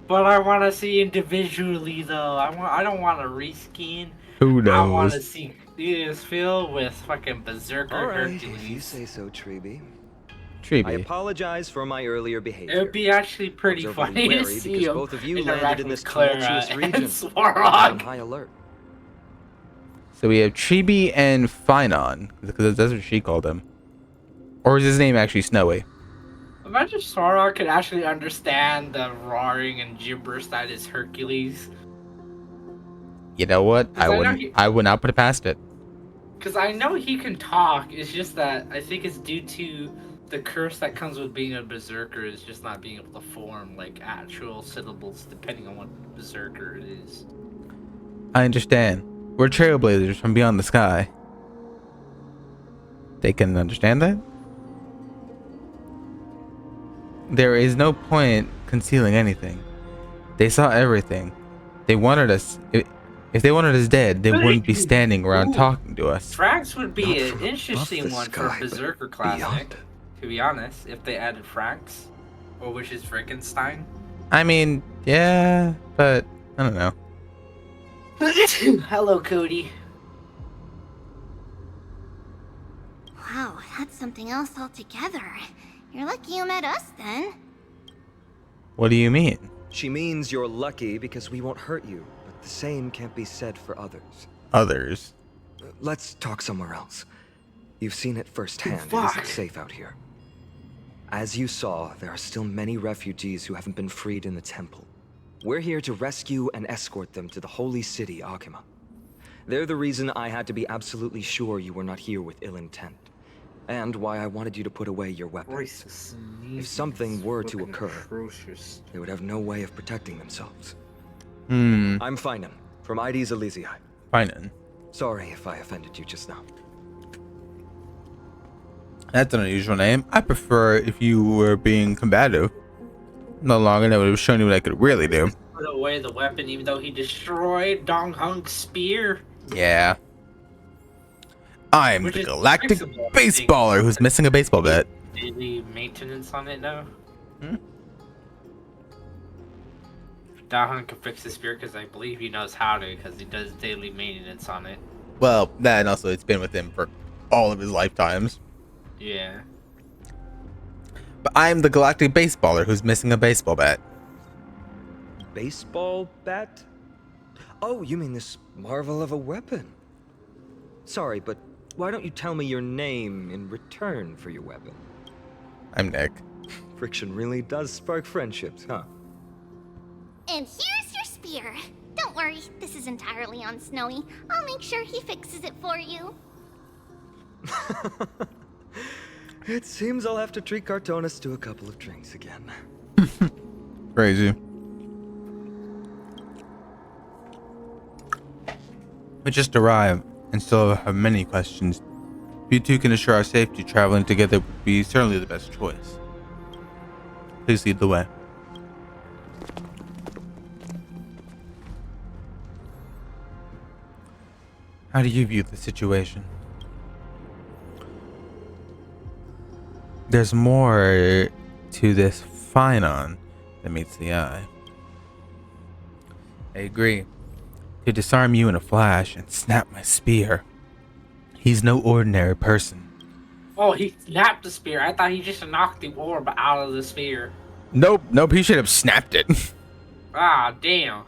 [SPEAKER 9] But I want to see individually though. I don't want to reskin.
[SPEAKER 1] Who knows?
[SPEAKER 9] I want to see Elias Field with fucking Berserker
[SPEAKER 12] Alright,
[SPEAKER 9] Hercules.
[SPEAKER 12] if you say so, Treeby.
[SPEAKER 1] Treeby.
[SPEAKER 12] I apologize for my earlier behavior.
[SPEAKER 9] It would be actually pretty funny to see
[SPEAKER 12] because
[SPEAKER 9] him
[SPEAKER 12] both of you
[SPEAKER 9] interact
[SPEAKER 12] landed in
[SPEAKER 9] with
[SPEAKER 12] this
[SPEAKER 9] Clara
[SPEAKER 12] tumultuous
[SPEAKER 9] and
[SPEAKER 12] region.
[SPEAKER 9] Svarog.
[SPEAKER 12] I'm on high alert.
[SPEAKER 1] So we have Treeby and Finon, because that's what she called him. Or is his name actually Snowy?
[SPEAKER 9] Imagine Svarog could actually understand the roaring and gibberish that is Hercules.
[SPEAKER 1] You know what? I would not put it past it.
[SPEAKER 9] Because I know he can talk, it's just that I think it's due to the curse that comes with being a berserker is just not being able to form like actual syllables depending on what berserker it is.
[SPEAKER 1] I understand. We're trailblazers from beyond the sky. They can understand that? There is no point concealing anything. They saw everything. They wanted us. If they wanted us dead, they wouldn't be standing around talking to us.
[SPEAKER 9] Frax would be an interesting one for Berserker Classic, to be honest, if they added Frax, or which is Frankenstein.
[SPEAKER 1] I mean, yeah, but I don't know.
[SPEAKER 9] Hello, Cody.
[SPEAKER 2] That's something else altogether. You're lucky you met us then.
[SPEAKER 1] What do you mean?
[SPEAKER 3] She means you're lucky because we won't hurt you, but the same can't be said for others.
[SPEAKER 1] Others?
[SPEAKER 3] Let's talk somewhere else. You've seen it firsthand. It
[SPEAKER 9] Fuck.
[SPEAKER 3] isn't safe out here. As you saw, there are still many refugees who haven't been freed in the temple. We're here to rescue and escort them to the holy city, Akima. They're the reason I had to be absolutely sure you were not here with ill intent. And why I wanted you to put away your weapons. If something were to occur, they would have no way of protecting themselves. I'm Finan, from ID's Elysiae.
[SPEAKER 1] Finan.
[SPEAKER 3] Sorry if I offended you just now.
[SPEAKER 1] That's an unusual name. I prefer if you were being combative. No longer, that would have shown you what I could really do.
[SPEAKER 9] Put away the weapon even though he destroyed Dong Hung's spear.
[SPEAKER 1] Yeah. I'm the galactic baseballer who's missing a baseball bat.
[SPEAKER 9] Daily maintenance on it now? Dong Hung can fix the spear because I believe he knows how to because he does daily maintenance on it.
[SPEAKER 1] Well, that and also it's been with him for all of his lifetimes.
[SPEAKER 9] Yeah.
[SPEAKER 1] But I'm the galactic baseballer who's missing a baseball bat.
[SPEAKER 3] Baseball bat? Oh, you mean this marvel of a weapon. Sorry, but why don't you tell me your name in return for your weapon?
[SPEAKER 1] I'm Nick.
[SPEAKER 3] Friction really does spark friendships, huh?
[SPEAKER 2] And here's your spear. Don't worry, this is entirely on Snowy. I'll make sure he fixes it for you.
[SPEAKER 3] It seems I'll have to treat Cartonis to a couple of drinks again.
[SPEAKER 1] Crazy. We just arrived and still have many questions. If you two can assure our safety, traveling together would be certainly the best choice. Please lead the way. How do you view the situation? There's more to this Finan than meets the eye. I agree. To disarm you in a flash and snap my spear. He's no ordinary person.
[SPEAKER 9] Oh, he snapped the spear. I thought he just knocked the orb out of the spear.
[SPEAKER 1] Nope, he should have snapped it.
[SPEAKER 9] Ah, damn.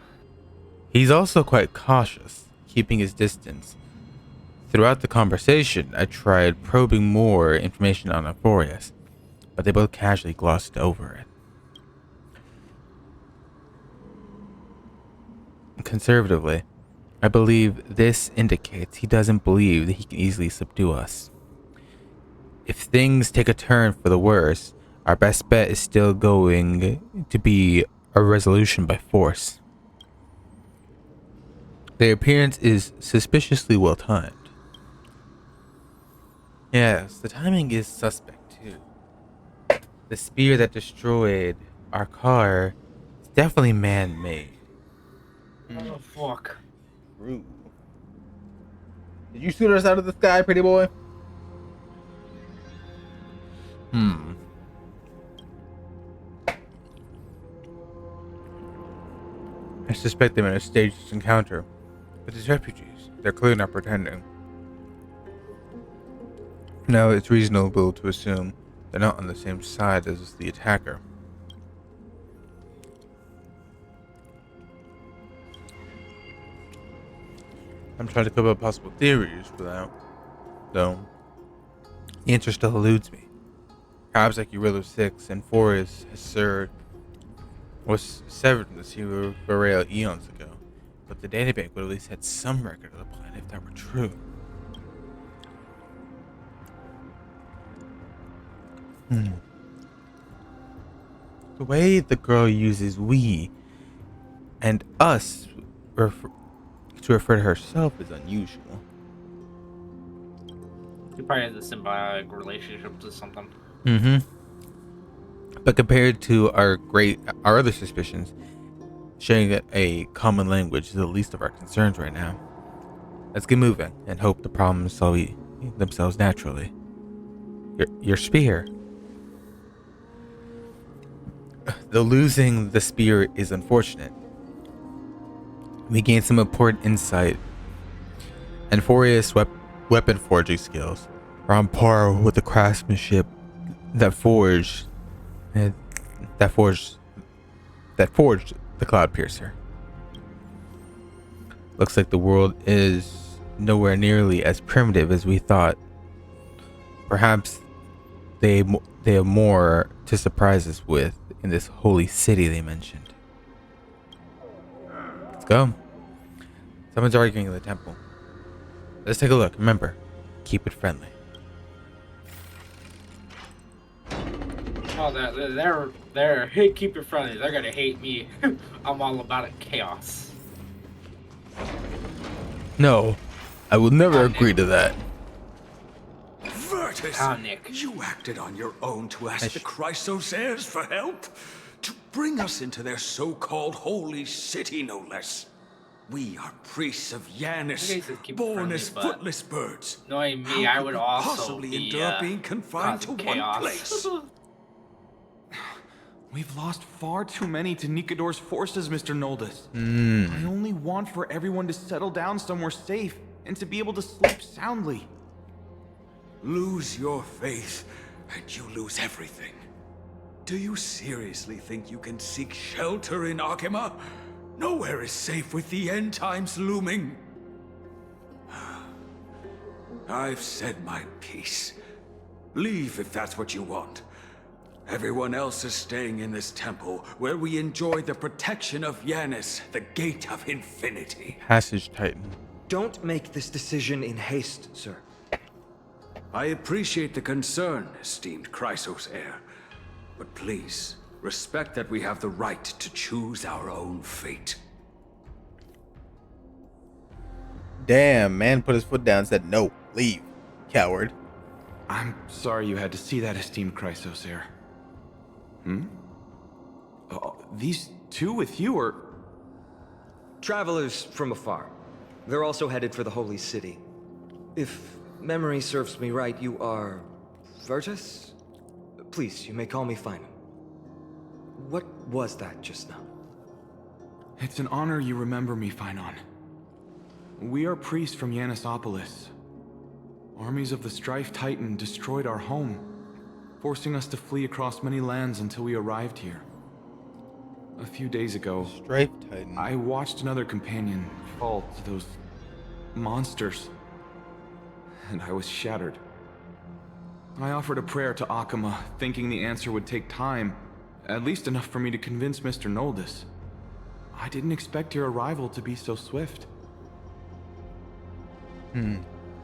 [SPEAKER 1] He's also quite cautious, keeping his distance. Throughout the conversation, I tried probing more information on Euphorius, but they both casually glossed over it. Conservatively, I believe this indicates he doesn't believe that he can easily subdue us. If things take a turn for the worse, our best bet is still going to be a resolution by force. Their appearance is suspiciously well timed. Yes, the timing is suspect too. The spear that destroyed our car is definitely man-made.
[SPEAKER 9] Oh, fuck.
[SPEAKER 1] True. Did you shoot us out of the sky, pretty boy? I suspect they might have staged this encounter. But these refugees, they're clearly not pretending. Now, it's reasonable to assume they're not on the same side as the attacker. I'm trying to come up with possible theories for that, though. The answer still eludes me. Perhaps like Eurilla 6 and Forest was severed from the Star Rail eons ago, but the databank would at least had some record of the planet if that were true. The way the girl uses we and us to refer to herself is unusual.
[SPEAKER 9] He probably has a symbiotic relationship to something.
[SPEAKER 1] But compared to our other suspicions, sharing a common language is the least of our concerns right now. Let's get moving and hope the problems solve themselves naturally. Your spear. Though losing the spear is unfortunate, we gained some important insight and Euphorius weapon forging skills. are on par with the craftsmanship that forged that forged the Cloud Piercer. Looks like the world is nowhere nearly as primitive as we thought. Perhaps they have more to surprise us with in this holy city they mentioned. Let's go. Someone's arguing in the temple. Let's take a look. Remember, keep it friendly.
[SPEAKER 9] Oh, they're hey, keep it friendly. They're gonna hate me. I'm all about it. Chaos.
[SPEAKER 1] No, I will never agree to that.
[SPEAKER 20] Virtus, you acted on your own to ask the Chrysosaires for help? To bring us into their so-called holy city, no less. We are priests of Yanis, born as footless birds.
[SPEAKER 9] Knowing me,
[SPEAKER 20] How
[SPEAKER 9] I
[SPEAKER 20] could
[SPEAKER 9] would
[SPEAKER 20] we
[SPEAKER 9] also
[SPEAKER 20] possibly
[SPEAKER 9] be
[SPEAKER 20] endure being confined to
[SPEAKER 9] causing
[SPEAKER 20] one
[SPEAKER 9] chaos.
[SPEAKER 20] place?
[SPEAKER 8] We've lost far too many to Nikador's forces, Mr. Noldus. I only want for everyone to settle down somewhere safe and to be able to sleep soundly.
[SPEAKER 20] Lose your faith, and you lose everything. Do you seriously think you can seek shelter in Akima? Nowhere is safe with the end times looming. I've said my piece. Leave if that's what you want. Everyone else is staying in this temple, where we enjoy the protection of Yanis, the Gate of Infinity.
[SPEAKER 1] Passage Titan.
[SPEAKER 3] Don't make this decision in haste, sir.
[SPEAKER 20] I appreciate the concern, esteemed Chrysosaire. But please, respect that we have the right to choose our own fate.
[SPEAKER 1] Damn, man put his foot down and said, no, leave, coward.
[SPEAKER 8] I'm sorry you had to see that, esteemed Chrysosaire. These two with you are...
[SPEAKER 3] Travelers from afar. They're also headed for the holy city. If memory serves me right, you are... Virtus? Please, you may call me Feynman. What was that just now?
[SPEAKER 8] It's an honor you remember me, Phainon. We are priests from Yanisopolis. Armies of the Strife Titan destroyed our home, forcing us to flee across many lands until we arrived here. A few days ago,
[SPEAKER 1] Strife Titan.
[SPEAKER 8] I watched another companion fall to those monsters, and I was shattered. I offered a prayer to Akima, thinking the answer would take time, at least enough for me to convince Mr. Noldus. I didn't expect your arrival to be so swift.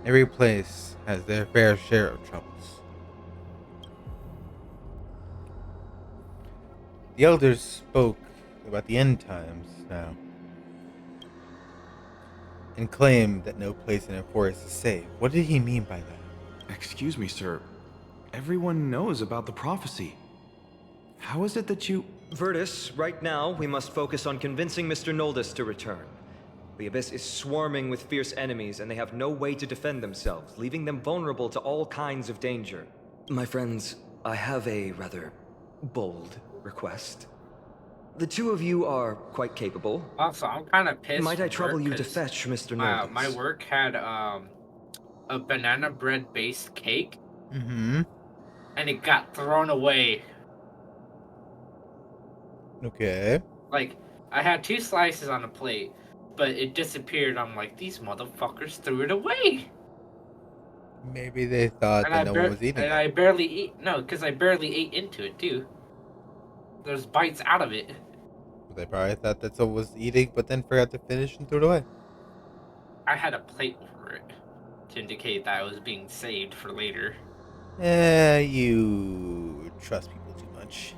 [SPEAKER 1] Every place has their fair share of troubles. The elders spoke about the end times now, and claimed that no place in a forest is safe. What did he mean by that?
[SPEAKER 8] Excuse me, sir. Everyone knows about the prophecy. How is it that you...
[SPEAKER 3] Virtus, right now, we must focus on convincing Mr. Noldus to return. The Abyss is swarming with fierce enemies, and they have no way to defend themselves, leaving them vulnerable to all kinds of danger. My friends, I have a rather bold request. The two of you are quite capable.
[SPEAKER 9] Also, I'm kind of pissed.
[SPEAKER 3] Might I trouble you to fetch Mr. Noldus?
[SPEAKER 9] My work had a banana bread based cake, and it got thrown away.
[SPEAKER 1] Okay.
[SPEAKER 9] Like, I had 2 slices on a plate, but it disappeared. I'm like, these motherfuckers threw it away.
[SPEAKER 1] Maybe they thought that no one was eating it.
[SPEAKER 9] And I barely ate. No, because I barely ate into it, too. There's bites out of it.
[SPEAKER 1] They probably thought that someone was eating, but then forgot to finish and threw it away.
[SPEAKER 9] I had a plate for it to indicate that it was being saved for later.
[SPEAKER 1] You trust people too much.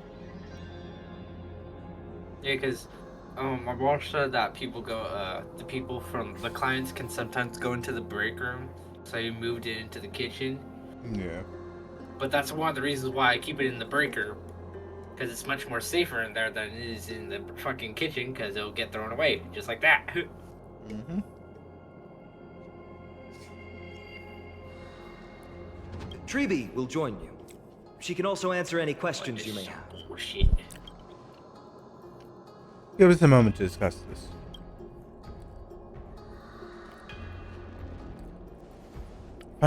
[SPEAKER 9] Yeah, because my boss said that people go, the people from the clients can sometimes go into the break room, so he moved it into the kitchen.
[SPEAKER 1] Yeah.
[SPEAKER 9] But that's one of the reasons why I keep it in the break room, because it's much more safer in there than it is in the fucking kitchen, because it'll get thrown away, just like that.
[SPEAKER 3] Treeby will join you. She can also answer any questions you may have.
[SPEAKER 9] Shit.
[SPEAKER 1] Give us a moment to discuss this.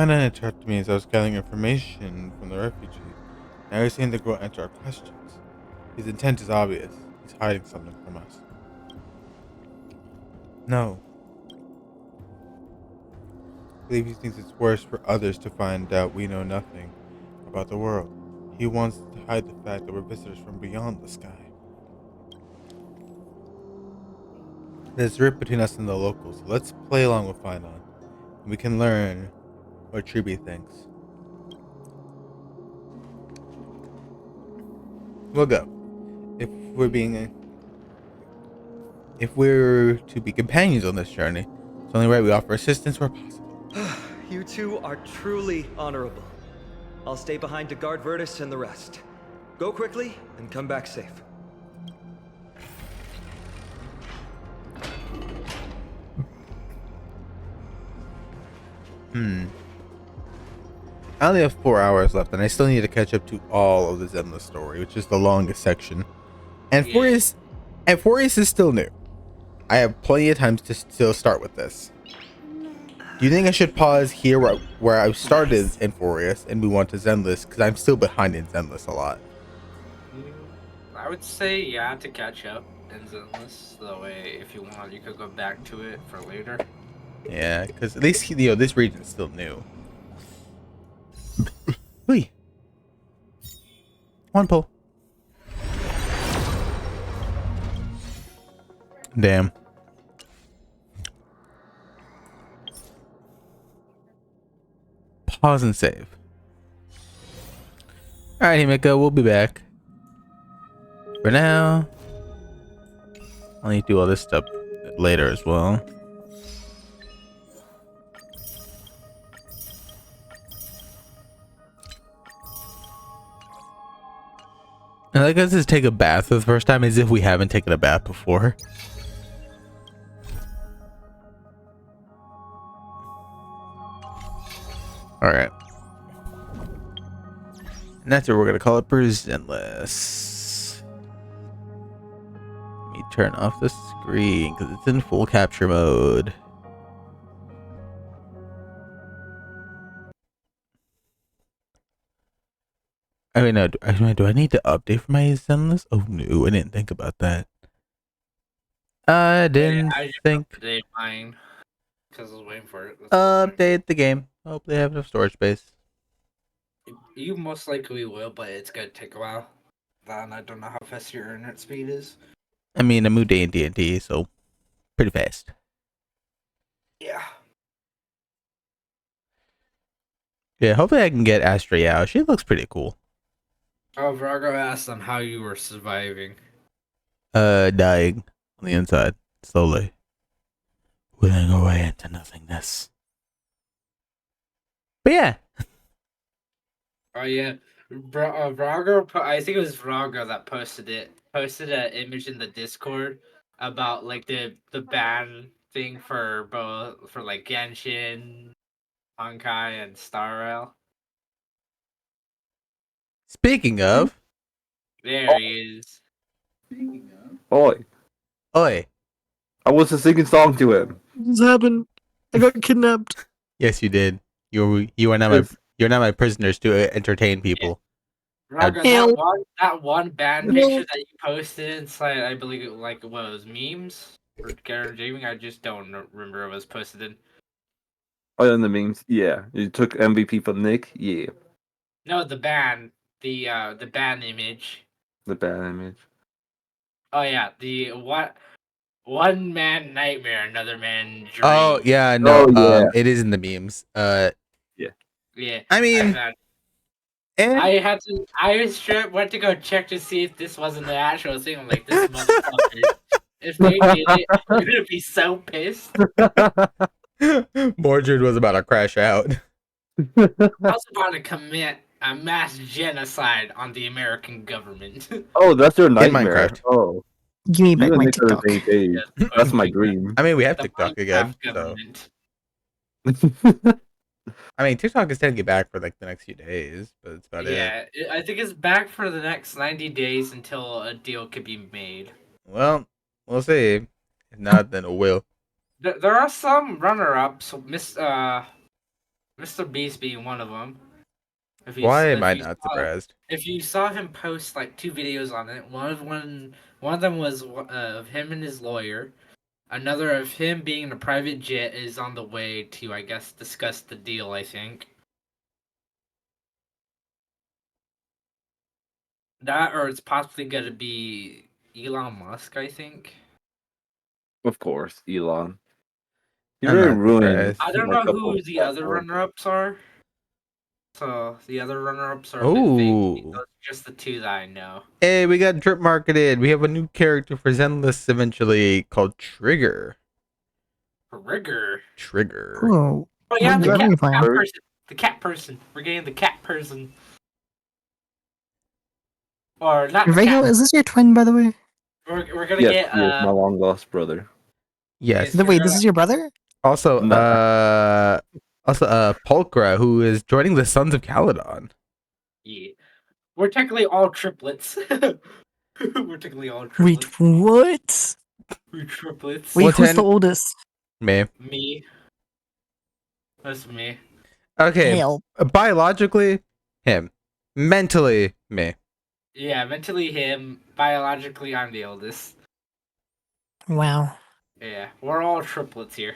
[SPEAKER 1] Fana interrupted me as I was gathering information from the refugee. Now he's seeing the girl answer our questions. His intent is obvious. He's hiding something from us. No. I believe he thinks it's worse for others to find out we know nothing about the world. He wants to hide the fact that we're visitors from beyond the sky. There's a rift between us and the locals, so let's play along with Finon. We can learn what Triby thinks. We'll go. If we're to be companions on this journey, it's only right we offer assistance where possible.
[SPEAKER 3] You two are truly honorable. I'll stay behind to guard Virtus and the rest. Go quickly and come back safe.
[SPEAKER 1] I only have 4 hours left, and I still need to catch up to all of the Zenless story, which is the longest section. And Forius is still new. I have plenty of time to still start with this. Do you think I should pause here where I started in Forius and move on to Zenless? Because I'm still behind in Zenless a lot.
[SPEAKER 9] I would say yeah to catch up in Zenless. That way, if you want, you could go back to it for later.
[SPEAKER 1] Yeah, because at least this region's still new. Whee. One pull. Damn. Pause and save. Alright, Himiko, we'll be back. For now, I'll need to do all this stuff later as well. I like us to take a bath for the first time as if we haven't taken a bath before. Alright. And that's what we're gonna call it for Zenless. Let me turn off the screen because it's in full capture mode. I mean, no, do I need to update for my Zenless? Oh no, I didn't think about that. I didn't think.
[SPEAKER 9] Update mine because I was waiting for it.
[SPEAKER 1] Update the game. Hope they have enough storage space.
[SPEAKER 9] You most likely will, but it's gonna take a while. And I don't know how fast your internet speed is.
[SPEAKER 1] I mean, I moved in D&D, so pretty fast.
[SPEAKER 9] Yeah.
[SPEAKER 1] Yeah, hopefully I can get Astra out. She looks pretty cool.
[SPEAKER 9] Oh, Vrago asked them how you were surviving.
[SPEAKER 1] Dying on the inside, slowly. Withering away into nothingness. But yeah.
[SPEAKER 9] Oh yeah, Vrago. I think it was Vrago that posted an image in the Discord about like the ban thing for both for like Genshin, Honkai, and Star Rail.
[SPEAKER 1] Speaking of.
[SPEAKER 9] There he is.
[SPEAKER 18] Oi.
[SPEAKER 1] Oi.
[SPEAKER 18] I was singing song to him.
[SPEAKER 12] This happened. I got kidnapped.
[SPEAKER 1] Yes, you did. You're not my prisoners to entertain people.
[SPEAKER 9] Vrago, that one ban picture that you posted inside, I believe it like was memes or Garen Gaming. I just don't remember it was posted in.
[SPEAKER 18] Oh, in the memes. Yeah, you took MVP from Nick. Yeah,
[SPEAKER 9] No, the ban ban image.
[SPEAKER 18] the bad image.
[SPEAKER 9] Oh yeah, the one man nightmare, another man dream.
[SPEAKER 1] Oh yeah, no.
[SPEAKER 18] Oh, yeah.
[SPEAKER 1] It is in the memes.
[SPEAKER 18] Yeah.
[SPEAKER 9] Yeah.
[SPEAKER 1] I mean,
[SPEAKER 9] I straight went to go check to see if this wasn't the actual thing. I'm like, this motherfucker. If they did it, I'm gonna be so pissed.
[SPEAKER 1] Mordred was about to crash out.
[SPEAKER 9] I was about to commit a mass genocide on the American government.
[SPEAKER 18] Oh, that's your
[SPEAKER 1] In
[SPEAKER 18] nightmare.
[SPEAKER 1] Minecraft.
[SPEAKER 18] Oh,
[SPEAKER 12] give me back
[SPEAKER 18] You and
[SPEAKER 12] my
[SPEAKER 18] Nick are the
[SPEAKER 12] TikTok.
[SPEAKER 18] same page. That's my dream.
[SPEAKER 1] I mean, we have
[SPEAKER 9] The
[SPEAKER 1] TikTok again. So.
[SPEAKER 9] government.
[SPEAKER 1] I mean, TikTok is going to get back for like the next few days, but it's about it.
[SPEAKER 9] Yeah, I think it's back for the next 90 days until a deal could be made.
[SPEAKER 1] Well, we'll see. If not, then it will.
[SPEAKER 9] There are some runner-ups. Mr. Mr. Beast being one of them.
[SPEAKER 1] Why am I not surprised?
[SPEAKER 9] If you saw him post like 2 videos on it, one of them was of him and his lawyer. Another of him being in a private jet is on the way to, I guess, discuss the deal, I think. That, or it's possibly going to be Elon Musk, I think.
[SPEAKER 18] Of course, Elon. He
[SPEAKER 1] I'm
[SPEAKER 18] really
[SPEAKER 1] not
[SPEAKER 18] ruined
[SPEAKER 1] surprised.
[SPEAKER 9] I don't
[SPEAKER 18] a
[SPEAKER 9] know
[SPEAKER 18] couple
[SPEAKER 9] who
[SPEAKER 18] of
[SPEAKER 9] the other
[SPEAKER 18] platforms.
[SPEAKER 9] runner-ups are. So, the other runner-ups are a bit vague.
[SPEAKER 1] Oh.
[SPEAKER 9] Those are just the 2 that I know.
[SPEAKER 1] Hey, we got drip marketed. We have a new character for Zenless eventually called Trigger.
[SPEAKER 9] Trigger.
[SPEAKER 1] Trigger.
[SPEAKER 2] Cool.
[SPEAKER 9] Oh yeah,
[SPEAKER 2] When's
[SPEAKER 9] the
[SPEAKER 2] that
[SPEAKER 9] cat,
[SPEAKER 2] gonna be playing?
[SPEAKER 9] person. The cat person. We're getting the cat person. Or not the
[SPEAKER 2] Vego,
[SPEAKER 9] cat.
[SPEAKER 2] is this your twin, by the way?
[SPEAKER 9] We're gonna
[SPEAKER 18] Yes,
[SPEAKER 9] get
[SPEAKER 18] he is my long lost brother.
[SPEAKER 1] Yes.
[SPEAKER 2] Wait, this is your brother?
[SPEAKER 1] Also,
[SPEAKER 18] No.
[SPEAKER 1] Pulchra, who is joining the Sons of Caledon.
[SPEAKER 9] Yeah. We're technically all triplets. We're technically all
[SPEAKER 2] Wait,
[SPEAKER 9] triplets.
[SPEAKER 2] what?
[SPEAKER 9] We're triplets.
[SPEAKER 2] Wait, who's the oldest?
[SPEAKER 1] Me.
[SPEAKER 9] Me. That's me.
[SPEAKER 1] Okay.
[SPEAKER 2] Help.
[SPEAKER 1] Biologically, him. Mentally, me.
[SPEAKER 9] Yeah, mentally him. Biologically, I'm the oldest.
[SPEAKER 2] Wow.
[SPEAKER 9] Yeah, we're all triplets here.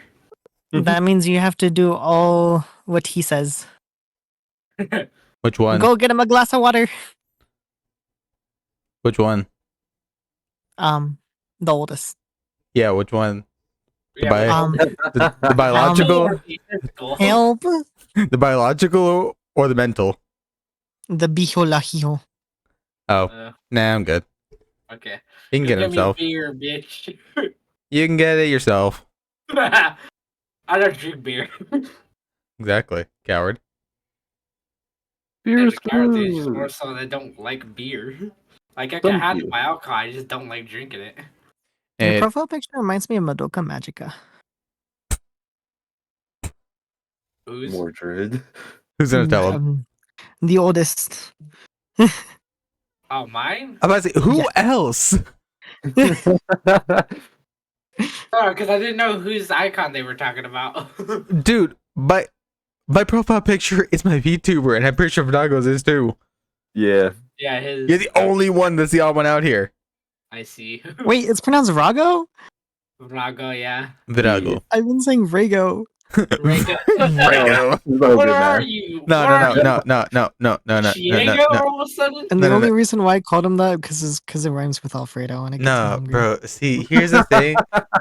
[SPEAKER 2] That means you have to do all what he says.
[SPEAKER 1] Which one?
[SPEAKER 2] Go get him a glass of water.
[SPEAKER 1] Which one?
[SPEAKER 2] The oldest.
[SPEAKER 1] Yeah, which one? The,
[SPEAKER 9] Yeah,
[SPEAKER 1] the biological?
[SPEAKER 2] Help.
[SPEAKER 1] The biological or the mental?
[SPEAKER 2] The biolahijo.
[SPEAKER 1] Oh, nah, I'm good.
[SPEAKER 9] Okay.
[SPEAKER 1] He can get
[SPEAKER 9] Give
[SPEAKER 1] himself.
[SPEAKER 9] me beer, bitch.
[SPEAKER 1] You can get it yourself.
[SPEAKER 9] I don't drink beer.
[SPEAKER 1] Exactly, coward.
[SPEAKER 18] Beer is
[SPEAKER 9] Characters
[SPEAKER 18] good.
[SPEAKER 9] more so that don't like beer. Like I
[SPEAKER 18] Some
[SPEAKER 9] can handle
[SPEAKER 18] do.
[SPEAKER 9] my alcohol, I just don't like drinking it.
[SPEAKER 2] Your
[SPEAKER 1] And
[SPEAKER 2] profile picture reminds me of Madoka Magica.
[SPEAKER 9] Who's?
[SPEAKER 18] Mordred.
[SPEAKER 1] Who's gonna tell him?
[SPEAKER 2] The oldest.
[SPEAKER 9] Oh, mine?
[SPEAKER 1] I'm about to say, who else?
[SPEAKER 9] Oh, because I didn't know whose icon they were talking about.
[SPEAKER 1] Dude, my profile picture is my VTuber, and I'm pretty sure Vanago's is too.
[SPEAKER 18] Yeah.
[SPEAKER 9] Yeah, his.
[SPEAKER 1] You're the only one that's the odd one out here.
[SPEAKER 9] I see.
[SPEAKER 2] Wait, it's pronounced Rago?
[SPEAKER 9] Rago, yeah.
[SPEAKER 1] Virago.
[SPEAKER 2] I've been saying Rago.
[SPEAKER 9] Rago.
[SPEAKER 1] Rago.
[SPEAKER 9] What are you?
[SPEAKER 1] No.
[SPEAKER 9] Diego all of a sudden?
[SPEAKER 2] And the only reason why I called him that because it rhymes with Alfredo and it gets me
[SPEAKER 1] No,
[SPEAKER 2] hungry.
[SPEAKER 1] bro. See, here's the thing.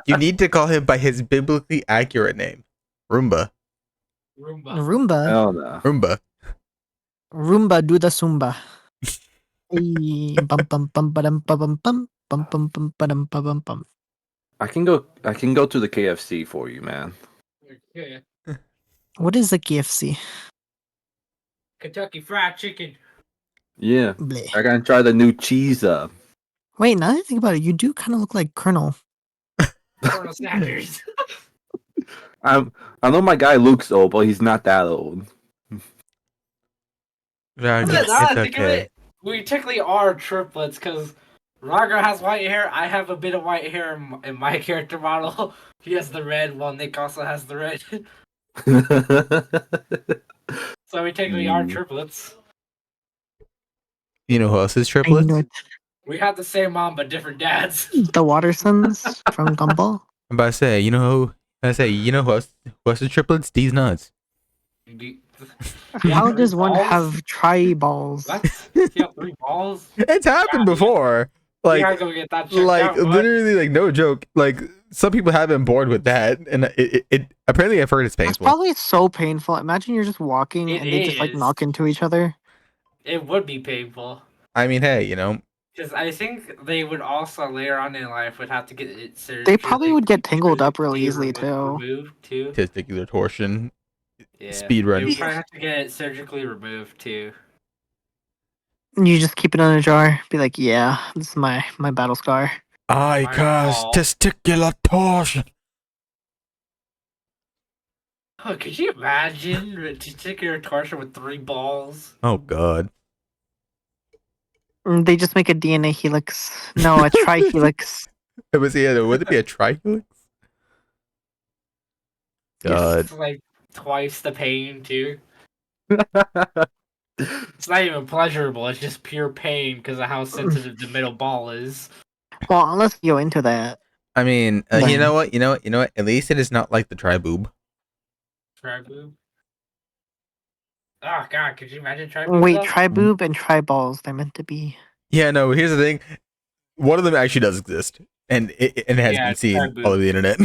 [SPEAKER 1] You need to call him by his biblically accurate name. Roomba.
[SPEAKER 2] Roomba?
[SPEAKER 18] Hell no.
[SPEAKER 1] Roomba.
[SPEAKER 2] Roomba do the Zumba. Ay, bum bum bum ba-dum ba-bum bum bum bum bum ba-dum ba-bum bum.
[SPEAKER 18] I can go to the KFC for you, man.
[SPEAKER 9] Okay.
[SPEAKER 2] What is the KFC?
[SPEAKER 9] Kentucky Fried Chicken.
[SPEAKER 18] Yeah.
[SPEAKER 2] Bleh.
[SPEAKER 18] I gotta try the new cheese up.
[SPEAKER 2] Wait, now that I think about it, you do kind of look like Colonel.
[SPEAKER 9] Colonel Sanders.
[SPEAKER 18] I know my guy looks old, but he's not that old.
[SPEAKER 1] Virago,
[SPEAKER 9] Now that I
[SPEAKER 1] it's
[SPEAKER 9] think of
[SPEAKER 1] okay.
[SPEAKER 9] it, we technically are triplets because Rago has white hair. I have a bit of white hair in my character model. He has the red, while Nick also has the red. So we technically are triplets.
[SPEAKER 1] You know who else is
[SPEAKER 2] I
[SPEAKER 1] triplets?
[SPEAKER 2] know it.
[SPEAKER 9] We have the same mom but different dads.
[SPEAKER 2] The Watersons from Gumball.
[SPEAKER 1] I'm about to say, you know who else is triplets? These nuts.
[SPEAKER 2] How does one
[SPEAKER 9] balls?
[SPEAKER 2] have tri-balls?
[SPEAKER 9] What? You have 3 balls?
[SPEAKER 1] It's happened before.
[SPEAKER 9] We
[SPEAKER 1] Like,
[SPEAKER 9] gotta go get that checked out, bud.
[SPEAKER 1] literally, like, no joke. Like, some people have been bored with that, and it apparently I've heard it's
[SPEAKER 2] It's
[SPEAKER 1] painful.
[SPEAKER 2] probably so painful. Imagine you're just walking
[SPEAKER 9] It
[SPEAKER 2] and they just like
[SPEAKER 9] is.
[SPEAKER 2] knock into each other.
[SPEAKER 9] It would be painful.
[SPEAKER 1] I mean, hey, you know,
[SPEAKER 9] Because I think they would also later on in life would have to get it surgery.
[SPEAKER 2] They probably would get tangled up real easily too.
[SPEAKER 9] Removed too.
[SPEAKER 1] testicular torsion,
[SPEAKER 9] Yeah.
[SPEAKER 1] speed
[SPEAKER 9] They
[SPEAKER 1] run.
[SPEAKER 9] would probably have to get it surgically removed too.
[SPEAKER 2] You just keep it in a jar. Be like, yeah, this is my battle scar.
[SPEAKER 1] I cause testicular torsion.
[SPEAKER 9] Oh, could you imagine a testicular torsion with 3 balls?
[SPEAKER 1] Oh God.
[SPEAKER 2] They just make a DNA helix. No, a tri-helix.
[SPEAKER 1] Would it be a trihelix? God.
[SPEAKER 9] It's like twice the pain too. It's not even pleasurable. It's just pure pain because of how sensitive the middle ball is.
[SPEAKER 2] Well, unless you're into that.
[SPEAKER 1] I mean, you
[SPEAKER 2] Then-
[SPEAKER 1] know what? You know what? You know what? At least it is not like the tri-boob.
[SPEAKER 9] Tri-boob. Oh god, could you imagine tri-boob?
[SPEAKER 2] Wait,
[SPEAKER 9] though?
[SPEAKER 2] tri-boob and tri-balls, they're meant to be.
[SPEAKER 1] Yeah, no. Here's the thing. One of them actually does exist, and it has
[SPEAKER 9] Yeah,
[SPEAKER 1] been seen
[SPEAKER 9] tri-boob.
[SPEAKER 1] all over the internet.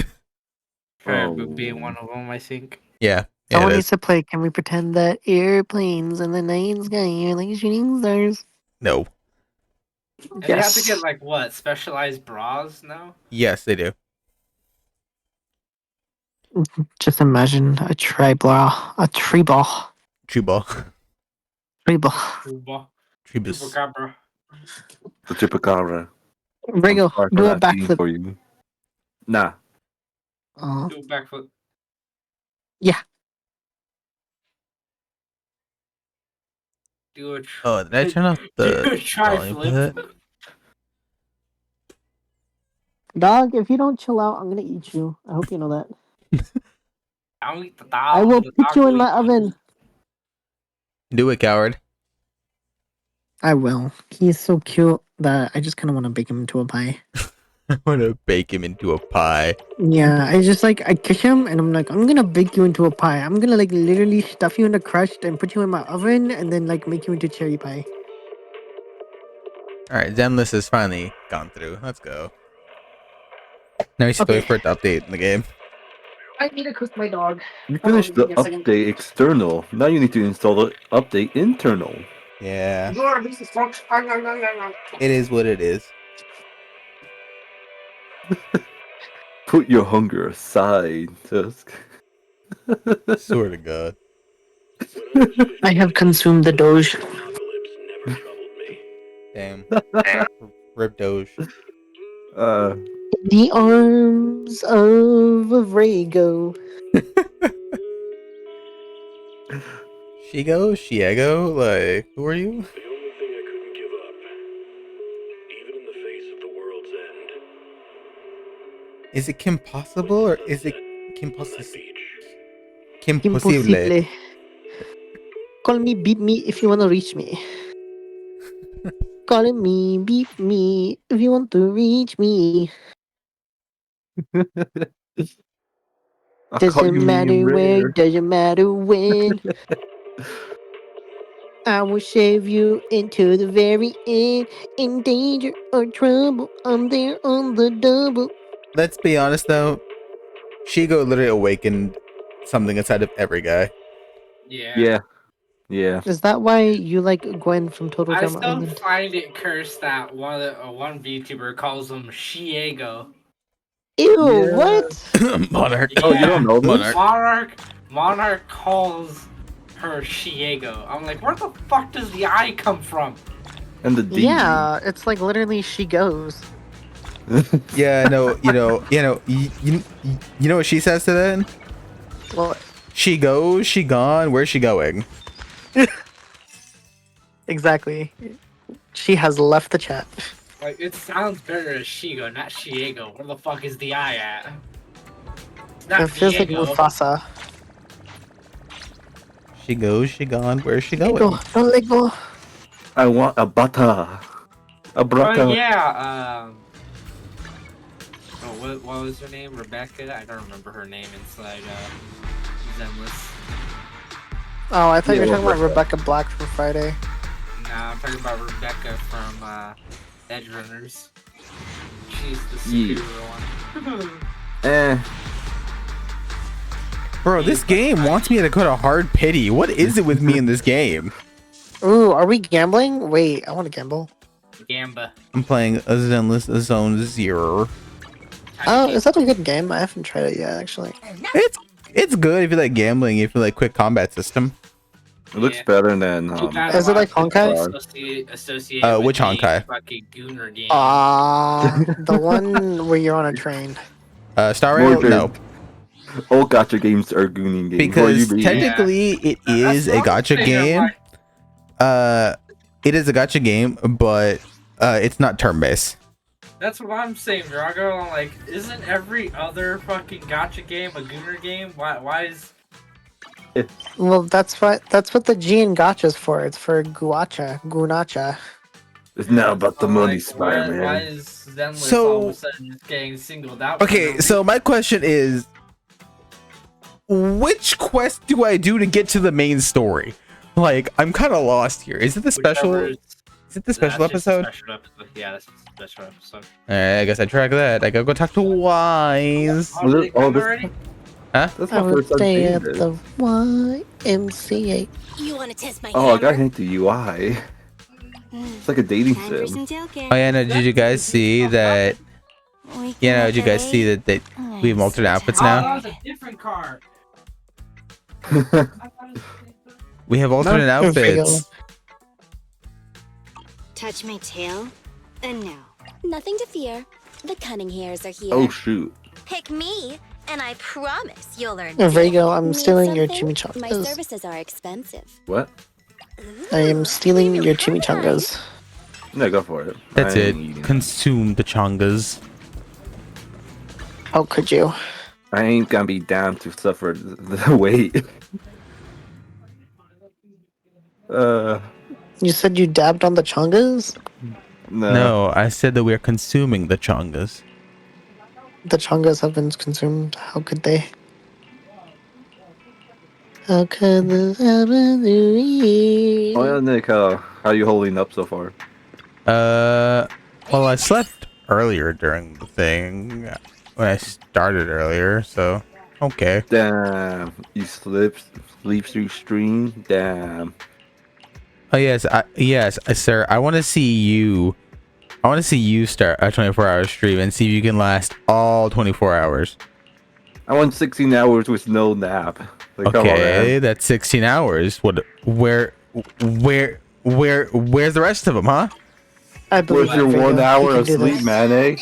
[SPEAKER 9] Tri-boob being one of them, I think.
[SPEAKER 1] Yeah.
[SPEAKER 2] Someone
[SPEAKER 1] it
[SPEAKER 2] needs
[SPEAKER 1] is.
[SPEAKER 2] to play Can We Pretend That Airplanes in the Night Sky Are Like Shooting Stars?
[SPEAKER 1] No.
[SPEAKER 9] And they have to get like what? Specialized bras now?
[SPEAKER 1] Yes, they do.
[SPEAKER 2] Just imagine a tri-ball. A tree-ball.
[SPEAKER 1] True ball.
[SPEAKER 2] Tree-ball.
[SPEAKER 9] Trubba.
[SPEAKER 1] Tribus.
[SPEAKER 9] Chupacabra.
[SPEAKER 18] The Chupacabra.
[SPEAKER 2] Ringo,
[SPEAKER 18] Sorry for
[SPEAKER 2] do a
[SPEAKER 18] not seeing
[SPEAKER 2] backflip.
[SPEAKER 18] for you. Nah.
[SPEAKER 9] Do a backflip.
[SPEAKER 2] Yeah.
[SPEAKER 9] Do a
[SPEAKER 1] Oh, did I turn off
[SPEAKER 9] do a
[SPEAKER 1] the volume for that?
[SPEAKER 9] tri-flip.
[SPEAKER 2] Dog, if you don't chill out, I'm gonna eat you. I hope you know that.
[SPEAKER 9] I'll eat the dog.
[SPEAKER 2] I will
[SPEAKER 9] the
[SPEAKER 2] put
[SPEAKER 9] dog
[SPEAKER 2] you
[SPEAKER 9] will
[SPEAKER 2] in my
[SPEAKER 9] eat
[SPEAKER 2] oven.
[SPEAKER 1] Do it, coward.
[SPEAKER 2] I will. He's so cute that I just kind of want to bake him into a pie.
[SPEAKER 1] I want to bake him into a pie.
[SPEAKER 2] Yeah, I just like, I kiss him and I'm like, I'm gonna bake you into a pie. I'm gonna like literally stuff you in the crust and put you in my oven and then like make you into cherry pie.
[SPEAKER 1] Alright, Zenless has finally gone through. Let's go. Now we should wait for it to update in the game.
[SPEAKER 2] I need to cook my dog.
[SPEAKER 18] You
[SPEAKER 2] Hold on,
[SPEAKER 18] finished
[SPEAKER 2] give
[SPEAKER 18] the
[SPEAKER 2] me a second.
[SPEAKER 18] update external. Now you need to install the update internal.
[SPEAKER 1] Yeah.
[SPEAKER 2] You're a piece of fuck.
[SPEAKER 1] It is what it is.
[SPEAKER 18] Put your hunger aside, Tusk.
[SPEAKER 1] Swear to God.
[SPEAKER 2] I have consumed the Doge.
[SPEAKER 1] Damn. Rip Doge.
[SPEAKER 2] The arms of a Vrago.
[SPEAKER 1] Shigo? Shiego? Like, who are you? Is it Kim Possible or is it Kim Possible? Kim Possible.
[SPEAKER 2] Impossible. Call me, beat me if you wanna reach me. Call me, beat me if you want to reach me. Doesn't matter where, doesn't matter when. I will shave you into the very end. In danger or trouble, I'm there on the double.
[SPEAKER 1] Let's be honest though. Shigo literally awakened something inside of every guy.
[SPEAKER 9] Yeah.
[SPEAKER 18] Yeah.
[SPEAKER 2] Is that why you like Gwen from Total
[SPEAKER 9] I
[SPEAKER 2] Drama
[SPEAKER 9] still
[SPEAKER 2] Island?
[SPEAKER 9] find it cursed that one VTuber calls him Shiego.
[SPEAKER 2] Ew, what?
[SPEAKER 1] Monarch.
[SPEAKER 18] Oh, you don't know this?
[SPEAKER 9] Monarch calls her Shiego. I'm like, where the fuck does the I come from?
[SPEAKER 18] And the D.
[SPEAKER 2] Yeah, it's like literally she goes.
[SPEAKER 1] Yeah, no, you know what she says to that?
[SPEAKER 2] What?
[SPEAKER 1] She goes, she gone, where's she going?
[SPEAKER 2] Exactly. She has left the chat.
[SPEAKER 9] Like, it sounds better as Shigo, not Shiego. Where the fuck is the I at? It's not
[SPEAKER 2] It feels like
[SPEAKER 9] Diego.
[SPEAKER 2] Mufasa.
[SPEAKER 1] She goes, she gone, where's she going?
[SPEAKER 2] Don't let go.
[SPEAKER 18] I want a butter. A brata.
[SPEAKER 9] Oh yeah, what was her name? Rebecca? I don't remember her name inside Zenless.
[SPEAKER 2] Oh, I thought you were
[SPEAKER 18] Yeah,
[SPEAKER 2] talking about Rebecca Black from Friday.
[SPEAKER 9] Nah, I'm talking about Rebecca from Edge Runners. She's the
[SPEAKER 18] Yeah.
[SPEAKER 9] superior one.
[SPEAKER 1] Bro, this game wants me to go to hard pity. What is it with me in this game?
[SPEAKER 2] Ooh, are we gambling? Wait, I want to gamble.
[SPEAKER 9] Gamba.
[SPEAKER 1] I'm playing a Zenless Zone 0.
[SPEAKER 2] Oh, is that a good game? I haven't tried it yet, actually.
[SPEAKER 1] It's good if you like gambling, if you like quick combat system.
[SPEAKER 18] It looks better than.
[SPEAKER 2] Is it like Honkai?
[SPEAKER 9] Associated
[SPEAKER 1] Which
[SPEAKER 9] with the
[SPEAKER 1] Honkai?
[SPEAKER 9] fucking Gooner game.
[SPEAKER 2] The one where you're on a train.
[SPEAKER 1] Star Rail? No.
[SPEAKER 18] All gacha games are gooning games.
[SPEAKER 1] Because technically it is a gacha game. It is a gacha game, but it's not turn-based.
[SPEAKER 9] That's what I'm saying, Drago. I'm like, isn't every other fucking gacha game a Gooner game? Why is
[SPEAKER 2] Well, that's what the G in Gacha's for. It's for Gunacha.
[SPEAKER 18] It's not about the money,
[SPEAKER 9] Like,
[SPEAKER 18] Spider-Man.
[SPEAKER 9] why is Zenless all of a sudden just getting singled out?
[SPEAKER 1] Okay, so my question is, which quest do I do to get to the main story? Like, I'm kind of lost here. Is it the special? Is it the special episode?
[SPEAKER 9] Yeah, that's a special episode.
[SPEAKER 1] Alright, I guess I track that. I gotta go talk to Wise.
[SPEAKER 9] Oh, did it come already?
[SPEAKER 1] Huh?
[SPEAKER 18] That's
[SPEAKER 2] I
[SPEAKER 18] my
[SPEAKER 2] will
[SPEAKER 18] first time
[SPEAKER 2] stay
[SPEAKER 18] seeing
[SPEAKER 2] at
[SPEAKER 18] this.
[SPEAKER 2] the YMCA.
[SPEAKER 5] You want to test my
[SPEAKER 18] Oh, I gotta hate the UI. It's like a dating sim.
[SPEAKER 1] Oh yeah, no, did you guys see that? Yeah, no, did you guys see that we have alternate outfits
[SPEAKER 9] Oh, that
[SPEAKER 1] now?
[SPEAKER 9] was a different car.
[SPEAKER 1] We have alternate outfits.
[SPEAKER 5] Touch my tail? No. Nothing to fear. The cunning hairs are here.
[SPEAKER 18] Oh shoot.
[SPEAKER 5] Pick me, and I promise you'll learn.
[SPEAKER 2] Vega, I'm
[SPEAKER 5] Need
[SPEAKER 2] stealing your
[SPEAKER 5] something? My
[SPEAKER 2] chimichangas.
[SPEAKER 5] services are expensive.
[SPEAKER 18] What?
[SPEAKER 2] I am stealing your chimichangas.
[SPEAKER 18] No, go for it.
[SPEAKER 1] That's
[SPEAKER 18] I
[SPEAKER 1] it.
[SPEAKER 18] ain't eating
[SPEAKER 1] Consume the chongas.
[SPEAKER 2] How could you?
[SPEAKER 18] I ain't gonna be down to suffer the wait.
[SPEAKER 2] You said you dabbed on the chongas?
[SPEAKER 1] No, I said that we're consuming the chongas.
[SPEAKER 2] The chongas have been consumed. How could they? How could this happen to me?
[SPEAKER 18] Oh yeah, Nick, how you holding up so far?
[SPEAKER 1] Well, I slept earlier during the thing when I started earlier, so okay.
[SPEAKER 18] Damn, you sleep through stream. Damn.
[SPEAKER 1] Oh yes, yes, sir. I want to see you. I want to see you start a 24-hour stream and see if you can last all 24 hours.
[SPEAKER 18] I want 16 hours with no nap. Like, come on,
[SPEAKER 1] Okay,
[SPEAKER 18] man.
[SPEAKER 1] that's 16 hours. What? Where's the rest of them, huh?
[SPEAKER 2] I
[SPEAKER 18] Where's your 1 hour of sleep, man? Eh?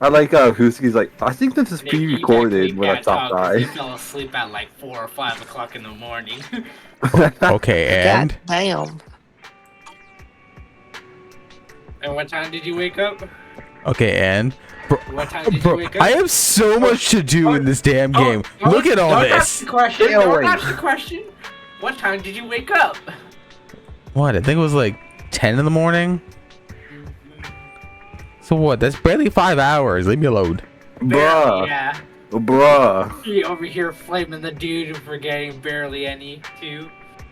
[SPEAKER 18] I like Husky's like. I think this is pre-recorded when I top
[SPEAKER 9] He
[SPEAKER 18] die.
[SPEAKER 9] fell asleep at like 4 or 5 o'clock in the morning.
[SPEAKER 1] Okay, and
[SPEAKER 2] Damn.
[SPEAKER 9] And what time did you wake up?
[SPEAKER 1] okay, and
[SPEAKER 9] What time did you
[SPEAKER 1] bro,
[SPEAKER 9] wake up?
[SPEAKER 1] I have so much to do in this damn game. Look at all
[SPEAKER 9] Don't
[SPEAKER 1] this.
[SPEAKER 9] ask the question. Don't ask the question. What time did you wake up?
[SPEAKER 1] What? I think it was like 10 in the morning. So what? That's barely 5 hours. Leave me alone.
[SPEAKER 18] Bruh.
[SPEAKER 9] Yeah.
[SPEAKER 18] Bruh.
[SPEAKER 9] You over here flaming the dude for getting barely any too.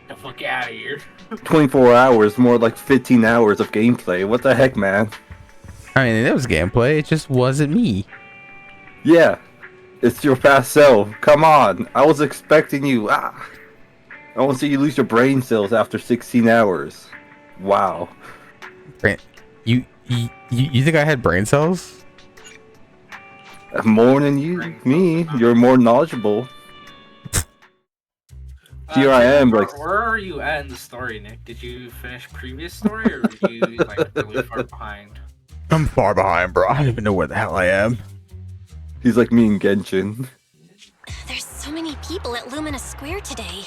[SPEAKER 9] The fuck out of here.
[SPEAKER 18] 24 hours, more like 15 hours of gameplay. What the heck, man?
[SPEAKER 1] I mean, it was gameplay. It just wasn't me.
[SPEAKER 18] Yeah. It's your past self. Come on. I was expecting you. Ah. I won't see you lose your brain cells after 16 hours. Wow.
[SPEAKER 1] You think I had brain cells?
[SPEAKER 18] More than me. You're more knowledgeable. Here I am, like.
[SPEAKER 9] Where are you at in the story, Nick? Did you finish previous story, or are you like really far behind?
[SPEAKER 1] I'm far behind, bro. I don't even know where the hell I am.
[SPEAKER 18] He's like me in Genshin.
[SPEAKER 5] There's so many people at Lumina Square today.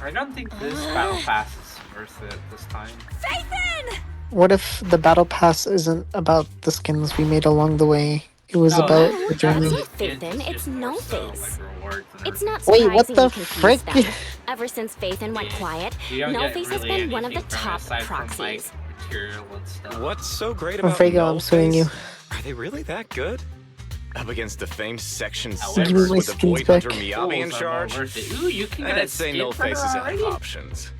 [SPEAKER 9] I don't think this battle pass is worth it this time.
[SPEAKER 5] Phaethon!
[SPEAKER 2] What if the battle pass isn't about the skins we made along the way? It was about the journey.
[SPEAKER 5] It's not Phaethon, it's No Face. It's not
[SPEAKER 2] Wait,
[SPEAKER 5] surprising
[SPEAKER 2] what the
[SPEAKER 5] you confuse
[SPEAKER 2] frick?
[SPEAKER 5] them. Ever since Phaethon went quiet,
[SPEAKER 9] You don't
[SPEAKER 5] No
[SPEAKER 9] get
[SPEAKER 5] Face has
[SPEAKER 9] really
[SPEAKER 5] been one of the
[SPEAKER 9] anything from it
[SPEAKER 5] top
[SPEAKER 9] aside from,
[SPEAKER 5] proxies.
[SPEAKER 9] like, material and stuff.
[SPEAKER 3] What's so great
[SPEAKER 2] I'm
[SPEAKER 3] about
[SPEAKER 2] Vega, I'm suing you.
[SPEAKER 3] Are they really that good? Up against the famed Section
[SPEAKER 2] Give me
[SPEAKER 3] 6
[SPEAKER 2] my
[SPEAKER 3] with the
[SPEAKER 2] skins
[SPEAKER 3] Void
[SPEAKER 2] back.
[SPEAKER 3] Hunter Miyabi in
[SPEAKER 9] Tools are
[SPEAKER 3] charge?
[SPEAKER 9] more worth it. Ooh, you can get a
[SPEAKER 3] I'd say
[SPEAKER 9] skin
[SPEAKER 3] no
[SPEAKER 9] for her
[SPEAKER 3] faces have
[SPEAKER 9] already?
[SPEAKER 3] options.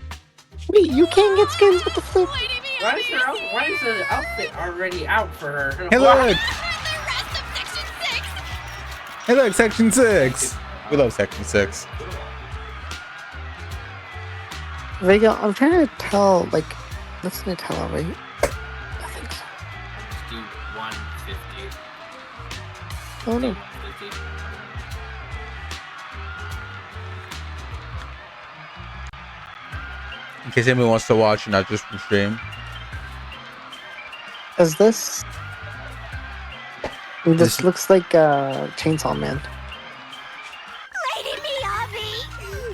[SPEAKER 2] Wait, you can't get skins with the flip.
[SPEAKER 9] Why is the outfit already out for her?
[SPEAKER 1] Hey, look! Hey, look, Section 6. We love Section 6.
[SPEAKER 2] Vega, I'm trying to tell, like, that's Nutella, right?
[SPEAKER 9] Let's do 150.
[SPEAKER 2] Oh no.
[SPEAKER 9] 150.
[SPEAKER 1] In case anyone wants to watch, not just from stream.
[SPEAKER 2] Is this? This looks like Chainsaw Man.
[SPEAKER 5] Lady Miyabi!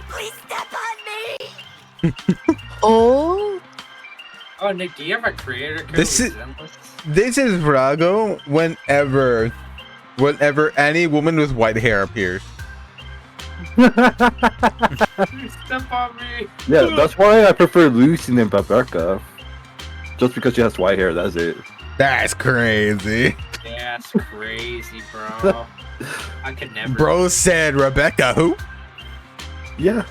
[SPEAKER 5] Please step on me!
[SPEAKER 2] Oh!
[SPEAKER 9] Oh, Nick, do you have a creator code?
[SPEAKER 1] This is
[SPEAKER 9] Zenless?
[SPEAKER 1] this is Vrago whenever any woman with white hair appears.
[SPEAKER 9] Step on me.
[SPEAKER 18] Yeah, that's why I prefer Lucy than Rebecca. Just because she has white hair, that's it.
[SPEAKER 1] That's crazy.
[SPEAKER 9] Yeah, that's crazy, bro. I could never.
[SPEAKER 1] Bro said Rebecca who?
[SPEAKER 18] Yeah.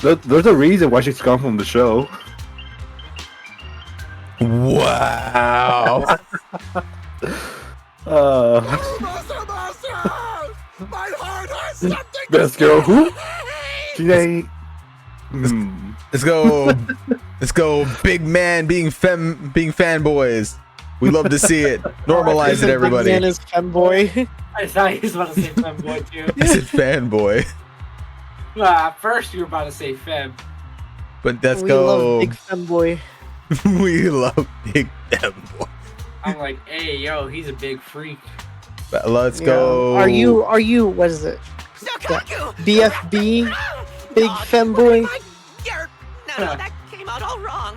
[SPEAKER 18] There's a reason why she's gone from the show.
[SPEAKER 1] Wow.
[SPEAKER 20] My heart has something.
[SPEAKER 18] Best girl who?
[SPEAKER 1] Let's go. Let's go. Big man being fanboys. We love to see it. Normalize it, everybody.
[SPEAKER 2] Big man is femboy.
[SPEAKER 9] I thought he was about to say femboy too.
[SPEAKER 1] I said fanboy.
[SPEAKER 9] First you were about to say fem.
[SPEAKER 1] But let's
[SPEAKER 2] We
[SPEAKER 1] go.
[SPEAKER 2] love big femboy.
[SPEAKER 1] We love big fanboy.
[SPEAKER 9] I'm like, hey, yo, he's a big freak.
[SPEAKER 1] But let's
[SPEAKER 2] Yeah.
[SPEAKER 1] go.
[SPEAKER 2] Are you? What is it? BFB, big femboy.
[SPEAKER 21] No, that came out all wrong.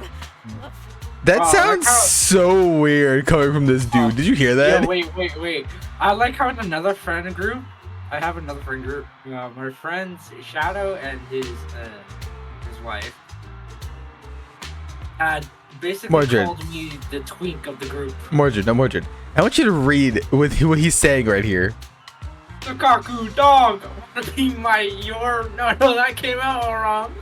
[SPEAKER 1] That sounds so weird coming from this dude. Did you hear that?
[SPEAKER 9] Yo, wait. I like how in another friend group, I have another friend group. My friends Shadow and his wife basically
[SPEAKER 1] Mordred.
[SPEAKER 9] called me the twink of the group.
[SPEAKER 1] Mordred. I want you to read what he's saying right here.
[SPEAKER 9] Lukaku dog, wanna be no, that came out all wrong.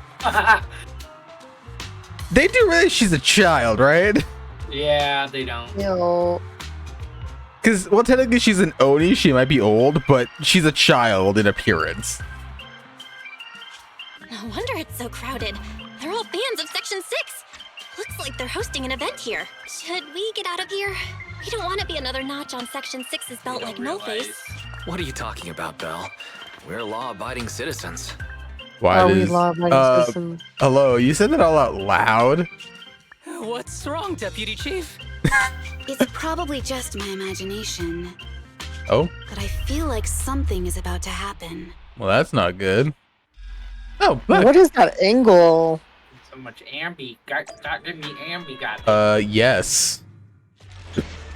[SPEAKER 1] They do realize she's a child, right?
[SPEAKER 9] Yeah, they don't.
[SPEAKER 2] Yo.
[SPEAKER 1] Because, well, technically she's an Oni. She might be old, but she's a child in appearance.
[SPEAKER 5] No wonder it's so crowded. They're all fans of Section 6. Looks like they're hosting an event here. Should we get out of here? We don't want to be another notch on Section 6's belt like No Face.
[SPEAKER 12] What are you talking about, Belle? We're law-abiding citizens.
[SPEAKER 1] Why
[SPEAKER 2] we
[SPEAKER 1] does...
[SPEAKER 2] law-abiding citizens?
[SPEAKER 1] Hello, you said that all out loud?
[SPEAKER 21] What's wrong, Deputy Chief?
[SPEAKER 22] It's probably just my imagination,
[SPEAKER 1] Oh?
[SPEAKER 22] but I feel like something is about to happen.
[SPEAKER 1] Well, that's not good. Oh, look.
[SPEAKER 2] What is that angle?
[SPEAKER 9] So much ambi. Got give me ambi, got
[SPEAKER 1] Yes.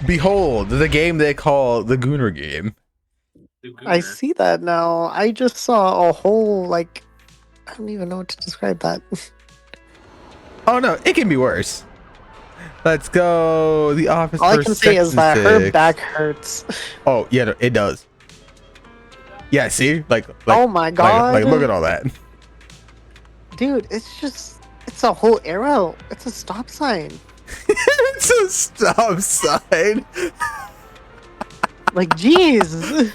[SPEAKER 1] Behold, the game they call the Gooner game.
[SPEAKER 2] I see that now. I just saw a whole, like, I don't even know what to describe that.
[SPEAKER 1] Oh no, it can be worse. Let's go. The office.
[SPEAKER 2] All I
[SPEAKER 1] for
[SPEAKER 2] can say is
[SPEAKER 1] Section
[SPEAKER 2] that her
[SPEAKER 1] 6.
[SPEAKER 2] back hurts.
[SPEAKER 1] Oh yeah, no, it does. Yeah, see, like
[SPEAKER 2] Oh my god.
[SPEAKER 1] like look at all that.
[SPEAKER 2] Dude, it's a whole arrow. It's a stop sign.
[SPEAKER 1] It's a stop sign.
[SPEAKER 2] Like, jeez.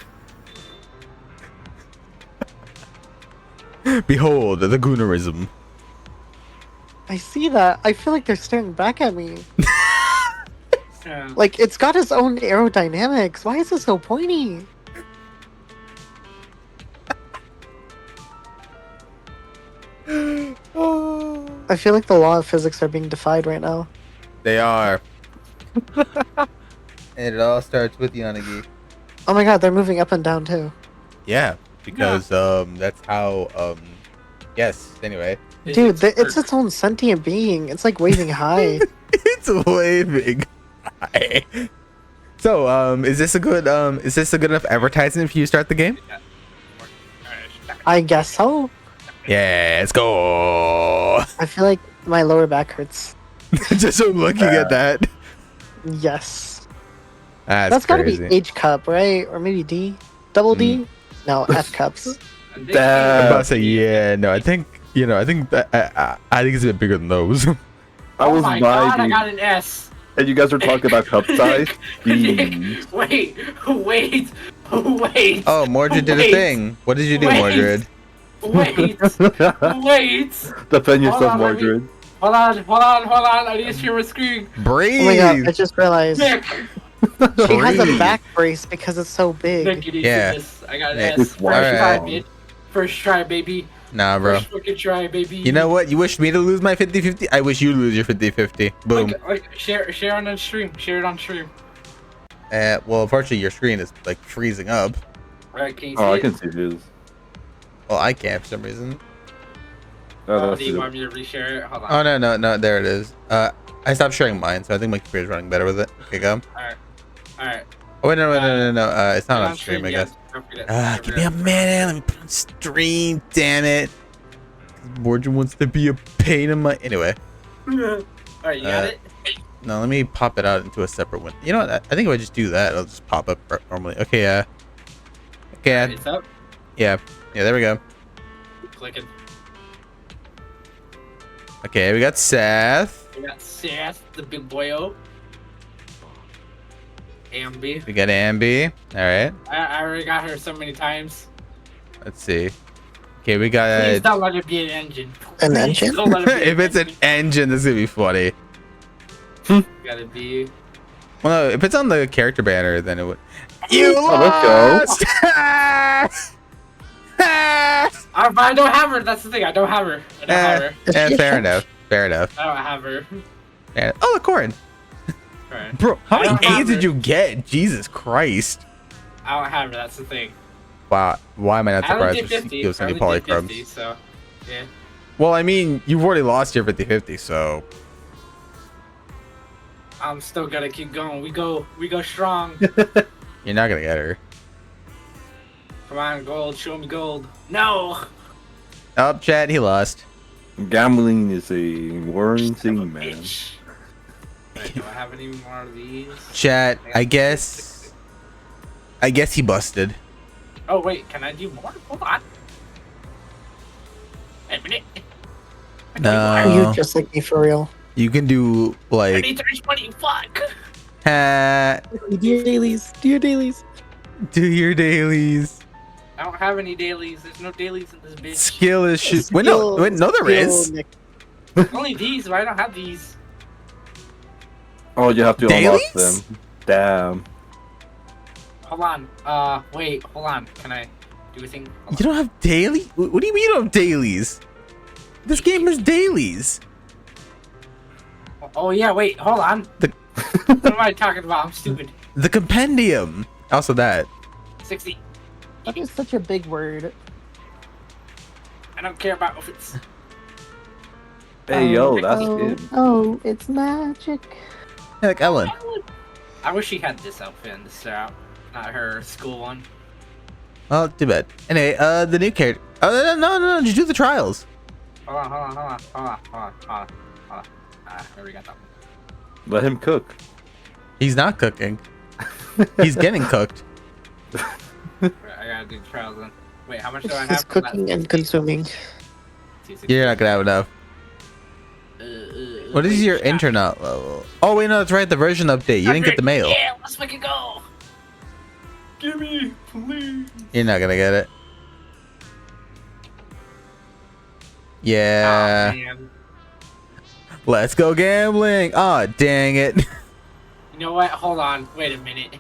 [SPEAKER 1] Behold, the Goonerism.
[SPEAKER 2] I see that. I feel like they're staring back at me. Like, it's got its own aerodynamics. Why is it so pointy? I feel like the law of physics are being defied right now.
[SPEAKER 1] They are. And it all starts with Yanagi.
[SPEAKER 2] Oh my god, they're moving up and down too.
[SPEAKER 1] Yeah, because that's how yes. Anyway.
[SPEAKER 2] Dude, it's its own sentient being. It's like waving high.
[SPEAKER 1] It's waving high. So, is this a good enough advertisement for you to start the game?
[SPEAKER 2] I guess so.
[SPEAKER 1] Yeah, let's go.
[SPEAKER 2] I feel like my lower back hurts.
[SPEAKER 1] Just from looking at that.
[SPEAKER 2] Yes.
[SPEAKER 1] That's
[SPEAKER 2] gotta
[SPEAKER 1] crazy.
[SPEAKER 2] be H cup, right? Or maybe D? Double D? No, F cups.
[SPEAKER 1] I'm about to say, yeah, no, I think I think it's a bit bigger than those.
[SPEAKER 18] I was
[SPEAKER 9] my god, I
[SPEAKER 18] vibing.
[SPEAKER 9] got an S.
[SPEAKER 18] And you guys were talking about cup size. Jeez.
[SPEAKER 9] Wait.
[SPEAKER 1] Oh, Mordred did a
[SPEAKER 9] Wait.
[SPEAKER 1] thing. What did you do,
[SPEAKER 9] Wait.
[SPEAKER 1] Mordred?
[SPEAKER 9] Wait.
[SPEAKER 18] Defend yourself,
[SPEAKER 9] Hold on, let me-
[SPEAKER 18] Mordred.
[SPEAKER 9] Hold on. I need to share my screen.
[SPEAKER 1] Breathe.
[SPEAKER 2] Oh my god, I just realized.
[SPEAKER 9] Nick.
[SPEAKER 2] She has a
[SPEAKER 1] Breathe.
[SPEAKER 2] back brace because it's so big.
[SPEAKER 9] Nick, you need
[SPEAKER 1] Yeah.
[SPEAKER 9] to do this. I got an
[SPEAKER 1] Nick,
[SPEAKER 9] S. First try,
[SPEAKER 1] alright.
[SPEAKER 9] bitch. First try, baby.
[SPEAKER 1] Nah, bro.
[SPEAKER 9] First fucking try, baby.
[SPEAKER 1] You know what? You wish me to lose my 50-50? I wish you lose your 50-50. Boom.
[SPEAKER 9] Like, share on the stream. Share it on stream.
[SPEAKER 1] Well, unfortunately, your screen is like freezing up.
[SPEAKER 9] Alright, can you see
[SPEAKER 18] Oh, I
[SPEAKER 9] it?
[SPEAKER 18] can see his.
[SPEAKER 1] Well, I can't for some reason.
[SPEAKER 18] Oh,
[SPEAKER 9] Do you want me to reshare it? Hold on.
[SPEAKER 1] Oh no, there it is. I stopped sharing mine, so I think my computer's running better with it. Okay, go.
[SPEAKER 9] Alright.
[SPEAKER 1] Oh, wait, no. It's not on stream, I guess. Give me a minute. Let me put on stream. Damn it. Mordred wants to be a pain in my. Anyway.
[SPEAKER 9] Alright, you got it?
[SPEAKER 1] No, let me pop it out into a separate one. You know what? I think if I just do that, it'll just pop up normally. Okay, okay.
[SPEAKER 9] It's up.
[SPEAKER 1] Yeah, there we go.
[SPEAKER 9] Clicking.
[SPEAKER 1] Okay, we got Seth.
[SPEAKER 9] We got Seth, the big boyo. Ambi.
[SPEAKER 1] We got Ambi. All right.
[SPEAKER 9] I already got her so many times.
[SPEAKER 1] Let's see. Okay, we got.
[SPEAKER 9] Please don't let it be an engine.
[SPEAKER 1] An
[SPEAKER 9] Please
[SPEAKER 1] engine?
[SPEAKER 9] don't let it be
[SPEAKER 1] If it's an engine, this is gonna be funny.
[SPEAKER 9] Gotta be.
[SPEAKER 1] Well, no, if it's on the character banner, then it would.
[SPEAKER 18] Let's go.
[SPEAKER 9] I don't have her. That's the thing. I don't have her. I don't have her.
[SPEAKER 1] Fair enough. Fair enough.
[SPEAKER 9] I don't have her.
[SPEAKER 1] Oh, the corn.
[SPEAKER 9] Right.
[SPEAKER 1] Bro, how
[SPEAKER 9] I
[SPEAKER 1] many
[SPEAKER 9] don't have
[SPEAKER 1] A's did
[SPEAKER 9] her.
[SPEAKER 1] you get? Jesus Christ.
[SPEAKER 9] I don't have her. That's the thing.
[SPEAKER 1] Wow. Why am I not
[SPEAKER 9] I only
[SPEAKER 1] surprised?
[SPEAKER 9] did
[SPEAKER 1] If
[SPEAKER 9] 50.
[SPEAKER 1] she gives
[SPEAKER 9] I
[SPEAKER 1] any
[SPEAKER 9] only did
[SPEAKER 1] polychromes.
[SPEAKER 9] 50, so yeah.
[SPEAKER 1] Well, I mean, you've already lost your 50-50, so.
[SPEAKER 9] I'm still gonna keep going. We go strong.
[SPEAKER 1] You're not gonna get her.
[SPEAKER 9] Come on, gold. Show me gold. No.
[SPEAKER 1] Oh, Chad, he lost.
[SPEAKER 18] Gambling is a worrying thing, man.
[SPEAKER 9] Wait, do I have any more of these?
[SPEAKER 1] Chat, I guess he busted.
[SPEAKER 9] Oh wait, can I do more? Hold on. Wait a minute.
[SPEAKER 1] No.
[SPEAKER 14] Are you just like me for real?
[SPEAKER 1] You can do
[SPEAKER 9] I
[SPEAKER 1] like
[SPEAKER 9] need 320. Fuck.
[SPEAKER 14] Do your dailies. Do your dailies.
[SPEAKER 1] Do your dailies.
[SPEAKER 9] I don't have any dailies. There's no dailies in this bitch.
[SPEAKER 1] Skill is shit. Wait, no, there is.
[SPEAKER 9] Only these, but I don't have these.
[SPEAKER 18] Oh, you have to unlock them. Damn.
[SPEAKER 9] Hold on. Wait. Hold on. Can I do a thing?
[SPEAKER 1] You don't have daily? What do you mean you don't have dailies? This game has dailies.
[SPEAKER 9] Oh yeah. Wait. Hold on. What am I talking about? I'm stupid.
[SPEAKER 1] The compendium. Also that.
[SPEAKER 9] 60.
[SPEAKER 14] That is such a big word.
[SPEAKER 9] I don't care about outfits.
[SPEAKER 18] Hey, yo, that's good.
[SPEAKER 14] Oh, it's magic.
[SPEAKER 1] Yeah, like Ellen.
[SPEAKER 9] I wish she had this outfit in this out, not her school one.
[SPEAKER 1] Oh, too bad. Anyway, the new character. Oh, no. Just do the trials.
[SPEAKER 9] Hold on. There we got that one.
[SPEAKER 18] Let him cook.
[SPEAKER 1] He's not cooking. He's getting cooked.
[SPEAKER 9] Right, I gotta do the trials then. Wait, how much do I have?
[SPEAKER 14] He's
[SPEAKER 9] for
[SPEAKER 14] cooking
[SPEAKER 9] that?
[SPEAKER 14] and consuming.
[SPEAKER 1] You're not gonna have enough. What is your internet level? Oh wait, no, that's right. The version update. You didn't get the mail.
[SPEAKER 9] Yeah, let's fucking go. Give me, please.
[SPEAKER 1] You're not gonna get it. Yeah.
[SPEAKER 9] Oh, man.
[SPEAKER 1] Let's go gambling. Oh, dang it.
[SPEAKER 9] You know what? Hold on. Wait a minute.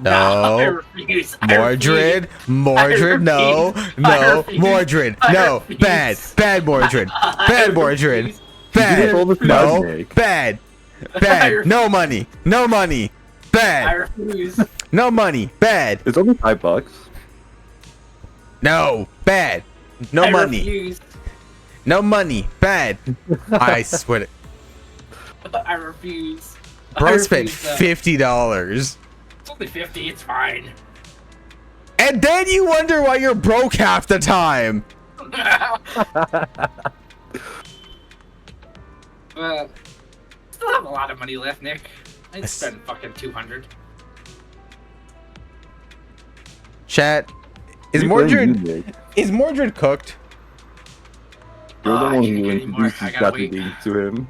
[SPEAKER 1] No.
[SPEAKER 9] I refuse.
[SPEAKER 1] Mordred. Mordred. No. No. Mordred. No. Bad. Bad Mordred. Bad Mordred. Bad. No. Bad. Bad. No money. No money.
[SPEAKER 9] I
[SPEAKER 1] Bad.
[SPEAKER 9] refuse.
[SPEAKER 1] No money. Bad.
[SPEAKER 18] It's only $5.
[SPEAKER 1] No. Bad. No
[SPEAKER 9] I
[SPEAKER 1] money.
[SPEAKER 9] refuse.
[SPEAKER 1] No money. Bad. I swear to.
[SPEAKER 9] I refuse.
[SPEAKER 1] Bro
[SPEAKER 9] I
[SPEAKER 1] spent
[SPEAKER 9] refuse that.
[SPEAKER 1] $50.
[SPEAKER 9] It's only 50. It's fine.
[SPEAKER 1] And then you wonder why you're broke half the time.
[SPEAKER 9] Still have a lot of money left, Nick. I spent fucking 200.
[SPEAKER 1] Chat. Is
[SPEAKER 18] You're playing
[SPEAKER 1] Mordred
[SPEAKER 18] Unique.
[SPEAKER 1] is Mordred cooked?
[SPEAKER 18] You're the
[SPEAKER 9] I
[SPEAKER 18] one
[SPEAKER 9] can't
[SPEAKER 18] who
[SPEAKER 9] get any more.
[SPEAKER 18] introduced
[SPEAKER 9] I
[SPEAKER 18] these
[SPEAKER 9] gotta
[SPEAKER 18] gacha
[SPEAKER 9] wait.
[SPEAKER 18] games to him.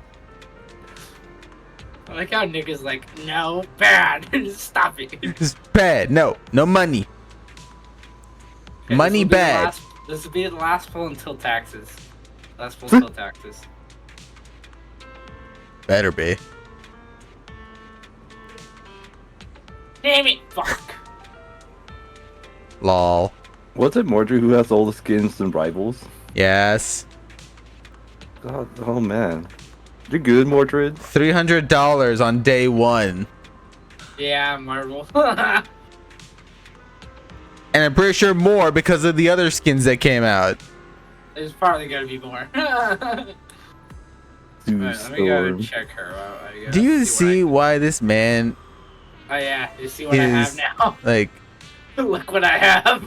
[SPEAKER 9] I like how Nick is like, no, bad. Stop it.
[SPEAKER 1] It's bad. No. No money.
[SPEAKER 9] Okay,
[SPEAKER 1] Money bad.
[SPEAKER 9] This will be the last pull until taxes. Last pull until taxes.
[SPEAKER 1] Better be.
[SPEAKER 9] Damn it! Fuck.
[SPEAKER 1] Lol.
[SPEAKER 18] Was it Mordred who has all the skins and rivals?
[SPEAKER 1] Yes.
[SPEAKER 18] God, oh man. You're good, Mordred.
[SPEAKER 1] $300 on day one.
[SPEAKER 9] Yeah, Marvel.
[SPEAKER 1] And I'm pretty sure more because of the other skins that came out.
[SPEAKER 9] There's probably gonna be more. Alright, let me go and check her out. I gotta
[SPEAKER 1] Do you
[SPEAKER 9] see
[SPEAKER 1] see why this man
[SPEAKER 9] Oh yeah, you see what I have now?
[SPEAKER 1] Like,
[SPEAKER 9] Look what I have.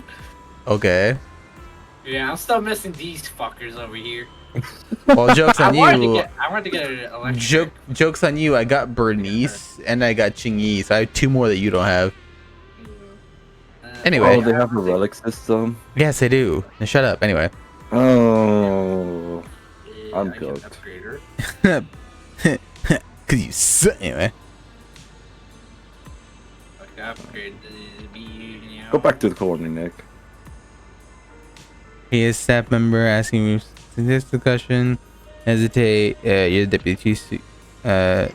[SPEAKER 1] okay.
[SPEAKER 9] Yeah, I'm still missing these fuckers over here.
[SPEAKER 1] Well, joke's on you.
[SPEAKER 9] I wanted to get an electric.
[SPEAKER 1] Joke's on you. I got Bernice and I got Chingy, so I have 2 more that you don't have. Anyway.
[SPEAKER 18] Oh, they have a relic system?
[SPEAKER 1] Yes, I do. Now shut up. Anyway.
[SPEAKER 18] Oh. I'm cooked.
[SPEAKER 1] Cause you suck. Anyway.
[SPEAKER 18] Go back to the corner, Nick.
[SPEAKER 1] He is staff member asking me this discussion. Hesitate. You're the deputy chief, Suka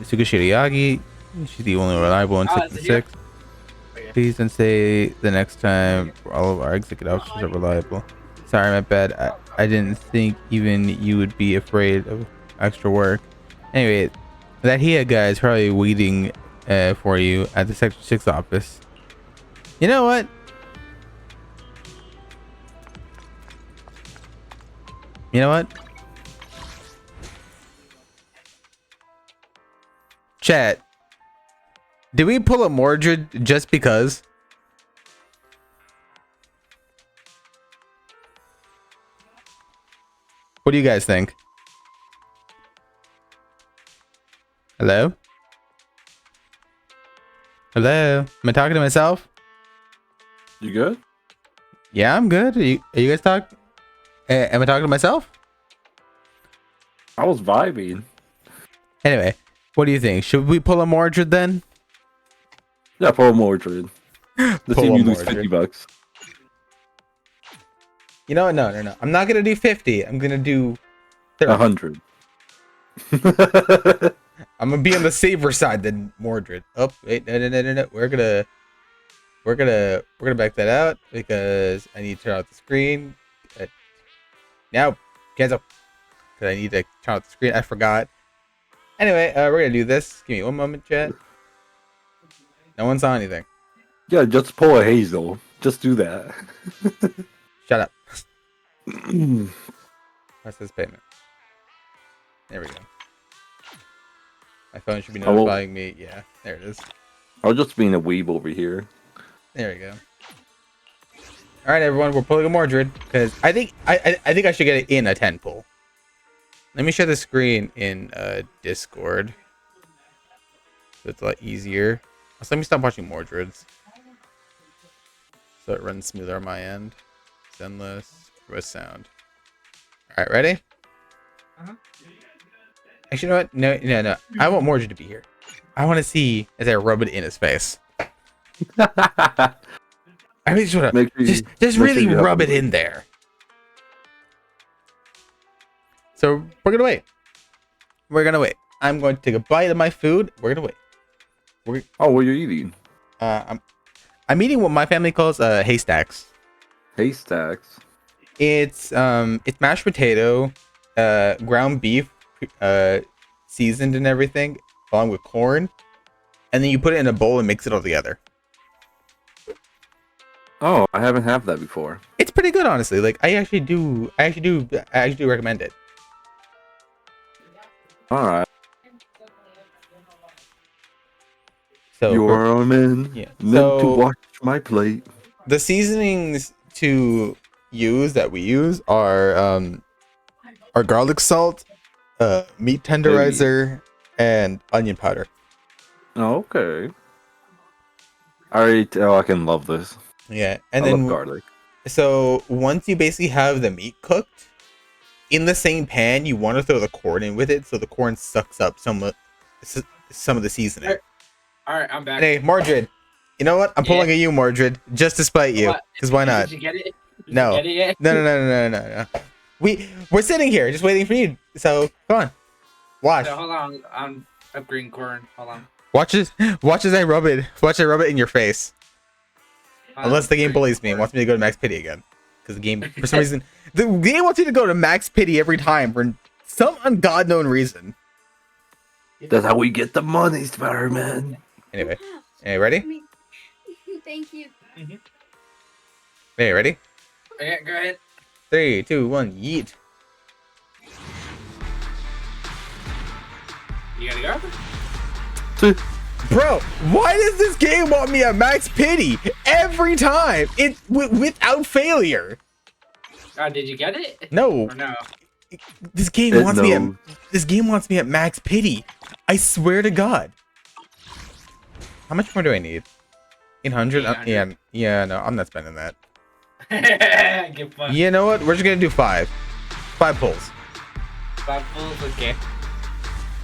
[SPEAKER 1] Shiriyagi. She's the only reliable in 6 and 6. Please don't say the next time all of our executive officers are reliable. Sorry, my bad. I didn't think even you would be afraid of extra work. Anyway, that Hia guy is probably waiting for you at the Section 6 office. You know what? You know what? Chat. Did we pull a Mordred just because? What do you guys think? Hello? Hello? Am I talking to myself?
[SPEAKER 18] You good?
[SPEAKER 1] Yeah, I'm good. Are you guys talking? Am I talking to myself?
[SPEAKER 18] I was vibing.
[SPEAKER 1] Anyway, what do you think? Should we pull a Mordred then?
[SPEAKER 18] Yeah, pull a Mordred. Let's see if you lose $50.
[SPEAKER 1] You know what? No. I'm not gonna do 50. I'm gonna do 30.
[SPEAKER 18] 100.
[SPEAKER 1] I'm gonna be on the safer side than Mordred. Oh, wait, no. We're gonna back that out because I need to turn out the screen. Now, cancel. Because I need to turn out the screen. I forgot. Anyway, we're gonna do this. Give me one moment, chat. No one saw anything.
[SPEAKER 18] Yeah, just pull a Hazel. Just do that.
[SPEAKER 1] Shut up. What's this payment? There we go. My phone should be notifying me. Yeah, there it is.
[SPEAKER 18] I was just being a weeb over here.
[SPEAKER 1] There we go. All right, everyone, we're pulling a Mordred because I think I should get it in a 10 pull. Let me share the screen in Discord, so it's a lot easier. So let me stop watching Mordreds, so it runs smoother on my end. Zenless with sound. All right, ready? Actually, you know what? No. I want Mordred to be here. I want to see as I rub it in his face. I really just want to just really rub it in there. So we're gonna wait. I'm going to take a bite of my food. We're gonna wait.
[SPEAKER 18] Oh, what are you eating?
[SPEAKER 1] I'm eating what my family calls haystacks.
[SPEAKER 18] Haystacks.
[SPEAKER 1] It's mashed potato, ground beef, seasoned and everything, along with corn, and then you put it in a bowl and mix it all together.
[SPEAKER 18] Oh, I haven't had that before.
[SPEAKER 1] It's pretty good, honestly. Like I actually do recommend it.
[SPEAKER 18] All right.
[SPEAKER 1] So
[SPEAKER 18] you're meant to watch my plate.
[SPEAKER 1] The seasonings to use that we use are garlic salt, meat tenderizer, and onion powder.
[SPEAKER 18] Oh, okay. Alright, I can love this.
[SPEAKER 1] Yeah, and
[SPEAKER 18] I
[SPEAKER 1] then
[SPEAKER 18] love garlic.
[SPEAKER 1] So once you basically have the meat cooked, in the same pan, you want to throw the corn in with it, so the corn sucks up some of the seasoning.
[SPEAKER 9] All right, I'm back.
[SPEAKER 1] Hey, Mordred, you know what? I'm pulling a you, Mordred, just to spite you, because why not?
[SPEAKER 9] Did you get it?
[SPEAKER 1] No. No. We're sitting here just waiting for you. So come on, watch.
[SPEAKER 9] So, hold on, I'm upgrading corn. Hold on.
[SPEAKER 1] Watch as I rub it. Watch I rub it in your face. Unless the game bullies me and wants me to go to max pity again, because the game, for some reason, the game wants you to go to max pity every time for some ungodknown known reason.
[SPEAKER 18] That's how we get the money, Spider-Man.
[SPEAKER 1] Anyway, ready?
[SPEAKER 5] Thank you.
[SPEAKER 1] Hey, ready?
[SPEAKER 9] Yeah, go ahead.
[SPEAKER 1] 3, 2, 1, yeet.
[SPEAKER 9] You gotta go?
[SPEAKER 1] Bro, why does this game want me at max pity every time? It without failure.
[SPEAKER 9] Did you get it?
[SPEAKER 1] No.
[SPEAKER 9] Or no?
[SPEAKER 1] This game wants me at max pity. I swear to God. How much more do I need? 800? Yeah, no, I'm not spending that. You know what? We're just gonna do 5. 5 pulls.
[SPEAKER 9] 5 pulls, okay.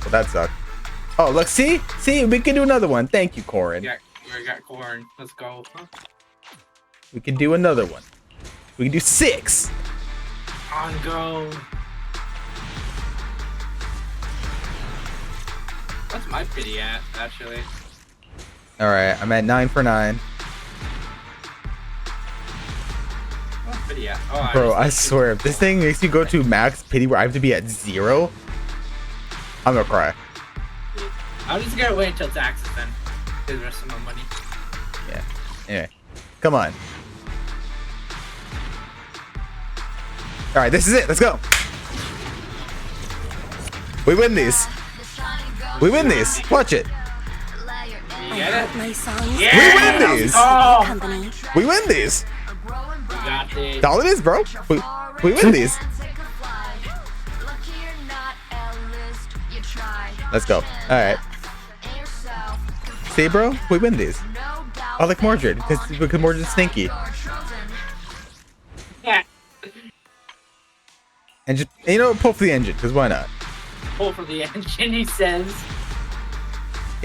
[SPEAKER 1] Well, that sucked. Oh, look, see, we can do another one. Thank you, Corin.
[SPEAKER 9] We got corn. Let's go.
[SPEAKER 1] We can do another one. We can do 6.
[SPEAKER 9] On go. What's my pity at, actually?
[SPEAKER 1] All right, I'm at 9 for 9.
[SPEAKER 9] What's pity at? Oh,
[SPEAKER 1] Bro, I swear, if this thing makes you go to max pity where I have to be at 0, I'm gonna cry.
[SPEAKER 9] I'm just gonna wait until taxes then. Get the rest of my money.
[SPEAKER 1] Yeah. Anyway, come on. All right, this is it. Let's go. We win these. We win these. Watch it.
[SPEAKER 9] You get it?
[SPEAKER 1] We win these.
[SPEAKER 9] Oh.
[SPEAKER 1] We win these.
[SPEAKER 9] We got this.
[SPEAKER 1] That's all it is, bro. We win these. Let's go. All right. See, bro? We win these. I like Mordred because Mordred's stinky.
[SPEAKER 9] Yeah.
[SPEAKER 1] And just, you know, pull for the engine, because why not?
[SPEAKER 9] Pull for the engine, he says.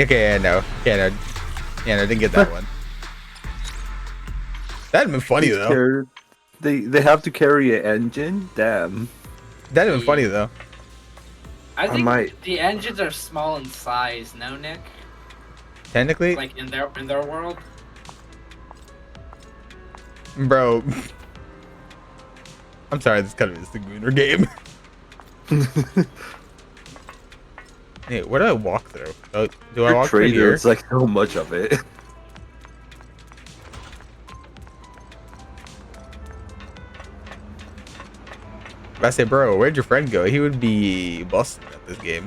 [SPEAKER 1] Okay, yeah, no. Yeah, no, didn't get that one. That'd have been funny, though.
[SPEAKER 18] They have to carry an engine? Damn.
[SPEAKER 1] That'd have been funny, though.
[SPEAKER 9] I think the engines are small in size, no, Nick?
[SPEAKER 1] Technically?
[SPEAKER 9] Like in their world?
[SPEAKER 1] Bro. I'm sorry, this kind of is the Gooner game. Hey, where do I walk through? Do I walk through here?
[SPEAKER 18] It's like so much of it.
[SPEAKER 1] If I say, bro, where'd your friend go? He would be busting at this game.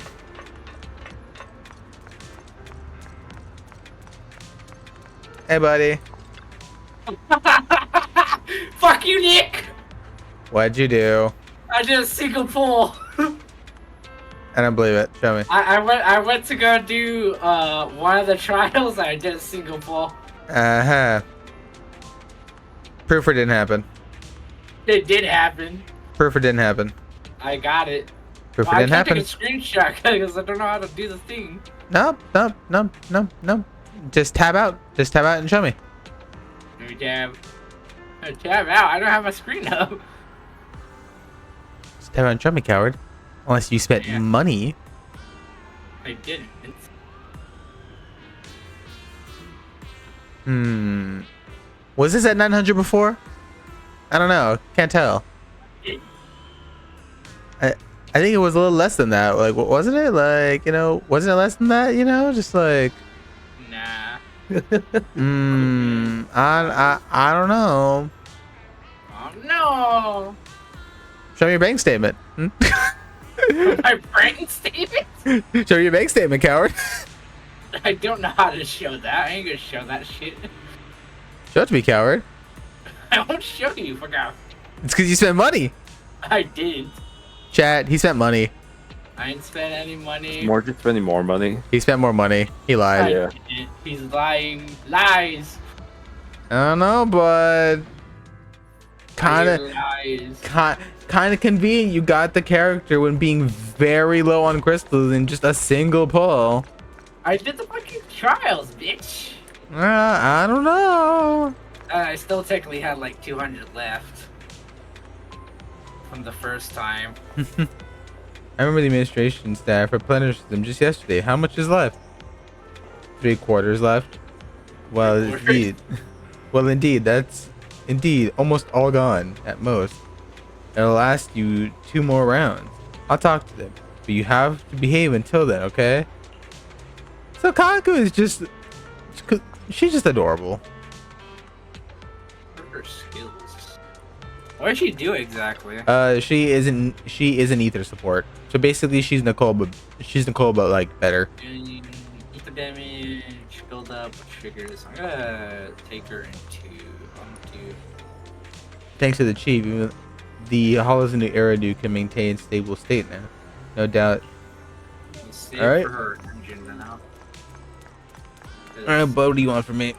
[SPEAKER 1] Hey, buddy.
[SPEAKER 9] Fuck you, Nick!
[SPEAKER 1] What'd you do?
[SPEAKER 9] I did a single pull.
[SPEAKER 1] I don't believe it. Show me.
[SPEAKER 9] I went to go do one of the trials. I did a single pull.
[SPEAKER 1] Uh-huh. Proof it didn't happen.
[SPEAKER 9] It did happen.
[SPEAKER 1] Proof it didn't happen.
[SPEAKER 9] I got it.
[SPEAKER 1] Proof it didn't happen.
[SPEAKER 9] I can't take a screenshot because I don't know how to do the thing.
[SPEAKER 1] Nope. Just tab out. Just tab out and show me.
[SPEAKER 9] Let me tab. Tab out. I don't have my screen up.
[SPEAKER 1] Just tab out and show me, coward. Unless you spent money.
[SPEAKER 9] I didn't.
[SPEAKER 1] Was this at 900 before? I don't know. Can't tell. I think it was a little less than that. Like, wasn't it? Like, you know, wasn't it less than that? You know, just like.
[SPEAKER 9] Nah.
[SPEAKER 1] I don't know.
[SPEAKER 9] Oh no.
[SPEAKER 1] Show me your bank statement.
[SPEAKER 9] My bank statement?
[SPEAKER 1] Show me your bank statement, coward.
[SPEAKER 9] I don't know how to show that. I ain't gonna show that shit.
[SPEAKER 1] Show it to me, coward.
[SPEAKER 9] I won't show you. Fuck out.
[SPEAKER 1] It's because you spent money.
[SPEAKER 9] I didn't.
[SPEAKER 1] Chat, he spent money.
[SPEAKER 9] I ain't spent any money.
[SPEAKER 18] Mordred's spending more money.
[SPEAKER 1] He spent more money. He lied.
[SPEAKER 9] I didn't. He's lying. Lies.
[SPEAKER 1] I don't know, but kind of convenient. You got the character when being very low on crystals in just a single pull.
[SPEAKER 9] I did the fucking trials, bitch.
[SPEAKER 1] I don't know.
[SPEAKER 9] I still technically had like 200 left from the first time.
[SPEAKER 1] I remember the administration staff replenished them just yesterday. How much is left? 3/4 left. Well, indeed. Well, indeed, that's indeed almost all gone at most. It'll last you 2 more rounds. I'll talk to them, but you have to behave until then, okay? So Kaku is just, she's just adorable.
[SPEAKER 9] Her skills. What does she do exactly?
[SPEAKER 1] She is an ether support. So basically, she's Nicole, but like better.
[SPEAKER 9] Ether damage. triggers. I'm gonna take her into
[SPEAKER 1] Thanks to the chief, even the hollows in the Eridu can maintain stable state now. No doubt.
[SPEAKER 9] save
[SPEAKER 1] Alright.
[SPEAKER 9] for her engine now.
[SPEAKER 1] Alright, Bo, what do you want from me?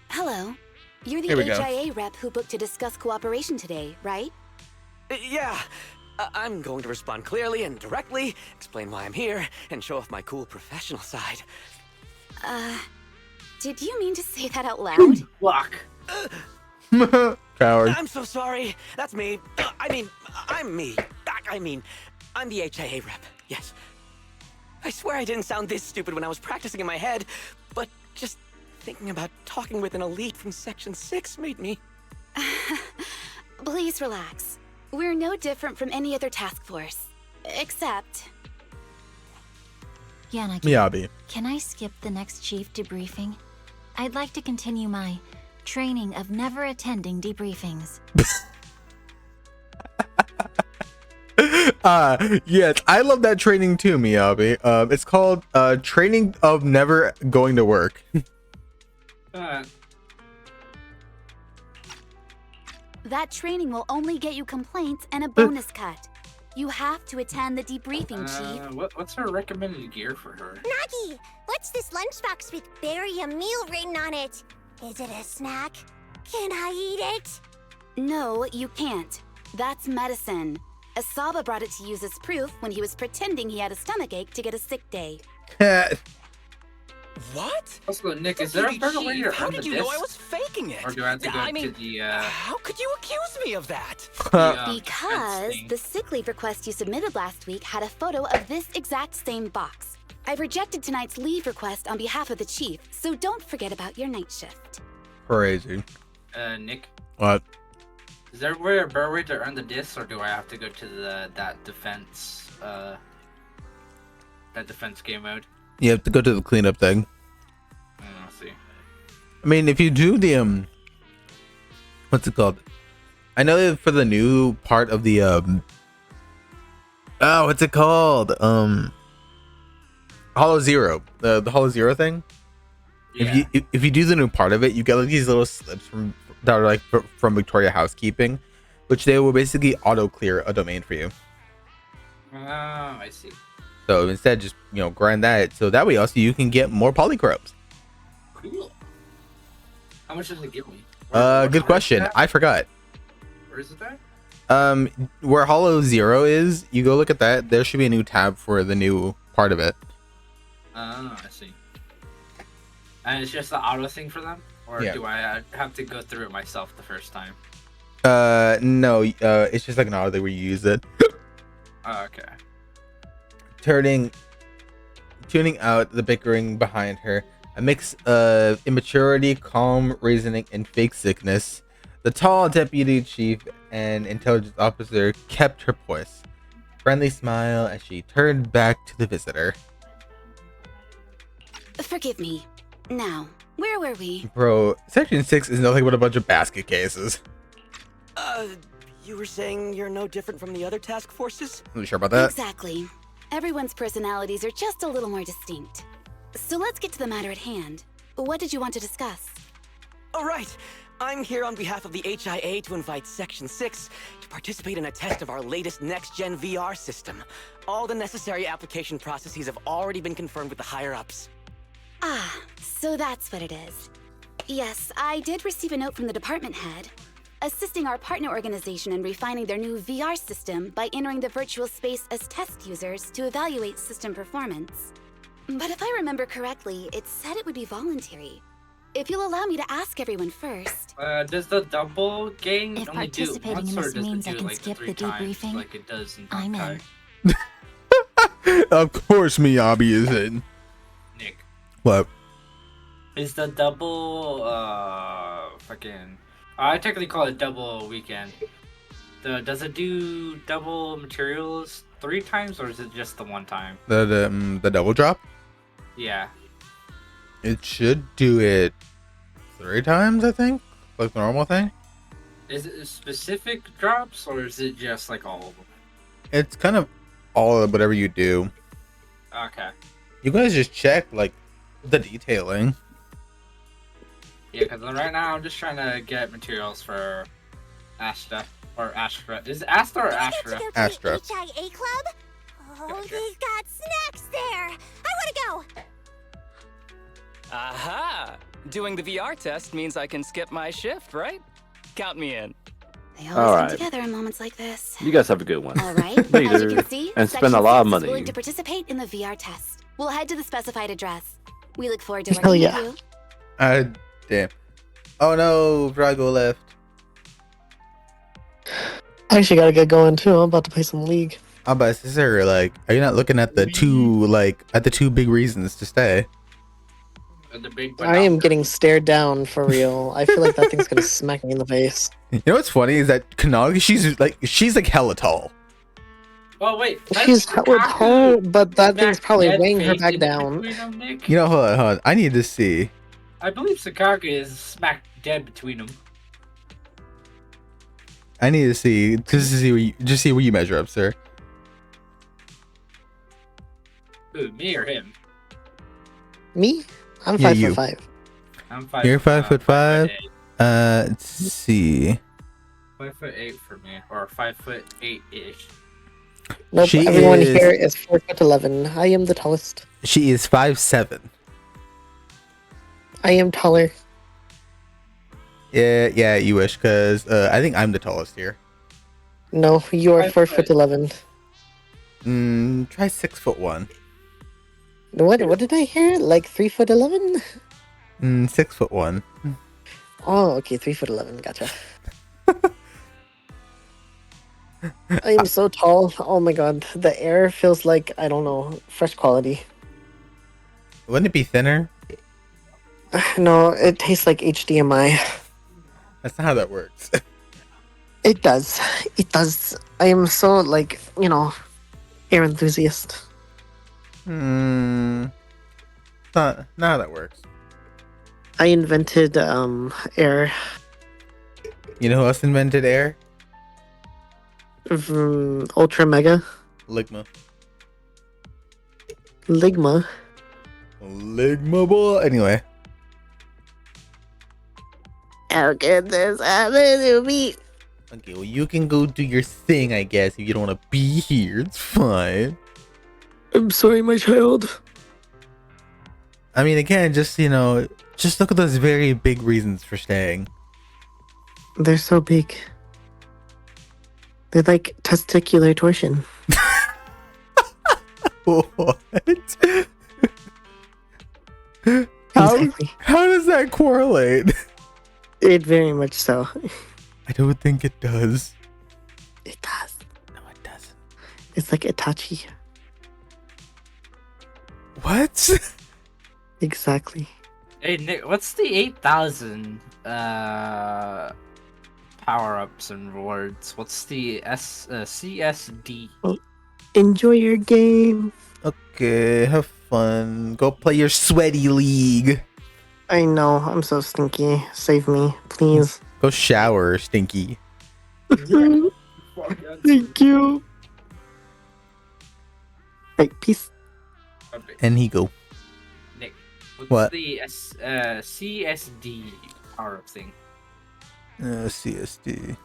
[SPEAKER 22] Hello. You're the
[SPEAKER 1] Here we go.
[SPEAKER 22] HIA rep who booked to discuss cooperation today, right?
[SPEAKER 21] Yeah. I'm going to respond clearly and directly, explain why I'm here, and show off my cool professional side.
[SPEAKER 22] Did you mean to say that out loud?
[SPEAKER 9] Fuck.
[SPEAKER 1] Coward.
[SPEAKER 21] I'm so sorry. That's me. I'm me. I'm the HIA rep. Yes. I swear I didn't sound this stupid when I was practicing in my head, but just thinking about talking with an elite from Section 6 made me...
[SPEAKER 22] Please relax. We're no different from any other task force. Except...
[SPEAKER 2] Yanagi,
[SPEAKER 1] Miyabi.
[SPEAKER 2] can I skip the next chief debriefing? I'd like to continue my training of never attending debriefings.
[SPEAKER 1] Yes, I love that training too, Miyabi. It's called training of never going to work.
[SPEAKER 22] That training will only get you complaints and a bonus cut. You have to attend the debriefing, Chief.
[SPEAKER 9] What's her recommended gear for her?
[SPEAKER 2] Nagi, what's this lunchbox with "bury a meal" written on it? Is it a snack? Can I eat it?
[SPEAKER 22] No, you can't. That's medicine. Asaba brought it to use as proof when he was pretending he had a stomachache to get a sick day.
[SPEAKER 21] What?
[SPEAKER 9] Also, Nick, is there a better way to
[SPEAKER 21] How
[SPEAKER 9] earn
[SPEAKER 21] did
[SPEAKER 9] the
[SPEAKER 21] you know
[SPEAKER 9] disc?
[SPEAKER 21] I was faking it?
[SPEAKER 9] Or do I have to go
[SPEAKER 21] I mean,
[SPEAKER 9] to the,
[SPEAKER 21] how could you accuse me of that?
[SPEAKER 22] Because the sick leave request you submitted last week had a photo of this exact same box. I've rejected tonight's leave request on behalf of the chief, so don't forget about your night shift.
[SPEAKER 1] Crazy.
[SPEAKER 9] Nick?
[SPEAKER 1] What?
[SPEAKER 9] Is there a better way to earn the disc, or do I have to go to that defense game mode?
[SPEAKER 1] You have to go to the cleanup thing.
[SPEAKER 9] Let's see.
[SPEAKER 1] I mean, if you do the what's it called? I know that for the new part of the oh, what's it called? Hollow Zero, the Hollow Zero thing.
[SPEAKER 9] Yeah.
[SPEAKER 1] If you do the new part of it, you get like these little slips that are like from Victoria Housekeeping, which they will basically auto clear a domain for you.
[SPEAKER 9] Oh, I see.
[SPEAKER 1] So instead, just grind that, so that way also you can get more polychrobes.
[SPEAKER 9] Cool. How much does it give me?
[SPEAKER 1] Good question. I forgot.
[SPEAKER 9] Where is it at?
[SPEAKER 1] Where Hollow Zero is, you go look at that. There should be a new tab for the new part of it.
[SPEAKER 9] Oh, I see. And it's just the auto thing for them, or
[SPEAKER 1] Yeah.
[SPEAKER 9] do I have to go through it myself the first time?
[SPEAKER 1] No. It's just like an auto thing where you use it.
[SPEAKER 9] Oh, okay.
[SPEAKER 1] Tuning out the bickering behind her. A mix of immaturity, calm reasoning, and fake sickness. The tall deputy chief and intelligence officer kept her poise. Friendly smile as she turned back to the visitor.
[SPEAKER 22] Forgive me. Now, where were we?
[SPEAKER 1] Bro, Section 6 is nothing but a bunch of basket cases.
[SPEAKER 21] You were saying you're no different from the other task forces?
[SPEAKER 1] Are you sure about that?
[SPEAKER 22] Exactly. Everyone's personalities are just a little more distinct. So let's get to the matter at hand. What did you want to discuss?
[SPEAKER 21] All right. I'm here on behalf of the HIA to invite Section 6 to participate in a test of our latest next-gen VR system. All the necessary application processes have already been confirmed with the higher-ups.
[SPEAKER 22] Ah, so that's what it is. Yes, I did receive a note from the department head, assisting our partner organization in refining their new VR system by entering the virtual space as test users to evaluate system performance. But if I remember correctly, it said it would be voluntary. If you'll allow me to ask everyone first.
[SPEAKER 9] Does the double game
[SPEAKER 2] If
[SPEAKER 9] only do it
[SPEAKER 2] participating
[SPEAKER 9] once,
[SPEAKER 2] in
[SPEAKER 9] or
[SPEAKER 2] this
[SPEAKER 9] does it
[SPEAKER 2] means
[SPEAKER 9] do
[SPEAKER 2] I
[SPEAKER 9] it,
[SPEAKER 2] can
[SPEAKER 9] like,
[SPEAKER 2] skip
[SPEAKER 9] 3
[SPEAKER 2] the
[SPEAKER 9] times,
[SPEAKER 2] debriefing,
[SPEAKER 9] like it does in
[SPEAKER 2] I'm
[SPEAKER 9] Honkai?
[SPEAKER 2] in.
[SPEAKER 1] Of course, Miyabi is in.
[SPEAKER 9] Nick.
[SPEAKER 1] What?
[SPEAKER 9] Is the double fucking I technically call it double weekend. Does it do double materials 3 times, or is it just the 1 time?
[SPEAKER 1] The double drop?
[SPEAKER 9] Yeah.
[SPEAKER 1] It should do it 3 times, I think, like the normal thing.
[SPEAKER 9] Is it specific drops, or is it just like all of them?
[SPEAKER 1] It's kind of all of whatever you do.
[SPEAKER 9] Okay.
[SPEAKER 1] You guys just check like the detailing.
[SPEAKER 9] Yeah, because right now I'm just trying to get materials for Asta or Astra. Is it Asta or Astra?
[SPEAKER 1] Astra.
[SPEAKER 2] HIA Club? Oh, they've got snacks there. I want to go.
[SPEAKER 6] Aha! Doing the VR test means I can skip my shift, right? Count me in.
[SPEAKER 22] They
[SPEAKER 18] All
[SPEAKER 22] always come
[SPEAKER 18] right.
[SPEAKER 22] together in moments like this.
[SPEAKER 18] You guys have a good one.
[SPEAKER 22] All right. As you
[SPEAKER 18] Later.
[SPEAKER 22] can see,
[SPEAKER 18] And
[SPEAKER 22] Section
[SPEAKER 18] spend a lot of
[SPEAKER 22] 6 is
[SPEAKER 18] money.
[SPEAKER 22] willing to participate in the VR test. We'll head to the specified address. We look forward to
[SPEAKER 14] Hell
[SPEAKER 22] working
[SPEAKER 14] yeah.
[SPEAKER 22] with you.
[SPEAKER 1] Damn. Oh no, Drago left.
[SPEAKER 14] I actually gotta get going too. I'm about to play some League.
[SPEAKER 1] I'm about to say, like, are you not looking at the two big reasons to stay?
[SPEAKER 9] The big
[SPEAKER 14] I am getting stared down for real. I feel like that thing's gonna smack me in the face.
[SPEAKER 1] You know what's funny is that Kanagi, she's like hella tall.
[SPEAKER 9] Oh wait,
[SPEAKER 14] She's hella tall, but that thing's probably weighing her back down.
[SPEAKER 1] You know, hold on. I need to see.
[SPEAKER 9] I believe Sakaka is smack dead between them.
[SPEAKER 1] I need to see just to see where you measure up, sir.
[SPEAKER 9] Who, me or him?
[SPEAKER 14] Me? I'm
[SPEAKER 1] Yeah,
[SPEAKER 14] 5'5".
[SPEAKER 9] I'm 5.
[SPEAKER 1] You're 5'5". Let's see.
[SPEAKER 9] 5'8" for me, or 5'8" ish.
[SPEAKER 14] Nope,
[SPEAKER 1] She
[SPEAKER 14] everyone
[SPEAKER 1] is-
[SPEAKER 14] here is 4'11". I am the tallest.
[SPEAKER 1] She is 5'7".
[SPEAKER 14] I am taller.
[SPEAKER 1] Yeah, you wish, cause I think I'm the tallest here.
[SPEAKER 14] No, you are 4'11".
[SPEAKER 1] Try 6'1".
[SPEAKER 14] What did I hear? Like 3'11"?
[SPEAKER 1] 6'1".
[SPEAKER 14] Oh, okay, 3'11". Gotcha. I am so tall. Oh my god, the air feels like, I don't know, fresh quality.
[SPEAKER 1] Wouldn't it be thinner?
[SPEAKER 14] No, it tastes like HDMI.
[SPEAKER 1] That's not how that works.
[SPEAKER 14] It does. It does. I am so, like, air enthusiast.
[SPEAKER 1] Not how that works.
[SPEAKER 14] I invented air.
[SPEAKER 1] You know who else invented air?
[SPEAKER 14] Ultra Mega.
[SPEAKER 1] Ligma.
[SPEAKER 14] Ligma.
[SPEAKER 1] Ligma boy. Anyway.
[SPEAKER 14] How could this happen to me?
[SPEAKER 1] Okay, well you can go do your thing, I guess. If you don't want to be here, it's fine.
[SPEAKER 14] I'm sorry, my child.
[SPEAKER 1] I mean, again, just look at those very big reasons for staying.
[SPEAKER 14] They're so big. They're like testicular torsion.
[SPEAKER 1] What?
[SPEAKER 14] Exactly.
[SPEAKER 1] How does that correlate?
[SPEAKER 14] It very much so.
[SPEAKER 1] I don't think it does.
[SPEAKER 14] It does.
[SPEAKER 1] No, it doesn't.
[SPEAKER 14] It's like Itachi.
[SPEAKER 1] What?
[SPEAKER 14] Exactly.
[SPEAKER 9] Hey Nick, what's the 8,000 power-ups and rewards? What's the CSD?
[SPEAKER 14] Enjoy your game.
[SPEAKER 1] Okay, have fun. Go play your sweaty league.
[SPEAKER 14] I know, I'm so stinky. Save me, please.
[SPEAKER 1] Go shower, Stinky.
[SPEAKER 14] Thank you. Right, peace.
[SPEAKER 1] And he go.
[SPEAKER 9] Nick, what's
[SPEAKER 1] What?
[SPEAKER 9] the CSD power-up thing?
[SPEAKER 1] CSD.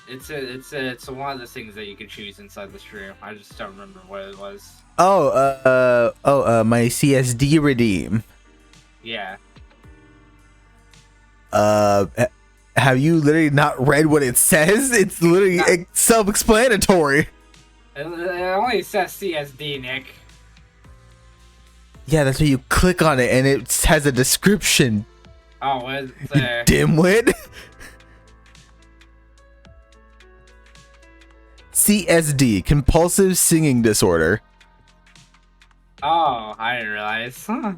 [SPEAKER 9] It's one of the things that you can choose inside the stream. I just don't remember what it was.
[SPEAKER 1] My CSD redeem.
[SPEAKER 9] Yeah.
[SPEAKER 1] Have you literally not read what it says? It's literally self-explanatory.
[SPEAKER 9] It only says CSD, Nick.
[SPEAKER 1] Yeah, that's where you click on it and it has a description.
[SPEAKER 9] Oh, what's there?
[SPEAKER 1] Dimwit. CSD, compulsive singing disorder.
[SPEAKER 9] Oh, I didn't realize. Huh.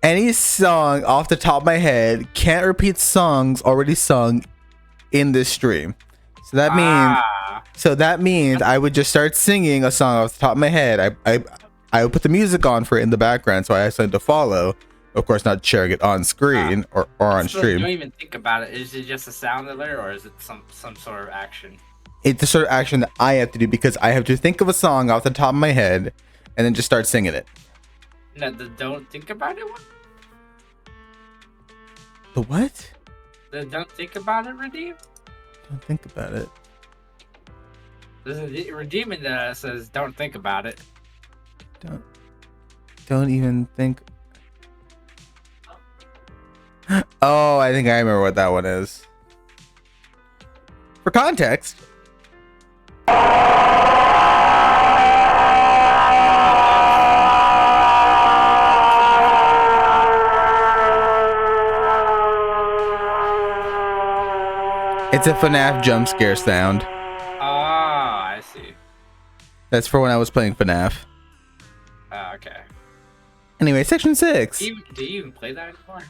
[SPEAKER 1] Any song off the top of my head can't repeat songs already sung in this stream. So that means I would just start singing a song off the top of my head. I would put the music on for it in the background so I have something to follow. Of course, not sharing it on screen or on stream.
[SPEAKER 9] Don't even think about it. Is it just a sound alert or is it some sort of action?
[SPEAKER 1] It's the sort of action that I have to do because I have to think of a song off the top of my head and then just start singing it.
[SPEAKER 9] No, the don't think about it one?
[SPEAKER 1] The what?
[SPEAKER 9] The don't think about it redeem?
[SPEAKER 1] Don't think about it.
[SPEAKER 9] There's a redeeming that says don't think about it.
[SPEAKER 1] Don't even think. Oh, I think I remember what that one is. For context. It's a FNAF jump scare sound.
[SPEAKER 9] Ah, I see.
[SPEAKER 1] That's for when I was playing FNAF.
[SPEAKER 9] Okay.
[SPEAKER 1] Anyway, section 6.
[SPEAKER 9] Do you even play that anymore?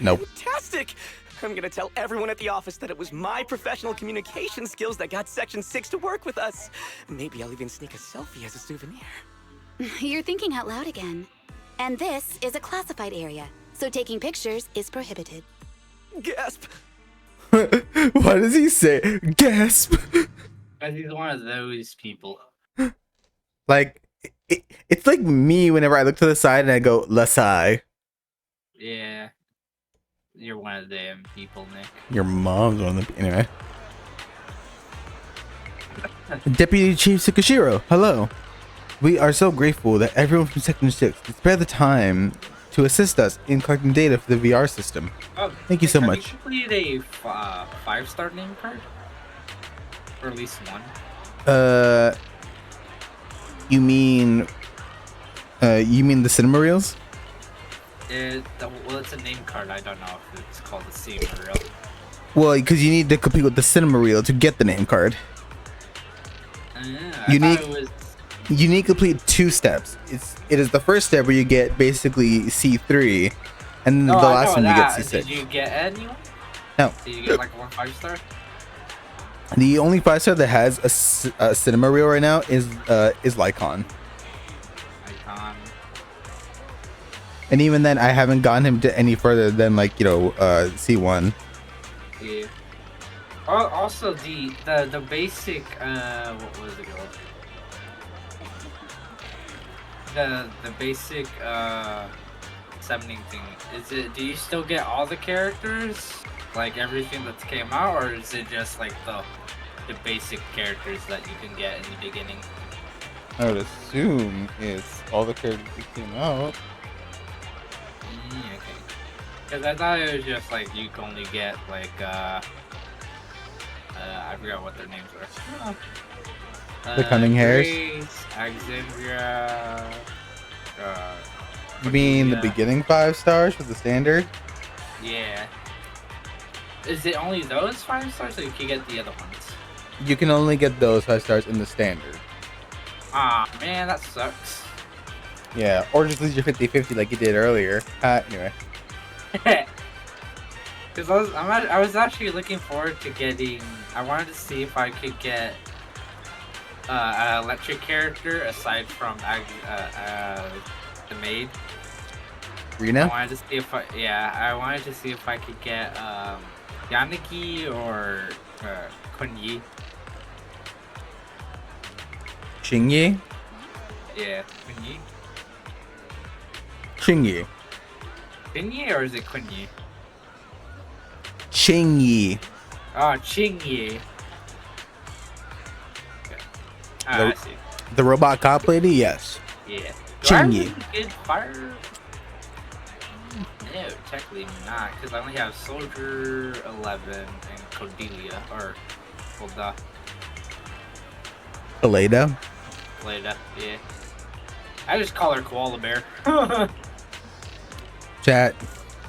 [SPEAKER 1] Nope.
[SPEAKER 21] Fantastic! I'm gonna tell everyone at the office that it was my professional communication skills that got Section 6 to work with us. Maybe I'll even sneak a selfie as a souvenir.
[SPEAKER 22] You're thinking out loud again. And this is a classified area, so taking pictures is prohibited.
[SPEAKER 21] Gasp!
[SPEAKER 1] What does he say? Gasp!
[SPEAKER 9] Because he's one of those people.
[SPEAKER 1] Like, it's like me whenever I look to the side and I go, Lasai.
[SPEAKER 9] Yeah. You're one of them people, Nick.
[SPEAKER 1] Your mom's one of them. Anyway. Deputy Chief Tsukishiro, hello. We are so grateful that everyone from Section 6 has spared the time to assist us in collecting data for the VR system. Thank you so much.
[SPEAKER 9] Have you completed a 5-star name card? Or at least one?
[SPEAKER 1] You mean the cinema reels?
[SPEAKER 9] Well, it's a name card. I don't know if it's called the cinema reel.
[SPEAKER 1] Well, because you need to complete with the cinema reel to get the name card.
[SPEAKER 9] I thought it was...
[SPEAKER 1] You need to complete 2 steps. It is the first step where you get basically C3, and then the last one you get C6.
[SPEAKER 9] Did you get anyone?
[SPEAKER 1] No.
[SPEAKER 9] Did you get like one 5-star?
[SPEAKER 1] The only 5-star that has a cinema reel right now is Lycon.
[SPEAKER 9] Icon.
[SPEAKER 1] And even then, I haven't gotten him to any further than like C1.
[SPEAKER 9] Yeah. Also, the basic what was it called? The basic summoning thing. Do you still get all the characters? Like everything that's came out, or is it just like the basic characters that you can get in the beginning?
[SPEAKER 1] I would assume it's all the characters that came out.
[SPEAKER 9] Okay. Because I thought it was just like you can only get like I forgot what their names were.
[SPEAKER 1] The Cunning Hairs?
[SPEAKER 9] Grace, Alexandria.
[SPEAKER 1] You mean the beginning 5 stars for the standard?
[SPEAKER 9] Yeah. Is it only those 5 stars, or you can get the other ones?
[SPEAKER 1] You can only get those 5 stars in the standard.
[SPEAKER 9] Ah, man, that sucks.
[SPEAKER 1] Yeah, or just lose your 50-50 like you did earlier. Anyway.
[SPEAKER 9] Because I was actually looking forward to getting... I wanted to see if I could get an electric character aside from the maid.
[SPEAKER 1] Rena?
[SPEAKER 9] I wanted to see if I wanted to see if I could get Yaniki or Kunyi.
[SPEAKER 1] Xingyi?
[SPEAKER 9] Yeah, Kunyi.
[SPEAKER 1] Xingyi.
[SPEAKER 9] Kunyi or is it Kunyi?
[SPEAKER 1] Xingyi.
[SPEAKER 9] Oh, Qingyi. Okay. I see.
[SPEAKER 1] The robot cop lady? Yes.
[SPEAKER 9] Yeah.
[SPEAKER 1] Qingyi.
[SPEAKER 9] Good fire? No, technically not, because I only have Soldier 11 and Cordelia, or Hilda.
[SPEAKER 1] Aleda?
[SPEAKER 9] Leda, yeah. I just call her Koala Bear.
[SPEAKER 1] Chat.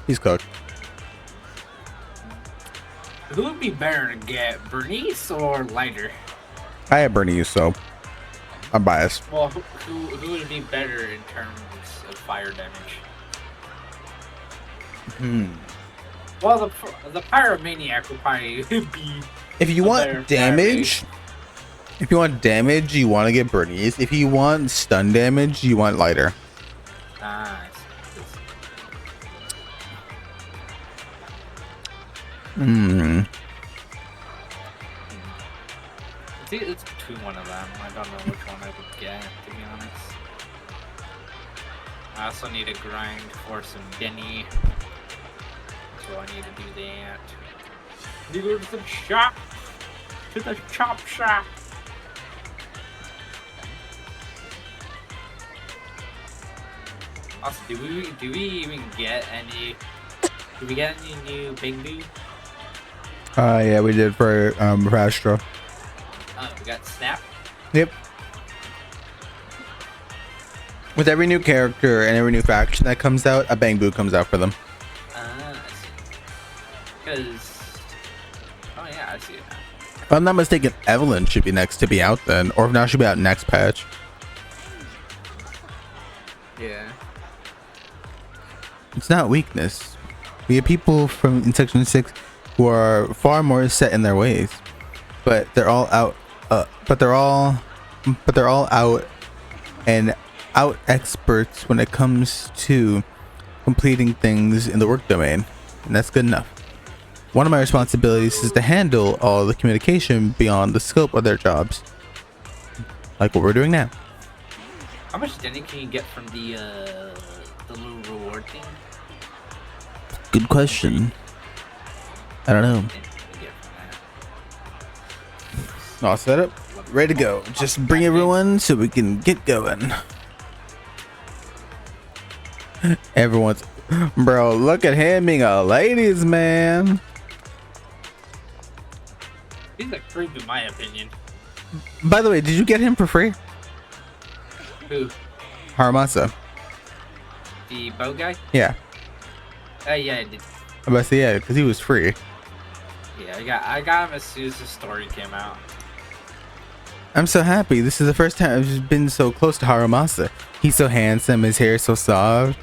[SPEAKER 1] He's cooked.
[SPEAKER 9] Who would be better to get, Bernice or Lighter?
[SPEAKER 1] I have Bernice, so I'm biased.
[SPEAKER 9] Well, who would be better in terms of fire damage? Well, the Pyromaniac would probably be.
[SPEAKER 1] If you want damage, you want to get Bernice. If you want stun damage, you want Lighter.
[SPEAKER 9] Nice. It's between one of them. I don't know which one I would get, to be honest. I also need to grind for some Denny. So I need to do that. Need to go to the shop. To the chop shop. Also, do we even get any? Did we get any new Big Boo?
[SPEAKER 1] Yeah, we did for Astro.
[SPEAKER 9] Oh, we got Snap.
[SPEAKER 1] Yep. With every new character and every new faction that comes out, a Bang Boo comes out for them.
[SPEAKER 9] I see. Because, oh yeah, I see it now.
[SPEAKER 1] If I'm not mistaken, Evelyn should be next to be out then, or if not, she'll be out next patch.
[SPEAKER 9] Yeah.
[SPEAKER 1] It's not weakness. We have people in Section 6 who are far more set in their ways, but they're all out. But they're all out and out experts when it comes to completing things in the work domain, and that's good enough. One of my responsibilities is to handle all the communication beyond the scope of their jobs, like what we're doing now.
[SPEAKER 9] How much Denny can you get from the little reward thing?
[SPEAKER 1] Good question. I don't know. All set up, ready to go. Just bring everyone so we can get going. Everyone's, bro, look at him being a ladies man.
[SPEAKER 9] He's a creep in my opinion.
[SPEAKER 1] By the way, did you get him for free?
[SPEAKER 9] Who?
[SPEAKER 1] Haramasa.
[SPEAKER 9] The bow guy?
[SPEAKER 1] Yeah.
[SPEAKER 9] Yeah, I did.
[SPEAKER 1] I'm about to say yeah, because he was free.
[SPEAKER 9] Yeah, I got him as soon as the story came out.
[SPEAKER 1] I'm so happy. This is the first time I've just been so close to Haramasa. He's so handsome. His hair is so soft.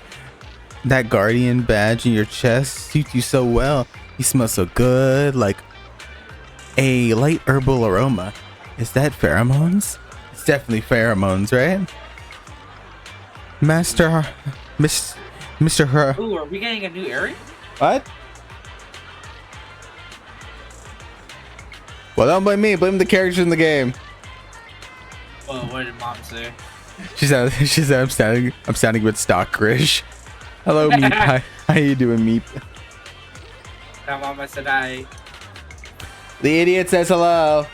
[SPEAKER 1] That guardian badge in your chest suits you so well. You smell so good, like a light herbal aroma. Is that pheromones? It's definitely pheromones, right? Mr. Her.
[SPEAKER 9] Ooh, are we getting a new area?
[SPEAKER 1] What? Well, don't blame me. Blame the characters in the game.
[SPEAKER 9] Well, what did Mom say?
[SPEAKER 1] She said I'm sounding a bit stock-ish. Hello, Meep. Hi, how you doing, Meep?
[SPEAKER 9] That Mama said I.
[SPEAKER 1] The idiot says hello.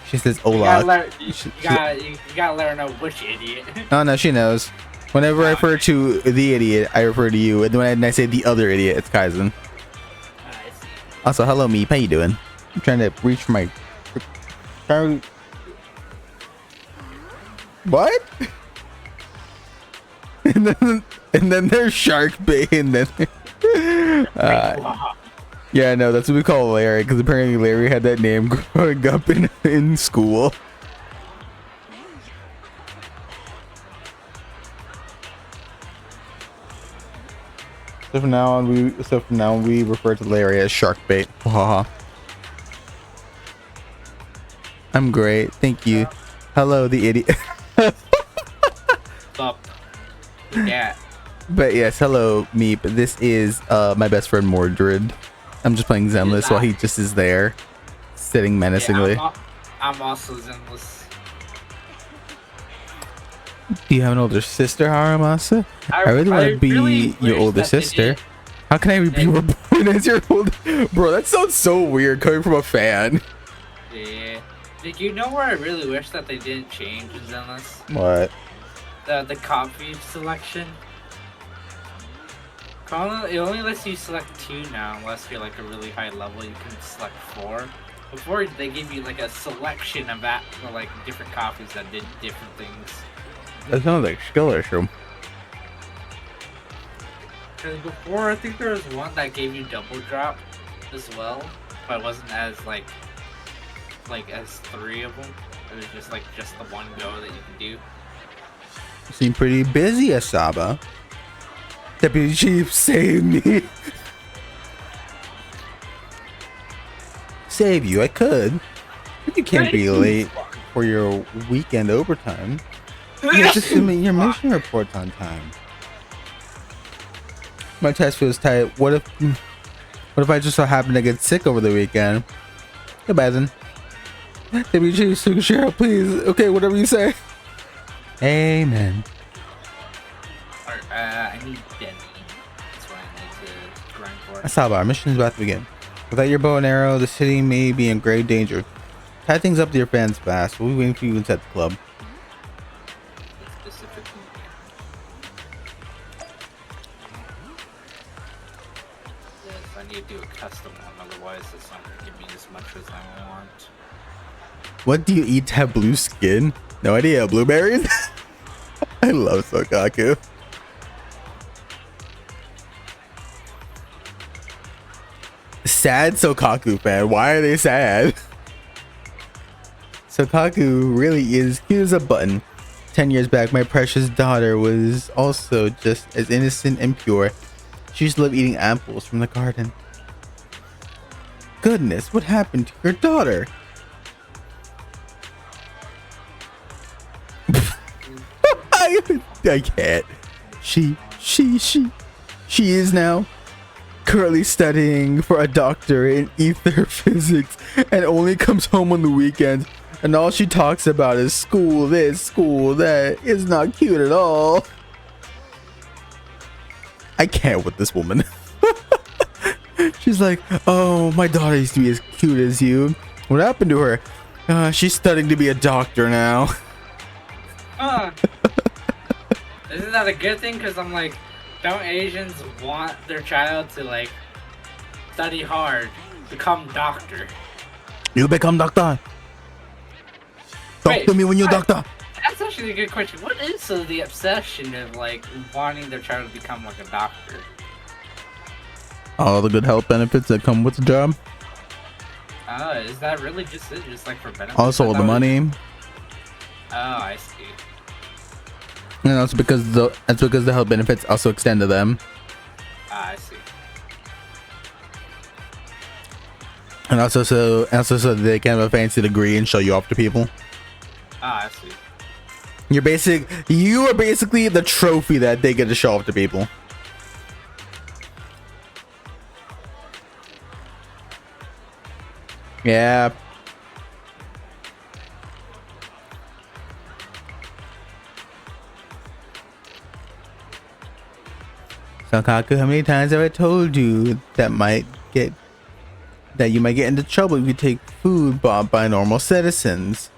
[SPEAKER 1] She says hola.
[SPEAKER 9] You gotta let her know which idiot.
[SPEAKER 1] Oh no, she knows. Whenever I refer to the idiot, I refer to you, and then when I say the other idiot, it's Kaizen. Also, hello, Meep. How you doing? I'm trying to reach for my. What? and then there's Shark Bait, and then. Yeah, I know. That's what we call Larry, because apparently Larry had that name growing up in school. So from now on, we refer to Larry as Shark Bait. Haha. I'm great, thank you. Hello, the idiot.
[SPEAKER 9] Stop. Yeah.
[SPEAKER 1] But yes, hello, Meep. This is my best friend Mordred. I'm just playing Zenless while he just is there, sitting menacingly.
[SPEAKER 9] Yeah, I'm also Zenless.
[SPEAKER 1] Do you have an older sister, Haramasa? I really want to be your older sister. How can I be reborn as your older? Bro, that sounds so weird coming from a fan.
[SPEAKER 9] Yeah. Like, you know where I really wish that they didn't change in Zenless?
[SPEAKER 1] What?
[SPEAKER 9] The copy selection. It only lets you select 2 now, unless you're like a really high level. You can select 4. Before they gave you like a selection of like different copies that did different things.
[SPEAKER 1] That sounds like skill issue.
[SPEAKER 9] Because before, I think there was one that gave you double drop as well, but it wasn't as like as 3 of them. It was just the one go that you could do.
[SPEAKER 1] You seem pretty busy, Asaba. Deputy Chief, save me. Save you, I could. But you can't be late for your weekend overtime. You have to submit your mission reports on time. My test feels tight. What if I just so happen to get sick over the weekend? Goodbye then. Deputy Chief, Cheryl, please. Okay, whatever you say. Amen.
[SPEAKER 9] need Denny. That's what I need to grind for.
[SPEAKER 1] I saw our mission is about to begin. Without your bow and arrow, the city may be in grave danger. Tie things up to your fans fast. We'll be waiting for you inside the club.
[SPEAKER 9] Yes, I need to do a custom one, otherwise it's not gonna give me as much as I want.
[SPEAKER 1] What do you eat to have blue skin? No idea. Blueberries? I love Sokaku. Sad Sokaku fan. Why are they sad? Sokaku really is cute as a button. 10 years back, my precious daughter was also just as innocent and pure. She used to love eating apples from the garden. Goodness, what happened to your daughter? I can't. She is now currently studying for a doctor in ether physics and only comes home on the weekends, and all she talks about is school this, school that. It's not cute at all. I can't with this woman. She's like, oh, my daughter used to be as cute as you. What happened to her? She's studying to be a doctor now.
[SPEAKER 9] Isn't that a good thing? Because I'm like, don't Asians want their child to like study hard, become doctor?
[SPEAKER 1] You become doctor. Talk to me when you're doctor.
[SPEAKER 9] That's actually a good question. What is the obsession of like wanting their child to become like a doctor?
[SPEAKER 1] All the good health benefits that come with the job.
[SPEAKER 9] Is that really just it? Just like for benefits?
[SPEAKER 1] Also the money.
[SPEAKER 9] Oh, I see.
[SPEAKER 1] And that's because the health benefits also extend to them.
[SPEAKER 9] I see.
[SPEAKER 1] And also so they can have a fancy degree and show you off to people.
[SPEAKER 9] I see.
[SPEAKER 1] You are basically the trophy that they get to show off to people. Yeah. Sokaku, how many times have I told you that you might get into trouble if you take food bought by normal citizens?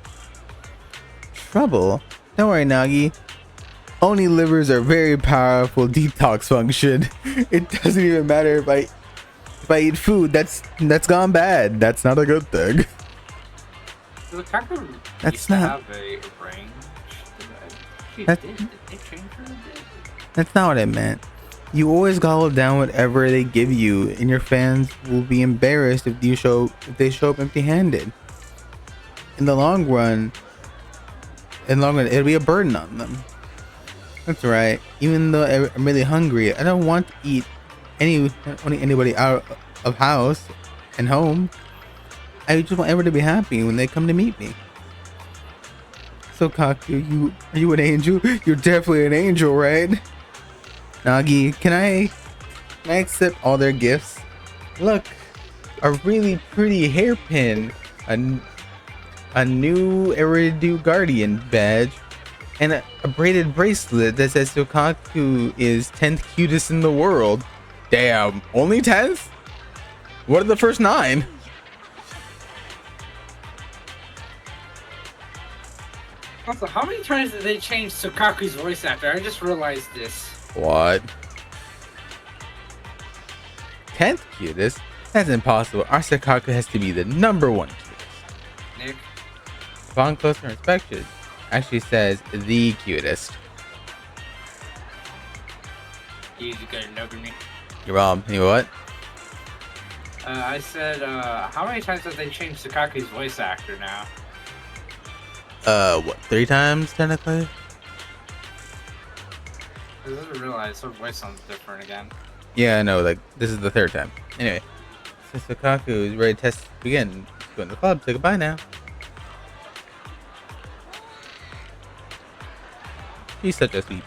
[SPEAKER 1] Trouble? Don't worry, Nagi. Oni livers are very powerful detox function. It doesn't even matter if I eat food that's gone bad. That's not a good thing.
[SPEAKER 9] So Sokaku
[SPEAKER 1] That's not.
[SPEAKER 9] have a range. Did they change her?
[SPEAKER 1] That's not what I meant. You always gobble down whatever they give you, and your fans will be embarrassed if they show up empty-handed. In the long run, it'll be a burden on them. That's right. Even though I'm really hungry, I don't want to eat anybody out of house and home. I just want everyone to be happy when they come to meet me. So Kaku, are you an angel? You're definitely an angel, right? Nagi, can I accept all their gifts? Look, a really pretty hairpin, a new Iridu Guardian badge, and a braided bracelet that says Sokaku is 10th cutest in the world. Damn, only 10th? What are the first 9?
[SPEAKER 9] Also, how many times did they change Sokaku's voice actor? I just realized this.
[SPEAKER 1] What? 10th cutest? That's impossible. Our Sokaku has to be the number 1 cutest.
[SPEAKER 9] Nick?
[SPEAKER 1] Upon closer inspection, actually says the cutest.
[SPEAKER 9] You got no me.
[SPEAKER 1] You're wrong. You what?
[SPEAKER 9] I said, how many times have they changed Sokaku's voice actor now?
[SPEAKER 1] What? 3 times technically?
[SPEAKER 9] I didn't realize her voice sounds different again.
[SPEAKER 1] Yeah, I know. Like this is the 3rd time. Anyway, since Sokaku is ready to test begin, go in the club. Say goodbye now. She's such a sweet.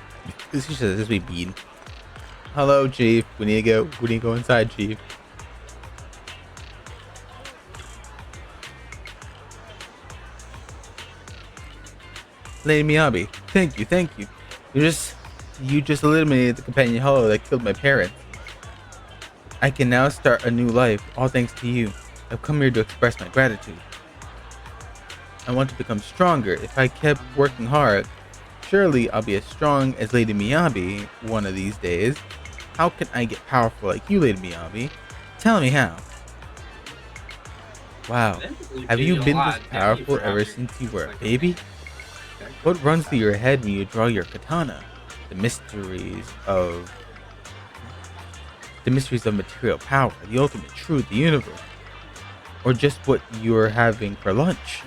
[SPEAKER 1] She's such a sweet bean. Hello, Chief. We need to go. We need to go inside, Chief. Lady Miyabi, thank you. You're just You just eliminated the companion hollow that killed my parents. I can now start a new life, all thanks to you. I've come here to express my gratitude. I want to become stronger. If I kept working hard, surely I'll be as strong as Lady Miyabi one of these days. How can I get powerful like you, Lady Miyabi? Tell me how. Wow. Have you been this powerful ever since you were a baby? What runs through your head when you draw your katana? The mysteries of material power, the ultimate truth, the universe, or just what you're having for lunch.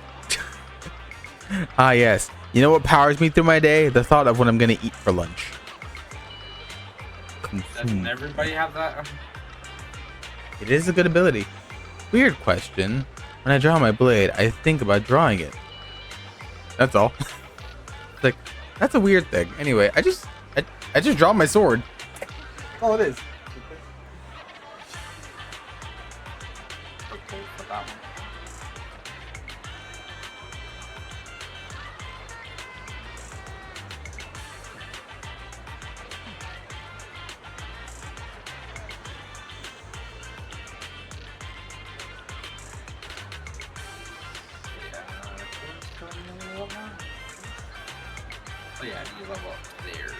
[SPEAKER 1] Ah, yes. You know what powers me through my day? The thought of what I'm gonna eat for lunch.
[SPEAKER 9] Doesn't everybody have that?
[SPEAKER 1] It is a good ability. Weird question. When I draw my blade, I think about drawing it. That's all. It's like, that's a weird thing. Anyway, I just draw my sword. That's all it is.
[SPEAKER 9] Okay, for that one. Oh yeah, you level up theirs.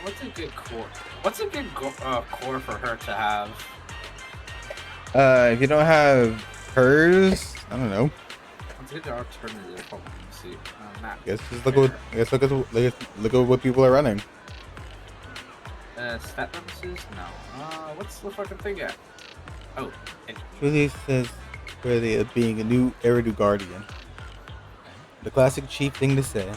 [SPEAKER 9] What's a good core? What's a good core for her to have?
[SPEAKER 1] If you don't have hers, I don't know.
[SPEAKER 9] What's a good alternative? Hold on, let's see. Map.
[SPEAKER 1] I guess just look at what people are running.
[SPEAKER 9] Stat bonuses? No. What's the fucking thing at? Oh.
[SPEAKER 1] Truly says worthy of being a new Eridu Guardian. The classic cheap thing to say.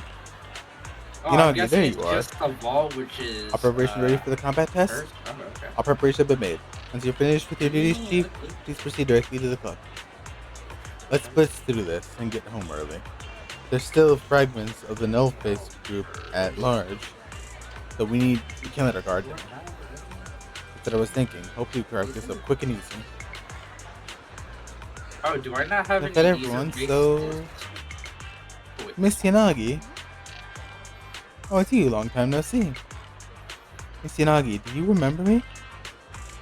[SPEAKER 9] Oh,
[SPEAKER 1] You know,
[SPEAKER 9] I'm guessing
[SPEAKER 1] there
[SPEAKER 9] it's
[SPEAKER 1] you are.
[SPEAKER 9] just a wall, which is...
[SPEAKER 1] All preparation ready for the combat test?
[SPEAKER 9] First? Oh, okay.
[SPEAKER 1] All preparation have been made. Once you're finished with your duties, Chief, please proceed directly to the club. Let's blitz through this and get home early. There's still fragments of the Nullface group at large, so we can't let our guard down. That's what I was thinking. Hopefully we crack this up quick and easy.
[SPEAKER 9] Oh, do I not have
[SPEAKER 1] Not
[SPEAKER 9] any
[SPEAKER 1] that everyone, so... Miss Yanagi. Oh, it's you. Long time no see. Miss Yanagi, do you remember me?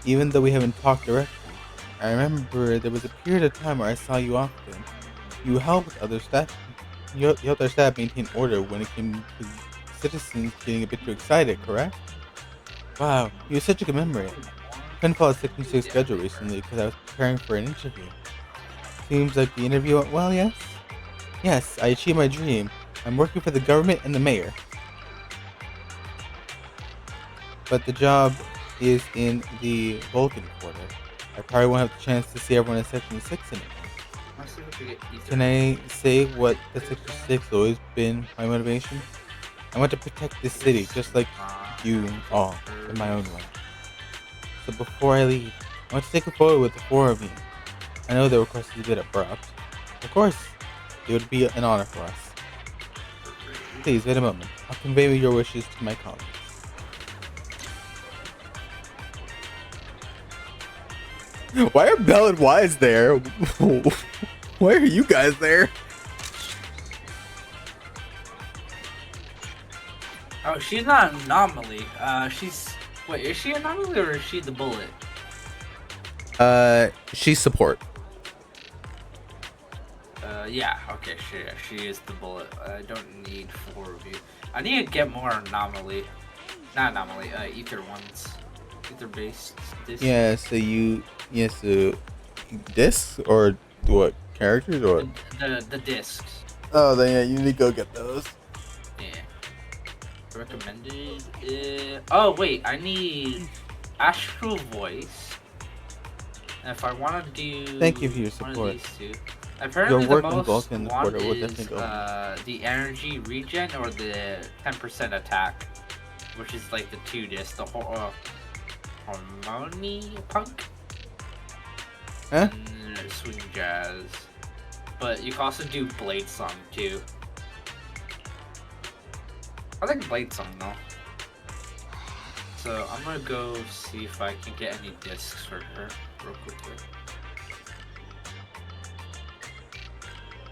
[SPEAKER 1] Even though we haven't talked directly, I remember there was a period of time where I saw you often. You helped other staff. You helped our staff maintain order when it came to citizens getting a bit too excited, correct? Wow, you have such a good memory. Couldn't follow 66 schedule recently because I was preparing for an interview. Seems like the interview went well, yes? Yes, I achieved my dream. I'm working for the government and the mayor. But the job is in the Vulcan quarter. I probably won't have the chance to see everyone in Section 6 anymore. Can I say what the Section 6 has always been my motivation? I want to protect this city just like you all in my own way. So before I leave, I want to take a photo with the four of you. I know the request is a bit abrupt. Of course, it would be an honor for us. Please, wait a moment. I'll convey your wishes to my colleagues. Why are Belle and Wise there? Why are you guys there?
[SPEAKER 9] Oh, she's not an anomaly. Wait, is she an anomaly or is she the bullet?
[SPEAKER 1] She's support.
[SPEAKER 9] Yeah, okay, she is the bullet. I don't need four of you. I need to get more anomaly. Not anomaly, ether ones. Ether based discs.
[SPEAKER 1] Yeah, so discs or what? Characters or?
[SPEAKER 9] The discs.
[SPEAKER 1] Oh, then yeah, you need to go get those.
[SPEAKER 9] Yeah. Recommended. Oh, wait, I need Astral Voice. And if I want to do.
[SPEAKER 1] Thank you for your support.
[SPEAKER 9] Apparently
[SPEAKER 1] Your work
[SPEAKER 9] the
[SPEAKER 1] in
[SPEAKER 9] most
[SPEAKER 1] Vulcan
[SPEAKER 9] one
[SPEAKER 1] Quarter will
[SPEAKER 9] is
[SPEAKER 1] definitely go.
[SPEAKER 9] the energy regen or the 10% attack, which is like the 2 disc, the Harmony Punk?
[SPEAKER 1] Huh?
[SPEAKER 9] And Swing Jazz. But you can also do Blade Song too. I like Blade Song though. So I'm gonna go see if I can get any discs for her real quickly.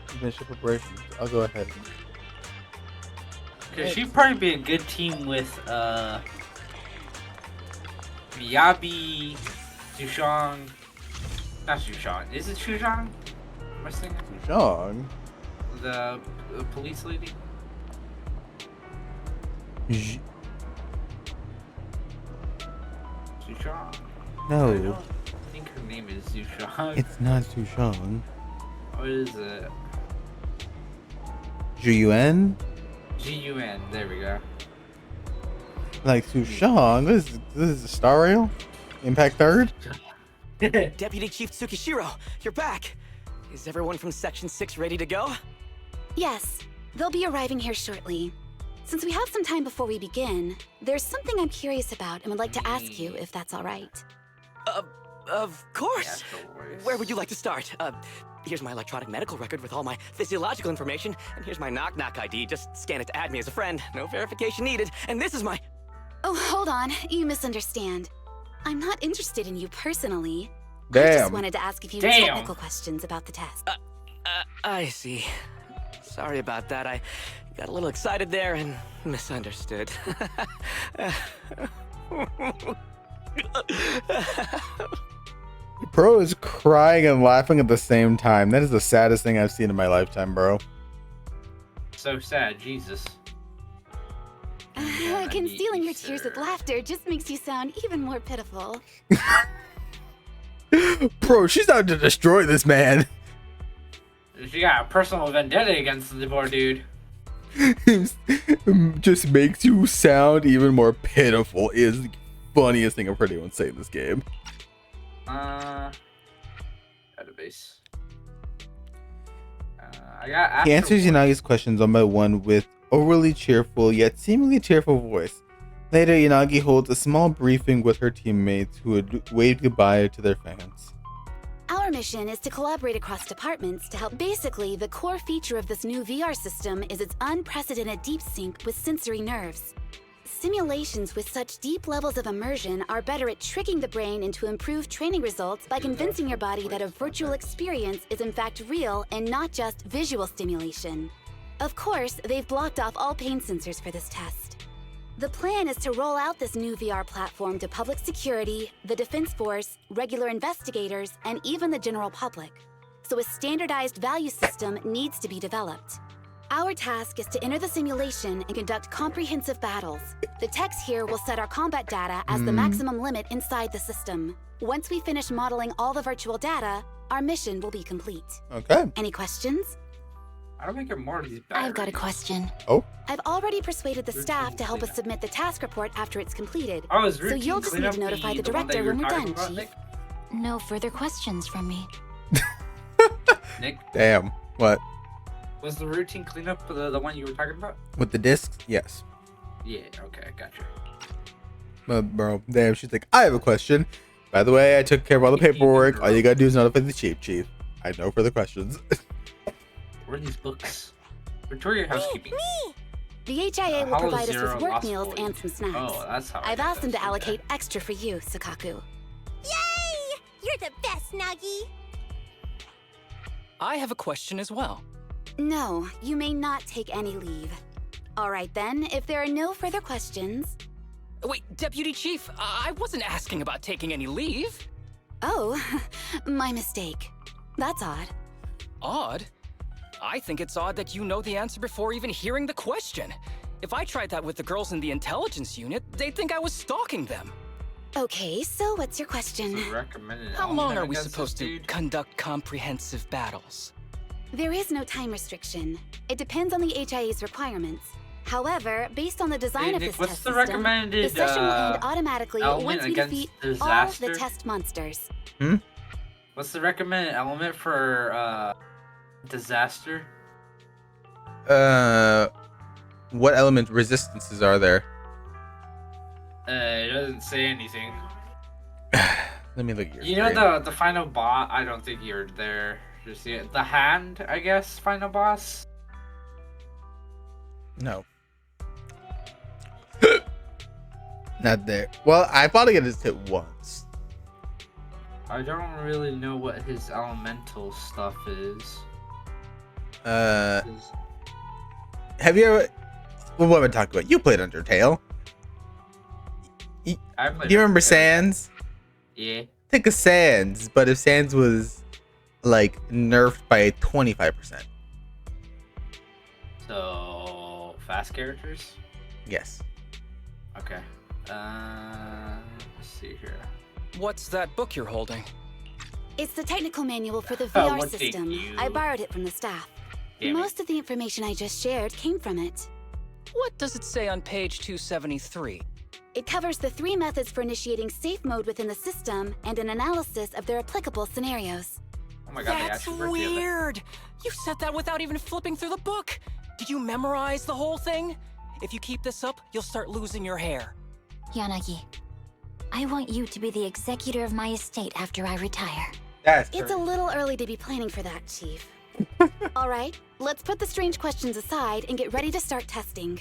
[SPEAKER 1] Finish your preparations. I'll go ahead.
[SPEAKER 9] Cause she'd probably be a good team with Miyabi, Sushang. Not Sushang. Is it Sushang? Am I saying it?
[SPEAKER 1] Sushang?
[SPEAKER 9] The police lady? Sushang.
[SPEAKER 1] No.
[SPEAKER 9] I think her name is Sushang.
[SPEAKER 1] It's not Sushang.
[SPEAKER 9] What is it?
[SPEAKER 1] Jun?
[SPEAKER 9] Gun. There we go.
[SPEAKER 1] Like Sushang? This is Star Rail? Impact 3rd?
[SPEAKER 21] Deputy Chief Tsukishiro, you're back. Is everyone from Section 6 ready to go?
[SPEAKER 22] Yes, they'll be arriving here shortly. Since we have some time before we begin, there's something I'm curious about and would like to ask you if that's all right.
[SPEAKER 21] Of course. Where would you like to start? Here's my electronic medical record with all my physiological information, and here's my knock-knock ID. Just scan it to add me as a friend. No verification needed. And this is my...
[SPEAKER 22] Oh, hold on. You misunderstand. I'm not interested in you personally.
[SPEAKER 1] Damn.
[SPEAKER 22] I just wanted to ask a few technical questions about the test.
[SPEAKER 21] I see. Sorry about that. I got a little excited there and misunderstood.
[SPEAKER 1] Bro is crying and laughing at the same time. That is the saddest thing I've seen in my lifetime, bro.
[SPEAKER 9] So sad, Jesus.
[SPEAKER 22] Concealing your tears with laughter just makes you sound even more pitiful.
[SPEAKER 1] Bro, she's out to destroy this man.
[SPEAKER 9] She got a personal vendetta against the poor dude.
[SPEAKER 1] Just makes you sound even more pitiful is the funniest thing I've heard anyone say in this game.
[SPEAKER 9] Database. I got
[SPEAKER 1] He answers Yanagi's questions one by one with overly cheerful yet seemingly cheerful voice. Later, Yanagi holds a small briefing with her teammates who had waved goodbye to their fans.
[SPEAKER 22] Our mission is to collaborate across departments to help. Basically, the core feature of this new VR system is its unprecedented deep sync with sensory nerves. Simulations with such deep levels of immersion are better at tricking the brain into improved training results by convincing your body that a virtual experience is in fact real and not just visual stimulation. Of course, they've blocked off all pain sensors for this test. The plan is to roll out this new VR platform to public security, the Defense Force, regular investigators, and even the general public. So a standardized value system needs to be developed. Our task is to enter the simulation and conduct comprehensive battles. The techs here will set our combat data as the maximum limit inside the system. Once we finish modeling all the virtual data, our mission will be complete.
[SPEAKER 1] Okay.
[SPEAKER 22] Any questions?
[SPEAKER 9] I don't make it more of these
[SPEAKER 22] I've got a question.
[SPEAKER 1] Oh?
[SPEAKER 22] I've already persuaded the staff to help us submit the task report after it's completed.
[SPEAKER 9] Oh, is
[SPEAKER 22] so
[SPEAKER 9] routine
[SPEAKER 22] you'll just need to
[SPEAKER 9] cleanup
[SPEAKER 22] notify the
[SPEAKER 9] the one that
[SPEAKER 22] director
[SPEAKER 9] you were
[SPEAKER 22] when we're
[SPEAKER 9] talking
[SPEAKER 22] done,
[SPEAKER 9] about,
[SPEAKER 22] Chief.
[SPEAKER 9] Nick?
[SPEAKER 2] No further questions from me.
[SPEAKER 9] Nick,
[SPEAKER 1] Damn. What?
[SPEAKER 9] was the routine cleanup the one you were talking about?
[SPEAKER 1] With the discs? Yes.
[SPEAKER 9] Yeah, okay, gotcha.
[SPEAKER 1] But bro, damn, she's like, I have a question. By the way, I took care of all the paperwork. All you gotta do is notify the chief. I have no further questions.
[SPEAKER 9] Where are these books? Victoria Housekeeping.
[SPEAKER 22] The HIA will
[SPEAKER 9] Hollow
[SPEAKER 22] provide us
[SPEAKER 9] Zero
[SPEAKER 22] with work
[SPEAKER 9] Lost
[SPEAKER 22] meals
[SPEAKER 9] Boys.
[SPEAKER 22] and some snacks.
[SPEAKER 9] Oh, that's how I
[SPEAKER 22] I've
[SPEAKER 9] got
[SPEAKER 22] asked them
[SPEAKER 9] this,
[SPEAKER 22] to allocate extra for you, Sakaku.
[SPEAKER 2] Yay! You're the best, Nagi!
[SPEAKER 6] I have a question as well.
[SPEAKER 22] No, you may not take any leave. All right then, if there are no further questions...
[SPEAKER 6] Wait, Deputy Chief, I wasn't asking about taking any leave.
[SPEAKER 22] Oh, my mistake. That's odd.
[SPEAKER 6] Odd? I think it's odd that you know the answer before even hearing the question. If I tried that with the girls in the intelligence unit, they'd think I was stalking them.
[SPEAKER 22] Okay, so what's your question?
[SPEAKER 6] How long are we supposed to conduct comprehensive battles?
[SPEAKER 22] There is no time restriction. It depends on the HIA's requirements. However, based on the design of
[SPEAKER 9] Nick,
[SPEAKER 22] this
[SPEAKER 9] what's
[SPEAKER 22] test
[SPEAKER 9] the
[SPEAKER 22] system,
[SPEAKER 9] recommended,
[SPEAKER 22] the session will end automatically
[SPEAKER 9] element
[SPEAKER 22] once we
[SPEAKER 9] against
[SPEAKER 22] defeat
[SPEAKER 9] disaster?
[SPEAKER 22] all the test monsters.
[SPEAKER 9] What's the recommended element for disaster?
[SPEAKER 1] What element resistances are there?
[SPEAKER 9] It doesn't say anything.
[SPEAKER 1] Let me look at your
[SPEAKER 9] You know
[SPEAKER 1] screen.
[SPEAKER 9] the final boss? I don't think you're there. Just yet. The hand, I guess, final boss.
[SPEAKER 1] No. Not there. Well, I thought I got this hit once.
[SPEAKER 9] I don't really know what his elemental stuff is.
[SPEAKER 1] Have you ever... Well, what am I talking about? You played Undertale. Do
[SPEAKER 9] I played
[SPEAKER 1] you remember
[SPEAKER 9] Undertale.
[SPEAKER 1] Sans?
[SPEAKER 9] Yeah.
[SPEAKER 1] Think of Sans, but if Sans was like nerfed by 25%.
[SPEAKER 9] So fast characters.
[SPEAKER 1] Yes.
[SPEAKER 9] Okay. Let's see here.
[SPEAKER 6] What's that book you're holding?
[SPEAKER 22] It's the technical manual for the
[SPEAKER 9] Oh,
[SPEAKER 22] VR
[SPEAKER 9] what did
[SPEAKER 22] system.
[SPEAKER 9] you-
[SPEAKER 22] I borrowed it from the staff.
[SPEAKER 9] Damn it.
[SPEAKER 22] Most of the information I just shared came from it.
[SPEAKER 6] What does it say on page 273?
[SPEAKER 22] It covers the 3 methods for initiating safe mode within the system and an analysis of their applicable scenarios.
[SPEAKER 9] Oh my god, they
[SPEAKER 6] That's
[SPEAKER 9] actually wrote the other-
[SPEAKER 6] weird. You said that without even flipping through the book. Did you memorize the whole thing? If you keep this up, you'll start losing your hair.
[SPEAKER 2] Yanagi, I want you to be the executor of my estate after I retire.
[SPEAKER 22] It's a little early to be planning for that, Chief. All right, let's put the strange questions aside and get ready to start testing.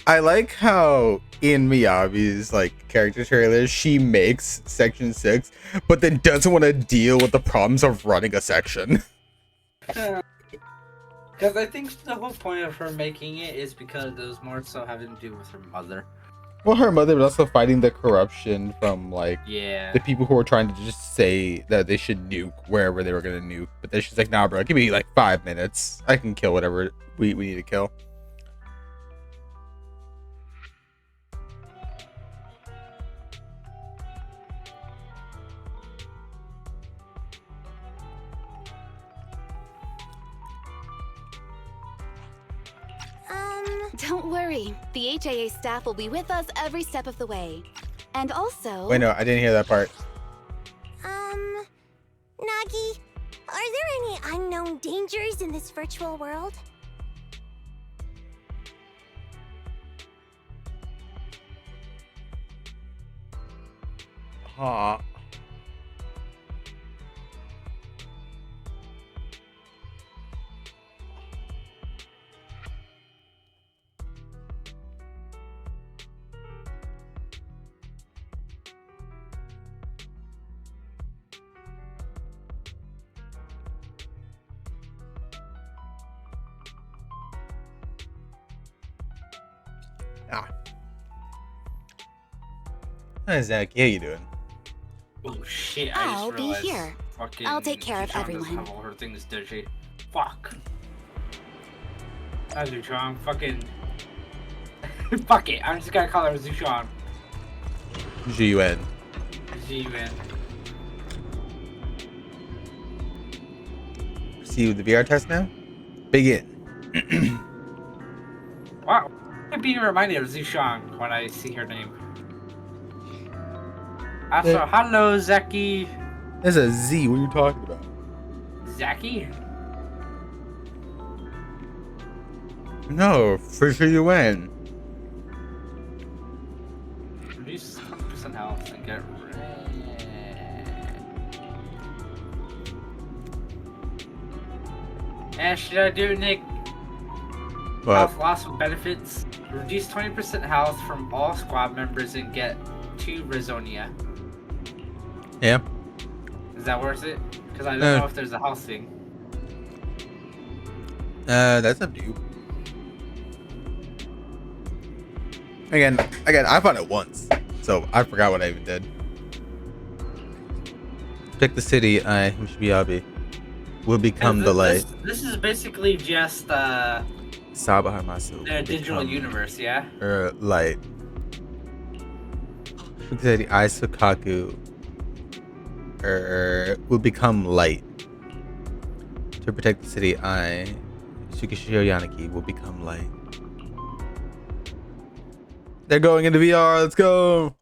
[SPEAKER 1] I like how in Miyabi's like character trailer she makes section 6, but then doesn't want to deal with the problems of running a section.
[SPEAKER 9] Because I think the whole point of her making it is because it was more so having to do with her mother.
[SPEAKER 1] Well, her mother was also fighting the corruption from like
[SPEAKER 9] Yeah.
[SPEAKER 1] the people who were trying to just say that they should nuke wherever they were gonna nuke. But then she's like, nah, bro, give me like 5 minutes. I can kill whatever we need to kill.
[SPEAKER 22] Don't worry, the HAA staff will be with us every step of the way. And also...
[SPEAKER 1] Wait, no, I didn't hear that part.
[SPEAKER 2] Nagi, are there any unknown dangers in this virtual world?
[SPEAKER 1] Huh. Hi, Zach. How you doing?
[SPEAKER 9] Oh shit, I
[SPEAKER 22] I'll
[SPEAKER 9] just
[SPEAKER 22] be
[SPEAKER 9] realized
[SPEAKER 22] here.
[SPEAKER 9] fucking
[SPEAKER 22] I'll take care of
[SPEAKER 9] Zuchong doesn't
[SPEAKER 22] everyone.
[SPEAKER 9] have all her things digi. Fuck. Not Zuchong, fucking... Fuck it, I'm just gonna call her Zuchong.
[SPEAKER 1] GUN.
[SPEAKER 9] Z-U-N.
[SPEAKER 1] See you with the VR test now? Begin.
[SPEAKER 9] Wow, I'm being reminded of Zuchong when I see her name. Also,
[SPEAKER 1] Yeah.
[SPEAKER 9] hello, Zeki.
[SPEAKER 1] There's a Z. What are you talking about?
[SPEAKER 9] Zaki?
[SPEAKER 1] No, for sure you win.
[SPEAKER 9] Reduce 100% health and get red. Should I do, Nick?
[SPEAKER 1] What?
[SPEAKER 9] Health loss with benefits. Reduce 20% health from all squad members and get 2 Rizonia.
[SPEAKER 1] Yeah.
[SPEAKER 9] Is that worth it? Because I don't know if there's a health thing.
[SPEAKER 1] That's up to you. Again, I found it once, so I forgot what I even did. Pick the city. Miyabi will become the light.
[SPEAKER 9] This is basically just
[SPEAKER 1] Sabahamasu.
[SPEAKER 9] the digital universe, yeah?
[SPEAKER 1] Light. Pick the city. Aisukaku. Will become light. To protect the city, Shukishiro Yanaki will become light. They're going into VR. Let's go.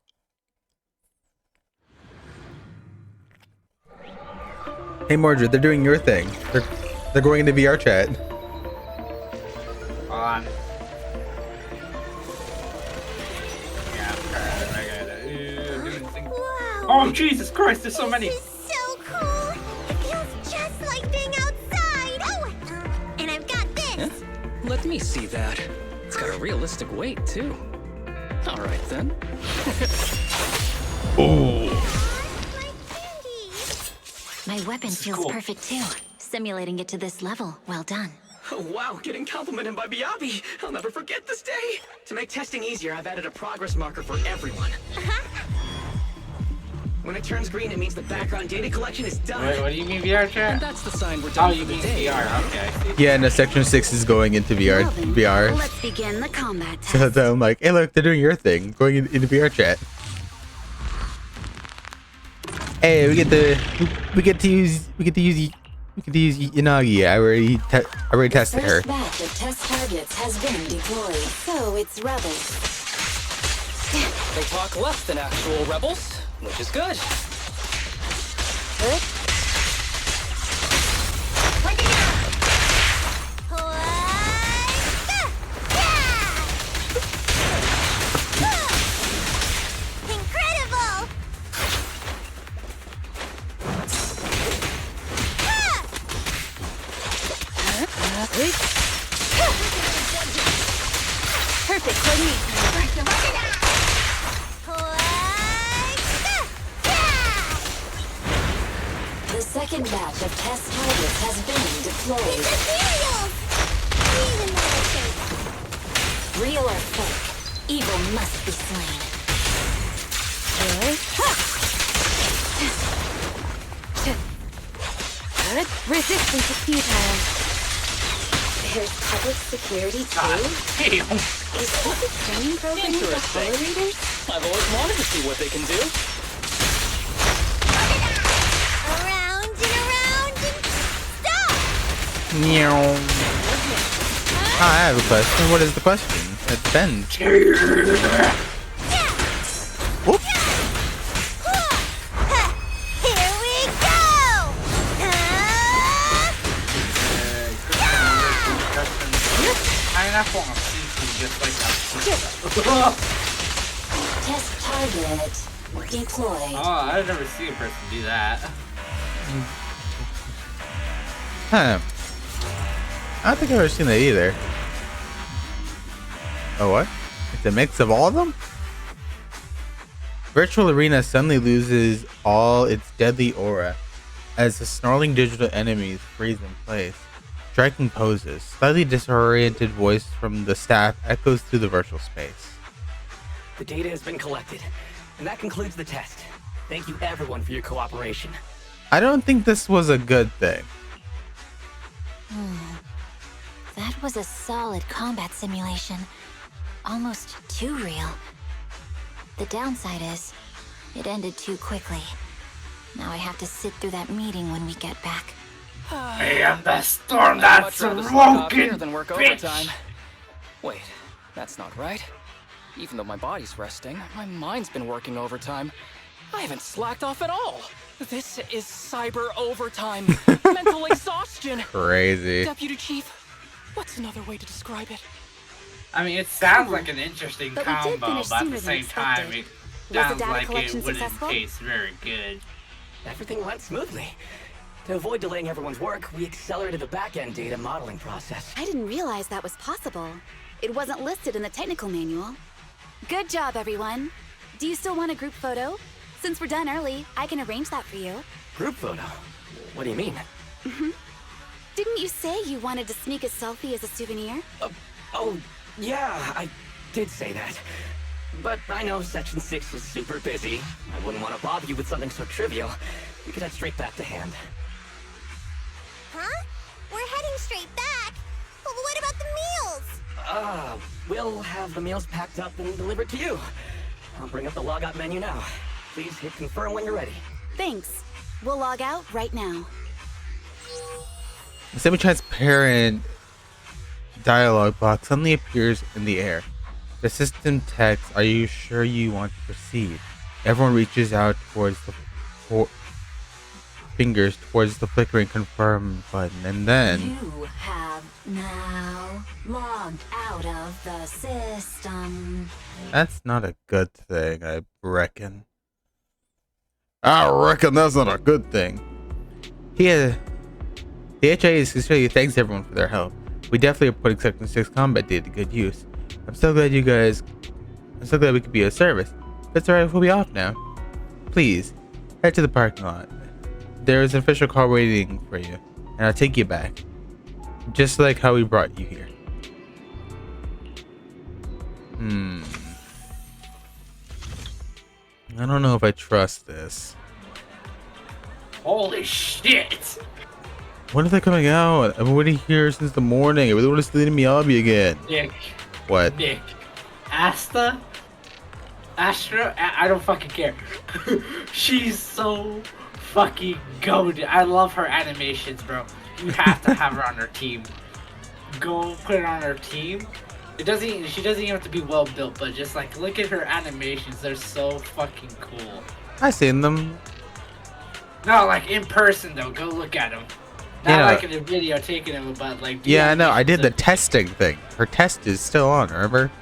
[SPEAKER 1] Hey Mordred, they're doing your thing. They're going into VR chat.
[SPEAKER 9] Hold on. Yeah, I gotta do the thing. Oh Jesus Christ! There's so many.
[SPEAKER 2] So cool! It feels just like being outside! Oh! And I've got this!
[SPEAKER 6] Let me see that. It's got a realistic weight, too. All right, then.
[SPEAKER 1] Oh.
[SPEAKER 2] My weapon feels perfect too. Simulating it to this level, well done.
[SPEAKER 21] Oh, wow, getting complimented by Biabi. I'll never forget this day. To make testing easier, I've added a progress marker for everyone. When it turns green, it means the background data collection is done.
[SPEAKER 9] Wait, what do you mean VR chat?
[SPEAKER 21] And that's the sign we're done
[SPEAKER 9] Oh, you mean VR? Okay.
[SPEAKER 1] Yeah, no, Section 6 is going into VR.
[SPEAKER 22] Let's begin the combat test.
[SPEAKER 1] So I'm like, hey, look, they're doing your thing, going into VR chat. Hey, we get to use Yanagi. I already tested her.
[SPEAKER 22] First batch of test targets has been deployed, so it's rebels.
[SPEAKER 6] They talk less than actual rebels, which is good.
[SPEAKER 2] Incredible!
[SPEAKER 22] Perfect coordination. The second batch of test targets has been deployed. Real or fake, evil must be slain. Resistance is futile. There's public security too? Is this a training program for tolerators?
[SPEAKER 6] I've always wanted to see what they can do.
[SPEAKER 2] Around and stop!
[SPEAKER 1] Meow. I have a question. What is the question? It depends. Whoop.
[SPEAKER 2] Here we go!
[SPEAKER 9] Pineapple on seafood just like that.
[SPEAKER 22] Test target deployed.
[SPEAKER 9] Oh, I've never seen a person do that.
[SPEAKER 1] Huh. I don't think I've ever seen that either. Oh, what? It's a mix of all of them? Virtual Arena suddenly loses all its deadly aura as the snarling digital enemies freeze in place. Striking poses. Slightly disoriented voice from the staff echoes through the virtual space.
[SPEAKER 21] The data has been collected, and that concludes the test. Thank you everyone for your cooperation.
[SPEAKER 1] I don't think this was a good thing.
[SPEAKER 2] That was a solid combat simulation. Almost too real. The downside is, it ended too quickly. Now I have to sit through that meeting when we get back.
[SPEAKER 9] I am the storm
[SPEAKER 6] I'd
[SPEAKER 9] that's
[SPEAKER 6] much rather slack off here
[SPEAKER 9] woken,
[SPEAKER 6] than work
[SPEAKER 9] bitch.
[SPEAKER 6] overtime. Wait, that's not right. Even though my body's resting, my mind's been working overtime. I haven't slacked off at all. This is cyber overtime. Mental exhaustion.
[SPEAKER 1] Crazy.
[SPEAKER 6] Deputy Chief, what's another way to describe it?
[SPEAKER 9] I mean, it sounds like an interesting
[SPEAKER 22] But we did
[SPEAKER 9] combo,
[SPEAKER 22] finish
[SPEAKER 9] but at
[SPEAKER 22] sooner
[SPEAKER 9] the
[SPEAKER 22] than
[SPEAKER 9] same time,
[SPEAKER 22] expected.
[SPEAKER 9] it
[SPEAKER 22] Was the
[SPEAKER 9] sounds
[SPEAKER 22] data
[SPEAKER 9] like
[SPEAKER 22] collection
[SPEAKER 9] it wouldn't
[SPEAKER 22] successful?
[SPEAKER 9] taste very good.
[SPEAKER 21] Everything went smoothly. To avoid delaying everyone's work, we accelerated the back-end data modeling process.
[SPEAKER 22] I didn't realize that was possible. It wasn't listed in the technical manual. Good job, everyone. Do you still want a group photo? Since we're done early, I can arrange that for you.
[SPEAKER 21] Group photo? What do you mean?
[SPEAKER 22] Didn't you say you wanted to sneak a selfie as a souvenir?
[SPEAKER 21] Oh, yeah, I did say that. But I know Section 6 is super busy. I wouldn't want to bother you with something so trivial. We could head straight back to hand.
[SPEAKER 2] Huh? We're heading straight back. But what about the meals?
[SPEAKER 21] We'll have the meals packed up and delivered to you. I'll bring up the logout menu now. Please hit confirm when you're ready.
[SPEAKER 22] Thanks. We'll log out right now.
[SPEAKER 1] A semi-transparent dialogue box suddenly appears in the air. The system texts, "Are you sure you want to proceed?" Everyone reaches out towards the fingers towards the flickering confirm button, and then
[SPEAKER 22] You have now logged out of the system.
[SPEAKER 1] that's not a good thing, I reckon. I reckon that's not a good thing. The HIA sincerely thanks everyone for their help. We definitely are putting Section 6 combat data to good use. I'm so glad we could be of service. If it's alright, we'll be off now. Please, head to the parking lot. There is an official car waiting for you, and I'll take you back. Just like how we brought you here. I don't know if I trust this.
[SPEAKER 9] Holy shit!
[SPEAKER 1] When are they coming out? I've been waiting here since the morning. I really want to see the Miyabi again.
[SPEAKER 9] Nick.
[SPEAKER 1] What?
[SPEAKER 9] Nick. Astra? I don't fucking care. She's so fucking goated. I love her animations, bro. You have to have her on her team. Go put her on her team. She doesn't even have to be well built, but just like look at her animations. They're so fucking cool.
[SPEAKER 1] I seen them.
[SPEAKER 9] No, like in person though. Go look at them. Not like in a video taking them, but like.
[SPEAKER 1] Yeah, I know. I did the testing thing. Her test is still on. Remember?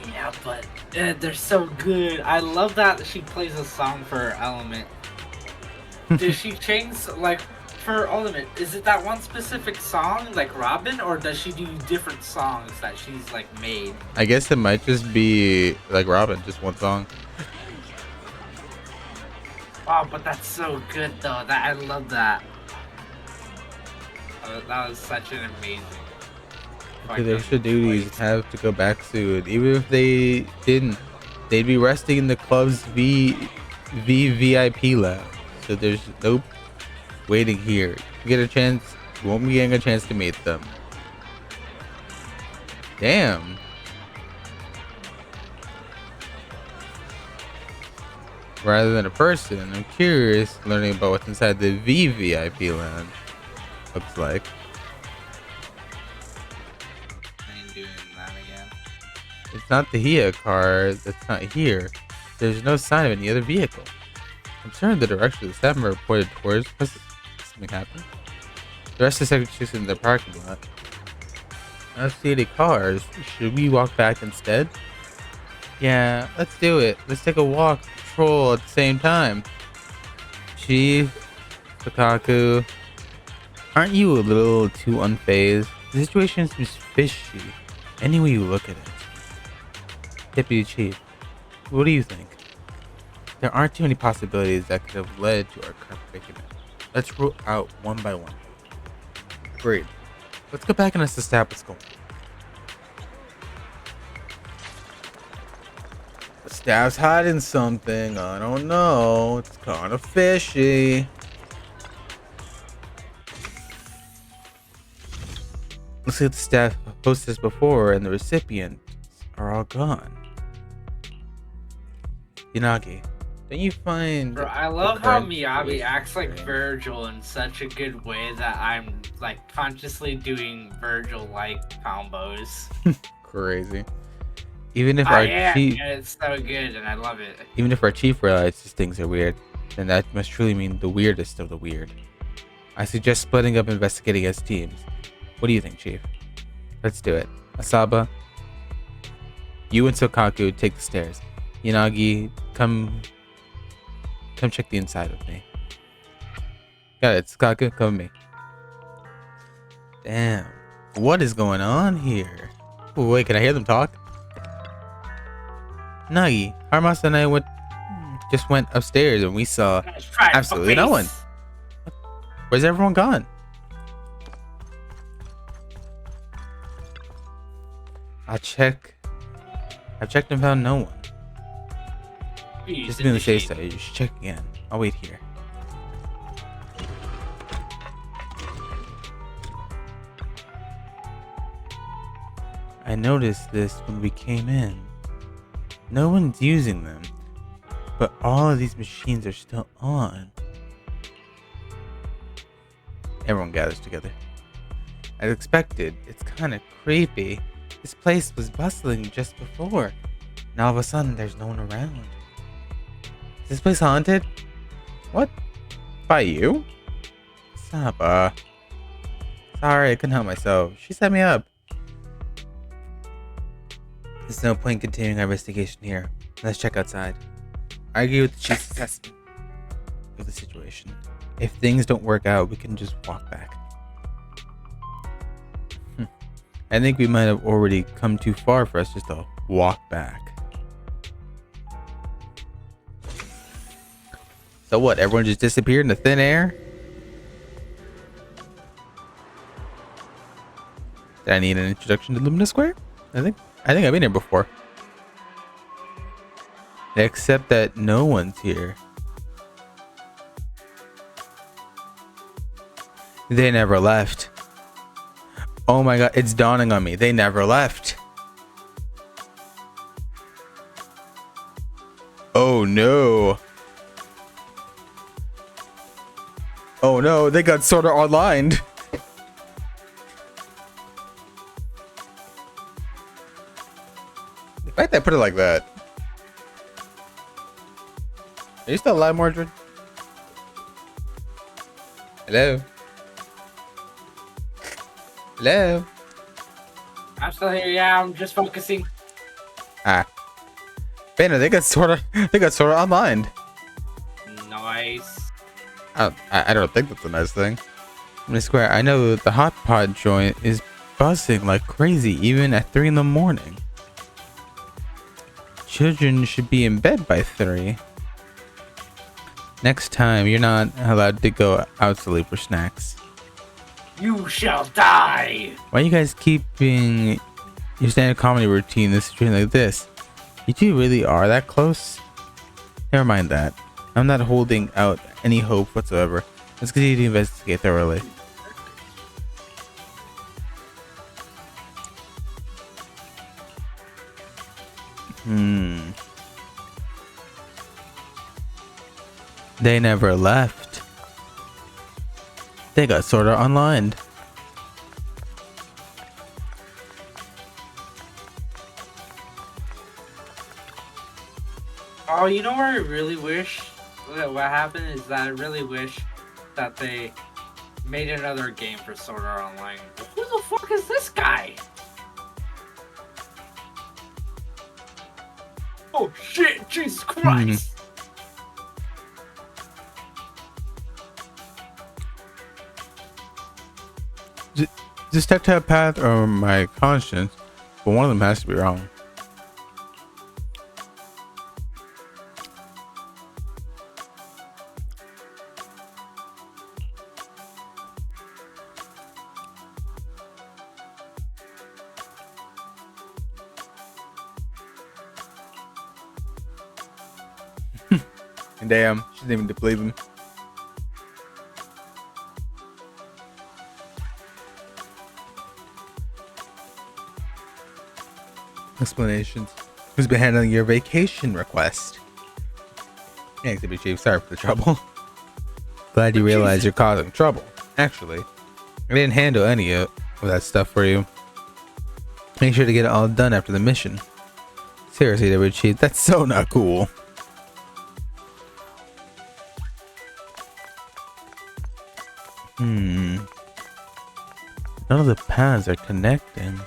[SPEAKER 9] Yeah, but they're so good. I love that she plays a song for her element. Did she change like for her element? Is it that one specific song like Robin, or does she do different songs that she's like made?
[SPEAKER 1] I guess it might just be like Robin, just one song.
[SPEAKER 9] Oh, but that's so good though. That I love that. That was such an amazing.
[SPEAKER 1] They should do these have to go back soon. Even if they didn't, they'd be resting in the club's VIP lounge. So there's no waiting here. You get a chance, you won't be getting a chance to meet them. Damn. Rather than a person, I'm curious learning about what's inside the VVIP lounge. Looks like. It's not the Hia car that's not here. There's no sign of any other vehicle. I'm certain the direction the staff member pointed towards. Must something happen? The rest of the secretary's in the parking lot. I don't see any cars. Should we walk back instead? Yeah, let's do it. Let's take a walk, patrol at the same time. Chief, Fukaku, aren't you a little too unfazed? The situation seems fishy, any way you look at it. Deputy Chief, what do you think? There aren't too many possibilities that could have led to our current predicament. Let's rule out one by one. Agreed. Let's go back and establish what's going on. The staff's hiding something. I don't know. It's kind of fishy. Looks like the staff posted this before and the recipients are all gone. Yanagi, don't you find...
[SPEAKER 9] Bro, I love how Miyabi acts like Virgil in such a good way that I'm like consciously doing Virgil-like combos.
[SPEAKER 1] Crazy. Even if our chief...
[SPEAKER 9] it's so good and I love it.
[SPEAKER 1] Even if our chief realizes things are weird, then that must truly mean the weirdest of the weird. I suggest splitting up investigating as teams. What do you think, Chief? Let's do it. Asaba, you and Sokaku take the stairs. Yanagi, come check the inside with me. Got it, Sokaku, come with me. Damn, what is going on here? Ooh, wait, can I hear them talk? Nagi, Harmas and I just went upstairs and we saw absolutely no one. Where's everyone gone? I've checked and found no one. Just to be on the safe side, you should check again. I'll wait here. I noticed this when we came in. No one's using them, but all of these machines are still on. Everyone gathers together. As expected, it's kind of creepy. This place was bustling just before. Now all of a sudden, there's no one around. Is this place haunted? What? By you? Saba. Sorry, I couldn't help myself. She set me up. There's no point continuing our investigation here. Let's check outside. I agree with the chief's assessment of the situation. If things don't work out, we can just walk back. I think we might have already come too far for us just to walk back. So what, everyone just disappeared in the thin air? Did I need an introduction to Lumina Square? I think I've been here before. Except that no one's here. They never left. Oh my god, it's dawning on me. They never left. Oh no. Oh no, they got sorta online. The fact that I put it like that. Are you still alive, Mordred? Hello? Hello?
[SPEAKER 9] I'm still here, yeah, I'm just focusing.
[SPEAKER 1] Ah. Banner, they got sorta online.
[SPEAKER 9] Nice.
[SPEAKER 1] I don't think that's a nice thing. Miss Square, I know the hot pot joint is buzzing like crazy even at 3 in the morning. Children should be in bed by 3. Next time, you're not allowed to go out to sleep for snacks.
[SPEAKER 9] You shall die!
[SPEAKER 1] Why are you guys keeping your standard comedy routine this situation like this? You two really are that close? Never mind that. I'm not holding out any hope whatsoever. Let's continue to investigate thoroughly. They never left. They got sorta online.
[SPEAKER 9] Oh, you know where I really wish what happened is that I really wish that they made another game for Sword Art Online. Who the fuck is this guy? Oh shit, Jesus Christ!
[SPEAKER 1] This tactile path or my conscience, but one of them has to be wrong. Damn, she didn't even believe him. Explanations. Who's been handling your vacation request? Yeah, Exhibit Chief, sorry for the trouble. Glad you realize you're causing trouble. Actually, I didn't handle any of that stuff for you. Make sure to get it all done after the mission. Seriously, Exhibit Chief, that's so not cool. None of the paths are connecting.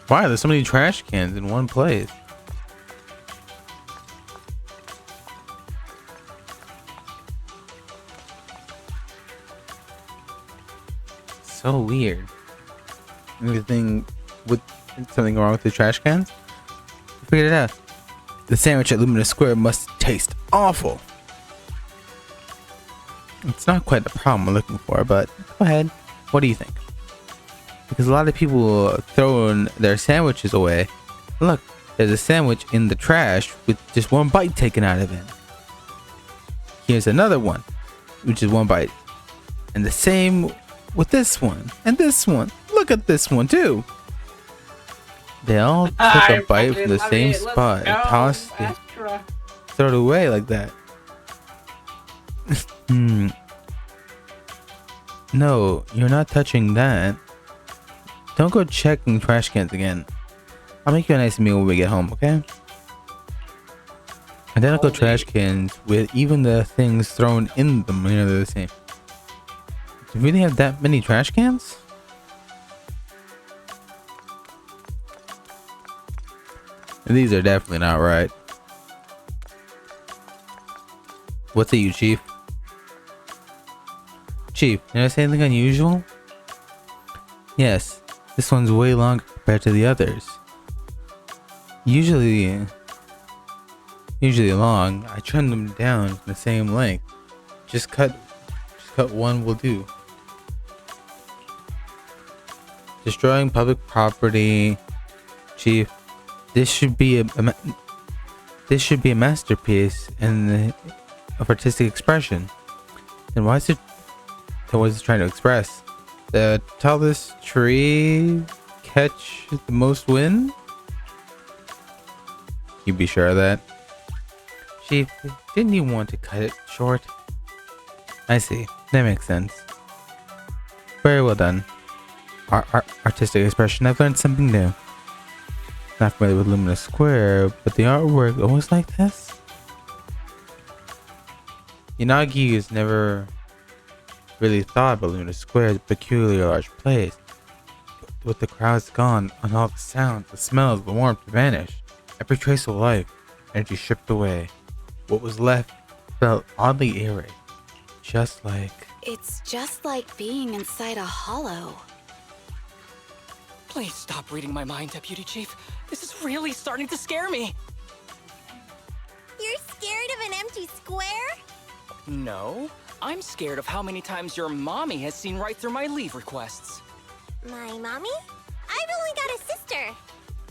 [SPEAKER 1] Why are there so many trash cans in one place? So weird. Anything with something wrong with the trash cans? I figured it out. The sandwich at Lumina Square must taste awful. It's not quite the problem we're looking for, but go ahead. What do you think? Because a lot of people throwing their sandwiches away. Look, there's a sandwich in the trash with just one bite taken out of it. Here's another one, which is one bite. And the same with this one and this one. Look at this one too. They all took a bite from the same spot and tossed it. Throw it away like that. No, you're not touching that. Don't go checking trash cans again. I'll make you a nice meal when we get home, okay? Identical trash cans with even the things thrown in them, you know, they're the same. Do we really have that many trash cans? And these are definitely not right. What's it, you, Chief? Chief, did I say anything unusual? Yes, this one's way longer compared to the others. Usually, usually long. I trim them down the same length. Just cut one will do. Destroying public property, Chief. This should be a masterpiece of artistic expression. And why is it? What was it trying to express? The tallest tree catch the most wind? You be sure of that? Chief, didn't you want to cut it short? I see. That makes sense. Very well done. Artistic expression. I've learned something new. Not familiar with Luminous Square, but the artwork always like this? Yanagi has never really thought about Luminous Square as a peculiarly large place. But with the crowds gone, and all the sounds, the smells, the warmth vanished, every trace of life, energy stripped away. What was left felt oddly eerie. Just like...
[SPEAKER 22] It's just like being inside a hollow.
[SPEAKER 6] Please stop reading my mind, Deputy Chief. This is really starting to scare me.
[SPEAKER 2] You're scared of an empty square?
[SPEAKER 6] No, I'm scared of how many times your mommy has seen right through my leave requests.
[SPEAKER 2] My mommy? I've only got a sister.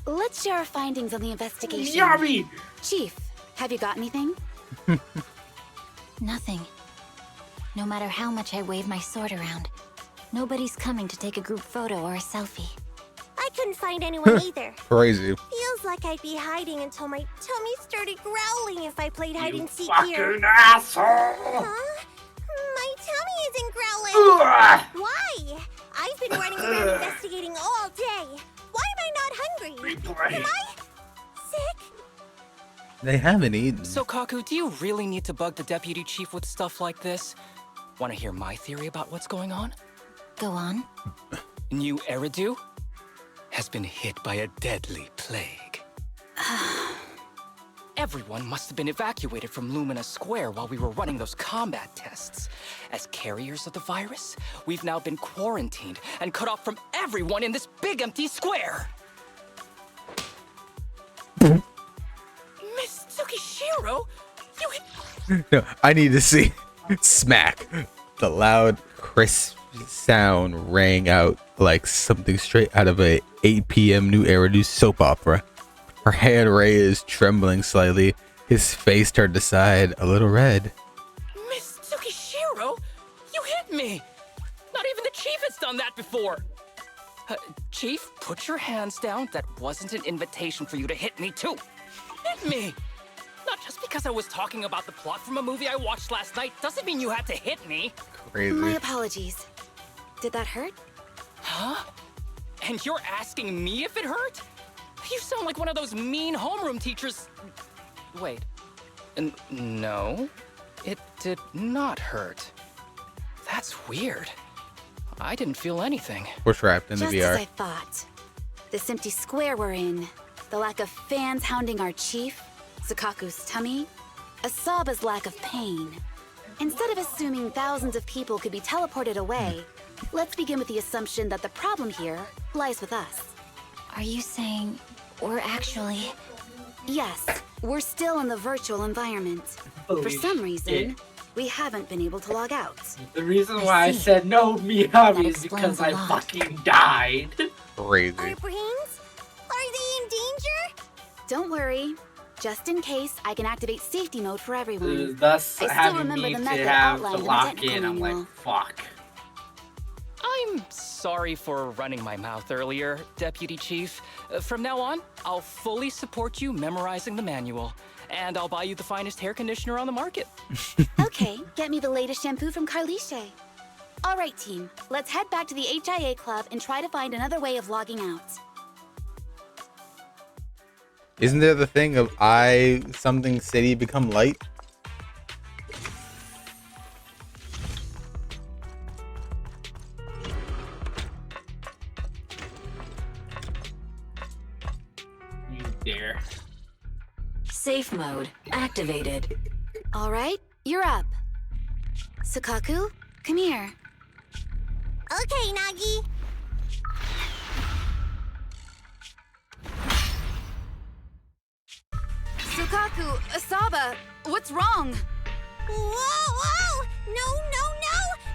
[SPEAKER 22] Let's share our findings on the investigation.
[SPEAKER 9] Yummy!
[SPEAKER 22] Chief, have you got anything?
[SPEAKER 5] Nothing. No matter how much I wave my sword around, nobody's coming to take a group photo or a selfie.
[SPEAKER 2] I couldn't find anyone either.
[SPEAKER 1] Crazy.
[SPEAKER 2] Feels like I'd be hiding until my tummy started growling if I played hide and seek here.
[SPEAKER 9] Fucking asshole!
[SPEAKER 2] Huh? My tummy isn't growling. Why? I've been running around investigating all day. Why am I not hungry?
[SPEAKER 9] Replay.
[SPEAKER 2] Am I sick?
[SPEAKER 1] They haven't eaten.
[SPEAKER 6] So, Kaku, do you really need to bug the Deputy Chief with stuff like this? Want to hear my theory about what's going on?
[SPEAKER 5] Go on.
[SPEAKER 6] New Eridu has been hit by a deadly plague. Everyone must have been evacuated from Lumina Square while we were running those combat tests. As carriers of the virus, we've now been quarantined and cut off from everyone in this big empty square. Miss Tsukishiro, you hit...
[SPEAKER 1] No, I need to see smack. The loud, crisp sound rang out like something straight out of a 8 p.m. New Eridu soap opera. Her hand raised, trembling slightly. His face turned aside, a little red.
[SPEAKER 6] Miss Tsukishiro, you hit me. Not even the Chief has done that before. Chief, put your hands down. That wasn't an invitation for you to hit me too. Hit me. Not just because I was talking about the plot from a movie I watched last night doesn't mean you had to hit me.
[SPEAKER 1] Crazy.
[SPEAKER 22] My apologies. Did that hurt?
[SPEAKER 6] Huh? And you're asking me if it hurt? You sound like one of those mean homeroom teachers. Wait. No, it did not hurt. That's weird. I didn't feel anything.
[SPEAKER 1] We're trapped in the
[SPEAKER 22] Just
[SPEAKER 1] VR.
[SPEAKER 22] as I thought. This empty square we're in, the lack of fans hounding our chief, Sukaku's tummy, Asaba's lack of pain. Instead of assuming thousands of people could be teleported away, let's begin with the assumption that the problem here lies with us.
[SPEAKER 5] Are you saying we're actually...
[SPEAKER 22] Yes, we're still in the virtual environment.
[SPEAKER 9] Holy
[SPEAKER 22] For some reason,
[SPEAKER 9] shit.
[SPEAKER 22] we haven't been able to log out.
[SPEAKER 9] The reason why I said no Miyabi is because
[SPEAKER 22] explains a
[SPEAKER 9] I
[SPEAKER 22] lot.
[SPEAKER 9] fucking died.
[SPEAKER 1] Crazy.
[SPEAKER 22] Our brains? Are they in danger? Don't worry. Just in case, I can activate safety mode for everyone.
[SPEAKER 9] Thus
[SPEAKER 22] I still
[SPEAKER 9] having
[SPEAKER 22] remember
[SPEAKER 9] me
[SPEAKER 22] the
[SPEAKER 9] to
[SPEAKER 22] method
[SPEAKER 9] have
[SPEAKER 22] outlined
[SPEAKER 9] to
[SPEAKER 22] in the
[SPEAKER 9] lock
[SPEAKER 22] technical
[SPEAKER 9] in, I'm
[SPEAKER 22] manual.
[SPEAKER 9] like, fuck.
[SPEAKER 6] I'm sorry for running my mouth earlier, Deputy Chief. From now on, I'll fully support you memorizing the manual. And I'll buy you the finest hair conditioner on the market.
[SPEAKER 22] Okay, get me the latest shampoo from Carliche. All right, team. Let's head back to the HIA Club and try to find another way of logging out.
[SPEAKER 1] Isn't there the thing of I something city become light?
[SPEAKER 9] You dare.
[SPEAKER 22] Safe mode activated. All right, you're up. Sukaku, come here.
[SPEAKER 2] Okay, Nagi.
[SPEAKER 22] Fukaku, Asaba, what's wrong?
[SPEAKER 2] Whoa! No!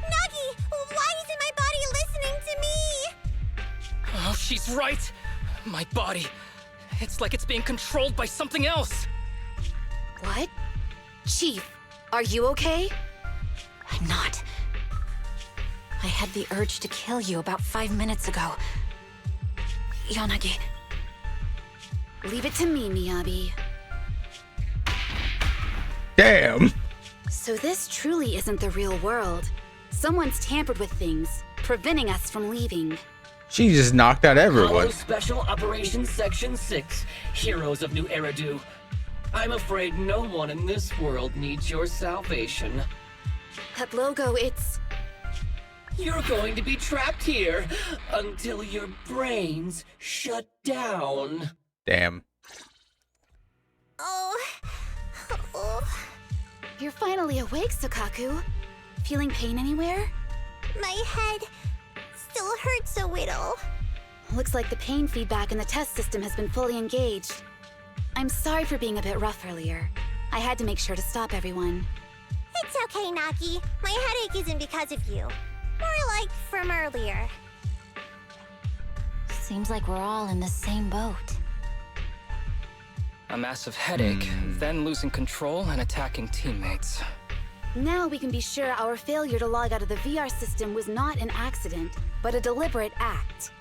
[SPEAKER 2] Nagi, why isn't my body listening to me?
[SPEAKER 6] Oh, she's right! My body. It's like it's being controlled by something else.
[SPEAKER 22] What? Chief, are you okay?
[SPEAKER 10] I'm not. I had the urge to kill you about 5 minutes ago. Yanagi.
[SPEAKER 22] Leave it to me, Miyabi.
[SPEAKER 1] Damn.
[SPEAKER 22] So this truly isn't the real world. Someone's tampered with things, preventing us from leaving.
[SPEAKER 1] She just knocked out everyone.
[SPEAKER 15] Hello, Special Operations Section 6, Heroes of New Eridu. I'm afraid no one in this world needs your salvation.
[SPEAKER 22] That logo, it's...
[SPEAKER 15] You're going to be trapped here until your brains shut down.
[SPEAKER 1] Damn.
[SPEAKER 22] Oh. You're finally awake, Sukaku. Feeling pain anywhere?
[SPEAKER 2] My head still hurts a little.
[SPEAKER 22] Looks like the pain feedback in the test system has been fully engaged. I'm sorry for being a bit rough earlier. I had to make sure to stop everyone.
[SPEAKER 2] It's okay, Nagi. My headache isn't because of you. More like from earlier.
[SPEAKER 10] Seems like we're all in the same boat.
[SPEAKER 6] A massive headache, then losing control and attacking teammates.
[SPEAKER 22] Now we can be sure our failure to log out of the VR system was not an accident, but a deliberate act.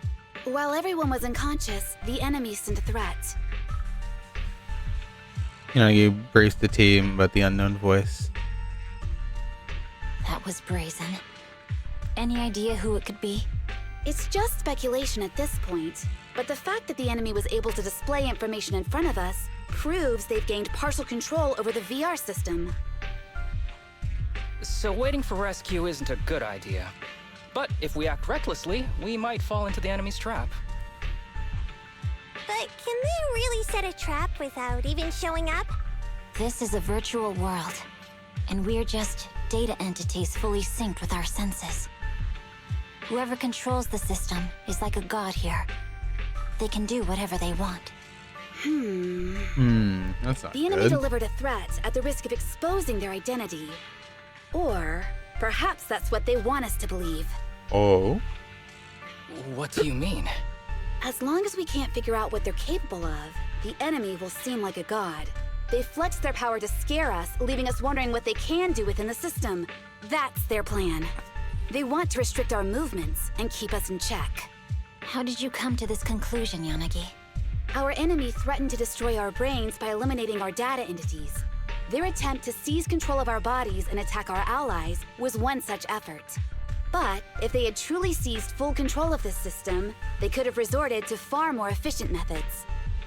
[SPEAKER 22] While everyone was unconscious, the enemy sent a threat.
[SPEAKER 1] You braced the team, but the unknown voice.
[SPEAKER 10] That was brazen. Any idea who it could be?
[SPEAKER 22] It's just speculation at this point, but the fact that the enemy was able to display information in front of us proves they've gained partial control over the VR system.
[SPEAKER 6] So waiting for rescue isn't a good idea. But if we act recklessly, we might fall into the enemy's trap.
[SPEAKER 2] But can they really set a trap without even showing up?
[SPEAKER 10] This is a virtual world, and we're just data entities fully synced with our senses. Whoever controls the system is like a god here. They can do whatever they want.
[SPEAKER 1] That's not
[SPEAKER 22] The enemy
[SPEAKER 1] good.
[SPEAKER 22] delivered a threat at the risk of exposing their identity. Or perhaps that's what they want us to believe.
[SPEAKER 1] Oh?
[SPEAKER 6] What do you mean?
[SPEAKER 22] As long as we can't figure out what they're capable of, the enemy will seem like a god. They flex their power to scare us, leaving us wondering what they can do within the system. That's their plan. They want to restrict our movements and keep us in check.
[SPEAKER 10] How did you come to this conclusion, Yanagi?
[SPEAKER 22] Our enemy threatened to destroy our brains by eliminating our data entities. Their attempt to seize control of our bodies and attack our allies was one such effort. But if they had truly seized full control of this system, they could have resorted to far more efficient methods.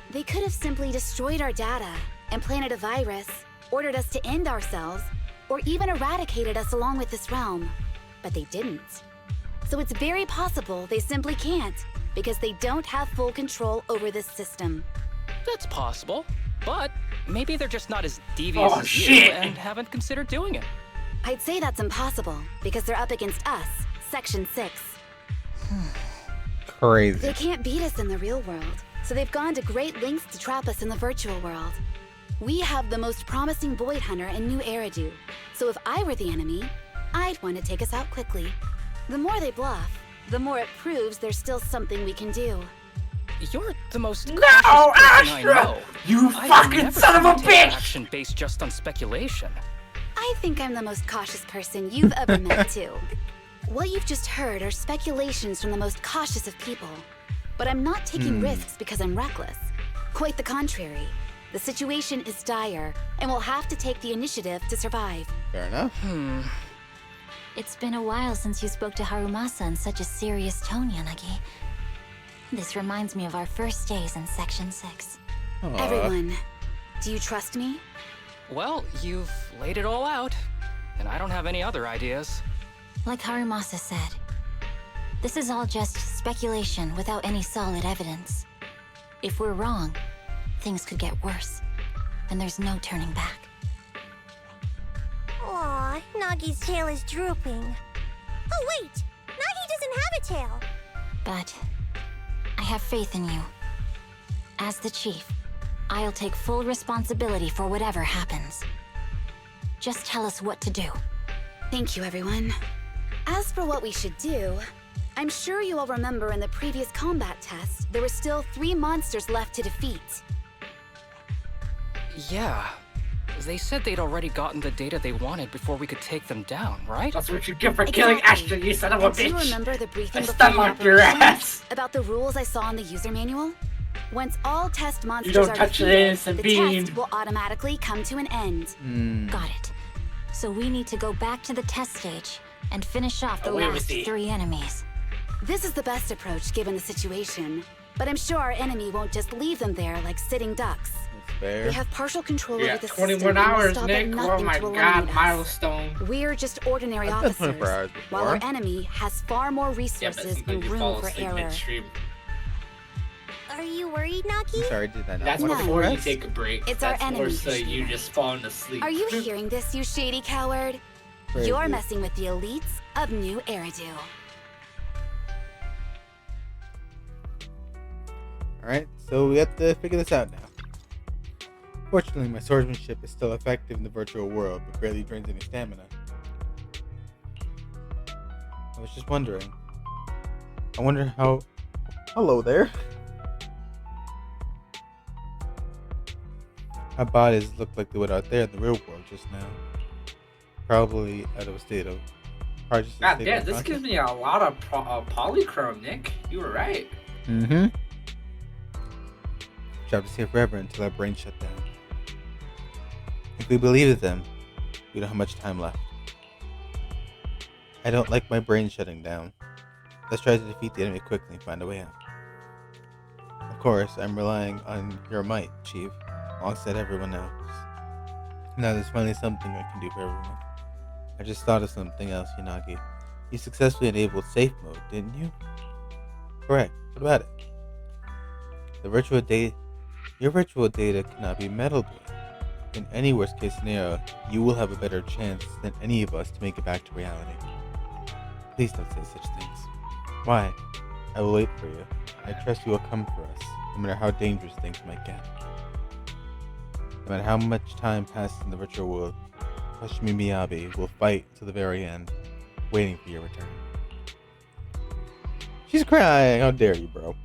[SPEAKER 22] They could have simply destroyed our data, implanted a virus, ordered us to end ourselves, or even eradicated us along with this realm. But they didn't. So it's very possible they simply can't, because they don't have full control over this system.
[SPEAKER 6] That's possible, but maybe they're just not as devious as you and haven't considered doing it.
[SPEAKER 22] I'd say that's impossible, because they're up against us, Section 6.
[SPEAKER 1] Crazy.
[SPEAKER 22] They can't beat us in the real world, so they've gone to great lengths to trap us in the virtual world. We have the most promising Void Hunter in New Eridu, so if I were the enemy, I'd want to take us out quickly. The more they bluff, the more it proves there's still something we can do.
[SPEAKER 6] You're the most
[SPEAKER 15] No,
[SPEAKER 6] cautious person
[SPEAKER 15] Astra!
[SPEAKER 6] I know.
[SPEAKER 15] You
[SPEAKER 6] I've
[SPEAKER 15] fucking
[SPEAKER 6] never
[SPEAKER 15] son of a
[SPEAKER 6] seen you take
[SPEAKER 15] bitch!
[SPEAKER 6] Action based just on speculation.
[SPEAKER 22] I think I'm the most cautious person you've ever met, too. What you've just heard are speculations from the most cautious of people. But I'm not taking risks because I'm reckless. Quite the contrary. The situation is dire, and we'll have to take the initiative to survive.
[SPEAKER 1] Fair enough.
[SPEAKER 10] It's been a while since you spoke to Harumasa in such a serious tone, Yanagi. This reminds me of our first days in Section 6.
[SPEAKER 22] Everyone, do you trust me?
[SPEAKER 6] Well, you've laid it all out, and I don't have any other ideas.
[SPEAKER 10] Like Harumasa said, this is all just speculation without any solid evidence. If we're wrong, things could get worse, and there's no turning back.
[SPEAKER 2] Aw, Nagi's tail is drooping. Oh wait, Nagi doesn't have a tail.
[SPEAKER 10] But I have faith in you. As the chief, I'll take full responsibility for whatever happens. Just tell us what to do.
[SPEAKER 22] Thank you, everyone. As for what we should do, I'm sure you all remember in the previous combat test, there were still 3 monsters left to defeat.
[SPEAKER 6] Yeah. They said they'd already gotten the data they wanted before we could take them down, right?
[SPEAKER 9] That's what you get for killing Ashton, you son of a bitch!
[SPEAKER 22] Do you remember the briefing
[SPEAKER 9] I
[SPEAKER 22] before
[SPEAKER 9] stunlocked your ass!
[SPEAKER 22] about the rules I saw in the user manual? Once all test monsters
[SPEAKER 9] don't
[SPEAKER 22] are
[SPEAKER 9] touch the
[SPEAKER 22] defeated,
[SPEAKER 9] innocent
[SPEAKER 22] the
[SPEAKER 9] being.
[SPEAKER 22] test will automatically come to an end.
[SPEAKER 10] Got it. So we need to go back to the test stage and finish off the
[SPEAKER 22] Where
[SPEAKER 10] last
[SPEAKER 22] was he?
[SPEAKER 10] 3 enemies.
[SPEAKER 22] This is the best approach given the situation, but I'm sure our enemy won't just leave them there like sitting ducks.
[SPEAKER 1] Fair.
[SPEAKER 22] They have partial control
[SPEAKER 9] Yeah,
[SPEAKER 22] over the
[SPEAKER 9] 21
[SPEAKER 22] system and will
[SPEAKER 9] hours,
[SPEAKER 22] stop
[SPEAKER 9] Nick.
[SPEAKER 22] at
[SPEAKER 9] Oh
[SPEAKER 22] nothing
[SPEAKER 9] my
[SPEAKER 22] to
[SPEAKER 9] god,
[SPEAKER 22] eliminate us.
[SPEAKER 9] milestone.
[SPEAKER 22] We're just ordinary
[SPEAKER 1] I've done
[SPEAKER 22] officers,
[SPEAKER 1] 24 hours
[SPEAKER 22] while our
[SPEAKER 1] before.
[SPEAKER 22] enemy has far more
[SPEAKER 9] Yeah, but
[SPEAKER 22] resources
[SPEAKER 9] sometimes
[SPEAKER 22] and
[SPEAKER 9] you
[SPEAKER 22] room
[SPEAKER 9] fall
[SPEAKER 22] for
[SPEAKER 9] asleep
[SPEAKER 22] error.
[SPEAKER 9] midstream.
[SPEAKER 2] Are you worried, Naki?
[SPEAKER 1] I'm sorry, did that not
[SPEAKER 9] That's
[SPEAKER 1] want to
[SPEAKER 9] before you
[SPEAKER 1] rest?
[SPEAKER 9] take a break.
[SPEAKER 22] It's our
[SPEAKER 9] That's more
[SPEAKER 22] enemy,
[SPEAKER 9] so you just falling asleep.
[SPEAKER 22] Are you hearing this, you shady coward?
[SPEAKER 1] Crazy.
[SPEAKER 22] You're messing with the elites of New Eridu.
[SPEAKER 1] Alright, so we have to figure this out now. Fortunately, my swordsmanship is still effective in the virtual world, but barely drains any stamina. I was just wondering. I wonder how... Hello there. Our bodies look like they would out there in the real world just now. Probably out of a state of...
[SPEAKER 9] God damn, this gives me a lot of polychrome, Nick. You were right.
[SPEAKER 1] Mm-hmm. Job to stay forever until our brains shut down. If we believe them, we don't have much time left. I don't like my brain shutting down. Let's try to defeat the enemy quickly and find a way out. Of course, I'm relying on your might, Chief, alongside everyone else. Now there's finally something I can do for everyone. I just thought of something else, Yanagi. You successfully enabled safe mode, didn't you? Correct. What about it? Your virtual data cannot be meddled with. In any worst case scenario, you will have a better chance than any of us to make it back to reality. Please don't say such things. Why? I will wait for you. I trust you will come for us, no matter how dangerous things might get. No matter how much time passes in the virtual world, Hashimi Miyabi will fight to the very end, waiting for your return. She's crying! How dare you, bro?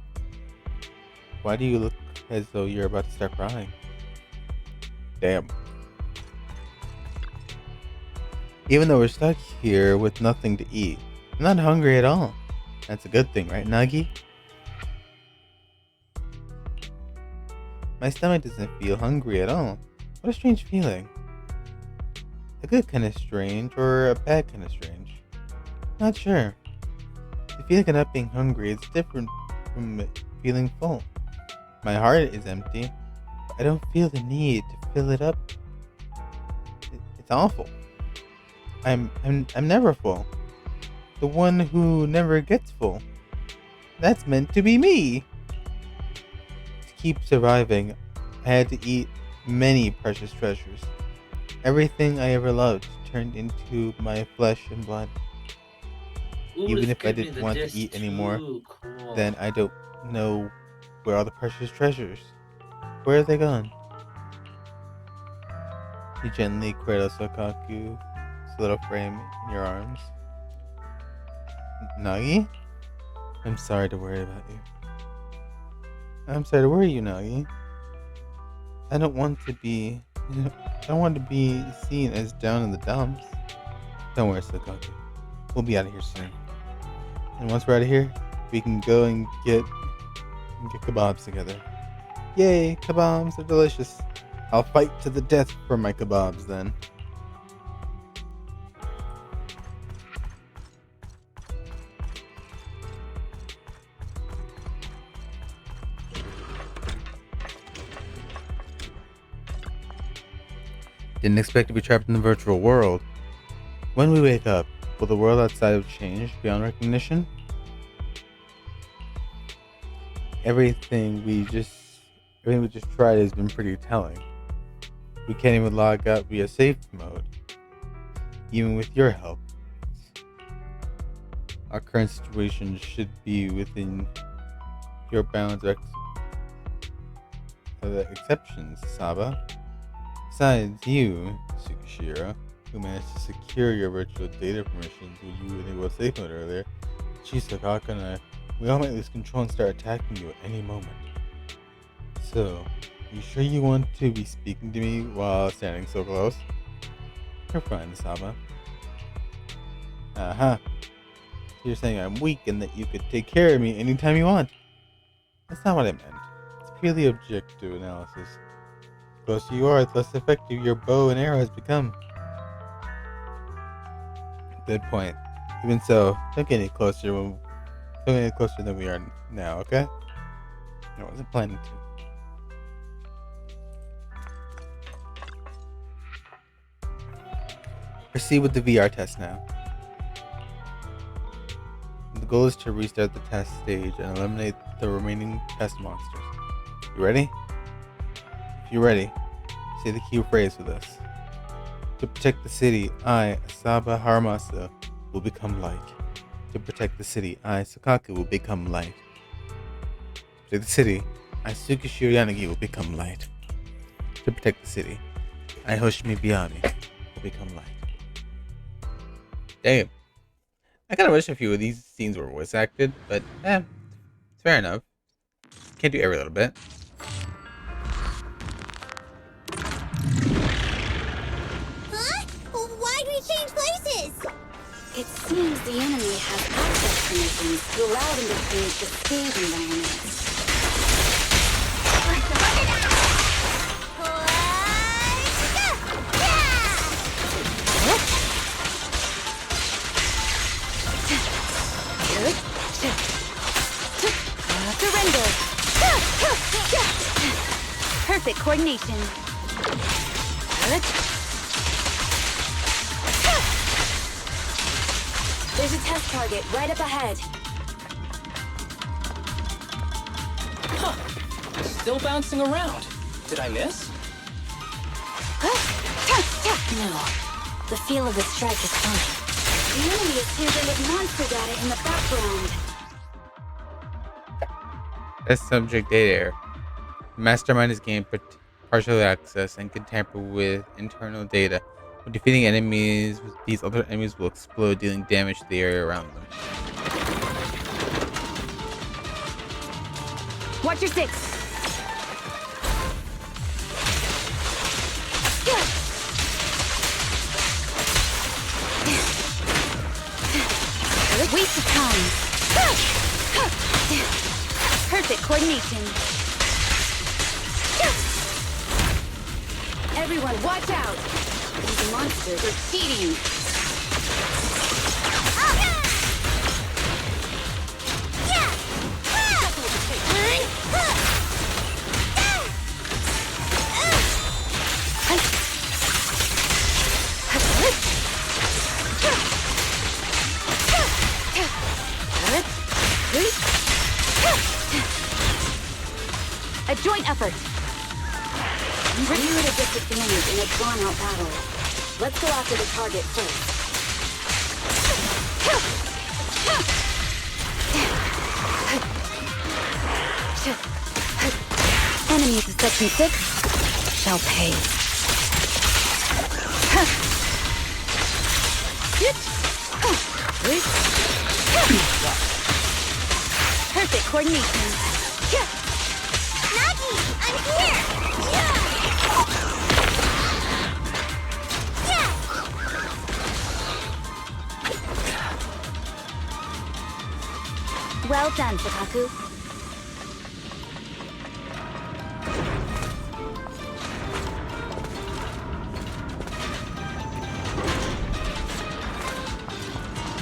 [SPEAKER 1] Why do you look as though you're about to start crying? Damn. Even though we're stuck here with nothing to eat, I'm not hungry at all. That's a good thing, right, Nagi? My stomach doesn't feel hungry at all. What a strange feeling. A good kind of strange, or a bad kind of strange. Not sure. The feeling of not being hungry is different from feeling full. My heart is empty, but I don't feel the need to fill it up. It's awful. I'm never full. The one who never gets full. That's meant to be me. To keep surviving, I had to eat many precious treasures. Everything I ever loved turned into my flesh and blood.
[SPEAKER 9] Ooh,
[SPEAKER 1] Even
[SPEAKER 9] it's
[SPEAKER 1] if I
[SPEAKER 9] giving me
[SPEAKER 1] didn't
[SPEAKER 9] the
[SPEAKER 1] want to
[SPEAKER 9] disc
[SPEAKER 1] eat anymore,
[SPEAKER 9] too. Cool.
[SPEAKER 1] then I don't know where all the precious treasures. Where are they gone? You gently cradle Sokaku's little frame in your arms. Nagi? I'm sorry to worry about you. I'm sorry to worry you, Nagi. I don't want to be seen as down in the dumps. Don't worry, Sokaku. We'll be out of here soon. And once we're out of here, we can go and get kebabs together. Yay, kebabs are delicious. I'll fight to the death for my kebabs then. Didn't expect to be trapped in the virtual world. When we wake up, will the world outside have changed beyond recognition? Everything we just tried has been pretty telling. We can't even log out via safe mode, even with your help. Our current situation should be within your bounds of the exceptions, Saba. Besides you, Tsukishiro, who managed to secure your virtual data permissions when you enabled safe mode earlier, Chisakaka and I, we all might lose control and start attacking you at any moment. So, you sure you want to be speaking to me while standing so close? You're fine, Saba. Uh-huh. You're saying I'm weak and that you could take care of me anytime you want. That's not what I meant. It's purely objective analysis. The closer you are, the less effective your bow and arrow has become. Good point. Even so, don't get any closer than we are now, okay? I wasn't planning to. Proceed with the VR test now. The goal is to restart the test stage and eliminate the remaining test monsters. You ready? If you're ready, say the key phrase with us. To protect the city, I, Asaba Haramasa, will become light. To protect the city, I, Sakaku, will become light. To protect the city, I, Tsukishiro Yanagi, will become light. To protect the city, I, Hoshimi Biyami, will become light. Damn. I kinda wish a few of these scenes were voice acted, but it's fair enough. Can't do every little bit.
[SPEAKER 2] Huh? Why'd we change places?
[SPEAKER 22] It seems the enemy has access permissions to allow them to create the stage environments. Surrender! Perfect coordination. There's a test target right up ahead.
[SPEAKER 6] Huh. Still bouncing around. Did I miss?
[SPEAKER 10] No. The feel of the strike is fine.
[SPEAKER 22] The enemy is tampering with monster data in the background.
[SPEAKER 1] Test subject data error. The mastermind has gained partial access and can tamper with internal data. When defeating enemies, these other enemies will explode, dealing damage to the area around them.
[SPEAKER 22] Watch your six. Waste of time. Perfect coordination. Everyone, watch out! These monsters are cheating. A joint effort. We're at a disadvantage in a drawn-out battle. Let's go after the target first. Enemies of Section 6 shall pay. Perfect coordination.
[SPEAKER 2] Nagi, I'm here!
[SPEAKER 22] Well done, Sakaku.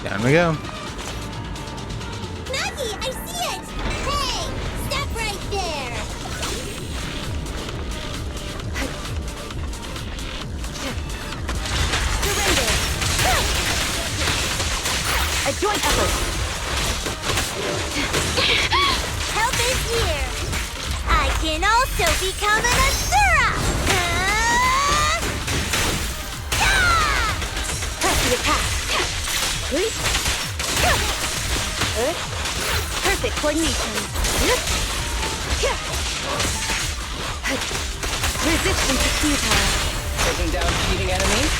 [SPEAKER 1] Down we go.
[SPEAKER 2] Nagi, I see it! Hey! Step right there!
[SPEAKER 22] Surrender! A joint effort!
[SPEAKER 2] Help is here! I can also become an Asura!
[SPEAKER 22] Press the attack! Perfect coordination. Resistance is futile.
[SPEAKER 15] Taking down cheating enemies?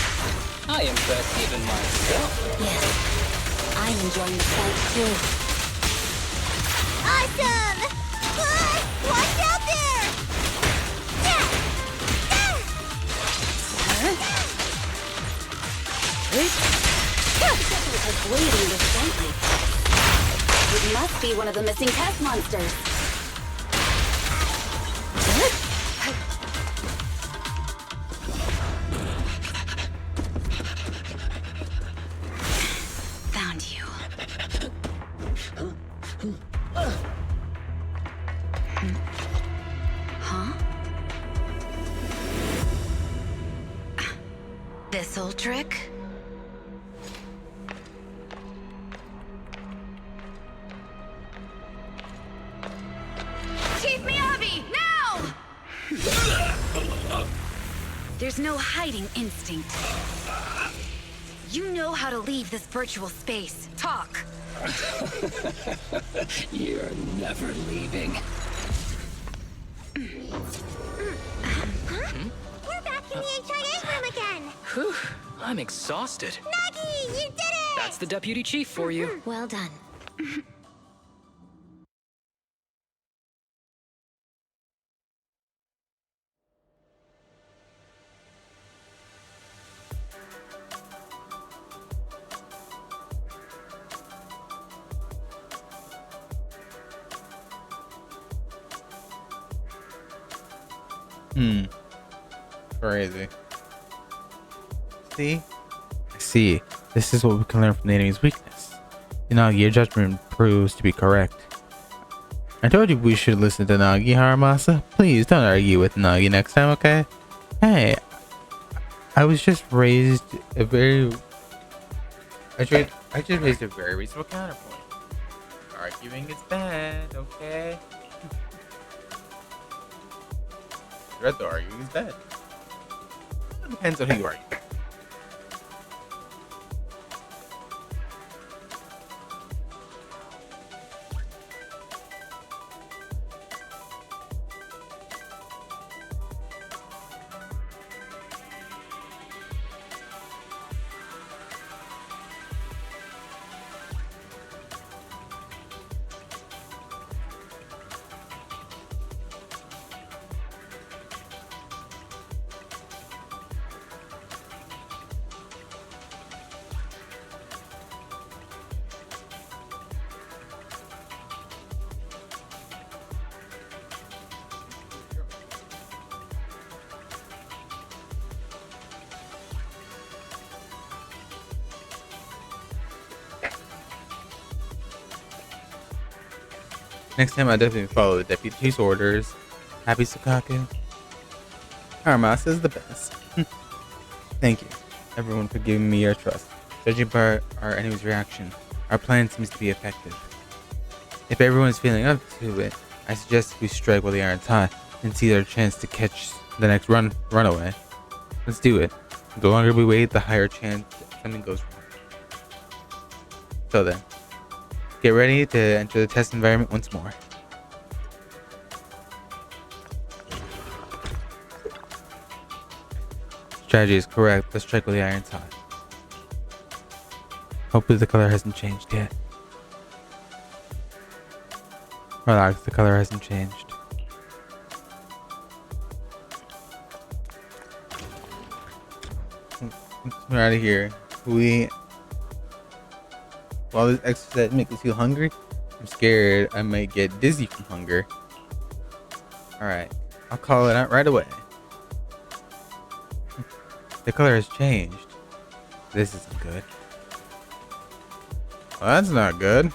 [SPEAKER 15] I impress even myself.
[SPEAKER 10] Yes, I'm enjoying the fight too.
[SPEAKER 2] Awesome! Watch out there!
[SPEAKER 22] It's bleeding this gently. It must be one of the missing test monsters. Found you. Huh? This old trick? Chief Miyabi, now! There's no hiding instinct. You know how to leave this virtual space. Talk.
[SPEAKER 15] You're never leaving.
[SPEAKER 2] We're back in the HIA room again!
[SPEAKER 6] Whew, I'm exhausted.
[SPEAKER 2] Nagi, you did it!
[SPEAKER 6] That's the deputy chief for you.
[SPEAKER 10] Well done.
[SPEAKER 1] Crazy. See? I see. This is what we can learn from the enemy's weakness. Nagi, your judgment proves to be correct. I told you we should listen to Nagi, Haramasa. Please don't argue with Nagi next time, okay? Hey, I was just raised a very... I just raised a very reasonable counterpoint. Arguing is bad, okay? Read the arguing is bad. It depends on who you argue. Next time I definitely follow the deputy's orders. Happy Sukake. Haramasa is the best. Thank you, everyone, for giving me your trust. Judging by our enemy's reaction, our plan seems to be effective. If everyone is feeling up to it, I suggest we strike while the iron's hot and seize our chance to catch the next runaway. Let's do it. The longer we wait, the higher chance something goes wrong. So then, get ready to enter the test environment once more. Strategy is correct. Let's strike while the iron's hot. Hopefully the color hasn't changed yet. Relax, the color hasn't changed. We're out of here. While this exercise makes us feel hungry, I'm scared I might get dizzy from hunger. Alright, I'll call it out right away. The color has changed. This isn't good. Well, that's not good.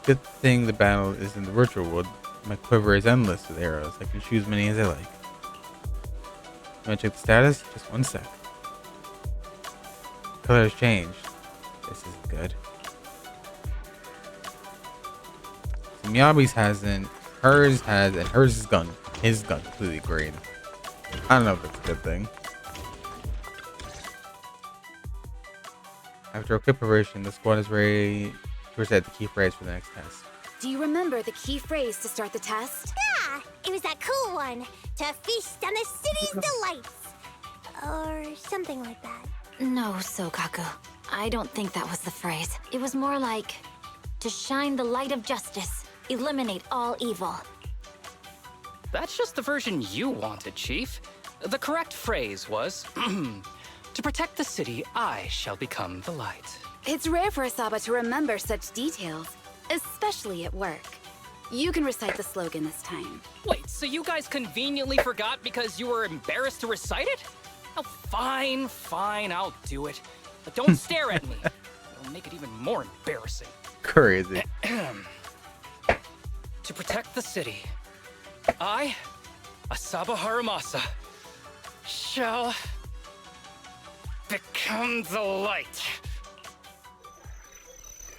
[SPEAKER 1] Good thing the battle is in the virtual world. My quiver is endless with arrows. I can shoot as many as I like. You wanna check the status? Just one sec. The color has changed. This isn't good. So Miyabi's hasn't. Hers has, and hers is gone. His gun completely green. I don't know if it's a good thing. After a quick preparation, the squad is ready to recite the key phrase for the next test.
[SPEAKER 22] Do you remember the key phrase to start the test?
[SPEAKER 2] Yeah! Yeah, it was that cool one. To feast on the city's delights. Or something like that.
[SPEAKER 10] No, Sokaku. I don't think that was the phrase. It was more like, to shine the light of justice, eliminate all evil.
[SPEAKER 6] That's just the version you wanted, Chief. The correct phrase was, to protect the city, I shall become the light.
[SPEAKER 22] It's rare for Asaba to remember such details, especially at work. You can recite the slogan this time.
[SPEAKER 6] Wait, so you guys conveniently forgot because you were embarrassed to recite it? Oh, fine, I'll do it. But don't stare at me. It'll make it even more embarrassing.
[SPEAKER 1] Crazy.
[SPEAKER 6] To protect the city, I, Asaba Harumasa, shall become the light.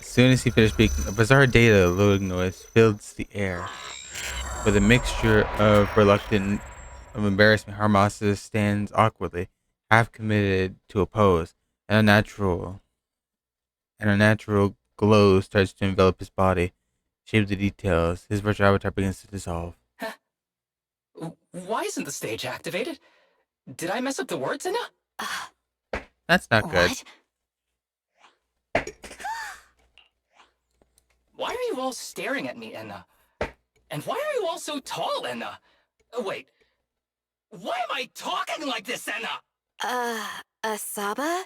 [SPEAKER 1] As soon as he finished speaking, a bizarre data loading noise fills the air. With a mixture of embarrassment, Harumasa stands awkwardly, half committed to a pose. An unnatural glow starts to envelop his body, shape the details. His virtual avatar begins to dissolve.
[SPEAKER 6] Why isn't the stage activated? Did I mess up the words, Inna?
[SPEAKER 1] That's not good.
[SPEAKER 6] Why are you all staring at me, Enna? And why are you all so tall, Enna? Wait. Why am I talking like this, Enna?
[SPEAKER 22] Asaba?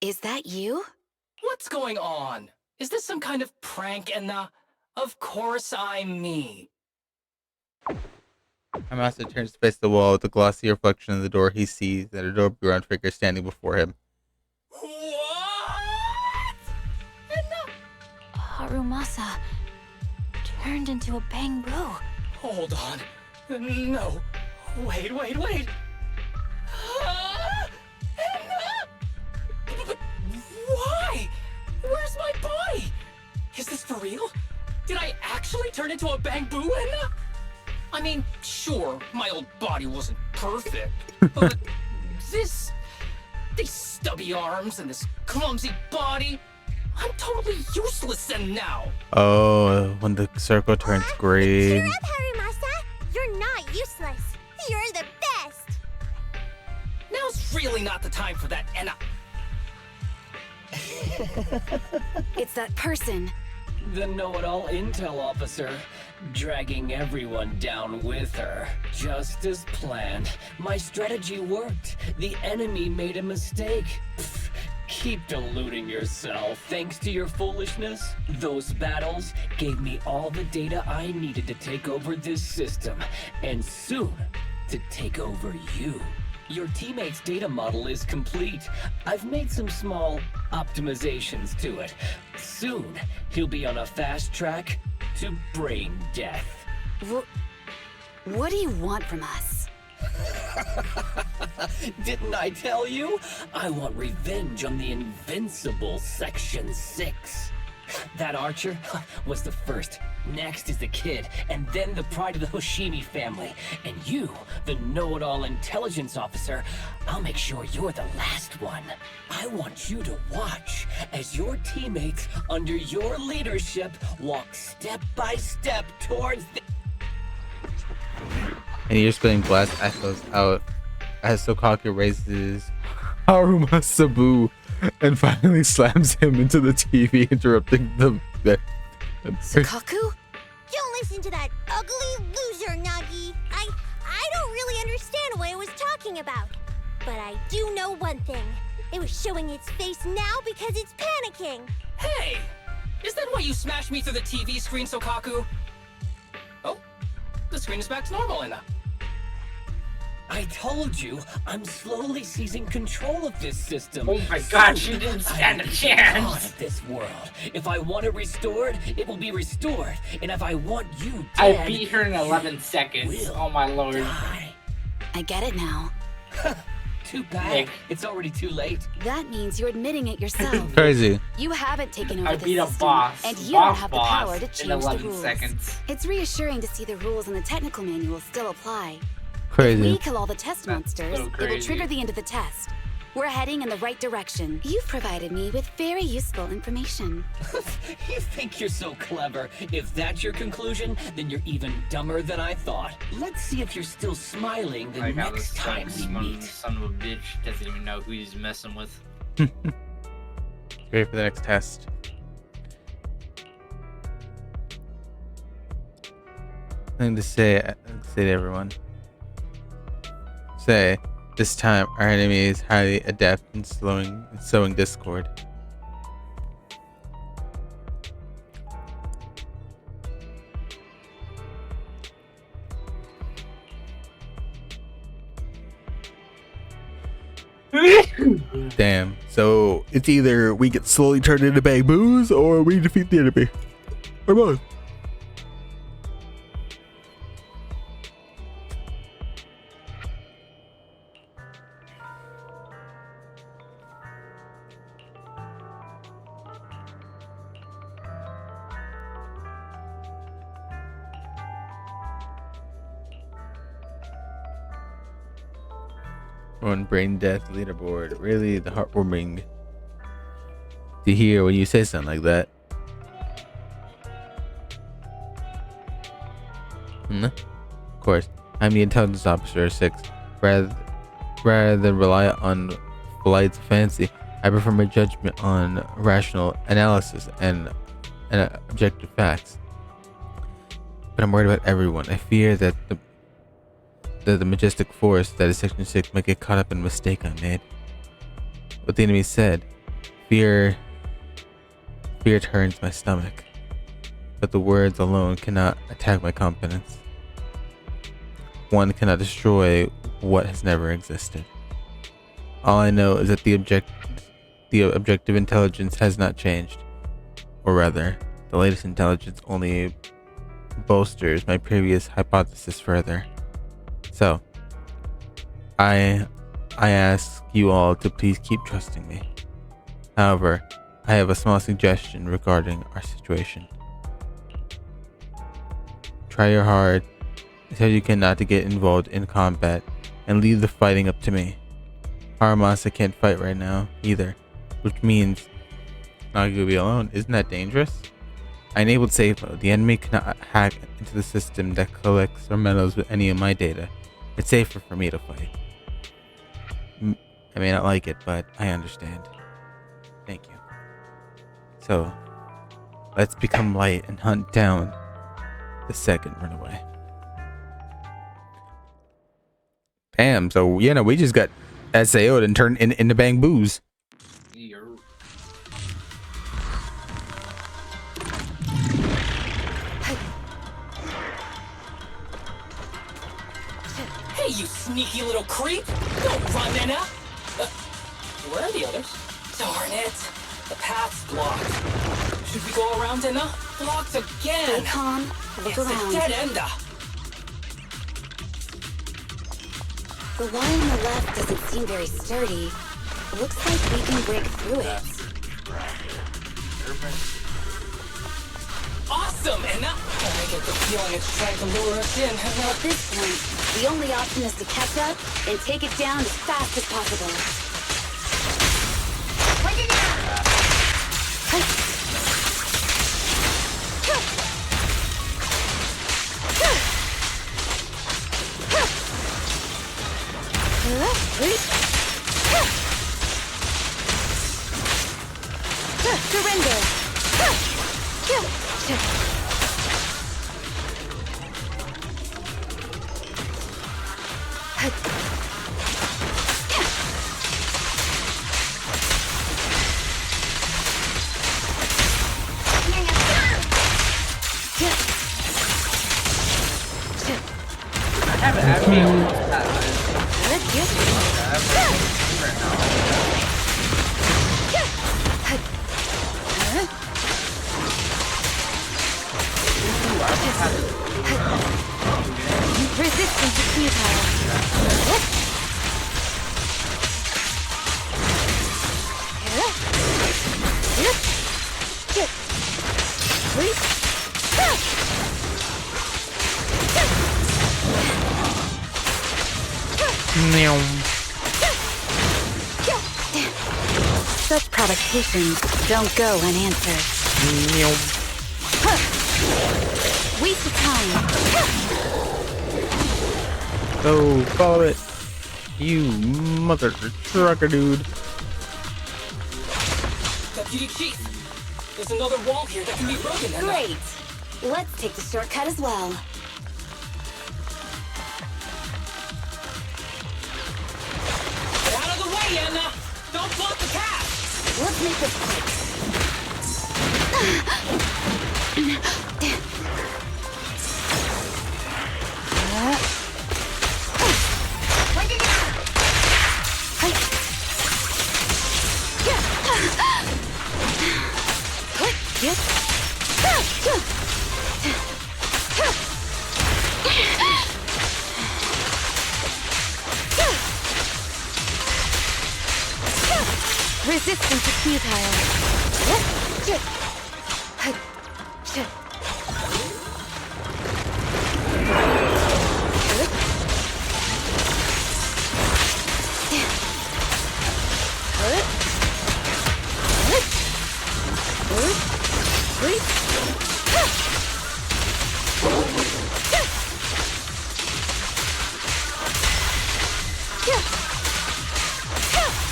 [SPEAKER 22] Is that you?
[SPEAKER 6] What's going on? Is this some kind of prank, Enna? Of course I'm me.
[SPEAKER 1] Harumasa turns to face the wall with the glossy reflection of the door. He sees that a adorable round figure standing before him.
[SPEAKER 10] Harumasa turned into a bamboo.
[SPEAKER 6] Hold on. No. Wait. But why? Where's my body? Is this for real? Did I actually turn into a bamboo, Enna? I mean, sure, my old body wasn't perfect, but these stubby arms and this clumsy body, I'm totally useless in now.
[SPEAKER 1] Oh, when the circle turns green.
[SPEAKER 2] Cheer up, Harumasa! You're not useless. You're the best.
[SPEAKER 6] Now's really not the time for that, Enna.
[SPEAKER 22] It's that person.
[SPEAKER 15] The know-it-all intel officer, dragging everyone down with her. Just as planned. My strategy worked. The enemy made a mistake. Pfft, keep deluding yourself. Thanks to your foolishness, those battles gave me all the data I needed to take over this system, and soon to take over you. Your teammate's data model is complete. I've made some small optimizations to it. Soon, he'll be on a fast track to brain death.
[SPEAKER 22] What do you want from us?
[SPEAKER 15] Didn't I tell you? I want revenge on the invincible Section 6. That archer was the first. Next is the kid, and then the pride of the Hoshimi family. And you, the know-it-all intelligence officer, I'll make sure you're the last one. I want you to watch as your teammates, under your leadership, walk step by step towards the...
[SPEAKER 1] And you're spitting blast echoes out as Sokaku raises Harumasabu and finally slams him into the TV, interrupting the
[SPEAKER 22] Sokaku?
[SPEAKER 2] Don't listen to that ugly loser, Nagi. I don't really understand what it was talking about. But I do know one thing. It was showing its face now because it's panicking.
[SPEAKER 6] Hey! Is that why you smashed me through the TV screen, Sokaku? Oh, the screen is back to normal, Enna.
[SPEAKER 15] I told you, I'm slowly seizing control of this system.
[SPEAKER 9] Oh my god, she didn't stand a chance!
[SPEAKER 15] This world. If I want it restored, it will be restored. And if I want you
[SPEAKER 9] I
[SPEAKER 15] dead,
[SPEAKER 9] beat her in 11 seconds. Oh my lord.
[SPEAKER 22] I get it now.
[SPEAKER 15] Too bad. It's already too late.
[SPEAKER 22] That means you're admitting it yourself.
[SPEAKER 1] Crazy.
[SPEAKER 22] You haven't taken over
[SPEAKER 9] I
[SPEAKER 22] the
[SPEAKER 9] beat a
[SPEAKER 22] system,
[SPEAKER 9] boss.
[SPEAKER 22] and you
[SPEAKER 9] Boss
[SPEAKER 22] don't have the power to
[SPEAKER 9] in
[SPEAKER 22] change the
[SPEAKER 9] 11
[SPEAKER 22] rules.
[SPEAKER 9] seconds.
[SPEAKER 22] It's reassuring to see the rules in the technical manual still apply.
[SPEAKER 1] Crazy.
[SPEAKER 22] If we kill all the test monsters,
[SPEAKER 9] so
[SPEAKER 22] it will
[SPEAKER 9] crazy.
[SPEAKER 22] trigger the end of the test. We're heading in the right direction. You've provided me with very useful information.
[SPEAKER 15] You think you're so clever. If that's your conclusion, then you're even dumber than I thought. Let's see if you're still smiling the
[SPEAKER 9] Like how
[SPEAKER 15] next time we meet.
[SPEAKER 9] son of a bitch doesn't even know who he's messing with.
[SPEAKER 1] Ready for the next test. Thing to say to everyone. Say, this time our enemy is highly adept in sowing discord. Damn. So it's either we get slowly turned into bamboos or we defeat the enemy. Or both. On brain death leaderboard. Really the heartwarming to hear when you say something like that. Of course, I'm the intelligence officer 6. Rather than rely on Blight's fancy, I prefer my judgment on rational analysis and objective facts. But I'm worried about everyone. I fear that the majestic force that is Section 6 might get caught up in a mistake I made. What the enemy said, fear turns my stomach, but the words alone cannot attack my confidence. One cannot destroy what has never existed. All I know is that the objective intelligence has not changed, or rather, the latest intelligence only bolsters my previous hypothesis further. So, I ask you all to please keep trusting me. However, I have a small suggestion regarding our situation. Try your hard, tell you cannot to get involved in combat, and leave the fighting up to me. Haramasa can't fight right now, either, which means not going to be alone. Isn't that dangerous? I enabled safe mode. The enemy cannot hack into the system that collects or meddles with any of my data. It's safer for me to fight. I may not like it, but I understand. Thank you. So, let's become light and hunt down the second runaway. Damn, so yeah, no, we just got SAO'd and turned into bamboos.
[SPEAKER 6] Hey, you sneaky little creep! Don't run, Nina! Where are the others? Darn it! The path's blocked. Should we go around, Nina? Blocked again!
[SPEAKER 22] Stay calm. Look
[SPEAKER 6] it's
[SPEAKER 22] around.
[SPEAKER 6] a dead end.
[SPEAKER 22] The wall on the left doesn't seem very sturdy. Looks like we can break through it.
[SPEAKER 6] Awesome, Nina! I get the feeling it's trying to lure us in.
[SPEAKER 22] At this point, the only option is to catch up and take it down as fast as possible. Surrender! Resistance is futile. provocations don't go unanswered. Waste of time.
[SPEAKER 1] Oh, follow it. You mother trucker dude.
[SPEAKER 6] Deputy Chief, there's another wall here that can be broken.
[SPEAKER 22] Great. Let's take the shortcut as well.
[SPEAKER 6] Get out of the way, Anna! Don't block the path!
[SPEAKER 22] Let's make this quick. Resistance is futile.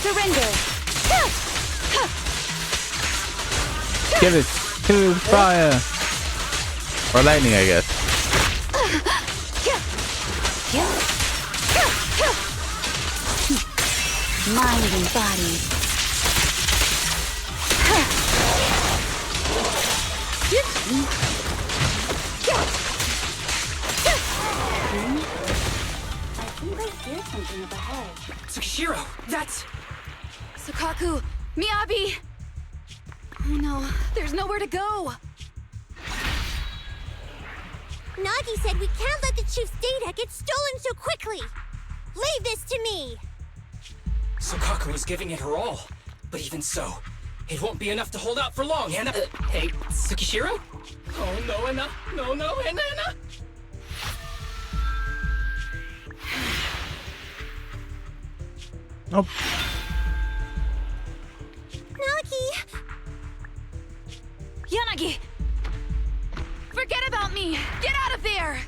[SPEAKER 22] Surrender.
[SPEAKER 1] Give it to fire. Or lightning, I guess.
[SPEAKER 22] Mind and body. I think I hear something up ahead.
[SPEAKER 6] Tsukishiro, that's...
[SPEAKER 22] Sukaku, Miyabi! Oh no, there's nowhere to go!
[SPEAKER 2] Nagi said we can't let the chief's data get stolen so quickly. Leave this to me.
[SPEAKER 6] Sukaku is giving it her all. But even so, it won't be enough to hold out for long, Anna. Hey, Tsukishiro? Oh no, Anna. No, Anna.
[SPEAKER 1] Nope.
[SPEAKER 2] Nagi!
[SPEAKER 22] Yanagi! Forget about me! Get out of there!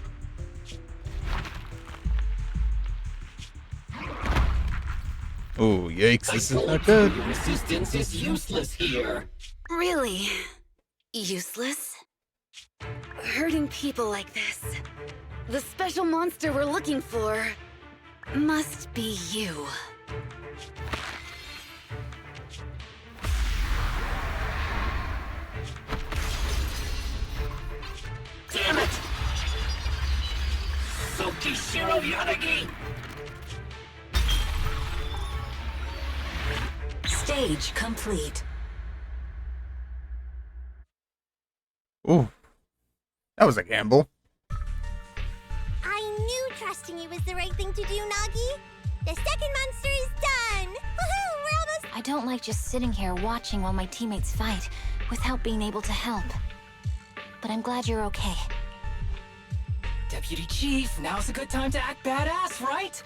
[SPEAKER 1] Oh, yikes, this is not good.
[SPEAKER 15] Resistance is useless here.
[SPEAKER 22] Really? Useless? Hurting people like this. The special monster we're looking for must be you.
[SPEAKER 15] Damn it! Tsukishiro Yanagi!
[SPEAKER 10] Stage complete.
[SPEAKER 1] Ooh. That was a gamble.
[SPEAKER 2] I knew trusting you was the right thing to do, Nagi. The second monster is done. Woohoo! We're almost...
[SPEAKER 10] I don't like just sitting here watching while my teammates fight without being able to help. But I'm glad you're okay.
[SPEAKER 6] Deputy Chief, now's a good time to act badass, right?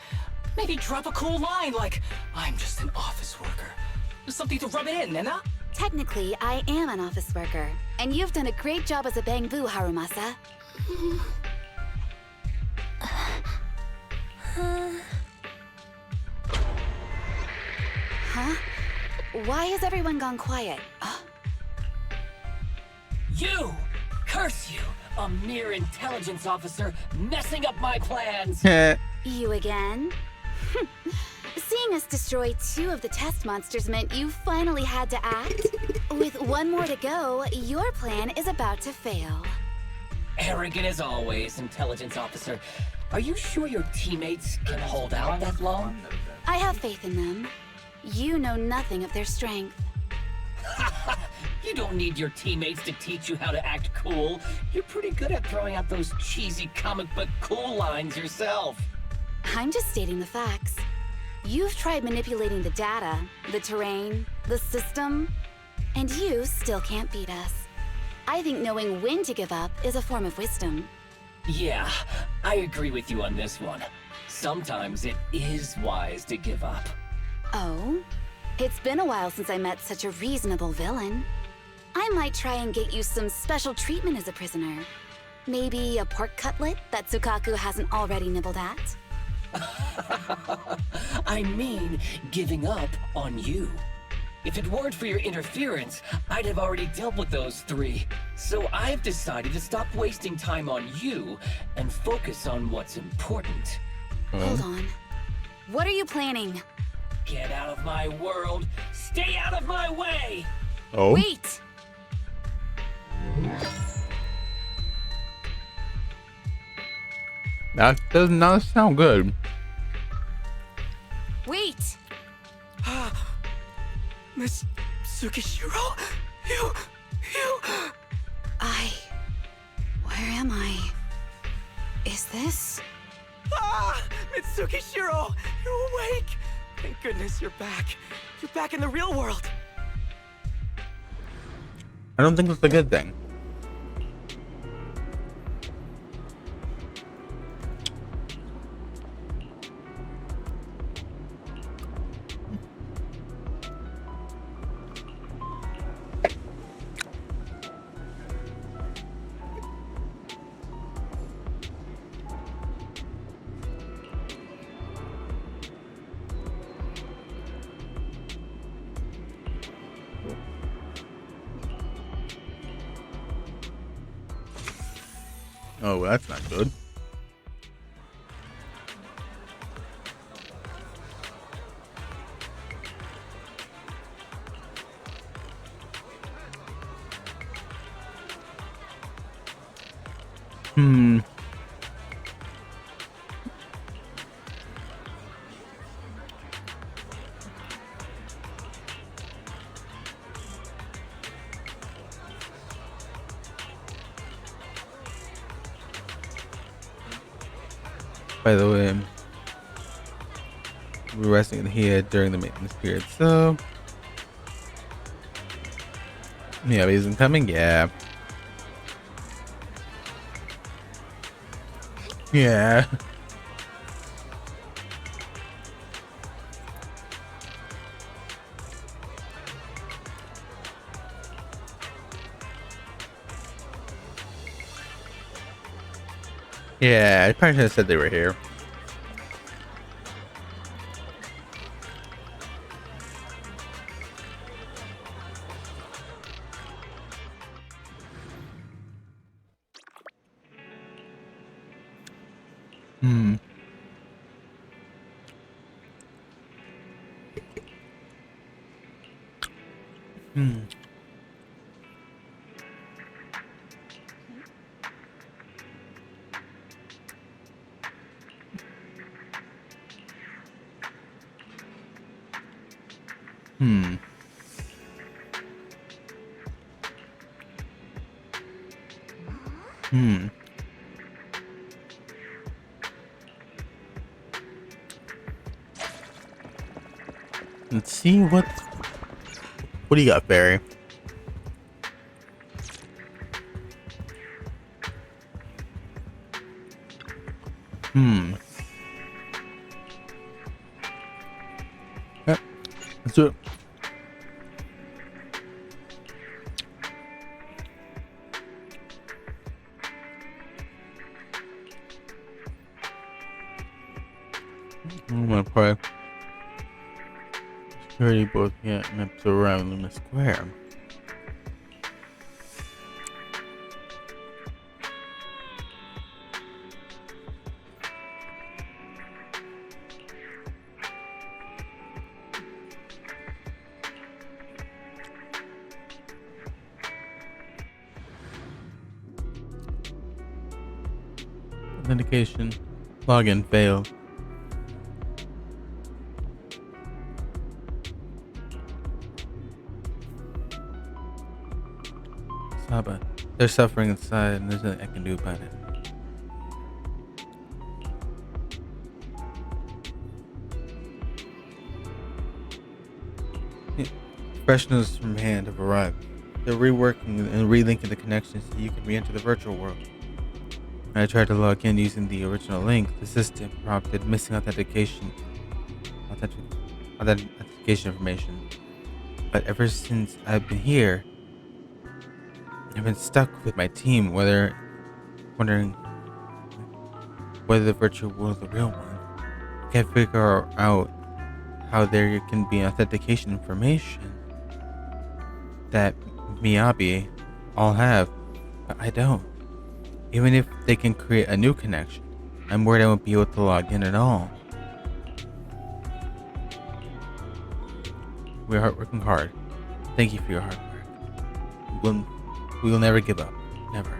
[SPEAKER 6] Maybe drop a cool line like, I'm just an office worker. Something to rub it in, Anna.
[SPEAKER 22] Technically, I am an office worker, and you've done a great job as a bangbu, Harumasa. Huh? Why has everyone gone quiet?
[SPEAKER 15] You! Curse you! A mere intelligence officer messing up my plans!
[SPEAKER 22] You again? Seeing us destroy 2 of the test monsters meant you finally had to act? With 1 more to go, your plan is about to fail.
[SPEAKER 15] Arrogant as always, intelligence officer. Are you sure your teammates can hold out that long?
[SPEAKER 22] I have faith in them. You know nothing of their strength.
[SPEAKER 15] You don't need your teammates to teach you how to act cool. You're pretty good at throwing out those cheesy comic book cool lines yourself.
[SPEAKER 22] I'm just stating the facts. You've tried manipulating the data, the terrain, the system, and you still can't beat us. I think knowing when to give up is a form of wisdom.
[SPEAKER 15] Yeah, I agree with you on this one. Sometimes it is wise to give up.
[SPEAKER 22] Oh? It's been a while since I met such a reasonable villain. I might try and get you some special treatment as a prisoner. Maybe a pork cutlet that Tsukaku hasn't already nibbled at?
[SPEAKER 15] I mean, giving up on you. If it weren't for your interference, I'd have already dealt with those three. So I've decided to stop wasting time on you and focus on what's important.
[SPEAKER 22] Hold on. What are you planning?
[SPEAKER 15] Get out of my world! Stay out of my way!
[SPEAKER 1] Oh?
[SPEAKER 22] Wait!
[SPEAKER 1] That does not sound good.
[SPEAKER 22] Wait!
[SPEAKER 21] Miss Tsukishiro? You...
[SPEAKER 22] Where am I? Is this?
[SPEAKER 21] Mitsukishiro! You're awake! Thank goodness you're back. You're back in the real world.
[SPEAKER 1] I don't think that's a good thing. Oh, well, that's not good. Hmm. By the way, we're resting here during the maintenance period, so yeah, but isn't coming. Yeah, yeah. Yeah, I probably should have said they were here. Hmm. Hmm. Hmm. Hmm. Let's see what do you got, Barry? Hmm. Yep. Let's do it. I'm gonna pray. Security both get maps around Luna Square. Authentication. Login failed. Saba. They're suffering inside and there's nothing I can do about it. Professionals from hand have arrived. They're reworking and relinking the connections so you can re-enter the virtual world. When I tried to log in using the original link, the system prompted missing authentication. authentication information. But ever since I've been here, I've been stuck with my team, wondering whether the virtual world is the real one. I can't figure out how there can be authentication information that Miyabi all have, but I don't. Even if they can create a new connection, I'm worried I won't be able to log in at all. We're working hard. Thank you for your hard work. We will never give up. Never.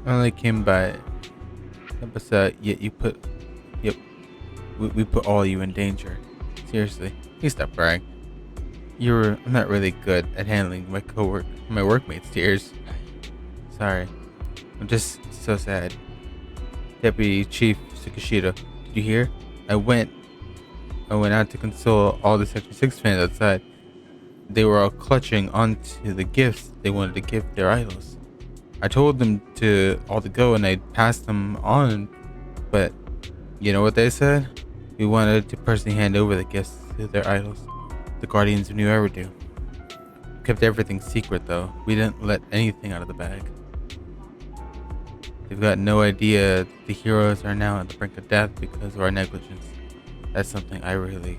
[SPEAKER 1] I only came by, but yet you put, yep, we put all you in danger. Seriously, please stop crying. I'm not really good at handling my workmates' tears. Sorry, I'm just so sad. Deputy Chief Tsukishiro, did you hear? I went out to console all the Section 6 fans outside. They were all clutching onto the gifts they wanted to give their idols. I told them all to go and I'd pass them on, but you know what they said? We wanted to personally hand over the gifts to their idols. The Guardians knew ever do. We kept everything secret though. We didn't let anything out of the bag. They've got no idea the heroes are now at the brink of death because of our negligence. That's something I really...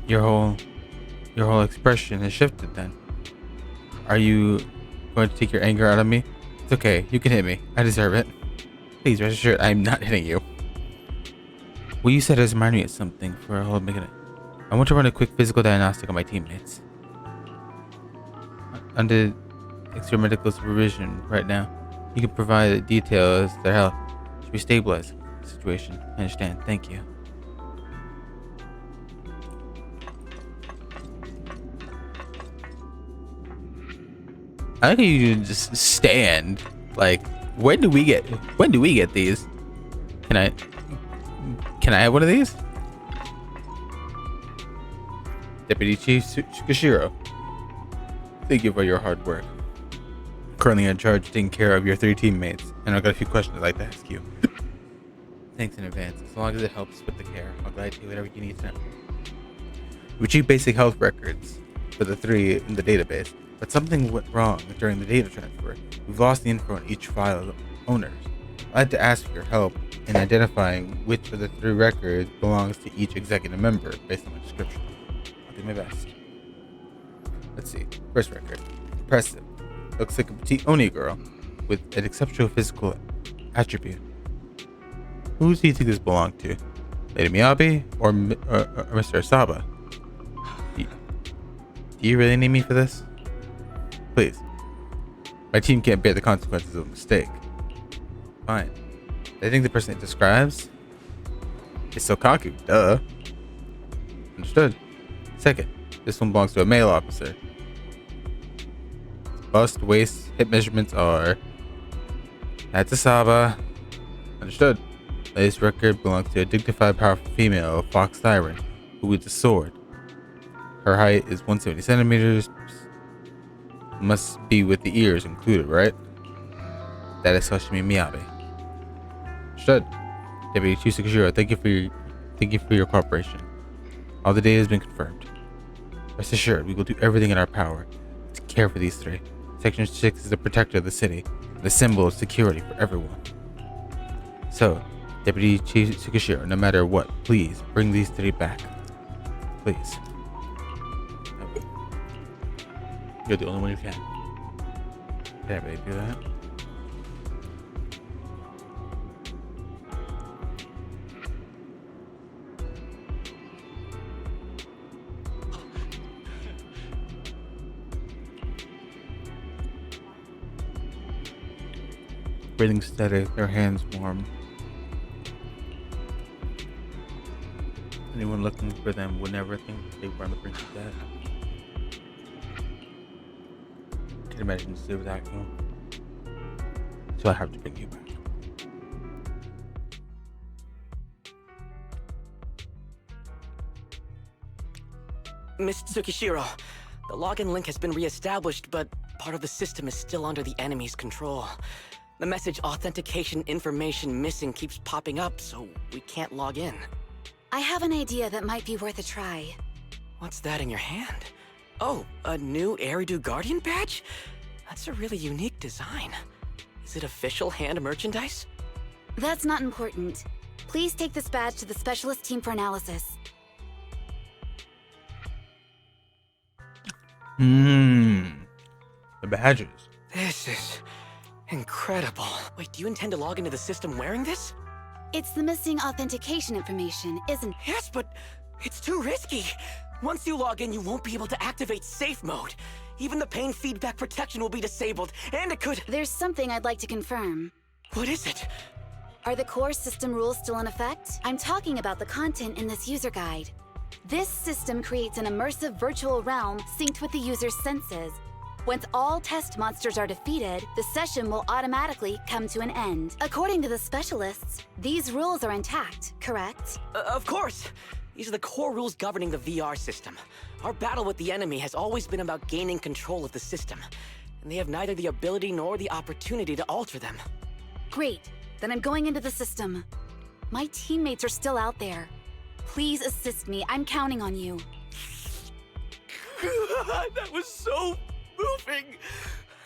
[SPEAKER 1] Your whole expression has shifted then. Are you going to take your anger out of me? It's okay, you can hit me. I deserve it. Please rest assured I'm not hitting you. What you said has reminded me of something for a whole minute. I want to run a quick physical diagnostic on my teammates. Under extra medical supervision right now. You can provide details as their health. Should we stabilize the situation? I understand. Thank you. I like how you just stand. Like, when do we get these? Can I have one of these? Deputy Chief Tsukishiro, thank you for your hard work. Currently in charge of taking care of your 3 teammates, and I've got a few questions I'd like to ask you. Thanks in advance. As long as it helps with the care, I'll gladly do whatever you need to know. We achieved basic health records for the 3 in the database, but something went wrong during the data transfer. We've lost the info on each file's owners. I'd like to ask for your help in identifying which of the 3 records belongs to each executive member based on my description. I'll do my best. Let's see. First record. Impressive. Looks like a petite Oni girl with an exceptional physical attribute. Who do you think this belonged to? Lady Miyabi or Mr. Asaba? Do you really need me for this? Please. My team can't bear the consequences of a mistake. Fine. I think the person it describes is Sokaku. Duh. Understood. Second, this one belongs to a male officer. Bust, waist, hip measurements are... That's Asaba. Understood. Latest record belongs to a dignified, powerful female, Fox Siren, who wields a sword. Her height is 170 centimeters. Must be with the ears included, right? That is Sashimi Miyabi. Understood. Deputy Chief Tsukishiro, thank you for your cooperation. All the data has been confirmed. Rest assured, we will do everything in our power to care for these 3. Section 6 is the protector of the city, the symbol of security for everyone. So, Deputy Chief Tsukishiro, no matter what, please bring these 3 back. Please. You're the only one who can. Can't really do that. Breathing steady, their hands warm. Anyone looking for them would never think they were on the brink of death. I can imagine to do without you. So I have to bring you back.
[SPEAKER 21] Miss Tsukishiro, the login link has been reestablished, but part of the system is still under the enemy's control. The message authentication information missing keeps popping up, so we can't log in.
[SPEAKER 22] I have an idea that might be worth a try.
[SPEAKER 21] What's that in your hand? Oh, a new Eridu Guardian badge? That's a really unique design. Is it official hand merchandise?
[SPEAKER 22] That's not important. Please take this badge to the specialist team for analysis.
[SPEAKER 1] The badges.
[SPEAKER 21] This is incredible. Wait, do you intend to log into the system wearing this?
[SPEAKER 22] It's the missing authentication information, isn't it?
[SPEAKER 21] Yes, but it's too risky. Once you log in, you won't be able to activate safe mode. Even the pain feedback protection will be disabled, and it could...
[SPEAKER 22] There's something I'd like to confirm.
[SPEAKER 21] What is it?
[SPEAKER 22] Are the core system rules still in effect? I'm talking about the content in this user guide. This system creates an immersive virtual realm synced with the user's senses. Once all test monsters are defeated, the session will automatically come to an end. According to the specialists, these rules are intact, correct?
[SPEAKER 21] Of course! These are the core rules governing the VR system. Our battle with the enemy has always been about gaining control of the system, and they have neither the ability nor the opportunity to alter them.
[SPEAKER 22] Great. Then I'm going into the system. My teammates are still out there. Please assist me. I'm counting on you.
[SPEAKER 21] That was so moving!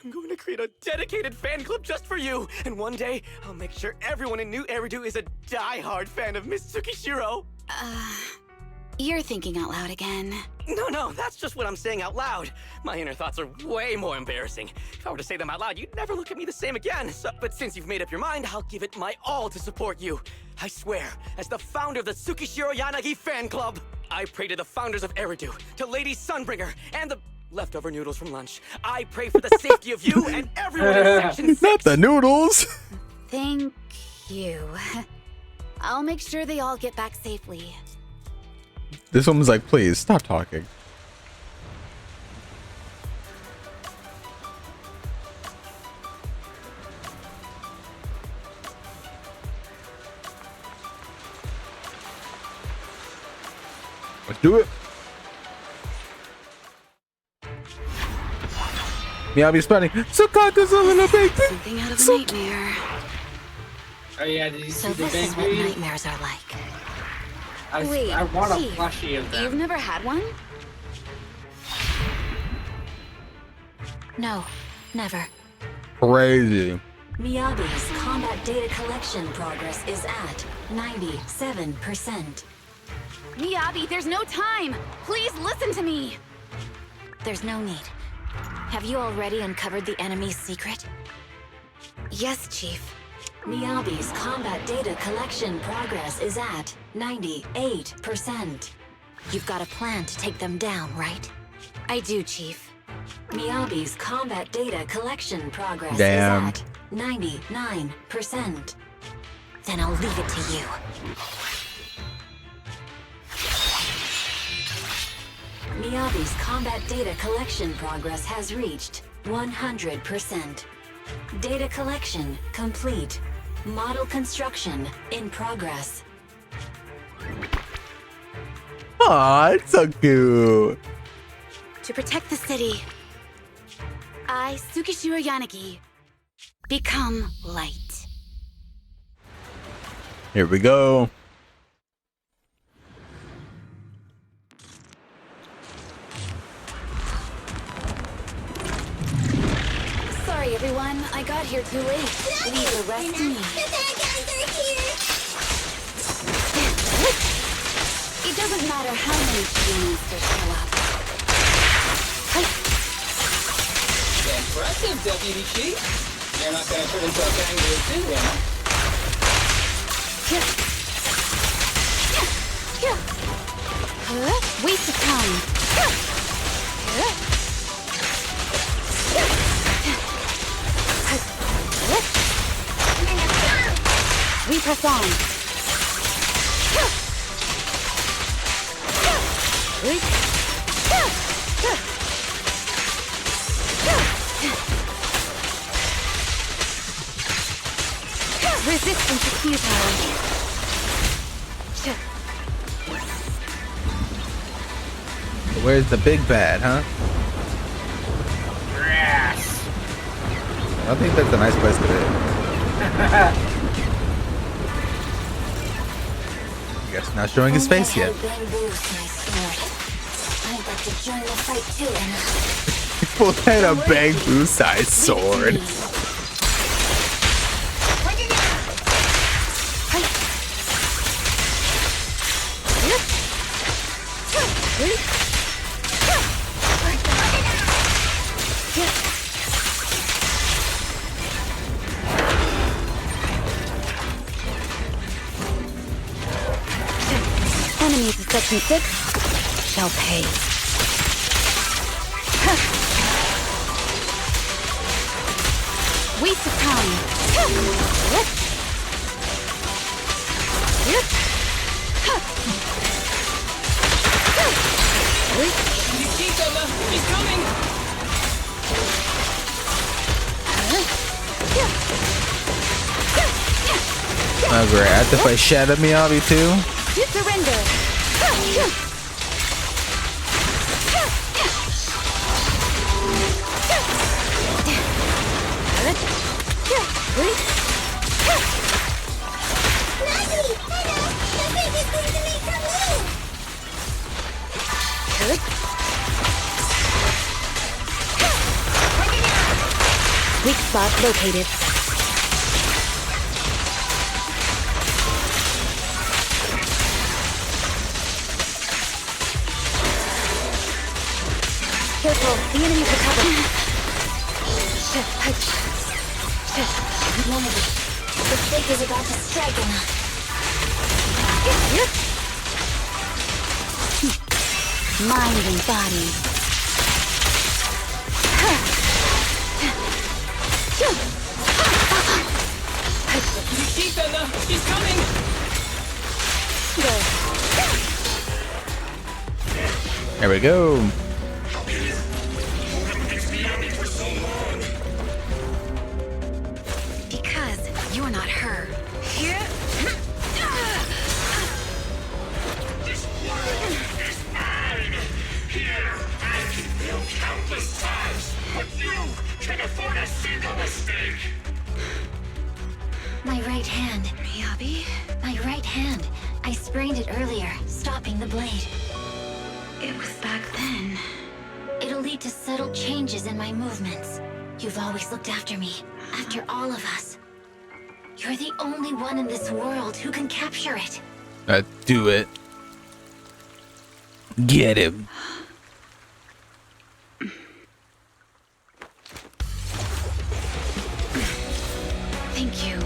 [SPEAKER 21] I'm going to create a dedicated fan club just for you, and one day, I'll make sure everyone in New Eridu is a die-hard fan of Miss Tsukishiro.
[SPEAKER 22] You're thinking out loud again.
[SPEAKER 21] No, that's just what I'm saying out loud. My inner thoughts are way more embarrassing. If I were to say them out loud, you'd never look at me the same again. But since you've made up your mind, I'll give it my all to support you. I swear, as the founder of the Tsukishiro Yanagi fan club, I pray to the founders of Eridu, to Lady Sunbringer, and the leftover noodles from lunch. I pray for the safety of you and everyone in Section 6.
[SPEAKER 1] Not the noodles.
[SPEAKER 22] Thank you. I'll make sure they all get back safely.
[SPEAKER 1] This woman's like, please stop talking. Let's do it. Miyabi's funny. Sukaka's a little baby.
[SPEAKER 22] Something out of a nightmare.
[SPEAKER 9] Oh yeah, did you
[SPEAKER 22] So
[SPEAKER 9] see the
[SPEAKER 22] this is what
[SPEAKER 9] baby?
[SPEAKER 22] nightmares are like.
[SPEAKER 9] I want a
[SPEAKER 22] Chief,
[SPEAKER 9] plushie of them.
[SPEAKER 22] You've never had one?
[SPEAKER 10] No, never.
[SPEAKER 1] Crazy.
[SPEAKER 10] Miyabi's combat data collection progress is at 97%.
[SPEAKER 22] Miyabi, there's no time! Please listen to me!
[SPEAKER 10] There's no need. Have you already uncovered the enemy's secret?
[SPEAKER 22] Yes, Chief.
[SPEAKER 10] Miyabi's combat data collection progress is at 98%. You've got a plan to take them down, right?
[SPEAKER 22] I do, Chief.
[SPEAKER 10] Miyabi's combat data collection progress
[SPEAKER 1] Damn.
[SPEAKER 10] is at 99%. Then I'll leave it to you. Miyabi's combat data collection progress has reached 100%. Data collection complete. Model construction in progress.
[SPEAKER 1] Aw, it's so cute.
[SPEAKER 22] To protect the city, I, Tsukishiro Yanagi, become light.
[SPEAKER 1] Here we go.
[SPEAKER 22] Sorry, everyone. I got here too late. Leave the rest to me. It doesn't matter how many monsters show up.
[SPEAKER 6] Impressive, Deputy Chief. You're not gonna turn into a kangaroo too, am
[SPEAKER 22] I? Waste of time. We press on. Resistance is futile.
[SPEAKER 1] Where's the big bad, huh?
[SPEAKER 9] Grass.
[SPEAKER 1] I think that's a nice place to be. I guess not showing his face yet. People had a bamboo sized sword.
[SPEAKER 22] Enemies of Section 6 shall pay. Waste of time.
[SPEAKER 6] He's coming!
[SPEAKER 1] Oh great, I have to fight Shadow Miyabi too?
[SPEAKER 22] You surrender. Weak spot located. Careful, the enemy's recovering.
[SPEAKER 10] The stake is about to strike him.
[SPEAKER 22] Mind and body.
[SPEAKER 6] He's coming!
[SPEAKER 1] There we go.
[SPEAKER 22] Because you're not her.
[SPEAKER 17] This world is mine! Here, I can fail countless times, but you can afford a single mistake!
[SPEAKER 10] My right hand.
[SPEAKER 22] Miyabi?
[SPEAKER 10] My right hand. I sprained it earlier, stopping the blade.
[SPEAKER 22] It was back then.
[SPEAKER 10] It'll lead to subtle changes in my movements. You've always looked after me, after all of us. You're the only one in this world who can capture it.
[SPEAKER 1] Do it. Get him.
[SPEAKER 22] Thank you,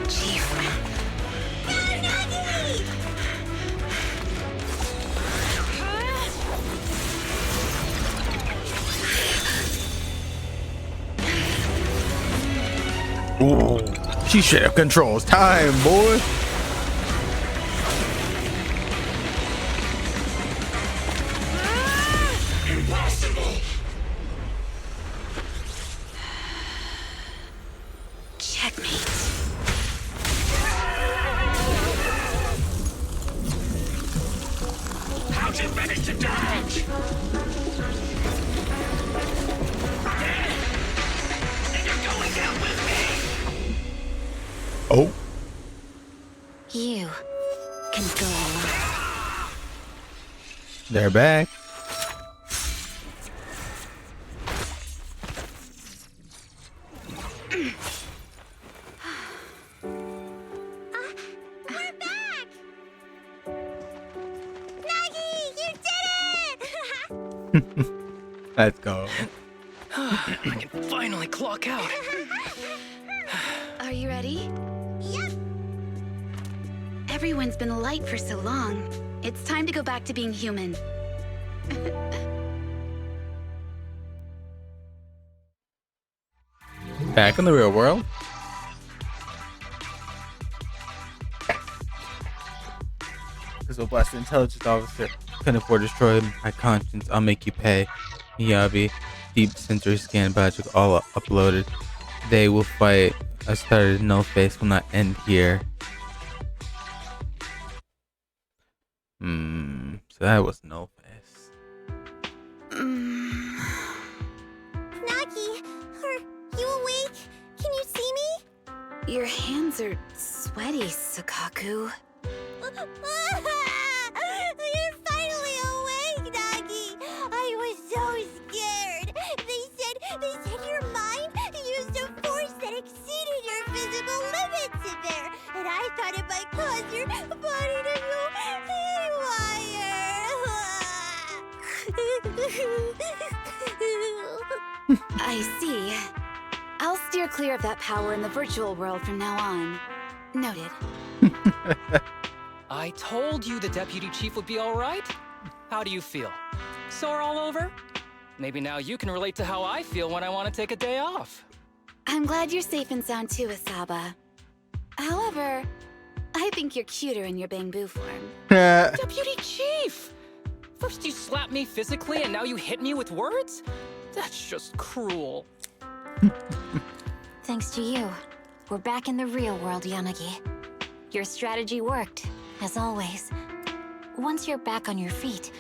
[SPEAKER 22] Chief.
[SPEAKER 1] Ooh, she should have controls. Time, boy.
[SPEAKER 17] Impossible!
[SPEAKER 22] Checkmate.
[SPEAKER 17] How'd you manage to dodge? And you're going down with me!
[SPEAKER 1] Oh.
[SPEAKER 22] You can go alone.
[SPEAKER 1] They're back.
[SPEAKER 2] We're back! Nagi, you did it!
[SPEAKER 1] Let's go.
[SPEAKER 6] I can finally clock out.
[SPEAKER 22] Are you ready?
[SPEAKER 2] Yep.
[SPEAKER 22] Everyone's been light for so long. It's time to go back to being human.
[SPEAKER 1] Back in the real world. Because of blast intelligence officer couldn't afford to destroy my conscience. I'll make you pay. Miyabi, deep sensory scan badge all uploaded. They will fight. I started. No face will not end here. So that was no face.
[SPEAKER 2] Nagi, are you awake?
[SPEAKER 22] hands are sweaty, Sukaku.
[SPEAKER 2] You're finally awake, Nagi! I was so scared! They said your mind used a force that exceeded your physical limits in there! And I thought it might cause your body to go haywire!
[SPEAKER 22] I see. I'll steer clear of that power in the virtual world from now on. Noted.
[SPEAKER 6] I told you the deputy chief would be all right. How do you feel? Sore all over? Maybe now you can relate to how I feel when I want to take a day off.
[SPEAKER 22] I'm glad you're safe and sound too, Asaba. However, I think you're cuter in your Bangbu form.
[SPEAKER 6] Deputy chief! First you slap me physically and now you hit me with words? That's just cruel.
[SPEAKER 10] Thanks to you, we're back in the real world, Yanagi. Your strategy worked, as always. Once you're back on your feet,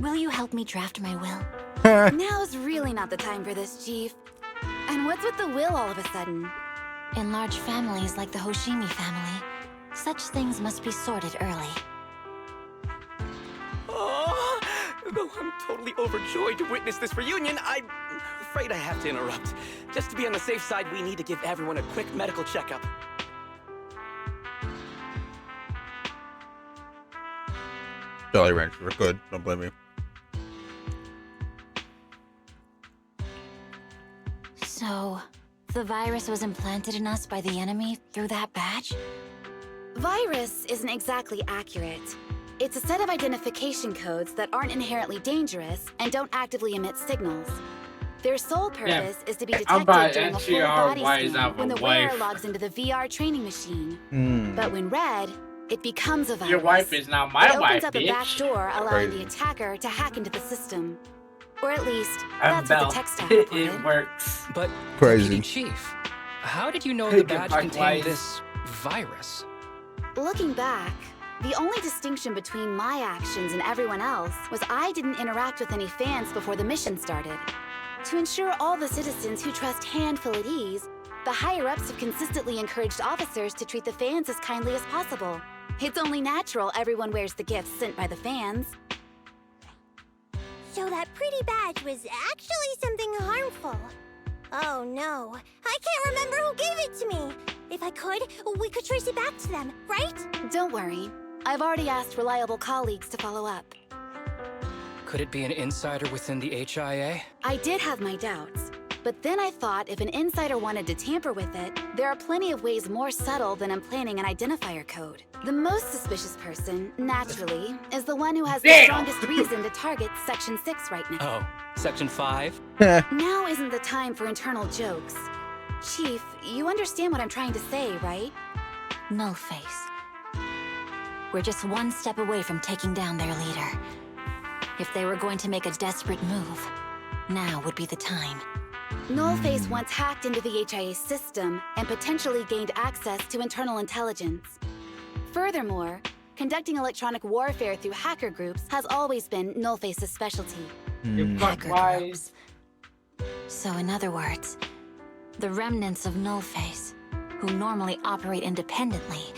[SPEAKER 10] will you help me draft my will?
[SPEAKER 22] Now's really not the time for this, Chief. And what's with the will all of a sudden?
[SPEAKER 10] In large families like the Hoshimi family, such things must be sorted early.
[SPEAKER 21] Oh, though I'm totally overjoyed to witness this reunion, I'm afraid I have to interrupt. Just to be on the safe side, we need to give everyone a quick medical checkup.
[SPEAKER 1] Jolly Ranchers were good. Don't blame me.
[SPEAKER 10] So, the virus was implanted in us by the enemy through that badge?
[SPEAKER 22] Virus isn't exactly accurate. It's a set of identification codes that aren't inherently dangerous and don't actively emit signals. Their sole purpose is to be detected during a full body scan when the wearer logs into the VR training machine. But when read, it becomes a virus.
[SPEAKER 9] Your wife is now my wife,
[SPEAKER 22] It opens up a back door, allowing the attacker to hack into the system. Or at least, that's what the tech staff reported.
[SPEAKER 9] It works.
[SPEAKER 6] But,
[SPEAKER 1] crazy.
[SPEAKER 6] Deputy Chief, how did you know the badge contained this virus?
[SPEAKER 22] Looking back, the only distinction between my actions and everyone else was I didn't interact with any fans before the mission started. To ensure all the citizens who trust hand feel at ease, the higher-ups have consistently encouraged officers to treat the fans as kindly as possible. It's only natural everyone wears the gifts sent by the fans.
[SPEAKER 2] So that pretty badge was actually something harmful. Oh no, I can't remember who gave it to me. If I could, we could trace it back to them, right?
[SPEAKER 22] Don't worry. I've already asked reliable colleagues to follow up.
[SPEAKER 6] Could it be an insider within the HIA?
[SPEAKER 22] I did have my doubts, but then I thought if an insider wanted to tamper with it, there are plenty of ways more subtle than implanting an identifier code. The most suspicious person, naturally, is the one who has the strongest reason to target Section 6 right now.
[SPEAKER 6] Oh, Section 5?
[SPEAKER 22] Now isn't the time for internal jokes. Chief, you understand what I'm trying to say, right?
[SPEAKER 10] Nullface. We're just one step away from taking down their leader. If they were going to make a desperate move, now would be the time.
[SPEAKER 22] Nullface once hacked into the HIA system and potentially gained access to internal intelligence. Furthermore, conducting electronic warfare through hacker groups has always been Nullface's specialty.
[SPEAKER 10] Hacker groups. So in other words, the remnants of Nullface, who normally operate independently,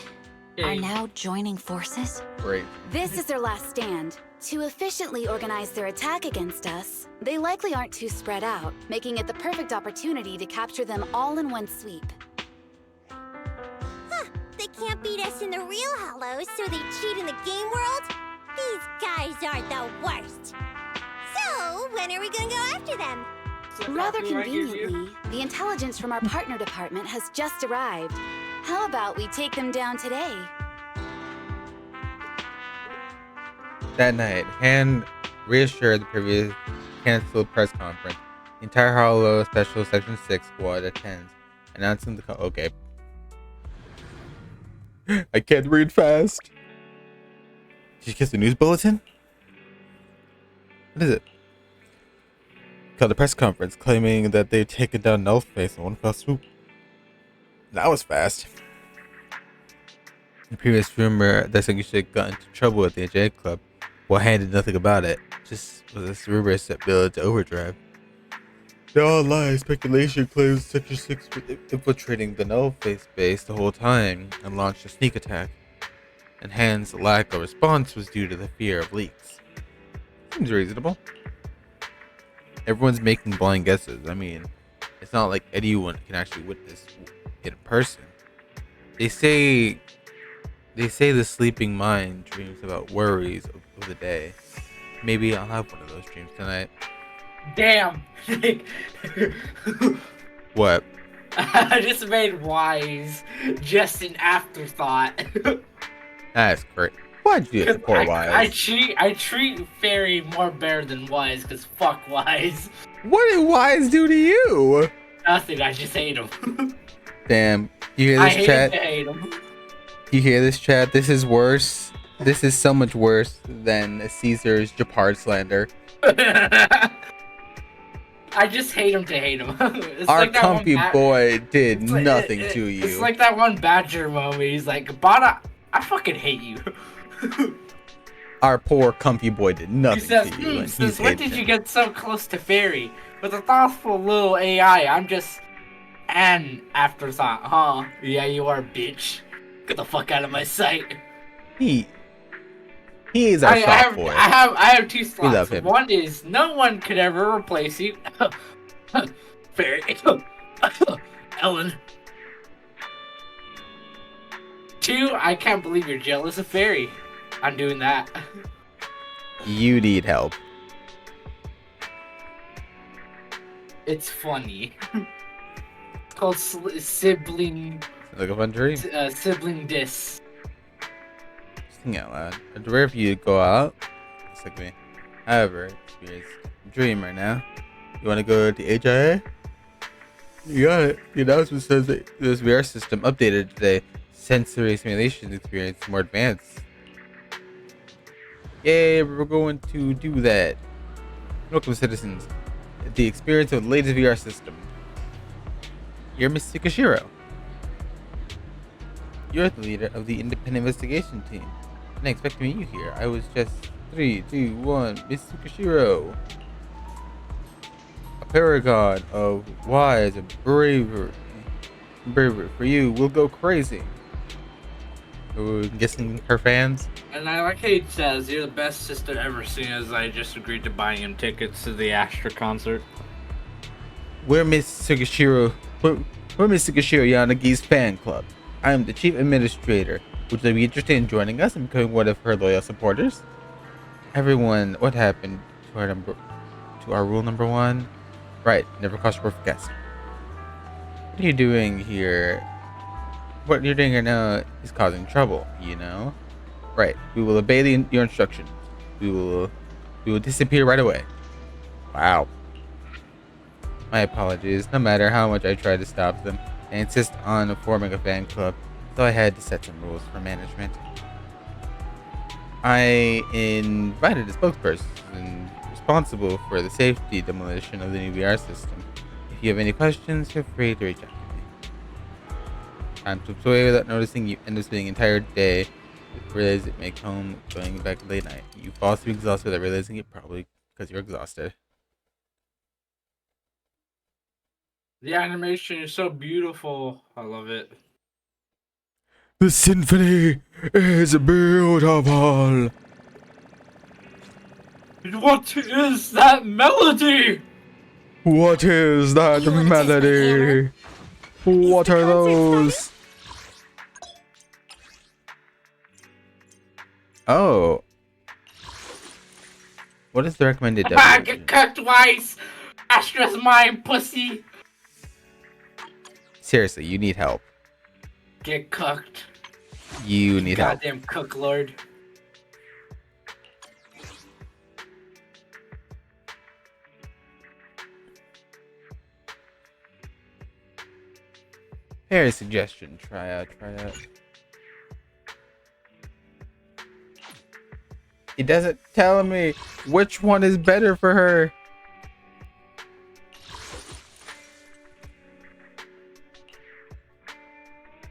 [SPEAKER 10] are now joining forces?
[SPEAKER 1] Great.
[SPEAKER 22] This is their last stand. To efficiently organize their attack against us, they likely aren't too spread out, making it the perfect opportunity to capture them all in one sweep.
[SPEAKER 2] Huh, they can't beat us in the real Hollows, so they cheat in the game world? These guys are the worst. So, when are we gonna go after them?
[SPEAKER 22] Rather conveniently, the intelligence from our partner department has just arrived. How about we take them down today?
[SPEAKER 1] That night, Han reassured the previous canceled press conference. The entire Hollow Special Section 6 squad attends, announcing the okay. I can't read fast. Did you get the news bulletin? What is it? Called a press conference claiming that they've taken down Nullface in one fell swoop. That was fast. The previous rumor that Sengushi got into trouble with the AJ Club, well, Han did nothing about it. Just was this rumor set Bill to overdrive. The online speculation claims Sector 6 was infiltrating the null face base the whole time and launched a sneak attack. And hence, the lack of response was due to the fear of leaks. Seems reasonable. Everyone's making blind guesses. I mean, it's not like anyone can actually witness in person. They say the sleeping mind dreams about worries of the day. Maybe I'll have one of those dreams tonight.
[SPEAKER 9] Damn.
[SPEAKER 1] What?
[SPEAKER 9] I just made Wise just an afterthought.
[SPEAKER 1] That's great. Why'd you do that for Wise?
[SPEAKER 9] I treat Fairy more better than Wise, cause fuck Wise.
[SPEAKER 1] What did Wise do to you?
[SPEAKER 9] Nothing, I just hate him.
[SPEAKER 1] Damn. You hear this, chat?
[SPEAKER 9] I hate him.
[SPEAKER 1] You hear this, chat? This is worse. This is so much worse than Caesar's Japard slander.
[SPEAKER 9] I just hate him to hate him.
[SPEAKER 1] Our like comfy boy did nothing to you.
[SPEAKER 9] It's like that one Badger moment. He's like, Bada, I fucking hate you.
[SPEAKER 1] Our poor comfy boy did nothing to you. And
[SPEAKER 9] Since when did you get so close to Fairy? With a thoughtful little AI, I'm just an afterthought, huh? Yeah, you are, bitch. Get the fuck out of my sight.
[SPEAKER 1] He is our soft boy.
[SPEAKER 9] I have two thoughts.
[SPEAKER 1] We love him.
[SPEAKER 9] One is no one could ever replace you. Fairy. Ellen. Two, I can't believe you're jealous of Fairy. I'm doing that.
[SPEAKER 1] You need help.
[SPEAKER 9] It's funny. It's called sibling.
[SPEAKER 1] Like a fun dream.
[SPEAKER 9] Sibling diss.
[SPEAKER 1] Sing out loud. I'd rare for you to go out. Just like me. However, experience dream right now. You want to go to HIA? You got it. The announcement says that this VR system updated today. Sensory simulation experience more advanced. Yay, we're going to do that. Welcome, citizens. The experience of the latest VR system. You're Miss Tsukishiro. You're the leader of the independent investigation team. I didn't expect to meet you here. I was just 3, 2, 1, Miss Tsukishiro. A paragon of wise and bravery. Bravery for you will go crazy. Ooh, I'm guessing her fans.
[SPEAKER 9] And I like how he says, you're the best sister ever, seen as I just agreed to buying him tickets to the Astra concert.
[SPEAKER 1] We're Miss Tsukishiro Yanagi's fan club. I am the chief administrator. Would you be interested in joining us and becoming one of her loyal supporters? Everyone, what happened to our rule number 1? Right, never cost a perfect guess. What are you doing here? What you're doing right now is causing trouble, you know? Right, we will obey your instructions. We will disappear right away. Wow. My apologies. No matter how much I try to stop them, they insist on forming a fan club, so I had to set some rules for management. I invited a spokesperson responsible for the safety demolition of the new VR system. If you have any questions, feel free to reach out to me. Time slips away without noticing. You end up spending an entire day with realize it make home going back late night. You fall asleep exhausted without realizing it, probably because you're exhausted.
[SPEAKER 9] The animation is so beautiful. I love it.
[SPEAKER 1] The symphony is beautiful.
[SPEAKER 9] What is that melody?
[SPEAKER 1] What is that melody? What are those? Oh. What is the recommended definition?
[SPEAKER 9] Get cooked, Wise. Astra's mine, pussy.
[SPEAKER 1] Seriously, you need help.
[SPEAKER 9] Get cooked.
[SPEAKER 1] You need help.
[SPEAKER 9] Goddamn cook lord.
[SPEAKER 1] Here is a suggestion. Try out. It doesn't tell me which one is better for her.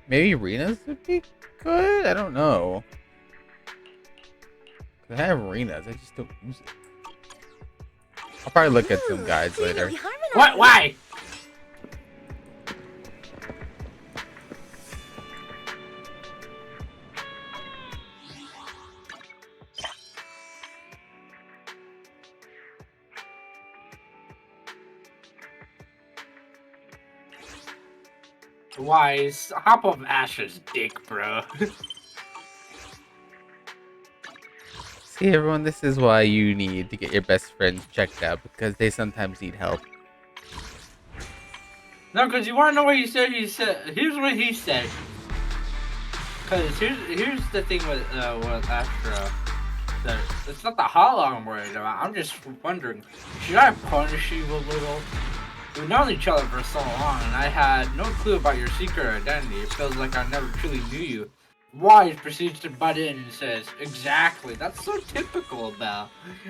[SPEAKER 1] Maybe Rena's would be good? I don't know. I have Rena's, I just don't use it. I'll probably look at some guides later.
[SPEAKER 9] What? Why? Wise, hop off Ash's dick, bro.
[SPEAKER 1] See, everyone, this is why you need to get your best friends checked out, because they sometimes need help.
[SPEAKER 9] No, because you want to know what he said? He said, here's what he said. Because here's the thing with Astra. It's not the hollow I'm worried about. I'm just wondering, should I punish you a little? We've known each other for so long, and I had no clue about your secret identity. It feels like I never truly knew you. Wise proceeds to butt in and says, exactly, that's so typical about.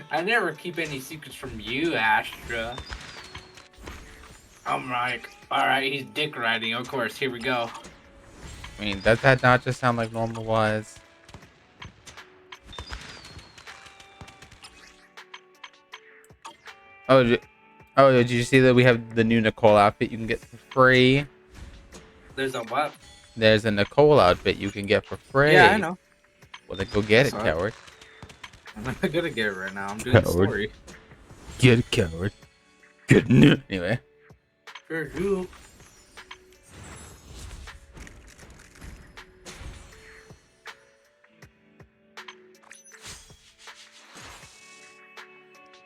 [SPEAKER 9] I never keep any secrets from you, Astra. I'm like, alright, he's dick riding, of course, here we go.
[SPEAKER 1] I mean, does that not just sound like normal Wise? Oh, did you see that we have the new Nicole outfit you can get for free?
[SPEAKER 9] There's a what?
[SPEAKER 1] There's a Nicole outfit you can get for free.
[SPEAKER 9] Yeah, I know.
[SPEAKER 1] Well, then go get it,
[SPEAKER 9] Sorry.
[SPEAKER 1] coward.
[SPEAKER 9] I'm not gonna get it right now. I'm doing the story.
[SPEAKER 1] Get it, coward. Good news. Anyway.
[SPEAKER 9] Sure do.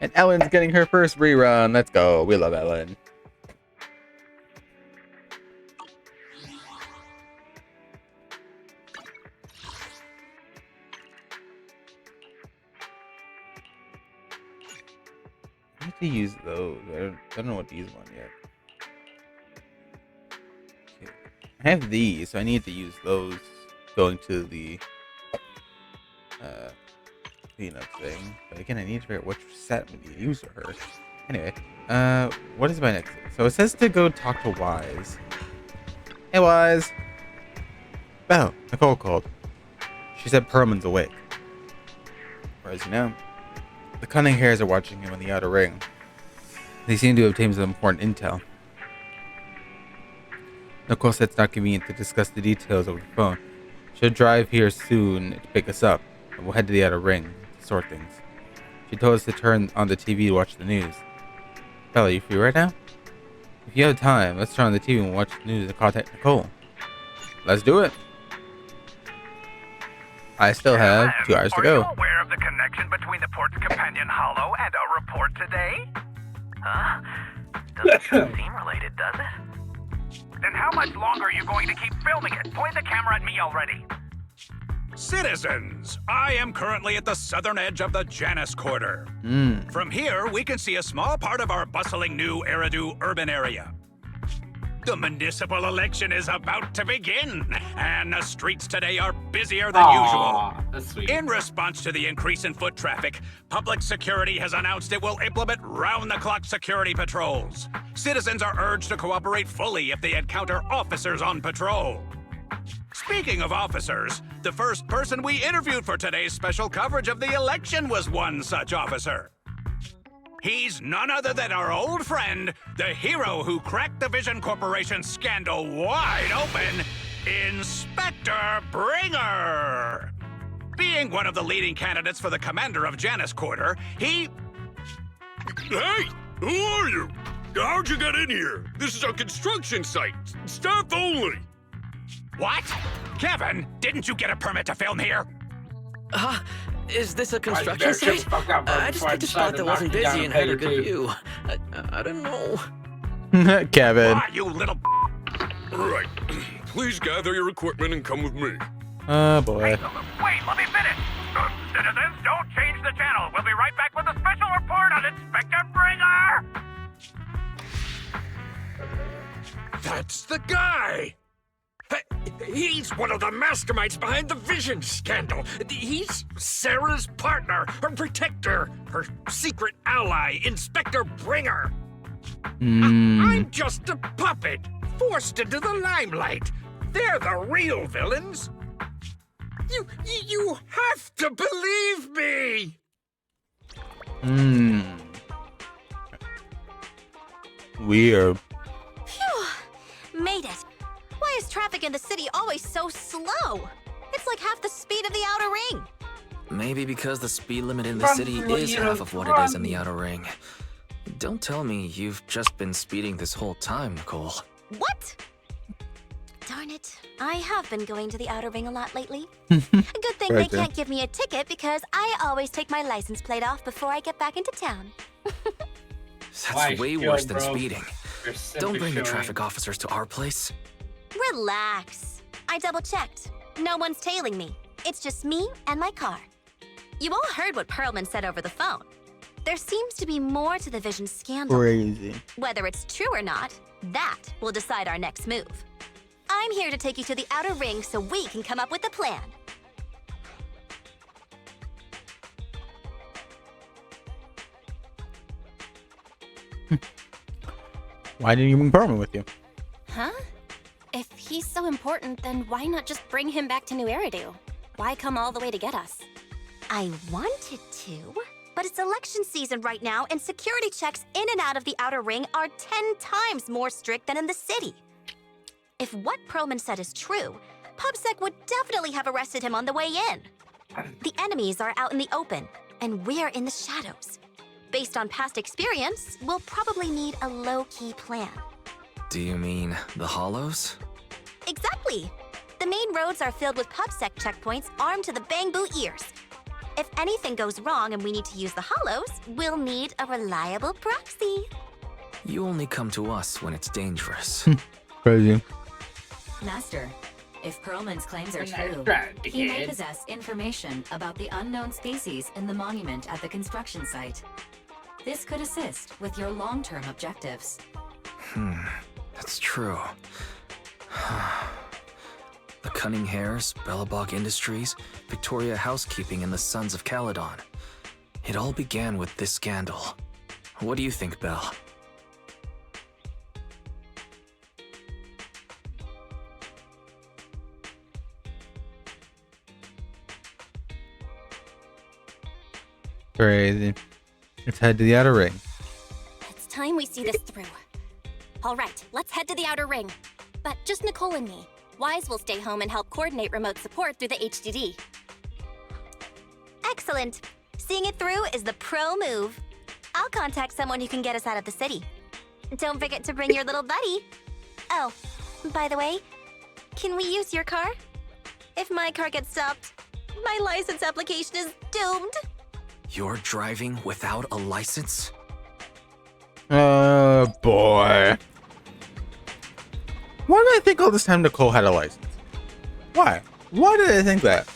[SPEAKER 1] And Ellen's getting her first rerun. Let's go. We love Ellen. I need to use those. I don't know what these one yet. Okay. I have these, so I need to use those going to the peanut thing. But again, I need to figure out which set we need to use for her. Anyway, what is my next thing? So it says to go talk to Wise. Hey, Wise. Oh, Nicole called. She said Perlman's awake. Or as you know, the cunning hairs are watching him in the outer ring. They seem to have obtained some important intel. Nicole said it's not convenient to discuss the details over the phone. She'll drive here soon to pick us up, and we'll head to the outer ring to sort things. She told us to turn on the TV to watch the news. Bella, you free right now? If you have time, let's turn on the TV and watch the news and contact Nicole. Let's do it. I still have 2 hours to go.
[SPEAKER 13] Are you aware of the connection between the port's companion Hollow and our report today? Huh? Doesn't seem related, does it? Then how much longer are you going to keep filming it? Point the camera at me already.
[SPEAKER 19] Citizens, I am currently at the southern edge of the Janus Quarter. From here, we can see a small part of our bustling new Eridu urban area. The municipal election is about to begin, and the streets today are busier than usual.
[SPEAKER 9] That's sweet.
[SPEAKER 19] In response to the increase in foot traffic, public security has announced it will implement round-the-clock security patrols. Citizens are urged to cooperate fully if they encounter officers on patrol. Speaking of officers, the first person we interviewed for today's special coverage of the election was one such officer. He's none other than our old friend, the hero who cracked the Vision Corporation scandal wide open, Inspector Bringer. Being one of the leading candidates for the commander of Janus Quarter, he...
[SPEAKER 17] Hey, who are you? How'd you get in here? This is a construction site. Staff only.
[SPEAKER 19] What? Kevin, didn't you get a permit to film here?
[SPEAKER 21] Is this a construction site? I just picked a spot that wasn't busy and had a good view. I don't know.
[SPEAKER 1] Kevin.
[SPEAKER 19] Why, you little...
[SPEAKER 17] Right. Please gather your equipment and come with me.
[SPEAKER 1] Oh, boy.
[SPEAKER 13] Wait, let me finish. Citizens, don't change the channel. We'll be right back with a special report on Inspector Bringer.
[SPEAKER 17] That's the guy! He's one of the masterminds behind the Vision scandal. He's Sarah's partner, her protector, her secret ally, Inspector Bringer. I'm just a puppet, forced into the limelight. They're the real villains. You have to believe me.
[SPEAKER 1] We are.
[SPEAKER 2] Phew! Made it. Why is traffic in the city always so slow? It's like half the speed of the outer ring.
[SPEAKER 4] Maybe because the speed limit in the city is half of what it is in the outer ring. Don't tell me you've just been speeding this whole time, Nicole.
[SPEAKER 2] What? Darn it. I have been going to the outer ring a lot lately. Good thing they can't give me a ticket because I always take my license plate off before I get back into town.
[SPEAKER 4] That's way worse than speeding. Don't bring the traffic officers to our place.
[SPEAKER 2] Relax. I double-checked. No one's tailing me. It's just me and my car. You all heard what Perlman said over the phone. There seems to be more to the Vision scandal.
[SPEAKER 1] Crazy.
[SPEAKER 2] Whether it's true or not, that will decide our next move. I'm here to take you to the outer ring so we can come up with a plan.
[SPEAKER 1] Why didn't you bring Perlman with you?
[SPEAKER 16] Huh? If he's so important, then why not just bring him back to New Eridu? Why come all the way to get us?
[SPEAKER 2] I wanted to, but it's election season right now, and security checks in and out of the outer ring are 10 times more strict than in the city. If what Perlman said is true, PubSec would definitely have arrested him on the way in. The enemies are out in the open, and we're in the shadows. Based on past experience, we'll probably need a low-key plan.
[SPEAKER 4] Do you mean the Hollows?
[SPEAKER 2] Exactly! The main roads are filled with PubSec checkpoints armed to the bang-boo ears. If anything goes wrong and we need to use the Hollows, we'll need a reliable proxy.
[SPEAKER 4] You only come to us when it's dangerous.
[SPEAKER 1] Crazy.
[SPEAKER 23] Master, if Perlman's claims are true, he may possess information about the unknown species in the monument at the construction site. This could assist with your long-term objectives.
[SPEAKER 4] That's true. The Cunning Hares, Bellabog Industries, Victoria Housekeeping, and the Sons of Caledon. It all began with this scandal. What do you think, Belle?
[SPEAKER 1] Crazy. Let's head to the outer ring.
[SPEAKER 16] It's time we see this through. All right, let's head to the outer ring. But just Nicole and me. Wise will stay home and help coordinate remote support through the HDD.
[SPEAKER 2] Excellent. Seeing it through is the pro move. I'll contact someone who can get us out of the city. Don't forget to bring your little buddy. Oh, by the way, can we use your car? If my car gets stopped, my license application is doomed.
[SPEAKER 4] You're driving without a license?
[SPEAKER 1] Oh, boy. Why did I think all this time Nicole had a license? Why? Why did I think that?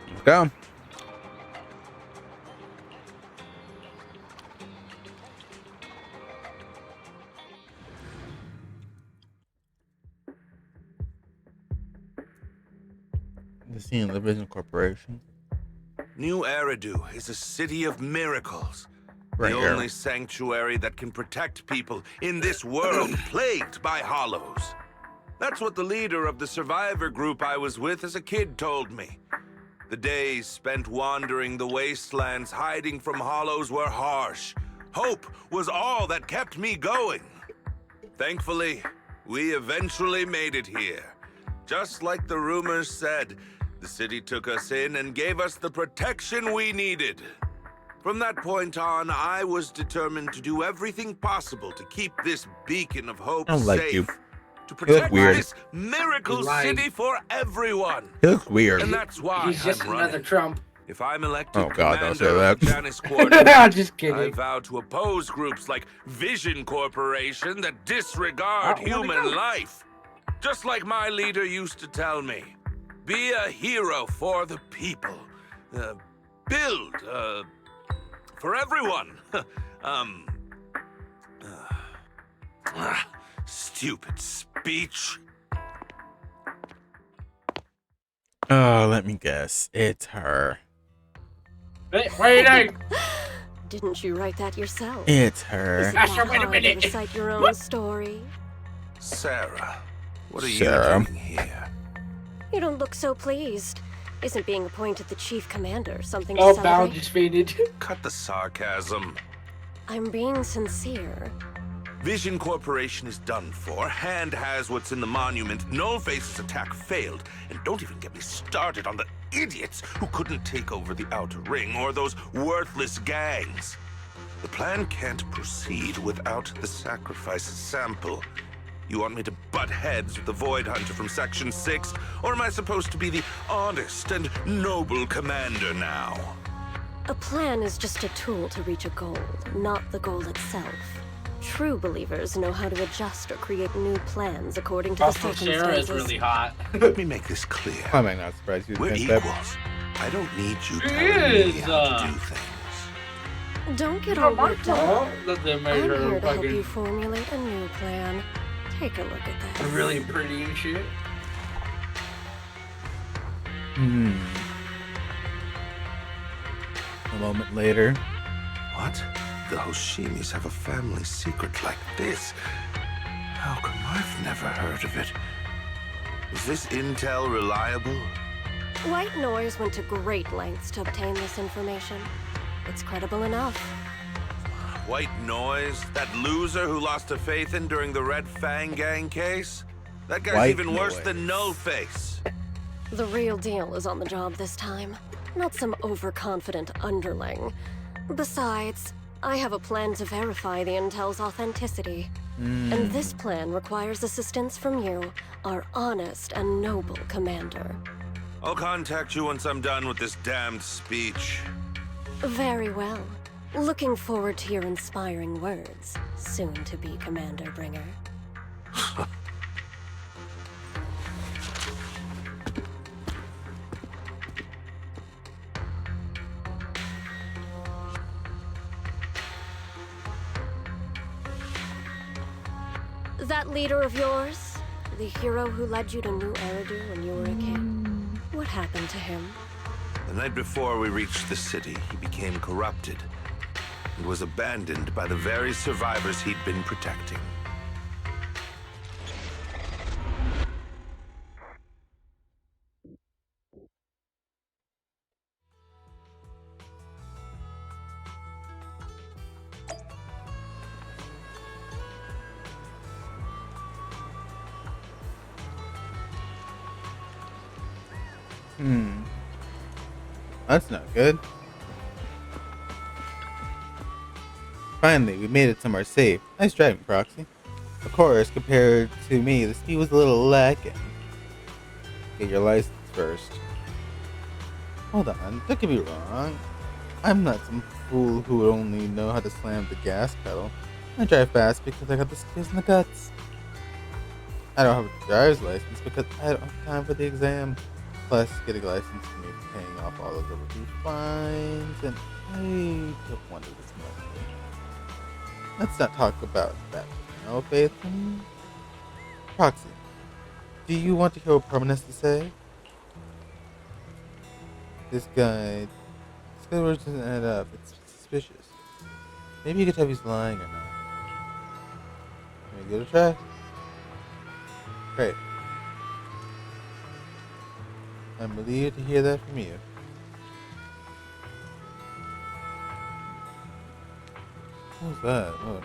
[SPEAKER 1] Let's go. The scene of the Vision Corporation.
[SPEAKER 24] New Eridu is a city of miracles.
[SPEAKER 1] Right
[SPEAKER 24] the
[SPEAKER 1] here.
[SPEAKER 24] only sanctuary that can protect people in this world plagued by hollows. That's what the leader of the survivor group I was with as a kid told me. The days spent wandering the wastelands hiding from hollows were harsh. Hope was all that kept me going. Thankfully, we eventually made it here. Just like the rumors said, the city took us in and gave us the protection we needed. From that point on, I was determined to do everything possible to keep this beacon of hope
[SPEAKER 1] I don't like
[SPEAKER 24] safe.
[SPEAKER 1] you.
[SPEAKER 24] To
[SPEAKER 1] You look
[SPEAKER 24] protect
[SPEAKER 1] weird.
[SPEAKER 24] this miracle
[SPEAKER 9] Lying.
[SPEAKER 24] city for everyone.
[SPEAKER 1] He looks weird.
[SPEAKER 24] And that's why
[SPEAKER 9] He's just
[SPEAKER 24] I'm
[SPEAKER 9] another
[SPEAKER 24] running.
[SPEAKER 9] Trump.
[SPEAKER 24] If I'm elected
[SPEAKER 1] Oh, God, don't say
[SPEAKER 24] commander of
[SPEAKER 1] that.
[SPEAKER 24] Janus Quarter,
[SPEAKER 9] Just kidding.
[SPEAKER 24] I vow to oppose groups like Vision Corporation that disregard
[SPEAKER 9] Oh, where'd it
[SPEAKER 24] human
[SPEAKER 9] go?
[SPEAKER 24] life. Just like my leader used to tell me, be a hero for the people. Build, for everyone. Stupid speech.
[SPEAKER 1] Oh, let me guess. It's her.
[SPEAKER 9] Wait.
[SPEAKER 16] Didn't you write that yourself?
[SPEAKER 1] It's her.
[SPEAKER 16] Is it
[SPEAKER 9] Asher,
[SPEAKER 16] that
[SPEAKER 9] wait a
[SPEAKER 16] hard to
[SPEAKER 9] minute.
[SPEAKER 16] recite your own story?
[SPEAKER 24] Sarah, what are
[SPEAKER 1] Sarah.
[SPEAKER 24] you doing here?
[SPEAKER 16] You don't look so pleased.
[SPEAKER 3] Isn't being appointed the chief commander something
[SPEAKER 9] Oh,
[SPEAKER 3] to
[SPEAKER 9] Val
[SPEAKER 3] celebrate?
[SPEAKER 9] just faded.
[SPEAKER 24] Cut the sarcasm.
[SPEAKER 3] I'm being sincere.
[SPEAKER 24] Vision Corporation is done for. Hand has what's in the monument. Nullface's attack failed. And don't even get me started on the idiots who couldn't take over the Outer Ring or those worthless gangs. The plan can't proceed without the sacrifice sample. You want me to butt heads with the Void Hunter from Section 6? Or am I supposed to be the honest and noble commander now?
[SPEAKER 3] A plan is just a tool to reach a goal, not the goal itself. True believers know how to adjust or create new plans according to the
[SPEAKER 9] Also,
[SPEAKER 3] circumstances.
[SPEAKER 9] Sarah is really hot.
[SPEAKER 24] Let me make this clear.
[SPEAKER 1] I might not surprise you.
[SPEAKER 24] We're
[SPEAKER 1] Pep.
[SPEAKER 24] equals. I don't need you
[SPEAKER 9] It
[SPEAKER 24] telling me
[SPEAKER 9] is,
[SPEAKER 24] how to do things.
[SPEAKER 3] Don't get all worked up.
[SPEAKER 9] Let them
[SPEAKER 3] I'm
[SPEAKER 9] measure
[SPEAKER 3] here to help
[SPEAKER 9] fucking
[SPEAKER 3] you formulate a new plan. Take a look at this.
[SPEAKER 9] really pretty and shit.
[SPEAKER 1] A moment later.
[SPEAKER 24] What? The Hoshimis have a family secret like this? How come I've never heard of it? Is this intel reliable?
[SPEAKER 3] White Noise went to great lengths to obtain this information. It's credible enough.
[SPEAKER 24] White Noise? That loser who lost a faith in during the Red Fang Gang case? That guy's
[SPEAKER 1] White
[SPEAKER 24] even worse
[SPEAKER 1] Noise.
[SPEAKER 24] than Nullface.
[SPEAKER 3] The real deal is on the job this time, not some overconfident underling. Besides, I have a plan to verify the intel's authenticity. And this plan requires assistance from you, our honest and noble commander.
[SPEAKER 24] I'll contact you once I'm done with this damned speech.
[SPEAKER 3] Very well. Looking forward to your inspiring words, soon to be Commander Bringer. That leader of yours, the hero who led you to New Eridu when you were a kid, what happened to him?
[SPEAKER 24] The night before we reached the city, he became corrupted and was abandoned by the very survivors he'd been protecting.
[SPEAKER 1] That's not good. Finally, we made it somewhere safe. Nice driving, Proxy. Of course, compared to me, the speed was a little lacking. Get your license first. Hold on, don't get me wrong. I'm not some fool who would only know how to slam the gas pedal. I drive fast because I got the skills in the guts. I don't have a driver's license because I don't have time for the exam. Plus, getting a license for me paying off all those overdue fines, and I don't want to this money. Let's not talk about that. No, Faith? Proxy, do you want to hear what Perman has to say? This guy words doesn't add up. It's suspicious. Maybe you could tell if he's lying or not. Can we give it a try? Great. I'm relieved to hear that from you. What was that? Oh.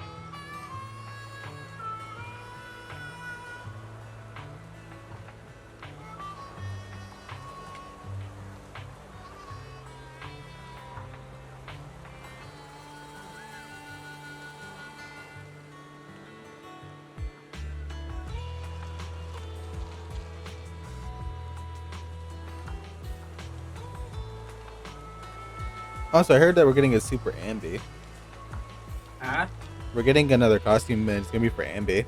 [SPEAKER 1] Also, I heard that we're getting a Super Ambi.
[SPEAKER 9] Huh?
[SPEAKER 1] We're getting another costume, and it's gonna be for Ambi.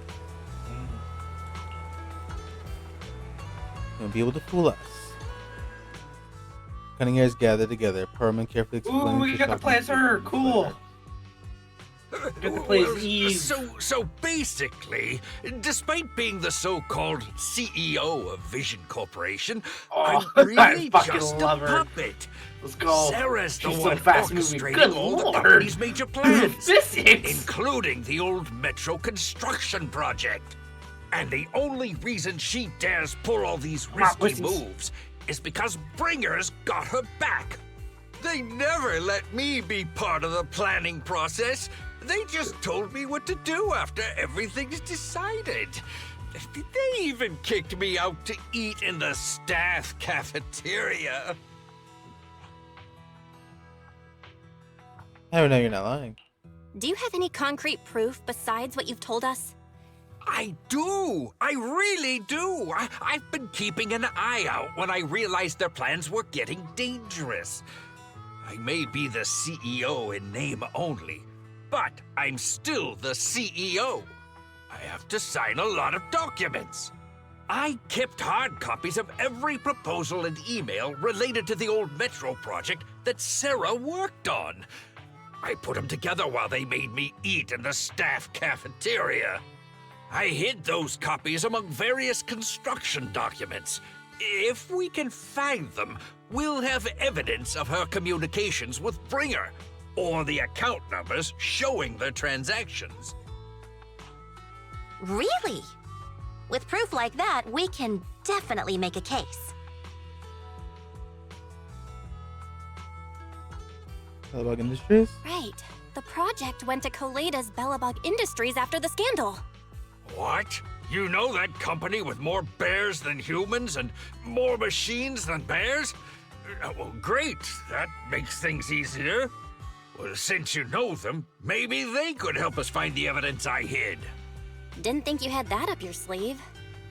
[SPEAKER 1] Won't be able to fool us. Cunning ears gather together. Perman carefully explains.
[SPEAKER 9] Ooh, we got to play as her. Cool. We got to play as Eve.
[SPEAKER 17] So basically, despite being the so-called CEO of Vision Corporation, I'm really
[SPEAKER 9] fucking
[SPEAKER 17] just a
[SPEAKER 9] love her.
[SPEAKER 17] puppet.
[SPEAKER 9] Let's go.
[SPEAKER 17] Sarah's the
[SPEAKER 9] She's so
[SPEAKER 17] one
[SPEAKER 9] fast-moving.
[SPEAKER 17] orchestrating
[SPEAKER 9] Good
[SPEAKER 17] all the
[SPEAKER 9] lord.
[SPEAKER 17] company's major plans,
[SPEAKER 9] Physics.
[SPEAKER 17] including the old metro construction project. And the only reason she dares pull all these
[SPEAKER 9] Come on,
[SPEAKER 17] risky
[SPEAKER 9] pussies.
[SPEAKER 17] moves is because Bringer's got her back. They never let me be part of the planning process. They just told me what to do after everything's decided. They even kicked me out to eat in the staff cafeteria.
[SPEAKER 1] I don't know, you're not lying.
[SPEAKER 16] Do you have any concrete proof besides what you've told us?
[SPEAKER 17] I do! I really do! I've been keeping an eye out when I realized their plans were getting dangerous. I may be the CEO in name only, but I'm still the CEO. I have to sign a lot of documents. I kept hard copies of every proposal and email related to the old Metro project that Sarah worked on. I put them together while they made me eat in the staff cafeteria. I hid those copies among various construction documents. If we can find them, we'll have evidence of her communications with Bringer, or the account numbers showing the transactions.
[SPEAKER 16] Really? With proof like that, we can definitely make a case.
[SPEAKER 1] Bellabug Industries?
[SPEAKER 16] Right. The project went to Koleda's Bellabug Industries after the scandal.
[SPEAKER 17] What? You know that company with more bears than humans and more machines than bears? Well, great. That makes things easier. Well, since you know them, maybe they could help us find the evidence I hid.
[SPEAKER 16] Didn't think you had that up your sleeve.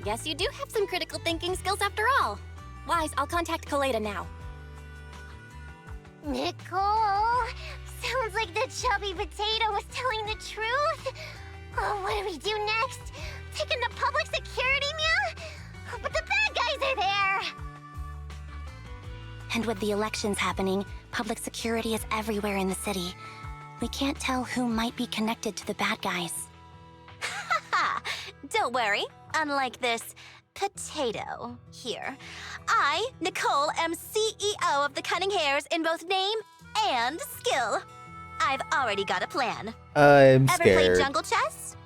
[SPEAKER 16] Guess you do have some critical thinking skills after all. Wise, I'll contact Koleda now.
[SPEAKER 2] Nicole, sounds like the chubby potato was telling the truth. Oh, what do we do next? Take him to public security, Mia? But the bad guys are there.
[SPEAKER 10] And with the elections happening, public security is everywhere in the city. We can't tell who might be connected to the bad guys.
[SPEAKER 16] Haha! Don't worry. Unlike this potato here, I, Nicole, am CEO of the Cunning Hares in both name and skill. I've already got a plan.
[SPEAKER 1] I'm
[SPEAKER 16] Ever
[SPEAKER 1] scared.
[SPEAKER 16] played jungle chess?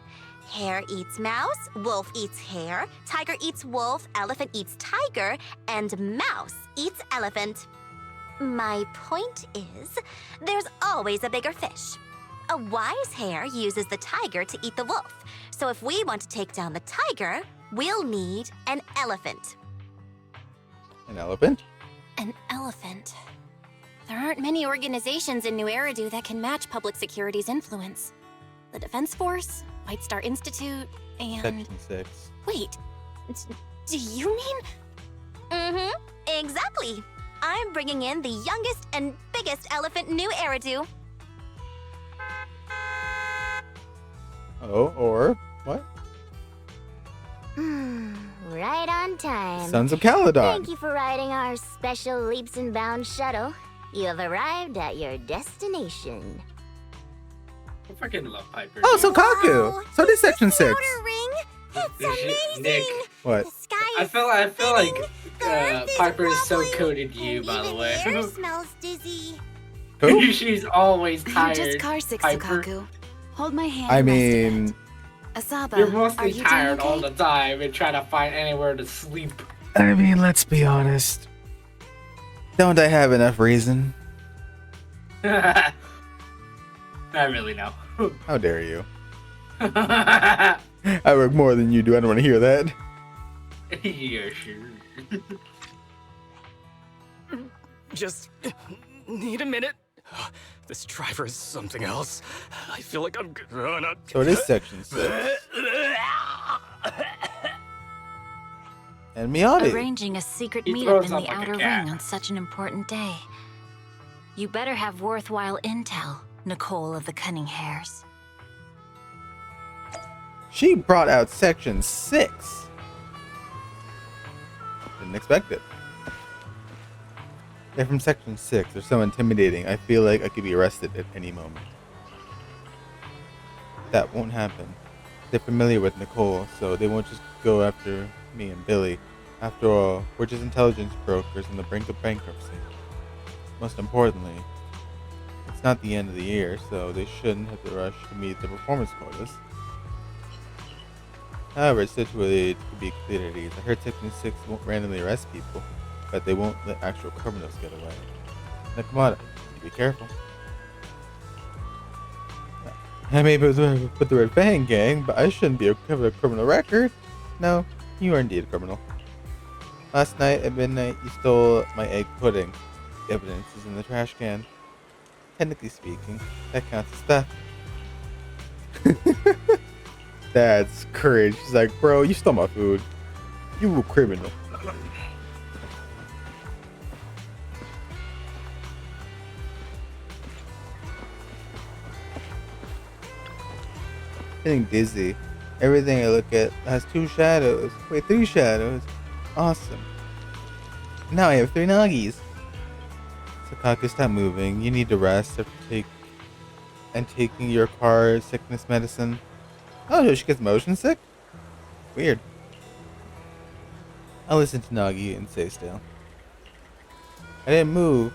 [SPEAKER 16] Hare eats mouse, wolf eats hare, tiger eats wolf, elephant eats tiger, and mouse eats elephant. My point is, there's always a bigger fish. A wise hare uses the tiger to eat the wolf. So if we want to take down the tiger, we'll need an elephant.
[SPEAKER 1] An elephant?
[SPEAKER 16] An elephant. There aren't many organizations in New Eridu that can match public security's influence. The Defense Force, White Star Institute, and...
[SPEAKER 1] Section 6.
[SPEAKER 16] Wait, do you mean? Mm-hmm, exactly. I'm bringing in the youngest and biggest elephant in New Eridu.
[SPEAKER 1] Oh, or what?
[SPEAKER 2] Right on time.
[SPEAKER 1] Sons of Caledon.
[SPEAKER 2] Thank you for riding our special leaps and bounds shuttle. You have arrived at your destination.
[SPEAKER 9] I fucking love Piper.
[SPEAKER 1] Oh, so Kaku. So did Section 6.
[SPEAKER 2] It's
[SPEAKER 9] amazing. Nick,
[SPEAKER 1] What?
[SPEAKER 9] I feel like Piper is so coded you, by the way.
[SPEAKER 2] Air smells dizzy.
[SPEAKER 1] Who?
[SPEAKER 9] She's always tired.
[SPEAKER 22] Just car sick,
[SPEAKER 9] Piper.
[SPEAKER 22] Sukaku. Hold my hand.
[SPEAKER 1] I
[SPEAKER 22] and rest a bit.
[SPEAKER 1] mean,
[SPEAKER 22] Asaba,
[SPEAKER 9] You're
[SPEAKER 22] are
[SPEAKER 9] mostly
[SPEAKER 22] you
[SPEAKER 9] tired
[SPEAKER 22] doing
[SPEAKER 9] all
[SPEAKER 22] okay?
[SPEAKER 9] the time and trying to find anywhere to sleep.
[SPEAKER 1] let's be honest. Don't I have enough reason?
[SPEAKER 9] Not really, no.
[SPEAKER 1] How dare you? I work more than you do. I don't want to hear that.
[SPEAKER 9] Yeah, sure.
[SPEAKER 6] Just need a minute. This driver is something else. I feel like I'm gonna...
[SPEAKER 1] So it is Section 6. And Miati.
[SPEAKER 10] Arranging a secret
[SPEAKER 9] He
[SPEAKER 10] meetup
[SPEAKER 9] throws
[SPEAKER 10] in
[SPEAKER 9] up
[SPEAKER 10] the
[SPEAKER 9] like a
[SPEAKER 10] Outer
[SPEAKER 9] cat.
[SPEAKER 10] Ring on such an important day. You better have worthwhile intel, Nicole of the Cunning Hares.
[SPEAKER 1] She brought out Section 6. Didn't expect it. They're from Section 6. They're so intimidating. I feel like I could be arrested at any moment. That won't happen. They're familiar with Nicole, so they won't just go after me and Billy. After all, we're just intelligence brokers on the brink of bankruptcy. Most importantly, it's not the end of the year, so they shouldn't have to rush to meet the performance quotas. However, it's still too early to be clear at ease. I heard Section 6 won't randomly arrest people. but they won't let actual criminals get away. Nakamata, be careful. I may be with the Red Fang gang, but I shouldn't be a criminal record. No, you are indeed a criminal. Last night at midnight, you stole my egg pudding. The evidence is in the trash can. Technically speaking, that counts as theft. That's cringe. She's like, bro, you stole my food. You were a criminal. Feeling dizzy. Everything I look at has 2 shadows. Wait, 3 shadows. Awesome. Now I have 3 Nagis. Sakaka, stop moving. You need to rest after taking your car sickness medicine. Oh, she gets motion sick? Weird. I'll listen to Nagi and stay still. I didn't move.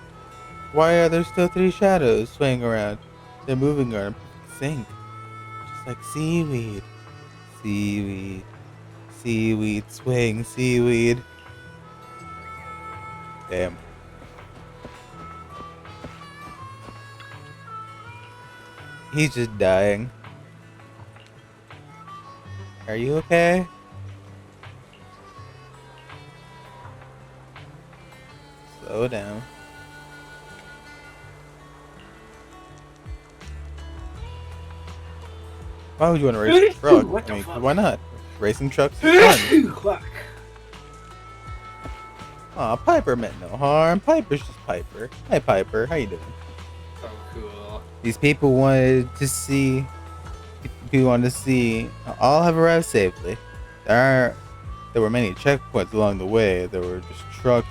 [SPEAKER 1] Why are there still 3 shadows swaying around? They're moving on a perfect sync. Just like seaweed. Seaweed. Seaweed. Swaying seaweed. Damn. He's just dying. Are you okay? Slow down. Why would you want to race a truck? I mean, why not? Racing trucks is fun. Aw, Piper meant no harm. Piper's just Piper. Hi, Piper. How you doing?
[SPEAKER 9] So cool.
[SPEAKER 1] These people wanted to see. All have arrived safely. There were many checkpoints along the way. There were just trucks,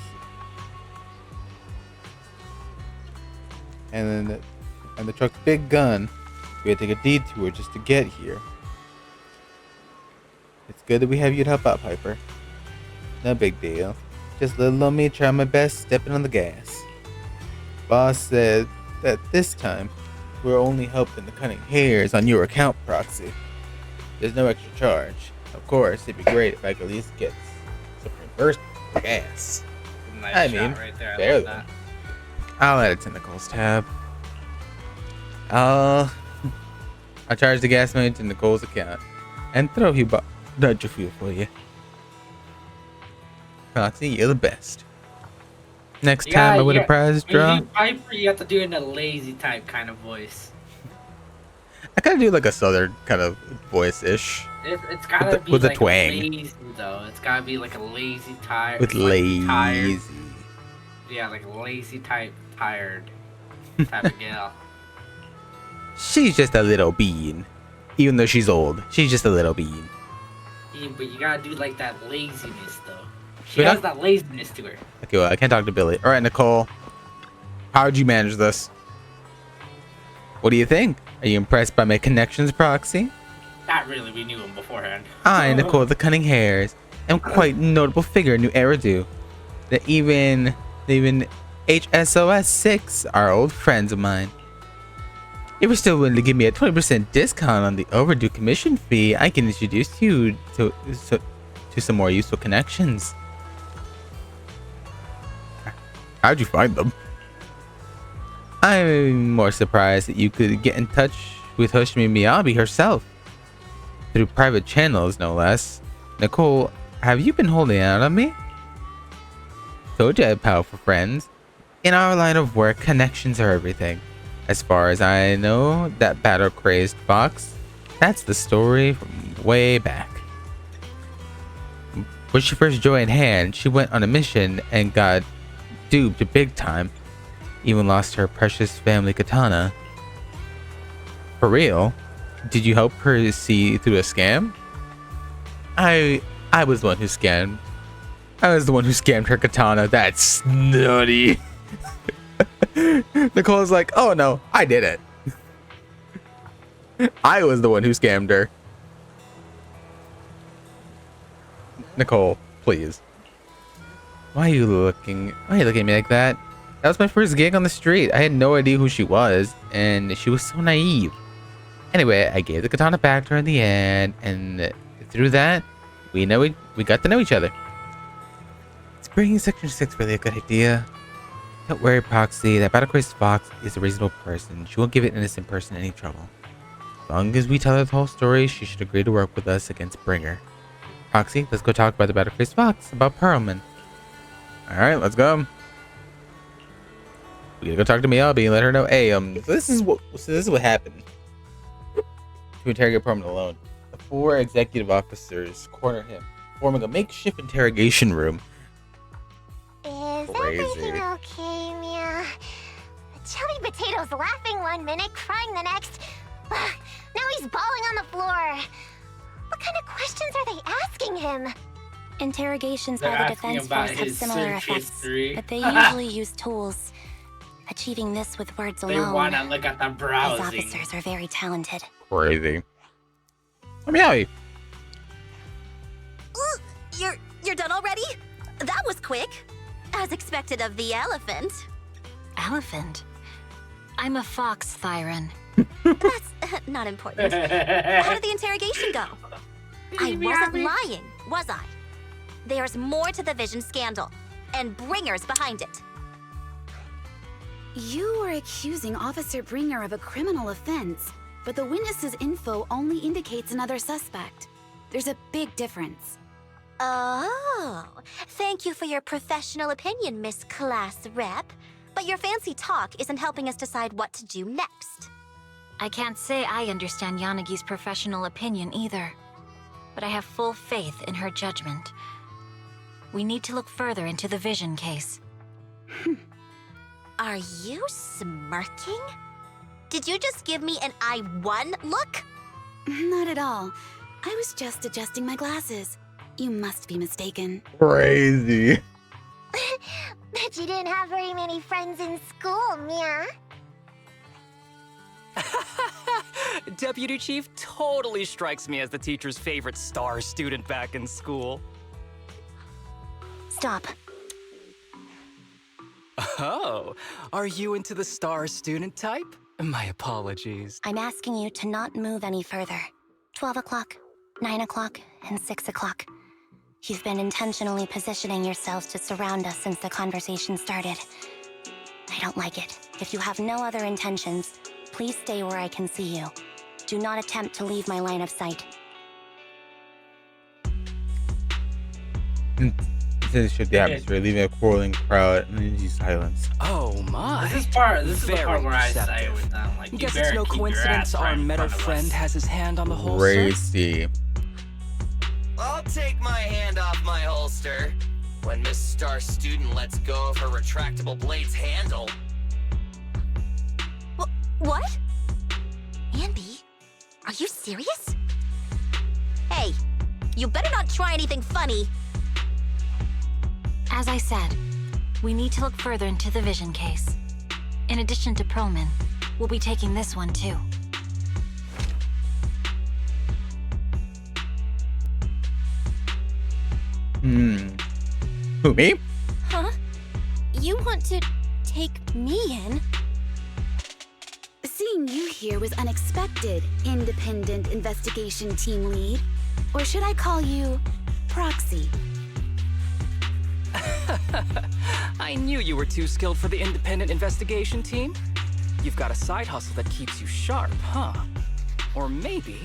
[SPEAKER 1] and the truck's big gun. We had to take a detour just to get here. It's good that we have you to help out, Piper. No big deal. Just little on me trying my best stepping on the gas. Boss said that this time we're only helping the cunning hares on your account, Proxy. There's no extra charge. Of course, it'd be great if I could at least get some reimbursement for gas.
[SPEAKER 9] Nice
[SPEAKER 1] I
[SPEAKER 9] shot
[SPEAKER 1] mean,
[SPEAKER 9] right there. I
[SPEAKER 1] barely.
[SPEAKER 9] love that.
[SPEAKER 1] I'll add it to Nicole's tab. I'll charge the gas money to Nicole's account and throw a few dodge a few for you. Proxy, you're the best. Next time I win a prize draw.
[SPEAKER 9] When you Piper, you have to do it in a lazy type kind of voice.
[SPEAKER 1] I kind of do like a southern kind of voice-ish.
[SPEAKER 9] It's gotta be
[SPEAKER 1] with
[SPEAKER 9] like
[SPEAKER 1] a twang.
[SPEAKER 9] lazy though. It's gotta be like a lazy tired.
[SPEAKER 1] With lazy.
[SPEAKER 9] Tired. Yeah, like a lazy type tired type of gal.
[SPEAKER 1] She's just a little bean. Even though she's old, she's just a little bean.
[SPEAKER 9] Yeah, but you gotta do like that laziness though. She has that laziness to her.
[SPEAKER 1] Okay, well, I can't talk to Billy. All right, Nicole. How'd you manage this? What do you think? Are you impressed by my connections, Proxy?
[SPEAKER 9] Not really, we knew him beforehand.
[SPEAKER 1] I, Nicole the Cunning Hares, am quite a notable figure in New Eridu. That even HSOS 6 are old friends of mine. If you're still willing to give me a 20% discount on the overdue commission fee, I can introduce you to some more useful connections. How'd you find them? I'm more surprised that you could get in touch with Hoshimi Miyabi herself. Through private channels, no less. Nicole, have you been holding out on me? Told you I have powerful friends. In our line of work, connections are everything. As far as I know, that battle-crazed fox, that's the story from way back. When she first joined hand, she went on a mission and got duped big time. Even lost her precious family katana. For real? Did you help her see through a scam? I was the one who scammed. I was the one who scammed her katana. That's nutty. Nicole's like, oh no, I did it. I was the one who scammed her. Nicole, please. Why are you looking at me like that? That was my first gig on the street. I had no idea who she was, and she was so naive. Anyway, I gave the katana back to her in the end, and through that, we got to know each other. It's bringing Section 6 really a good idea? Don't worry, Proxy. That Battlecrazed Fox is a reasonable person. She won't give an innocent person any trouble. As long as we tell her the whole story, she should agree to work with us against Bringer. Proxy, let's go talk about the Battlecrazed Fox, about Perlman. Alright, let's go. We gotta go talk to Miyabi and let her know, hey, this is what happened. To interrogate Perlman alone. The 4 executive officers corner him, forming a makeshift interrogation room.
[SPEAKER 2] Is
[SPEAKER 1] Crazy.
[SPEAKER 2] everything okay, Mia? Chubby Potato's laughing one minute, crying the next. Now he's bawling on the floor. What kind of questions are they asking him?
[SPEAKER 10] Interrogations
[SPEAKER 9] They're
[SPEAKER 10] by the
[SPEAKER 9] asking
[SPEAKER 10] defense
[SPEAKER 9] about
[SPEAKER 10] force have
[SPEAKER 9] his
[SPEAKER 10] similar
[SPEAKER 9] search
[SPEAKER 10] effects,
[SPEAKER 9] history.
[SPEAKER 10] but they usually use tools. Achieving this with words
[SPEAKER 9] They
[SPEAKER 10] alone.
[SPEAKER 9] wanna look at the
[SPEAKER 10] These
[SPEAKER 9] browsing.
[SPEAKER 10] officers are very talented.
[SPEAKER 1] Crazy. Miyabi.
[SPEAKER 16] You're done already? That was quick. As expected of the elephant.
[SPEAKER 10] Elephant? I'm a fox, Thyron.
[SPEAKER 16] That's not important. How did the interrogation go? I wasn't lying, was I? There's more to the Vision scandal, and Bringer's behind it.
[SPEAKER 22] You are accusing Officer Bringer of a criminal offense, but the witness's info only indicates another suspect. There's a big difference.
[SPEAKER 16] Oh, thank you for your professional opinion, Miss Class Rep. But your fancy talk isn't helping us decide what to do next.
[SPEAKER 10] I can't say I understand Yanagi's professional opinion either, but I have full faith in her judgment. We need to look further into the Vision case.
[SPEAKER 16] Are you smirking? Did you just give me an I won look?
[SPEAKER 22] Not at all. I was just adjusting my glasses. You must be mistaken.
[SPEAKER 1] Crazy.
[SPEAKER 2] Bet you didn't have very many friends in school, Mia.
[SPEAKER 6] Deputy Chief totally strikes me as the teacher's favorite star student back in school.
[SPEAKER 10] Stop.
[SPEAKER 6] Oh, are you into the star student type? My apologies.
[SPEAKER 10] I'm asking you to not move any further. 12 o'clock, 9 o'clock, and 6 o'clock. You've been intentionally positioning yourselves to surround us since the conversation started. I don't like it. If you have no other intentions, please stay where I can see you. Do not attempt to leave my line of sight.
[SPEAKER 1] This should the atmosphere, leaving a quarreling crowd and energy silence.
[SPEAKER 6] Oh my.
[SPEAKER 9] This is the part where I say with them, like, you
[SPEAKER 6] Guess
[SPEAKER 9] better
[SPEAKER 6] it's no
[SPEAKER 9] keep your
[SPEAKER 6] coincidence
[SPEAKER 9] ass right
[SPEAKER 6] our
[SPEAKER 9] in
[SPEAKER 6] meta
[SPEAKER 9] front of
[SPEAKER 6] friend
[SPEAKER 9] us.
[SPEAKER 6] has his hand on the holster.
[SPEAKER 1] Crazy.
[SPEAKER 7] I'll take my hand off my holster when Miss Star Student lets go of her retractable blade's handle.
[SPEAKER 16] What? Andy, are you serious? Hey, you better not try anything funny.
[SPEAKER 10] As I said, we need to look further into the Vision case. In addition to Perlman, we'll be taking this one too.
[SPEAKER 1] Who, me?
[SPEAKER 22] Huh? You want to take me in? Seeing you here was unexpected, independent investigation team lead. Or should I call you Proxy?
[SPEAKER 6] I knew you were too skilled for the independent investigation team. You've got a side hustle that keeps you sharp, huh? Or maybe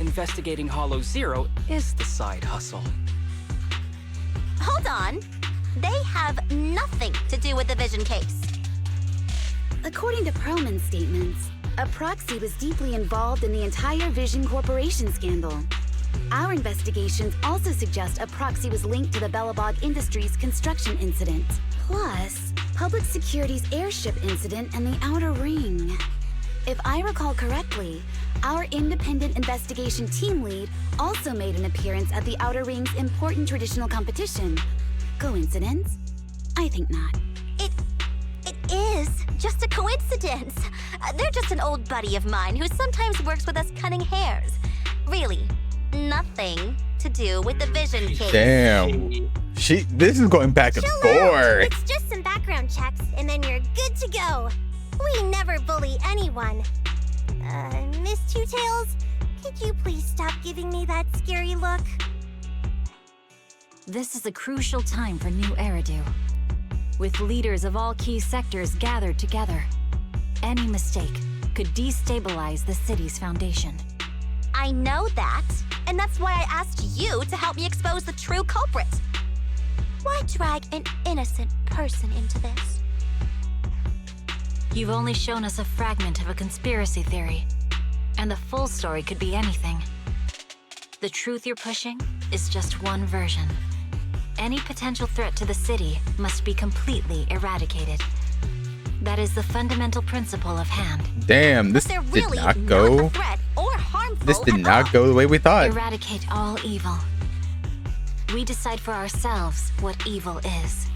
[SPEAKER 6] investigating Hollow Zero is the side hustle.
[SPEAKER 16] Hold on. They have nothing to do with the Vision case.
[SPEAKER 22] According to Perlman's statements, a Proxy was deeply involved in the entire Vision Corporation scandal. Our investigations also suggest a Proxy was linked to the Belobog Industries construction incident, plus Public Security's airship incident and the Outer Ring. If I recall correctly, our independent investigation team lead also made an appearance at the Outer Ring's important traditional competition. Coincidence? I think not.
[SPEAKER 16] It is just a coincidence. They're just an old buddy of mine who sometimes works with us cutting hairs. Really, nothing to do with the Vision case.
[SPEAKER 1] Damn. This is going back and forth.
[SPEAKER 2] It's just some background checks, and then you're good to go. We never bully anyone. Miss Two Tails, could you please stop giving me that scary look?
[SPEAKER 10] This is a crucial time for new Eridu. With leaders of all key sectors gathered together, any mistake could destabilize the city's foundation.
[SPEAKER 16] I know that, and that's why I asked you to help me expose the true culprit. Why drag an innocent person into this?
[SPEAKER 10] You've only shown us a fragment of a conspiracy theory, and the full story could be anything. The truth you're pushing is just one version. Any potential threat to the city must be completely eradicated. That is the fundamental principle of hand.
[SPEAKER 1] Damn, this did not go. This did not go the way we thought.
[SPEAKER 10] Eradicate all evil. We decide for ourselves what evil is.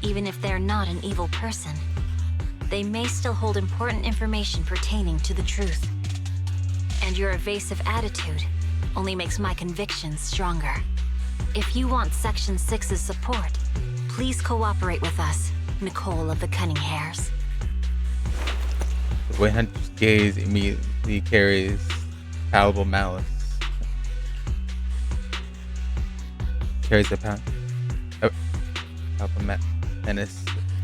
[SPEAKER 10] Even if they're not an evil person, they may still hold important information pertaining to the truth. And your evasive attitude only makes my convictions stronger. If you want Section 6's support, please cooperate with us, Nicole of the Cunning Hairs.
[SPEAKER 1] The way Hunter's gaze immediately carries palpable malice. Carries a palpable menace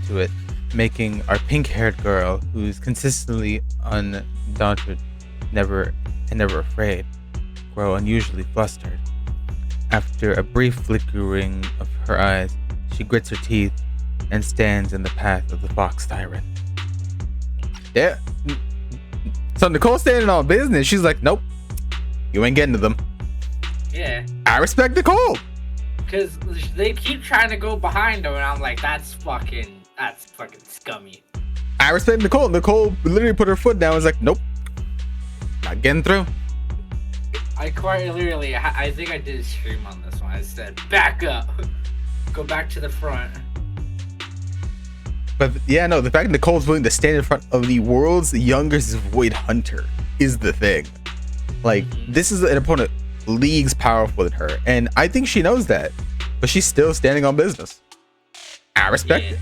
[SPEAKER 1] to it, making our pink-haired girl, who's consistently undaunted, never afraid, grow unusually flustered. After a brief flickering of her eyes, she grits her teeth and stands in the path of the fox tyrant. Yeah. So Nicole's standing on business. She's like, nope, you ain't getting to them.
[SPEAKER 9] Yeah.
[SPEAKER 1] I respect Nicole.
[SPEAKER 9] Because they keep trying to go behind them, and I'm like, that's fucking scummy.
[SPEAKER 1] I respect Nicole. Nicole literally put her foot down and was like, nope, not getting through.
[SPEAKER 9] I think I did a stream on this one. I said, back up. Go back to the front.
[SPEAKER 1] But yeah, no, the fact that Nicole's willing to stand in front of the world's youngest Void Hunter is the thing. Like, this is an opponent leagues powerful than her, and I think she knows that, but she's still standing on business. I respect it.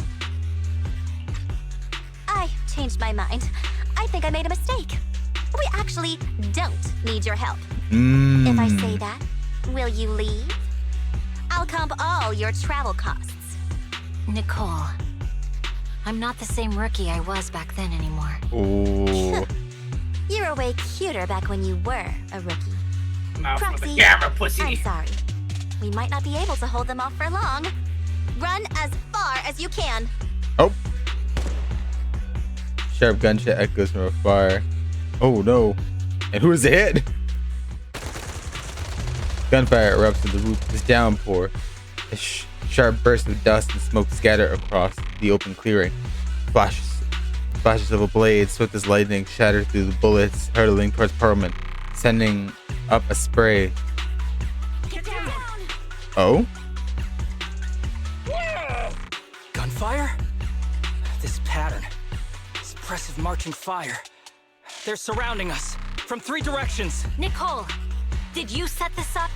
[SPEAKER 16] I changed my mind. I think I made a mistake. We actually don't need your help. If I say that, will you leave? I'll comp all your travel costs.
[SPEAKER 10] Nicole, I'm not the same rookie I was back then anymore.
[SPEAKER 1] Ooh.
[SPEAKER 16] You were way cuter back when you were a rookie.
[SPEAKER 9] Mouth
[SPEAKER 16] Proxy,
[SPEAKER 9] with the camera, pussy.
[SPEAKER 16] I'm sorry. We might not be able to hold them off for long. Run as far as you can.
[SPEAKER 1] Oh. Sharp gunshot echoes from afar. Oh no. And who is it hit? Gunfire erupts in the roof of this downpour. A sharp burst of dust and smoke scatter across the open clearing. Flashes of a blade swift as lightning shatter through the bullets, hurtling towards Parliament, sending up a spray.
[SPEAKER 22] Get down.
[SPEAKER 1] Oh?
[SPEAKER 6] Gunfire? This pattern. Suppressive marching fire. They're surrounding us from 3 directions.
[SPEAKER 10] Nicole, did you set this up?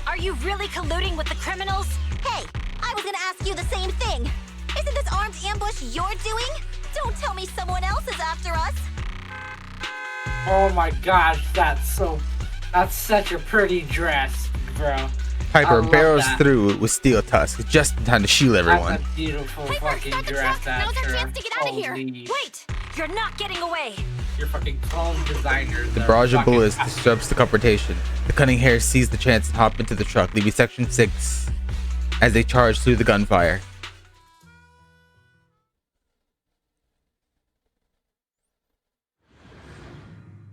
[SPEAKER 10] Are you really colluding with the criminals?
[SPEAKER 16] Hey, I was gonna ask you the same thing. Isn't this armed ambush you're doing? Don't tell me someone else is after us.
[SPEAKER 9] Oh my gosh, that's such a pretty dress, bro.
[SPEAKER 1] Piper barrels through with steel tusks just in time to shield everyone.
[SPEAKER 9] That's a beautiful fucking dress.
[SPEAKER 10] Now's our chance to get out of here. Wait, you're not getting away.
[SPEAKER 9] Your fucking clone designers.
[SPEAKER 1] The barrage of bullets disrupts the confrontation. The Cunning Hairs seize the chance and hop into the truck, leaving Section 6 as they charge through the gunfire.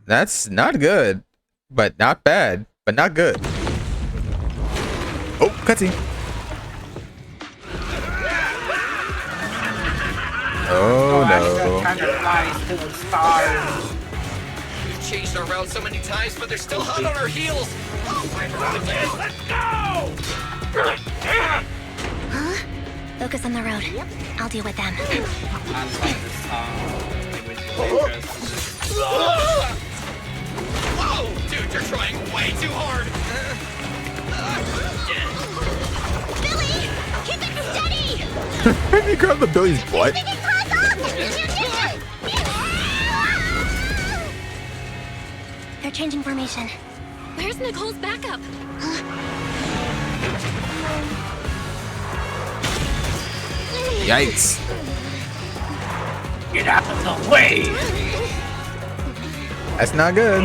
[SPEAKER 1] That's not good, but not bad, but not good. Oh, cutscene. Oh no.
[SPEAKER 9] Kind of flies to the stars.
[SPEAKER 7] We've changed our route so many times, but they're still hot on our heels. Let's go!
[SPEAKER 2] Huh? Focus on the road. I'll deal with them.
[SPEAKER 7] Whoa, dude, you're trying way too hard.
[SPEAKER 2] Billy, keep it steady.
[SPEAKER 1] You grabbed the Billy's butt.
[SPEAKER 2] They're changing formation.
[SPEAKER 22] Where's Nicole's backup?
[SPEAKER 1] Yikes.
[SPEAKER 9] Get out of the way!
[SPEAKER 1] That's not good.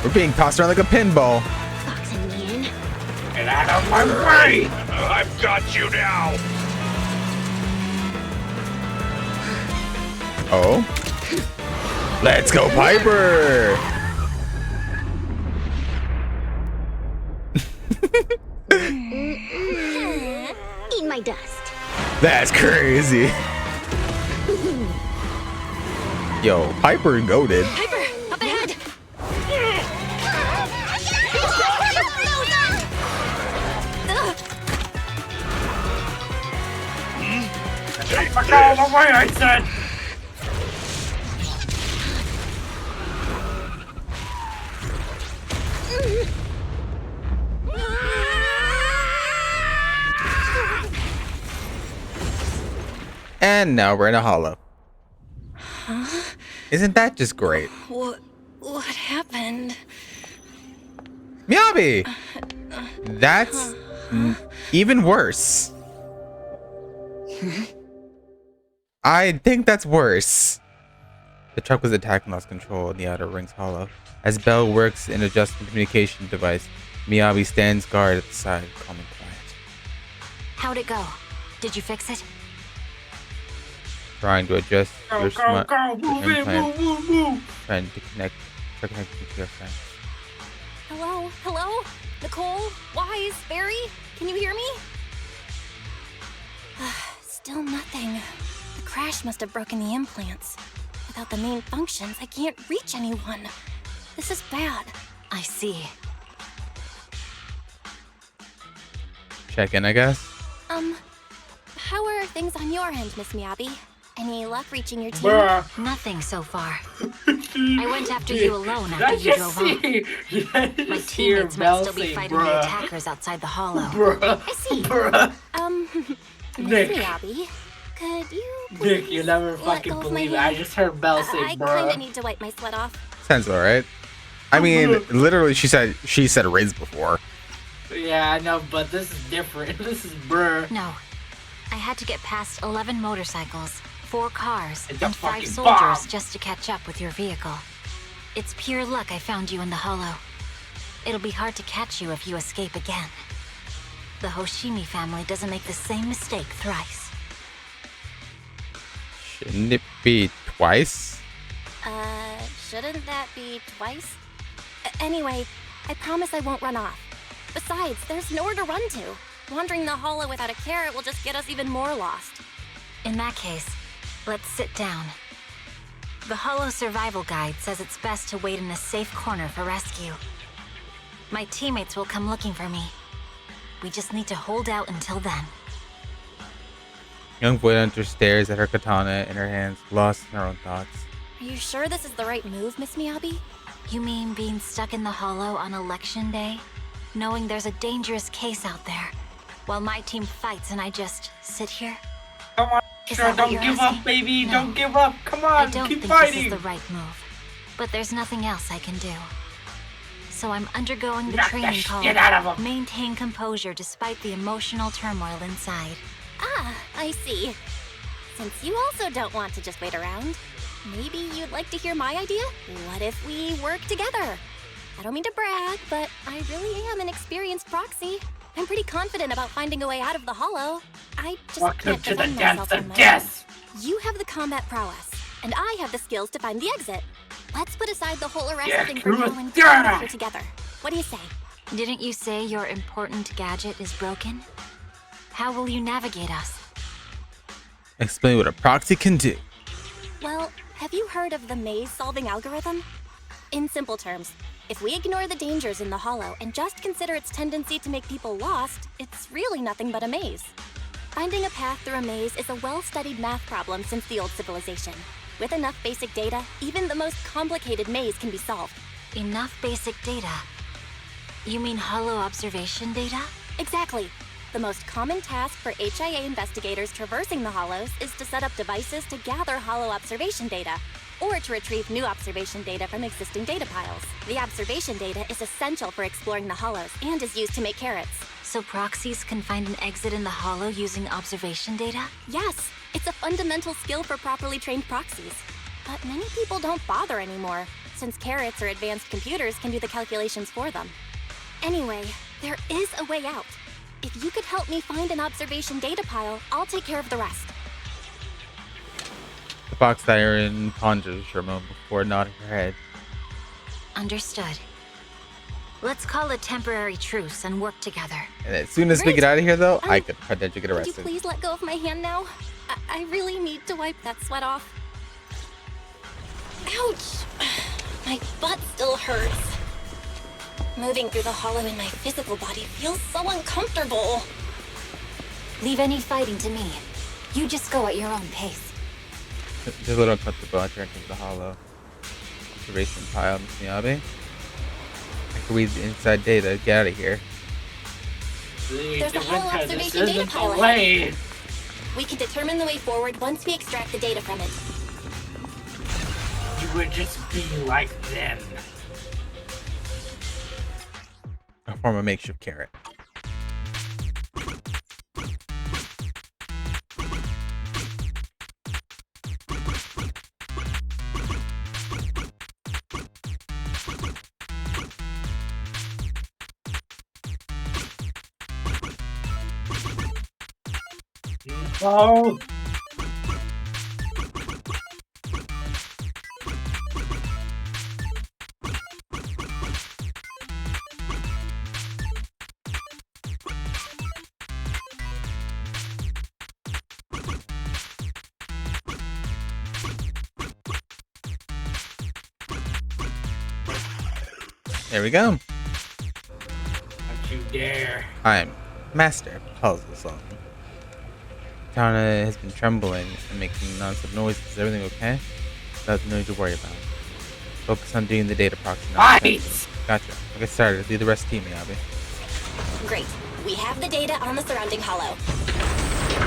[SPEAKER 1] We're being tossed around like a pinball.
[SPEAKER 9] Get out of my way!
[SPEAKER 19] I've got you now.
[SPEAKER 1] Oh. Let's go, Piper!
[SPEAKER 2] Eat my dust.
[SPEAKER 1] That's crazy. Yo, Piper goated.
[SPEAKER 22] Piper, up ahead!
[SPEAKER 9] Get the fuck out of the way, I said!
[SPEAKER 1] And now we're in a hollow.
[SPEAKER 22] Huh?
[SPEAKER 1] Isn't that just great?
[SPEAKER 22] What happened?
[SPEAKER 1] Miyabi! That's even worse. I think that's worse. The truck was attacked and lost control in the outer ring's hollow. As Bell works an adjusting communication device, Miyabi stands guard at the side, calm and quiet.
[SPEAKER 10] How'd it go? Did you fix it?
[SPEAKER 1] Trying to adjust your smart
[SPEAKER 9] move it,
[SPEAKER 1] implant,
[SPEAKER 9] move.
[SPEAKER 1] trying to connect you to your friends.
[SPEAKER 22] Hello? Hello? Nicole? Wise? Barry? Can you hear me? Still nothing. The crash must have broken the implants. Without the main functions, I can't reach anyone. This is bad.
[SPEAKER 10] I see.
[SPEAKER 1] Check in, I guess.
[SPEAKER 22] How are things on your end, Miss Miyabi? Any luck reaching your team?
[SPEAKER 9] Bruh.
[SPEAKER 10] Nothing so far. I went after you alone after you drove off. My teammates might still be fighting the attackers outside the hollow.
[SPEAKER 22] I see. Miss
[SPEAKER 9] Nick.
[SPEAKER 22] Miyabi, could you please
[SPEAKER 9] Nick, you never fucking
[SPEAKER 22] go of my
[SPEAKER 9] believe it.
[SPEAKER 22] hand?
[SPEAKER 9] I just heard Bell say,
[SPEAKER 22] I
[SPEAKER 9] bruh.
[SPEAKER 22] kinda need to wipe my sweat off.
[SPEAKER 1] Sounds alright. I mean, literally, she said Riz before.
[SPEAKER 9] Yeah, I know, but this is different. This is bruh.
[SPEAKER 10] No. I had to get past 11 motorcycles, 4 cars,
[SPEAKER 9] It's a
[SPEAKER 10] and 5
[SPEAKER 9] fucking
[SPEAKER 10] soldiers
[SPEAKER 9] bomb.
[SPEAKER 10] just to catch up with your vehicle. It's pure luck I found you in the hollow. It'll be hard to catch you if you escape again. The Hoshimi family doesn't make the same mistake thrice.
[SPEAKER 1] Shouldn't it be twice?
[SPEAKER 22] Shouldn't that be twice? Anyway, I promise I won't run off. Besides, there's nowhere to run to. Wandering the hollow without a carrot will just get us even more lost.
[SPEAKER 10] In that case, let's sit down. The Hollow Survival Guide says it's best to wait in a safe corner for rescue. My teammates will come looking for me. We just need to hold out until then.
[SPEAKER 1] Young Void Hunter stares at her katana in her hands, lost in her own thoughts.
[SPEAKER 22] Are you sure this is the right move, Miss Miyabi?
[SPEAKER 10] You mean being stuck in the hollow on election day? Knowing there's a dangerous case out there, while my team fights and I just sit here?
[SPEAKER 9] Come on,
[SPEAKER 10] Is
[SPEAKER 9] sure,
[SPEAKER 10] that what
[SPEAKER 9] don't
[SPEAKER 10] you're
[SPEAKER 9] give
[SPEAKER 10] asking?
[SPEAKER 9] up, baby.
[SPEAKER 10] No.
[SPEAKER 9] Don't give up. Come
[SPEAKER 10] I
[SPEAKER 9] on,
[SPEAKER 10] don't
[SPEAKER 9] keep
[SPEAKER 10] think
[SPEAKER 9] fighting.
[SPEAKER 10] this is the right move. But there's nothing else I can do. So I'm undergoing the
[SPEAKER 9] Knock the
[SPEAKER 10] training called
[SPEAKER 9] shit out of 'em.
[SPEAKER 10] Maintain Composure Despite the Emotional Turmoil Inside.
[SPEAKER 22] Ah, I see. Since you also don't want to just wait around, maybe you'd like to hear my idea? What if we work together? I don't mean to brag, but I really am an experienced proxy. I'm pretty confident about finding a way out of the hollow. I just
[SPEAKER 9] Welcome
[SPEAKER 22] can't
[SPEAKER 9] to the
[SPEAKER 22] defend
[SPEAKER 9] depths
[SPEAKER 22] myself
[SPEAKER 9] of
[SPEAKER 22] on my
[SPEAKER 9] death.
[SPEAKER 22] own. You have the combat prowess, and I have the skills to find the exit. Let's put aside the whole arrest
[SPEAKER 10] Yeah,
[SPEAKER 22] thing for now
[SPEAKER 10] truth.
[SPEAKER 22] and get out of here together. What do you say?
[SPEAKER 10] Didn't you say your important gadget is broken? How will you navigate us?
[SPEAKER 1] Explain what a proxy can do.
[SPEAKER 22] Well, have you heard of the maze-solving algorithm? In simple terms, if we ignore the dangers in the hollow and just consider its tendency to make people lost, it's really nothing but a maze. Finding a path through a maze is a well-studied math problem since the old civilization. With enough basic data, even the most complicated maze can be solved.
[SPEAKER 10] Enough basic data? You mean hollow observation data?
[SPEAKER 22] Exactly. The most common task for HIA investigators traversing the hollows is to set up devices to gather hollow observation data, or to retrieve new observation data from existing data piles. The observation data is essential for exploring the hollows and is used to make carrots.
[SPEAKER 10] So proxies can find an exit in the hollow using observation data?
[SPEAKER 8] Yes, it's a fundamental skill for properly trained proxies. But many people don't bother anymore, since carrots or advanced computers can do the calculations for them. Anyway, there is a way out. If you could help me find an observation data pile, I'll take care of the rest.
[SPEAKER 1] The fox siren ponders for a moment before nodding her head.
[SPEAKER 10] Understood. Let's call a temporary truce and work together.
[SPEAKER 1] And as soon as we get out of here, though, I could potentially get
[SPEAKER 8] Could
[SPEAKER 1] arrested.
[SPEAKER 8] you please let go of my hand now? I really need to wipe that sweat off. Ouch! My butt still hurts. Moving through the hollow in my physical body feels so uncomfortable.
[SPEAKER 10] Leave any fighting to me. You just go at your own pace.
[SPEAKER 1] It's a little uncomfortable entering into the hollow. Observation pile, Miss Miyabi. I can read the inside data. Get out of here.
[SPEAKER 8] There's a hollow observation data pile ahead. We can determine the way forward once we extract the data from it.
[SPEAKER 9] You would just be like them.
[SPEAKER 1] I'll form a makeshift carrot.
[SPEAKER 9] Oh!
[SPEAKER 1] There we go.
[SPEAKER 9] Don't you dare.
[SPEAKER 1] I'm master puzzle solving. Tana has been trembling and making non-stop noises. Is everything okay? Nothing to worry about. Focus on doing the data proxy.
[SPEAKER 8] Right.
[SPEAKER 1] Gotcha. I'll get started. Lead the rest team, Miyabi.
[SPEAKER 8] Great. We have the data on the surrounding hollow.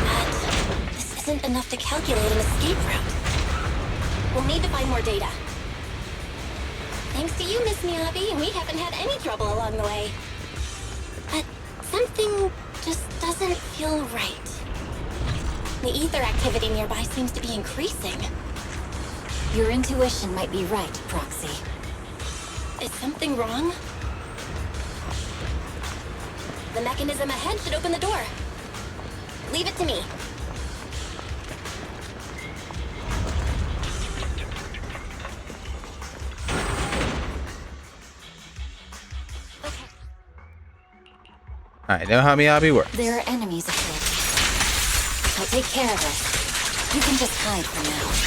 [SPEAKER 8] But this isn't enough to calculate an escape route. We'll need to find more data. Thanks to you, Miss Miyabi, we haven't had any trouble along the way. But something just doesn't feel right. The ether activity nearby seems to be increasing.
[SPEAKER 10] Your intuition might be right, Proxy.
[SPEAKER 8] Is something wrong? The mechanism ahead should open the door. Leave it to me.
[SPEAKER 1] I know how Miyabi works.
[SPEAKER 10] There are enemies ahead. I'll take care of it. You can just hide for now.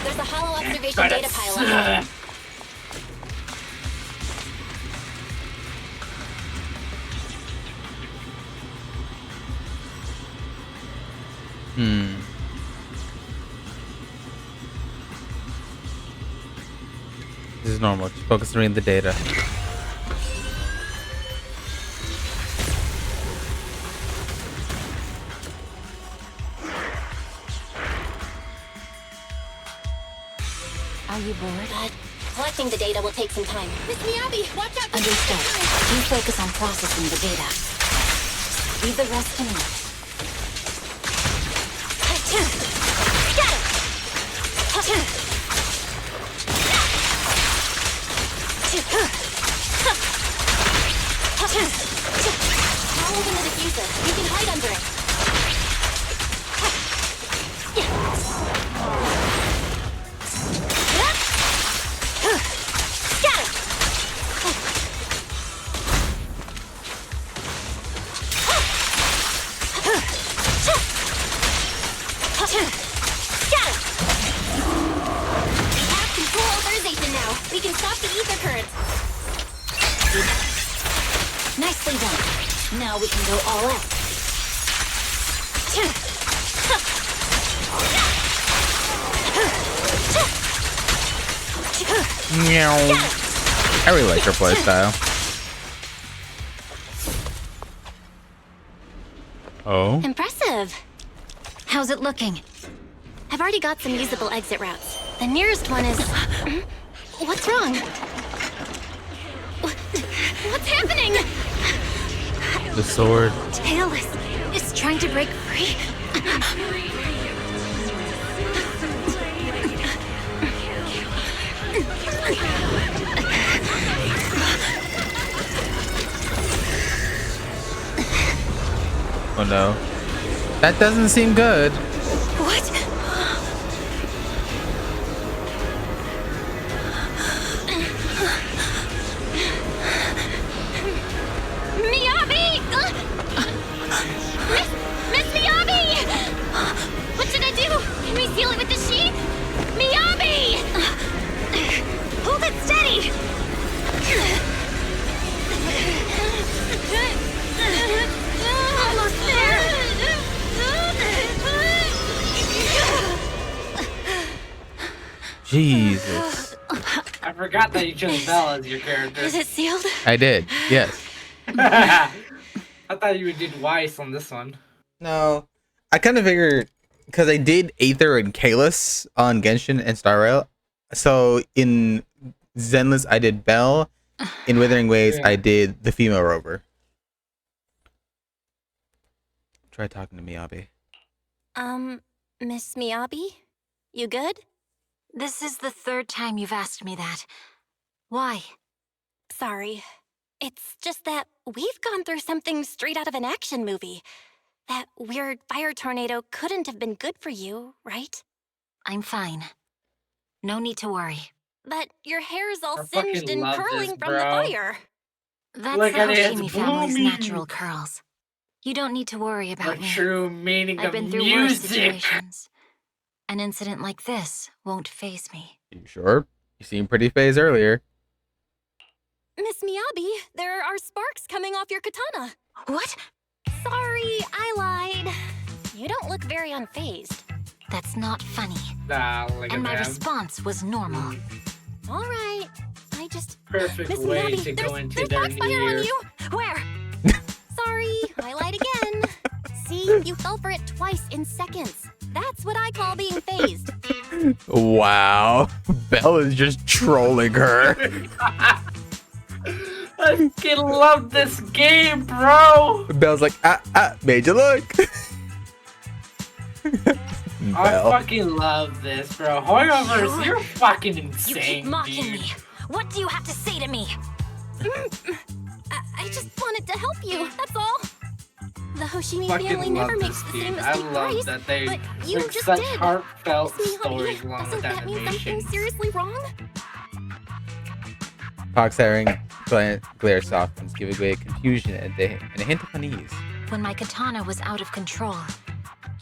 [SPEAKER 8] There's a hollow observation data pile ahead.
[SPEAKER 1] This is normal. Just focus on reading the data.
[SPEAKER 10] Are you bored?
[SPEAKER 8] Collecting the data will take some time. Miss Miyabi, watch out!
[SPEAKER 10] Understood. You focus on processing the data. Leave the rest to me.
[SPEAKER 8] Follow in the diffuser. You can hide under it.
[SPEAKER 10] Now we can go all out.
[SPEAKER 1] Meow. I really like her playstyle. Oh?
[SPEAKER 22] Impressive.
[SPEAKER 10] How's it looking?
[SPEAKER 22] I've already got some usable exit routes. The nearest one is... What's wrong? What's happening?
[SPEAKER 1] The sword.
[SPEAKER 22] Tailless is trying to break free.
[SPEAKER 1] Oh no. That doesn't seem good.
[SPEAKER 22] What? Miyabi! Miss Miyabi! What should I do? Can we seal it with the sheet? Miyabi! Hold it steady! Almost there!
[SPEAKER 1] Jesus.
[SPEAKER 9] I forgot that you chose Belle as your character.
[SPEAKER 22] Is it sealed?
[SPEAKER 1] I did. Yes.
[SPEAKER 9] I thought you did Weiss on this one.
[SPEAKER 1] No. I kind of figured because I did Aether and Kalis on Genshin and Star Rail. So in Zenless, I did Belle. In Withering Waves, I did the female rover. Try talking to Miyabi.
[SPEAKER 22] Miss Miyabi? You good?
[SPEAKER 10] This is the third time you've asked me that. Why?
[SPEAKER 22] Sorry. It's just that we've gone through something straight out of an action movie. That weird fire tornado couldn't have been good for you, right?
[SPEAKER 10] I'm fine. No need to worry.
[SPEAKER 22] But your hair's all
[SPEAKER 9] I
[SPEAKER 22] singed
[SPEAKER 9] fucking
[SPEAKER 22] and
[SPEAKER 9] love
[SPEAKER 22] curling
[SPEAKER 9] this,
[SPEAKER 22] from the
[SPEAKER 9] bro.
[SPEAKER 22] fire.
[SPEAKER 10] That's
[SPEAKER 9] Look
[SPEAKER 10] the
[SPEAKER 9] at it, it's
[SPEAKER 10] Hoshimi family's
[SPEAKER 9] blooming.
[SPEAKER 10] natural curls. You don't need to worry
[SPEAKER 9] The
[SPEAKER 10] about me.
[SPEAKER 9] true meaning
[SPEAKER 10] I've
[SPEAKER 9] of
[SPEAKER 10] been through worse
[SPEAKER 9] music.
[SPEAKER 10] situations. An incident like this won't faze me.
[SPEAKER 1] You sure? You seemed pretty phased earlier.
[SPEAKER 22] Miss Miyabi, there are sparks coming off your katana.
[SPEAKER 10] What?
[SPEAKER 22] Sorry, I lied. You don't look very unfazed.
[SPEAKER 10] That's not funny.
[SPEAKER 9] Nah, look
[SPEAKER 10] And
[SPEAKER 9] at
[SPEAKER 10] my
[SPEAKER 9] that.
[SPEAKER 10] response was normal.
[SPEAKER 22] All right, I just...
[SPEAKER 9] Perfect
[SPEAKER 22] Miss
[SPEAKER 9] way
[SPEAKER 22] Miyabi,
[SPEAKER 9] to go into
[SPEAKER 22] there's
[SPEAKER 9] their
[SPEAKER 22] foxfire
[SPEAKER 9] new
[SPEAKER 22] on
[SPEAKER 9] year.
[SPEAKER 22] you. Where? Sorry, I lied again. See, you fell for it twice in seconds. That's what I call being phased.
[SPEAKER 1] Wow. Belle is just trolling her.
[SPEAKER 9] I fucking love this game, bro.
[SPEAKER 1] Belle's like, made you look.
[SPEAKER 9] I
[SPEAKER 1] Belle.
[SPEAKER 9] fucking love this, bro. Hoyoverse, you're fucking
[SPEAKER 10] You keep
[SPEAKER 9] insane,
[SPEAKER 10] mocking
[SPEAKER 9] dude.
[SPEAKER 10] me. What do you have to say to me?
[SPEAKER 22] I just wanted to help you, that's all. The Hoshimi
[SPEAKER 9] Fucking
[SPEAKER 22] family
[SPEAKER 9] love
[SPEAKER 22] never
[SPEAKER 9] this
[SPEAKER 22] makes the
[SPEAKER 9] game.
[SPEAKER 22] same
[SPEAKER 9] I
[SPEAKER 22] mistake
[SPEAKER 9] love
[SPEAKER 22] twice,
[SPEAKER 9] that they
[SPEAKER 22] but you
[SPEAKER 9] make
[SPEAKER 22] just
[SPEAKER 9] such
[SPEAKER 22] did.
[SPEAKER 9] heartfelt
[SPEAKER 22] Miss Miyabi,
[SPEAKER 9] stories along
[SPEAKER 22] doesn't
[SPEAKER 9] with
[SPEAKER 22] that mean something
[SPEAKER 9] animation.
[SPEAKER 22] seriously wrong?
[SPEAKER 1] Fox herring glare softens, giving way confusion and a hint of unease.
[SPEAKER 10] When my katana was out of control,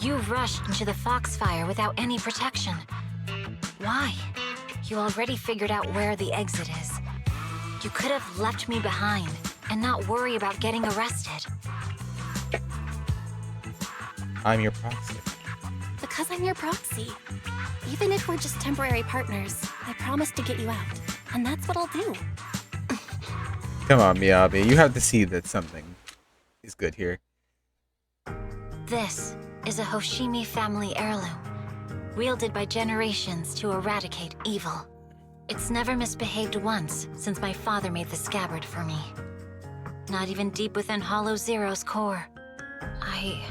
[SPEAKER 10] you rushed into the foxfire without any protection. Why? You already figured out where the exit is. You could have left me behind and not worry about getting arrested.
[SPEAKER 1] I'm your proxy.
[SPEAKER 22] Because I'm your proxy. Even if we're just temporary partners, I promise to get you out. And that's what I'll do.
[SPEAKER 1] Come on, Miyabi. You have to see that something is good here.
[SPEAKER 10] This is a Hoshimi family heirloom, wielded by generations to eradicate evil. It's never misbehaved once since my father made the scabbard for me. Not even deep within Hollow Zero's core. I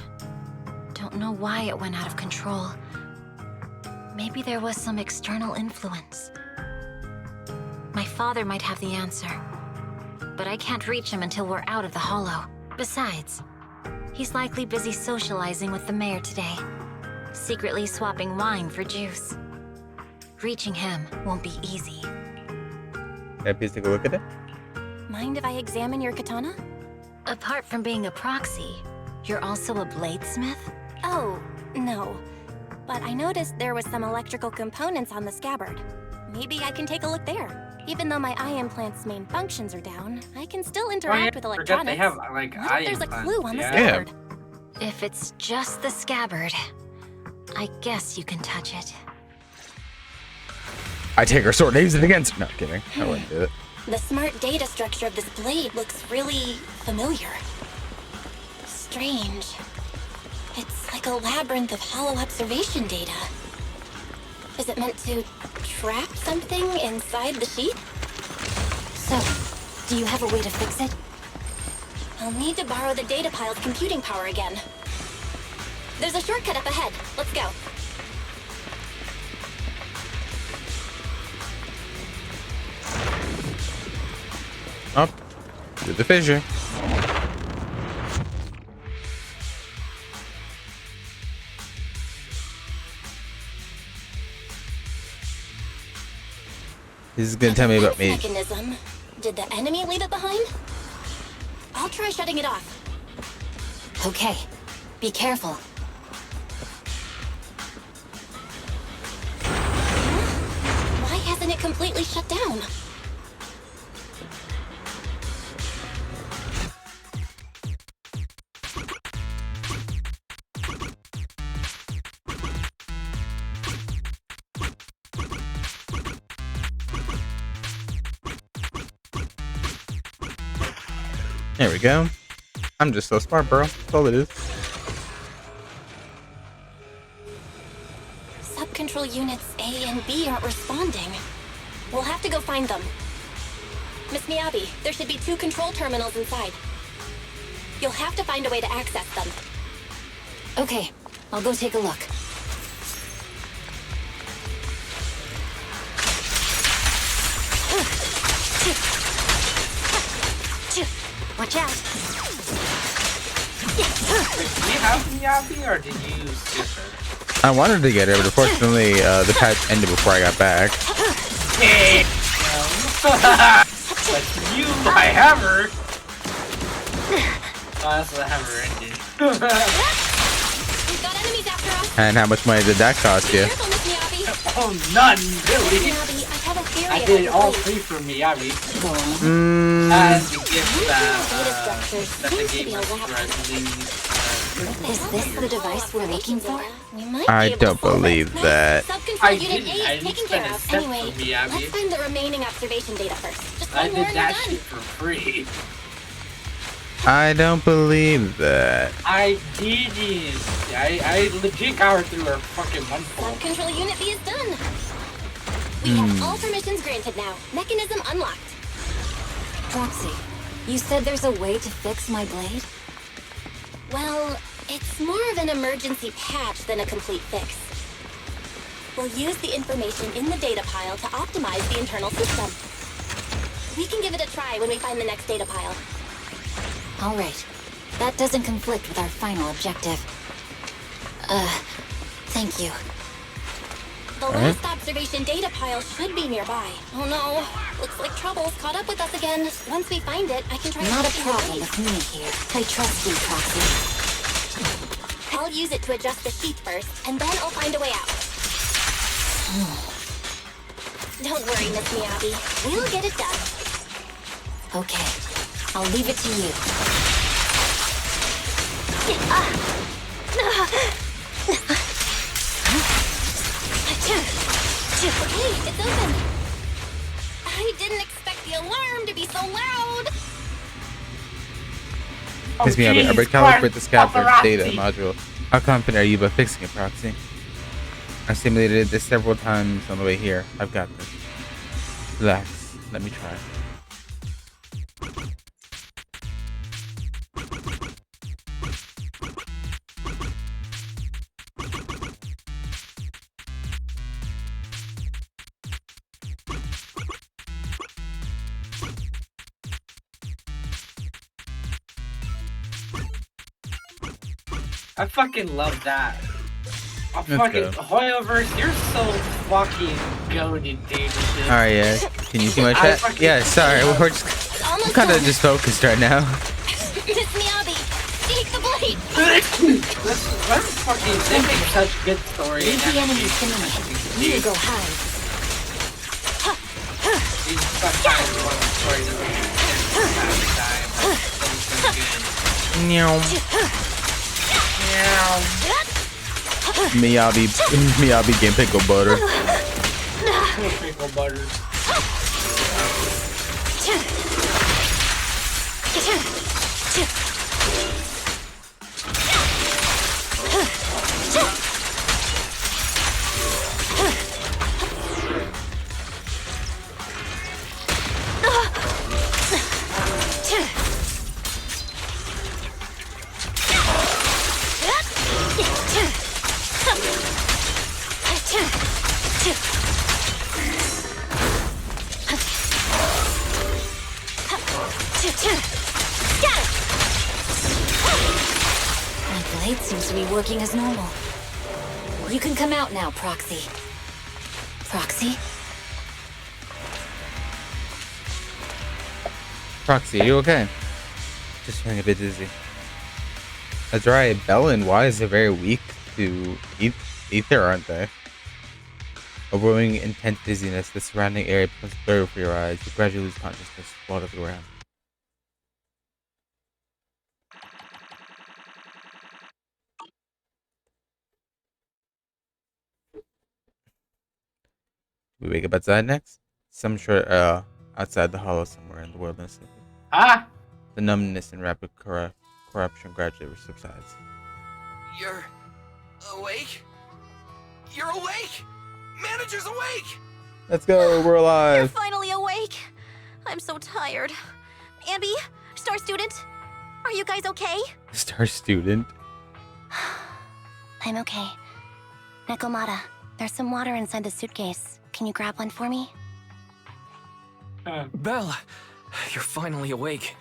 [SPEAKER 10] don't know why it went out of control. Maybe there was some external influence. My father might have the answer, but I can't reach him until we're out of the Hollow. Besides, he's likely busy socializing with the mayor today, secretly swapping wine for juice. Reaching him won't be easy.
[SPEAKER 1] Can I please take a look at it?
[SPEAKER 22] Mind if I examine your katana?
[SPEAKER 10] Apart from being a proxy, you're also a bladesmith?
[SPEAKER 22] Oh, no. But I noticed there was some electrical components on the scabbard.
[SPEAKER 8] Maybe I can take a look there. Even though my eye implant's main functions are down, I can still interact with electronics.
[SPEAKER 9] They have like
[SPEAKER 8] what
[SPEAKER 9] eye
[SPEAKER 8] if there's a
[SPEAKER 9] implants?
[SPEAKER 8] clue on the
[SPEAKER 9] Yeah.
[SPEAKER 8] scabbard?
[SPEAKER 10] If it's just the scabbard, I guess you can touch it.
[SPEAKER 1] I take her sword and use it against her. No, kidding. I wouldn't do it.
[SPEAKER 8] The smart data structure of this blade looks really familiar. Strange. It's like a labyrinth of hollow observation data. Is it meant to trap something inside the sheath?
[SPEAKER 10] So, do you have a way to fix it?
[SPEAKER 8] I'll need to borrow the data pile's computing power again. There's a shortcut up ahead. Let's go.
[SPEAKER 1] Up to the fissure. This is gonna tell me about me.
[SPEAKER 8] Mechanism. Did the enemy leave it behind? I'll try shutting it off.
[SPEAKER 10] Okay, be careful.
[SPEAKER 8] Why hasn't it completely shut down?
[SPEAKER 1] There we go. I'm just so smart, bro. That's all it is.
[SPEAKER 8] Sub-control units A and B aren't responding. We'll have to go find them. Miss Miyabi, there should be 2 control terminals inside. You'll have to find a way to access them.
[SPEAKER 10] Okay, I'll go take a look.
[SPEAKER 2] Watch out.
[SPEAKER 9] Do you have Miyabi or did you use her?
[SPEAKER 1] I wanted to get her, but unfortunately, the patch ended before I got back.
[SPEAKER 9] Hey, but you, I have her. Oh, that's what I have her ended.
[SPEAKER 8] We've got enemies after us.
[SPEAKER 1] And how much money did that cost you?
[SPEAKER 8] Careful, Miss Miyabi.
[SPEAKER 9] Oh, none, really.
[SPEAKER 8] Miyabi, I have a theory
[SPEAKER 9] I
[SPEAKER 8] about
[SPEAKER 9] did
[SPEAKER 8] your
[SPEAKER 9] all
[SPEAKER 8] blade.
[SPEAKER 9] 3 for Miyabi.
[SPEAKER 1] Mm.
[SPEAKER 9] And the gift that they gave us
[SPEAKER 10] Is this the device we're looking for?
[SPEAKER 1] I don't believe that.
[SPEAKER 8] Sub-control
[SPEAKER 9] I
[SPEAKER 8] unit
[SPEAKER 9] didn't.
[SPEAKER 8] A
[SPEAKER 9] I
[SPEAKER 8] is
[SPEAKER 9] didn't
[SPEAKER 8] taken
[SPEAKER 9] spend
[SPEAKER 8] care
[SPEAKER 9] a
[SPEAKER 8] of.
[SPEAKER 9] cent
[SPEAKER 8] Anyway,
[SPEAKER 9] for Miyabi.
[SPEAKER 8] let's find the remaining observation data first. Just
[SPEAKER 9] I
[SPEAKER 8] one more
[SPEAKER 9] did
[SPEAKER 8] and
[SPEAKER 9] that
[SPEAKER 8] we're
[SPEAKER 9] shit
[SPEAKER 8] done.
[SPEAKER 9] for free.
[SPEAKER 1] I don't believe that.
[SPEAKER 9] I didn't. I legit got her through her fucking monthful.
[SPEAKER 8] Sub-control unit B is done. We have all permissions granted now. Mechanism unlocked.
[SPEAKER 10] Proxy, you said there's a way to fix my blade?
[SPEAKER 8] Well, it's more of an emergency patch than a complete fix. We'll use the information in the data pile to optimize the internal system. We can give it a try when we find the next data pile.
[SPEAKER 10] All right. That doesn't conflict with our final objective. Thank you.
[SPEAKER 8] The last observation data pile should be nearby. Oh no, looks like trouble's caught up with us again. Once we find it, I can try
[SPEAKER 10] Not a
[SPEAKER 8] fixing the
[SPEAKER 10] problem
[SPEAKER 8] blade.
[SPEAKER 10] with me here. I trust you, Proxy.
[SPEAKER 8] I'll use it to adjust the sheath first, and then I'll find a way out. Don't worry, Miss Miyabi. We'll get it done.
[SPEAKER 10] Okay, I'll leave it to you.
[SPEAKER 8] Okay, it's open. I didn't expect the alarm to be so loud.
[SPEAKER 1] Miss Miyabi, I recalibrate the scabbard data module. How confident are you about fixing it, Proxy? I simulated this several times on the way here. I've got this. Relax. Let me try.
[SPEAKER 9] I fucking love that.
[SPEAKER 1] Let's
[SPEAKER 9] Fucking
[SPEAKER 1] go.
[SPEAKER 9] Hoyoverse, you're so fucking goated, dude.
[SPEAKER 1] Alright, yeah. Can you see my chat? Yeah, sorry. We're just kind of just focused right now.
[SPEAKER 8] Miss Miyabi, take the blade.
[SPEAKER 9] Let's fucking, they make such good stories.
[SPEAKER 10] Leave the enemies to me. You go hide.
[SPEAKER 1] Miyabi getting pickle butter.
[SPEAKER 9] Pickle butter.
[SPEAKER 10] My blade seems to be working as normal. You can come out now, Proxy. Proxy?
[SPEAKER 1] Proxy, are you okay? Just feeling a bit dizzy. That's right, Bella and Wise are very weak to ether, aren't they? Overwhelming intense dizziness, the surrounding area becomes blurry for your eyes. You gradually lose consciousness, fall to the ground. We wake up outside next? Some sure outside the hollow somewhere in the wilderness.
[SPEAKER 9] Ah!
[SPEAKER 1] The numbness and rapid corruption gradually subsides.
[SPEAKER 7] You're awake? You're awake! Manager's awake!
[SPEAKER 1] Let's go, we're alive!
[SPEAKER 16] You're finally awake! I'm so tired. Ambi, Star Student, are you guys okay?
[SPEAKER 1] Star Student.
[SPEAKER 8] I'm okay. Nekomata, there's some water inside the suitcase. Can you grab one for me?
[SPEAKER 4] Belle, you're finally awake.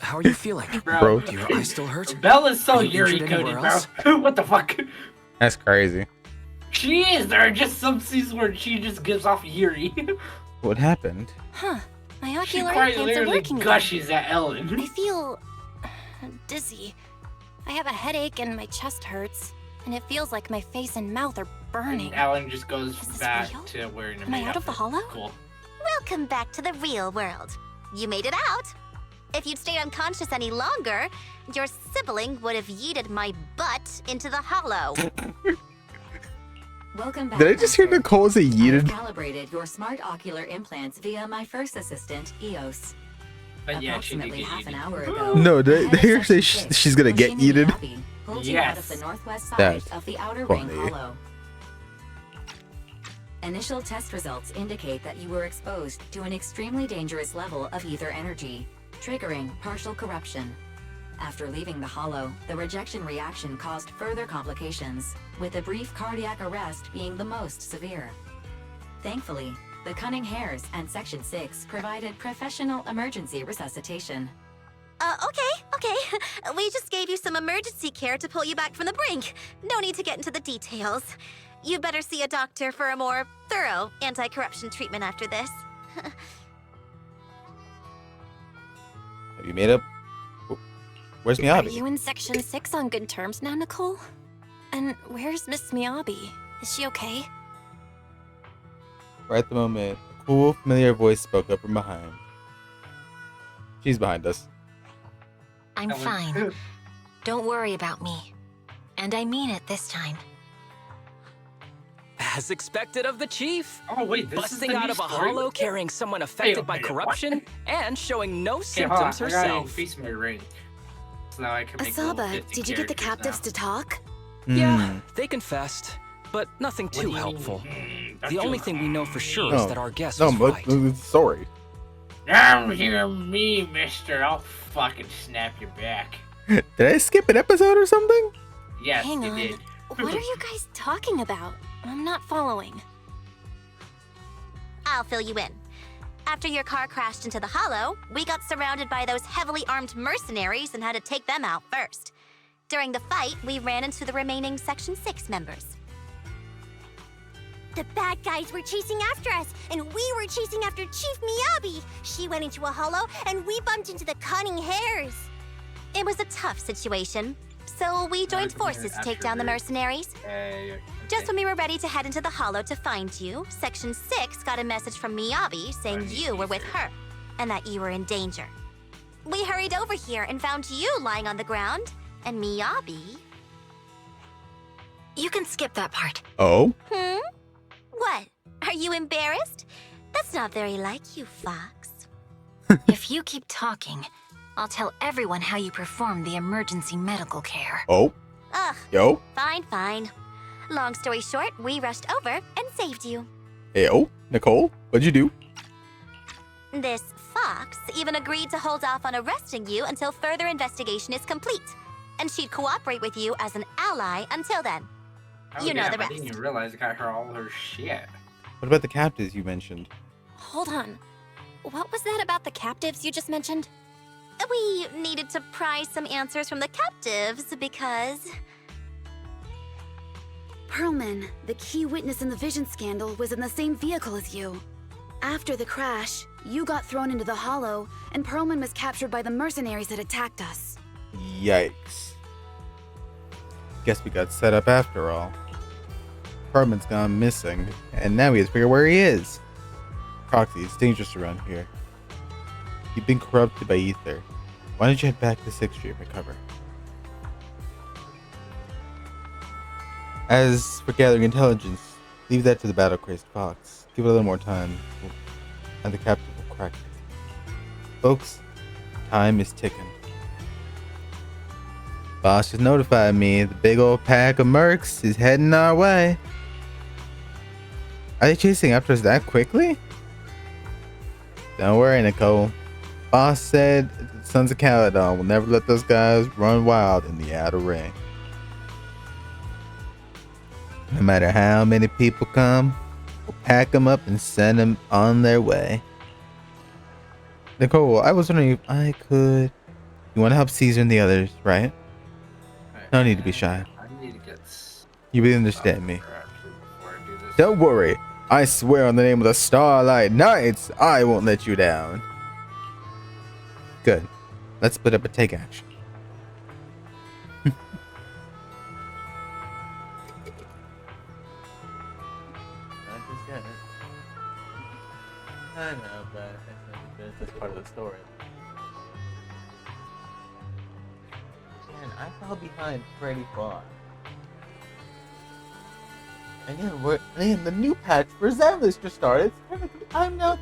[SPEAKER 4] How are you feeling?
[SPEAKER 1] Bro.
[SPEAKER 4] Do your eyes still hurt?
[SPEAKER 9] Bella's so
[SPEAKER 4] Are you
[SPEAKER 9] Yuri
[SPEAKER 4] injured
[SPEAKER 9] coded,
[SPEAKER 4] anywhere
[SPEAKER 9] bro. What the fuck?
[SPEAKER 1] That's crazy.
[SPEAKER 9] She is. There are just some scenes where she just gives off Yuri.
[SPEAKER 1] What happened?
[SPEAKER 22] Huh. My
[SPEAKER 9] She
[SPEAKER 22] ocular
[SPEAKER 9] quite
[SPEAKER 22] implants are
[SPEAKER 9] literally
[SPEAKER 22] working
[SPEAKER 9] gushes at Ellen.
[SPEAKER 22] I feel dizzy. I have a headache and my chest hurts. And it feels like my face and mouth are burning.
[SPEAKER 9] And Ellen just goes back
[SPEAKER 22] real?
[SPEAKER 9] to wearing a
[SPEAKER 22] Am I out of the hollow?
[SPEAKER 9] Cool.
[SPEAKER 16] Welcome back to the real world. You made it out. If you'd stayed unconscious any longer, your sibling would have yeeted my butt into the hollow.
[SPEAKER 23] Welcome back.
[SPEAKER 1] Did I just hear Nicole say
[SPEAKER 23] I've
[SPEAKER 1] yeeted?
[SPEAKER 23] calibrated your smart ocular implants via my first assistant, EOS.
[SPEAKER 9] But yeah, she did
[SPEAKER 23] Approximately
[SPEAKER 9] get
[SPEAKER 23] half an
[SPEAKER 9] yeeted.
[SPEAKER 23] hour ago.
[SPEAKER 1] No, did I hear her say she's gonna get yeeted?
[SPEAKER 23] Pulled you out of the northwest side
[SPEAKER 1] That's
[SPEAKER 23] of the outer
[SPEAKER 1] funny.
[SPEAKER 23] ring hollow. Initial test results indicate that you were exposed to an extremely dangerous level of ether energy, triggering partial corruption. After leaving the hollow, the rejection reaction caused further complications, with a brief cardiac arrest being the most severe. Thankfully, the Cunning Hares and Section 6 provided professional emergency resuscitation.
[SPEAKER 16] Okay. We just gave you some emergency care to pull you back from the brink. No need to get into the details. You better see a doctor for a more thorough anti-corruption treatment after this.
[SPEAKER 1] Have you made up? Where's
[SPEAKER 22] Are
[SPEAKER 1] Miyabi?
[SPEAKER 22] you in Section 6 on good terms now, Nicole? And where's Miss Miyabi? Is she okay?
[SPEAKER 1] Right at the moment, a cool, familiar voice spoke up from behind. She's behind us.
[SPEAKER 10] I'm fine. Don't worry about me. And I mean it this time.
[SPEAKER 6] As expected of the chief.
[SPEAKER 9] Oh wait, this
[SPEAKER 6] busting
[SPEAKER 9] is the
[SPEAKER 6] out
[SPEAKER 9] new
[SPEAKER 6] of a
[SPEAKER 9] story?
[SPEAKER 6] hollow, carrying someone affected by corruption, and showing no symptoms
[SPEAKER 9] I gotta
[SPEAKER 6] herself.
[SPEAKER 9] increase my range. So now I can make
[SPEAKER 22] Asaba, did you get the captives to talk?
[SPEAKER 6] Yeah, they confessed, but nothing too helpful. The only thing we know for sure is that our guest was right.
[SPEAKER 1] Sorry.
[SPEAKER 9] Now hear me, mister. I'll fucking snap your back.
[SPEAKER 1] Did I skip an episode or something?
[SPEAKER 9] Yes,
[SPEAKER 22] Hang
[SPEAKER 9] you
[SPEAKER 22] on.
[SPEAKER 9] did.
[SPEAKER 22] What are you guys talking about? I'm not following.
[SPEAKER 16] I'll fill you in. After your car crashed into the hollow, we got surrounded by those heavily armed mercenaries and had to take them out first. During the fight, we ran into the remaining Section 6 members.
[SPEAKER 2] The bad guys were chasing after us, and we were chasing after Chief Miyabi. She went into a hollow, and we bumped into the Cunning Hares.
[SPEAKER 16] It was a tough situation, so we joined forces to take down the mercenaries. Just when we were ready to head into the hollow to find you, Section 6 got a message from Miyabi saying you were with her, and that you were in danger. We hurried over here and found you lying on the ground, and Miyabi.
[SPEAKER 10] You can skip that part.
[SPEAKER 1] Oh?
[SPEAKER 16] What? Are you embarrassed? That's not very like you, Fox.
[SPEAKER 10] If you keep talking, I'll tell everyone how you performed the emergency medical care.
[SPEAKER 1] Oh?
[SPEAKER 16] Ugh.
[SPEAKER 1] Yo?
[SPEAKER 16] Fine. Long story short, we rushed over and saved you.
[SPEAKER 1] Yo? Nicole? What'd you do?
[SPEAKER 16] This Fox even agreed to hold off on arresting you until further investigation is complete. And she'd cooperate with you as an ally until then. You know the rest.
[SPEAKER 9] I didn't even realize I got her all her shit.
[SPEAKER 1] What about the captives you mentioned?
[SPEAKER 22] Hold on. What was that about the captives you just mentioned?
[SPEAKER 16] We needed to pry some answers from the captives because...
[SPEAKER 22] Perlman, the key witness in the Vision scandal, was in the same vehicle as you. After the crash, you got thrown into the Hollow, and Perlman was captured by the mercenaries that attacked us.
[SPEAKER 1] Yikes. Guess we got set up after all. Perlman's gone missing, and now we have to figure where he is. Proxy, it's dangerous around here. You've been corrupted by ether. Why don't you head back to 6th Street and recover? As for gathering intelligence, leave that to the battle-crazed Fox. Give it a little more time, and the captain will crack it. Folks, time is ticking. Boss just notified me the big old pack of mercs is heading our way. Are they chasing after us that quickly? Don't worry, Nicole. Boss said the Sons of Caledon will never let those guys run wild in the outer ring. No matter how many people come, we'll pack them up and send them on their way. Nicole, I was wondering if I could... You want to help Caesar and the others, right? No need to be shy.
[SPEAKER 9] I need to get...
[SPEAKER 1] You really understand me. Don't worry. I swear on the name of the Starlight Knights, I won't let you down. Good. Let's split up and take action. I know, but that's part of the story. Man, I fell behind pretty far. And yeah, the new patch for Zenless just started. I'm now